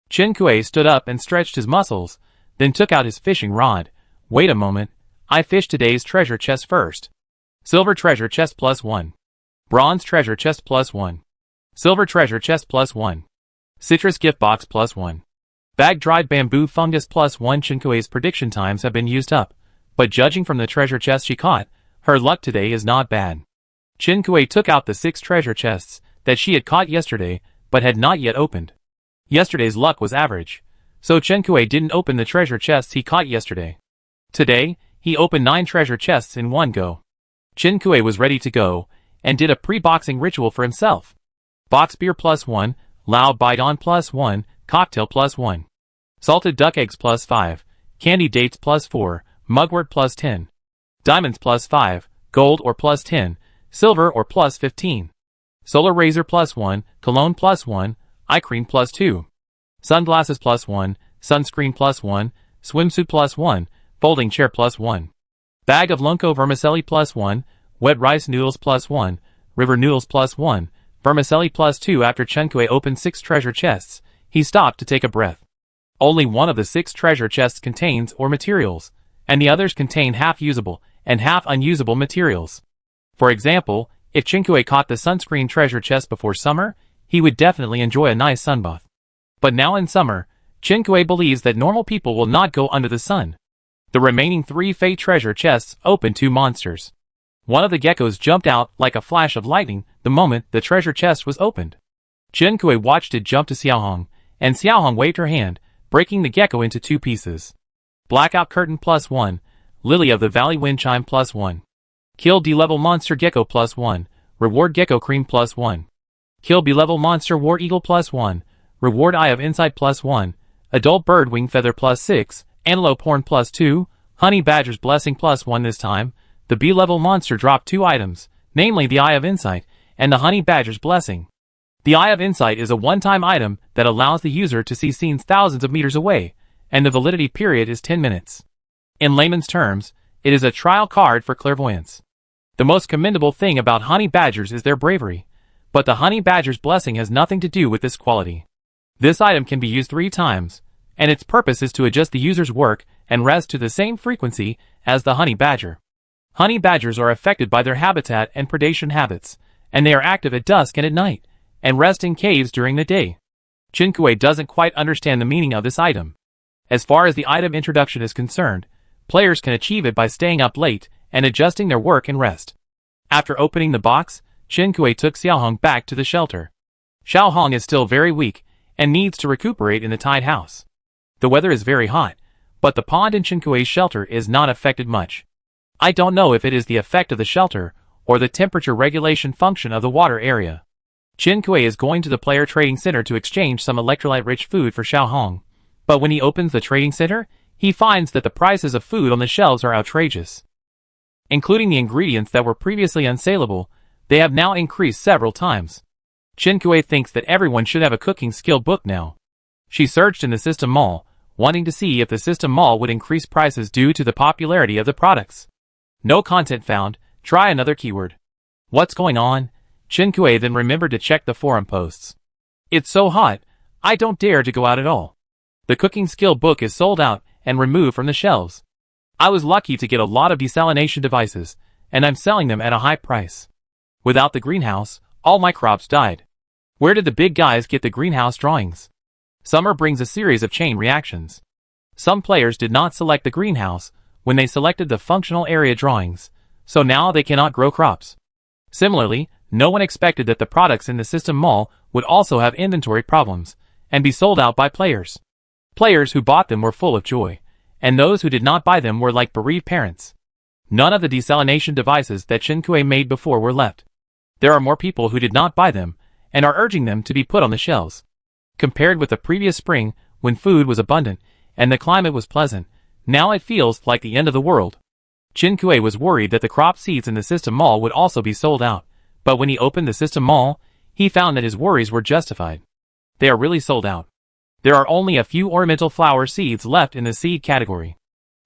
Chen Kui stood up and stretched his muscles, then took out his fishing rod. Wait a moment, I fish today's treasure chest first. Silver treasure chest +1. Bronze treasure chest +1. Silver treasure chest +1. Citrus gift box +1. Bag dried bamboo fungus +1. Chen Kui's prediction times have been used up, but judging from the treasure chest she caught, her luck today is not bad. Chen Kui took out the 6 treasure chests that she had caught yesterday, but had not yet opened. Yesterday's luck was average, so Chen Kui didn't open the treasure chests he caught yesterday. Today, he opened 9 treasure chests in one go. Chen Kui was ready to go, and did a pre-boxing ritual for himself. Box beer +1, Lao Baidon +1, cocktail +1. Salted duck eggs +5, candy dates +4, mugwort +10. Diamonds +5, gold or +10, silver or +15. Solar razor +1, cologne +1, eye cream +2. Sunglasses +1, sunscreen +1, swimsuit +1, folding chair +1. Bag of Lunko vermicelli +1, wet rice noodles +1, river noodles +1, vermicelli +2. After Chen Kui opened 6 treasure chests, he stopped to take a breath. Only one of the 6 treasure chests contains ore materials, and the others contain half usable and half unusable materials. For example, if Chen Kui caught the sunscreen treasure chest before summer, he would definitely enjoy a nice sunbath. But now in summer, Chen Kui believes that normal people will not go under the sun. The remaining 3 fate treasure chests opened 2 monsters. One of the geckos jumped out like a flash of lightning the moment the treasure chest was opened. Chen Kui watched it jump to Xiaohong, and Xiaohong waved her hand, breaking the gecko into 2 pieces. Blackout curtain +1, Lily of the Valley wind chime +1. Kill D-level monster gecko +1, reward gecko cream +1. Kill B-level monster war eagle +1, reward eye of insight +1, adult bird wing feather +6, antelope horn +2, honey badger's blessing +1. This time, the B-level monster dropped 2 items, namely the eye of insight and the honey badger's blessing. The eye of insight is a one-time item that allows the user to see scenes thousands of meters away, and the validity period is 10 minutes. In layman's terms, it is a trial card for clairvoyance. The most commendable thing about honey badgers is their bravery, but the honey badger's blessing has nothing to do with this quality. This item can be used 3 times, and its purpose is to adjust the user's work and rest to the same frequency as the honey badger. Honey badgers are affected by their habitat and predation habits, and they are active at dusk and at night, and rest in caves during the day. Chen Kui doesn't quite understand the meaning of this item. As far as the item introduction is concerned, players can achieve it by staying up late and adjusting their work and rest. After opening the box, Chen Kui took Xiaohong back to the shelter. Xiaohong is still very weak, and needs to recuperate in the tied house. The weather is very hot, but the pond in Chinkue's shelter is not affected much. I don't know if it is the effect of the shelter or the temperature regulation function of the water area. Chinkue is going to the player trading center to exchange some electrolyte-rich food for Xiaohong, but when he opens the trading center, he finds that the prices of food on the shelves are outrageous. Including the ingredients that were previously unsaleable, they have now increased several times. Chinkue thinks that everyone should have a cooking skill book now. She searched in the system mall, wanting to see if the system mall would increase prices due to the popularity of the products. No content found. Try another keyword. What's going on? Chinkue then remembered to check the forum posts. It's so hot, I don't dare to go out at all. The cooking skill book is sold out and removed from the shelves. I was lucky to get a lot of desalination devices, and I'm selling them at a high price. Without the greenhouse, all my crops died. Where did the big guys get the greenhouse drawings? Summer brings a series of chain reactions. Some players did not select the greenhouse when they selected the functional area drawings, so now they cannot grow crops. Similarly, no one expected that the products in the system mall would also have inventory problems and be sold out by players. Players who bought them were full of joy, and those who did not buy them were like bereaved parents. None of the desalination devices that Chinkue made before were left. There are more people who did not buy them and are urging them to be put on the shelves. Compared with the previous spring, when food was abundant and the climate was pleasant, now it feels like the end of the world. Chinkue was worried that the crop seeds in the system mall would also be sold out, but when he opened the system mall, he found that his worries were justified. They are really sold out. There are only a few ornamental flower seeds left in the seed category.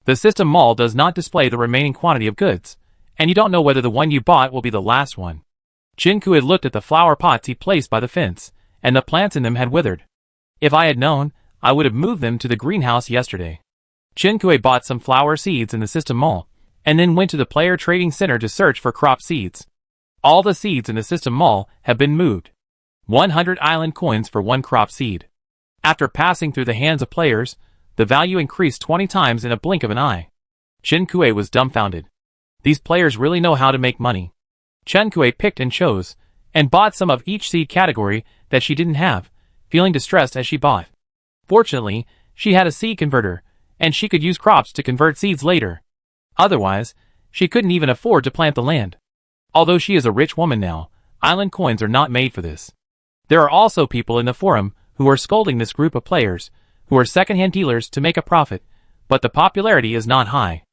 The system mall does not display the remaining quantity of goods, and you don't know whether the one you bought will be the last one. Chinkue had looked at the flower pots he placed by the fence, and the plants in them had withered. If I had known, I would have moved them to the greenhouse yesterday. Chinkue bought some flower seeds in the system mall, and then went to the player trading center to search for crop seeds. All the seeds in the system mall have been moved. 100 island coins for one crop seed. After passing through the hands of players, the value increased 20 times in a blink of an eye. Chinkue was dumbfounded. These players really know how to make money. Chinkue picked and chose, and bought some of each seed category that she didn't have, feeling distressed as she bought. Fortunately, she had a seed converter, and she could use crops to convert seeds later. Otherwise, she couldn't even afford to plant the land. Although she is a rich woman now, island coins are not made for this. There are also people in the forum who are scolding this group of players, who are second-hand dealers to make a profit, but the popularity is not high.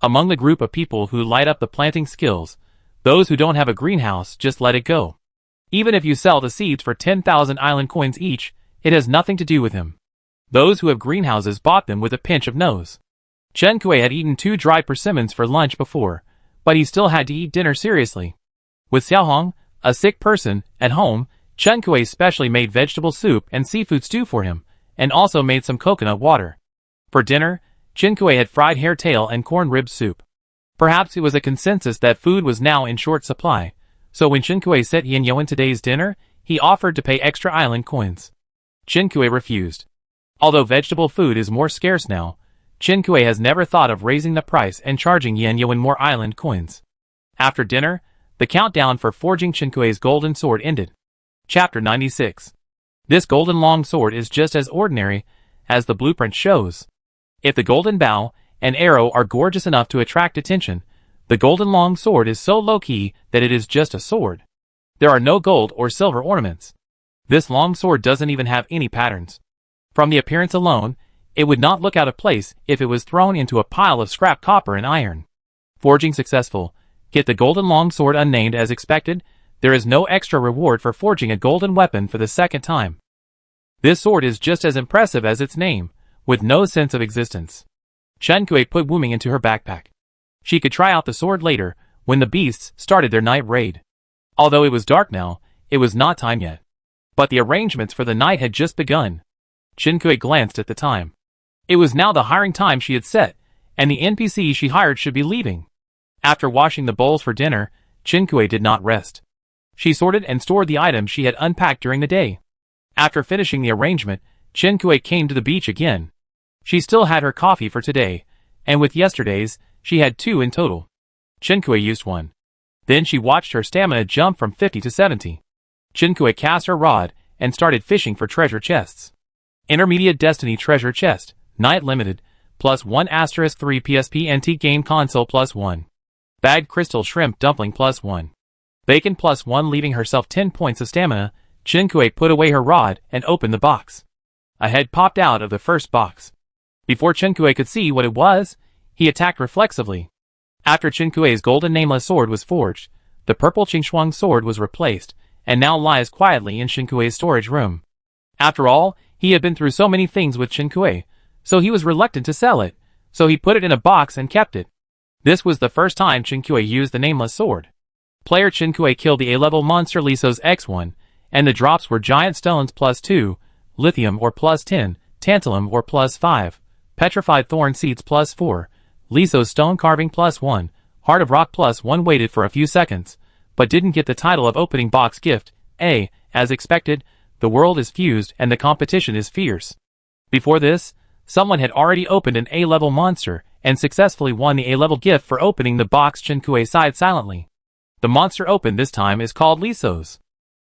Among the group of people who light up the planting skills, those who don't have a greenhouse just let it go. Even if you sell the seeds for 10,000 island coins each, it has nothing to do with him. Those who have greenhouses bought them with a pinch of nose. Chinkue had eaten 2 dried persimmons for lunch before, but he still had to eat dinner seriously. With Xiaohong, a sick person, at home, Chinkue specially made vegetable soup and seafood stew for him, and also made some coconut water. For dinner, Chinkue had fried hare tail and corn rib soup. Perhaps it was a consensus that food was now in short supply, so when Chinkue set Yin Yuan today's dinner, he offered to pay extra island coins. Chinkue refused. Although vegetable food is more scarce now, Chinkue has never thought of raising the price and charging Yin Yuan more island coins. After dinner, the countdown for forging Chinkue's golden sword ended. Chapter 96. This golden long sword is just as ordinary as the blueprint shows. If the golden bow and arrow are gorgeous enough to attract attention, the golden long sword is so low-key that it is just a sword. There are no gold or silver ornaments. This long sword doesn't even have any patterns. From the appearance alone, it would not look out of place if it was thrown into a pile of scrap copper and iron. Forging successful. Get the golden long sword unnamed as expected. There is no extra reward for forging a golden weapon for the second time. This sword is just as impressive as its name, with no sense of existence. Chinkue put Wuming into her backpack. She could try out the sword later, when the beasts started their night raid. Although it was dark now, it was not time yet. But the arrangements for the night had just begun. Chinkue glanced at the time. It was now the hiring time she had set, and the NPC she hired should be leaving. After washing the bowls for dinner, Chinkue did not rest. She sorted and stored the items she had unpacked during the day. After finishing the arrangement, Chinkue came to the beach again. She still had her coffee for today, and with yesterday's, she had 2 in total. Chinkue used 1. Then she watched her stamina jump from 50 to 70. Chinkue cast her rod and started fishing for treasure chests. Intermediate Destiny Treasure Chest, Night Limited, +1 * 3 PSP Antique Game Console +1. Bagged Crystal Shrimp Dumpling +1. Bacon +1. Leaving herself 10 points of stamina, Chinkue put away her rod and opened the box. A head popped out of the first box. Before Chinkue could see what it was, he attacked reflexively. After Chinkue's golden nameless sword was forged, the purple Qingxuang sword was replaced, and now lies quietly in Chinkue's storage room. After all, he had been through so many things with Chinkue, so he was reluctant to sell it, so he put it in a box and kept it. This was the first time Chinkue used the nameless sword. Player Chinkue killed the A-level monster Lisos X1, and the drops were Giant Stones +2, Lithium or +10, Tantalum or +5, Petrified Thorn Seeds +4, Lisos Stone Carving +1, Heart of Rock +1. Waited for a few seconds, but didn't get the title of opening box gift. As expected, the world is fused and the competition is fierce. Before this, someone had already opened an A-level monster and successfully won the A-level gift for opening the box. Chinkue sighed silently. The monster opened this time is called Lisos.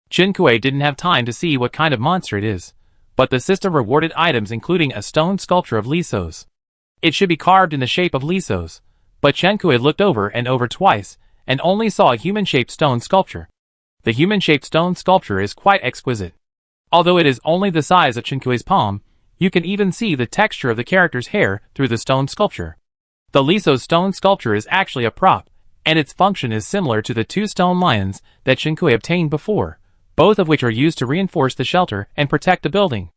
Chinkue didn't have time to see what kind of monster it is, but the system rewarded items including a stone sculpture of Lisos. It should be carved in the shape of Lisos, but Chinkue looked over and over twice, and only saw a human-shaped stone sculpture. The human-shaped stone sculpture is quite exquisite. Although it is only the size of Chinkue's palm, you can even see the texture of the character's hair through the stone sculpture. The Lisos stone sculpture is actually a prop, and its function is similar to the 2 stone lions that Chinkue obtained before, both of which are used to reinforce the shelter and protect the building.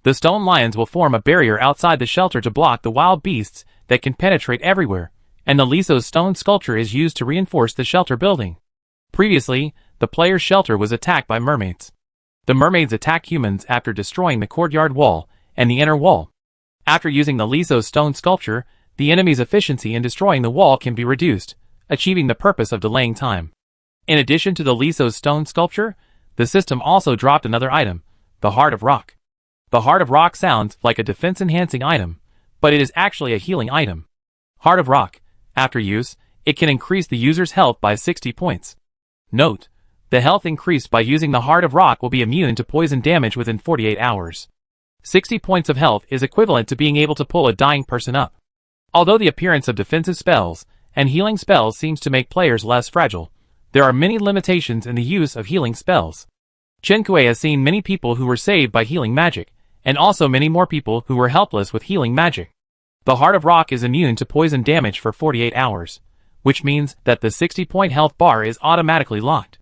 The stone lions will form a barrier outside the shelter to block the wild beasts that can penetrate everywhere, and the Lisos stone sculpture is used to reinforce the shelter building. Previously, the player's shelter was attacked by mermaids. The mermaids attack humans after destroying the courtyard wall and the inner wall. After using the Lisos stone sculpture, the enemy's efficiency in destroying the wall can be reduced, achieving the purpose of delaying time. In addition to the Lisos stone sculpture, the system also dropped another item, the Heart of Rock. The Heart of Rock sounds like a defense-enhancing item, but it is actually a healing item. Heart of Rock. After use, it can increase the user's health by 60 points. Note: the health increased by using the Heart of Rock will be immune to poison damage within 48 hours. 60 points of health is equivalent to being able to pull a dying person up. Although the appearance of defensive spells and healing spells seems to make players less fragile, there are many limitations in the use of healing spells. Chinkue has seen many people who were saved by healing magic, and also many more people who were helpless with healing magic. The Heart of Rock is immune to poison damage for 48 hours, which means that the 60-point health bar is automatically locked.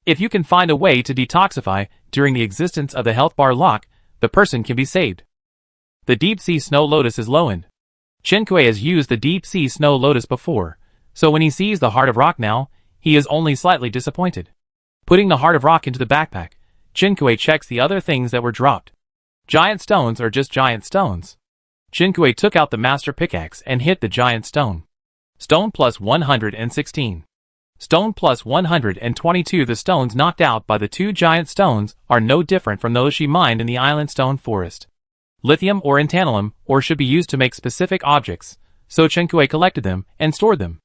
If you can find a way to detoxify during the existence of the health bar lock, the person can be saved. The Deep Sea Snow Lotus is low-end. Chinkue has used the Deep Sea Snow Lotus before, so when he sees the Heart of Rock now, he is only slightly disappointed. Putting the Heart of Rock into the backpack, Chinkue checks the other things that were dropped. Giant stones are just giant stones. Chinkue took out the master pickaxe and hit the giant stone. Stone plus 116. Stone plus 122. The stones knocked out by the 2 giant stones are no different from those she mined in the island stone forest. Lithium or tantalum or should be used to make specific objects, so Chinkue collected them and stored them.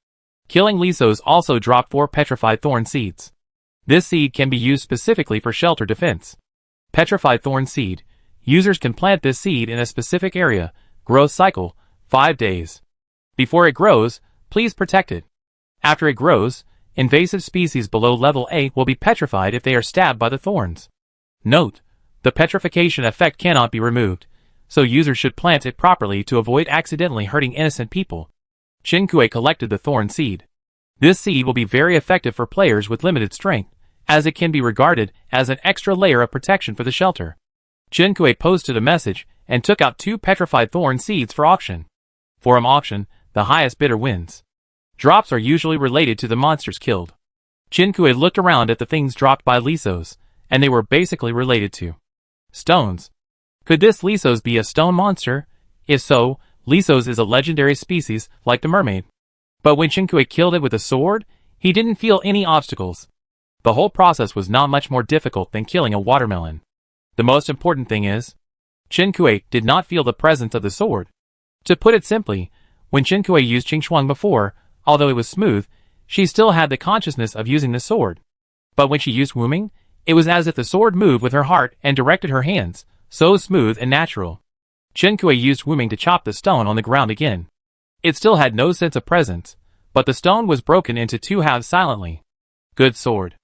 Killing Lisos also dropped 4 petrified thorn seeds. This seed can be used specifically for shelter defense. Petrified thorn seed. Users can plant this seed in a specific area. Growth cycle, 5 days. Before it grows, please protect it. After it grows, invasive species below level A will be petrified if they are stabbed by the thorns. Note: the petrification effect cannot be removed, so users should plant it properly to avoid accidentally hurting innocent people. Chinkue collected the thorn seed. This seed will be very effective for players with limited strength, as it can be regarded as an extra layer of protection for the shelter. Chinkue posted a message and took out 2 petrified thorn seeds for auction. For an auction, the highest bidder wins. Drops are usually related to the monsters killed. Chinkue looked around at the things dropped by Lisos, and they were basically related to stones. Could this Lisos be a stone monster? If so, Lisos is a legendary species like the mermaid. But when Chinkue killed it with a sword, he didn't feel any obstacles. The whole process was not much more difficult than killing a watermelon. The most important thing is, Chinkue did not feel the presence of the sword. To put it simply, when Chinkue used Qingxuang before, although it was smooth, she still had the consciousness of using the sword. But when she used Wuming, It was as if the sword moved with her heart and directed her hands, so smooth and natural. Chen Kui used Wuming to chop the stone on the ground again. It still had no sense of presence, but the stone was broken into two halves silently. Good sword.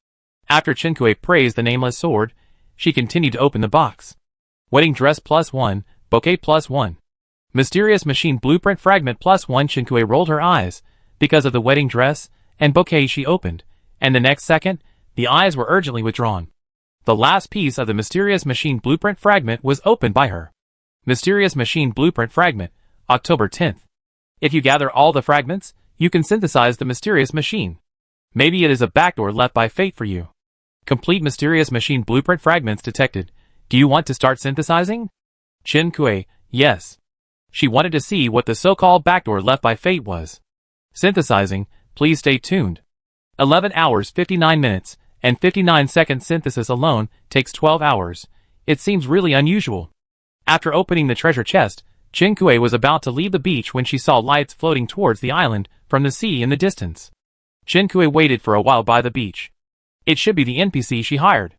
After Chen Kui praised the nameless sword, she continued to open the box. Wedding dress +1, bouquet +1. Mysterious machine blueprint fragment +1. Chen Kui rolled her eyes, because of the wedding dress and bouquet she opened, and the next second, the eyes were urgently withdrawn. The last piece of the mysterious machine blueprint fragment was opened by her. Mysterious machine blueprint fragment, October 10th. If you gather all the fragments, you can synthesize the mysterious machine. Maybe it is a backdoor left by fate for you. Complete mysterious machine blueprint fragments detected. Do you want to start synthesizing? Chen Kui, yes. She wanted to see what the so-called backdoor left by fate was. Synthesizing, please stay tuned. 11 hours 59 minutes, and 59 seconds. Synthesis alone takes 12 hours. It seems really unusual. After opening the treasure chest, Chen Kui was about to leave the beach when she saw lights floating towards the island from the sea in the distance. Chen Kui waited for a while by the beach. It should be the NPC she hired.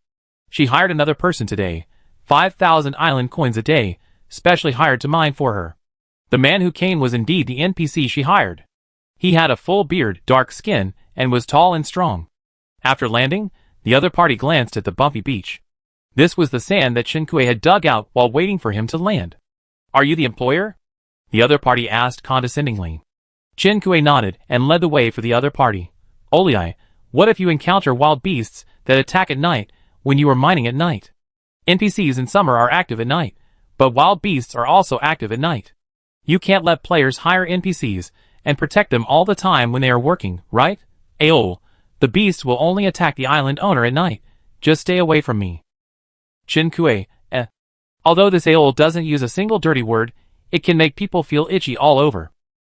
She hired another person today, 5,000 island coins a day, specially hired to mine for her. The man who came was indeed the NPC she hired. He had a full beard, dark skin, and was tall and strong. After landing, the other party glanced at the bumpy beach. This was the sand that Chen Kui had dug out while waiting for him to land. Are you the employer? The other party asked condescendingly. Chen Kui nodded and led the way for the other party. Oliai, what if you encounter wild beasts that attack at night when you are mining at night? NPCs in summer are active at night, but wild beasts are also active at night. You can't let players hire NPCs and protect them all the time when they are working, right? Aol, the beasts will only attack the island owner at night. Just stay away from me. Chen Kui, Although this Aol doesn't use a single dirty word, it can make people feel itchy all over.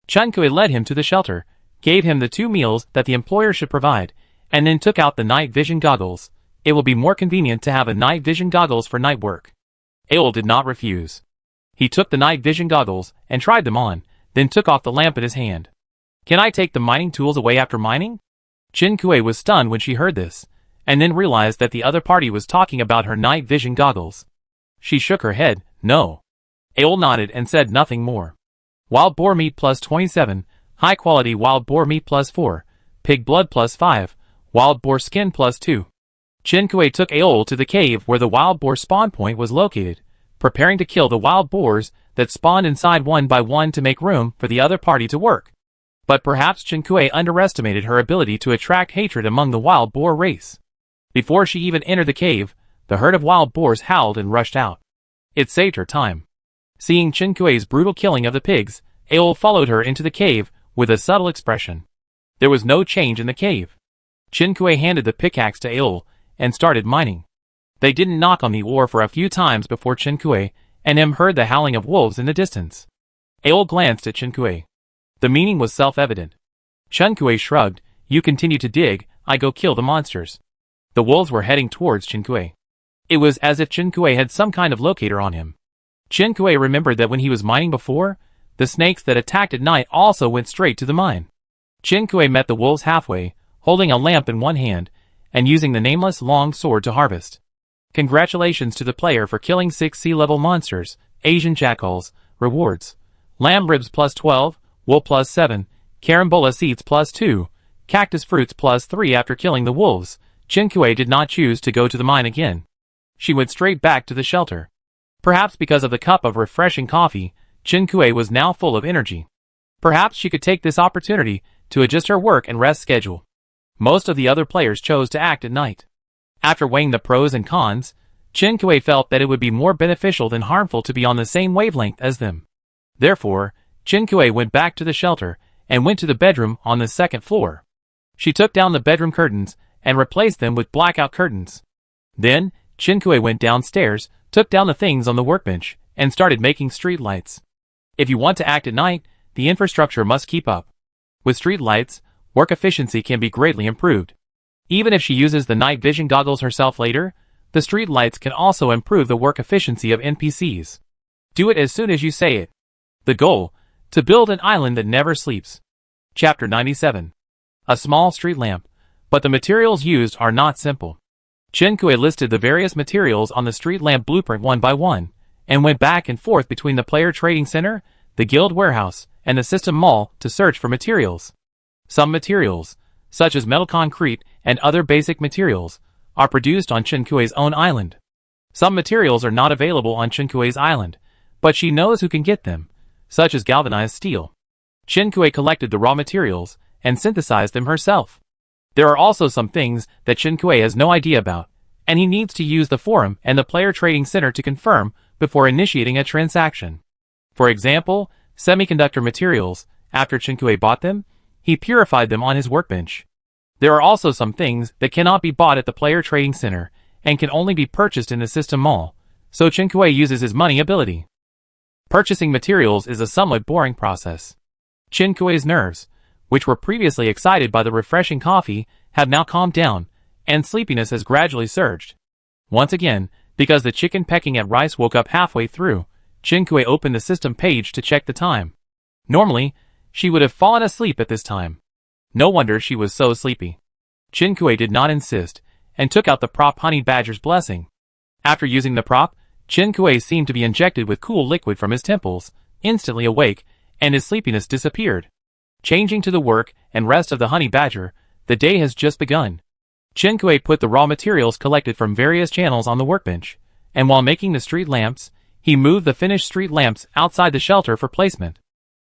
Chen Kui led him to the shelter, gave him the 2 meals that the employer should provide, and then took out the night vision goggles. It will be more convenient to have a night vision goggles for night work. Aol did not refuse. He took the night vision goggles and tried them on, then took off the lamp in his hand. Can I take the mining tools away after mining? Chen Kui was stunned when she heard this, and then realized that the other party was talking about her night vision goggles. She shook her head, no. Aol nodded and said nothing more. Wild boar meat +27, high quality wild boar meat +4, pig blood +5, wild boar skin +2. Chen Kui took Aol to the cave where the wild boar spawn point was located, preparing to kill the wild boars that spawned inside one by one to make room for the other party to work. But perhaps Chen Kui underestimated her ability to attract hatred among the wild boar race. Before she even entered the cave, the herd of wild boars howled and rushed out. It saved her time. Seeing Chen Kui's brutal killing of the pigs, Aol followed her into the cave with a subtle expression. There was no change in the cave. Chen Kui handed the pickaxe to Aol and started mining. They didn't knock on the ore for a few times before Chen Kui and him heard the howling of wolves in the distance. Aol glanced at Chen Kui. The meaning was self-evident. Chen Kui shrugged, you continue to dig, I go kill the monsters. The wolves were heading towards Chen Kui. It was as if Chen Kui had some kind of locator on him. Chen Kui remembered that when he was mining before, the snakes that attacked at night also went straight to the mine. Chen Kui met the wolves halfway, holding a lamp in one hand, and using the nameless long sword to harvest. Congratulations to the player for killing 6 sea-level monsters, Asian jackals, rewards. Lamb ribs +12, wool +7, carambola seeds +2, cactus fruits +3. After killing the wolves, Chen Kui did not choose to go to the mine again. She went straight back to the shelter. Perhaps because of the cup of refreshing coffee, Chen Kui was now full of energy. Perhaps she could take this opportunity to adjust her work and rest schedule. Most of the other players chose to act at night. After weighing the pros and cons, Chen Kui felt that it would be more beneficial than harmful to be on the same wavelength as them. Therefore, Chen Kui went back to the shelter and went to the bedroom on the 2nd floor. She took down the bedroom curtains and replaced them with blackout curtains. Then, Chen Kui went downstairs, took down the things on the workbench, and started making street lights. If you want to act at night, the infrastructure must keep up. With street lights, work efficiency can be greatly improved. Even if she uses the night vision goggles herself later, the street lights can also improve the work efficiency of NPCs. Do it as soon as you say it. The goal: to build an island that never sleeps. Chapter 97. A small street lamp, but the materials used are not simple. Chen-Kuei listed the various materials on the street lamp blueprint one by one, and went back and forth between the player trading center, the guild warehouse, and the system mall to search for materials. Some materials, such as metal concrete and other basic materials, are produced on Chen-Kuei's own island. Some materials are not available on Chen-Kuei's island, but she knows who can get them, such as galvanized steel. Chen-Kuei collected the raw materials and synthesized them herself. There are also some things that Chen-Kuei has no idea about, and he needs to use the forum and the player trading center to confirm before initiating a transaction. For example, semiconductor materials. After Chen-Kuei bought them, he purified them on his workbench. There are also some things that cannot be bought at the player trading center and can only be purchased in the system mall, so Chen-Kuei uses his money ability. Purchasing materials is a somewhat boring process. Chen-Kuei's nerves, which were previously excited by the refreshing coffee, have now calmed down, and sleepiness has gradually surged. Once again, because the chicken pecking at rice woke up halfway through, Chen-Kuei opened the system page to check the time. Normally, she would have fallen asleep at this time. No wonder she was so sleepy. Chen-Kuei did not insist, and took out the prop Honey Badger's Blessing. After using the prop, Chen-Kuei seemed to be injected with cool liquid from his temples, instantly awake, and his sleepiness disappeared. Changing to the work and rest of the Honey Badger, the day has just begun. Chen-Kuei put the raw materials collected from various channels on the workbench, and while making the street lamps, he moved the finished street lamps outside the shelter for placement.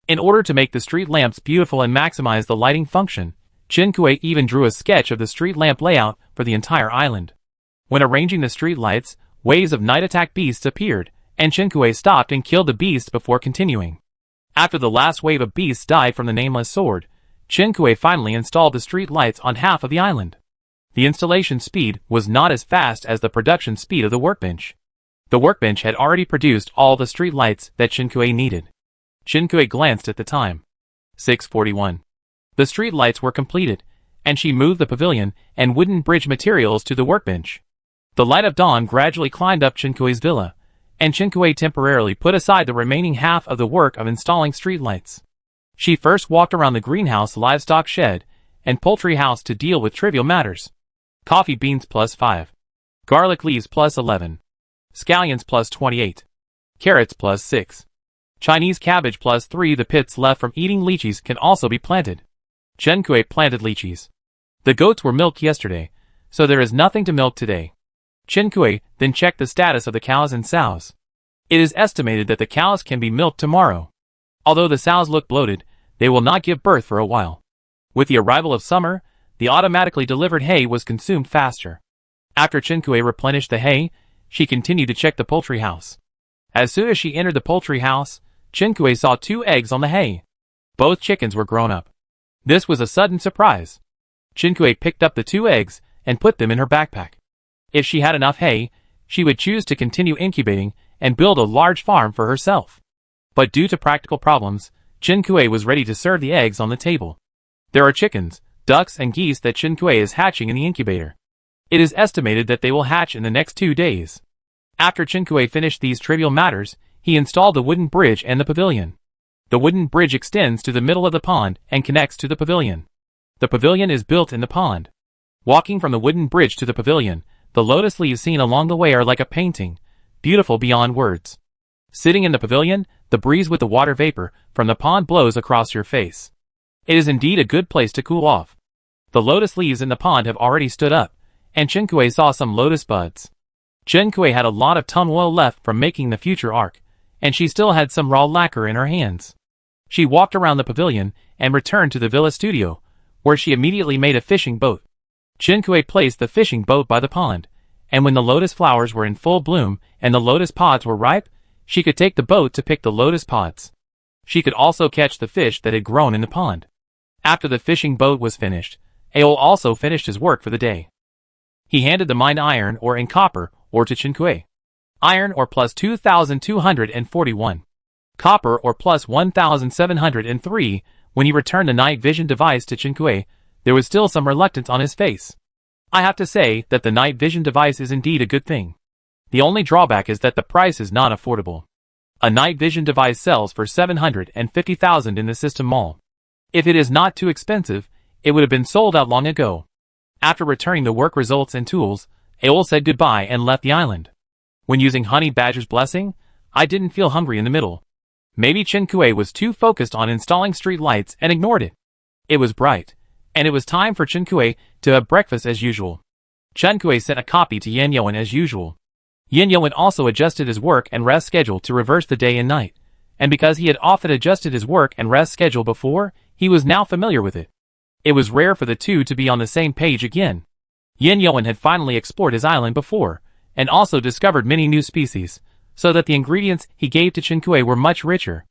In order to make the street lamps beautiful and maximize the lighting function, Chen-Kuei even drew a sketch of the street lamp layout for the entire island. When arranging the street lights, waves of night attack beasts appeared, and Chen-Kuei stopped and killed the beast before continuing. After the last wave of beasts died from the nameless sword, Chen-Kuei finally installed the street lights on half of the island. The installation speed was not as fast as the production speed of the workbench. The workbench had already produced all the street lights that Chen-Kuei needed. Chen-Kuei glanced at the time. 6:41. The street lights were completed, and she moved the pavilion and wooden bridge materials to the workbench. The light of dawn gradually climbed up Chen-Kuei's villa, and Chen-Kuei temporarily put aside the remaining half of the work of installing street lights. She first walked around the greenhouse, livestock shed, and poultry house to deal with trivial matters. Coffee beans +5. Garlic leaves +11. Scallions +28. Carrots +6. Chinese cabbage +3. The pits left from eating lychees can also be planted. Chen-Kuei planted lychees. The goats were milked yesterday, so there is nothing to milk today. Chen-Kuei then checked the status of the cows and sows. It is estimated that the cows can be milked tomorrow. Although the sows look bloated, they will not give birth for a while. With the arrival of summer, the automatically delivered hay was consumed faster. After Chen-Kuei replenished the hay, she continued to check the poultry house. As soon as she entered the poultry house, Chen-Kuei saw 2 eggs on the hay. Both chickens were grown up. This was a sudden surprise. Chen-Kuei picked up the 2 eggs and put them in her backpack. If she had enough hay, she would choose to continue incubating and build a large farm for herself. But due to practical problems, Chen-Kuei was ready to serve the eggs on the table. There are chickens, ducks and geese that Chen-Kuei is hatching in the incubator. It is estimated that they will hatch in the next 2 days. After Chen-Kuei finished these trivial matters, he installed the wooden bridge and the pavilion. The wooden bridge extends to the middle of the pond and connects to the pavilion. The pavilion is built in the pond. Walking from the wooden bridge to the pavilion, the lotus leaves seen along the way are like a painting, beautiful beyond words. Sitting in the pavilion, the breeze with the water vapor from the pond blows across your face. It is indeed a good place to cool off. The lotus leaves in the pond have already stood up, and Chen-Kuei saw some lotus buds. Chen-Kuei had a lot of tung oil left from making the future arc, and she still had some raw lacquer in her hands. She walked around the pavilion and returned to the villa studio, where she immediately made a fishing boat. Chen-Kuei placed the fishing boat by the pond, and when the lotus flowers were in full bloom and the lotus pods were ripe, she could take the boat to pick the lotus pods. She could also catch the fish that had grown in the pond. After the fishing boat was finished, Aol also finished his work for the day. He handed the mined iron ore and copper ore to Chen-Kuei. Iron ore +2,241. Copper ore +1,703. When he returned the night vision device to Chen-Kuei, there was still some reluctance on his face. I have to say that the night vision device is indeed a good thing. The only drawback is that the price is not affordable. A night vision device sells for 750,000 in the system mall. If it is not too expensive, it would have been sold out long ago. After returning the work results and tools, Aol said goodbye and left the island. When using Honey Badger's blessing, I didn't feel hungry in the middle. Maybe Chen Kuei was too focused on installing street lights and ignored it. It was bright, and it was time for Chen Kuei to have breakfast as usual. Chen Kuei sent a copy to Yan Yuan as usual. Yan Yuan also adjusted his work and rest schedule to reverse the day and night, and because he had often adjusted his work and rest schedule before, he was now familiar with it. It was rare for the two to be on the same page again. Yan Yuan had finally explored his island before, and also discovered many new species, so that the ingredients he gave to Chen Kuei were much richer.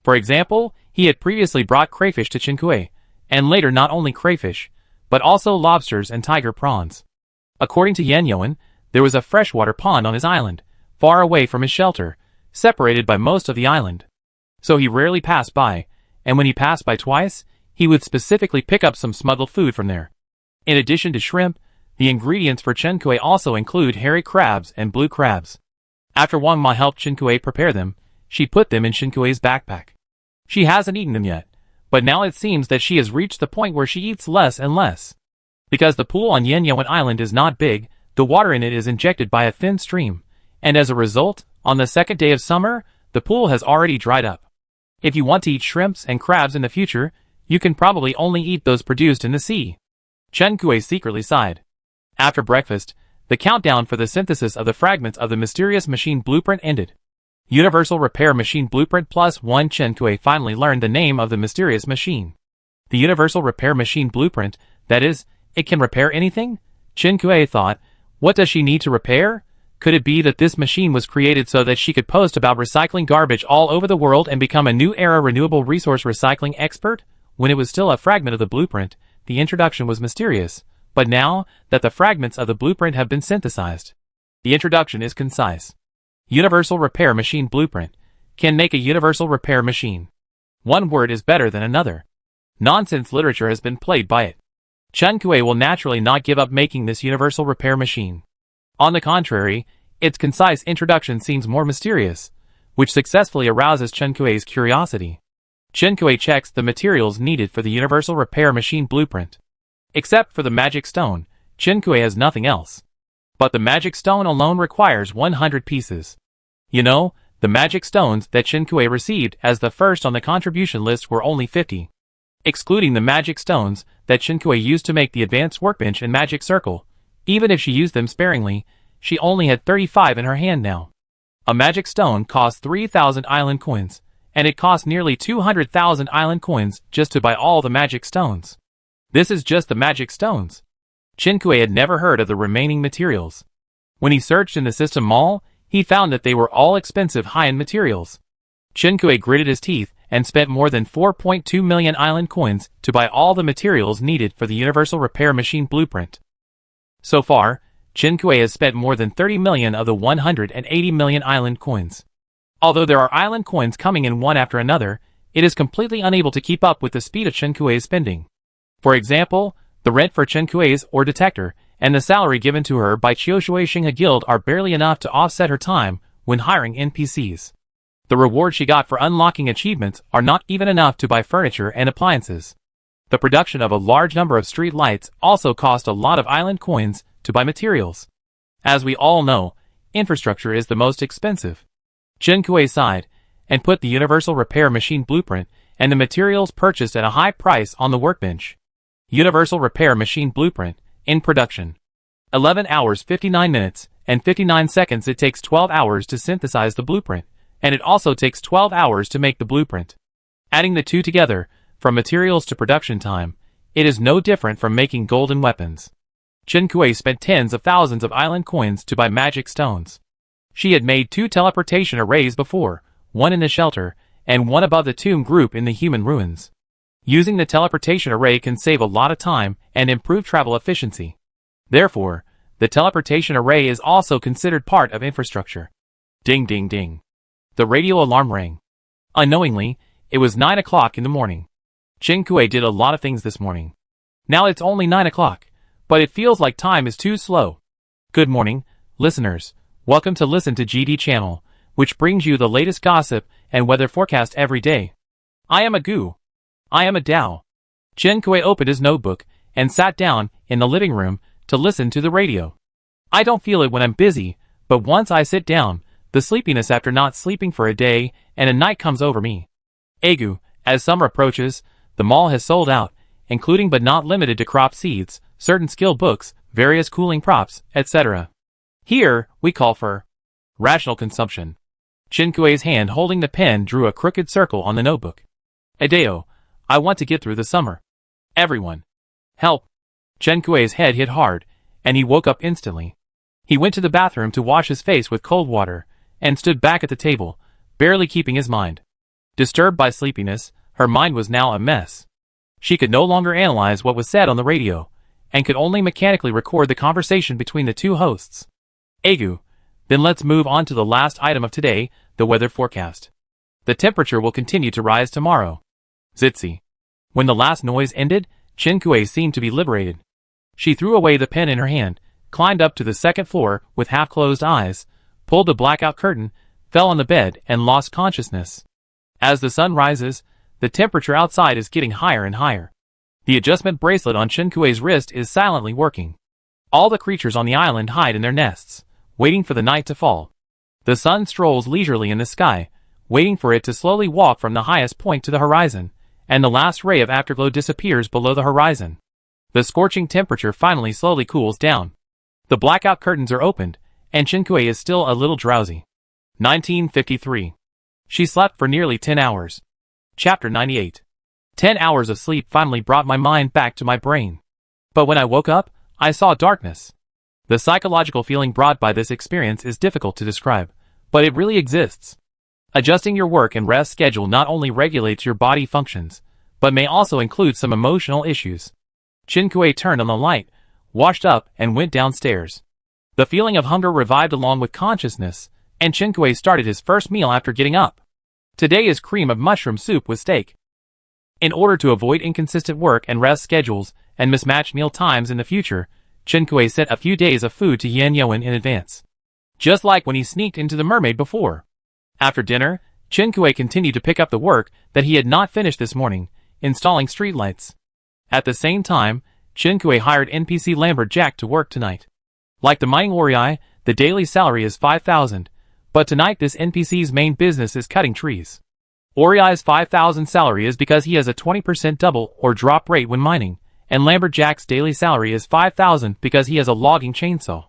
For example, he had previously brought crayfish to Chen Kuei, and later not only crayfish, but also lobsters and tiger prawns. According to Yan Yuan, there was a freshwater pond on his island, far away from his shelter, separated by most of the island. So he rarely passed by, and when he passed by twice, he would specifically pick up some smuggled food from there. In addition to shrimp, the ingredients for Chen Kuei also include hairy crabs and blue crabs. After Wang Ma helped Chen Kuei prepare them, she put them in Chen Kuei's backpack. She hasn't eaten them yet, but now it seems that she has reached the point where she eats less and less. Because the pool on Yan Yuan Island is not big, the water in it is injected by a thin stream, and as a result, on the second day of summer, the pool has already dried up. If you want to eat shrimps and crabs in the future, you can probably only eat those produced in the sea. Chen Kuei secretly sighed. After breakfast, the countdown for the synthesis of the fragments of the mysterious machine blueprint ended. Universal Repair Machine Blueprint +1. Chen Kuei finally learned the name of the mysterious machine. The Universal Repair Machine Blueprint, that is, it can repair anything? Chen Kuei thought, what does she need to repair? Could it be that this machine was created so that she could post about recycling garbage all over the world and become a new era renewable resource recycling expert? When it was still a fragment of the blueprint, the introduction was mysterious, but now that the fragments of the blueprint have been synthesized, the introduction is concise. Universal Repair Machine Blueprint can make a universal repair machine. One word is better than another. Nonsense literature has been played by it. Chen Kuei will naturally not give up making this universal repair machine. On the contrary, its concise introduction seems more mysterious, which successfully arouses Chen Kuei's curiosity. Chen Kuei checks the materials needed for the Universal Repair Machine Blueprint. Except for the magic stone, Chen Kuei has nothing else. But the magic stone alone requires 100 pieces. You know, the magic stones that Chen Kuei received as the first on the contribution list were only 50. Excluding the magic stones that Chen Kuei used to make the advanced workbench and magic circle, even if she used them sparingly, she only had 35 in her hand now. A magic stone costs 3,000 island coins, and it costs nearly 200,000 island coins just to buy all the magic stones. This is just the magic stones. Chen Kuei had never heard of the remaining materials. When he searched in the system mall, he found that they were all expensive high-end materials. Chen Kuei gritted his teeth and spent more than 4.2 million island coins to buy all the materials needed for the Universal Repair Machine Blueprint. So far, Chen Kuei has spent more than 30 million of the 180 million island coins. Although there are island coins coming in one after another, it is completely unable to keep up with the speed of Chen Kuei's spending. For example, the rent for Chen Kuei's ore detector and the salary given to her by Chioshui Xinghe Guild are barely enough to offset her time when hiring NPCs. The rewards she got for unlocking achievements are not even enough to buy furniture and appliances. The production of a large number of street lights also cost a lot of island coins to buy materials. As we all know, infrastructure is the most expensive. Chen Kuei sighed and put the Universal Repair Machine Blueprint and the materials purchased at a high price on the workbench. Universal Repair Machine Blueprint, in production. 11 hours 59 minutes and 59 seconds. It takes 12 hours to synthesize the blueprint, and it also takes 12 hours to make the blueprint. Adding the two together, from materials to production time, it is no different from making golden weapons. Chen Kuei spent tens of thousands of island coins to buy magic stones. She had made 2 teleportation arrays before, one in the shelter, and one above the tomb group in the human ruins. Using the teleportation array can save a lot of time and improve travel efficiency. Therefore, the teleportation array is also considered part of infrastructure. Ding ding ding. The radio alarm rang. Unknowingly, it was 9 o'clock in the morning. Chen Kuei did a lot of things this morning. Now it's only 9 o'clock, but it feels like time is too slow. Good morning, listeners. Welcome to Listen to GD channel, which brings you the latest gossip and weather forecast every day. I am a Gu. I am a Dao. Chen Kuei opened his notebook and sat down in the living room to listen to the radio. I don't feel it when I'm busy, but once I sit down, the sleepiness after not sleeping for a day and a night comes over me. Agu, as summer approaches, the mall has sold out, including but not limited to crop seeds, certain skill books, various cooling props, etc. Here, we call for rational consumption. Chinkue's hand holding the pen drew a crooked circle on the notebook. Adeo, I want to get through the summer. Everyone. Help. Chinkue's head hit hard, and he woke up instantly. He went to the bathroom to wash his face with cold water, and stood back at the table, barely keeping his mind. Disturbed by sleepiness, her mind was now a mess. She could no longer analyze what was said on the radio, and could only mechanically record the conversation between the two hosts. Agu, then let's move on to the last item of today, the weather forecast. The temperature will continue to rise tomorrow. Zitzi. When the last noise ended, Chinkue seemed to be liberated. She threw away the pen in her hand, climbed up to the second floor with half-closed eyes, pulled the blackout curtain, fell on the bed, and lost consciousness. As the sun rises, the temperature outside is getting higher and higher. The adjustment bracelet on Chinkue's wrist is silently working. All the creatures on the island hide in their nests, waiting for the night to fall. The sun strolls leisurely in the sky, waiting for it to slowly walk from the highest point to the horizon, and the last ray of afterglow disappears below the horizon. The scorching temperature finally slowly cools down. The blackout curtains are opened, and Chinkue is still a little drowsy. 1953. She slept for nearly 10 hours. Chapter 98. 10 hours of sleep finally brought my mind back to my brain. But when I woke up, I saw darkness. The psychological feeling brought by this experience is difficult to describe, but it really exists. Adjusting your work and rest schedule not only regulates your body functions, but may also include some emotional issues. Chinkue turned on the light, washed up, and went downstairs. The feeling of hunger revived along with consciousness, and Chinkue started his first meal after getting up. Today is cream of mushroom soup with steak. In order to avoid inconsistent work and rest schedules and mismatched meal times in the future, Chinkue sent a few days of food to Yanyoan in advance. Just like when he sneaked into the mermaid before. After dinner, Chinkue continued to pick up the work that he had not finished this morning, installing streetlights. At the same time, Chinkue hired NPC Lambert Jack to work tonight. Like the mining Ori, the daily salary is 5,000, but tonight this NPC's main business is cutting trees. Ori's 5,000 salary is because he has a 20% double or drop rate when mining, and Lambert Jack's daily salary is 5,000 because he has a logging chainsaw.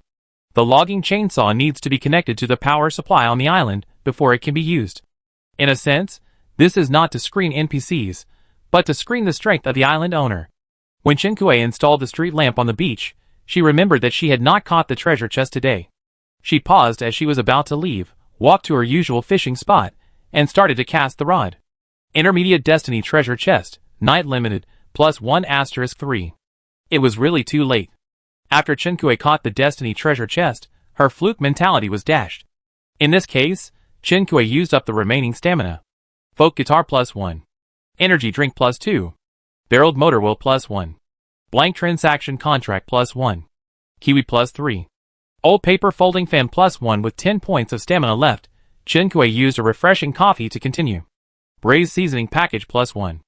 The logging chainsaw needs to be connected to the power supply on the island before it can be used. In a sense, this is not to screen NPCs, but to screen the strength of the island owner. When Chinkue installed the street lamp on the beach, she remembered that she had not caught the treasure chest today. She paused as she was about to leave, walked to her usual fishing spot, and started to cast the rod. Intermediate Destiny Treasure Chest, Night Limited, +1*3. It was really too late. After Chinkue caught the Destiny Treasure Chest, her fluke mentality was dashed. In this case, Chinkue used up the remaining stamina. Folk Guitar +1. Energy Drink +2. Barreled Motor Wheel +1. Blank Transaction Contract +1. Kiwi +3. Old Paper Folding Fan +1 with 10 points of stamina left. Chinkue used a refreshing coffee to continue. Braised Seasoning Package +1.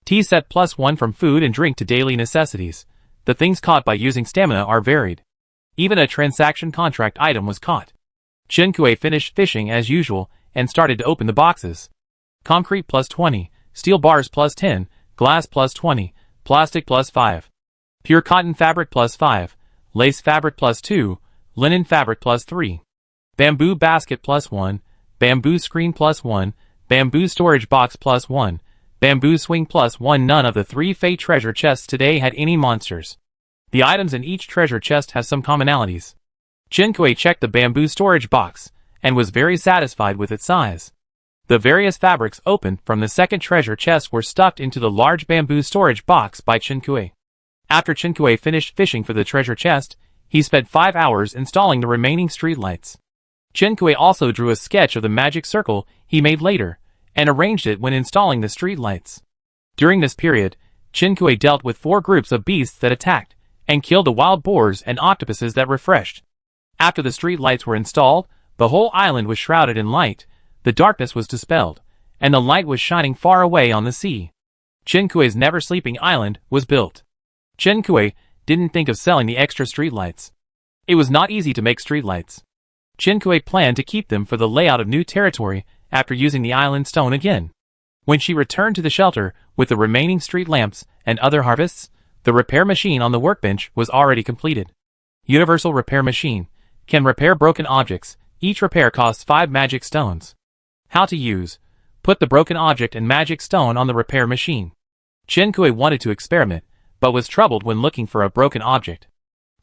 Tea set +1 from food and drink to daily necessities. The things caught by using stamina are varied. Even a transaction contract item was caught. Chinkue finished fishing as usual and started to open the boxes. Concrete +20, steel bars +10, glass +20, plastic +5. Pure cotton fabric +5, lace fabric +2, linen fabric +3. Bamboo basket +1, bamboo screen +1, bamboo storage box +1, bamboo swing +1. None of the 3 fate treasure chests today had any monsters. The items in each treasure chest have some commonalities. Chinkue checked the bamboo storage box, and was very satisfied with its size. The various fabrics opened from the second treasure chest were stuffed into the large bamboo storage box by Chinkue. After Chinkue finished fishing for the treasure chest, he spent 5 hours installing the remaining streetlights. Chinkue also drew a sketch of the magic circle he made later, and arranged it when installing the streetlights. During this period, Chinkue dealt with 4 groups of beasts that attacked, and killed the wild boars and octopuses that refreshed. After the streetlights were installed, the whole island was shrouded in light, the darkness was dispelled, and the light was shining far away on the sea. Chinkue's never-sleeping island was built. Chinkue didn't think of selling the extra streetlights. It was not easy to make streetlights. Chinkue planned to keep them for the layout of new territory after using the island stone again. When she returned to the shelter with the remaining street lamps and other harvests, the repair machine on the workbench was already completed. Universal Repair Machine can repair broken objects. Each repair costs 5 magic stones. How to use: put the broken object and magic stone on the repair machine. Chinkue wanted to experiment, but was troubled when looking for a broken object.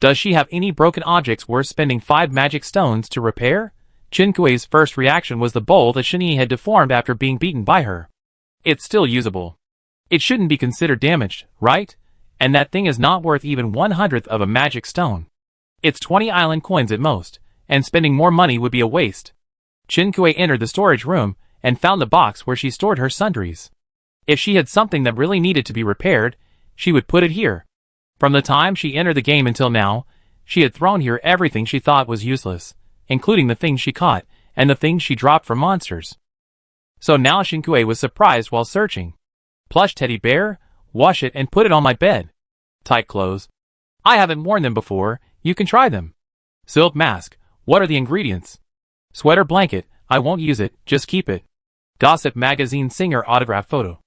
Does she have any broken objects worth spending 5 magic stones to repair? Chinkue's first reaction was the bowl that Shani had deformed after being beaten by her. It's still usable. It shouldn't be considered damaged, right? And that thing is not worth even 1/100th of a magic stone. It's 20 island coins at most, and spending more money would be a waste. Chinkue entered the storage room and found the box where she stored her sundries. If she had something that really needed to be repaired, she would put it here. From the time she entered the game until now, she had thrown here everything she thought was useless, including the things she caught and the things she dropped from monsters. So now Chinkue was surprised while searching. Plush teddy bear, wash it and put it on my bed. Tight clothes. I haven't worn them before, you can try them. Silk mask, what are the ingredients? Sweater blanket, I won't use it, just keep it. Gossip magazine singer autograph photo.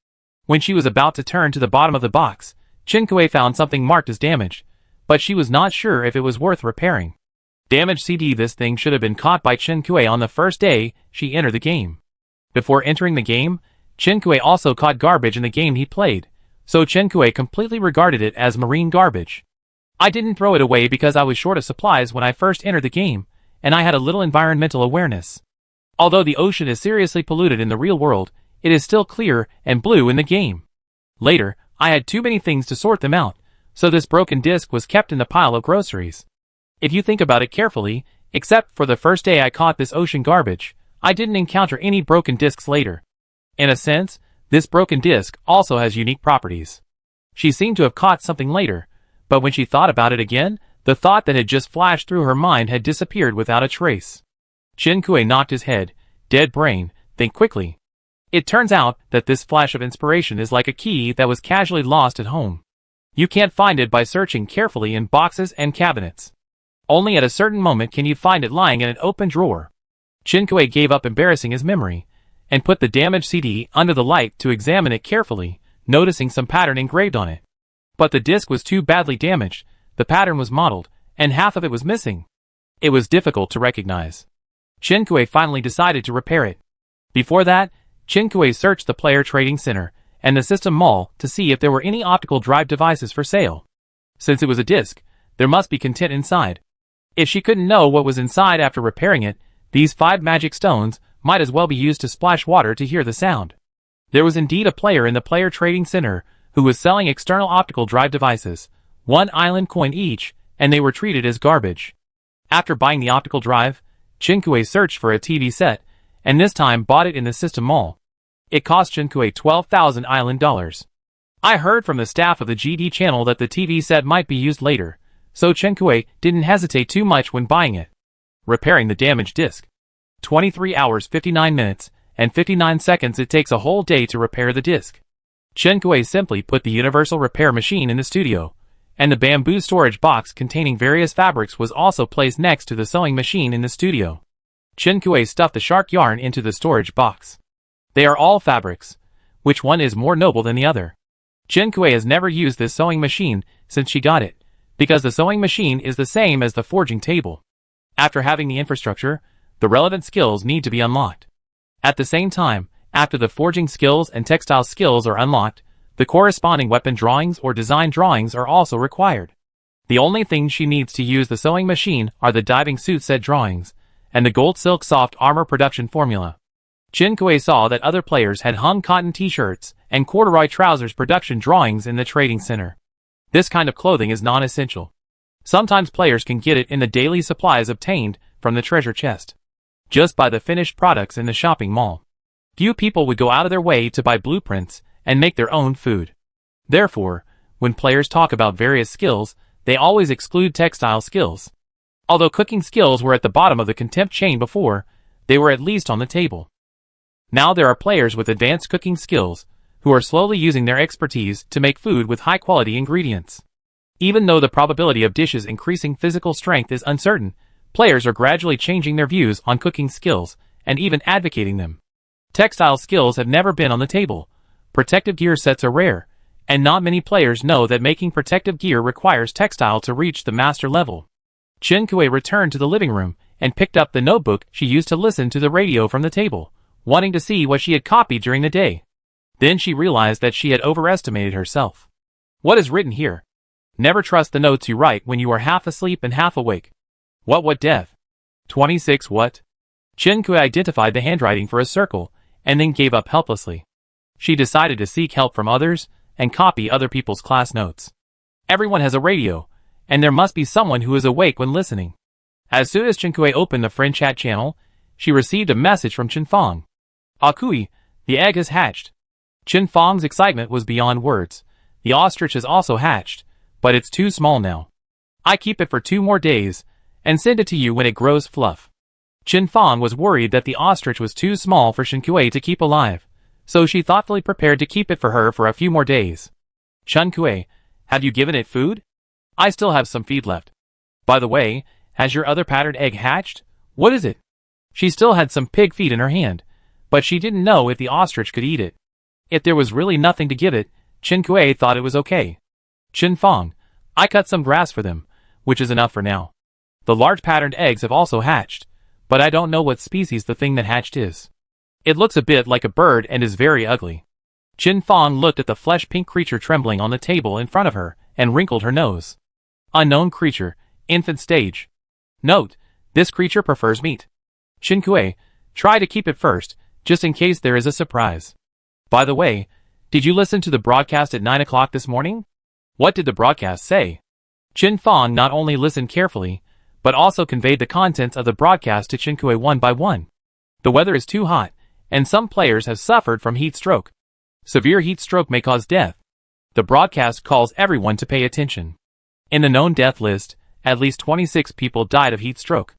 When she was about to turn to the bottom of the box, Chinkue found something marked as damaged, but she was not sure if it was worth repairing. Damaged CD. This thing should have been caught by Chinkue on the first day she entered the game. Before entering the game, Chinkue also caught garbage in the game he played, so Chinkue completely regarded it as marine garbage. I didn't throw it away because I was short of supplies when I first entered the game, and I had a little environmental awareness. Although the ocean is seriously polluted in the real world, it is still clear and blue in the game. Later, I had too many things to sort them out, so this broken disc was kept in the pile of groceries. If you think about it carefully, except for the first day I caught this ocean garbage, I didn't encounter any broken discs later. In a sense, this broken disc also has unique properties. She seemed to have caught something later, but when she thought about it again, the thought that had just flashed through her mind had disappeared without a trace. Chinkue knocked his head. Dead brain, think quickly. It turns out that this flash of inspiration is like a key that was casually lost at home. You can't find it by searching carefully in boxes and cabinets. Only at a certain moment can you find it lying in an open drawer. Chinkue gave up embarrassing his memory, and put the damaged CD under the light to examine it carefully, noticing some pattern engraved on it. But the disc was too badly damaged, the pattern was mottled, and half of it was missing. It was difficult to recognize. Chinkue finally decided to repair it. Before that, Chinkue searched the player trading center and the system mall to see if there were any optical drive devices for sale. Since it was a disc, there must be content inside. If she couldn't know what was inside after repairing it, these 5 magic stones might as well be used to splash water to hear the sound. There was indeed a player in the player trading center who was selling external optical drive devices, 1 island coin each, and they were treated as garbage. After buying the optical drive, Chinkue searched for a TV set, and this time bought it in the system mall. It cost Chinkue 12,000 island dollars. I heard from the staff of the GD channel that the TV set might be used later, so Chinkue didn't hesitate too much when buying it. Repairing the damaged disc. 23 hours 59 minutes and 59 seconds. It takes a whole day to repair the disc. Chinkue simply put the universal repair machine in the studio, and the bamboo storage box containing various fabrics was also placed next to the sewing machine in the studio. Chinkue stuffed the shark yarn into the storage box. They are all fabrics. Which one is more noble than the other? Chinkue has never used this sewing machine since she got it, because the sewing machine is the same as the forging table. After having the infrastructure, the relevant skills need to be unlocked. At the same time, after the forging skills and textile skills are unlocked, the corresponding weapon drawings or design drawings are also required. The only things she needs to use the sewing machine are the diving suit set drawings, and the gold silk soft armor production formula. Chinkue saw that other players had hung cotton t-shirts and corduroy trousers production drawings in the trading center. This kind of clothing is non-essential. Sometimes players can get it in the daily supplies obtained from the treasure chest. Just buy the finished products in the shopping mall. Few people would go out of their way to buy blueprints and make their own food. Therefore, when players talk about various skills, they always exclude textile skills. Although cooking skills were at the bottom of the contempt chain before, they were at least on the table. Now there are players with advanced cooking skills, who are slowly using their expertise to make food with high-quality ingredients. Even though the probability of dishes increasing physical strength is uncertain, players are gradually changing their views on cooking skills, and even advocating them. Textile skills have never been on the table. Protective gear sets are rare, and not many players know that making protective gear requires textile to reach the master level. Chen Kui returned to the living room and picked up the notebook she used to listen to the radio from the table, wanting to see what she had copied during the day. Then she realized that she had overestimated herself. What is written here? Never trust the notes you write when you are half asleep and half awake. What death? 26 what? Chen Kui identified the handwriting for a circle, and then gave up helplessly. She decided to seek help from others, and copy other people's class notes. Everyone has a radio, and there must be someone who is awake when listening. As soon as Chen Kui opened the friend chat channel, she received a message from Chen Fong. Akui, the egg has hatched. Chen Fong's excitement was beyond words. The ostrich has also hatched, but it's too small now. I keep it for 2 more days, and send it to you when it grows fluff. Chen Fong was worried that the ostrich was too small for Chen Kui to keep alive, so she thoughtfully prepared to keep it for her for a few more days. Chen Kui, have you given it food? I still have some feed left. By the way, has your other patterned egg hatched? What is it? She still had some pig feed in her hand, but she didn't know if the ostrich could eat it. If there was really nothing to give it, Chen Kui thought it was okay. Chen Fong, I cut some grass for them, which is enough for now. The large patterned eggs have also hatched, but I don't know what species the thing that hatched is. It looks a bit like a bird and is very ugly. Chen Fong looked at the flesh-pink creature trembling on the table in front of her, and wrinkled her nose. Unknown creature, infant stage. Note, this creature prefers meat. Chen Kui, try to keep it first, just in case there is a surprise. By the way, did you listen to the broadcast at 9 o'clock this morning? What did the broadcast say? Chen Fong not only listened carefully, but also conveyed the contents of the broadcast to Chen Kui one by one. The weather is too hot, and some players have suffered from heat stroke. Severe heat stroke may cause death. The broadcast calls everyone to pay attention. In the known death list, at least 26 people died of heat stroke.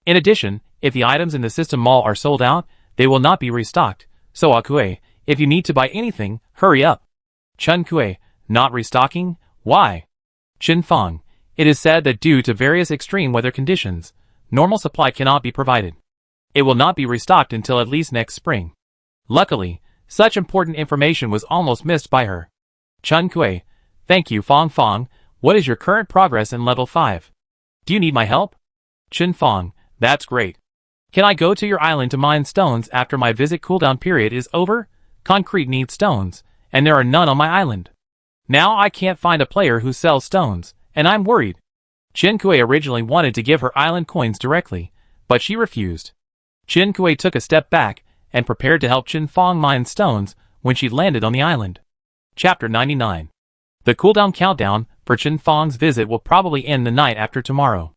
In addition, if the items in the system mall are sold out, they will not be restocked, so Akue, if you need to buy anything, hurry up. Chen Kui, not restocking? Why? Chen Fong, it is said that due to various extreme weather conditions, normal supply cannot be provided. It will not be restocked until at least next spring. Luckily, such important information was almost missed by her. Chen Kui, thank you Fong Fong, what is your current progress in level 5? Do you need my help? Chen Fong, that's great. Can I go to your island to mine stones after my visit cooldown period is over? Concrete needs stones, and there are none on my island. Now I can't find a player who sells stones, and I'm worried. Chen Kui originally wanted to give her island coins directly, but she refused. Chen Kui took a step back, and prepared to help Chen Fong mine stones when she landed on the island. Chapter 99. The cooldown countdown for Chen Fong's visit will probably end the night after tomorrow.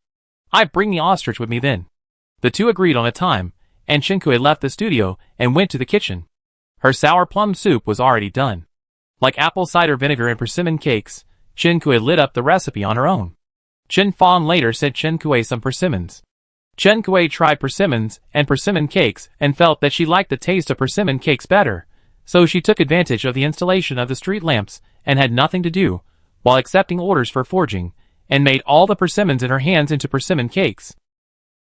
I bring the ostrich with me then. The two agreed on a time, and Chen Kui left the studio and went to the kitchen. Her sour plum soup was already done. Like apple cider vinegar and persimmon cakes, Chen Kui lit up the recipe on her own. Chen Fong later sent Chen Kui some persimmons. Chen Kui tried persimmons and persimmon cakes and felt that she liked the taste of persimmon cakes better, so she took advantage of the installation of the street lamps and had nothing to do, while accepting orders for forging, and made all the persimmons in her hands into persimmon cakes.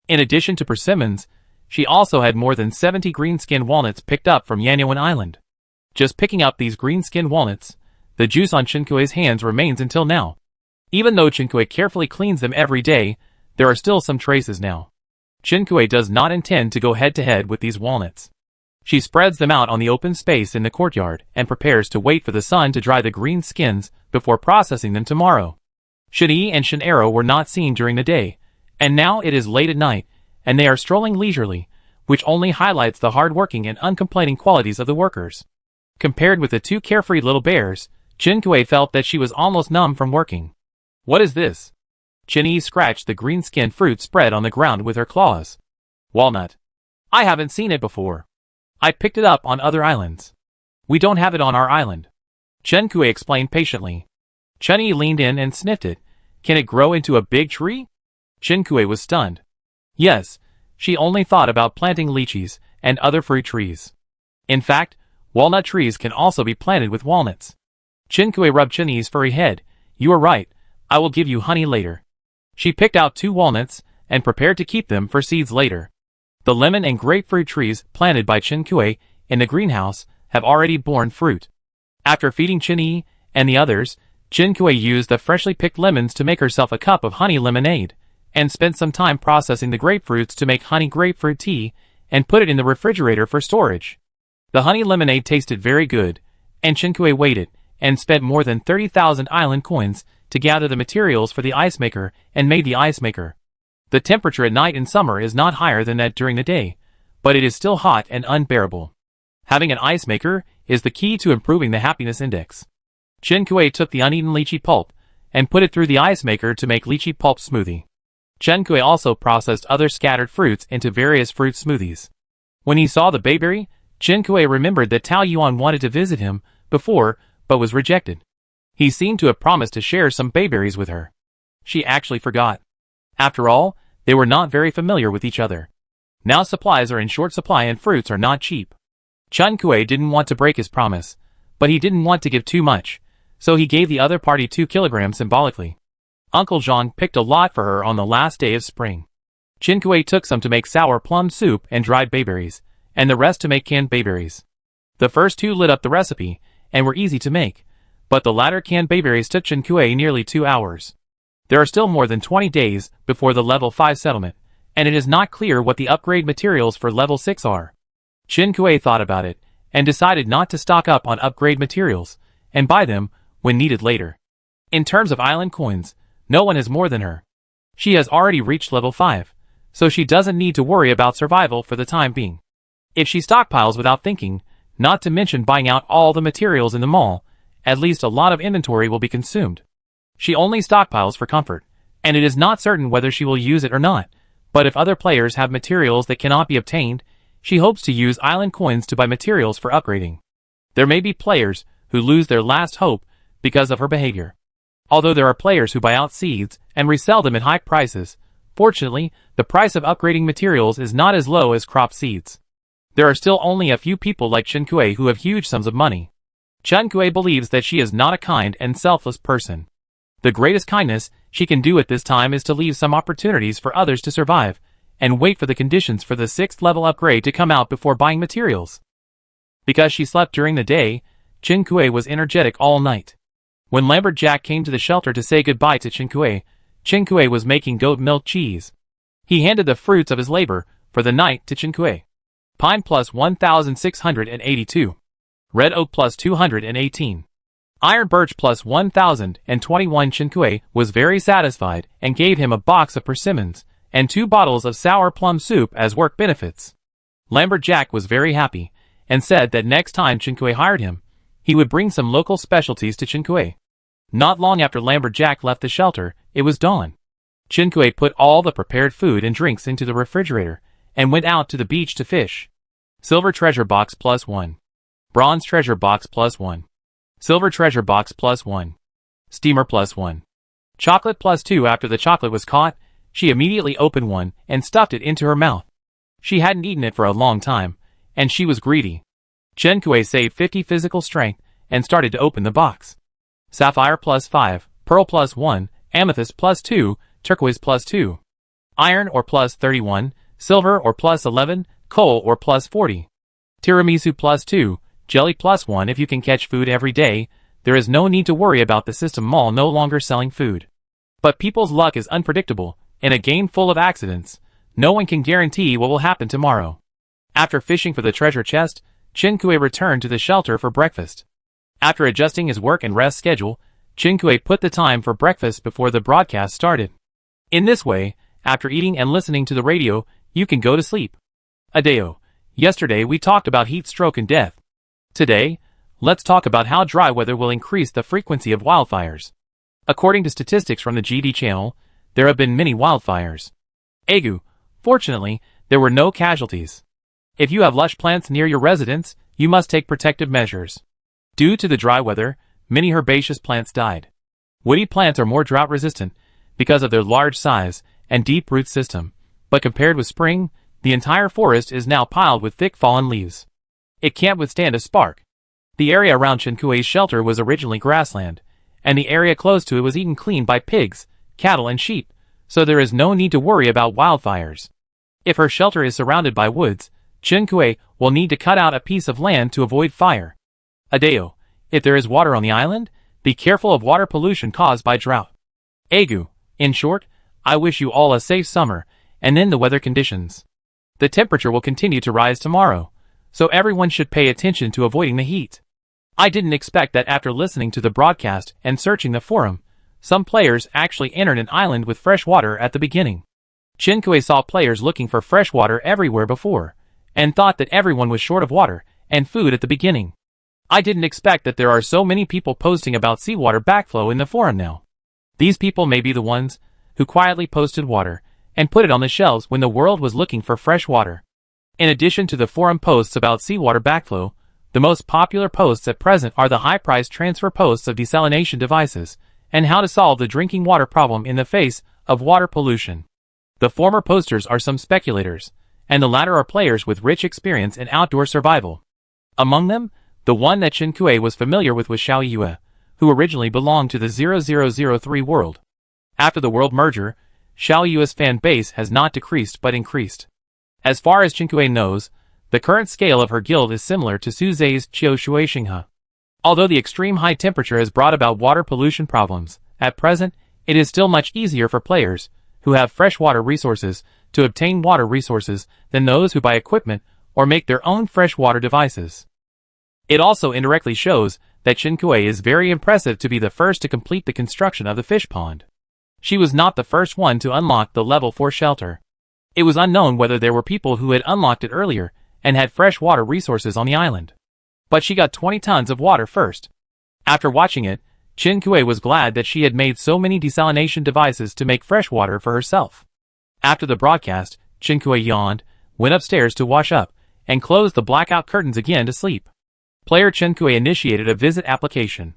In addition to persimmons, she also had more than 70 green-skinned walnuts picked up from Yanyawan Island. Just picking up these green-skinned walnuts, the juice on Chen Kui's hands remains until now. Even though Chen Kui carefully cleans them every day, there are still some traces now. Chen Kui does not intend to go head-to-head with these walnuts. She spreads them out on the open space in the courtyard and prepares to wait for the sun to dry the green skins before processing them tomorrow. Shen Yi and Shen Arrow were not seen during the day, and now it is late at night, and they are strolling leisurely, which only highlights the hard-working and uncomplaining qualities of the workers. Compared with the two carefree little bears, Chen Kui felt that she was almost numb from working. What is this? Chen Yi scratched the green-skinned fruit spread on the ground with her claws. Walnut. I haven't seen it before. I picked it up on other islands. We don't have it on our island. Chen Kui explained patiently. Chen Yi leaned in and sniffed it. Can it grow into a big tree? Chen Kui was stunned. Yes, she only thought about planting lychees and other fruit trees. In fact, walnut trees can also be planted with walnuts. Chen Kui rubbed Chen Yi's furry head. You are right, I will give you honey later. She picked out 2 walnuts and prepared to keep them for seeds later. The lemon and grapefruit trees planted by Chen Kui in the greenhouse have already borne fruit. After feeding Chen Yi and the others, Chen Kui used the freshly picked lemons to make herself a cup of honey lemonade, and spent some time processing the grapefruits to make honey grapefruit tea and put it in the refrigerator for storage. The honey lemonade tasted very good, and Chen Kui waited and spent more than 30,000 island coins to gather the materials for the ice maker and made the ice maker. The temperature at night in summer is not higher than that during the day, but it is still hot and unbearable. Having an ice maker is the key to improving the happiness index. Chen Kui took the uneaten lychee pulp and put it through the ice maker to make lychee pulp smoothie. Chen Kui also processed other scattered fruits into various fruit smoothies. When he saw the bayberry, Chen Kui remembered that Tao Yuan wanted to visit him before, but was rejected. He seemed to have promised to share some bayberries with her. She actually forgot. After all, they were not very familiar with each other. Now supplies are in short supply and fruits are not cheap. Chen Kui didn't want to break his promise, but he didn't want to give too much, so he gave the other party 2 kilograms symbolically. Uncle Zhang picked a lot for her on the last day of spring. Chen Kui took some to make sour plum soup and dried bayberries, and the rest to make canned bayberries. The first 2 lit up the recipe, and were easy to make, but the latter canned bayberries took Chen Kui nearly 2 hours. There are still more than 20 days before the level 5 settlement, and it is not clear what the upgrade materials for level 6 are. Chen Kui thought about it, and decided not to stock up on upgrade materials, and buy them when needed later. In terms of island coins, no one has more than her. She has already reached level 5, so she doesn't need to worry about survival for the time being. If she stockpiles without thinking, not to mention buying out all the materials in the mall, at least a lot of inventory will be consumed. She only stockpiles for comfort, and it is not certain whether she will use it or not, but if other players have materials that cannot be obtained, she hopes to use island coins to buy materials for upgrading. There may be players who lose their last hope because of her behavior. Although there are players who buy out seeds and resell them at high prices, fortunately, the price of upgrading materials is not as low as crop seeds. There are still only a few people like Chen Kui who have huge sums of money. Chen Kui believes that she is not a kind and selfless person. The greatest kindness she can do at this time is to leave some opportunities for others to survive, and wait for the conditions for the 6th level upgrade to come out before buying materials. Because she slept during the day, Chen Kui was energetic all night. When Lumberjack came to the shelter to say goodbye to Chen Kui was making goat milk cheese. He handed the fruits of his labor for the night to Chen Kui. Pine plus 1,682. Red oak plus 218. Iron birch plus 1,021. Chen Kui was very satisfied and gave him a box of persimmons and 2 bottles of sour plum soup as work benefits. Lumberjack was very happy and said that next time Chen Kui hired him, he would bring some local specialties to Chen Kui. Not long after Lumberjack left the shelter, it was dawn. Chen Kui put all the prepared food and drinks into the refrigerator and went out to the beach to fish. Silver treasure box plus 1. Bronze treasure box plus 1. Silver treasure box plus 1. Steamer plus 1. Chocolate plus 2. After the chocolate was caught, she immediately opened one and stuffed it into her mouth. She hadn't eaten it for a long time, and she was greedy. Chen Kui saved 50 physical strength and started to open the box. Sapphire plus 5, Pearl plus 1, Amethyst plus 2, Turquoise plus 2. Iron or plus 31, Silver or plus 11, Coal or plus 40. Tiramisu plus 2, Jelly plus 1. If you can catch food every day, there is no need to worry about the system mall no longer selling food. But people's luck is unpredictable. In a game full of accidents, no one can guarantee what will happen tomorrow. After fishing for the treasure chest, Chen Kui returned to the shelter for breakfast. After adjusting his work and rest schedule, Chen Kui put the time for breakfast before the broadcast started. In this way, after eating and listening to the radio, you can go to sleep. Adeo. Yesterday we talked about heat stroke and death. Today, let's talk about how dry weather will increase the frequency of wildfires. According to statistics from the GD channel, there have been many wildfires. Agu. Fortunately, there were no casualties. If you have lush plants near your residence, you must take protective measures. Due to the dry weather, many herbaceous plants died. Woody plants are more drought resistant because of their large size and deep root system, but compared with spring, the entire forest is now piled with thick fallen leaves. It can't withstand a spark. The area around Chen Kui's shelter was originally grassland, and the area close to it was eaten clean by pigs, cattle and sheep, so there is no need to worry about wildfires. If her shelter is surrounded by woods, Chinkue will need to cut out a piece of land to avoid fire. Adeo, if there is water on the island, be careful of water pollution caused by drought. Agu, in short, I wish you all a safe summer, and then the weather conditions. The temperature will continue to rise tomorrow, so everyone should pay attention to avoiding the heat. I didn't expect that after listening to the broadcast and searching the forum, some players actually entered an island with fresh water at the beginning. Chinkue saw players looking for fresh water everywhere before, and thought that everyone was short of water and food at the beginning. I didn't expect that there are so many people posting about seawater backflow in the forum now. These people may be the ones who quietly posted water and put it on the shelves when the world was looking for fresh water. In addition to the forum posts about seawater backflow, the most popular posts at present are the high-priced transfer posts of desalination devices and how to solve the drinking water problem in the face of water pollution. The former posters are some speculators, and the latter are players with rich experience in outdoor survival. Among them, the one that Chinkue was familiar with was Xiao Yue, who originally belonged to the 0003 world. After the world merger, Xiao Yue's fan base has not decreased but increased. As far as Chinkue knows, the current scale of her guild is similar to Su Zhe's Qiu Shui Xinghe. Although the extreme high temperature has brought about water pollution problems, at present, it is still much easier for players who have freshwater resources to obtain water resources than those who buy equipment or make their own freshwater devices. It also indirectly shows that Chinkue is very impressive to be the first to complete the construction of the fish pond. She was not the first one to unlock the level 4 shelter. It was unknown whether there were people who had unlocked it earlier and had fresh water resources on the island. But she got 20 tons of water first. After watching it, Chinkue was glad that she had made so many desalination devices to make fresh water for herself. After the broadcast, Chinkue yawned, went upstairs to wash up, and closed the blackout curtains again to sleep. Player Chinkue initiated a visit application.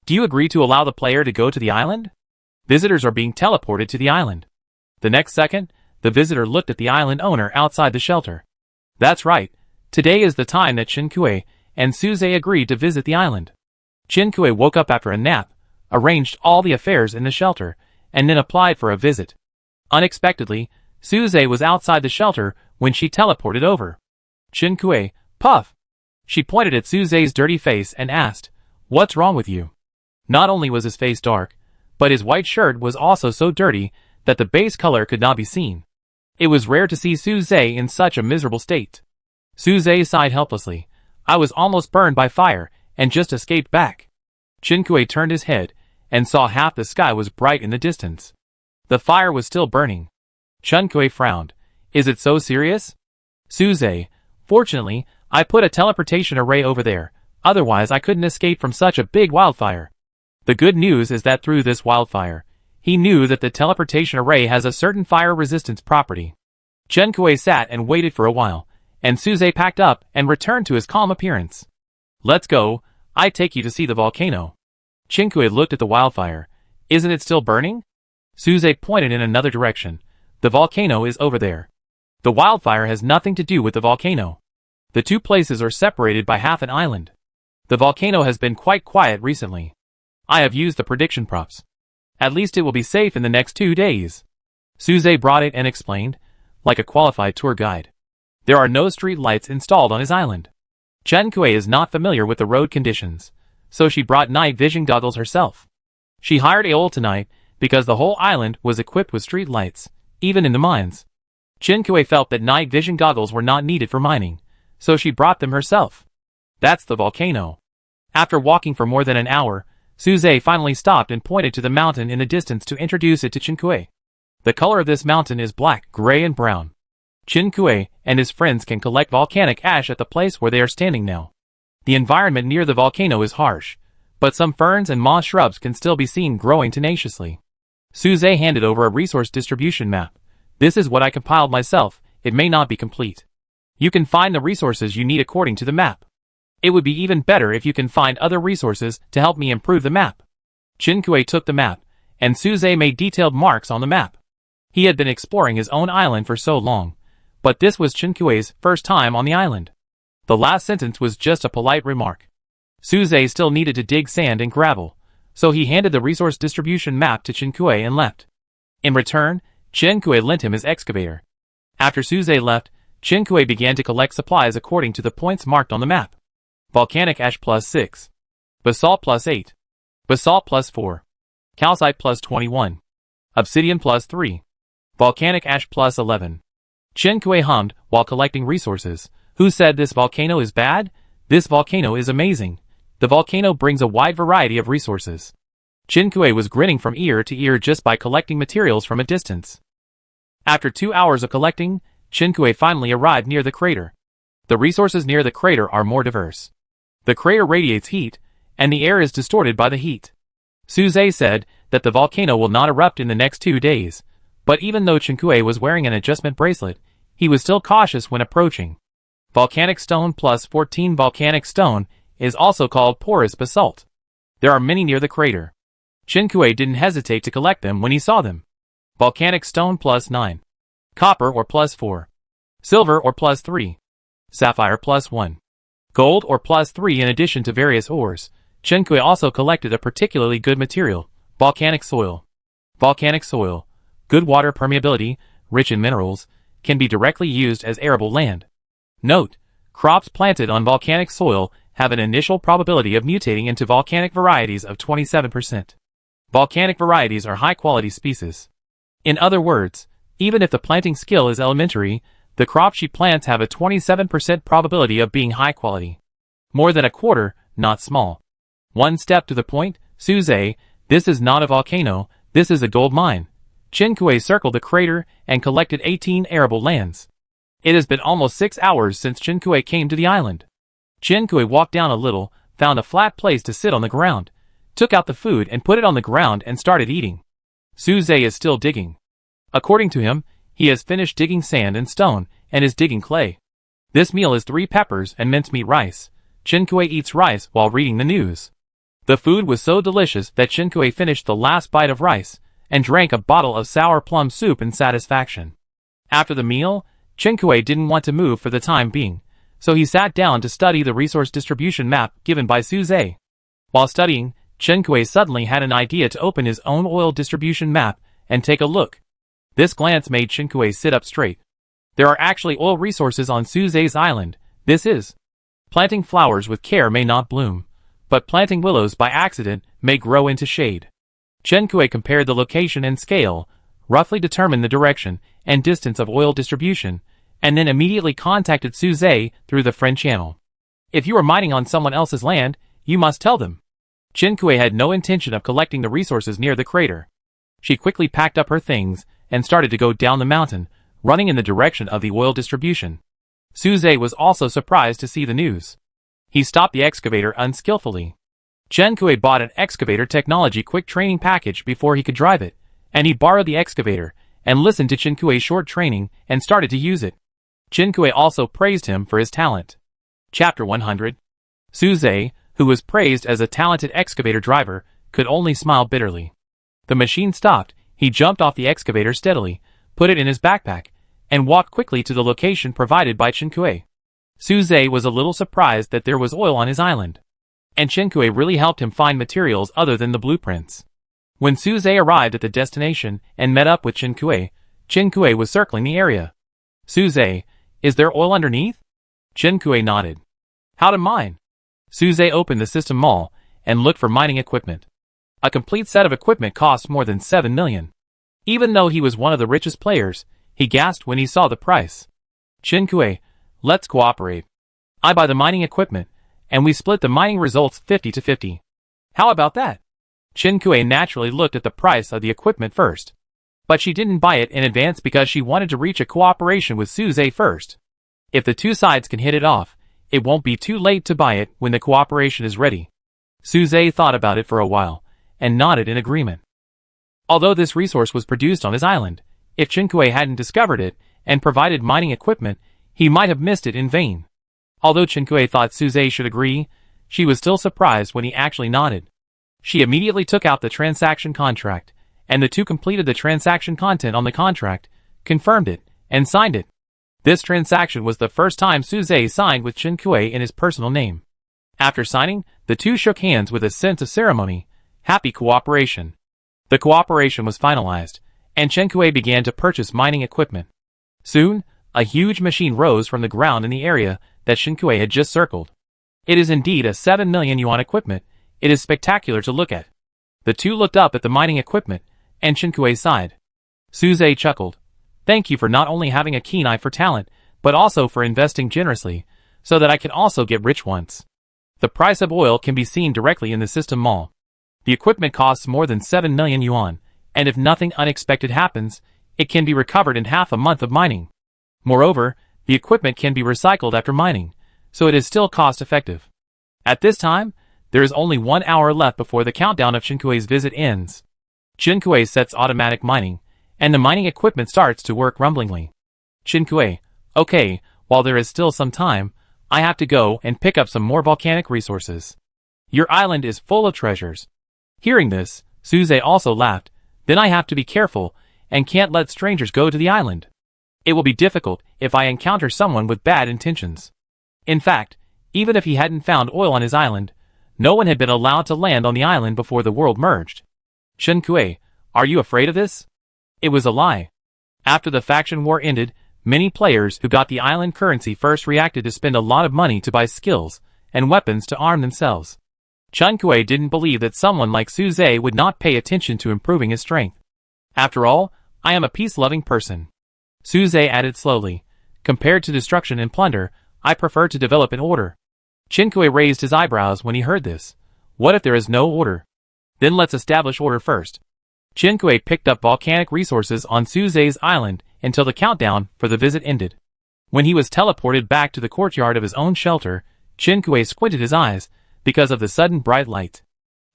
Do you agree to allow the player to go to the island? Visitors are being teleported to the island. The next second, the visitor looked at the island owner outside the shelter. That's right, today is the time that Chinkue and Suze agreed to visit the island. Chinkue woke up after a nap, arranged all the affairs in the shelter, and then applied for a visit. Unexpectedly, Suze was outside the shelter when she teleported over. Chinkue, puff! She pointed at Suze's dirty face and asked, "What's wrong with you?" Not only was his face dark, but his white shirt was also so dirty that the base color could not be seen. It was rare to see Suze in such a miserable state. Suze sighed helplessly. I was almost burned by fire and just escaped back. Chinkue turned his head and saw half the sky was bright in the distance. The fire was still burning. Chinkue frowned. Is it so serious? Suze, fortunately, I put a teleportation array over there, otherwise I couldn't escape from such a big wildfire. The good news is that through this wildfire, he knew that the teleportation array has a certain fire resistance property. Chinkue sat and waited for a while, and Suze packed up and returned to his calm appearance. Let's go, I take you to see the volcano. Chinkue looked at the wildfire. Isn't it still burning? Suze pointed in another direction. The volcano is over there. The wildfire has nothing to do with the volcano. The two places are separated by half an island. The volcano has been quite quiet recently. I have used the prediction props. At least it will be safe in the next 2 days. Suze brought it and explained, like a qualified tour guide. There are no street lights installed on his island. Chinkue is not familiar with the road conditions, so she brought night vision goggles herself. She hired Aol tonight because the whole island was equipped with street lights, even in the mines. Chinkue felt that night vision goggles were not needed for mining, so she brought them herself. That's the volcano. After walking for more than an hour, Suze finally stopped and pointed to the mountain in the distance to introduce it to Chinkue. The color of this mountain is black, gray and brown. Chinkue and his friends can collect volcanic ash at the place where they are standing now. The environment near the volcano is harsh, but some ferns and moss shrubs can still be seen growing tenaciously. Suze handed over a resource distribution map. This is what I compiled myself, it may not be complete. You can find the resources you need according to the map. It would be even better if you can find other resources to help me improve the map. Chinkue took the map, and Suze made detailed marks on the map. He had been exploring his own island for so long, but this was Chinkue's first time on the island. The last sentence was just a polite remark. Suze still needed to dig sand and gravel, so he handed the resource distribution map to Chen Kui and left. In return, Chen Kui lent him his excavator. After Suze left, Chen Kui began to collect supplies according to the points marked on the map. Volcanic ash plus 6. Basalt plus 8. Basalt plus 4. Calcite plus 21. Obsidian plus 3. Volcanic ash plus 11. Chen Kui hummed while collecting resources. Who said this volcano is bad? This volcano is amazing. The volcano brings a wide variety of resources. Chen Kui was grinning from ear to ear just by collecting materials from a distance. After 2 hours of collecting, Chen Kui finally arrived near the crater. The resources near the crater are more diverse. The crater radiates heat, and the air is distorted by the heat. Suze said that the volcano will not erupt in the next 2 days, but even though Chen Kui was wearing an adjustment bracelet, he was still cautious when approaching. Volcanic stone plus 14. Volcanic stone is also called porous basalt. There are many near the crater. Chen Kui didn't hesitate to collect them when he saw them. Volcanic stone plus 9. Copper or plus 4. Silver or plus 3. Sapphire plus 1. Gold or plus 3. In addition to various ores, Chen Kui also collected a particularly good material, volcanic soil. Volcanic soil, good water permeability, rich in minerals, can be directly used as arable land. Note, crops planted on volcanic soil have an initial probability of mutating into volcanic varieties of 27%. Volcanic varieties are high-quality species. In other words, even if the planting skill is elementary, the crops she plants have a 27% probability of being high quality. More than a quarter, not small. One step to the point, Suze, this is not a volcano, this is a gold mine. Chen Kui circled the crater and collected 18 arable lands. It has been almost 6 hours since Chen Kui came to the island. Chen Kui walked down a little, found a flat place to sit on the ground, took out the food and put it on the ground and started eating. Suze is still digging. According to him, he has finished digging sand and stone, and is digging clay. This meal is 3 peppers and mincemeat rice. Chen Kui eats rice while reading the news. The food was so delicious that Chen Kui finished the last bite of rice, and drank a bottle of sour plum soup in satisfaction. After the meal, Chen Kui didn't want to move for the time being, so he sat down to study the resource distribution map given by Suze. While studying, Chen Kui suddenly had an idea to open his own oil distribution map and take a look. This glance made Chen Kui sit up straight. There are actually oil resources on Suze's island. This is. Planting flowers with care may not bloom, but planting willows by accident may grow into shade. Chen Kui compared the location and scale, roughly determined the direction and distance of oil distribution, and then immediately contacted Suze through the friend channel. If you are mining on someone else's land, you must tell them. Chen Kui had no intention of collecting the resources near the crater. She quickly packed up her things and started to go down the mountain, running in the direction of the oil distribution. Suze was also surprised to see the news. He stopped the excavator unskillfully. Chen Kui bought an excavator technology quick training package before he could drive it, and he borrowed the excavator and listened to Chen Kui's short training and started to use it. Chen Kui also praised him for his talent. Chapter 100. Suze, who was praised as a talented excavator driver, could only smile bitterly. The machine stopped, he jumped off the excavator steadily, put it in his backpack, and walked quickly to the location provided by Chen Kui. Suze was a little surprised that there was oil on his island, and Chen Kui really helped him find materials other than the blueprints. When Suze arrived at the destination and met up with Chen Kui was circling the area. Suze, is there oil underneath? Chen Kui nodded. How to mine? Suze opened the system mall and looked for mining equipment. A complete set of equipment cost more than 7 million. Even though he was one of the richest players, he gasped when he saw the price. Chen Kui, let's cooperate. I buy the mining equipment, and we split the mining results 50-50. How about that? Chen Kui naturally looked at the price of the equipment first. But she didn't buy it in advance because she wanted to reach a cooperation with Suze first. If the two sides can hit it off, it won't be too late to buy it when the cooperation is ready. Suze thought about it for a while, and nodded in agreement. Although this resource was produced on his island, if Chen Kui hadn't discovered it and provided mining equipment, he might have missed it in vain. Although Chen Kui thought Suze should agree, she was still surprised when he actually nodded. She immediately took out the transaction contract, and the two completed the transaction content on the contract, confirmed it, and signed it. This transaction was the first time Suze signed with Chen Kui in his personal name. After signing, the two shook hands with a sense of ceremony. Happy cooperation. The cooperation was finalized, and Chen Kuei began to purchase mining equipment. Soon, a huge machine rose from the ground in the area that Chen Kuei had just circled. It is indeed a 7 million yuan equipment. It is spectacular to look at. The two looked up at the mining equipment, and Chen Kuei sighed. Suze chuckled. Thank you for not only having a keen eye for talent, but also for investing generously, so that I can also get rich once. The price of oil can be seen directly in the system mall. The equipment costs more than 7 million yuan, and if nothing unexpected happens, it can be recovered in half a month of mining. Moreover, the equipment can be recycled after mining, so it is still cost-effective. At this time, there is only 1 hour left before the countdown of Chen Kuei's visit ends. Chen Kuei sets automatic mining, and the mining equipment starts to work rumblingly. Chen Kuei, okay, while there is still some time, I have to go and pick up some more volcanic resources. Your island is full of treasures. Hearing this, Suze also laughed. Then I have to be careful, and can't let strangers go to the island. It will be difficult if I encounter someone with bad intentions. In fact, even if he hadn't found oil on his island, no one had been allowed to land on the island before the world merged. Chen Kuei, are you afraid of this? It was a lie. After the faction war ended, many players who got the island currency first reacted to spend a lot of money to buy skills and weapons to arm themselves. Chen Kuei didn't believe that someone like Suze would not pay attention to improving his strength. After all, I am a peace-loving person. Suze added slowly. Compared to destruction and plunder, I prefer to develop an order. Chen Kuei raised his eyebrows when he heard this. What if there is no order? Then let's establish order first. Chen Kuei picked up volcanic resources on Suze's island until the countdown for the visit ended. When he was teleported back to the courtyard of his own shelter, Chen Kuei squinted his eyes because of the sudden bright light.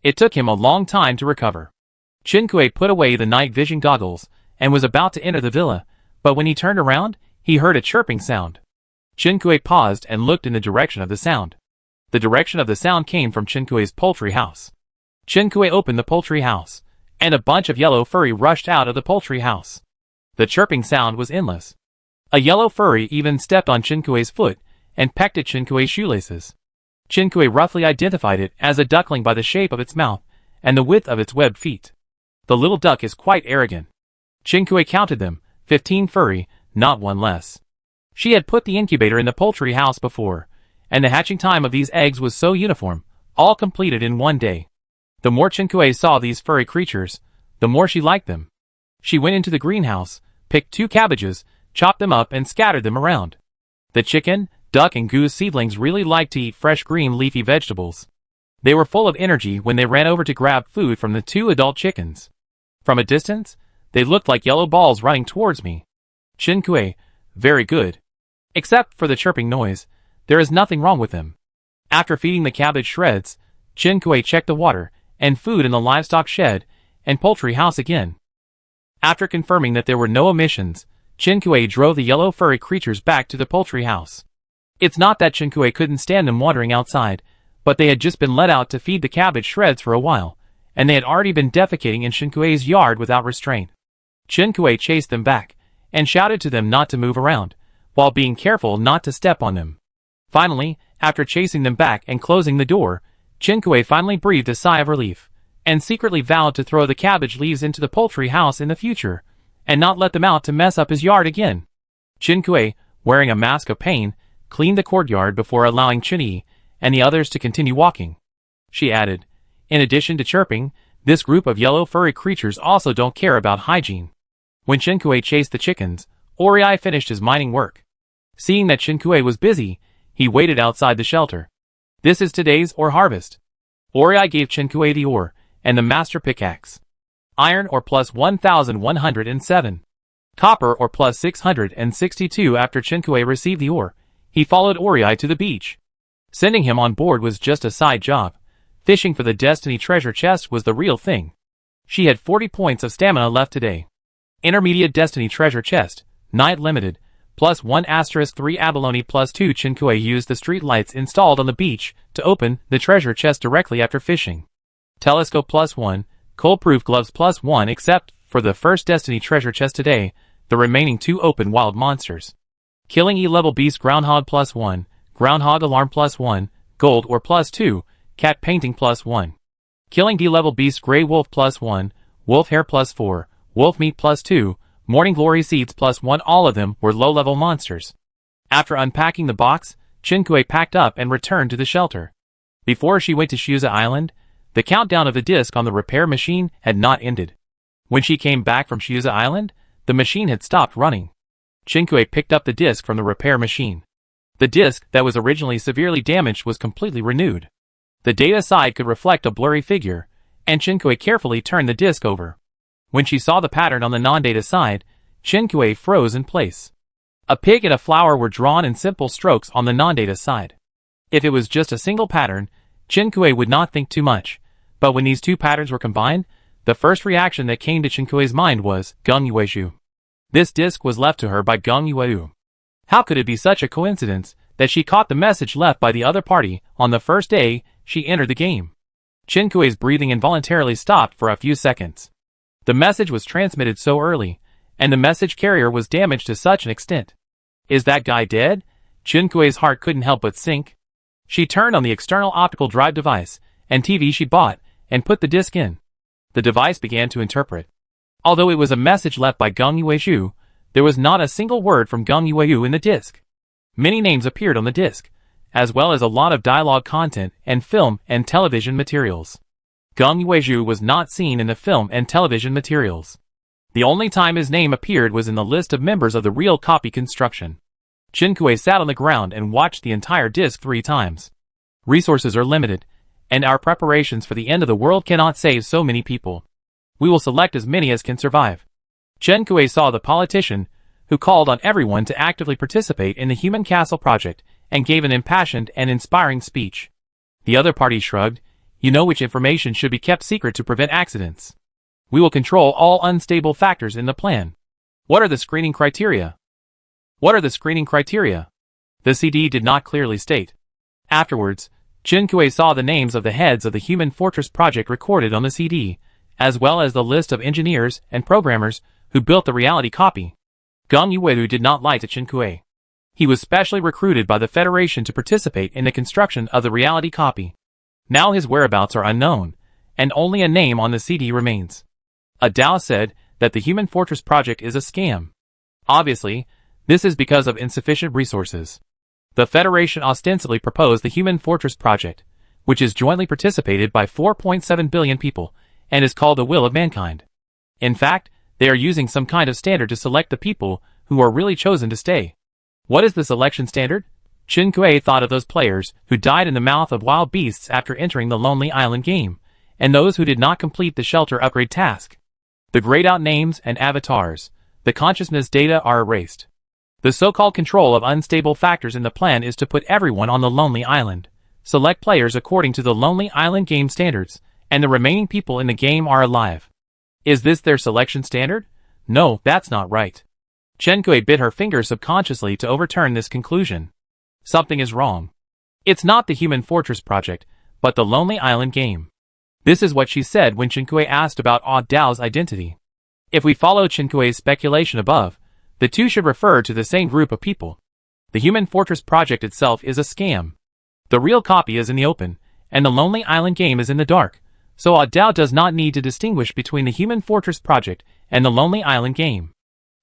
It took him a long time to recover. Chen Kuei put away the night vision goggles and was about to enter the villa, but when he turned around, he heard a chirping sound. Chen Kuei paused and looked in the direction of the sound. The direction of the sound came from Chen Kuei's poultry house. Chen Kuei opened the poultry house, and a bunch of yellow furry rushed out of the poultry house. The chirping sound was endless. A yellow furry even stepped on Chen Kuei's foot and pecked at Chen Kuei's shoelaces. Chen Kuei roughly identified it as a duckling by the shape of its mouth and the width of its webbed feet. The little duck is quite arrogant. Chen Kuei counted them, 15 furry, not one less. She had put the incubator in the poultry house before, and the hatching time of these eggs was so uniform, all completed in one day. The more Chen Kuei saw these furry creatures, the more she liked them. She went into the greenhouse, picked 2 cabbages, chopped them up and scattered them around. The chicken, duck and goose seedlings really liked to eat fresh green leafy vegetables. They were full of energy when they ran over to grab food from the 2 adult chickens. From a distance, they looked like yellow balls running towards me. Chen Kuei, very good. Except for the chirping noise, there is nothing wrong with them. After feeding the cabbage shreds, Chen Kuei checked the water and food in the livestock shed and poultry house again. After confirming that there were no omissions, Chen Kuei drove the yellow furry creatures back to the poultry house. It's not that Chen Kuei couldn't stand them wandering outside, but they had just been let out to feed the cabbage shreds for a while, and they had already been defecating in Chen Kuei's yard without restraint. Chen Kuei chased them back, and shouted to them not to move around, while being careful not to step on them. Finally, after chasing them back and closing the door, Chen Kuei finally breathed a sigh of relief, and secretly vowed to throw the cabbage leaves into the poultry house in the future, and not let them out to mess up his yard again. Chen Kuei, wearing a mask of pain, cleaned the courtyard before allowing Chen Yi and the others to continue walking. She added, in addition to chirping, this group of yellow furry creatures also don't care about hygiene. When Chen Kuei chased the chickens, Ori finished his mining work. Seeing that Chen Kuei was busy, he waited outside the shelter. This is today's ore harvest. Ori gave Chen Kuei the ore and the master pickaxe. Iron ore plus 1,107. Copper ore plus 662. After Chen Kuei received the ore, he followed Ori to the beach. Sending him on board was just a side job. Fishing for the Destiny treasure chest was the real thing. She had 40 points of stamina left today. Intermediate Destiny treasure chest, night limited, plus 1*3 abalone plus 2. Chen Kuei used the street lights installed on the beach to open the treasure chest directly after fishing. Telescope plus 1, cold-proof gloves plus 1. Except for the first Destiny treasure chest today, the remaining 2 open wild monsters. Killing E-level beast groundhog plus 1, groundhog alarm plus 1, gold ore plus 2, cat painting plus 1. Killing D-level beast Grey Wolf +1, Wolf Hair +4, Wolf Meat +2, Morning Glory Seeds +1. All of them were low-level monsters. After unpacking the box, Chinque packed up and returned to the shelter. Before she went to Shiuza Island, the countdown of the disc on the repair machine had not ended. When she came back from Shiuza Island, the machine had stopped running. Chinque picked up the disc from the repair machine. The disc that was originally severely damaged was completely renewed. The data side could reflect a blurry figure, and Chinque carefully turned the disc over. When she saw the pattern on the non-data side, Chinque froze in place. A pig and a flower were drawn in simple strokes on the non-data side. If it was just a single pattern, Chinque would not think too much, but when these two patterns were combined, the first reaction that came to Chinque's mind was Gung Yuezhu. This disc was left to her by Gung Yuezhu. How could it be such a coincidence that she caught the message left by the other party on the first day she entered the game? Chinque's breathing involuntarily stopped for a few seconds. The message was transmitted so early, and the message carrier was damaged to such an extent. Is that guy dead? Chinque's heart couldn't help but sink. She turned on the external optical drive device and TV she bought and put the disc in. The device began to interpret. Although it was a message left by Gung Yuezhu, there was not a single word from Gung Yuezhu in the disc. Many names appeared on the disc, as well as a lot of dialogue content and film and television materials. Gung Yuezhu was not seen in the film and television materials. The only time his name appeared was in the list of members of the real copy construction. Chinque sat on the ground and watched the entire disc 3 times. Resources are limited, and our preparations for the end of the world cannot save so many people. We will select as many as can survive. Chinque saw the politician, who called on everyone to actively participate in the Human Castle project, and gave an impassioned and inspiring speech. The other party shrugged. You know which information should be kept secret to prevent accidents. We will control all unstable factors in the plan. What are the screening criteria? What are the screening criteria? The CD did not clearly state. Afterwards, Chinque saw the names of the heads of the Human Fortress project recorded on the CD, as well as the list of engineers and programmers who built the reality copy. Gung Yuezhu did not lie to Chinque. He was specially recruited by the Federation to participate in the construction of the reality copy. Now his whereabouts are unknown, and only a name on the CD remains. Adao said that the Human Fortress project is a scam. Obviously, this is because of insufficient resources. The Federation ostensibly proposed the Human Fortress project, which is jointly participated by 4.7 billion people, and is called the will of mankind. In fact, they are using some kind of standard to select the people who are really chosen to stay. What is the selection standard? Chinque thought of those players who died in the mouth of wild beasts after entering the Lonely Island game, and those who did not complete the shelter upgrade task. The grayed out names and avatars, the consciousness data are erased. The so-called control of unstable factors in the plan is to put everyone on the Lonely Island, select players according to the Lonely Island game standards, and the remaining people in the game are alive. Is this their selection standard? No, that's not right. Chinque bit her finger subconsciously to overturn this conclusion. Something is wrong. It's not the Human Fortress project, but the Lonely Island game. This is what she said when Chinque asked about Dao's identity. If we follow Chinque's speculation above, the two should refer to the same group of people. The Human Fortress project itself is a scam. The real copy is in the open, and the Lonely Island game is in the dark, so Dao does not need to distinguish between the Human Fortress project and the Lonely Island game.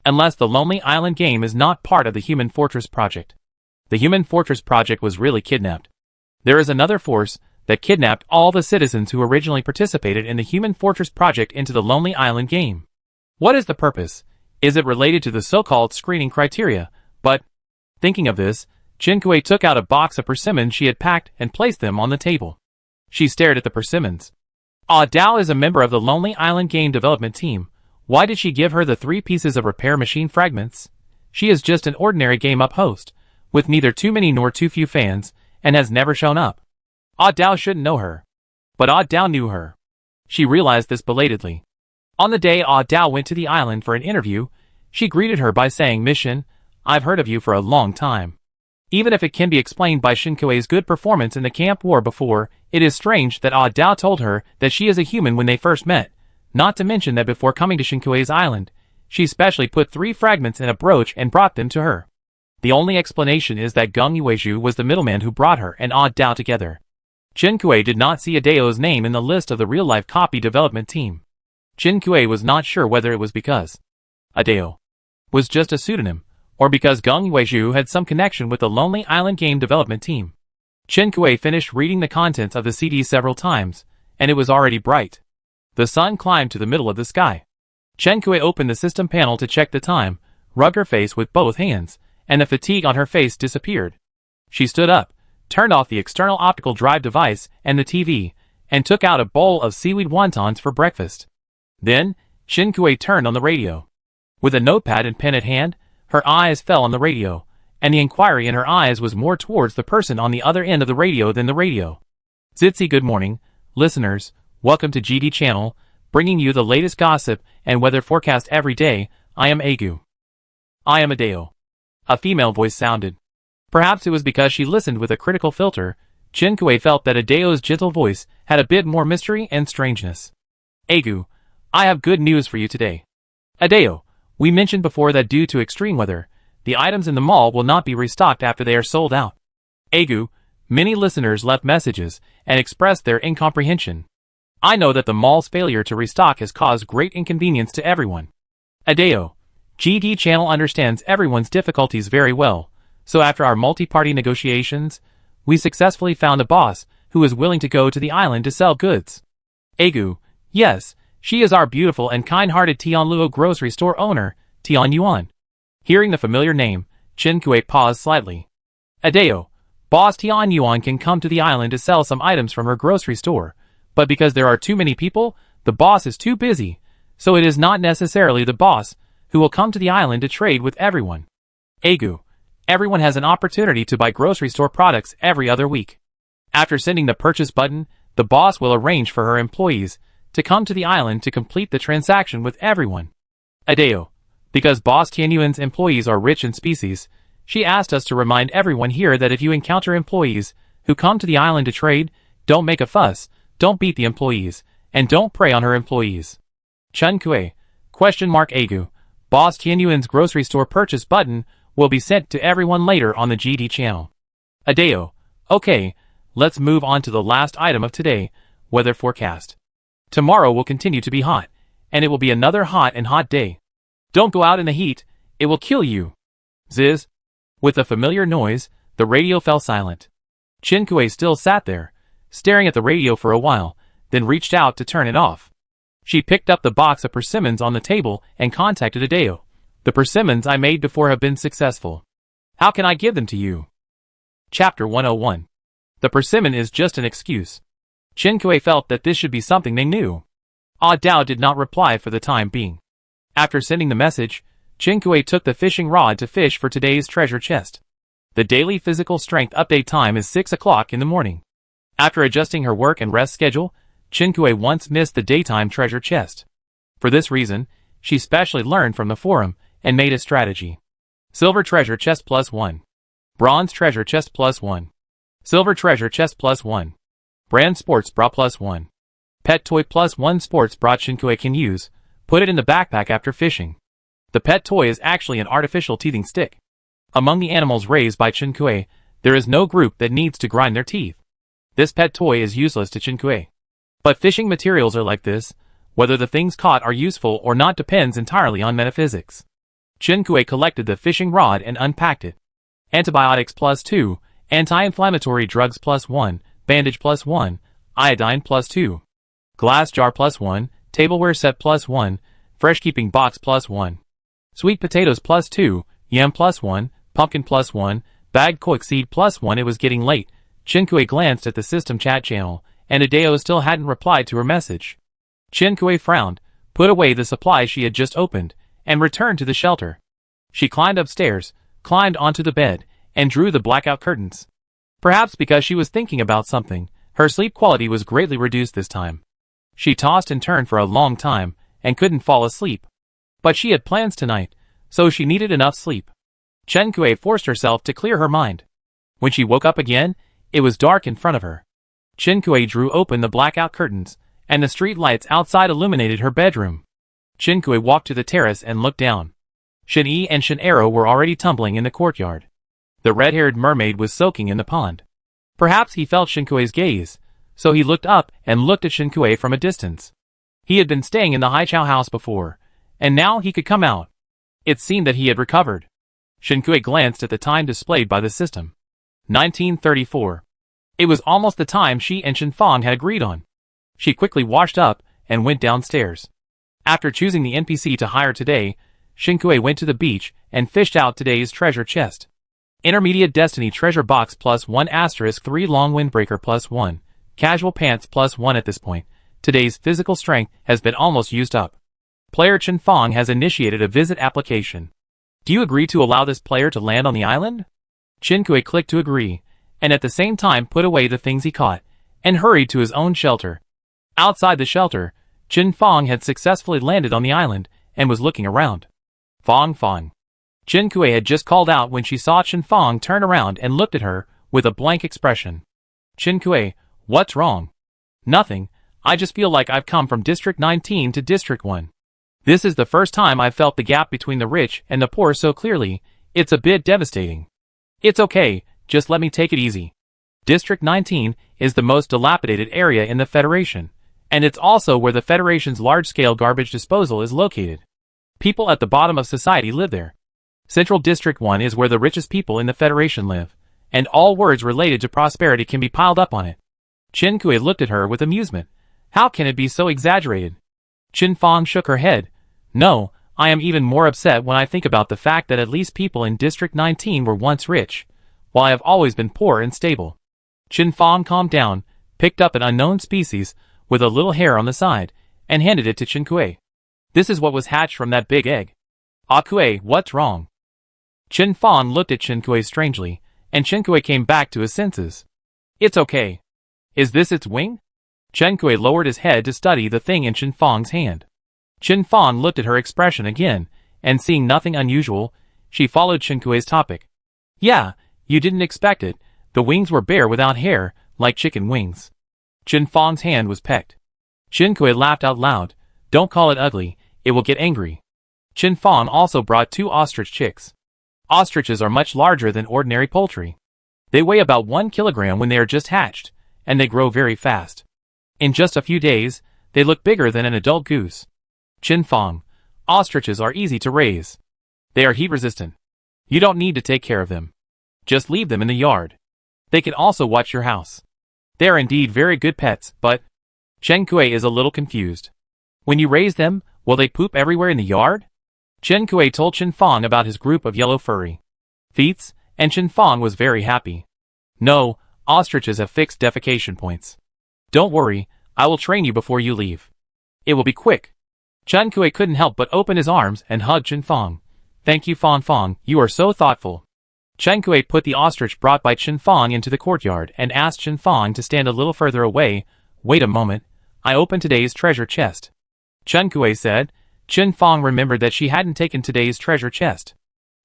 Unless the Lonely Island game is not part of the Human Fortress project. The Human Fortress project was really kidnapped. There is another force that kidnapped all the citizens who originally participated in the Human Fortress project into the Lonely Island game. What is the purpose? Is it related to the so-called screening criteria? But, thinking of this, Chinque took out a box of persimmons she had packed and placed them on the table. She stared at the persimmons. Dao is a member of the Lonely Island game development team. Why did she give her the 3 pieces of repair machine fragments? She is just an ordinary game-up host, with neither too many nor too few fans, and has never shown up. Dao shouldn't know her. But Dao knew her. She realized this belatedly. On the day Dao went to the island for an interview, she greeted her by saying, "Mission, I've heard of you for a long time." Even if it can be explained by Chinque's good performance in the camp war before, it is strange that Dao told her that she is a human when they first met, not to mention that before coming to Chinque's island, she specially put 3 fragments in a brooch and brought them to her. The only explanation is that Gung Yuezhu was the middleman who brought her and Dao together. Qinkui did not see Adao's name in the list of the real-life copy development team. Qinkui was not sure whether it was because Adao was just a pseudonym, or because Geng Weizhu had some connection with the Lonely Island game development team. Qinkui finished reading the contents of the CD several times, and it was already bright. The sun climbed to the middle of the sky. Qinkui opened the system panel to check the time, rubbed her face with both hands, and the fatigue on her face disappeared. She stood up, turned off the external optical drive device and the TV, and took out a bowl of seaweed wontons for breakfast. Then, Qinkui turned on the radio. With a notepad and pen at hand, her eyes fell on the radio, and the inquiry in her eyes was more towards the person on the other end of the radio than the radio. Zitzi, good morning, listeners, welcome to GD Channel, bringing you the latest gossip and weather forecast every day. I am Agu. I am Adao. A female voice sounded. Perhaps it was because she listened with a critical filter. Qinkui felt that Adao's gentle voice had a bit more mystery and strangeness. Agu, I have good news for you today. Adao, we mentioned before that due to extreme weather, the items in the mall will not be restocked after they are sold out. Agu, many listeners left messages and expressed their incomprehension. I know that the mall's failure to restock has caused great inconvenience to everyone. Adao, GD Channel understands everyone's difficulties very well, so after our multi-party negotiations, we successfully found a boss who is willing to go to the island to sell goods. Agu, yes, she is our beautiful and kind-hearted Tianluo grocery store owner, Tian Yuan. Hearing the familiar name, Qinkui paused slightly. Adao, boss Tian Yuan can come to the island to sell some items from her grocery store, but because there are too many people, the boss is too busy, so it is not necessarily the boss who will come to the island to trade with everyone. Agu, everyone has an opportunity to buy grocery store products every other week. After sending the purchase button, the boss will arrange for her employees to come to the island to complete the transaction with everyone. Adao, because boss Tianyuan's employees are rich in species, she asked us to remind everyone here that if you encounter employees who come to the island to trade, don't make a fuss, don't beat the employees, and don't prey on her employees. Qinkui, Agu, boss Tianyuan's grocery store purchase button will be sent to everyone later on the GD channel. Adao, okay, let's move on to the last item of today, weather forecast. Tomorrow will continue to be hot, and it will be another hot and hot day. Don't go out in the heat, it will kill you. Ziz. With a familiar noise, the radio fell silent. Qinkui still sat there, staring at the radio for a while, then reached out to turn it off. She picked up the box of persimmons on the table and contacted Adao. The persimmons I made before have been successful. How can I give them to you? Chapter 101. The persimmon is just an excuse. Qinkui felt that this should be something they knew. Adao did not reply for the time being. After sending the message, Qinkui took the fishing rod to fish for today's treasure chest. The daily physical strength update time is 6 o'clock in the morning. After adjusting her work and rest schedule, Qinkui once missed the daytime treasure chest. For this reason, she specially learned from the forum and made a strategy. Silver treasure chest +1. Bronze treasure chest +1. Silver treasure chest +1. Brand sports bra +1. Pet toy +1 sports bra Qinkui can use. Put it in the backpack after fishing. The pet toy is actually an artificial teething stick. Among the animals raised by Qinkui, there is no group that needs to grind their teeth. This pet toy is useless to Qinkui. But fishing materials are like this. Whether the things caught are useful or not depends entirely on metaphysics. Qinkui collected the fishing rod and unpacked it. Antibiotics +2, anti-inflammatory drugs +1, bandage +1, iodine +2, glass jar +1, tableware set +1, fresh keeping box +1, sweet potatoes +2, yam +1, pumpkin +1, bagged koik seed +1. It was getting late. Qinkui glanced at the system chat channel, and Adao still hadn't replied to her message. Qinkui frowned, put away the supplies she had just opened, and returned to the shelter. She climbed upstairs, climbed onto the bed, and drew the blackout curtains. Perhaps because she was thinking about something, her sleep quality was greatly reduced this time. She tossed and turned for a long time, and couldn't fall asleep. But she had plans tonight, so she needed enough sleep. Qinkui forced herself to clear her mind. When she woke up again, it was dark in front of her. Qinkui drew open the blackout curtains, and the street lights outside illuminated her bedroom. Qinkui walked to the terrace and looked down. Shen-Yi and Shen-Ero were already tumbling in the courtyard. The red-haired mermaid was soaking in the pond. Perhaps he felt Shinkui's gaze, so he looked up and looked at Shin Kuei from a distance. He had been staying in the Haichao house before, and now he could come out. It seemed that he had recovered. Shin Kuei glanced at the time displayed by the system. 1934. It was almost the time she and Shin Fong had agreed on. She quickly washed up and went downstairs. After choosing the NPC to hire today, Shin Kuei went to the beach and fished out today's treasure chest. Intermediate Destiny Treasure Box +1 * 3 Long Windbreaker +1. Casual Pants +1 At this point, today's physical strength has been almost used up. Player Shin Fong has initiated a visit application. Do you agree to allow this player to land on the island? Shin Kuei clicked to agree, and at the same time put away the things he caught, and hurried to his own shelter. Outside the shelter, Shin Fong had successfully landed on the island, and was looking around. Fong Fong. Shin Kuei had just called out when she saw Shin Fong turn around and looked at her, with a blank expression. Shin Kuei, what's wrong? Nothing, I just feel like I've come from District 19 to District 1. This is the first time I've felt the gap between the rich and the poor so clearly, it's a bit devastating. It's okay, just let me take it easy. District 19 is the most dilapidated area in the Federation, and it's also where the Federation's large-scale garbage disposal is located. People at the bottom of society live there. Central District 1 is where the richest people in the Federation live, and all words related to prosperity can be piled up on it. Shin Kuei looked at her with amusement. How can it be so exaggerated? Shin Fong shook her head. No, I am even more upset when I think about the fact that at least people in District 19 were once rich, while I have always been poor and stable. Shin Fong calmed down, picked up an unknown species, with a little hair on the side, and handed it to Shin Kuei. This is what was hatched from that big egg. Ah Kuei, what's wrong? Shin Fong looked at Shin Kuei strangely, and Shin Kuei came back to his senses. It's okay. Is this its wing? Shin Kuei lowered his head to study the thing in Shin Fong's hand. Shin Fong looked at her expression again, and seeing nothing unusual, she followed Shin Kuei's topic. Yeah, you didn't expect it, the wings were bare without hair, like chicken wings. Shin Fong's hand was pecked. Shin Kuei laughed out loud. Don't call it ugly, it will get angry. Shin Fong also brought 2 ostrich chicks. Ostriches are much larger than ordinary poultry. They weigh about 1 kilogram when they are just hatched, and they grow very fast. In just a few days, they look bigger than an adult goose. Shin Fong, ostriches are easy to raise. They are heat resistant. You don't need to take care of them. Just leave them in the yard. They can also watch your house. They are indeed very good pets, but... Shin Kuei is a little confused. When you raise them, will they poop everywhere in the yard? Shin Kuei told Shin Fong about his group of yellow furry feets, and Shin Fong was very happy. No, ostriches have fixed defecation points. Don't worry, I will train you before you leave. It will be quick. Shin Kuei couldn't help but open his arms and hug Shin Fong. Thank you Fong Fong, you are so thoughtful. Shin Kuei put the ostrich brought by Shin Fong into the courtyard and asked Shin Fong to stand a little further away. Wait a moment, I opened today's treasure chest. Shin Kuei said. Shin Fong remembered that she hadn't taken today's treasure chest.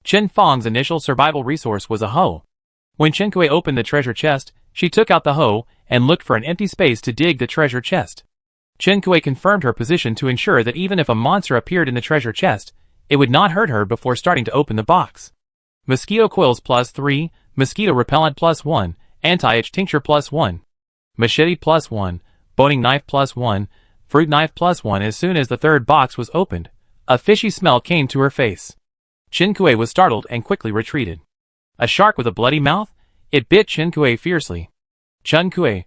Shin Fong's initial survival resource was a hoe. When Shin Kuei opened the treasure chest, she took out the hoe and looked for an empty space to dig the treasure chest. Shin Kuei confirmed her position to ensure that even if a monster appeared in the treasure chest, it would not hurt her before starting to open the box. Mosquito coils +3, mosquito repellent +1, anti-itch tincture +1, machete +1, boning knife +1, fruit knife +1. As soon as the third box was opened, a fishy smell came to her face. Shin Kuei was startled and quickly retreated. A shark with a bloody mouth? It bit Shin Kuei fiercely. Shin Kuei? ?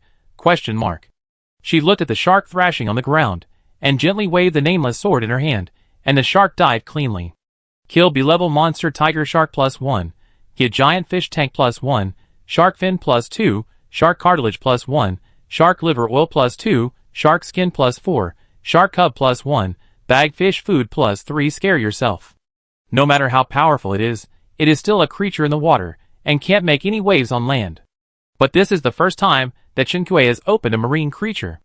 She looked at the shark thrashing on the ground, and gently waved the nameless sword in her hand, and the shark died cleanly. Kill B-level monster tiger shark +1, get giant fish tank +1, shark fin +2, shark cartilage +1, shark liver oil +2, shark skin +4, shark cub +1, bag fish food +3. Scare yourself. No matter how powerful it is still a creature in the water, and can't make any waves on land. But this is the first time that Shin Kuei has opened a marine creature.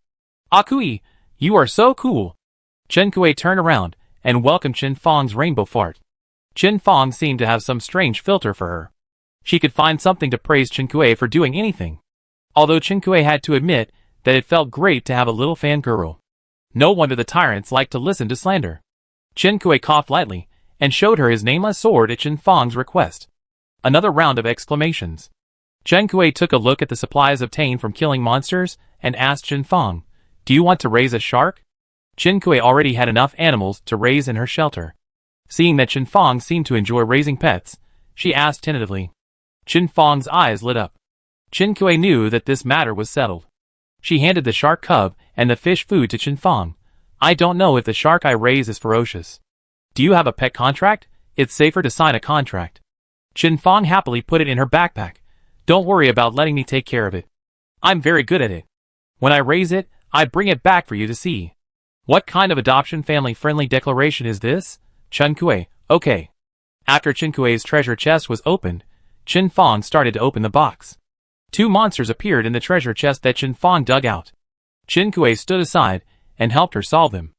Akui, you are so cool. Shin Kuei turned around, and welcomed Shin Fong's rainbow fart. Shin Fong seemed to have some strange filter for her. She could find something to praise Shin Kuei for doing anything. Although Shin Kuei had to admit that it felt great to have a little fangirl. No wonder the tyrants liked to listen to slander. Shin Kuei coughed lightly, and showed her his nameless sword at Shin Fong's request. Another round of exclamations. Chen Kui took a look at the supplies obtained from killing monsters and asked Chen Fang, "Do you want to raise a shark?" Chen Kui already had enough animals to raise in her shelter. Seeing that Chen Fang seemed to enjoy raising pets, she asked tentatively. Chen Fang's eyes lit up. Chen Kui knew that this matter was settled. She handed the shark cub and the fish food to Chen Fang. "I don't know if the shark I raise is ferocious. Do you have a pet contract? It's safer to sign a contract." Chen Fang happily put it in her backpack. "Don't worry about letting me take care of it. I'm very good at it. When I raise it, I bring it back for you to see." "What kind of adoption family-friendly declaration is this?" Chen Kui, "Okay." After Chen Kui's treasure chest was opened, Chen Fang started to open the box. 2 monsters appeared in the treasure chest that Chen Fang dug out. Chen Kui stood aside and helped her solve them.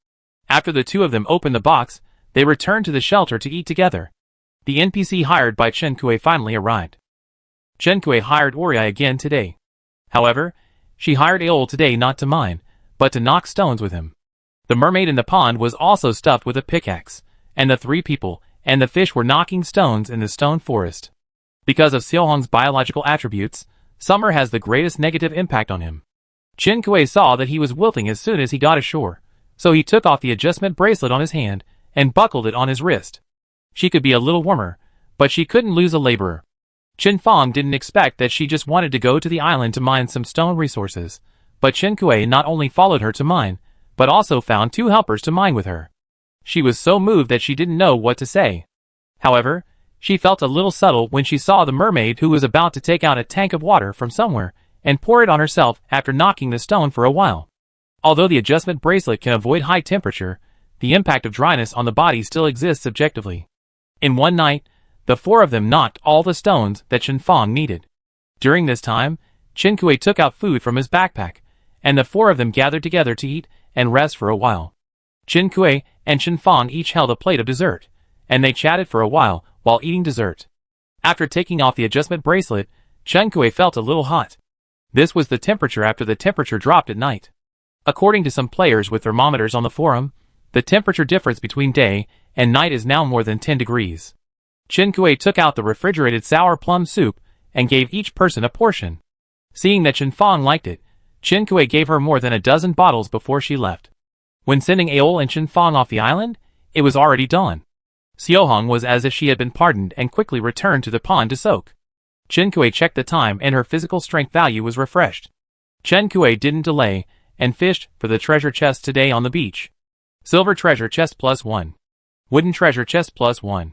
After the 2 of them opened the box, they returned to the shelter to eat together. The NPC hired by Chen Kui finally arrived. Chen Kui hired Oriai again today. However, she hired Aol today not to mine, but to knock stones with him. The mermaid in the pond was also stuffed with a pickaxe, and the 3 people and the fish were knocking stones in the stone forest. Because of Xiaohong's biological attributes, summer has the greatest negative impact on him. Chen Kui saw that he was wilting as soon as he got ashore, so he took off the adjustment bracelet on his hand and buckled it on his wrist. She could be a little warmer, but she couldn't lose a laborer. Chen Fang didn't expect that she just wanted to go to the island to mine some stone resources, but Chen Kui not only followed her to mine, but also found 2 helpers to mine with her. She was so moved that she didn't know what to say. However, she felt a little subtle when she saw the mermaid who was about to take out a tank of water from somewhere and pour it on herself after knocking the stone for a while. Although the adjustment bracelet can avoid high temperature, the impact of dryness on the body still exists subjectively. In one night, the 4 of them knocked all the stones that Chen Fang needed. During this time, Chen Kui took out food from his backpack, and the 4 of them gathered together to eat and rest for a while. Chen Kui and Chen Fang each held a plate of dessert, and they chatted for a while eating dessert. After taking off the adjustment bracelet, Chen Kui felt a little hot. This was the temperature after the temperature dropped at night. According to some players with thermometers on the forum, the temperature difference between day and night is now more than 10 degrees. Chen Kui took out the refrigerated sour plum soup and gave each person a portion. Seeing that Chen Fang liked it, Chen Kui gave her more than a dozen bottles before she left. When sending Aol and Chen Fang off the island, it was already dawn. Xiaohong was as if she had been pardoned and quickly returned to the pond to soak. Chen Kui checked the time and her physical strength value was refreshed. Chen Kui didn't delay and fished for the treasure chest today on the beach. Silver treasure chest +1. Wooden treasure chest +1.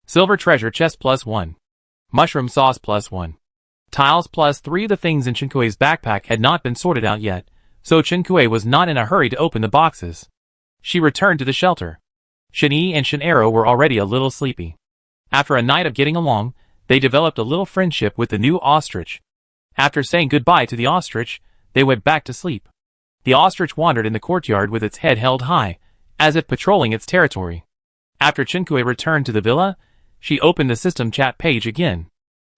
Silver treasure chest +1. Mushroom sauce +1. Tiles +3. The things in Chen Kui's backpack had not been sorted out yet, so Chen Kui was not in a hurry to open the boxes. She returned to the shelter. Shen Yi and Shen Arrow were already a little sleepy. After a night of getting along, they developed a little friendship with the new ostrich. After saying goodbye to the ostrich, they went back to sleep. The ostrich wandered in the courtyard with its head held high, as if patrolling its territory. After Chen Kui returned to the villa, she opened the system chat page again.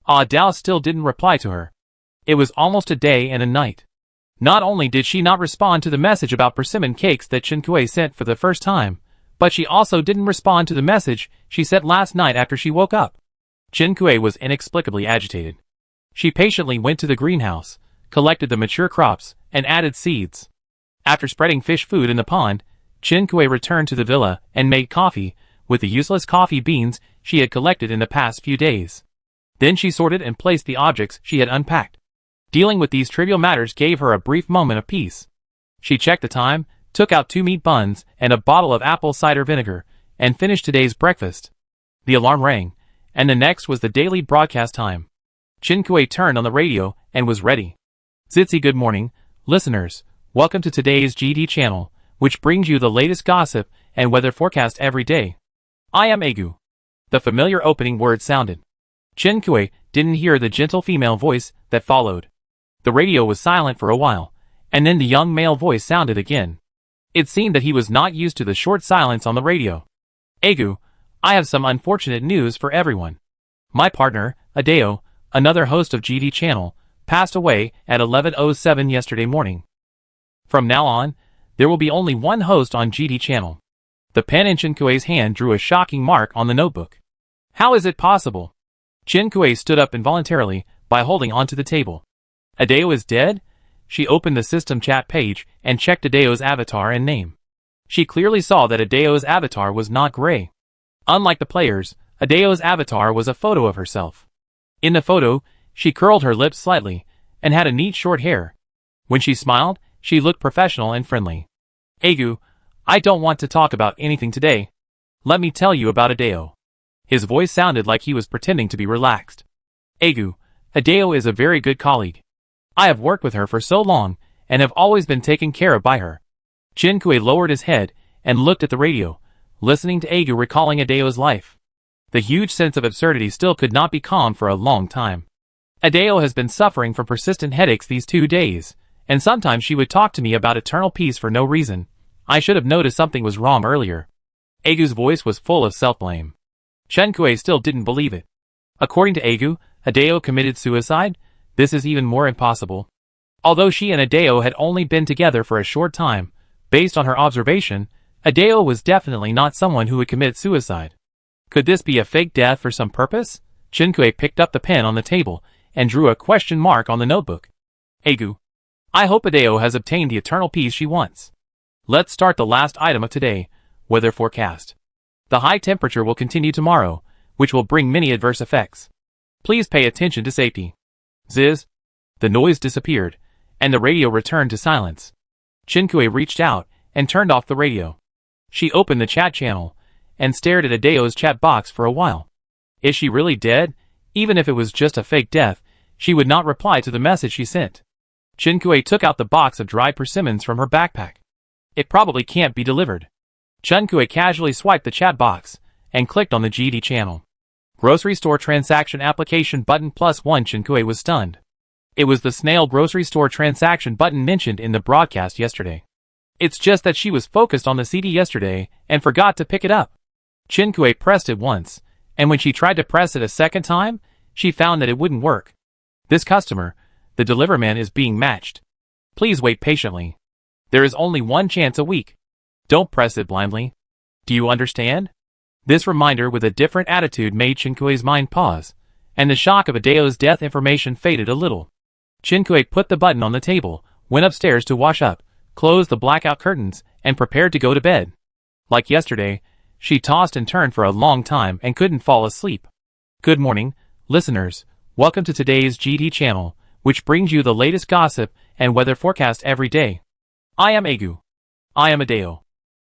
Ah Dao still didn't reply to her. It was almost a day and a night. Not only did she not respond to the message about persimmon cakes that Chen Kui sent for the first time, but she also didn't respond to the message she sent last night after she woke up. Chen Kui was inexplicably agitated. She patiently went to the greenhouse, collected the mature crops, and added seeds. After spreading fish food in the pond, Chen Kui returned to the villa and made coffee with the useless coffee beans she had collected in the past few days. Then she sorted and placed the objects she had unpacked. Dealing with these trivial matters gave her a brief moment of peace. She checked the time, took out 2 meat buns and a bottle of apple cider vinegar, and finished today's breakfast. The alarm rang, and the next was the daily broadcast time. Chen Kui turned on the radio and was ready. Zitzi, good morning, listeners. Welcome to today's GD channel, which brings you the latest gossip and weather forecast every day. I am Agu. The familiar opening word sounded. Chen Kui didn't hear the gentle female voice that followed. The radio was silent for a while, and then the young male voice sounded again. It seemed that he was not used to the short silence on the radio. Agu, I have some unfortunate news for everyone. My partner, Adeo, another host of GD channel, passed away at 11:07 yesterday morning. From now on, there will be only one host on GD channel. The pen in Chen Kui's hand drew a shocking mark on the notebook. How is it possible? Chen Kui stood up involuntarily, by holding onto the table. Adeo is dead? She opened the system chat page and checked Adeo's avatar and name. She clearly saw that Adeo's avatar was not gray. Unlike the players, Adeo's avatar was a photo of herself. In the photo, she curled her lips slightly and had a neat short hair. When she smiled, she looked professional and friendly. Egu, I don't want to talk about anything today. Let me tell you about Adeo. His voice sounded like he was pretending to be relaxed. Egu, Adeo is a very good colleague. I have worked with her for so long and have always been taken care of by her. Chinkue lowered his head and looked at the radio, listening to Egu recalling Adeo's life. The huge sense of absurdity still could not be calmed for a long time. Adeo has been suffering from persistent headaches these 2 days, and sometimes she would talk to me about eternal peace for no reason. I should have noticed something was wrong earlier. Egu's voice was full of self-blame. Chinkue still didn't believe it. According to Egu, Adeo committed suicide? This is even more impossible. Although she and Adeo had only been together for a short time, based on her observation, Adeo was definitely not someone who would commit suicide. Could this be a fake death for some purpose? Chinkue picked up the pen on the table and drew a question mark on the notebook. Egu, I hope Adeo has obtained the eternal peace she wants. Let's start the last item of today, weather forecast. The high temperature will continue tomorrow, which will bring many adverse effects. Please pay attention to safety. Ziz. The noise disappeared, and the radio returned to silence. Chinkue reached out and turned off the radio. She opened the chat channel and stared at Adeo's chat box for a while. Is she really dead? Even if it was just a fake death, she would not reply to the message she sent. Chinkue took out the box of dried persimmons from her backpack. It probably can't be delivered. Chinkue casually swiped the chat box and clicked on the GD channel. Grocery store transaction application button +1. Chinkue was stunned. It was the snail grocery store transaction button mentioned in the broadcast yesterday. It's just that she was focused on the CD yesterday and forgot to pick it up. Chinkue pressed it once, and when she tried to press it a second time, she found that it wouldn't work. This customer, the deliverman, is being matched. Please wait patiently. There is only one chance a week. Don't press it blindly. Do you understand? This reminder with a different attitude made Chinkue's mind pause, and the shock of Adeo's death information faded a little. Chinkue put the button on the table, went upstairs to wash up, closed the blackout curtains, and prepared to go to bed. Like yesterday, she tossed and turned for a long time and couldn't fall asleep. Good morning, listeners. Welcome to today's GD channel, which brings you the latest gossip and weather forecast every day. I am Egu. I am Adeo.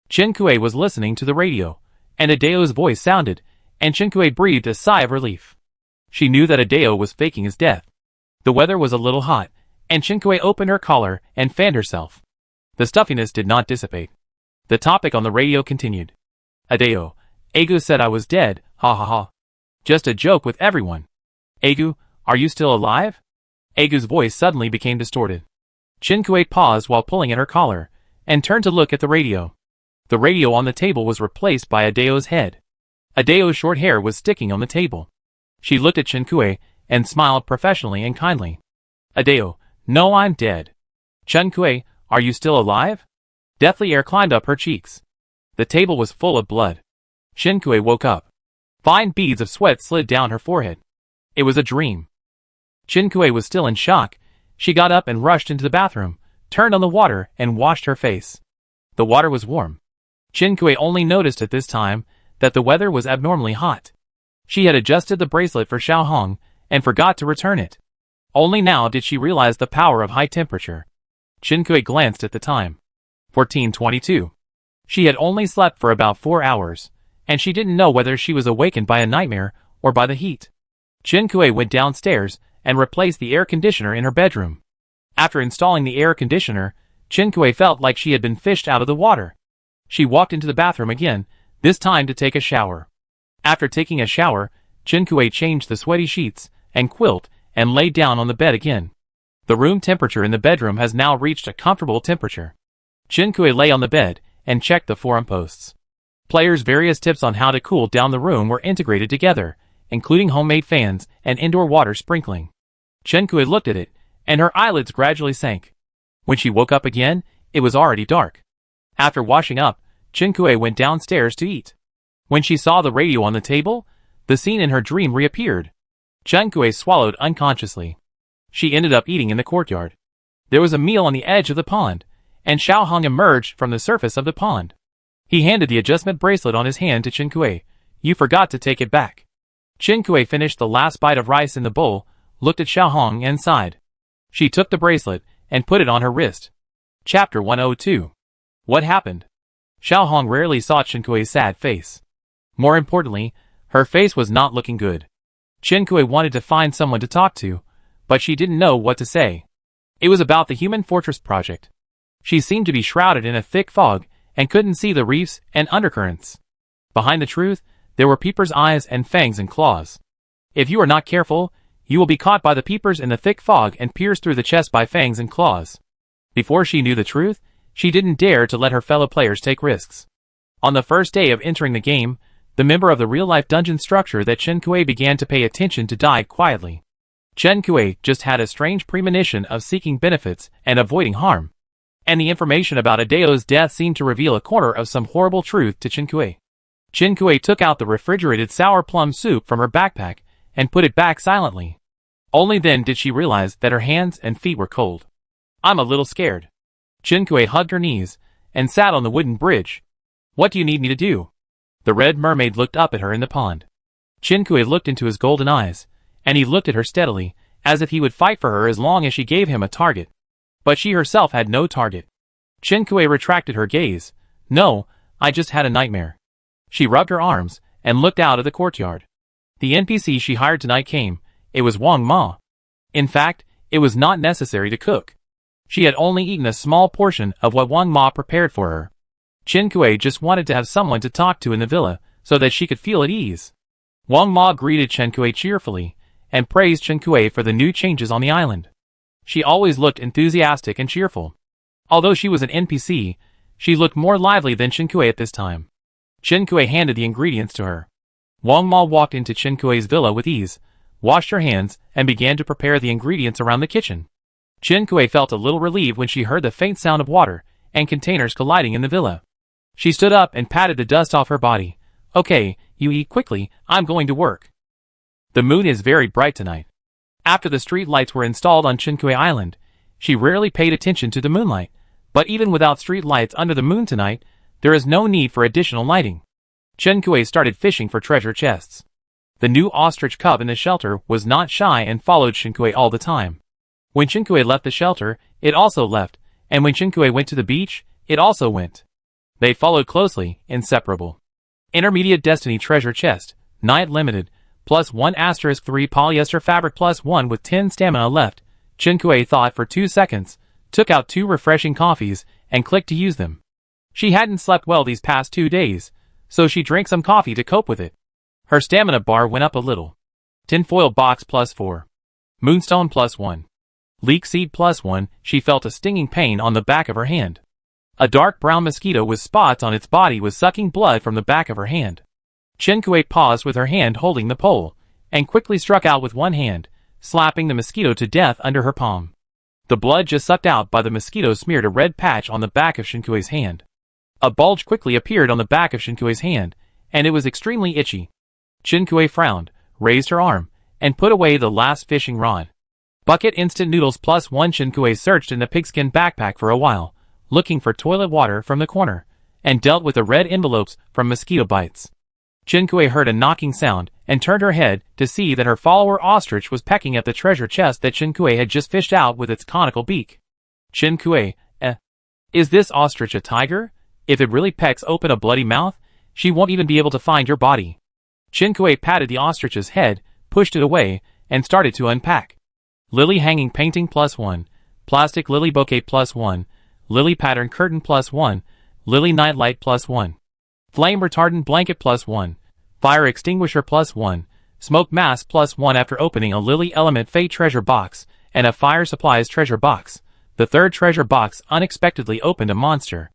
Chinkue was listening to the radio, and Adeo's voice sounded, and Chinkue breathed a sigh of relief. She knew that Adeo was faking his death. The weather was a little hot, and Chinkue opened her collar and fanned herself. The stuffiness did not dissipate. The topic on the radio continued. Adeo, Egu said I was dead, ha ha ha. Just a joke with everyone. Egu, are you still alive? Egu's voice suddenly became distorted. Chinkue paused while pulling at her collar, and turned to look at the radio. The radio on the table was replaced by Adeo's head. Adeo's short hair was sticking on the table. She looked at Chinkue and smiled professionally and kindly. Adeo, no, I'm dead. Chinkue, are you still alive? Deathly air climbed up her cheeks. The table was full of blood. Chinkue woke up. Fine beads of sweat slid down her forehead. It was a dream. Chinkue was still in shock. She got up and rushed into the bathroom, turned on the water, and washed her face. The water was warm. Chinkue only noticed at this time that the weather was abnormally hot. She had adjusted the bracelet for Xiaohong and forgot to return it. Only now did she realize the power of high temperature. Chinkue glanced at the time. 14:22. She had only slept for about 4 hours, and she didn't know whether she was awakened by a nightmare or by the heat. Chinkue went downstairs and replaced the air conditioner in her bedroom. After installing the air conditioner, Chinkue felt like she had been fished out of the water. She walked into the bathroom again, this time to take a shower. After taking a shower, Chinkue changed the sweaty sheets and quilt and lay down on the bed again. The room temperature in the bedroom has now reached a comfortable temperature. Chinkue lay on the bed and checked the forum posts. Players' various tips on how to cool down the room were integrated together, including homemade fans and indoor water sprinkling. Chinkue looked at it, and her eyelids gradually sank. When she woke up again, it was already dark. After washing up, Chinkue went downstairs to eat. When she saw the radio on the table, the scene in her dream reappeared. Chen Kui swallowed unconsciously. She ended up eating in the courtyard. There was a meal on the edge of the pond, and Xiao Hong emerged from the surface of the pond. He handed the adjustment bracelet on his hand to Chen Kui. You forgot to take it back. Chen Kui finished the last bite of rice in the bowl, looked at Xiao Hong and sighed. She took the bracelet and put it on her wrist. Chapter 102. What happened? Xiao Hong rarely saw Chen Kui's sad face. More importantly, her face was not looking good. Chen Kui wanted to find someone to talk to, but she didn't know what to say. It was about the Human Fortress project. She seemed to be shrouded in a thick fog and couldn't see the reefs and undercurrents. Behind the truth, there were peepers' eyes and fangs and claws. If you are not careful, you will be caught by the peepers in the thick fog and pierced through the chest by fangs and claws. Before she knew the truth, she didn't dare to let her fellow players take risks. On the first day of entering the game, the member of the real-life dungeon structure that Chen Kui began to pay attention to died quietly. Chen Kui just had a strange premonition of seeking benefits and avoiding harm. And the information about Adeo's death seemed to reveal a corner of some horrible truth to Chen Kui. Chen Kui took out the refrigerated sour plum soup from her backpack and put it back silently. Only then did she realize that her hands and feet were cold. I'm a little scared. Chen Kui hugged her knees and sat on the wooden bridge. What do you need me to do? The red mermaid looked up at her in the pond. Chen Kui looked into his golden eyes, and he looked at her steadily, as if he would fight for her as long as she gave him a target. But she herself had no target. Chen Kui retracted her gaze. No, I just had a nightmare. She rubbed her arms and looked out of the courtyard. The NPC she hired tonight came. It was Wang Ma. In fact, it was not necessary to cook. She had only eaten a small portion of what Wang Ma prepared for her. Chen Kui just wanted to have someone to talk to in the villa, so that she could feel at ease. Wang Ma greeted Chen Kui cheerfully, and praised Chen Kui for the new changes on the island. She always looked enthusiastic and cheerful. Although she was an NPC, she looked more lively than Chen Kui at this time. Chen Kui handed the ingredients to her. Wang Ma walked into Chen Kui's villa with ease, washed her hands, and began to prepare the ingredients around the kitchen. Chen Kui felt a little relieved when she heard the faint sound of water and containers colliding in the villa. She stood up and patted the dust off her body. Okay, you eat quickly, I'm going to work. The moon is very bright tonight. After the street lights were installed on Chen Kui Island, she rarely paid attention to the moonlight, but even without street lights under the moon tonight, there is no need for additional lighting. Chen Kui started fishing for treasure chests. The new ostrich cub in the shelter was not shy and followed Chen Kui all the time. When Chen Kui left the shelter, it also left, and when Chen Kui went to the beach, it also went. They followed closely, inseparable. Intermediate Destiny Treasure Chest, Night Limited, +1 * 3 polyester fabric +1 with 10 stamina left. Chen Kui thought for 2 seconds, took out 2 refreshing coffees, and clicked to use them. She hadn't slept well these past 2 days, so she drank some coffee to cope with it. Her stamina bar went up a little. Tinfoil box +4. Moonstone +1. Leek seed +1, she felt a stinging pain on the back of her hand. A dark brown mosquito with spots on its body was sucking blood from the back of her hand. Chen Kui paused with her hand holding the pole, and quickly struck out with one hand, slapping the mosquito to death under her palm. The blood just sucked out by the mosquito smeared a red patch on the back of Chen Kui's hand. A bulge quickly appeared on the back of Chen Kui's hand, and it was extremely itchy. Chen Kui frowned, raised her arm, and put away the last fishing rod. Bucket instant noodles +1. Chen Kui searched in the pigskin backpack for a while, looking for toilet water from the corner, and dealt with the red envelopes from mosquito bites. Chen Kui heard a knocking sound, and turned her head to see that her follower ostrich was pecking at the treasure chest that Chen Kui had just fished out with its conical beak. Chen Kui, is this ostrich a tiger? If it really pecks open a bloody mouth, she won't even be able to find your body. Chen Kui patted the ostrich's head, pushed it away, and started to unpack. Lily hanging painting +1, plastic lily bouquet +1, lily pattern curtain +1, lily nightlight +1. Flame retardant blanket +1, fire extinguisher +1, smoke mask +1 after opening a Lily Element Fate treasure box, and a fire supplies treasure box. The third treasure box unexpectedly opened a monster.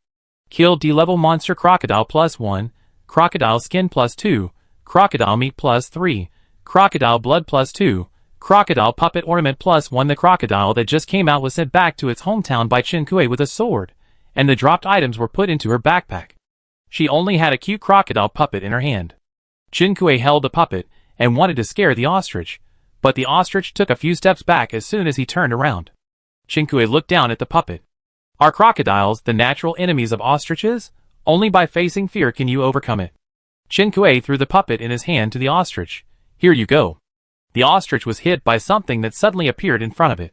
Kill D-level monster crocodile +1, crocodile skin +2, crocodile meat +3, crocodile blood +2, crocodile puppet ornament +1. The crocodile that just came out was sent back to its hometown by Chen Kui with a sword, and the dropped items were put into her backpack. She only had a cute crocodile puppet in her hand. Chen Kui held the puppet and wanted to scare the ostrich, but the ostrich took a few steps back as soon as he turned around. Qinkui looked down at the puppet. Are crocodiles the natural enemies of ostriches? Only by facing fear can you overcome it. Qinkui threw the puppet in his hand to the ostrich. Here you go. The ostrich was hit by something that suddenly appeared in front of it.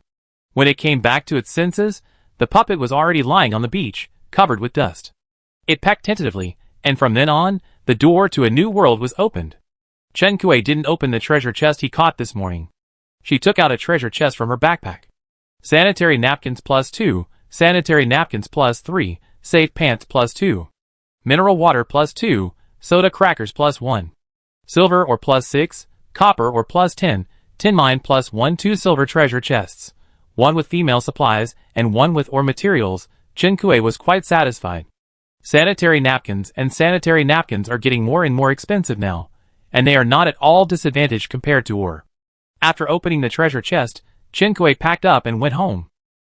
When it came back to its senses, the puppet was already lying on the beach, covered with dust. It pecked tentatively, and from then on, the door to a new world was opened. Qinkui didn't open the treasure chest he caught this morning. She took out a treasure chest from her backpack. Sanitary napkins +2, sanitary napkins +3, safe pants +2. Mineral water +2, soda crackers +1. Silver or +6, copper or +10, tin mine +1 2 silver treasure chests. One with female supplies, and one with ore materials. Qinkui was quite satisfied. Sanitary napkins are getting more and more expensive now, and they are not at all disadvantaged compared to ore. After opening the treasure chest, Qinkui packed up and went home.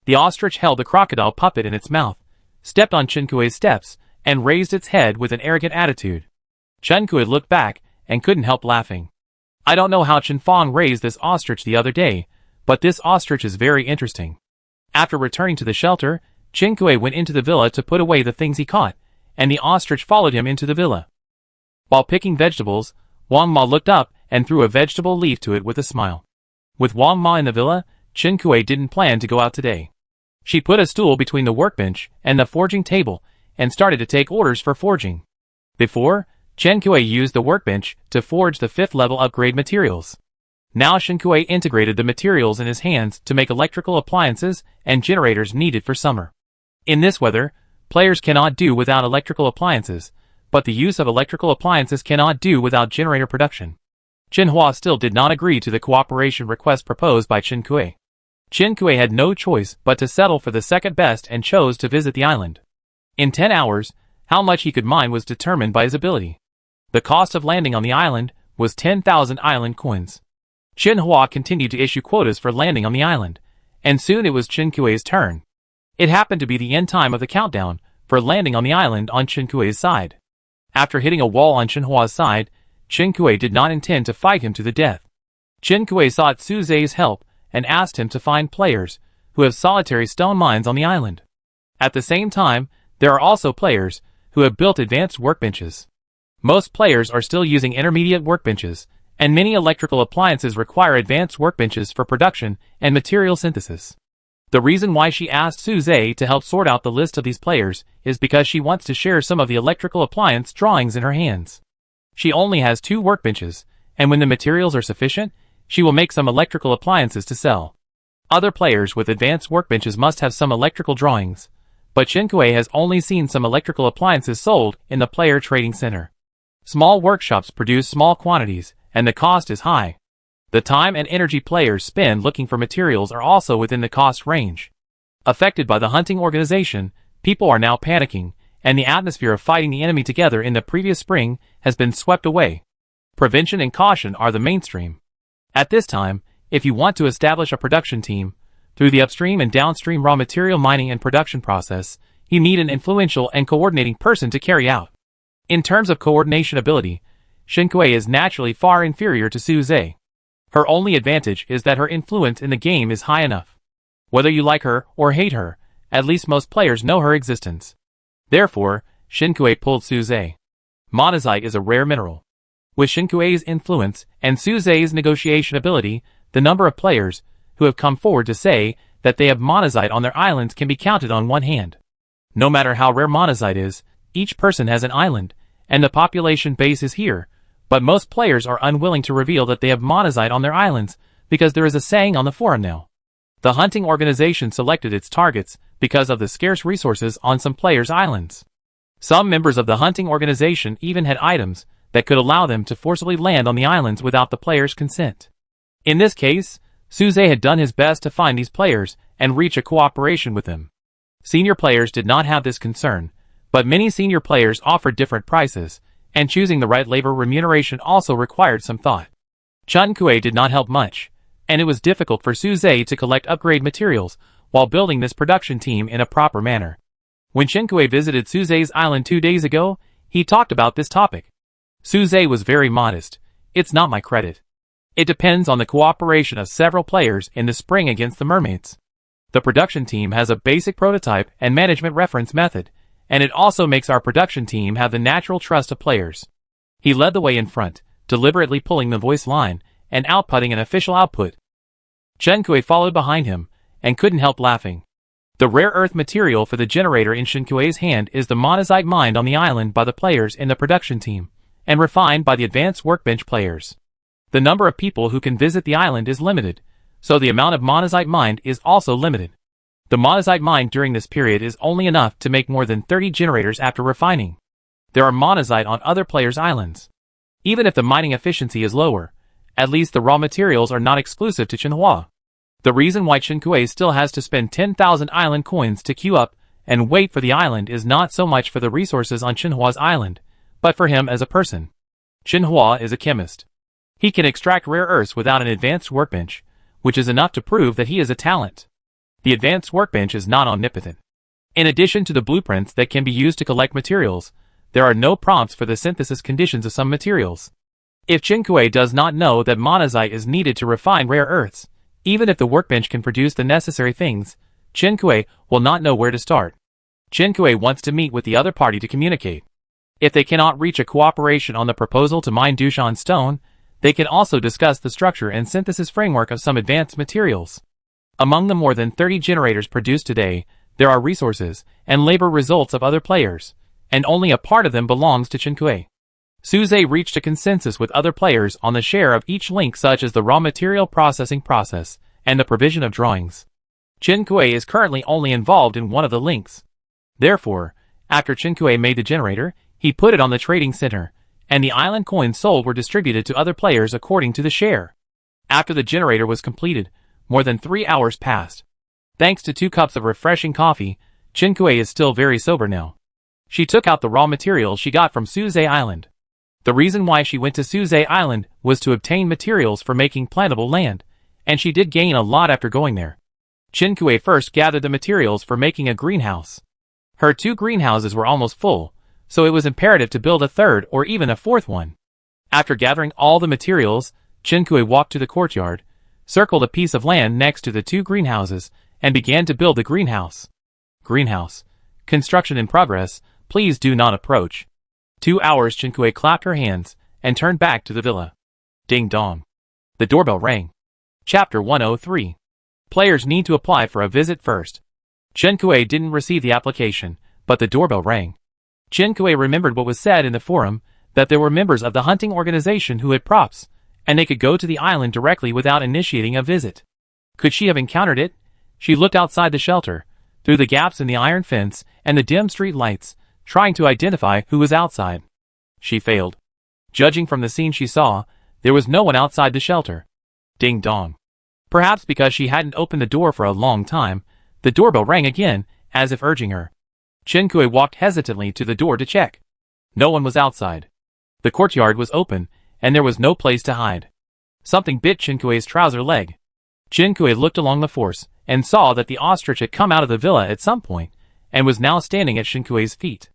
The ostrich held the crocodile puppet in its mouth, stepped on Qinkui's steps, and raised its head with an arrogant attitude. Qinkui looked back and couldn't help laughing. I don't know how Qinfang raised this ostrich the other day, but this ostrich is very interesting. After returning to the shelter, Qinkui went into the villa to put away the things he caught, and the ostrich followed him into the villa. While picking vegetables, Wang Ma looked up and threw a vegetable leaf to it with a smile. With Wang Ma in the villa, Qinkui didn't plan to go out today. She put a stool between the workbench and the forging table and started to take orders for forging. Before, Qinkui used the workbench to forge the 5th level upgrade materials. Now Qinkui integrated the materials in his hands to make electrical appliances and generators needed for summer. In this weather, players cannot do without electrical appliances, but the use of electrical appliances cannot do without generator production. Jinhua still did not agree to the cooperation request proposed by Qinkui. Qinkui had no choice but to settle for the second best and chose to visit the island. In 10 hours, how much he could mine was determined by his ability. The cost of landing on the island was 10,000 island coins. Jinhua continued to issue quotas for landing on the island, and soon it was Qinkui's turn. It happened to be the end time of the countdown for landing on the island on Qinkui's side. After hitting a wall on Jinhua's side, Qinkui did not intend to fight him to the death. Qinkui sought Su Zai's help and asked him to find players who have solitary stone mines on the island. At the same time, there are also players who have built advanced workbenches. Most players are still using intermediate workbenches, and many electrical appliances require advanced workbenches for production and material synthesis. The reason why she asked Su Zai to help sort out the list of these players is because she wants to share some of the electrical appliance drawings in her hands. She only has 2 workbenches, and when the materials are sufficient, she will make some electrical appliances to sell. Other players with advanced workbenches must have some electrical drawings, but Qinkui has only seen some electrical appliances sold in the player trading center. Small workshops produce small quantities, and the cost is high. The time and energy players spend looking for materials are also within the cost range. Affected by the hunting organization, people are now panicking, and the atmosphere of fighting the enemy together in the previous spring has been swept away. Prevention and caution are the mainstream. At this time, if you want to establish a production team, through the upstream and downstream raw material mining and production process, you need an influential and coordinating person to carry out. In terms of coordination ability, Qinkui is naturally far inferior to Su Zai. Her only advantage is that her influence in the game is high enough. Whether you like her or hate her, at least most players know her existence. Therefore, Qinkui pulled Su Zai. Monazite is a rare mineral. With Qinkui's influence and Su Zai's negotiation ability, the number of players who have come forward to say that they have monazite on their islands can be counted on one hand. No matter how rare monazite is, each person has an island, and the population base is here, but most players are unwilling to reveal that they have monazite on their islands because there is a saying on the forum now. The hunting organization selected its targets because of the scarce resources on some players' islands. Some members of the hunting organization even had items that could allow them to forcibly land on the islands without the players' consent. In this case, Su Zai had done his best to find these players and reach a cooperation with them. Senior players did not have this concern, but many senior players offered different prices, and choosing the right labor remuneration also required some thought. Qinkui did not help much, and it was difficult for Su Zai to collect upgrade materials while building this production team in a proper manner. When Qinkui visited Su Zai's island 2 days ago, he talked about this topic. Su Zai was very modest. It's not my credit. It depends on the cooperation of several players in the spring against the mermaids. The production team has a basic prototype and management reference method, and it also makes our production team have the natural trust of players. He led the way in front, deliberately pulling the voice line and outputting an official output. Chen Kui followed behind him and couldn't help laughing. The rare earth material for the generator in Chen Kui's hand is the monazite mined on the island by the players in the production team and refined by the advanced workbench players. The number of people who can visit the island is limited, so the amount of monazite mined is also limited. The monazite mined during this period is only enough to make more than 30 generators after refining. There are monazite on other players' islands. Even if the mining efficiency is lower, at least the raw materials are not exclusive to Chenhua. The reason why Chen Kui still has to spend 10,000 island coins to queue up and wait for the island is not so much for the resources on Chenhua's island, but for him as a person. Chenhua is a chemist. He can extract rare earths without an advanced workbench, which is enough to prove that he is a talent. The advanced workbench is not omnipotent. In addition to the blueprints that can be used to collect materials, there are no prompts for the synthesis conditions of some materials. If Chen Kui does not know that monazite is needed to refine rare earths, even if the workbench can produce the necessary things, Chen Kui will not know where to start. Chen Kui wants to meet with the other party to communicate. If they cannot reach a cooperation on the proposal to mine Dushan stone, they can also discuss the structure and synthesis framework of some advanced materials. Among the more than 30 generators produced today, there are resources and labor results of other players, and only a part of them belongs to Chen Kui. Suze reached a consensus with other players on the share of each link, such as the raw material processing process and the provision of drawings. Chen Kui is currently only involved in one of the links. Therefore, after Chen Kui made the generator, he put it on the trading center, and the island coins sold were distributed to other players according to the share. After the generator was completed, more than 3 hours passed. Thanks to 2 cups of refreshing coffee, Chen Kui is still very sober now. She took out the raw materials she got from Suze Island. The reason why she went to Suze Island was to obtain materials for making plantable land, and she did gain a lot after going there. Chen Kui first gathered the materials for making a greenhouse. Her 2 greenhouses were almost full, so it was imperative to build a 3rd or even a 4th one. After gathering all the materials, Chen Kui walked to the courtyard, circled a piece of land next to the 2 greenhouses, and began to build the greenhouse. Greenhouse. Construction in progress, please do not approach. 2 hours. Chen Kui clapped her hands and turned back to the villa. Ding dong. The doorbell rang. Chapter 103. Players need to apply for a visit first. Chen Kui didn't receive the application, but the doorbell rang. Chen Kui remembered what was said in the forum, that there were members of the hunting organization who had props, and they could go to the island directly without initiating a visit. Could she have encountered it? She looked outside the shelter, through the gaps in the iron fence and the dim street lights, trying to identify who was outside. She failed. Judging from the scene she saw, there was no one outside the shelter. Ding dong. Perhaps because she hadn't opened the door for a long time, the doorbell rang again, as if urging her. Chen Kui walked hesitantly to the door to check. No one was outside. The courtyard was open, and there was no place to hide. Something bit Chen Kui's trouser leg. Chen Kui looked along the force, and saw that the ostrich had come out of the villa at some point, and was now standing at Chen Kui's feet.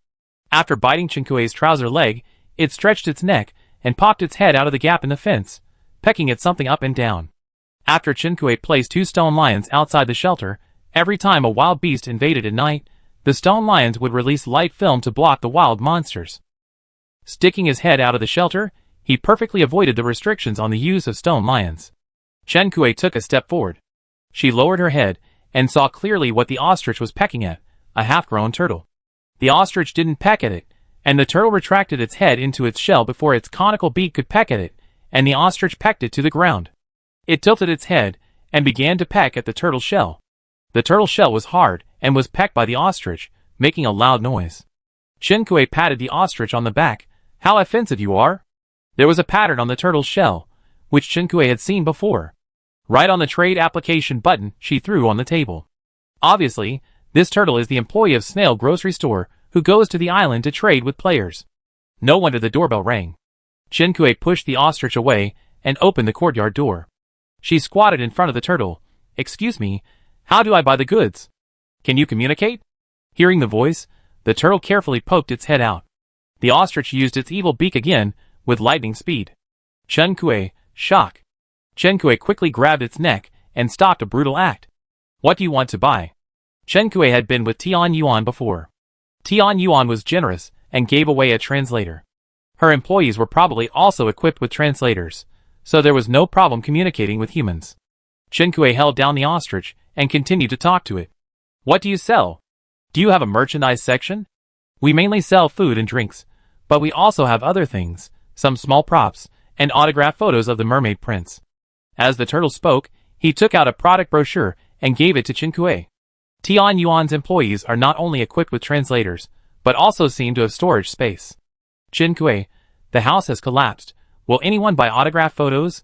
After biting Chen Kui's trouser leg, it stretched its neck, and popped its head out of the gap in the fence, pecking at something up and down. After Chen Kui placed 2 stone lions outside the shelter, every time a wild beast invaded at night, the stone lions would release light film to block the wild monsters. Sticking his head out of the shelter, he perfectly avoided the restrictions on the use of stone lions. Chen Kui took a step forward. She lowered her head, and saw clearly what the ostrich was pecking at, a half-grown turtle. The ostrich didn't peck at it, and the turtle retracted its head into its shell before its conical beak could peck at it, and the ostrich pecked it to the ground. It tilted its head, and began to peck at the turtle's shell. The turtle's shell was hard, and was pecked by the ostrich, making a loud noise. Chen Kui patted the ostrich on the back. How offensive you are! There was a pattern on the turtle's shell, which Chen Kui had seen before. Right on the trade application button she threw on the table. Obviously, this turtle is the employee of Snail Grocery Store, who goes to the island to trade with players. No wonder the doorbell rang. Chen Kui pushed the ostrich away, and opened the courtyard door. She squatted in front of the turtle. Excuse me, how do I buy the goods? Can you communicate? Hearing the voice, the turtle carefully poked its head out. The ostrich used its evil beak again, with lightning speed. Chen Kui, shock. Chen Kui quickly grabbed its neck and stopped a brutal act. What do you want to buy? Chen Kui had been with Tian Yuan before. Tian Yuan was generous and gave away a translator. Her employees were probably also equipped with translators, so there was no problem communicating with humans. Chen Kui held down the ostrich and continued to talk to it. What do you sell? Do you have a merchandise section? We mainly sell food and drinks, but we also have other things, some small props, and autographed photos of the mermaid prince. As the turtle spoke, he took out a product brochure and gave it to Chen Kui. Tian Yuan's employees are not only equipped with translators, but also seem to have storage space. Chen Kui, the house has collapsed. Will anyone buy autographed photos?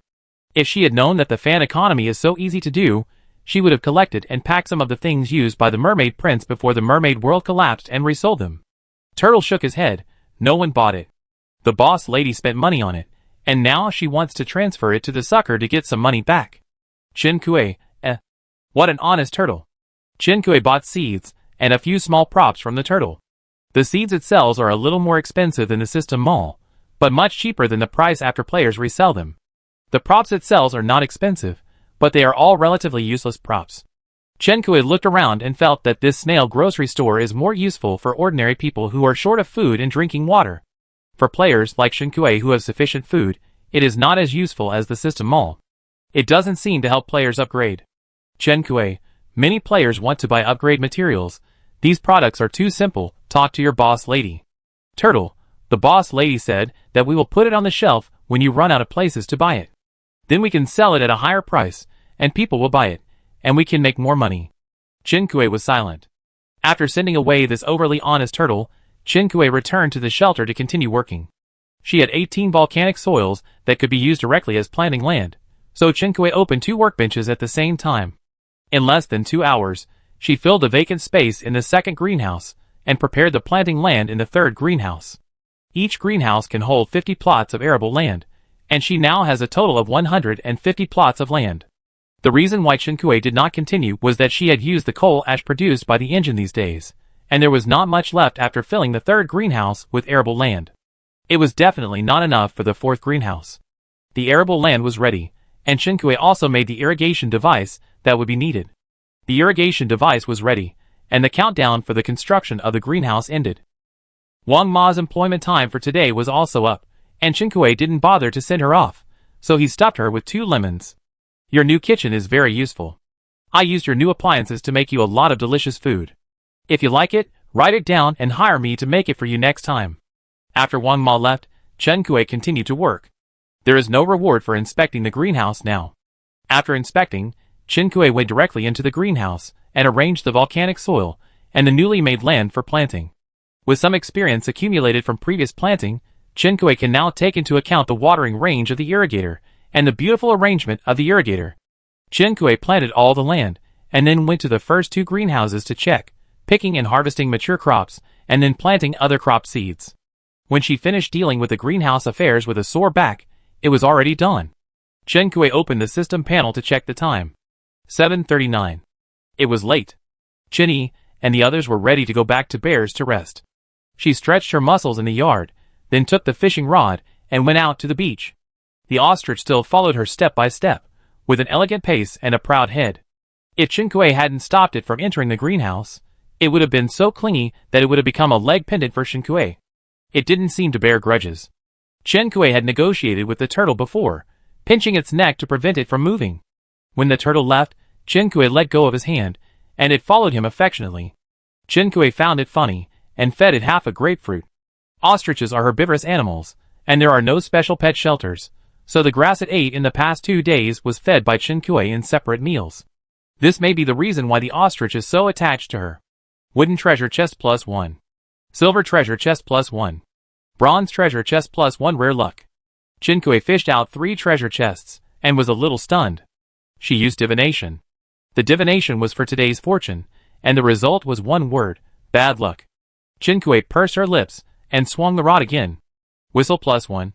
If she had known that the fan economy is so easy to do, she would have collected and packed some of the things used by the mermaid prince before the mermaid world collapsed and resold them. Turtle shook his head. No one bought it. The boss lady spent money on it, and now she wants to transfer it to the sucker to get some money back. Chen Kui, what an honest turtle. Chen Kui bought seeds and a few small props from the turtle. The seeds it sells are a little more expensive than the system mall, but much cheaper than the price after players resell them. The props it sells are not expensive, but they are all relatively useless props. Chen Kui looked around and felt that this snail grocery store is more useful for ordinary people who are short of food and drinking water. For players like Chen Kui who have sufficient food, it is not as useful as the system mall. It doesn't seem to help players upgrade. Chen Kui, many players want to buy upgrade materials. These products are too simple. Talk to your boss lady. Turtle, the boss lady said that we will put it on the shelf when you run out of places to buy it. Then we can sell it at a higher price, and people will buy it, and we can make more money. Chen Kui was silent. After sending away this overly honest turtle, Chen Kui returned to the shelter to continue working. She had 18 volcanic soils that could be used directly as planting land, so Chen Kui opened 2 workbenches at the same time. In less than 2 hours, she filled the vacant space in the second greenhouse and prepared the planting land in the third greenhouse. Each greenhouse can hold 50 plots of arable land, and she now has a total of 150 plots of land. The reason why Chen Kui did not continue was that she had used the coal ash produced by the engine these days, and there was not much left after filling the third greenhouse with arable land. It was definitely not enough for the fourth greenhouse. The arable land was ready, and Chen Kui also made the irrigation device that would be needed. The irrigation device was ready, and the countdown for the construction of the greenhouse ended. Wang Ma's employment time for today was also up, and Chen Kui didn't bother to send her off, so he stopped her with 2 lemons. Your new kitchen is very useful. I used your new appliances to make you a lot of delicious food. If you like it, write it down and hire me to make it for you next time. After Wang Ma left, Chen Kui continued to work. There is no reward for inspecting the greenhouse now. After inspecting, Chen Kui went directly into the greenhouse and arranged the volcanic soil and the newly made land for planting. With some experience accumulated from previous planting, Chen Kui can now take into account the watering range of the irrigator and the beautiful arrangement of the irrigator. Chen Kui planted all the land and then went to the first 2 greenhouses to check, picking and harvesting mature crops and then planting other crop seeds. When she finished dealing with the greenhouse affairs with a sore back, it was already dawn. Chen Kui opened the system panel to check the time. 7:39. It was late. Chen Yi and the others were ready to go back to Bears to rest. She stretched her muscles in the yard, then took the fishing rod and went out to the beach. The ostrich still followed her step by step, with an elegant pace and a proud head. If Chen Kui hadn't stopped it from entering the greenhouse, it would have been so clingy that it would have become a leg pendant for Chen Kui. It didn't seem to bear grudges. Chen Kui had negotiated with the turtle before, pinching its neck to prevent it from moving. When the turtle left, Chen Kui let go of his hand, and it followed him affectionately. Chen Kui found it funny, and fed it half a grapefruit. Ostriches are herbivorous animals, and there are no special pet shelters, so the grass it ate in the past 2 days was fed by Chen Kui in separate meals. This may be the reason why the ostrich is so attached to her. Wooden treasure chest +1. Silver treasure chest +1. Bronze treasure chest +1 rare luck. Chen Kui fished out 3 treasure chests, and was a little stunned. She used divination. The divination was for today's fortune, and the result was one word, bad luck. Chen Kui pursed her lips, and swung the rod again. Whistle +1.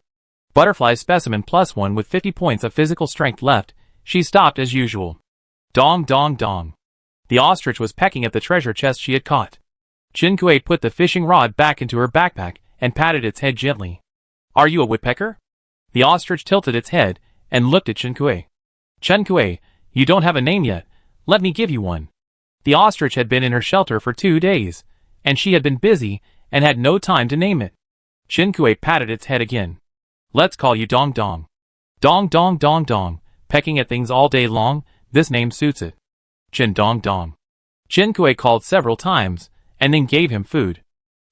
Butterfly specimen +1 with 50 points of physical strength left, she stopped as usual. Dong dong dong. The ostrich was pecking at the treasure chest she had caught. Chen Kui put the fishing rod back into her backpack and patted its head gently. Are you a woodpecker? The ostrich tilted its head and looked at Chen Kui. Chen Kuei, you don't have a name yet. Let me give you one. The ostrich had been in her shelter for 2 days, and she had been busy and had no time to name it. Chen Kuei patted its head again. Let's call you Dong Dong. Dong Dong Dong Dong, pecking at things all day long, this name suits it. Chen Dong Dong. Chen Kuei called several times, and then gave him food.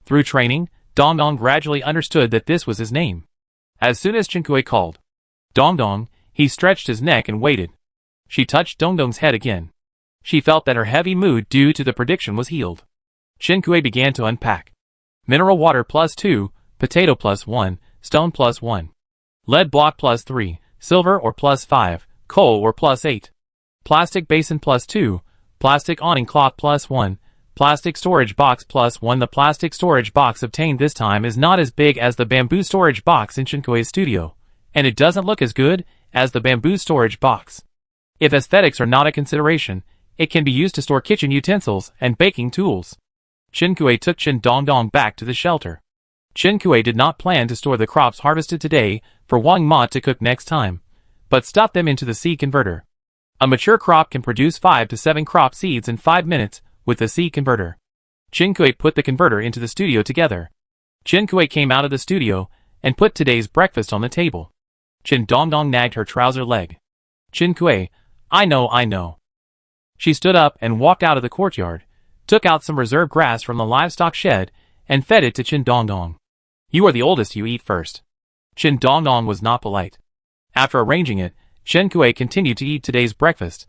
Through training, Dong Dong gradually understood that this was his name. As soon as Chen Kuei called Dong Dong, he stretched his neck and waited. She touched Dong Dong's head again. She felt that her heavy mood due to the prediction was healed. Chen Kuei began to unpack. Mineral water +2, potato +1, stone +1. Lead block +3, silver or +5, coal or +8. Plastic basin +2, plastic awning cloth +1, plastic storage box +1. The plastic storage box obtained this time is not as big as the bamboo storage box in Chen Kuei's studio, and it doesn't look as good as the bamboo storage box. If aesthetics are not a consideration, it can be used to store kitchen utensils and baking tools. Chen Kuei took Chen Dong Dong back to the shelter. Chen Kuei did not plan to store the crops harvested today for Wang Ma to cook next time, but stuffed them into the seed converter. A mature crop can produce 5 to 7 crop seeds in 5 minutes with the seed converter. Chen Kuei put the converter into the studio together. Chen Kuei came out of the studio and put today's breakfast on the table. Chen Dong Dong nagged her trouser leg. Chen Kuei, I know. She stood up and walked out of the courtyard, took out some reserve grass from the livestock shed, and fed it to Chen Dong Dong. You are the oldest, you eat first. Chen Dong Dong was not polite. After arranging it, Chen Kuei continued to eat today's breakfast.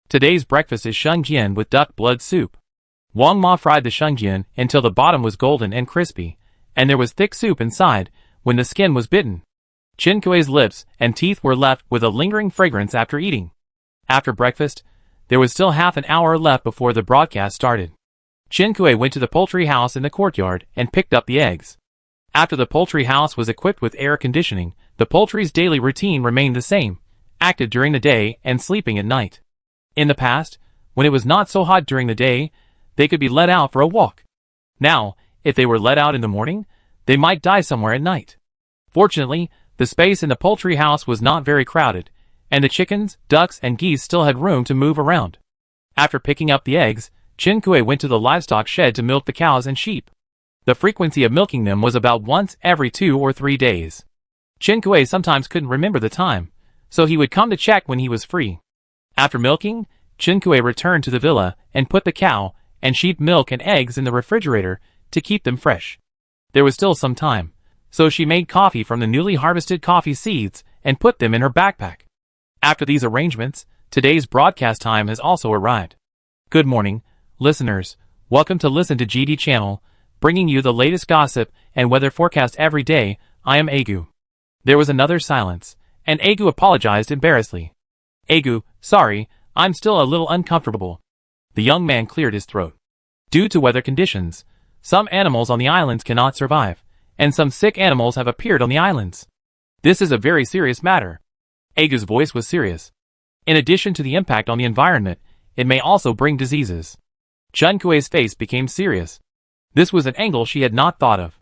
Today's breakfast is shengjian with duck blood soup. Wang Ma fried the shengjian until the bottom was golden and crispy, and there was thick soup inside when the skin was bitten. Chen Kuei's lips and teeth were left with a lingering fragrance after eating. After breakfast, there was still half an hour left before the broadcast started. Chen Kuei went to the poultry house in the courtyard and picked up the eggs. After the poultry house was equipped with air conditioning, the poultry's daily routine remained the same, active during the day and sleeping at night. In the past, when it was not so hot during the day, they could be let out for a walk. Now, if they were let out in the morning, they might die somewhere at night. Fortunately, the space in the poultry house was not very crowded, and the chickens, ducks, and geese still had room to move around. After picking up the eggs, Chen Kuei went to the livestock shed to milk the cows and sheep. The frequency of milking them was about once every 2 or 3 days. Chen Kuei sometimes couldn't remember the time, so he would come to check when he was free. After milking, Chen Kuei returned to the villa and put the cow and sheep milk and eggs in the refrigerator to keep them fresh. There was still some time, so she made coffee from the newly harvested coffee seeds and put them in her backpack. After these arrangements, today's broadcast time has also arrived. Good morning, listeners. Welcome to Listen to GD channel, bringing you the latest gossip and weather forecast every day. I am Agu. There was another silence, and Agu apologized embarrassedly. Agu, sorry, I'm still a little uncomfortable. The young man cleared his throat. Due to weather conditions, some animals on the islands cannot survive, and some sick animals have appeared on the islands. This is a very serious matter. Agu's voice was serious. In addition to the impact on the environment, it may also bring diseases. Chen Kuei's face became serious. This was an angle she had not thought of.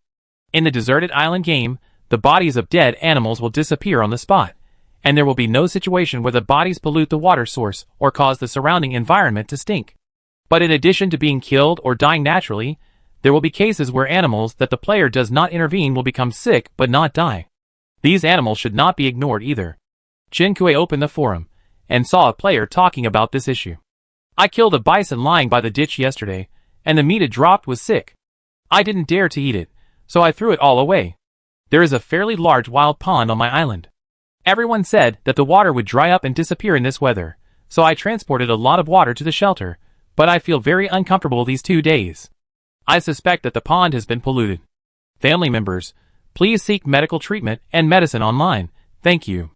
In the deserted island game, the bodies of dead animals will disappear on the spot, and there will be no situation where the bodies pollute the water source or cause the surrounding environment to stink. But in addition to being killed or dying naturally, there will be cases where animals that the player does not intervene will become sick but not die. These animals should not be ignored either. Chen Kuei opened the forum and saw a player talking about this issue. I killed a bison lying by the ditch yesterday, and the meat it dropped was sick. I didn't dare to eat it, so I threw it all away. There is a fairly large wild pond on my island. Everyone said that the water would dry up and disappear in this weather, so I transported a lot of water to the shelter, but I feel very uncomfortable these 2 days. I suspect that the pond has been polluted. Family members, please seek medical treatment and medicine online. Thank you.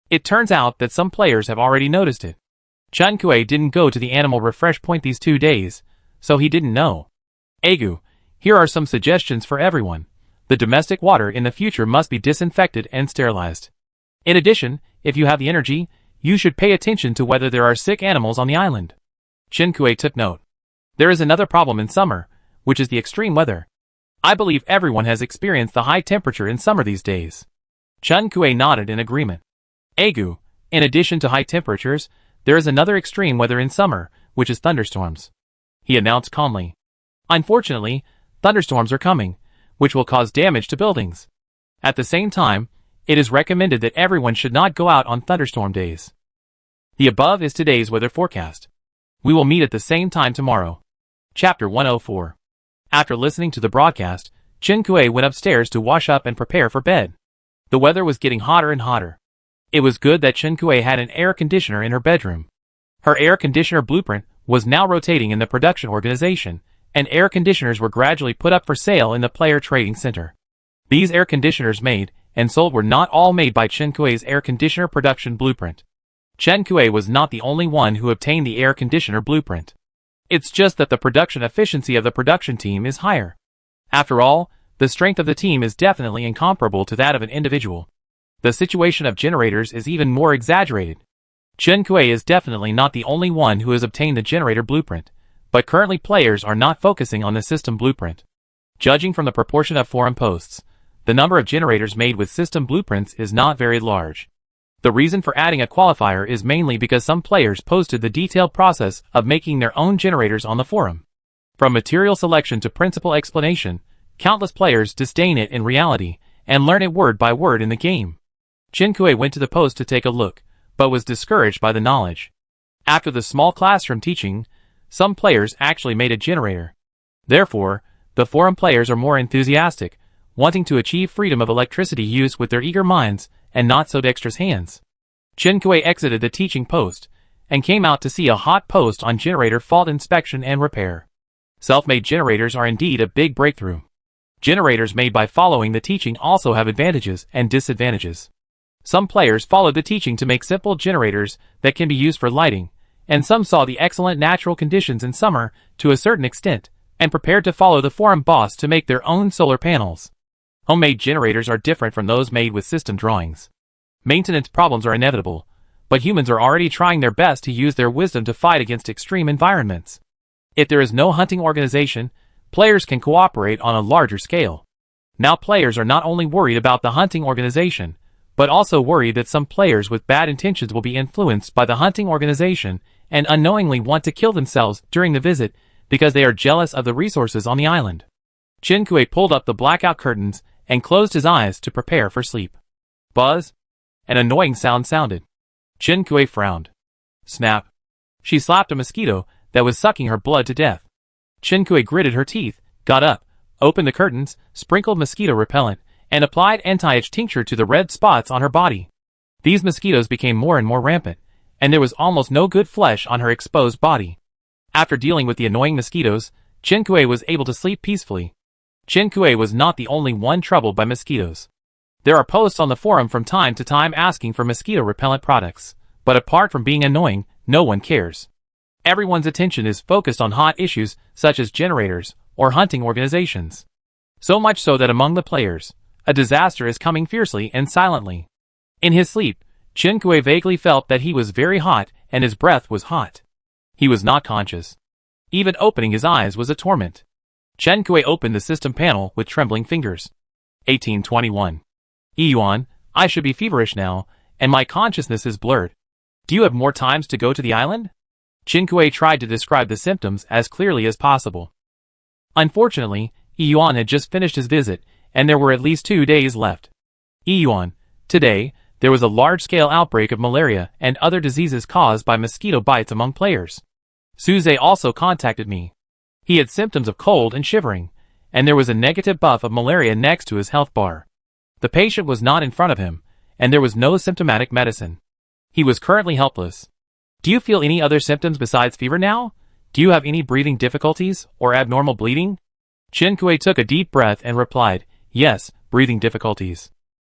It turns out that some players have already noticed it. Chen Kuei didn't go to the animal refresh point these 2 days, so he didn't know. Agu, here are some suggestions for everyone. The domestic water in the future must be disinfected and sterilized. In addition, if you have the energy, you should pay attention to whether there are sick animals on the island. Chen Kuei took note. There is another problem in summer, which is the extreme weather. I believe everyone has experienced the high temperature in summer these days. Chen Kuei nodded in agreement. Agu, In addition to high temperatures, there is another extreme weather in summer, which is thunderstorms," he announced calmly. "Unfortunately, thunderstorms are coming, which will cause damage to buildings. At the same time, it is recommended that everyone should not go out on thunderstorm days. The above is today's weather forecast. We will meet at the same time tomorrow." Chapter 104. After listening to the broadcast, Chen Kuei went upstairs to wash up and prepare for bed. The weather was getting hotter and hotter. It was good that Chen Kuei had an air conditioner in her bedroom. Her air conditioner blueprint was now rotating in the production organization, and air conditioners were gradually put up for sale in the player trading center. These air conditioners made and sold were not all made by Chen Kuei's air conditioner production blueprint. Chen Kuei was not the only one who obtained the air conditioner blueprint. It's just that the production efficiency of the production team is higher. After all, the strength of the team is definitely incomparable to that of an individual. The situation of generators is even more exaggerated. Chen Kuei is definitely not the only one who has obtained the generator blueprint, but currently players are not focusing on the system blueprint. Judging from the proportion of forum posts, the number of generators made with system blueprints is not very large. The reason for adding a qualifier is mainly because some players posted the detailed process of making their own generators on the forum. From material selection to principal explanation, countless players disdain it in reality and learn it word by word in the game. Chen Kuei went to the post to take a look, but was discouraged by the knowledge. After the small classroom teaching, some players actually made a generator. Therefore, the forum players are more enthusiastic, wanting to achieve freedom of electricity use with their eager minds and not so dexterous hands. Chen Kuei exited the teaching post and came out to see a hot post on generator fault inspection and repair. Self-made generators are indeed a big breakthrough. Generators made by following the teaching also have advantages and disadvantages. Some players followed the teaching to make simple generators that can be used for lighting, and some saw the excellent natural conditions in summer to a certain extent, and prepared to follow the forum boss to make their own solar panels. Homemade generators are different from those made with system drawings. Maintenance problems are inevitable, but humans are already trying their best to use their wisdom to fight against extreme environments. If there is no hunting organization, players can cooperate on a larger scale. Now players are not only worried about the hunting organization, but also worried that some players with bad intentions will be influenced by the hunting organization and unknowingly want to kill themselves during the visit because they are jealous of the resources on the island. Chen Kuei pulled up the blackout curtains and closed his eyes to prepare for sleep. Buzz! An annoying sound sounded. Chen Kuei frowned. Snap! She slapped a mosquito that was sucking her blood to death. Chen Kuei gritted her teeth, got up, opened the curtains, sprinkled mosquito repellent, and applied anti-itch tincture to the red spots on her body. These mosquitoes became more and more rampant, and there was almost no good flesh on her exposed body. After dealing with the annoying mosquitoes, Chen Kuei was able to sleep peacefully. Chen Kuei was not the only one troubled by mosquitoes. There are posts on the forum from time to time asking for mosquito repellent products, but apart from being annoying, no one cares. Everyone's attention is focused on hot issues such as generators or hunting organizations. So much so that among the players, a disaster is coming fiercely and silently. In his sleep, Chen Kuei vaguely felt that he was very hot and his breath was hot. He was not conscious. Even opening his eyes was a torment. Chen Kuei opened the system panel with trembling fingers. 1821. Yuan, I should be feverish now, and my consciousness is blurred. Do you have more times to go to the island? Chen Kuei tried to describe the symptoms as clearly as possible. Unfortunately, Yuan had just finished his visit, and there were at least 2 days left. Yuan, today, there was a large-scale outbreak of malaria and other diseases caused by mosquito bites among players. Suze also contacted me. He had symptoms of cold and shivering, and there was a negative buff of malaria next to his health bar. The patient was not in front of him, and there was no symptomatic medicine. He was currently helpless. Do you feel any other symptoms besides fever now? Do you have any breathing difficulties or abnormal bleeding? Chen Kuei took a deep breath and replied, yes, breathing difficulties.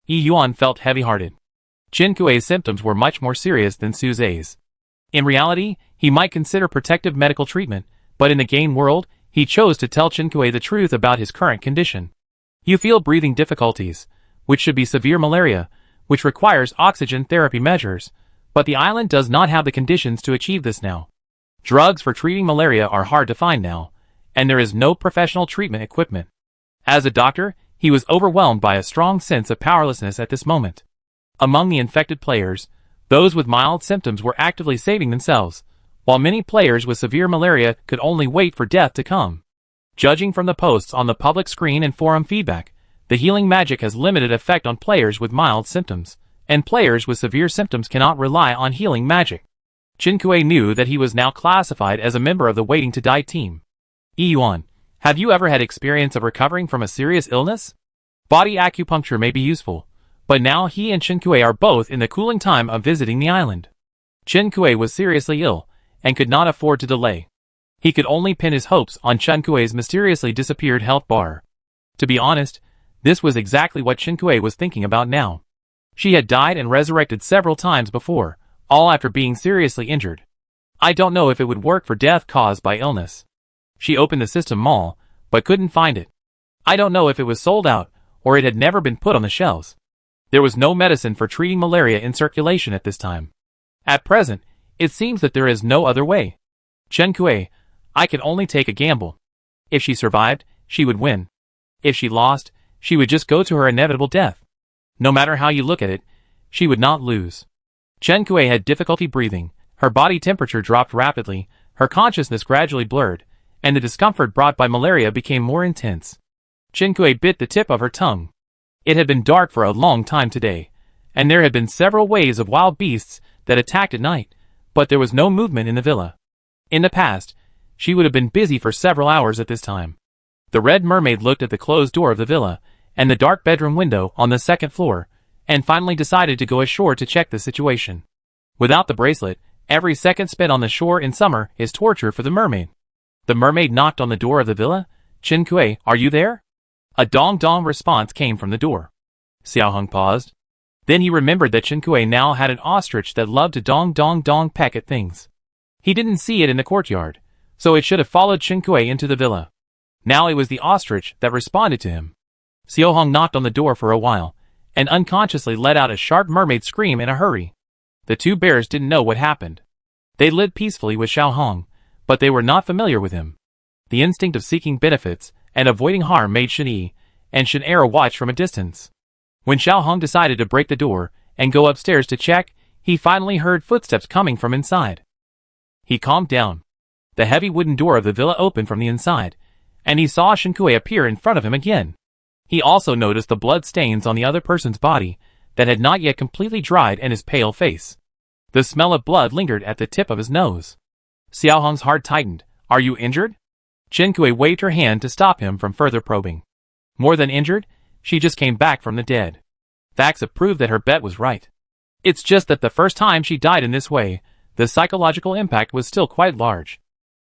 Yuan felt heavy-hearted. Chen Kuei's symptoms were much more serious than Suze's. In reality, he might consider protective medical treatment, but in the game world, he chose to tell Chen Kuei the truth about his current condition. You feel breathing difficulties, which should be severe malaria, which requires oxygen therapy measures, but the island does not have the conditions to achieve this now. Drugs for treating malaria are hard to find now, and there is no professional treatment equipment. As a doctor, he was overwhelmed by a strong sense of powerlessness at this moment. Among the infected players, Those with mild symptoms were actively saving themselves, while many players with severe malaria could only wait for death to come. Judging from the posts on the public screen and forum feedback, the healing magic has limited effect on players with mild symptoms, and players with severe symptoms cannot rely on healing magic. Chinkue knew that he was now classified as a member of the Waiting to Die team. Yuan, have you ever had experience of recovering from a serious illness? Body acupuncture may be useful, but now he and Chinkue are both in the cooling time of visiting the island. Chinkue was seriously ill, and could not afford to delay. He could only pin his hopes on Chinkue's mysteriously disappeared health bar. To be honest, this was exactly what Chinkue was thinking about now. She had died and resurrected several times before, all after being seriously injured. I don't know if it would work for death caused by illness. She opened the system mall, but couldn't find it. I don't know if it was sold out, or it had never been put on the shelves. There was no medicine for treating malaria in circulation at this time. At present, it seems that there is no other way. Chinkue, I can only take a gamble. If she survived, she would win. If she lost, she would just go to her inevitable death. No matter how you look at it, she would not lose. Chinkue had difficulty breathing, her body temperature dropped rapidly, her consciousness gradually blurred, and the discomfort brought by malaria became more intense. Chinkue bit the tip of her tongue. It had been dark for a long time today, and there had been several waves of wild beasts that attacked at night, but there was no movement in the villa. In the past, she would have been busy for several hours at this time. The Red Mermaid looked at the closed door of the villa, and the dark bedroom window on the second floor, and finally decided to go ashore to check the situation. Without the bracelet, every second spent on the shore in summer is torture for the mermaid. The mermaid knocked on the door of the villa. Chinkue, are you there? A dong-dong response came from the door. Xiaohong paused. Then he remembered that Chinkue now had an ostrich that loved to dong-dong-dong peck at things. He didn't see it in the courtyard, so it should have followed Chinkue into the villa. Now it was the ostrich that responded to him. Xiaohong knocked on the door for a while, and unconsciously let out a sharp mermaid scream in a hurry. The two bears didn't know what happened. They lived peacefully with Xiaohong, but they were not familiar with him. The instinct of seeking benefits and avoiding harm made Shen-Yi and Shen-Era watch from a distance. When Xiaohong decided to break the door and go upstairs to check, he finally heard footsteps coming from inside. He calmed down. The heavy wooden door of the villa opened from the inside, and he saw Chinkue appear in front of him again. He also noticed the blood stains on the other person's body that had not yet completely dried and his pale face. The smell of blood lingered at the tip of his nose. Xiaohong's heart tightened. Are you injured? Chinkue waved her hand to stop him from further probing. More than injured, she just came back from the dead. Facts have proved that her bet was right. It's just that the first time she died in this way, the psychological impact was still quite large.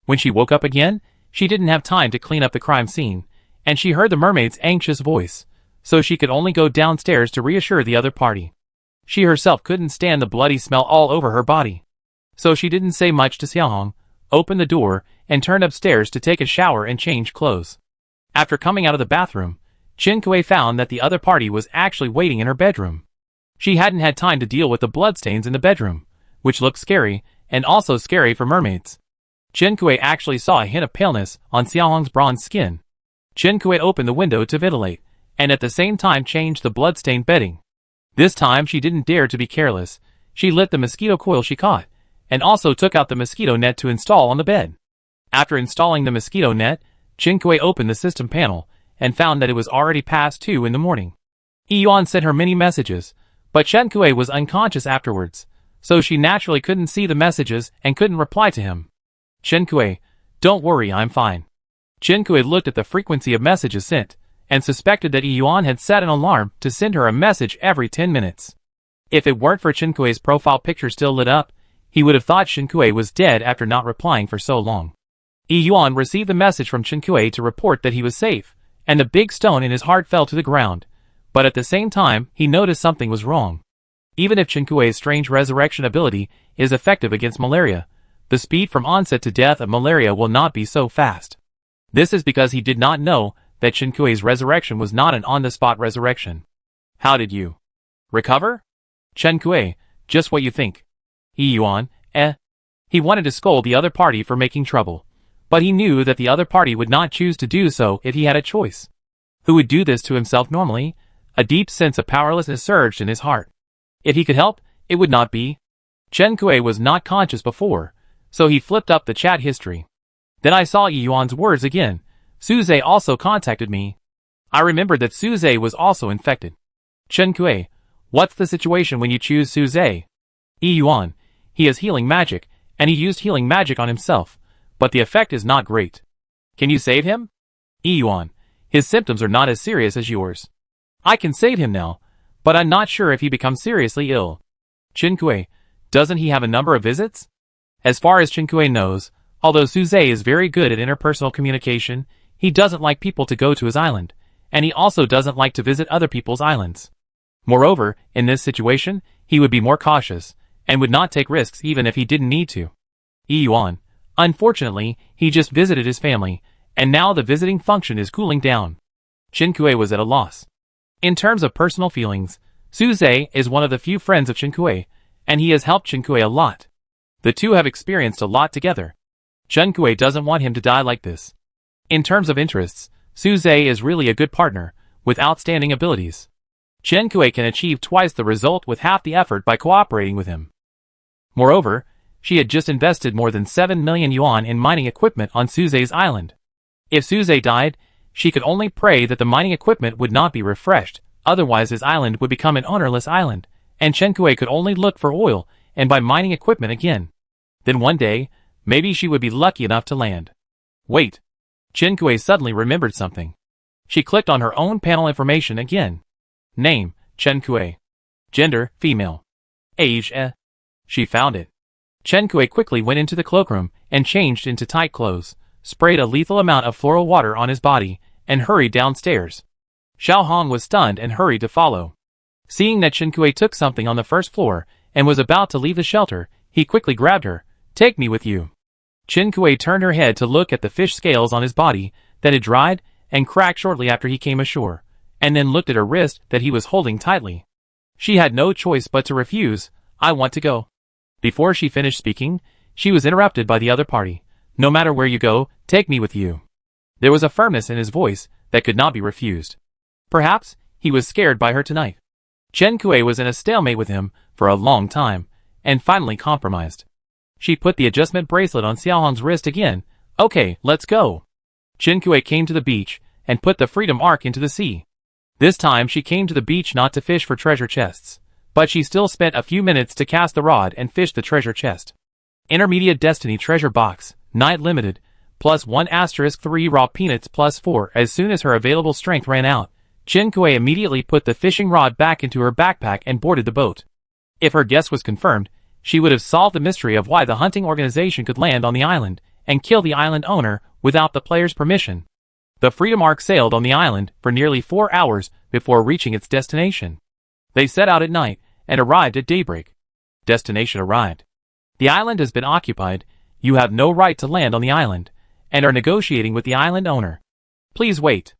When she woke up again, she didn't have time to clean up the crime scene, and she heard the mermaid's anxious voice, so she could only go downstairs to reassure the other party. She herself couldn't stand the bloody smell all over her body. So she didn't say much to Xiaohong, opened the door, and turned upstairs to take a shower and change clothes. After coming out of the bathroom, Chinkue found that the other party was actually waiting in her bedroom. She hadn't had time to deal with the bloodstains in the bedroom, which looked scary, and also scary for mermaids. Chinkue actually saw a hint of paleness on Xiaohong's bronze skin. Chinkue opened the window to ventilate, and at the same time changed the bloodstained bedding. This time she didn't dare to be careless. She lit the mosquito coil she caught, and also took out the mosquito net to install on the bed. After installing the mosquito net, Chinkue opened the system panel, and found that it was already past 2 in the morning. Yuan sent her many messages, but Chinkue was unconscious afterwards, so she naturally couldn't see the messages and couldn't reply to him. Chinkue, don't worry, I'm fine. Chinkue looked at the frequency of messages sent, and suspected that Yuan had set an alarm to send her a message every 10 minutes. If it weren't for Chinkue's profile picture still lit up, he would have thought Chinkue was dead after not replying for so long. Yuan received the message from Chinkue to report that he was safe, and the big stone in his heart fell to the ground, but at the same time he noticed something was wrong. Even if Chinkue's strange resurrection ability is effective against malaria, the speed from onset to death of malaria will not be so fast. This is because he did not know that Chinkue's resurrection was not an on-the-spot resurrection. How did you recover? Chinkue, just what you think. Yuan, He wanted to scold the other party for making trouble, but he knew that the other party would not choose to do so if he had a choice. Who would do this to himself normally? A deep sense of powerlessness surged in his heart. If he could help, it would not be Chen Kuei was not conscious before, so he flipped up the chat history. Then I saw Yi Yuan's words again. Suze also contacted me. I remembered that Suze was also infected. Chen Kuei, what's the situation when you choose Suze? Yi Yuan, he has healing magic, and he used healing magic on himself, but the effect is not great. Can you save him? Yi Yuan, his symptoms are not as serious as yours. I can save him now, but I'm not sure if he becomes seriously ill. Chen Kuei, doesn't he have a number of visits? As far as Chen Kuei knows, although Suze is very good at interpersonal communication, he doesn't like people to go to his island, and he also doesn't like to visit other people's islands. Moreover, in this situation, he would be more cautious, and would not take risks even if he didn't need to. Yi Yuan, unfortunately, he just visited his family, and now the visiting function is cooling down. Chen Kuei was at a loss. In terms of personal feelings, Suze is one of the few friends of Chen Kuei, and he has helped Chen Kuei a lot. The two have experienced a lot together. Chen Kuei doesn't want him to die like this. In terms of interests, Suze is really a good partner, with outstanding abilities. Chen Kuei can achieve twice the result with half the effort by cooperating with him. Moreover, she had just invested more than 7 million yuan in mining equipment on Suze's island. If Suze died, she could only pray that the mining equipment would not be refreshed, otherwise his island would become an ownerless island, and Chen Kuei could only look for oil and buy mining equipment again. Then one day, maybe she would be lucky enough to land. Wait. Chen Kuei suddenly remembered something. She clicked on her own panel information again. Name, Chen Kuei. Gender, female. Age, She found it. Chen Kuei quickly went into the cloakroom and changed into tight clothes, sprayed a lethal amount of floral water on his body, and hurried downstairs. Xiao Hong was stunned and hurried to follow. Seeing that Chen Kuei took something on the first floor and was about to leave the shelter, he quickly grabbed her. Take me with you. Chen Kuei turned her head to look at the fish scales on his body that had dried and cracked shortly after he came ashore, and then looked at her wrist that he was holding tightly. She had no choice but to refuse. I want to go. Before she finished speaking, she was interrupted by the other party. No matter where you go, take me with you. There was a firmness in his voice that could not be refused. Perhaps he was scared by her tonight. Chen Kuei was in a stalemate with him for a long time, and finally compromised. She put the adjustment bracelet on Xiaohong's wrist again. Okay, let's go. Chen Kuei came to the beach and put the Freedom Arc into the sea. This time she came to the beach not to fish for treasure chests, but she still spent a few minutes to cast the rod and fish the treasure chest. Intermediate Destiny Treasure Box, Night Limited, +1 * 3 raw peanuts +4. As soon as her available strength ran out, Chen Kuei immediately put the fishing rod back into her backpack and boarded the boat. If her guess was confirmed, she would have solved the mystery of why the hunting organization could land on the island and kill the island owner without the player's permission. The Freedom Arc sailed on the island for nearly 4 hours before reaching its destination. They set out at night and arrived at daybreak. Destination arrived. The island has been occupied. You have no right to land on the island, and are negotiating with the island owner. Please wait.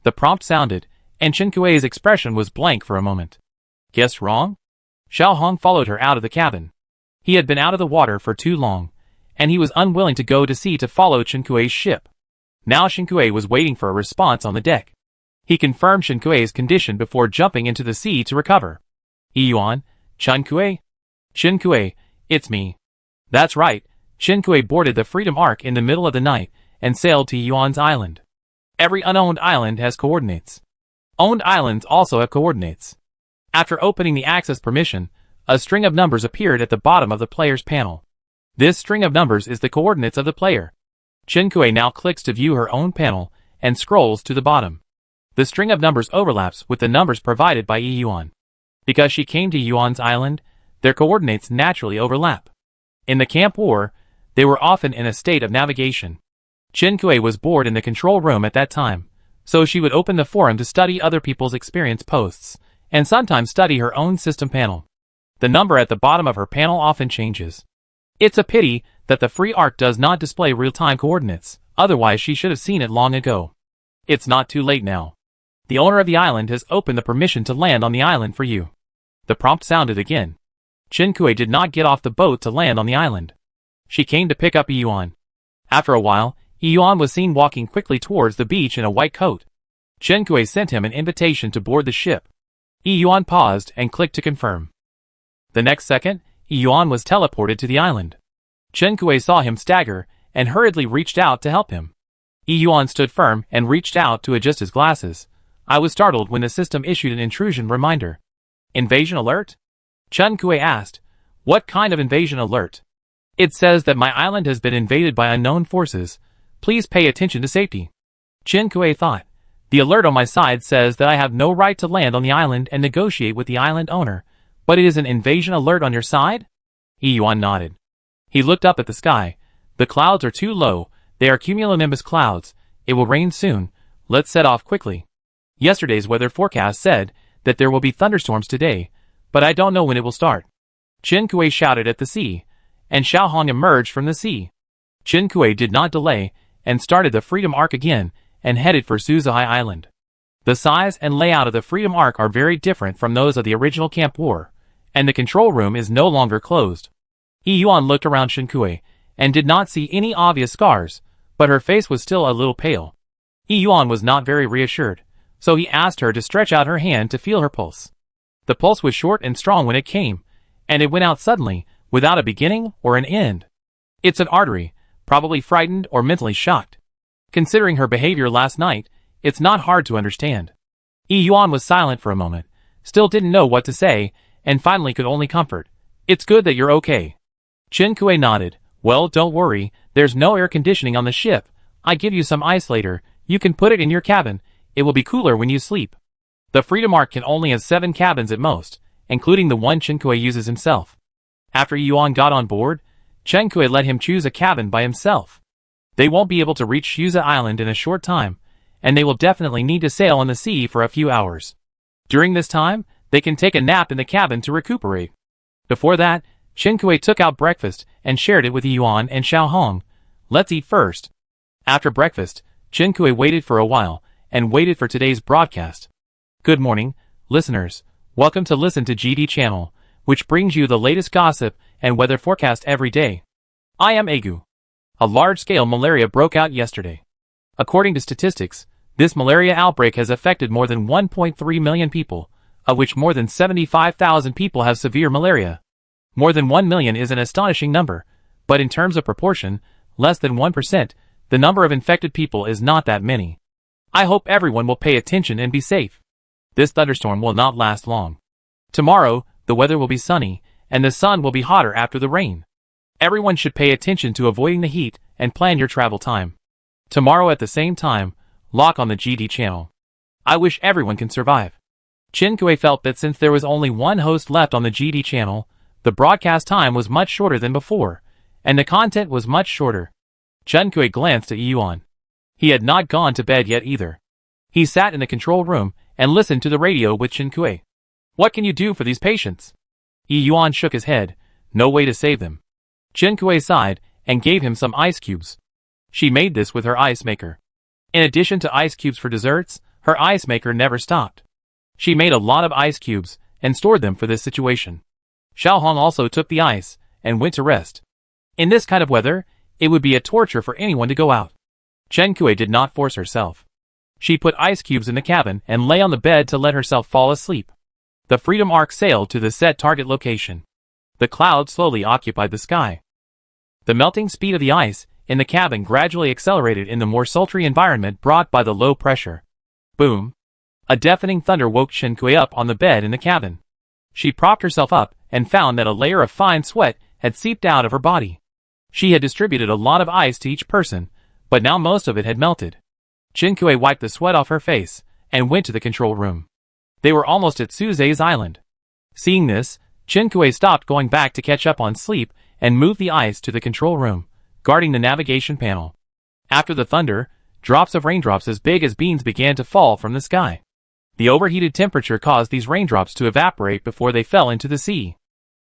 The prompt sounded, and Chen Kuei's expression was blank for a moment. Guessed wrong? Xiao Hong followed her out of the cabin. He had been out of the water for too long, and he was unwilling to go to sea to follow Chen Kuei's ship. Now Chen Kuei was waiting for a response on the deck. He confirmed Chen Kuei's condition before jumping into the sea to recover. Yi Yuan, Chen Kuei? Chen Kuei, it's me. That's right, Chen Kuei boarded the Freedom Arc in the middle of the night and sailed to Yi Yuan's island. Every unowned island has coordinates. Owned islands also have coordinates. After opening the access permission, a string of numbers appeared at the bottom of the player's panel. This string of numbers is the coordinates of the player. Chen Kuei now clicks to view her own panel and scrolls to the bottom. The string of numbers overlaps with the numbers provided by Yi Yuan. Because she came to Yi Yuan's island, their coordinates naturally overlap. In the Camp War, they were often in a state of navigation. Chen Kuei was bored in the control room at that time, so she would open the forum to study other people's experience posts, and sometimes study her own system panel. The number at the bottom of her panel often changes. It's a pity that the free arc does not display real-time coordinates, otherwise she should have seen it long ago. It's not too late now. The owner of the island has opened the permission to land on the island for you. The prompt sounded again. Chen Kuei did not get off the boat to land on the island. She came to pick up Yi Yuan. After a while, Yi Yuan was seen walking quickly towards the beach in a white coat. Chen Kuei sent him an invitation to board the ship. Yi Yuan paused and clicked to confirm. The next second, Yuan was teleported to the island. Chen Kui saw him stagger and hurriedly reached out to help him. Yuan stood firm and reached out to adjust his glasses. I was startled when the system issued an intrusion reminder. Invasion alert? Chen Kui asked. What kind of invasion alert? It says that my island has been invaded by unknown forces. Please pay attention to safety. Chen Kui thought. The alert on my side says that I have no right to land on the island and negotiate with the island owner, but it is an invasion alert on your side? Yuan nodded. He looked up at the sky. The clouds are too low. They are cumulonimbus clouds. It will rain soon. Let's set off quickly. Yesterday's weather forecast said that there will be thunderstorms today, but I don't know when it will start. Chen Kui shouted at the sea, and Xiao Hong emerged from the sea. Chen Kui did not delay and started the Freedom Arc again and headed for Suzhai Island. The size and layout of the Freedom Arc are very different from those of the original Camp War, and the control room is no longer closed. Yuan looked around Chen Kui and did not see any obvious scars, but her face was still a little pale. Yuan was not very reassured, so he asked her to stretch out her hand to feel her pulse. The pulse was short and strong when it came, and it went out suddenly, without a beginning or an end. It's an artery, probably frightened or mentally shocked. Considering her behavior last night, it's not hard to understand. Yuan was silent for a moment, still didn't know what to say, and finally could only comfort. It's good that you're okay. Chen Kui nodded. Well, don't worry, there's no air conditioning on the ship. I give you some ice later, you can put it in your cabin, it will be cooler when you sleep. The Freedom Arc can only have 7 cabins at most, including the one Chen Kui uses himself. After Yuan got on board, Chen Kui let him choose a cabin by himself. They won't be able to reach Suzhai Island in a short time, and they will definitely need to sail on the sea for a few hours. During this time, they can take a nap in the cabin to recuperate. Before that, Chen Kui took out breakfast and shared it with Yuan and Xiao Hong. Let's eat first. After breakfast, Chen Kui waited for a while and waited for today's broadcast. Good morning, listeners. Welcome to Listen to GD channel, which brings you the latest gossip and weather forecast every day. I am Agu. A large-scale malaria broke out yesterday. According to statistics, this malaria outbreak has affected more than 1.3 million people, of which more than 75,000 people have severe malaria. More than 1 million is an astonishing number, but in terms of proportion, less than 1%, the number of infected people is not that many. I hope everyone will pay attention and be safe. This thunderstorm will not last long. Tomorrow, the weather will be sunny, and the sun will be hotter after the rain. Everyone should pay attention to avoiding the heat and plan your travel time. Tomorrow at the same time, lock on the GD channel. I wish everyone can survive. Chen Kui felt that since there was only one host left on the GD channel, the broadcast time was much shorter than before, and the content was much shorter. Chen Kui glanced at Yuan. He had not gone to bed yet either. He sat in the control room and listened to the radio with Chen Kui. What can you do for these patients? Yuan shook his head. No way to save them. Chen Kui sighed and gave him some ice cubes. She made this with her ice maker. In addition to ice cubes for desserts, her ice maker never stopped. She made a lot of ice cubes and stored them for this situation. Xiao Hong also took the ice and went to rest. In this kind of weather, it would be a torture for anyone to go out. Chen Kui did not force herself. She put ice cubes in the cabin and lay on the bed to let herself fall asleep. The Freedom Arc sailed to the set target location. The clouds slowly occupied the sky. The melting speed of the ice in the cabin gradually accelerated in the more sultry environment brought by the low pressure. Boom! A deafening thunder woke Chen Kui up on the bed in the cabin. She propped herself up and found that a layer of fine sweat had seeped out of her body. She had distributed a lot of ice to each person, but now most of it had melted. Chen Kui wiped the sweat off her face and went to the control room. They were almost at Suzhai's island. Seeing this, Chen Kui stopped going back to catch up on sleep and moved the ice to the control room, guarding the navigation panel. After the thunder, drops of raindrops as big as beans began to fall from the sky. The overheated temperature caused these raindrops to evaporate before they fell into the sea.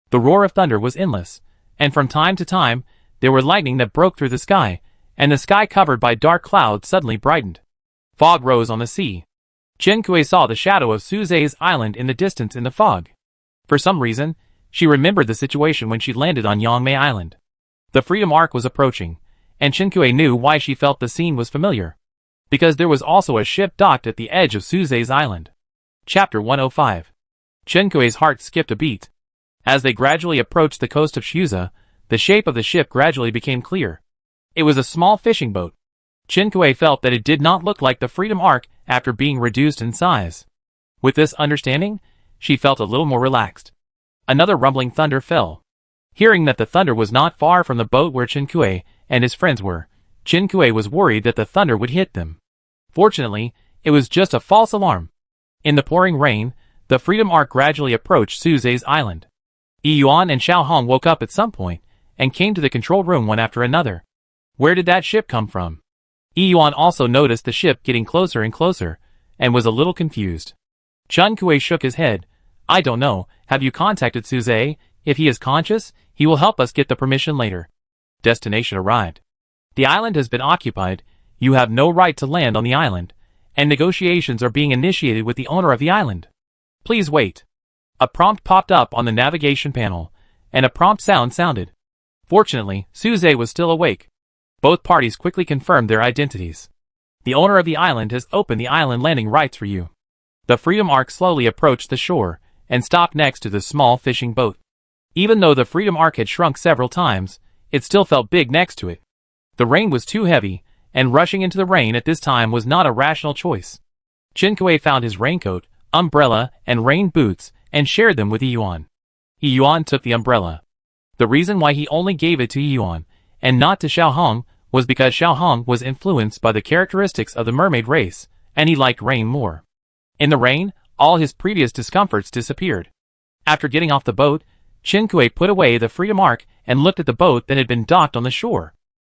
The roar of thunder was endless, and from time to time, there were lightning that broke through the sky, and the sky covered by dark clouds suddenly brightened. Fog rose on the sea. Chen Kui saw the shadow of Suzhai's island in the distance in the fog. For some reason, she remembered the situation when she landed on Yangmei Island. The Freedom Arc was approaching, and Chen Kui knew why she felt the scene was familiar. Because there was also a ship docked at the edge of Suzhai's island. Chapter 105. Chen Kui's heart skipped a beat. As they gradually approached the coast of Shuza, the shape of the ship gradually became clear. It was a small fishing boat. Chinkue felt that it did not look like the Freedom Ark after being reduced in size. With this understanding, she felt a little more relaxed. Another rumbling thunder fell. Hearing that the thunder was not far from the boat where Chinkue and his friends were, Chinkue was worried that the thunder would hit them. Fortunately, it was just a false alarm. In the pouring rain, the Freedom Ark gradually approached Suzai's island. Yuan and Xiaohong woke up at some point and came to the control room one after another. Where did that ship come from? Yuan also noticed the ship getting closer and closer, and was a little confused. Chinkue shook his head. I don't know, have you contacted Suzai? If he is conscious, he will help us get the permission later. Destination arrived. The island has been occupied, you have no right to land on the island, and negotiations are being initiated with the owner of the island. Please wait. A prompt popped up on the navigation panel, and a prompt sound sounded. Fortunately, Suzai was still awake. Both parties quickly confirmed their identities. The owner of the island has opened the island landing rights for you. The Freedom Ark slowly approached the shore, and stopped next to the small fishing boat. Even though the Freedom Ark had shrunk several times, it still felt big next to it. The rain was too heavy, and rushing into the rain at this time was not a rational choice. Chinkue found his raincoat, umbrella, and rain boots, and shared them with Yuan. Yuan took the umbrella. The reason why he only gave it to Yuan, and not to Xiaohong, was because Xiaohong was influenced by the characteristics of the mermaid race, and he liked rain more. In the rain, all his previous discomforts disappeared. After getting off the boat, Chinkue put away the Freedom Ark and looked at the boat that had been docked on the shore.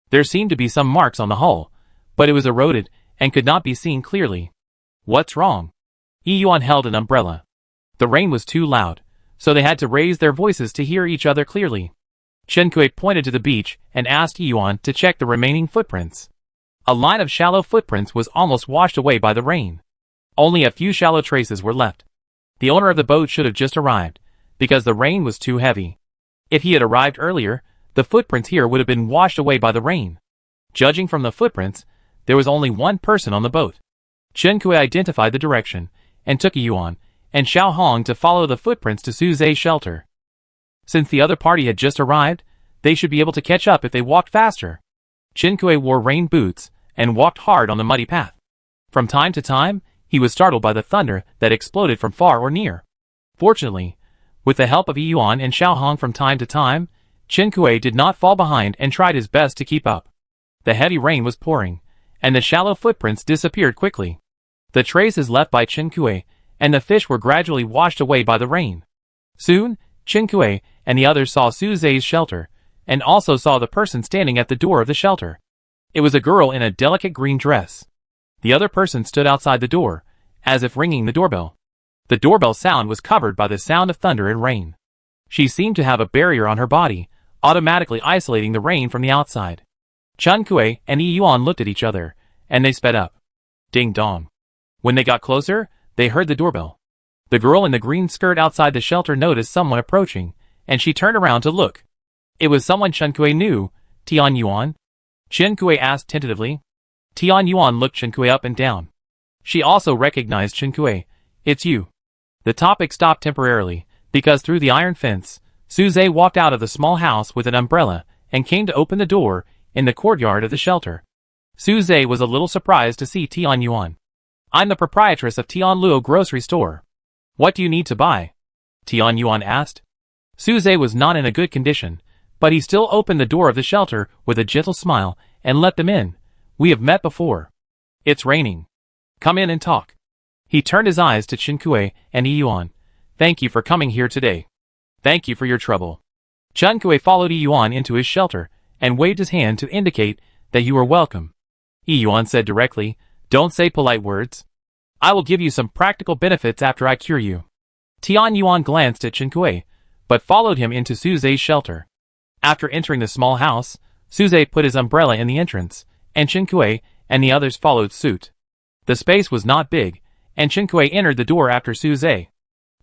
There seemed to be some marks on the hull, but it was eroded and could not be seen clearly. What's wrong? Yuan held an umbrella. The rain was too loud, so they had to raise their voices to hear each other clearly. Chinkue pointed to the beach and asked Yuan to check the remaining footprints. A line of shallow footprints was almost washed away by the rain. Only a few shallow traces were left. The owner of the boat should have just arrived, because the rain was too heavy. If he had arrived earlier, the footprints here would have been washed away by the rain. Judging from the footprints, there was only one person on the boat. Chinkue identified the direction, and took Yuan and Xiaohong to follow the footprints to Suzai's shelter. Since the other party had just arrived, they should be able to catch up if they walked faster. Chinkue wore rain boots and walked hard on the muddy path. From time to time, he was startled by the thunder that exploded from far or near. Fortunately, with the help of Yuan and Xiaohong from time to time, Chinkue did not fall behind and tried his best to keep up. The heavy rain was pouring, and the shallow footprints disappeared quickly. The traces left by Chinkue and the fish were gradually washed away by the rain. Soon, Chinkue and the others saw Suzai's shelter, and also saw the person standing at the door of the shelter. It was a girl in a delicate green dress. The other person stood outside the door, as if ringing the doorbell. The doorbell sound was covered by the sound of thunder and rain. She seemed to have a barrier on her body, automatically isolating the rain from the outside. Chinkue and Yuan looked at each other, and they sped up. Ding dong. When they got closer, they heard the doorbell. The girl in the green skirt outside the shelter noticed someone approaching, and she turned around to look. It was someone Chinkue knew. Tian Yuan? Chinkue asked tentatively. Tian Yuan looked Chinkue up and down. She also recognized Chinkue. It's you. The topic stopped temporarily, because through the iron fence, Suzai walked out of the small house with an umbrella, and came to open the door, in the courtyard of the shelter. Suzai was a little surprised to see Tian Yuan. I'm the proprietress of Tianluo grocery store. What do you need to buy? Tian Yuan asked. Suzai was not in a good condition, but he still opened the door of the shelter with a gentle smile, and let them in. We have met before. It's raining. Come in and talk. He turned his eyes to Chinkue and Yuan. Thank you for coming here today. Thank you for your trouble. Chinkue followed Yuan into his shelter, and waved his hand to indicate that you were welcome. Yuan said directly, don't say polite words. I will give you some practical benefits after I cure you. Tian Yuan glanced at Chinkue, but followed him into Suzai's shelter. After entering the small house, Suzai put his umbrella in the entrance, and Chinkue and the others followed suit. The space was not big, and Chinkue entered the door after Suzai.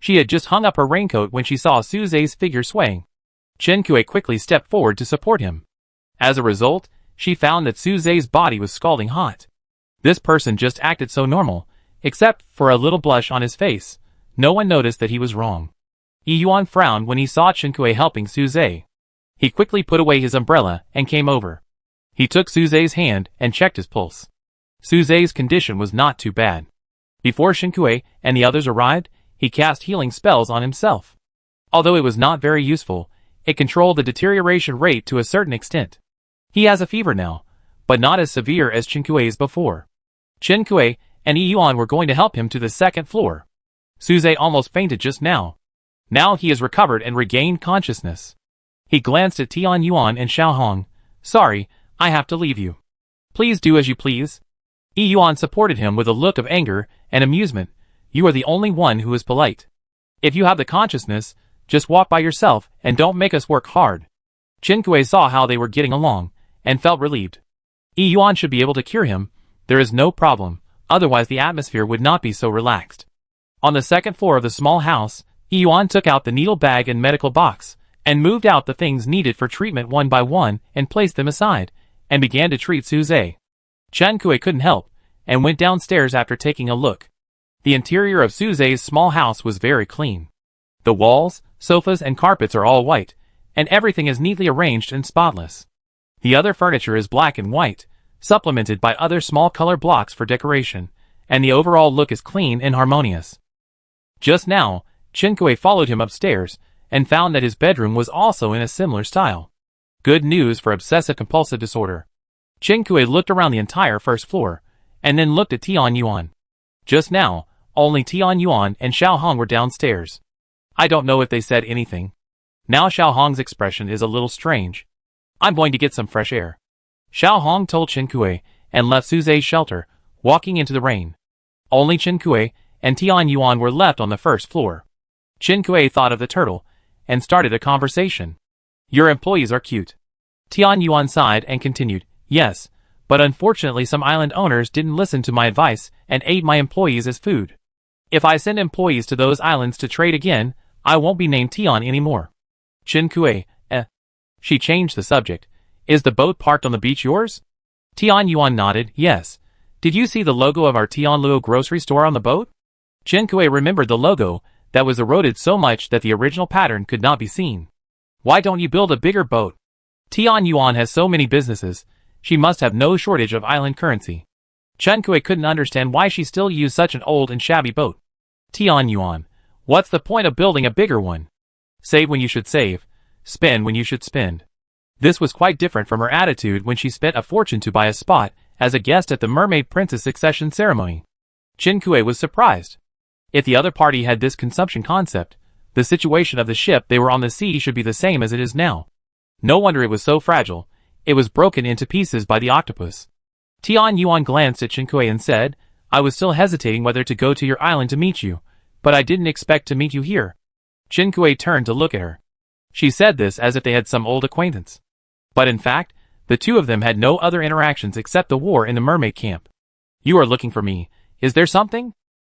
She had just hung up her raincoat when she saw Suzai's figure swaying. Chinkue quickly stepped forward to support him. As a result, she found that Suzai's body was scalding hot. This person just acted so normal, except for a little blush on his face. No one noticed that he was wrong. Yuan frowned when he saw Chen Kui helping Suze. He quickly put away his umbrella and came over. He took Suze's hand and checked his pulse. Suze's condition was not too bad. Before Chen Kui and the others arrived, he cast healing spells on himself. Although it was not very useful, it controlled the deterioration rate to a certain extent. He has a fever now, but not as severe as Chen Kui's before. Chen Kui and Yuan were going to help him to the second floor. Suze almost fainted just now. Now he has recovered and regained consciousness. He glanced at Tian Yuan and Xiao Hong. Sorry, I have to leave you. Please do as you please. Yuan supported him with a look of anger and amusement. You are the only one who is polite. If you have the consciousness, just walk by yourself and don't make us work hard. Chen Kui saw how they were getting along and felt relieved. Yuan should be able to cure him. There is no problem, otherwise the atmosphere would not be so relaxed. On the second floor of the small house, Yuan took out the needle bag and medical box, and moved out the things needed for treatment one by one and placed them aside, and began to treat Suze. Chen Kui couldn't help, and went downstairs after taking a look. The interior of Suze's small house was very clean. The walls, sofas and carpets are all white, and everything is neatly arranged and spotless. The other furniture is black and white, supplemented by other small color blocks for decoration, and the overall look is clean and harmonious. Just now, Chen Kui followed him upstairs, and found that his bedroom was also in a similar style. Good news for obsessive-compulsive disorder. Chen Kui looked around the entire first floor, and then looked at Tian Yuan. Just now, only Tian Yuan and Xiao Hong were downstairs. I don't know if they said anything. Now Xiao Hong's expression is a little strange. I'm going to get some fresh air. Xiao Hong told Chen Kui, and left Suze's shelter, walking into the rain. Only Chen Kui and Tian Yuan were left on the first floor. Chen Kui thought of the turtle, and started a conversation. Your employees are cute. Tian Yuan sighed and continued, yes, but unfortunately some island owners didn't listen to my advice and ate my employees as food. If I send employees to those islands to trade again, I won't be named Tian anymore. Chen Kui, She changed the subject. Is the boat parked on the beach yours? Tian Yuan nodded, yes. Did you see the logo of our Tianluo grocery store on the boat? Chen Kui remembered the logo, that was eroded so much that the original pattern could not be seen. Why don't you build a bigger boat? Tian Yuan has so many businesses, she must have no shortage of island currency. Chen Kui couldn't understand why she still used such an old and shabby boat. Tian Yuan, what's the point of building a bigger one? Save when you should save, spend when you should spend. This was quite different from her attitude when she spent a fortune to buy a spot as a guest at the Mermaid Princess succession ceremony. Chen Kui was surprised. If the other party had this consumption concept, the situation of the ship they were on the sea should be the same as it is now. No wonder it was so fragile. It was broken into pieces by the octopus. Tian Yuan glanced at Chen Kui and said, I was still hesitating whether to go to your island to meet you, but I didn't expect to meet you here. Chen Kui turned to look at her. She said this as if they had some old acquaintance. But in fact, the two of them had no other interactions except the war in the mermaid camp. You are looking for me. Is there something?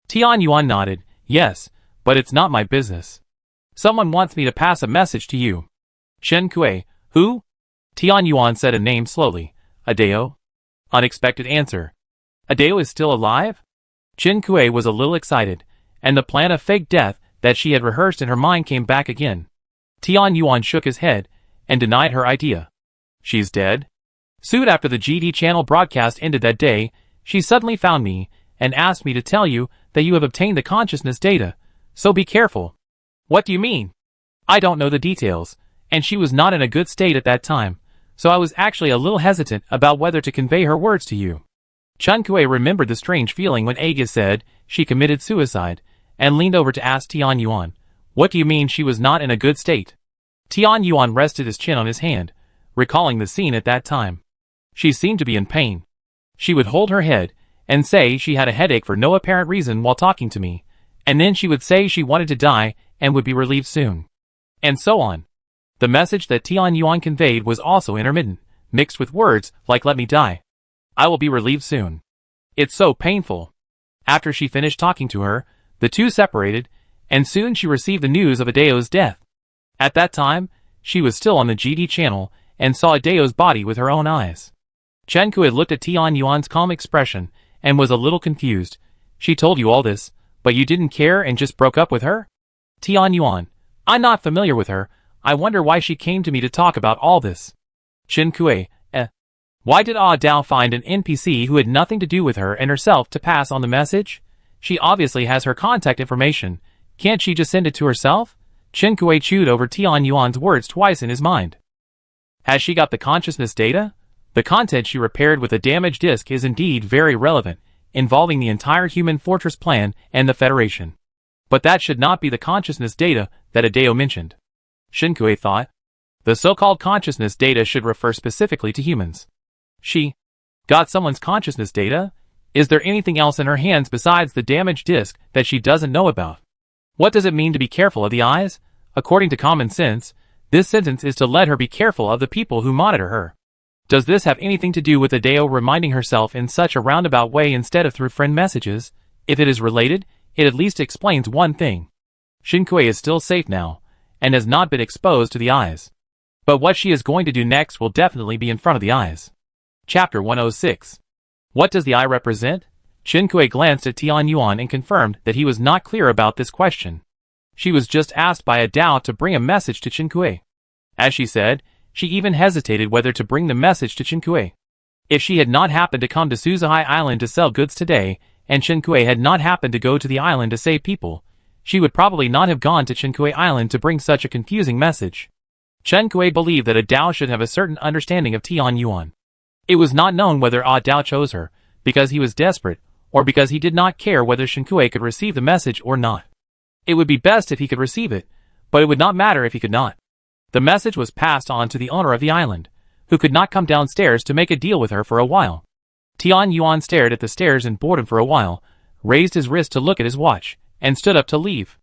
Tian Yuan nodded, yes, but it's not my business. Someone wants me to pass a message to you. Chen Kui, who? Tian Yuan said a name slowly. Adeo? Unexpected answer. Adeo is still alive? Chen Kui was a little excited, and the plan of fake death that she had rehearsed in her mind came back again. Tian Yuan shook his head, and denied her idea. She's dead? Soon after the GD channel broadcast ended that day, she suddenly found me, and asked me to tell you that you have obtained the consciousness data, so be careful. What do you mean? I don't know the details, and she was not in a good state at that time, so I was actually a little hesitant about whether to convey her words to you. Chen Kui remembered the strange feeling when Aga said she committed suicide, and leaned over to ask Tian Yuan, what do you mean she was not in a good state? Tian Yuan rested his chin on his hand, recalling the scene at that time. She seemed to be in pain. She would hold her head, and say she had a headache for no apparent reason while talking to me, and then she would say she wanted to die and would be relieved soon. And so on. The message that Tian Yuan conveyed was also intermittent, mixed with words like let me die. I will be relieved soon. It's so painful. After she finished talking to her, the two separated, and soon she received the news of Adeo's death. At that time, she was still on the GD channel, and saw Adeo's body with her own eyes. Chen Kui looked at Tian Yuan's calm expression, and was a little confused. She told you all this, but you didn't care and just broke up with her? Tian Yuan, I'm not familiar with her. I wonder why she came to me to talk about all this. Chen Kui, Why did Ah Dao find an NPC who had nothing to do with her and herself to pass on the message? She obviously has her contact information. Can't she just send it to herself? Chen Kui chewed over Tian Yuan's words twice in his mind. Has she got the consciousness data? The content she repaired with a damaged disk is indeed very relevant, involving the entire human fortress plan and the Federation. But that should not be the consciousness data that Adeo mentioned. Shin Kui thought. The so-called consciousness data should refer specifically to humans. She got someone's consciousness data? Is there anything else in her hands besides the damaged disk that she doesn't know about? What does it mean to be careful of the eyes? According to common sense, this sentence is to let her be careful of the people who monitor her. Does this have anything to do with Adeo reminding herself in such a roundabout way instead of through friend messages? If it is related, it at least explains one thing. Shin Kui is still safe now, and has not been exposed to the eyes. But what she is going to do next will definitely be in front of the eyes. Chapter 106. What does the eye represent? Chen Kui glanced at Tian Yuan and confirmed that he was not clear about this question. She was just asked by Adao to bring a message to Chen Kui. As she said, she even hesitated whether to bring the message to Chen Kui. If she had not happened to come to Suzhai Island to sell goods today, and Chen Kui had not happened to go to the island to save people, she would probably not have gone to Chen Kui Island to bring such a confusing message. Chen Kui believed that Adao should have a certain understanding of Tian Yuan. It was not known whether Adao chose her, because he was desperate, or because he did not care whether Shin Kui could receive the message or not. It would be best if he could receive it, but it would not matter if he could not. The message was passed on to the owner of the island, who could not come downstairs to make a deal with her for a while. Tian Yuan stared at the stairs in boredom for a while, raised his wrist to look at his watch, and stood up to leave.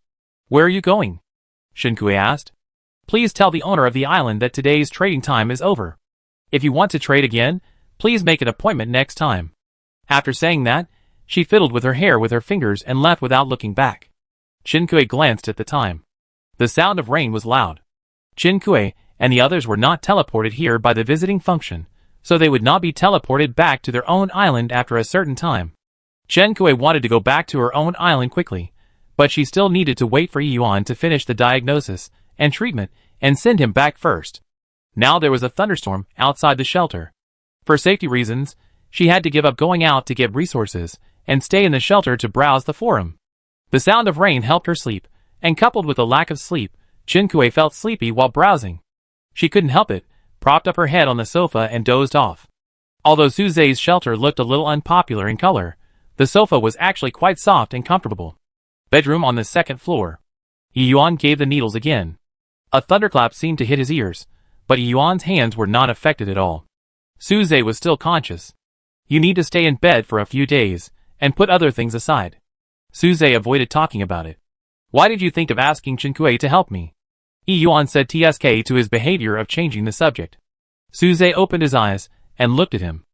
Where are you going? Shin Kui asked. Please tell the owner of the island that today's trading time is over. If you want to trade again, please make an appointment next time. After saying that, she fiddled with her hair with her fingers and left without looking back. Chen Kui glanced at the time. The sound of rain was loud. Chen Kui and the others were not teleported here by the visiting function, so they would not be teleported back to their own island after a certain time. Chen Kui wanted to go back to her own island quickly, but she still needed to wait for Yuan to finish the diagnosis and treatment and send him back first. Now there was a thunderstorm outside the shelter. For safety reasons, she had to give up going out to get resources and stay in the shelter to browse the forum. The sound of rain helped her sleep, and coupled with the lack of sleep, Chen Kui felt sleepy while browsing. She couldn't help it, propped up her head on the sofa and dozed off. Although Su Zhe's shelter looked a little unpopular in color, the sofa was actually quite soft and comfortable. Bedroom on the second floor. Yuan gave the needles again. A thunderclap seemed to hit his ears, but Yuan's hands were not affected at all. Su Zhe was still conscious. You need to stay in bed for a few days, and put other things aside. Su Zhe avoided talking about it. Why did you think of asking Chen Kui to help me? Yuan said TSK to his behavior of changing the subject. Su Zhe opened his eyes, and looked at him.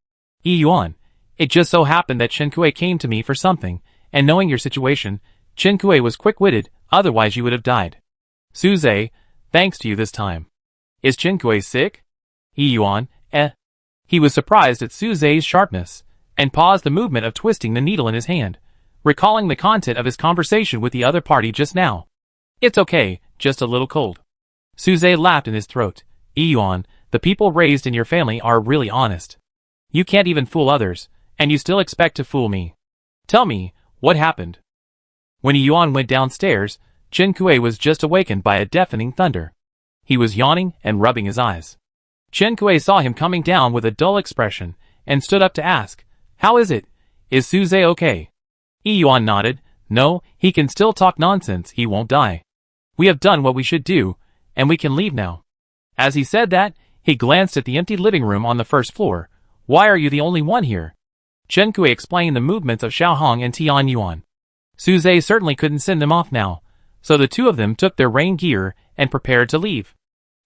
Yuan, it just so happened that Chen Kui came to me for something, and knowing your situation, Chen Kui was quick-witted, otherwise you would have died. Su Zhe, thanks to you this time. Is Chen Kui sick? Yuan, He was surprised at Su Zhe's sharpness, and paused the movement of twisting the needle in his hand, recalling the content of his conversation with the other party just now. It's okay, just a little cold. Su Zhe laughed in his throat. Yuan, the people raised in your family are really honest. You can't even fool others, and you still expect to fool me. Tell me, what happened? When Yuan went downstairs, Chen Kui was just awakened by a deafening thunder. He was yawning and rubbing his eyes. Chen Kui saw him coming down with a dull expression, and stood up to ask, How is it? Is Su Zhe okay? Yuan nodded. No, he can still talk nonsense, he won't die. We have done what we should do, and we can leave now. As he said that, he glanced at the empty living room on the first floor. Why are you the only one here? Chen Kui explained the movements of Xiao Hong and Tian Yuan. Su Zhe certainly couldn't send them off now, so the two of them took their rain gear and prepared to leave.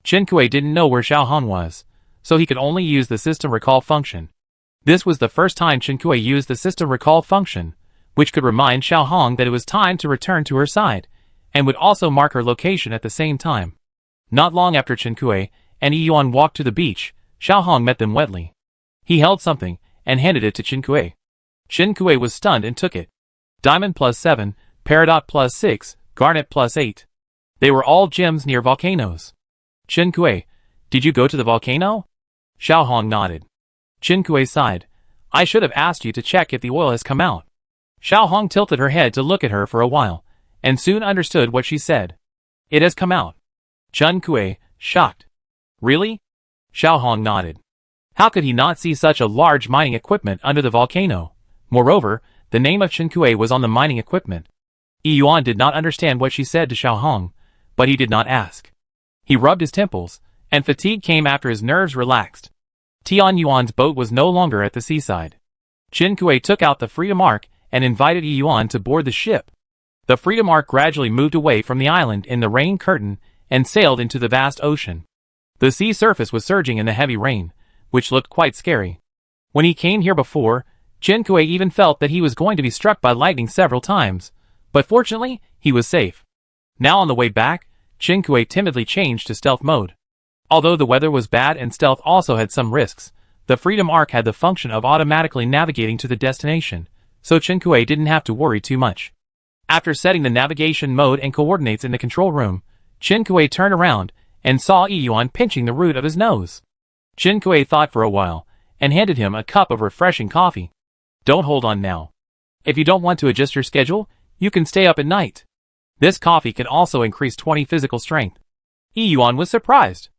Chen Kui didn't know where Xiao Hong was, so he could only use the system recall function. This was the first time Chen Kui used the system recall function, which could remind Xiao Hong that it was time to return to her side, and would also mark her location at the same time. Not long after Chen Kui and Yuan walked to the beach, Xiao Hong met them wetly. He held something, and handed it to Chen Kui. Chen Kui was stunned and took it. Diamond +7, Peridot +6, Garnet +8. They were all gems near volcanoes. Chen Kui, did you go to the volcano? Xiao Hong nodded. Chen Kui sighed. I should have asked you to check if the oil has come out. Xiao Hong tilted her head to look at her for a while, and soon understood what she said. It has come out. Chen Kui, shocked. Really? Xiao Hong nodded. How could he not see such a large mining equipment under the volcano? Moreover, the name of Chen Kui was on the mining equipment. Yi Yuan did not understand what she said to Xiao Hong, but he did not ask. He rubbed his temples, and fatigue came after his nerves relaxed. Tian Yuan's boat was no longer at the seaside. Chen Kui took out the Freedom Ark and invited Yi Yuan to board the ship. The Freedom Ark gradually moved away from the island in the rain curtain and sailed into the vast ocean. The sea surface was surging in the heavy rain, which looked quite scary. When he came here before, Chen Kui even felt that he was going to be struck by lightning several times, but fortunately, he was safe. Now on the way back, Chen Kui timidly changed to stealth mode. Although the weather was bad and stealth also had some risks, the Freedom Ark had the function of automatically navigating to the destination, so Chen Kui didn't have to worry too much. After setting the navigation mode and coordinates in the control room, Chen Kui turned around and saw Yi Yuan pinching the root of his nose. Chen Kui thought for a while, and handed him a cup of refreshing coffee. Don't hold on now. If you don't want to adjust your schedule, you can stay up at night. This coffee can also increase 20 physical strength. Yi Yuan was surprised.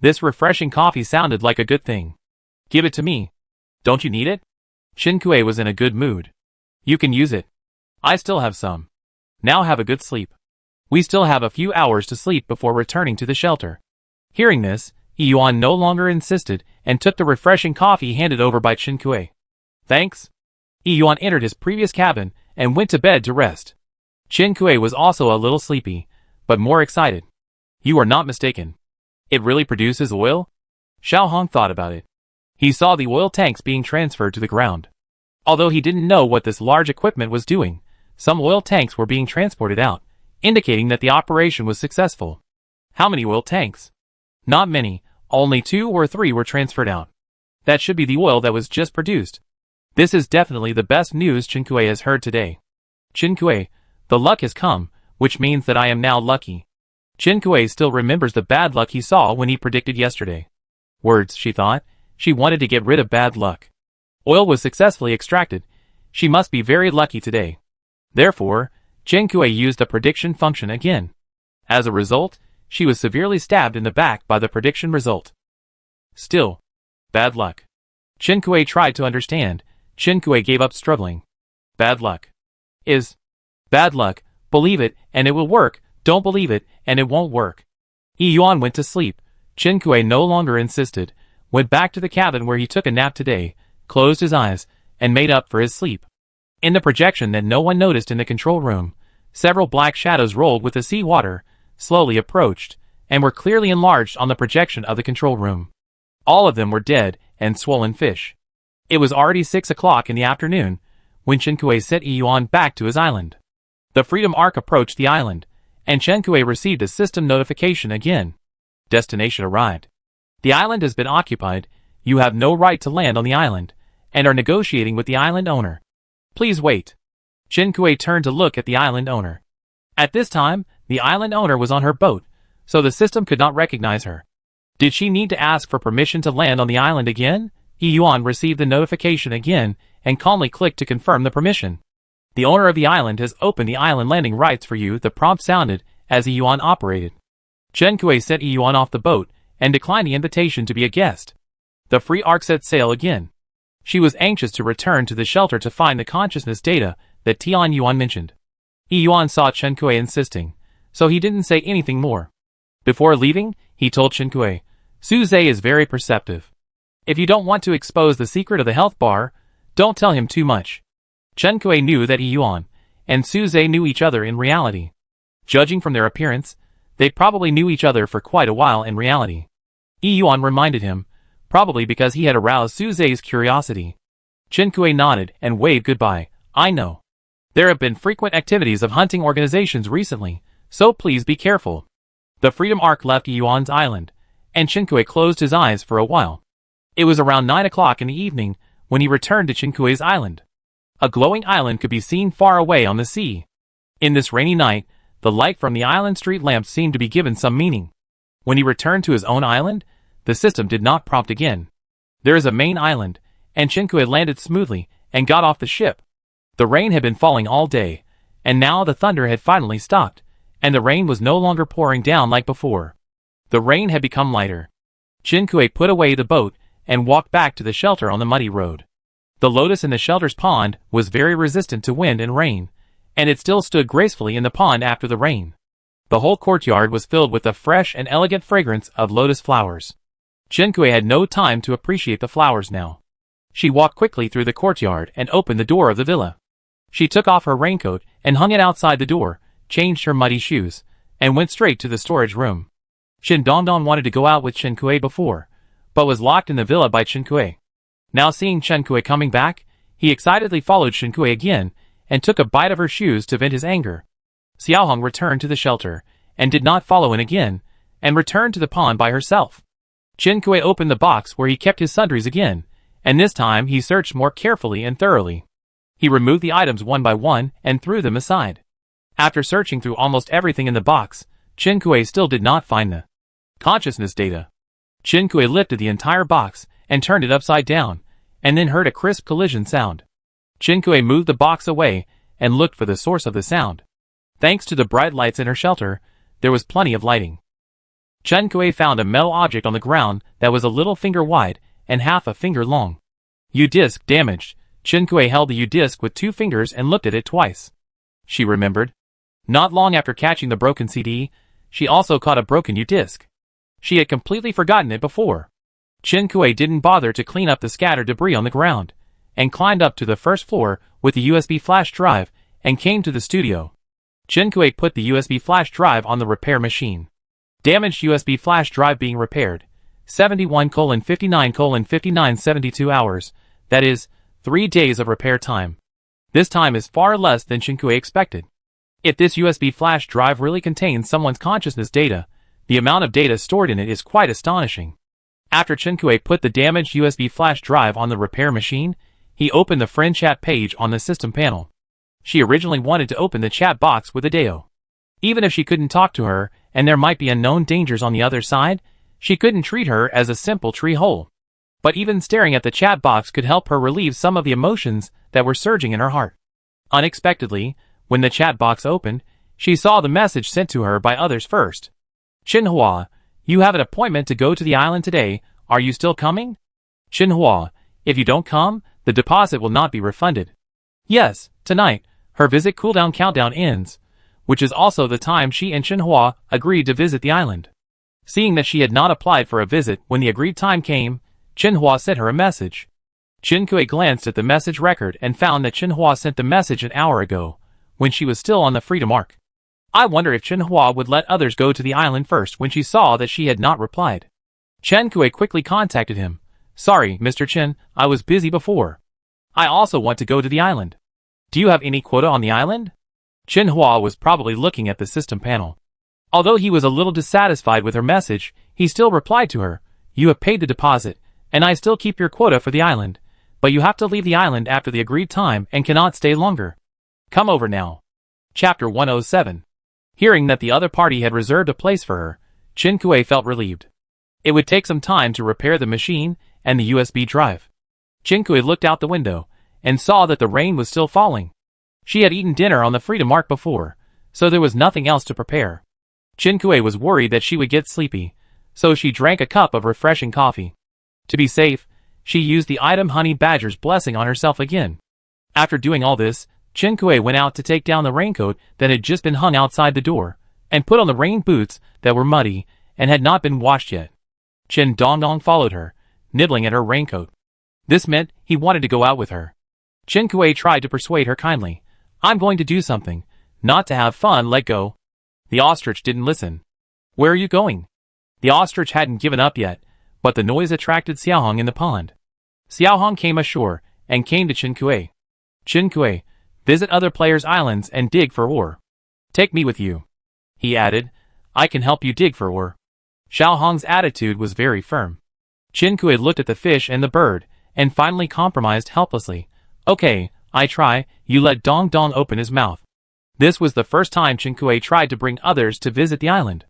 This refreshing coffee sounded like a good thing. Give it to me. Don't you need it? Chen Kui was in a good mood. You can use it. I still have some. Now have a good sleep. We still have a few hours to sleep before returning to the shelter. Hearing this, Yi Yuan no longer insisted and took the refreshing coffee handed over by Chen Kui. Thanks. Yi Yuan entered his previous cabin and went to bed to rest. Chen Kui was also a little sleepy, but more excited. You are not mistaken. It really produces oil? Xiao Hong thought about it. He saw the oil tanks being transferred to the ground. Although he didn't know what this large equipment was doing, some oil tanks were being transported out, indicating that the operation was successful. How many oil tanks? Not many, only 2 or 3 were transferred out. That should be the oil that was just produced. This is definitely the best news Chen Kui has heard today. Chen Kui, the luck has come, which means that I am now lucky. Chen Kui still remembers the bad luck he saw when he predicted yesterday. Words, she thought. She wanted to get rid of bad luck. Oil was successfully extracted. She must be very lucky today. Therefore, Chen Kui used the prediction function again. As a result, she was severely stabbed in the back by the prediction result. Still, bad luck. Chen Kui tried to understand. Chen Kui gave up struggling. Bad luck. Is bad luck. Believe it, and it will work. Don't believe it, and it won't work. Yi Yuan went to sleep. Chen Kui no longer insisted, went back to the cabin where he took a nap today, closed his eyes, and made up for his sleep. In the projection that no one noticed in the control room, several black shadows rolled with the sea water, slowly approached, and were clearly enlarged on the projection of the control room. All of them were dead and swollen fish. It was already 6 o'clock in the afternoon, when Chen Kui sent Yi Yuan back to his island. The Freedom Ark approached the island, and Chen Kui received a system notification again. Destination arrived. The island has been occupied. You have no right to land on the island, and are negotiating with the island owner. Please wait. Chen Kui turned to look at the island owner. At this time, the island owner was on her boat, so the system could not recognize her. Did she need to ask for permission to land on the island again? Yi Yuan received the notification again and calmly clicked to confirm the permission. The owner of the island has opened the island landing rights for you, the prompt sounded as Yi Yuan operated. Chen Kui sent Yi Yuan off the boat and declined the invitation to be a guest. The free ark set sail again. She was anxious to return to the shelter to find the consciousness data that Tian Yuan mentioned. Yi Yuan saw Chen Kui insisting, so he didn't say anything more. Before leaving, he told Chen Kui, Su Zhe is very perceptive. If you don't want to expose the secret of the health bar, don't tell him too much. Chen Kui knew that Yi Yuan and Su Zhe knew each other in reality. Judging from their appearance, they probably knew each other for quite a while in reality. Yi Yuan reminded him, probably because he had aroused Su Zhe's curiosity. Chen Kui nodded and waved goodbye. I know. There have been frequent activities of hunting organizations recently, so please be careful. The Freedom Ark left Yi Yuan's island, and Chen Kui closed his eyes for a while. It was around 9 o'clock in the evening when he returned to Chen Kui's island. A glowing island could be seen far away on the sea. In this rainy night, The light from the island street lamps seemed to be given some meaning. When he returned to his own island, the system did not prompt again. There is a main island, and Chinku had landed smoothly and got off the ship. The rain had been falling all day, and now the thunder had finally stopped, and the rain was no longer pouring down like before. The rain had become lighter. Chinku put away the boat and walked back to the shelter on the muddy road. The lotus in the shelter's pond was very resistant to wind and rain, and it still stood gracefully in the pond after the rain. The whole courtyard was filled with the fresh and elegant fragrance of lotus flowers. Chinku had no time to appreciate the flowers now. She walked quickly through the courtyard and opened the door of the villa. She took off her raincoat and hung it outside the door, changed her muddy shoes, and went straight to the storage room. Shin Dongdong wanted to go out with Chen Kui before, but was locked in the villa by Chen Kui. Now seeing Chen Kui coming back, he excitedly followed Chen Kui again, and took a bite of her shoes to vent his anger. Xiaohong returned to the shelter, and did not follow in again, and returned to the pond by herself. Chen Kui opened the box where he kept his sundries again, and this time he searched more carefully and thoroughly. He removed the items one by one and threw them aside. After searching through almost everything in the box, Chen Kui still did not find the consciousness data. Chen Kui lifted the entire box and turned it upside down, and then heard a crisp collision sound. Chen Kui moved the box away and looked for the source of the sound. Thanks to the bright lights in her shelter, there was plenty of lighting. Chen Kui found a metal object on the ground that was a little finger wide and half a finger long. U-disc damaged. Chen Kui held the U-disc with 2 fingers and looked at it twice. She remembered. Not long after catching the broken CD, she also caught a broken U-disc. She had completely forgotten it before. Chen Kui didn't bother to clean up the scattered debris on the ground, and climbed up to the first floor with the USB flash drive and came to the studio. Chen Kui put the USB flash drive on the repair machine. Damaged USB flash drive being repaired. 71:59:59 72 hours, that is, 3 days of repair time. This time is far less than Chen Kui expected. If this USB flash drive really contains someone's consciousness data, the amount of data stored in it is quite astonishing. After Chen Kui put the damaged USB flash drive on the repair machine, he opened the friend chat page on the system panel. She originally wanted to open the chat box with Adeo. Even if she couldn't talk to her, and there might be unknown dangers on the other side, she couldn't treat her as a simple tree hole. But even staring at the chat box could help her relieve some of the emotions that were surging in her heart. Unexpectedly, when the chat box opened, she saw the message sent to her by others first. Xinhua, you have an appointment to go to the island today, are you still coming? Xinhua, if you don't come, the deposit will not be refunded. Yes, tonight, her visit cooldown countdown ends, which is also the time she and Xinhua agreed to visit the island. Seeing that she had not applied for a visit when the agreed time came, Xinhua sent her a message. Chen Kui glanced at the message record and found that Xinhua sent the message an hour ago, when she was still on the freedom arc. I wonder if Xinhua would let others go to the island first when she saw that she had not replied. Chen Kui quickly contacted him. Sorry, Mr. Chen, I was busy before. I also want to go to the island. Do you have any quota on the island? Xinhua was probably looking at the system panel. Although he was a little dissatisfied with her message, he still replied to her, You have paid the deposit, and I still keep your quota for the island, but you have to leave the island after the agreed time and cannot stay longer. Come over now. Chapter 107. Hearing that the other party had reserved a place for her, Chen Kui felt relieved. It would take some time to repair the machine and the USB drive. Chen Kui looked out the window and saw that the rain was still falling. She had eaten dinner on the freedom arc before, so there was nothing else to prepare. Chen Kui was worried that she would get sleepy, so she drank a cup of refreshing coffee. To be safe, she used the item Honey Badger's blessing on herself again. After doing all this, Chen Kui went out to take down the raincoat that had just been hung outside the door, and put on the rain boots that were muddy and had not been washed yet. Chen Dongdong followed her, nibbling at her raincoat. This meant he wanted to go out with her. Chen Kui tried to persuade her kindly. I'm going to do something, not to have fun, let go. The ostrich didn't listen. Where are you going? The ostrich hadn't given up yet, but the noise attracted Xiaohong in the pond. Xiaohong came ashore and came to Chen Kui. Chen Kui, visit other players' islands and dig for ore. Take me with you. He added, I can help you dig for ore. Xiaohong's attitude was very firm. Chen Kui looked at the fish and the bird, and finally compromised helplessly. Okay, I try, you let Dong Dong open his mouth. This was the first time Chen Kui tried to bring others to visit the island.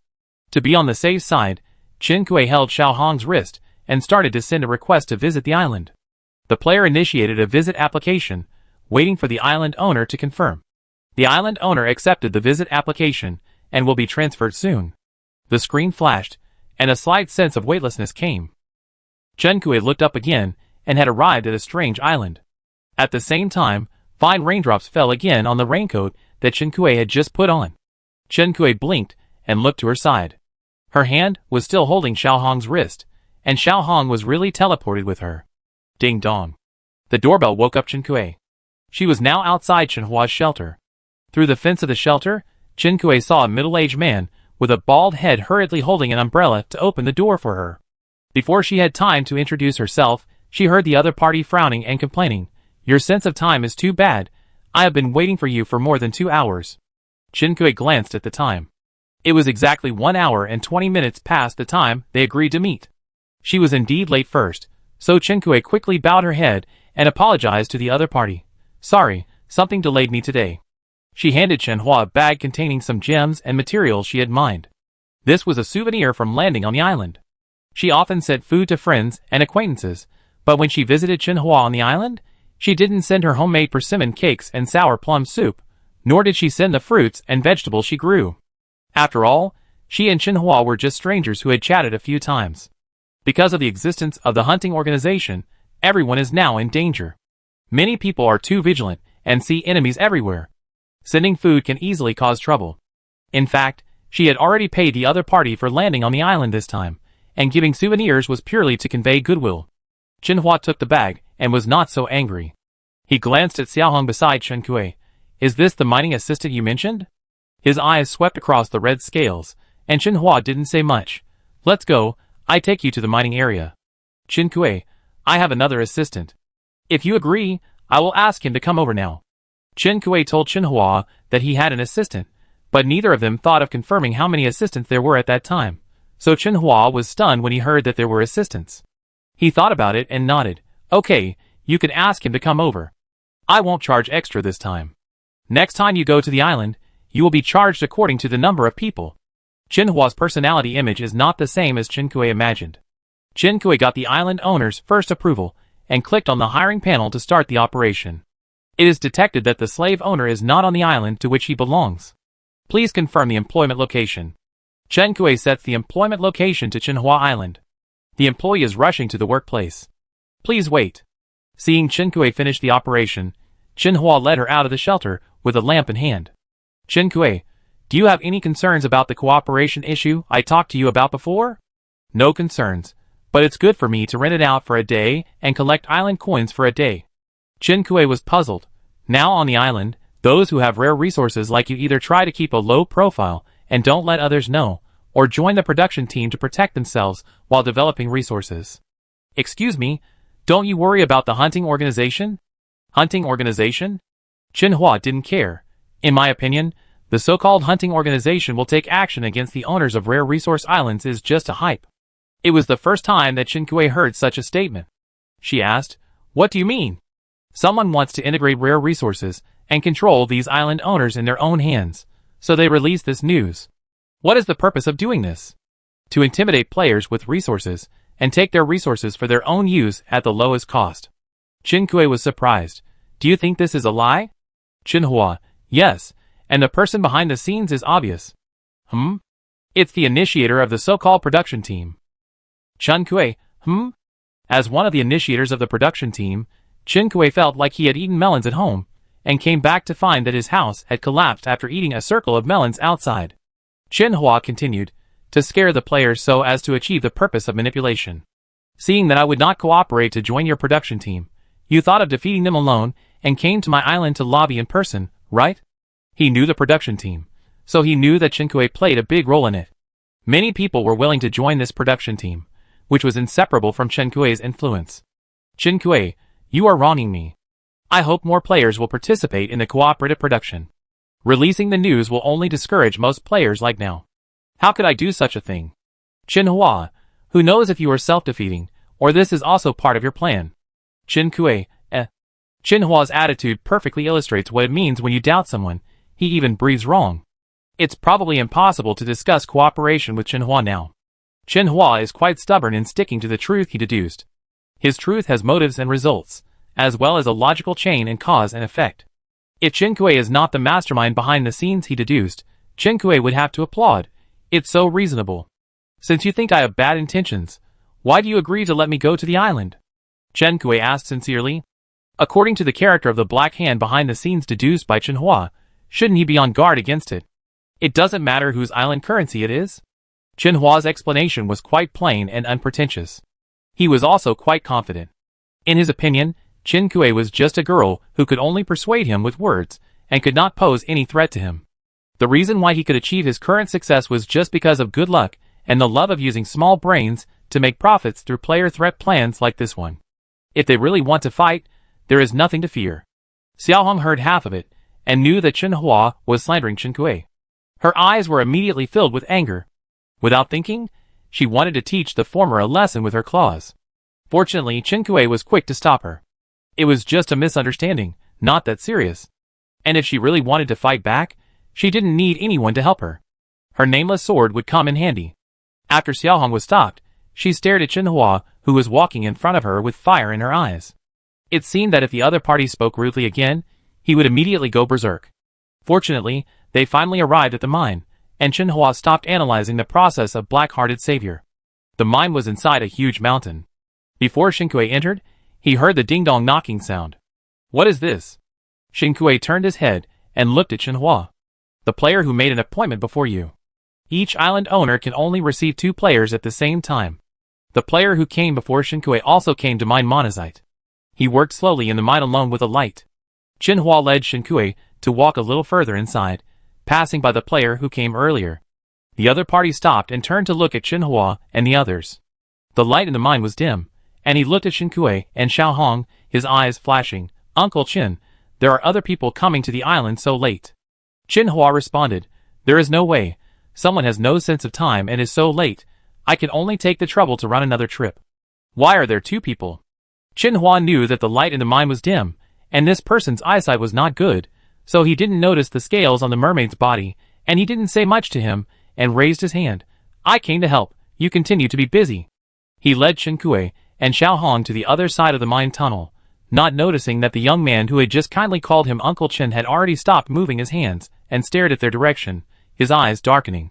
To be on the safe side, Chen Kui held Xiao Hong's wrist and started to send a request to visit the island. The player initiated a visit application, waiting for the island owner to confirm. The island owner accepted the visit application and will be transferred soon. The screen flashed, and a slight sense of weightlessness came. Chen Kui looked up again and had arrived at a strange island. At the same time, fine raindrops fell again on the raincoat that Chen Kui had just put on. Chen Kui blinked and looked to her side. Her hand was still holding Xiao Hong's wrist, and Xiao Hong was really teleported with her. Ding dong. The doorbell woke up Chen Kui. She was now outside Chen Hua's shelter. Through the fence of the shelter, Chen Kui saw a middle-aged man with a bald head hurriedly holding an umbrella to open the door for her. Before she had time to introduce herself, she heard the other party frowning and complaining. "Your sense of time is too bad. I have been waiting for you for more than 2 hours." Chen Kui glanced at the time. It was exactly 1 hour and 20 minutes past the time they agreed to meet. She was indeed late first, so Chen Kui quickly bowed her head and apologized to the other party. "Sorry, something delayed me today." She handed Chen Hua a bag containing some gems and materials she had mined. This was a souvenir from landing on the island. She often sent food to friends and acquaintances, but when she visited Chen Hua on the island, she didn't send her homemade persimmon cakes and sour plum soup, nor did she send the fruits and vegetables she grew. After all, she and Chen Hua were just strangers who had chatted a few times. Because of the existence of the hunting organization, everyone is now in danger. Many people are too vigilant and see enemies everywhere. Sending food can easily cause trouble. In fact, she had already paid the other party for landing on the island this time, and giving souvenirs was purely to convey goodwill. Chen Hua took the bag and was not so angry. He glanced at Xiao Hong beside Chen Kui. "Is this the mining assistant you mentioned?" His eyes swept across the red scales, and Chen Hua didn't say much. "Let's go, I take you to the mining area." "Chen Kui, I have another assistant. If you agree, I will ask him to come over now." Chen Kui told Chen Hua that he had an assistant, but neither of them thought of confirming how many assistants there were at that time, so Chen Hua was stunned when he heard that there were assistants. He thought about it and nodded. "Okay, you can ask him to come over. I won't charge extra this time. Next time you go to the island, you will be charged according to the number of people." Chen Hua's personality image is not the same as Chen Kui imagined. Chen Kui got the island owner's first approval and clicked on the hiring panel to start the operation. It is detected that the slave owner is not on the island to which he belongs. Please confirm the employment location. Chen Kui sets the employment location to Chen Hua Island. The employee is rushing to the workplace. "Please wait." Seeing Chen Kui finish the operation, Chen Hua led her out of the shelter with a lamp in hand. "Chen Kui, do you have any concerns about the cooperation issue I talked to you about before?" "No concerns, but it's good for me to rent it out for a day and collect island coins for a day." Chen Kui was puzzled. Now on the island, those who have rare resources like you either try to keep a low profile and don't let others know, or join the production team to protect themselves while developing resources. "Excuse me, don't you worry about the hunting organization?" "Hunting organization?" Chen Hua didn't care. "In my opinion, the so-called hunting organization will take action against the owners of rare resource islands is just a hype." It was the first time that Chen Kui heard such a statement. She asked, "What do you mean?" "Someone wants to integrate rare resources and control these island owners in their own hands, so they released this news." "What is the purpose of doing this?" "To intimidate players with resources and take their resources for their own use at the lowest cost." Chen Kui was surprised. "Do you think this is a lie?" Chen Hua, "Yes, and the person behind the scenes is obvious." "It's the initiator of the so-called production team." Chen Kui, As one of the initiators of the production team, Chen Kui felt like he had eaten melons at home, and came back to find that his house had collapsed after eating a circle of melons outside. Chen Hua continued, "To scare the players so as to achieve the purpose of manipulation. Seeing that I would not cooperate to join your production team, you thought of defeating them alone and came to my island to lobby in person, right?" He knew the production team, so he knew that Chen Kui played a big role in it. Many people were willing to join this production team, which was inseparable from Chen Kui's influence. "Chen Kui, you are wronging me. I hope more players will participate in the cooperative production. Releasing the news will only discourage most players like now. How could I do such a thing?" "Chen Hua, who knows if you are self-defeating, or this is also part of your plan?" Chen Kui, Chen Hua's attitude perfectly illustrates what it means when you doubt someone, he even breathes wrong. It's probably impossible to discuss cooperation with Chenhua now. Chenhua is quite stubborn in sticking to the truth he deduced. His truth has motives and results, as well as a logical chain and cause and effect. If Chen Kuei is not the mastermind behind the scenes he deduced, Chen Kuei would have to applaud. It's so reasonable. Since you think I have bad intentions, why do you agree to let me go to the island? Chen Kuei asked sincerely. According to the character of the black hand behind the scenes deduced by Chenhua, shouldn't he be on guard against it? It doesn't matter whose island currency it is. Chenhua's explanation was quite plain and unpretentious. He was also quite confident. In his opinion, Chen Kuei was just a girl who could only persuade him with words and could not pose any threat to him. The reason why he could achieve his current success was just because of good luck and the love of using small brains to make profits through player threat plans like this one. If they really want to fight, there is nothing to fear. Xiaohong heard half of it and knew that Chenhua was slandering Chen Kuei. Her eyes were immediately filled with anger. Without thinking, she wanted to teach the former a lesson with her claws. Fortunately, Chen Kuei was quick to stop her. It was just a misunderstanding, not that serious. And if she really wanted to fight back, she didn't need anyone to help her. Her nameless sword would come in handy. After Xiaohong was stopped, she stared at Chenhua, who was walking in front of her with fire in her eyes. It seemed that if the other party spoke rudely again, he would immediately go berserk. Fortunately, they finally arrived at the mine, and Chenhua stopped analyzing the process of black-hearted savior. The mine was inside a huge mountain. Before Chen Kuei entered, he heard the ding-dong knocking sound. What is this? Chen Kuei turned his head and looked at Chenhua. The player who made an appointment before you. Each island owner can only receive 2 players at the same time. The player who came before Chen Kuei also came to mine monazite. He worked slowly in the mine alone with a light. Chenhua led Chen Kuei to walk a little further inside, passing by the player who came earlier. The other party stopped and turned to look at Chenhua and the others. The light in the mine was dim, and he looked at Chen Kuei and Xiaohong, his eyes flashing. Uncle Chen, there are other people coming to the island so late. Chenhua responded, there is no way. Someone has no sense of time and is so late. I can only take the trouble to run another trip. Why are there 2 people? Chenhua knew that the light in the mine was dim, and this person's eyesight was not good, so he didn't notice the scales on the mermaid's body, and he didn't say much to him, and raised his hand. I came to help. You continue to be busy. He led Chen Kuei and Xiaohong to the other side of the mine tunnel, not noticing that the young man who had just kindly called him Uncle Chen had already stopped moving his hands and stared at their direction, his eyes darkening.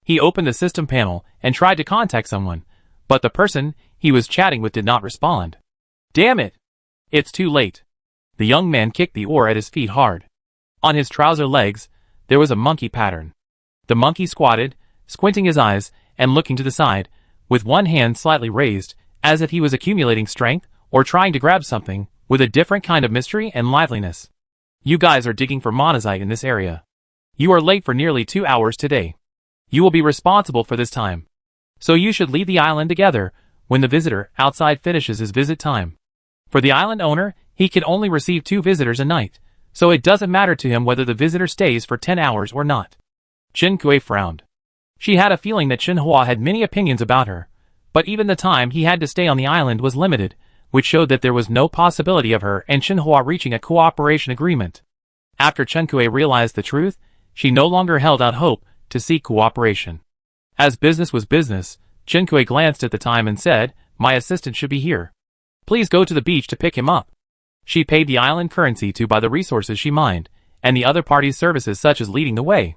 He opened the system panel and tried to contact someone, but the person he was chatting with did not respond. Damn it! It's too late. The young man kicked the ore at his feet hard. On his trouser legs, there was a monkey pattern. The monkey squatted, squinting his eyes and looking to the side, with one hand slightly raised, as if he was accumulating strength or trying to grab something, with a different kind of mystery and liveliness. You guys are digging for monazite in this area. You are late for nearly 2 hours today. You will be responsible for this time. So you should leave the island together when the visitor outside finishes his visit time. For the island owner, he can only receive 2 visitors a night, so it doesn't matter to him whether the visitor stays for 10 hours or not. Chen Kuei frowned. She had a feeling that Chenhua had many opinions about her, but even the time he had to stay on the island was limited, which showed that there was no possibility of her and Chenhua reaching a cooperation agreement. After Chen Kuei realized the truth, she no longer held out hope to seek cooperation. As business was business, Chen Kuei glanced at the time and said, my assistant should be here. Please go to the beach to pick him up. She paid the island currency to buy the resources she mined, and the other party's services such as leading the way.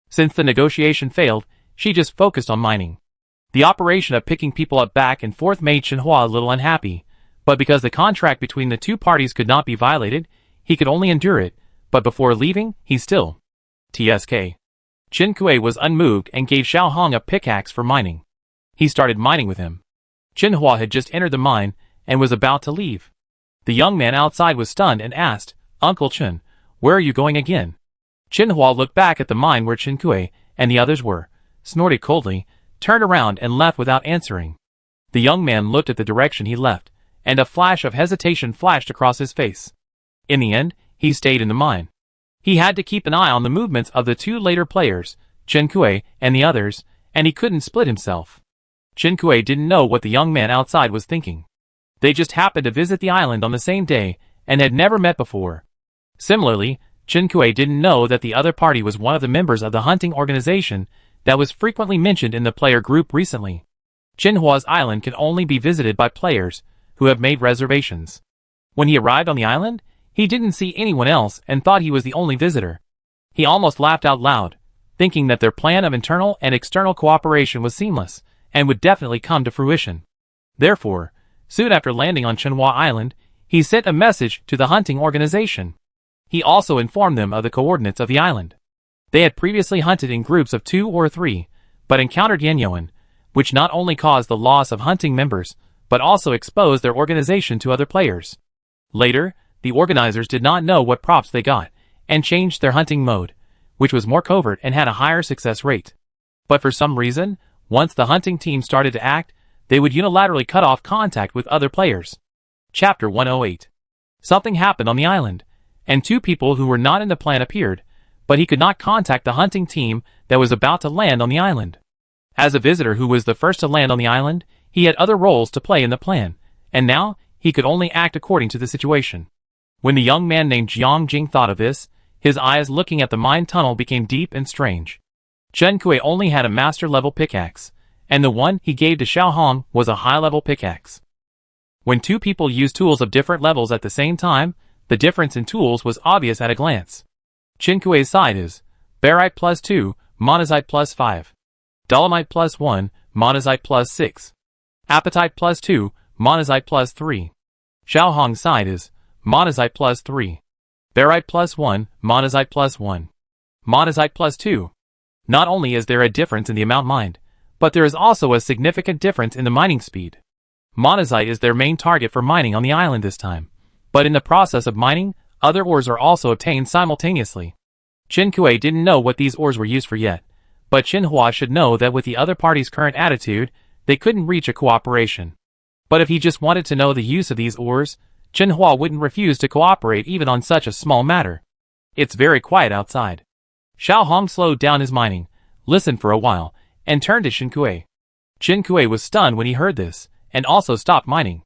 Since the negotiation failed, she just focused on mining. The operation of picking people up back and forth made Chenhua a little unhappy, but because the contract between the 2 parties could not be violated, he could only endure it, but before leaving, he still TSK. Chen Kuei was unmoved and gave Xiaohong a pickaxe for mining. He started mining with him. Chenhua had just entered the mine and was about to leave. The young man outside was stunned and asked, Uncle Chen, where are you going again? Chenhua looked back at the mine where Chen Kuei and the others were, snorted coldly, turned around and left without answering. The young man looked at the direction he left, and a flash of hesitation flashed across his face. In the end, he stayed in the mine. He had to keep an eye on the movements of the 2 later players, Chen Kuei and the others, and he couldn't split himself. Chen Kuei didn't know what the young man outside was thinking. They just happened to visit the island on the same day and had never met before. Similarly, Qinkui didn't know that the other party was one of the members of the hunting organization that was frequently mentioned in the player group recently. Jinhua's island can only be visited by players who have made reservations. When he arrived on the island, he didn't see anyone else and thought he was the only visitor. He almost laughed out loud, thinking that their plan of internal and external cooperation was seamless and would definitely come to fruition. Therefore, soon after landing on Chenhua Island, he sent a message to the hunting organization. He also informed them of the coordinates of the island. They had previously hunted in groups of 2 or 3, but encountered Yanyoan, which not only caused the loss of hunting members, but also exposed their organization to other players. Later, the organizers did not know what props they got, and changed their hunting mode, which was more covert and had a higher success rate. But for some reason, once the hunting team started to act, they would unilaterally cut off contact with other players. Chapter 108. Something happened on the island, and 2 people who were not in the plan appeared, but he could not contact the hunting team that was about to land on the island. As a visitor who was the first to land on the island, he had other roles to play in the plan, and now he could only act according to the situation. When the young man named Jiang Jing thought of this, his eyes looking at the mine tunnel became deep and strange. Qinkui only had a master-level pickaxe, and the one he gave to Xiaohong was a high-level pickaxe. When 2 people used tools of different levels at the same time, the difference in tools was obvious at a glance. Qinkui's side is barite plus 2, monazite plus 5. Dolomite plus 1, monazite plus 6. Apatite plus 2, monazite plus 3. Xiaohong's side is monazite plus 3. Barite plus 1, monazite plus 1. Monazite plus 2. Not only is there a difference in the amount mined, but there is also a significant difference in the mining speed. Monazite is their main target for mining on the island this time, but in the process of mining, other ores are also obtained simultaneously. Qinkui didn't know what these ores were used for yet, but Chenhua should know that with the other party's current attitude, they couldn't reach a cooperation. But if he just wanted to know the use of these ores, Chenhua wouldn't refuse to cooperate even on such a small matter. It's very quiet outside. Xiaohong slowed down his mining, listened for a while, and turned to Qinkui. Qinkui was stunned when he heard this, and also stopped mining.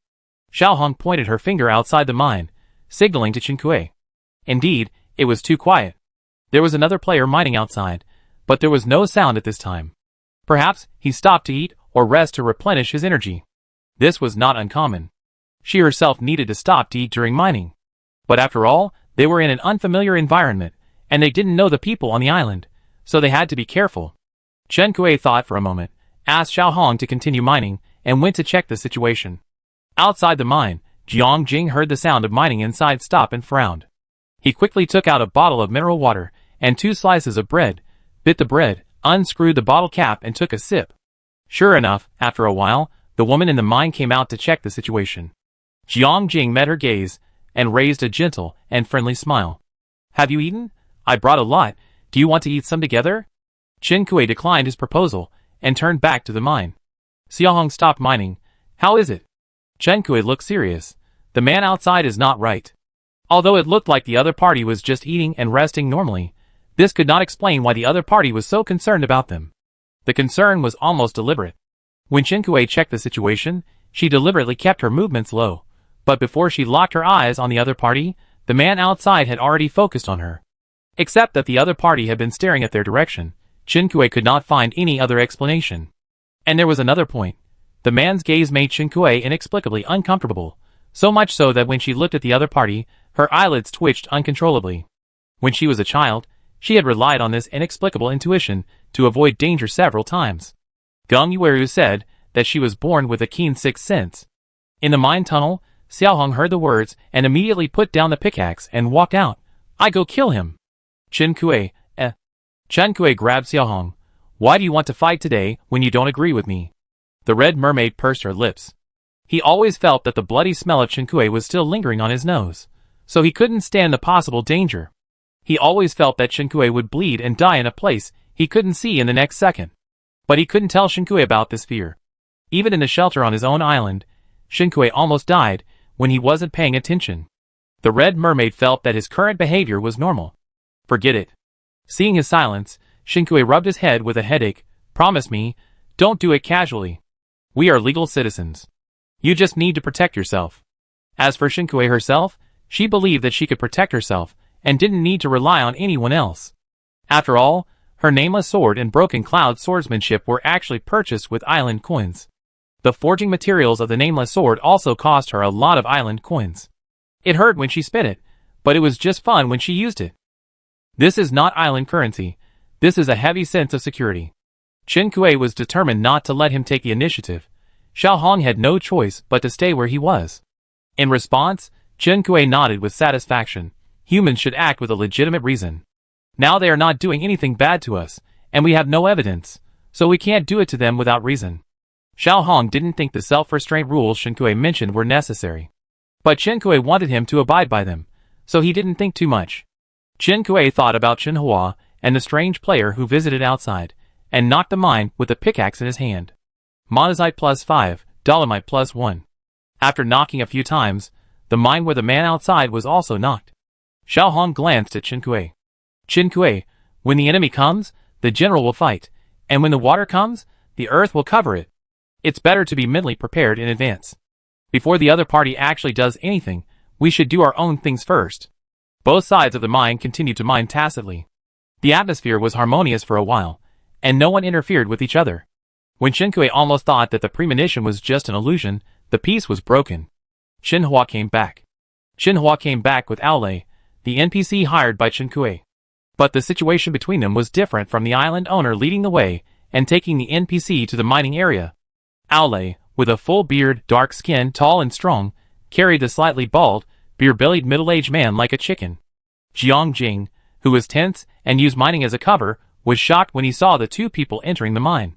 Xiaohong pointed her finger outside the mine, signaling to Qinkui. Indeed, it was too quiet. There was another player mining outside, but there was no sound at this time. Perhaps he stopped to eat or rest to replenish his energy. This was not uncommon. She herself needed to stop to eat during mining. But after all, they were in an unfamiliar environment, and they didn't know the people on the island, so they had to be careful. Qinkui thought for a moment, asked Xiaohong to continue mining, and went to check the situation. Outside the mine, Jiang Jing heard the sound of mining inside stop and frowned. He quickly took out a bottle of mineral water and 2 slices of bread, bit the bread, unscrewed the bottle cap and took a sip. Sure enough, after a while, the woman in the mine came out to check the situation. Jiang Jing met her gaze and raised a gentle and friendly smile. Have you eaten? I brought a lot. Do you want to eat some together? Qinkui declined his proposal and turned back to the mine. Xiaohong stopped mining. How is it? Qinkui looked serious. The man outside is not right. Although it looked like the other party was just eating and resting normally, this could not explain why the other party was so concerned about them. The concern was almost deliberate. When Qinkui checked the situation, she deliberately kept her movements low, but before she locked her eyes on the other party, the man outside had already focused on her. Except that the other party had been staring at their direction, Qinkui could not find any other explanation. And there was another point. The man's gaze made Qinkui inexplicably uncomfortable, so much so that when she looked at the other party, her eyelids twitched uncontrollably. When she was a child, she had relied on this inexplicable intuition to avoid danger several times. Geng Yueru said that she was born with a keen sixth sense. In the mine tunnel, Xiaohong heard the words and immediately put down the pickaxe and walked out. I go kill him. Qinkui grabbed Xiaohong. Why do you want to fight today when you don't agree with me? The red mermaid pursed her lips. He always felt that the bloody smell of Qinkui was still lingering on his nose, so he couldn't stand the possible danger. He always felt that Qinkui would bleed and die in a place he couldn't see in the next second. But he couldn't tell Qinkui about this fear. Even in the shelter on his own island, Qinkui almost died when he wasn't paying attention. The red mermaid felt that his current behavior was normal. Forget it. Seeing his silence, Qinkui rubbed his head with a headache. Promise me, don't do it casually. We are legal citizens. You just need to protect yourself. As for Qinkui herself, she believed that she could protect herself, and didn't need to rely on anyone else. After all, her nameless sword and broken cloud swordsmanship were actually purchased with island coins. The forging materials of the nameless sword also cost her a lot of island coins. It hurt when she spit it, but it was just fun when she used it. This is not island currency. This is a heavy sense of security. Chen Kuei was determined not to let him take the initiative. Xiao Hong had no choice but to stay where he was. In response, Chen Kuei nodded with satisfaction. Humans should act with a legitimate reason. Now they are not doing anything bad to us, and we have no evidence, so we can't do it to them without reason. Xiao Hong didn't think the self-restraint rules Chen Kuei mentioned were necessary. But Chen Kuei wanted him to abide by them, so he didn't think too much. Chen Kuei thought about Chen Hua and the strange player who visited outside, and knocked the mine with a pickaxe in his hand. Monazite +5, Dolomite +1. After knocking a few times, the mine where the man outside was also knocked. Xiao Hong glanced at Chen Kuei. Chen Kuei, when the enemy comes, the general will fight, and when the water comes, the earth will cover it. It's better to be mentally prepared in advance. Before the other party actually does anything, we should do our own things first. Both sides of the mine continued to mine tacitly. The atmosphere was harmonious for a while, and no one interfered with each other. When Chen Kuei almost thought that the premonition was just an illusion, the peace was broken. Chen Hua came back. Chen Hua came back with Aolei, the NPC hired by Chen Kuei. But the situation between them was different from the island owner leading the way and taking the NPC to the mining area. Aolei, with a full beard, dark skin, tall and strong, carried the slightly bald, beer-bellied middle-aged man like a chicken. Jiang Jing, who was tense and used mining as a cover, was shocked when he saw the two people entering the mine.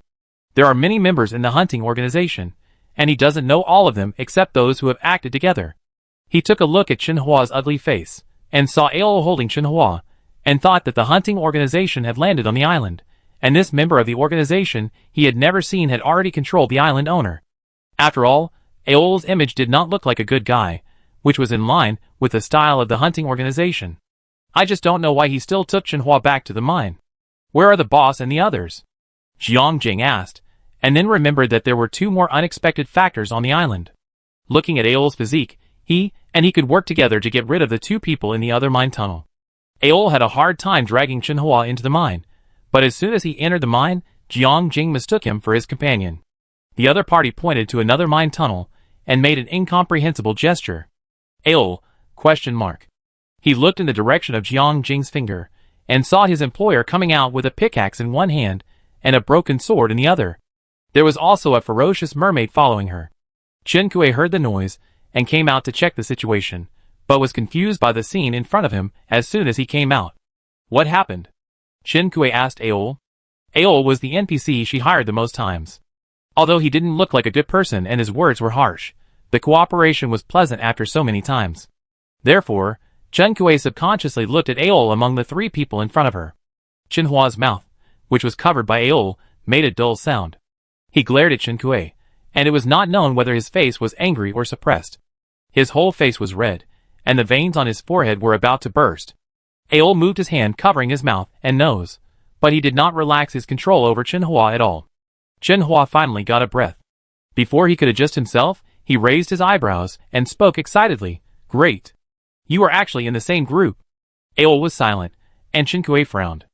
There are many members in the hunting organization, and he doesn't know all of them except those who have acted together. He took a look at Chen Hua's ugly face, and saw Aol holding Chen Hua, and thought that the hunting organization had landed on the island, and this member of the organization he had never seen had already controlled the island owner. After all, Aol's image did not look like a good guy, which was in line with the style of the hunting organization. I just don't know why he still took Chen Hua back to the mine. Where are the boss and the others? Jiang Jing asked, and then remembered that there were two more unexpected factors on the island. Looking at Aol's physique, he could work together to get rid of the two people in the other mine tunnel. Aol had a hard time dragging Chen Hua into the mine, but as soon as he entered the mine, Jiang Jing mistook him for his companion. The other party pointed to another mine tunnel and made an incomprehensible gesture. Aol? ? He looked in the direction of Jiang Jing's finger and saw his employer coming out with a pickaxe in one hand and a broken sword in the other. There was also a ferocious mermaid following her. Chen Kuei heard the noise and came out to check the situation, but was confused by the scene in front of him as soon as he came out. What happened? Chen Kuei asked Aol. Aol was the NPC she hired the most times. Although he didn't look like a good person and his words were harsh, the cooperation was pleasant after so many times. Therefore, Chen Kuei subconsciously looked at Aol among the three people in front of her. Chen Hua's mouth, which was covered by Aol, made a dull sound. He glared at Chen Kuei, and it was not known whether his face was angry or suppressed. His whole face was red, and the veins on his forehead were about to burst. Aol moved his hand covering his mouth and nose, but he did not relax his control over Chen Hua at all. Chen Hua finally got a breath. Before he could adjust himself, he raised his eyebrows and spoke excitedly. Great! You are actually in the same group. Aol was silent, and Chen Kuei frowned.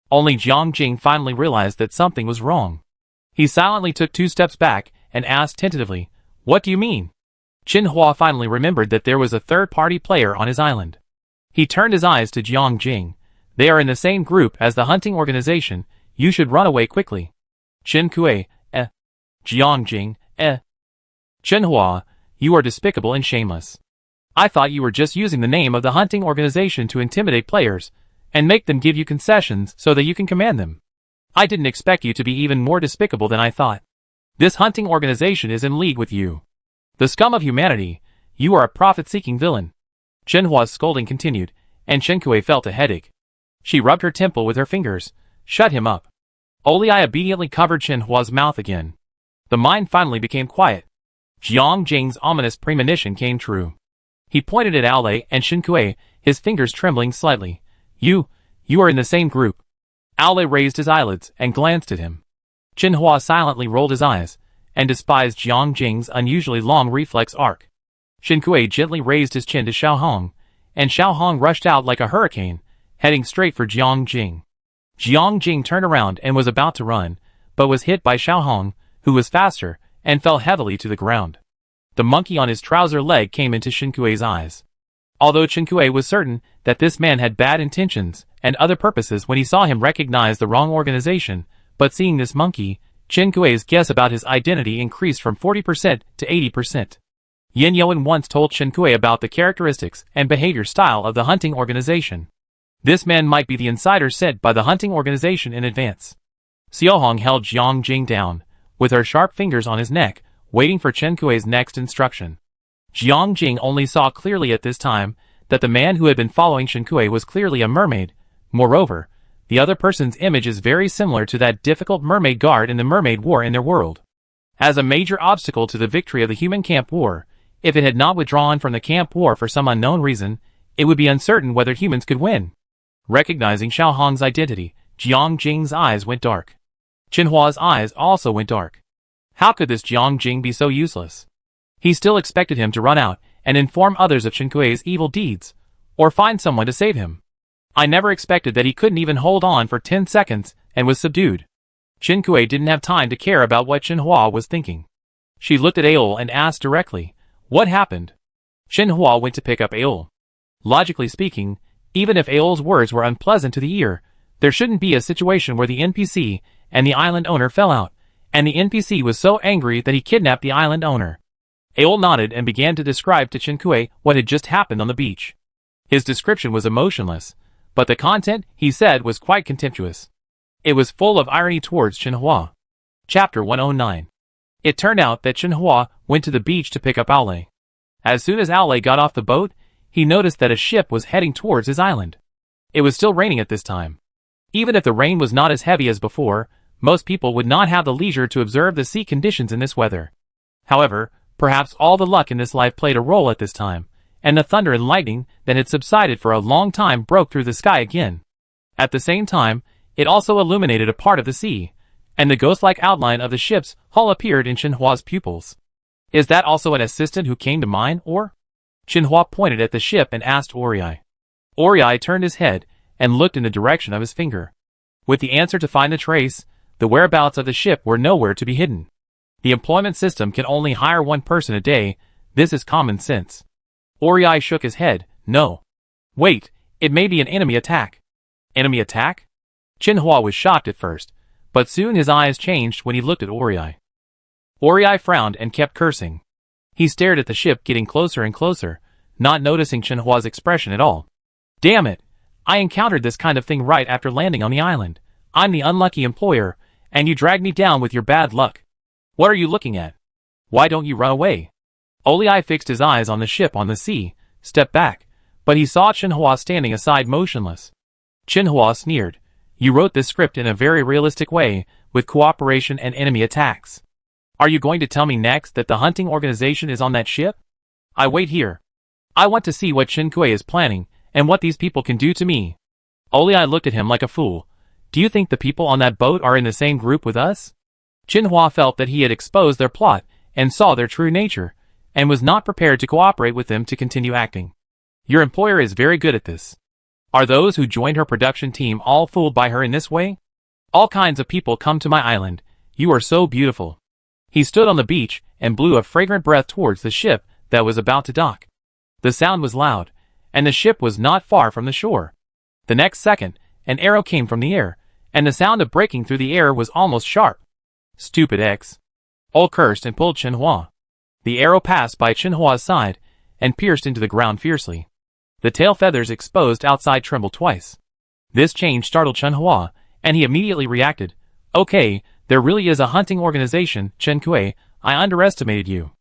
Only Jiang Jing finally realized that something was wrong. He silently took 2 steps back and asked tentatively, What do you mean? Chen Hua finally remembered that there was a third-party player on his island. He turned his eyes to Jiang Jing. They are in the same group as the hunting organization. You should run away quickly. Chen Kuei, Jiang Jing, Chen Hua, you are despicable and shameless. I thought you were just using the name of the hunting organization to intimidate players and make them give you concessions so that you can command them. I didn't expect you to be even more despicable than I thought. This hunting organization is in league with you. The scum of humanity, you are a profit-seeking villain. Chen Hua's scolding continued, and Chen Kuei felt a headache. She rubbed her temple with her fingers. Shut him up. Oli obediently covered Chen Hua's mouth again. The mine finally became quiet. Jiang Jing's ominous premonition came true. He pointed at Aolei and Chen Kuei, his fingers trembling slightly. You are in the same group. Aolei raised his eyelids and glanced at him. Chen Hua silently rolled his eyes and despised Jiang Jing's unusually long reflex arc. Chen Kuei gently raised his chin to Xiao Hong and Xiao Hong rushed out like a hurricane, heading straight for Jiang Jing. Jiang Jing turned around and was about to run, but was hit by Xiao Hong, who was faster, and fell heavily to the ground. The monkey on his trouser leg came into Chen Kui's eyes. Although Chen Kui was certain that this man had bad intentions and other purposes when he saw him recognize the wrong organization, but seeing this monkey, Chen Kui's guess about his identity increased from 40% to 80%. Yin Yuan once told Chen Kui about the characteristics and behavior style of the hunting organization. This man might be the insider sent by the hunting organization in advance. Xiao Hong held Jiang Jing down, with her sharp fingers on his neck, waiting for Chen Kui's next instruction. Jiang Jing only saw clearly at this time that the man who had been following Chen Kui was clearly a mermaid. Moreover, the other person's image is very similar to that difficult mermaid guard in the mermaid war in their world. As a major obstacle to the victory of the human camp war, if it had not withdrawn from the camp war for some unknown reason, it would be uncertain whether humans could win. Recognizing Xiao Hong's identity, Jiang Jing's eyes went dark. Chen Hua's eyes also went dark. How could this Jiang Jing be so useless? He still expected him to run out and inform others of Chen Kui's evil deeds, or find someone to save him. I never expected that he couldn't even hold on for 10 seconds and was subdued. Chen Kui didn't have time to care about what Chen Hua was thinking. She looked at Aol and asked directly, "What happened?" Chen Hua went to pick up Aol. Logically speaking, even if Aol's words were unpleasant to the ear, there shouldn't be a situation where the NPC and the island owner fell out, and the NPC was so angry that he kidnapped the island owner. Aol nodded and began to describe to Chen Kui what had just happened on the beach. His description was emotionless, but the content, he said, was quite contemptuous. It was full of irony towards Chen Hua. Chapter 109. It turned out that Chen Hua went to the beach to pick up Aole. As soon as Aole got off the boat, he noticed that a ship was heading towards his island. It was still raining at this time. Even if the rain was not as heavy as before, most people would not have the leisure to observe the sea conditions in this weather. However, perhaps all the luck in this life played a role at this time, and the thunder and lightning that had subsided for a long time broke through the sky again. At the same time, it also illuminated a part of the sea, and the ghost-like outline of the ship's hull appeared in Chen Hua's pupils. Is that also an assistant who came to mine, or? Chen Hua pointed at the ship and asked Oriai. Oriai turned his head and looked in the direction of his finger. With the answer to find the trace, the whereabouts of the ship were nowhere to be hidden. The employment system can only hire one person a day. This is common sense. Oriai shook his head. No. Wait, it may be an enemy attack. Enemy attack? Chen Hua was shocked at first, but soon his eyes changed when he looked at Oriai. Oriai frowned and kept cursing. He stared at the ship getting closer and closer, not noticing Chen Hua's expression at all. Damn it! I encountered this kind of thing right after landing on the island. I'm the unlucky employer, and you dragged me down with your bad luck. What are you looking at? Why don't you run away? Oliai fixed his eyes on the ship on the sea, stepped back, but he saw Chen Hua standing aside motionless. Chen Hua sneered. You wrote this script in a very realistic way, with cooperation and enemy attacks. Are you going to tell me next that the hunting organization is on that ship? I wait here. I want to see what Chen Kui is planning, and what these people can do to me. Oliai looked at him like a fool. Do you think the people on that boat are in the same group with us? Chen Hua felt that he had exposed their plot, and saw their true nature, and was not prepared to cooperate with them to continue acting. Your employer is very good at this. Are those who joined her production team all fooled by her in this way? All kinds of people come to my island. You are so beautiful. He stood on the beach and blew a fragrant breath towards the ship that was about to dock. The sound was loud, and the ship was not far from the shore. The next second, an arrow came from the air, and the sound of breaking through the air was almost sharp. Stupid X. Ol cursed and pulled Chen Hua. The arrow passed by Chen Hua's side, and pierced into the ground fiercely. The tail feathers exposed outside trembled twice. This change startled Chen Hua, and he immediately reacted. Okay, there really is a hunting organization, Chen Kui, I underestimated you.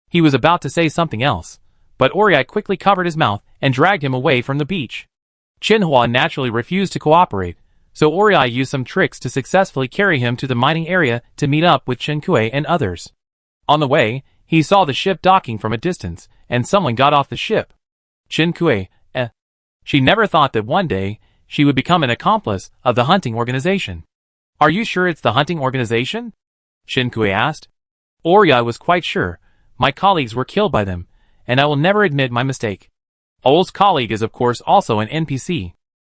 He was about to say something else, but Oriai quickly covered his mouth and dragged him away from the beach. Chen Hua naturally refused to cooperate, so Oriai used some tricks to successfully carry him to the mining area to meet up with Chen Kui and others. On the way, he saw the ship docking from a distance, and someone got off the ship. Chen Kui, She never thought that one day, she would become an accomplice of the hunting organization. Are you sure it's the hunting organization? Chen Kui asked. Oriai was quite sure. My colleagues were killed by them, and I will never admit my mistake. Ole's colleague is of course also an NPC.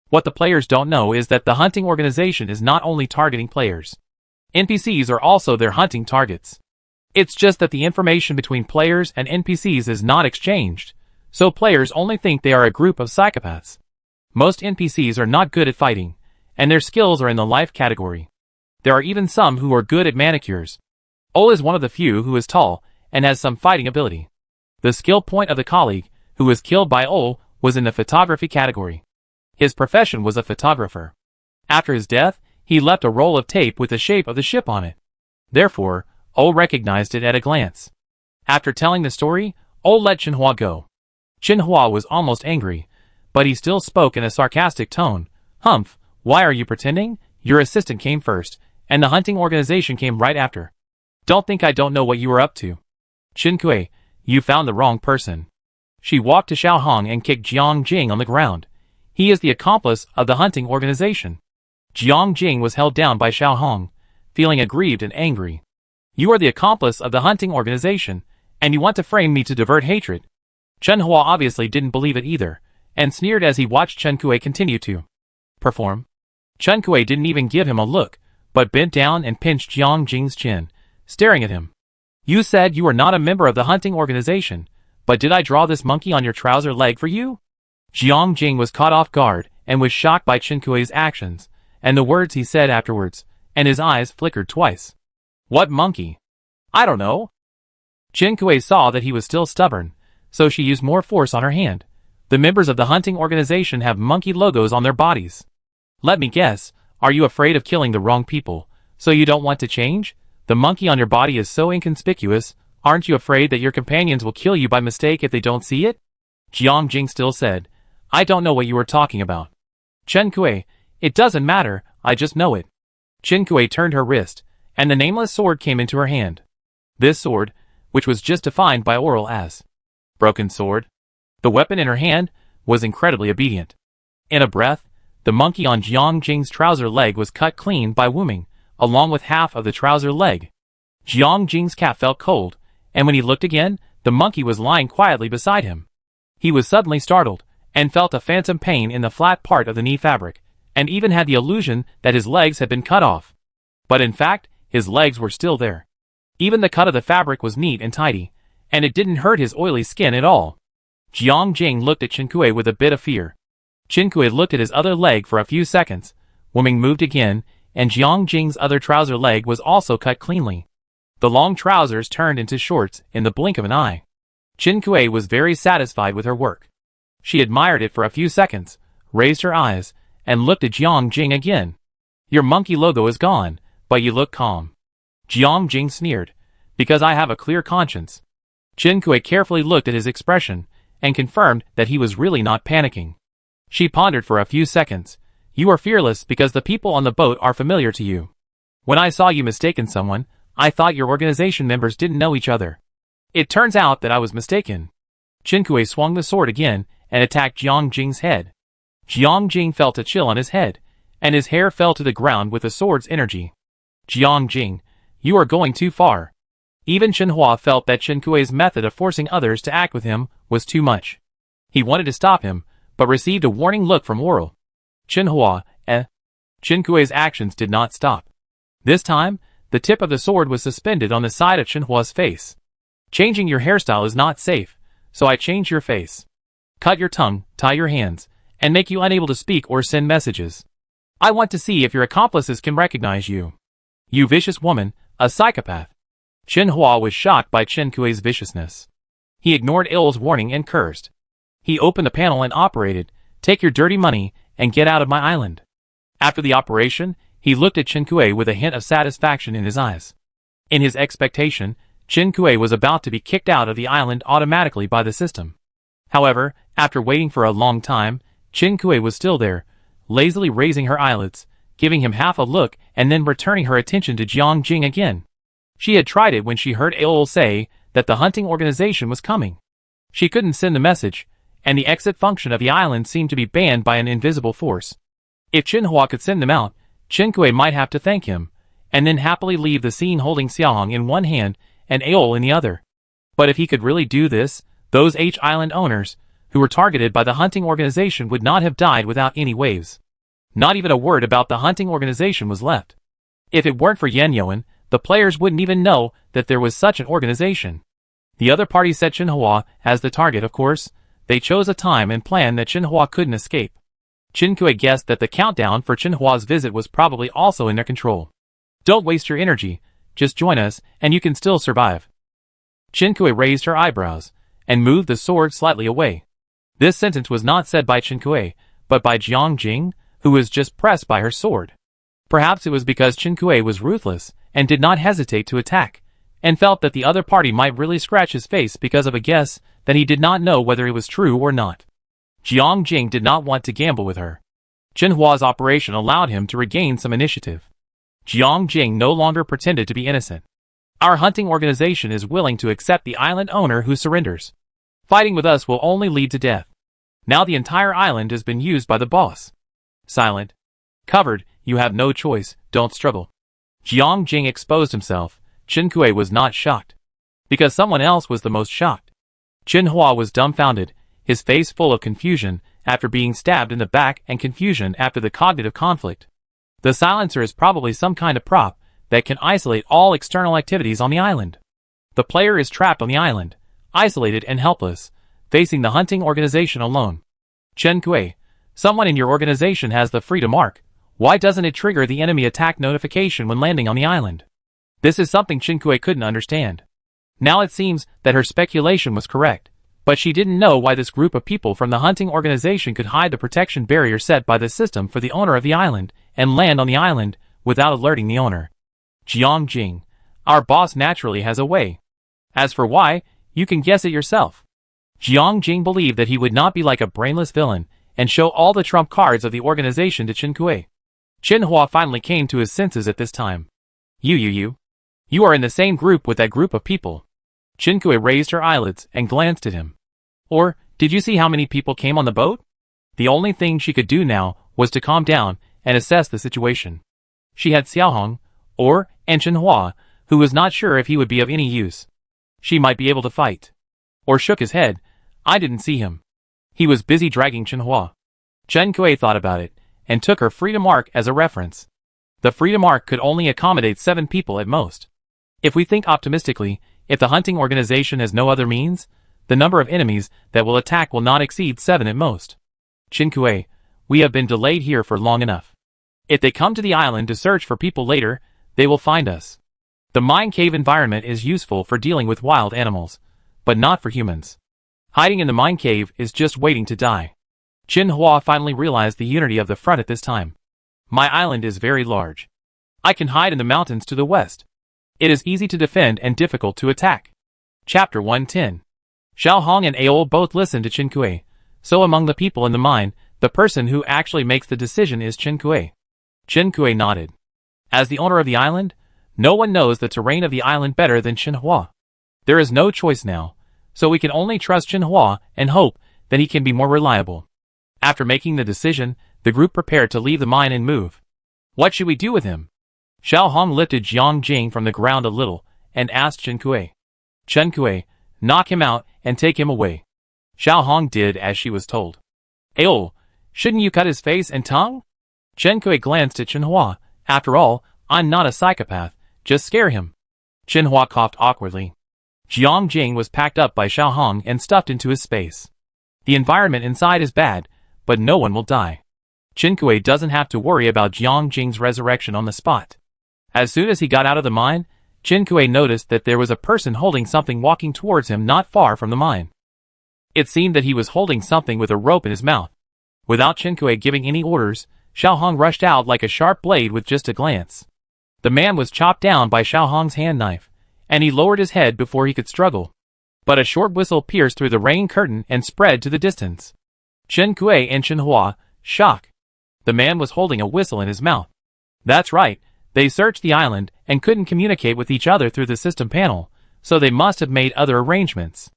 What the players don't know is that the hunting organization is not only targeting players. NPCs are also their hunting targets. It's just that the information between players and NPCs is not exchanged, so players only think they are a group of psychopaths. Most NPCs are not good at fighting, and their skills are in the life category. There are even some who are good at manicures. Ole is one of the few who is tall and has some fighting ability. The skill point of the colleague, who was killed by Ole, was in the photography category. His profession was a photographer. After his death, he left a roll of tape with the shape of the ship on it. Therefore, Ole recognized it at a glance. After telling the story, Ole let Xinhua go. Xinhua was almost angry, but he still spoke in a sarcastic tone. Humph, why are you pretending? Your assistant came first, and the hunting organization came right after. Don't think I don't know what you were up to. Qinkui, you found the wrong person. She walked to Xiao Hong and kicked Jiang Jing on the ground. He is the accomplice of the hunting organization. Jiang Jing was held down by Xiao Hong, feeling aggrieved and angry. You are the accomplice of the hunting organization, and you want to frame me to divert hatred. Xinhua obviously didn't believe it either, and sneered as he watched Qinkui continue to perform. Qinkui didn't even give him a look, but bent down and pinched Jiang Jing's chin, staring at him. You said you were not a member of the hunting organization, but did I draw this monkey on your trouser leg for you? Jiang Jing was caught off guard and was shocked by Qinkui's actions, and the words he said afterwards, and his eyes flickered twice. What monkey? I don't know. Qinkui saw that he was still stubborn, so she used more force on her hand. The members of the hunting organization have monkey logos on their bodies. Let me guess, are you afraid of killing the wrong people, so you don't want to change? The monkey on your body is so inconspicuous, aren't you afraid that your companions will kill you by mistake if they don't see it? Jiang Jing still said, I don't know what you are talking about. Qinkui, it doesn't matter, I just know it. Qinkui turned her wrist, and the nameless sword came into her hand. This sword, which was just defined by Oral as broken sword, the weapon in her hand, was incredibly obedient. In a breath, the monkey on Jiang Jing's trouser leg was cut clean by Wu Ming, along with half of the trouser leg. Jiang Jing's calf felt cold, and when he looked again, the monkey was lying quietly beside him. He was suddenly startled, and felt a phantom pain in the flat part of the knee fabric, and even had the illusion that his legs had been cut off. But in fact, his legs were still there. Even the cut of the fabric was neat and tidy, and it didn't hurt his oily skin at all. Jiang Jing looked at Qinkui with a bit of fear. Qinkui looked at his other leg for a few seconds. Wu Ming moved again, and Jiang Jing's other trouser leg was also cut cleanly. The long trousers turned into shorts in the blink of an eye. Qinkui was very satisfied with her work. She admired it for a few seconds, raised her eyes, and looked at Jiang Jing again. Your monkey logo is gone, but you look calm. Jiang Jing sneered, because I have a clear conscience. Qinkui carefully looked at his expression, and confirmed that he was really not panicking. She pondered for a few seconds. You are fearless because the people on the boat are familiar to you. When I saw you mistaken someone, I thought your organization members didn't know each other. It turns out that I was mistaken. Qinkui swung the sword again and attacked Jiang Jing's head. Jiang Jing felt a chill on his head, and his hair fell to the ground with the sword's energy. Jiang Jing, you are going too far. Even Xinhua felt that Qinkui's method of forcing others to act with him was too much. He wanted to stop him, but received a warning look from Oral. Xinhua, Qinkui's actions did not stop. This time, the tip of the sword was suspended on the side of Xinhua's face. Changing your hairstyle is not safe, so I changed your face. Cut your tongue, tie your hands, and make you unable to speak or send messages. I want to see if your accomplices can recognize you. You vicious woman, a psychopath. Xinhua was shocked by Qinkui's viciousness. He ignored Il's warning and cursed. He opened a panel and operated, take your dirty money, and get out of my island. After the operation, he looked at Qinkui with a hint of satisfaction in his eyes. In his expectation, Qinkui was about to be kicked out of the island automatically by the system. However, after waiting for a long time, Qinkui was still there, lazily raising her eyelids, giving him half a look and then returning her attention to Jiang Jing again. She had tried it when she heard Aol say that the hunting organization was coming. She couldn't send the message, and the exit function of the island seemed to be banned by an invisible force. If Xinhua could send them out, Qinkui might have to thank him, and then happily leave the scene holding Xiaohong in one hand and Aol in the other. But if he could really do this, those H-Island owners, who were targeted by the hunting organization would not have died without any waves. Not even a word about the hunting organization was left. If it weren't for Yan Yuan, the players wouldn't even know that there was such an organization. The other party set Xinhua as the target, of course. They chose a time and plan that Xinhua couldn't escape. Qin Kuei guessed that the countdown for Xinhua's visit was probably also in their control. Don't waste your energy, just join us, and you can still survive. Qin Kuei raised her eyebrows, and moved the sword slightly away. This sentence was not said by Qin Kuei, but by Jiang Jing, who was just pressed by her sword. Perhaps it was because Qin Kuei was ruthless, and did not hesitate to attack, and felt that the other party might really scratch his face because of a guess that he did not know whether it was true or not. Jiang Jing did not want to gamble with her. Xinhua's operation allowed him to regain some initiative. Jiang Jing no longer pretended to be innocent. Our hunting organization is willing to accept the island owner who surrenders. Fighting with us will only lead to death. Now the entire island has been used by the boss. Silent. Covered, you have no choice, don't struggle. Jiang Jing exposed himself. Qin Kuei was not shocked. Because someone else was the most shocked. Xinhua was dumbfounded, his face full of confusion after being stabbed in the back and confusion after the cognitive conflict. The silencer is probably some kind of prop that can isolate all external activities on the island. The player is trapped on the island, isolated and helpless, facing the hunting organization alone. Qin Kuei, someone in your organization has the freedom mark. Why doesn't it trigger the enemy attack notification when landing on the island? This is something Qin Kuei couldn't understand. Now it seems that her speculation was correct, but she didn't know why this group of people from the hunting organization could hide the protection barrier set by the system for the owner of the island and land on the island without alerting the owner. Jiang Jing, our boss naturally has a way. As for why, you can guess it yourself. Jiang Jing believed that he would not be like a brainless villain and show all the trump cards of the organization to Qin Kuei. Xinhua finally came to his senses at this time. You are in the same group with that group of people. Qin Kuei raised her eyelids and glanced at him. Or, did you see how many people came on the boat? The only thing she could do now was to calm down and assess the situation. She had Xiaohong, and Xinhua, who was not sure if he would be of any use. She might be able to fight. Or shook his head. I didn't see him. He was busy dragging Xinhua. Qin Kuei thought about it, and took her freedom arc as a reference. The freedom arc could only accommodate 7 people at most. If we think optimistically, if the hunting organization has no other means, the number of enemies that will attack will not exceed 7 at most. Qin Kuei, we have been delayed here for long enough. If they come to the island to search for people later, they will find us. The mine cave environment is useful for dealing with wild animals, but not for humans. Hiding in the mine cave is just waiting to die. Xinhua finally realized the unity of the front at this time. My island is very large. I can hide in the mountains to the west. It is easy to defend and difficult to attack. Chapter 110. Xiaohong and Aol both listened to Qin Kuei. So among the people in the mine, the person who actually makes the decision is Qin Kuei. Qin Kuei nodded. As the owner of the island, no one knows the terrain of the island better than Xinhua. There is no choice now, so we can only trust Xinhua and hope that he can be more reliable. After making the decision, the group prepared to leave the mine and move. What should we do with him? Xiaohong lifted Jiang Jing from the ground a little, and asked Qin Kuei. Qin Kuei, knock him out and take him away. Xiaohong did as she was told. Aol, shouldn't you cut his face and tongue? Qin Kuei glanced at Xinhua. After all, I'm not a psychopath, just scare him. Xinhua coughed awkwardly. Jiang Jing was packed up by Xiaohong and stuffed into his space. The environment inside is bad, but no one will die. Qin Kuei doesn't have to worry about Jiang Jing's resurrection on the spot. As soon as he got out of the mine, Qin Kuei noticed that there was a person holding something walking towards him not far from the mine. It seemed that he was holding something with a rope in his mouth. Without Qin Kuei giving any orders, Xiaohong rushed out like a sharp blade with just a glance. The man was chopped down by Xiaohong's hand knife, and he lowered his head before he could struggle. But a short whistle pierced through the rain curtain and spread to the distance. Qin Kuei and Xinhua, shock. The man was holding a whistle in his mouth. That's right, they searched the island and couldn't communicate with each other through the system panel, so they must have made other arrangements.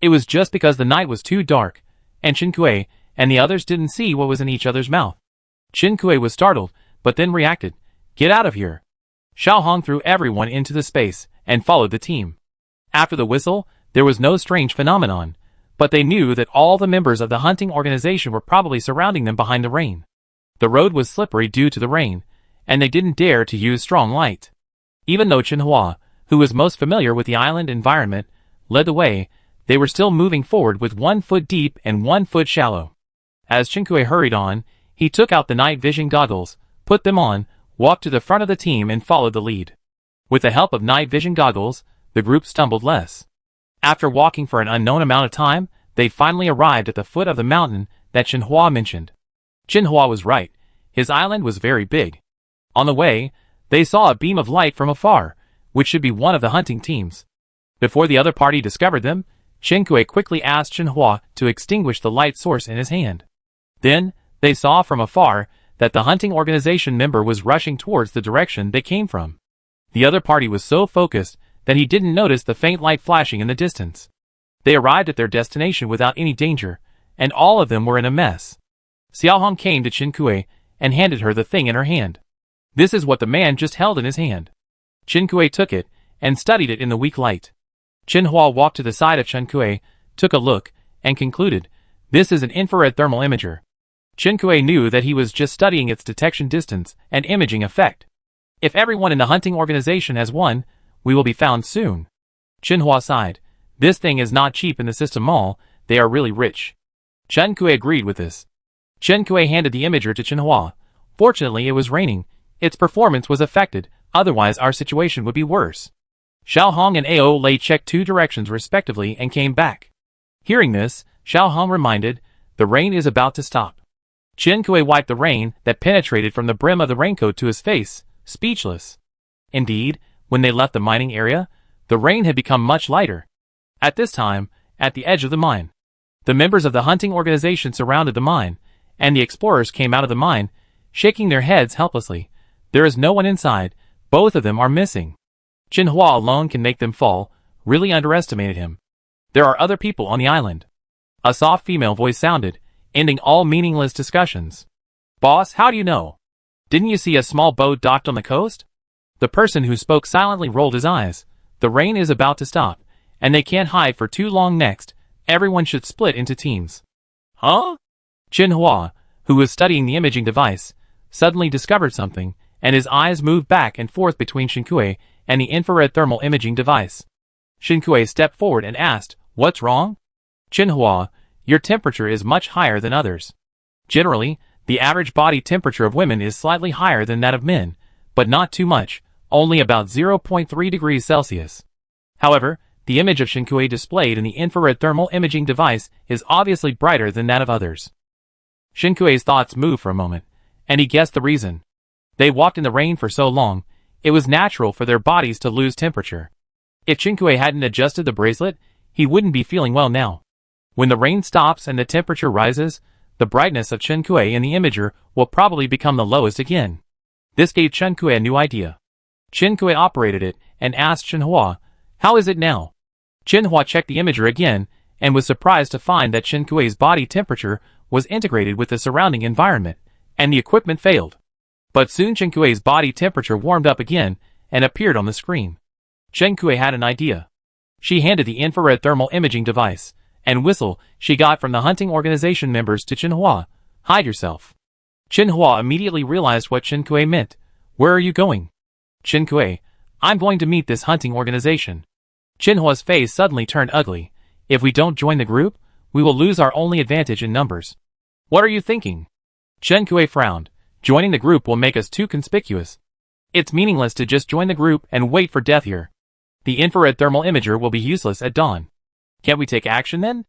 It was just because the night was too dark, and Qin Kuei and the others didn't see what was in each other's mouth. Qin Kuei was startled, but then reacted. Get out of here. Xiaohong threw everyone into the space and followed the team. After the whistle, there was no strange phenomenon, but they knew that all the members of the hunting organization were probably surrounding them behind the rain. The road was slippery due to the rain, and they didn't dare to use strong light. Even though Chenhua, who was most familiar with the island environment, led the way, they were still moving forward with 1 foot deep and 1 foot shallow. As Chenhua hurried on, he took out the night vision goggles, put them on, walked to the front of the team and followed the lead. With the help of night vision goggles, the group stumbled less. After walking for an unknown amount of time, they finally arrived at the foot of the mountain that Chenhua mentioned. Chenhua was right. His island was very big. On the way, they saw a beam of light from afar, which should be one of the hunting teams. Before the other party discovered them, Chenhua quickly asked Chenhua to extinguish the light source in his hand. Then, they saw from afar that the hunting organization member was rushing towards the direction they came from. The other party was so focused that he didn't notice the faint light flashing in the distance. They arrived at their destination without any danger, and all of them were in a mess. Xiaohong came to Chenhua and handed her the thing in her hand. This is what the man just held in his hand. Chenhua took it and studied it in the weak light. Chenhua walked to the side of Chenhua, took a look, and concluded, "This is an infrared thermal imager." Chenhua knew that he was just studying its detection distance and imaging effect. If everyone in the hunting organization has one, we will be found soon. Chenhua sighed. This thing is not cheap in the system mall, they are really rich. Chenhua agreed with this. Chenhua handed the imager to Chenhua. Fortunately, it was raining. Its performance was affected, otherwise our situation would be worse. Xiaohong and Ao Lei checked 2 directions respectively and came back. Hearing this, Xiaohong reminded, the rain is about to stop. Chenhua wiped the rain that penetrated from the brim of the raincoat to his face, speechless. Indeed, when they left the mining area, the rain had become much lighter. At this time, at the edge of the mine, the members of the hunting organization surrounded the mine, and the explorers came out of the mine, shaking their heads helplessly. There is no one inside, both of them are missing. Chenhua alone can make them fall, really underestimated him. There are other people on the island. A soft female voice sounded, ending all meaningless discussions. Boss, how do you know? Didn't you see a small boat docked on the coast? The person who spoke silently rolled his eyes. The rain is about to stop, and they can't hide for too long next. Everyone should split into teams. Huh? Chenhua, who was studying the imaging device, suddenly discovered something, and his eyes moved back and forth between Chenhua and the infrared thermal imaging device. Chenhua stepped forward and asked, "What's wrong?" Chenhua, your temperature is much higher than others. Generally, the average body temperature of women is slightly higher than that of men, but not too much, only about 0.3 degrees Celsius. However, the image of Chenhua displayed in the infrared thermal imaging device is obviously brighter than that of others. Chenhua's thoughts moved for a moment, and he guessed the reason. They walked in the rain for so long, it was natural for their bodies to lose temperature. If Chenhua hadn't adjusted the bracelet, he wouldn't be feeling well now. When the rain stops and the temperature rises, the brightness of Chenhua in the imager will probably become the lowest again. This gave Chenhua a new idea. Chenhua operated it and asked Chenhua, "How is it now?" Chenhua checked the imager again and was surprised to find that Chenhua's body temperature was integrated with the surrounding environment, and the equipment failed. But soon Chenhua's body temperature warmed up again and appeared on the screen. Chenhua had an idea. She handed the infrared thermal imaging device and whistle she got from the hunting organization members to Chenhua. "Hide yourself." Chenhua immediately realized what Chenhua meant. "Where are you going?" "Chenhua, I'm going to meet this hunting organization." Chenhua's face suddenly turned ugly. "If we don't join the group, we will lose our only advantage in numbers." "What are you thinking?" Chenhua frowned. "Joining the group will make us too conspicuous. It's meaningless to just join the group and wait for death here. The infrared thermal imager will be useless at dawn. Can't we take action then?"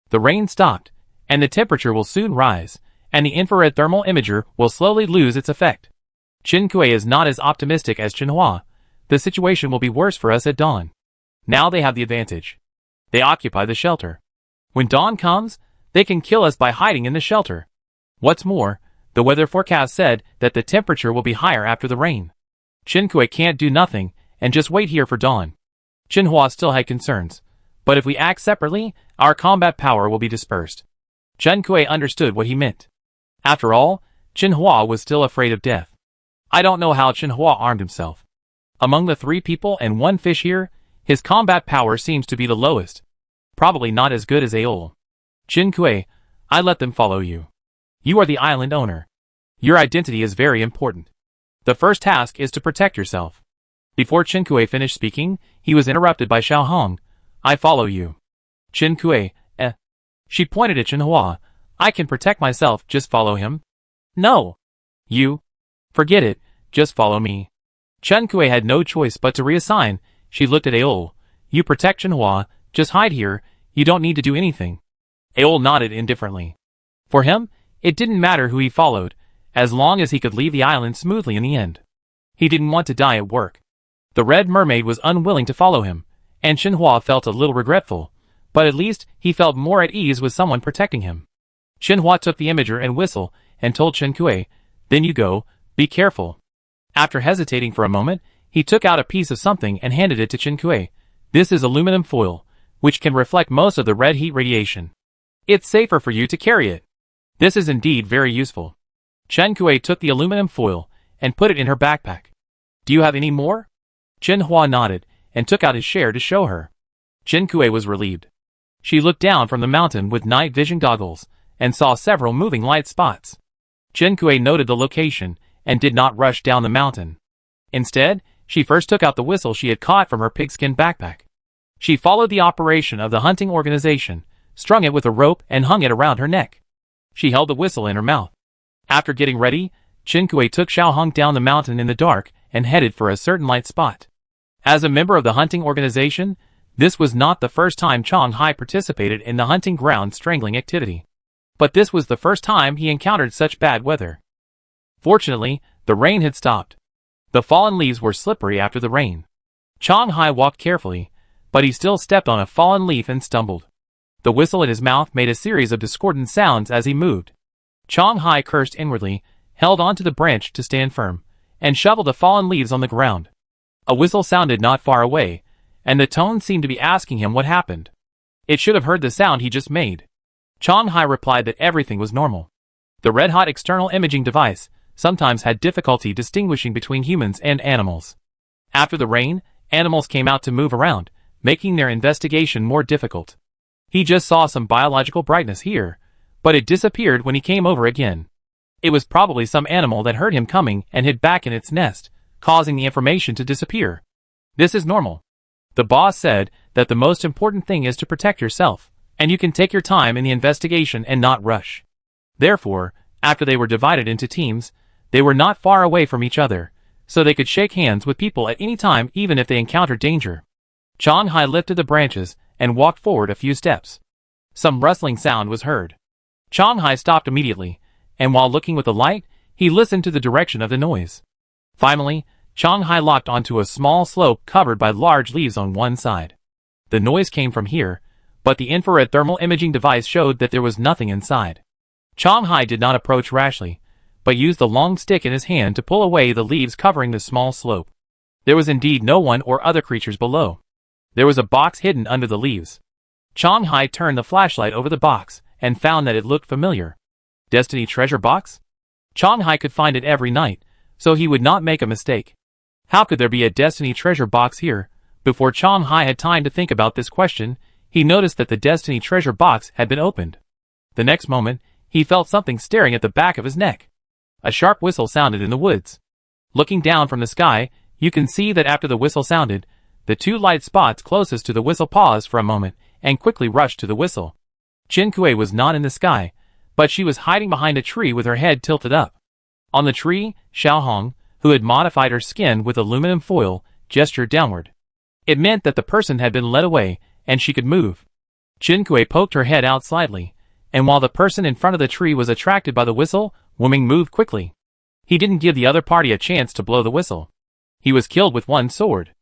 The rain stopped, and the temperature will soon rise, and the infrared thermal imager will slowly lose its effect. Chenhua is not as optimistic as Chenhua. The situation will be worse for us at dawn. Now they have the advantage. They occupy the shelter. When dawn comes, they can kill us by hiding in the shelter. What's more, the weather forecast said that the temperature will be higher after the rain. Chenhua can't do nothing and just wait here for dawn. Chenhua still had concerns, but if we act separately, our combat power will be dispersed. Chenhua understood what he meant. After all, Chenhua was still afraid of death. I don't know how Chenhua armed himself. Among the 3 people and 1 fish here, his combat power seems to be the lowest. Probably not as good as Aol. Chin Kui, I let them follow you. You are the island owner. Your identity is very important. The first task is to protect yourself. Before Chin Kui finished speaking, he was interrupted by Xiao Hong. I follow you. Chin Kui, She pointed at Chen Hua. I can protect myself, just follow him. No. You. Forget it, just follow me. Chen Kui had no choice but to reassign. She looked at Aol. You protect Chen Hua, just hide here, you don't need to do anything. Aol nodded indifferently. For him, it didn't matter who he followed, as long as he could leave the island smoothly in the end. He didn't want to die at work. The Red Mermaid was unwilling to follow him, and Chen Hua felt a little regretful, but at least he felt more at ease with someone protecting him. Chen Hua took the imager and whistle, and told Chen Kui, then you go, be careful. After hesitating for a moment, he took out a piece of something and handed it to Chen Kui. This is aluminum foil, which can reflect most of the red heat radiation. It's safer for you to carry it. This is indeed very useful. Chen Kui took the aluminum foil and put it in her backpack. Do you have any more? Chen Hua nodded and took out his share to show her. Chen Kui was relieved. She looked down from the mountain with night vision goggles and saw several moving light spots. Chen Kui noted the location and did not rush down the mountain. Instead, she first took out the whistle she had caught from her pigskin backpack. She followed the operation of the hunting organization, strung it with a rope and hung it around her neck. She held the whistle in her mouth. After getting ready, Chen Kui took Xiao Hong down the mountain in the dark and headed for a certain light spot. As a member of the hunting organization, this was not the first time Chong Hai participated in the hunting ground strangling activity. But this was the first time he encountered such bad weather. Fortunately, the rain had stopped. The fallen leaves were slippery after the rain. Chong Hai walked carefully, but he still stepped on a fallen leaf and stumbled. The whistle in his mouth made a series of discordant sounds as he moved. Chong Hai cursed inwardly, held onto the branch to stand firm, and shoveled the fallen leaves on the ground. A whistle sounded not far away, and the tone seemed to be asking him what happened. It should have heard the sound he just made. Chong Hai replied that everything was normal. The red-hot external imaging device sometimes had difficulty distinguishing between humans and animals. After the rain, animals came out to move around, making their investigation more difficult. He just saw some biological brightness here, but it disappeared when he came over again. It was probably some animal that heard him coming and hid back in its nest, causing the information to disappear. This is normal. The boss said that the most important thing is to protect yourself, and you can take your time in the investigation and not rush. Therefore, after they were divided into teams, they were not far away from each other, so they could shake hands with people at any time even if they encountered danger. Chong Hai lifted the branches and walked forward a few steps. Some rustling sound was heard. Chong Hai stopped immediately, and while looking with the light, he listened to the direction of the noise. Finally, Chong Hai locked onto a small slope covered by large leaves on one side. The noise came from here, but the infrared thermal imaging device showed that there was nothing inside. Chong Hai did not approach rashly, but used the long stick in his hand to pull away the leaves covering the small slope. There was indeed no one or other creatures below. There was a box hidden under the leaves. Chong Hai turned the flashlight over the box and found that it looked familiar. Destiny treasure box? Chong Hai could find it every night, so he would not make a mistake. How could there be a Destiny treasure box here? Before Chong Hai had time to think about this question, he noticed that the Destiny treasure box had been opened. The next moment, he felt something staring at the back of his neck. A sharp whistle sounded in the woods. Looking down from the sky, you can see that after the whistle sounded, the two light spots closest to the whistle paused for a moment and quickly rushed to the whistle. Chen Kui was not in the sky, but she was hiding behind a tree with her head tilted up. On the tree, Xiao Hong, who had modified her skin with aluminum foil, gestured downward. It meant that the person had been led away, and she could move. Chen Kui poked her head out slightly, and while the person in front of the tree was attracted by the whistle, Wuming moved quickly. He didn't give the other party a chance to blow the whistle. He was killed with one sword.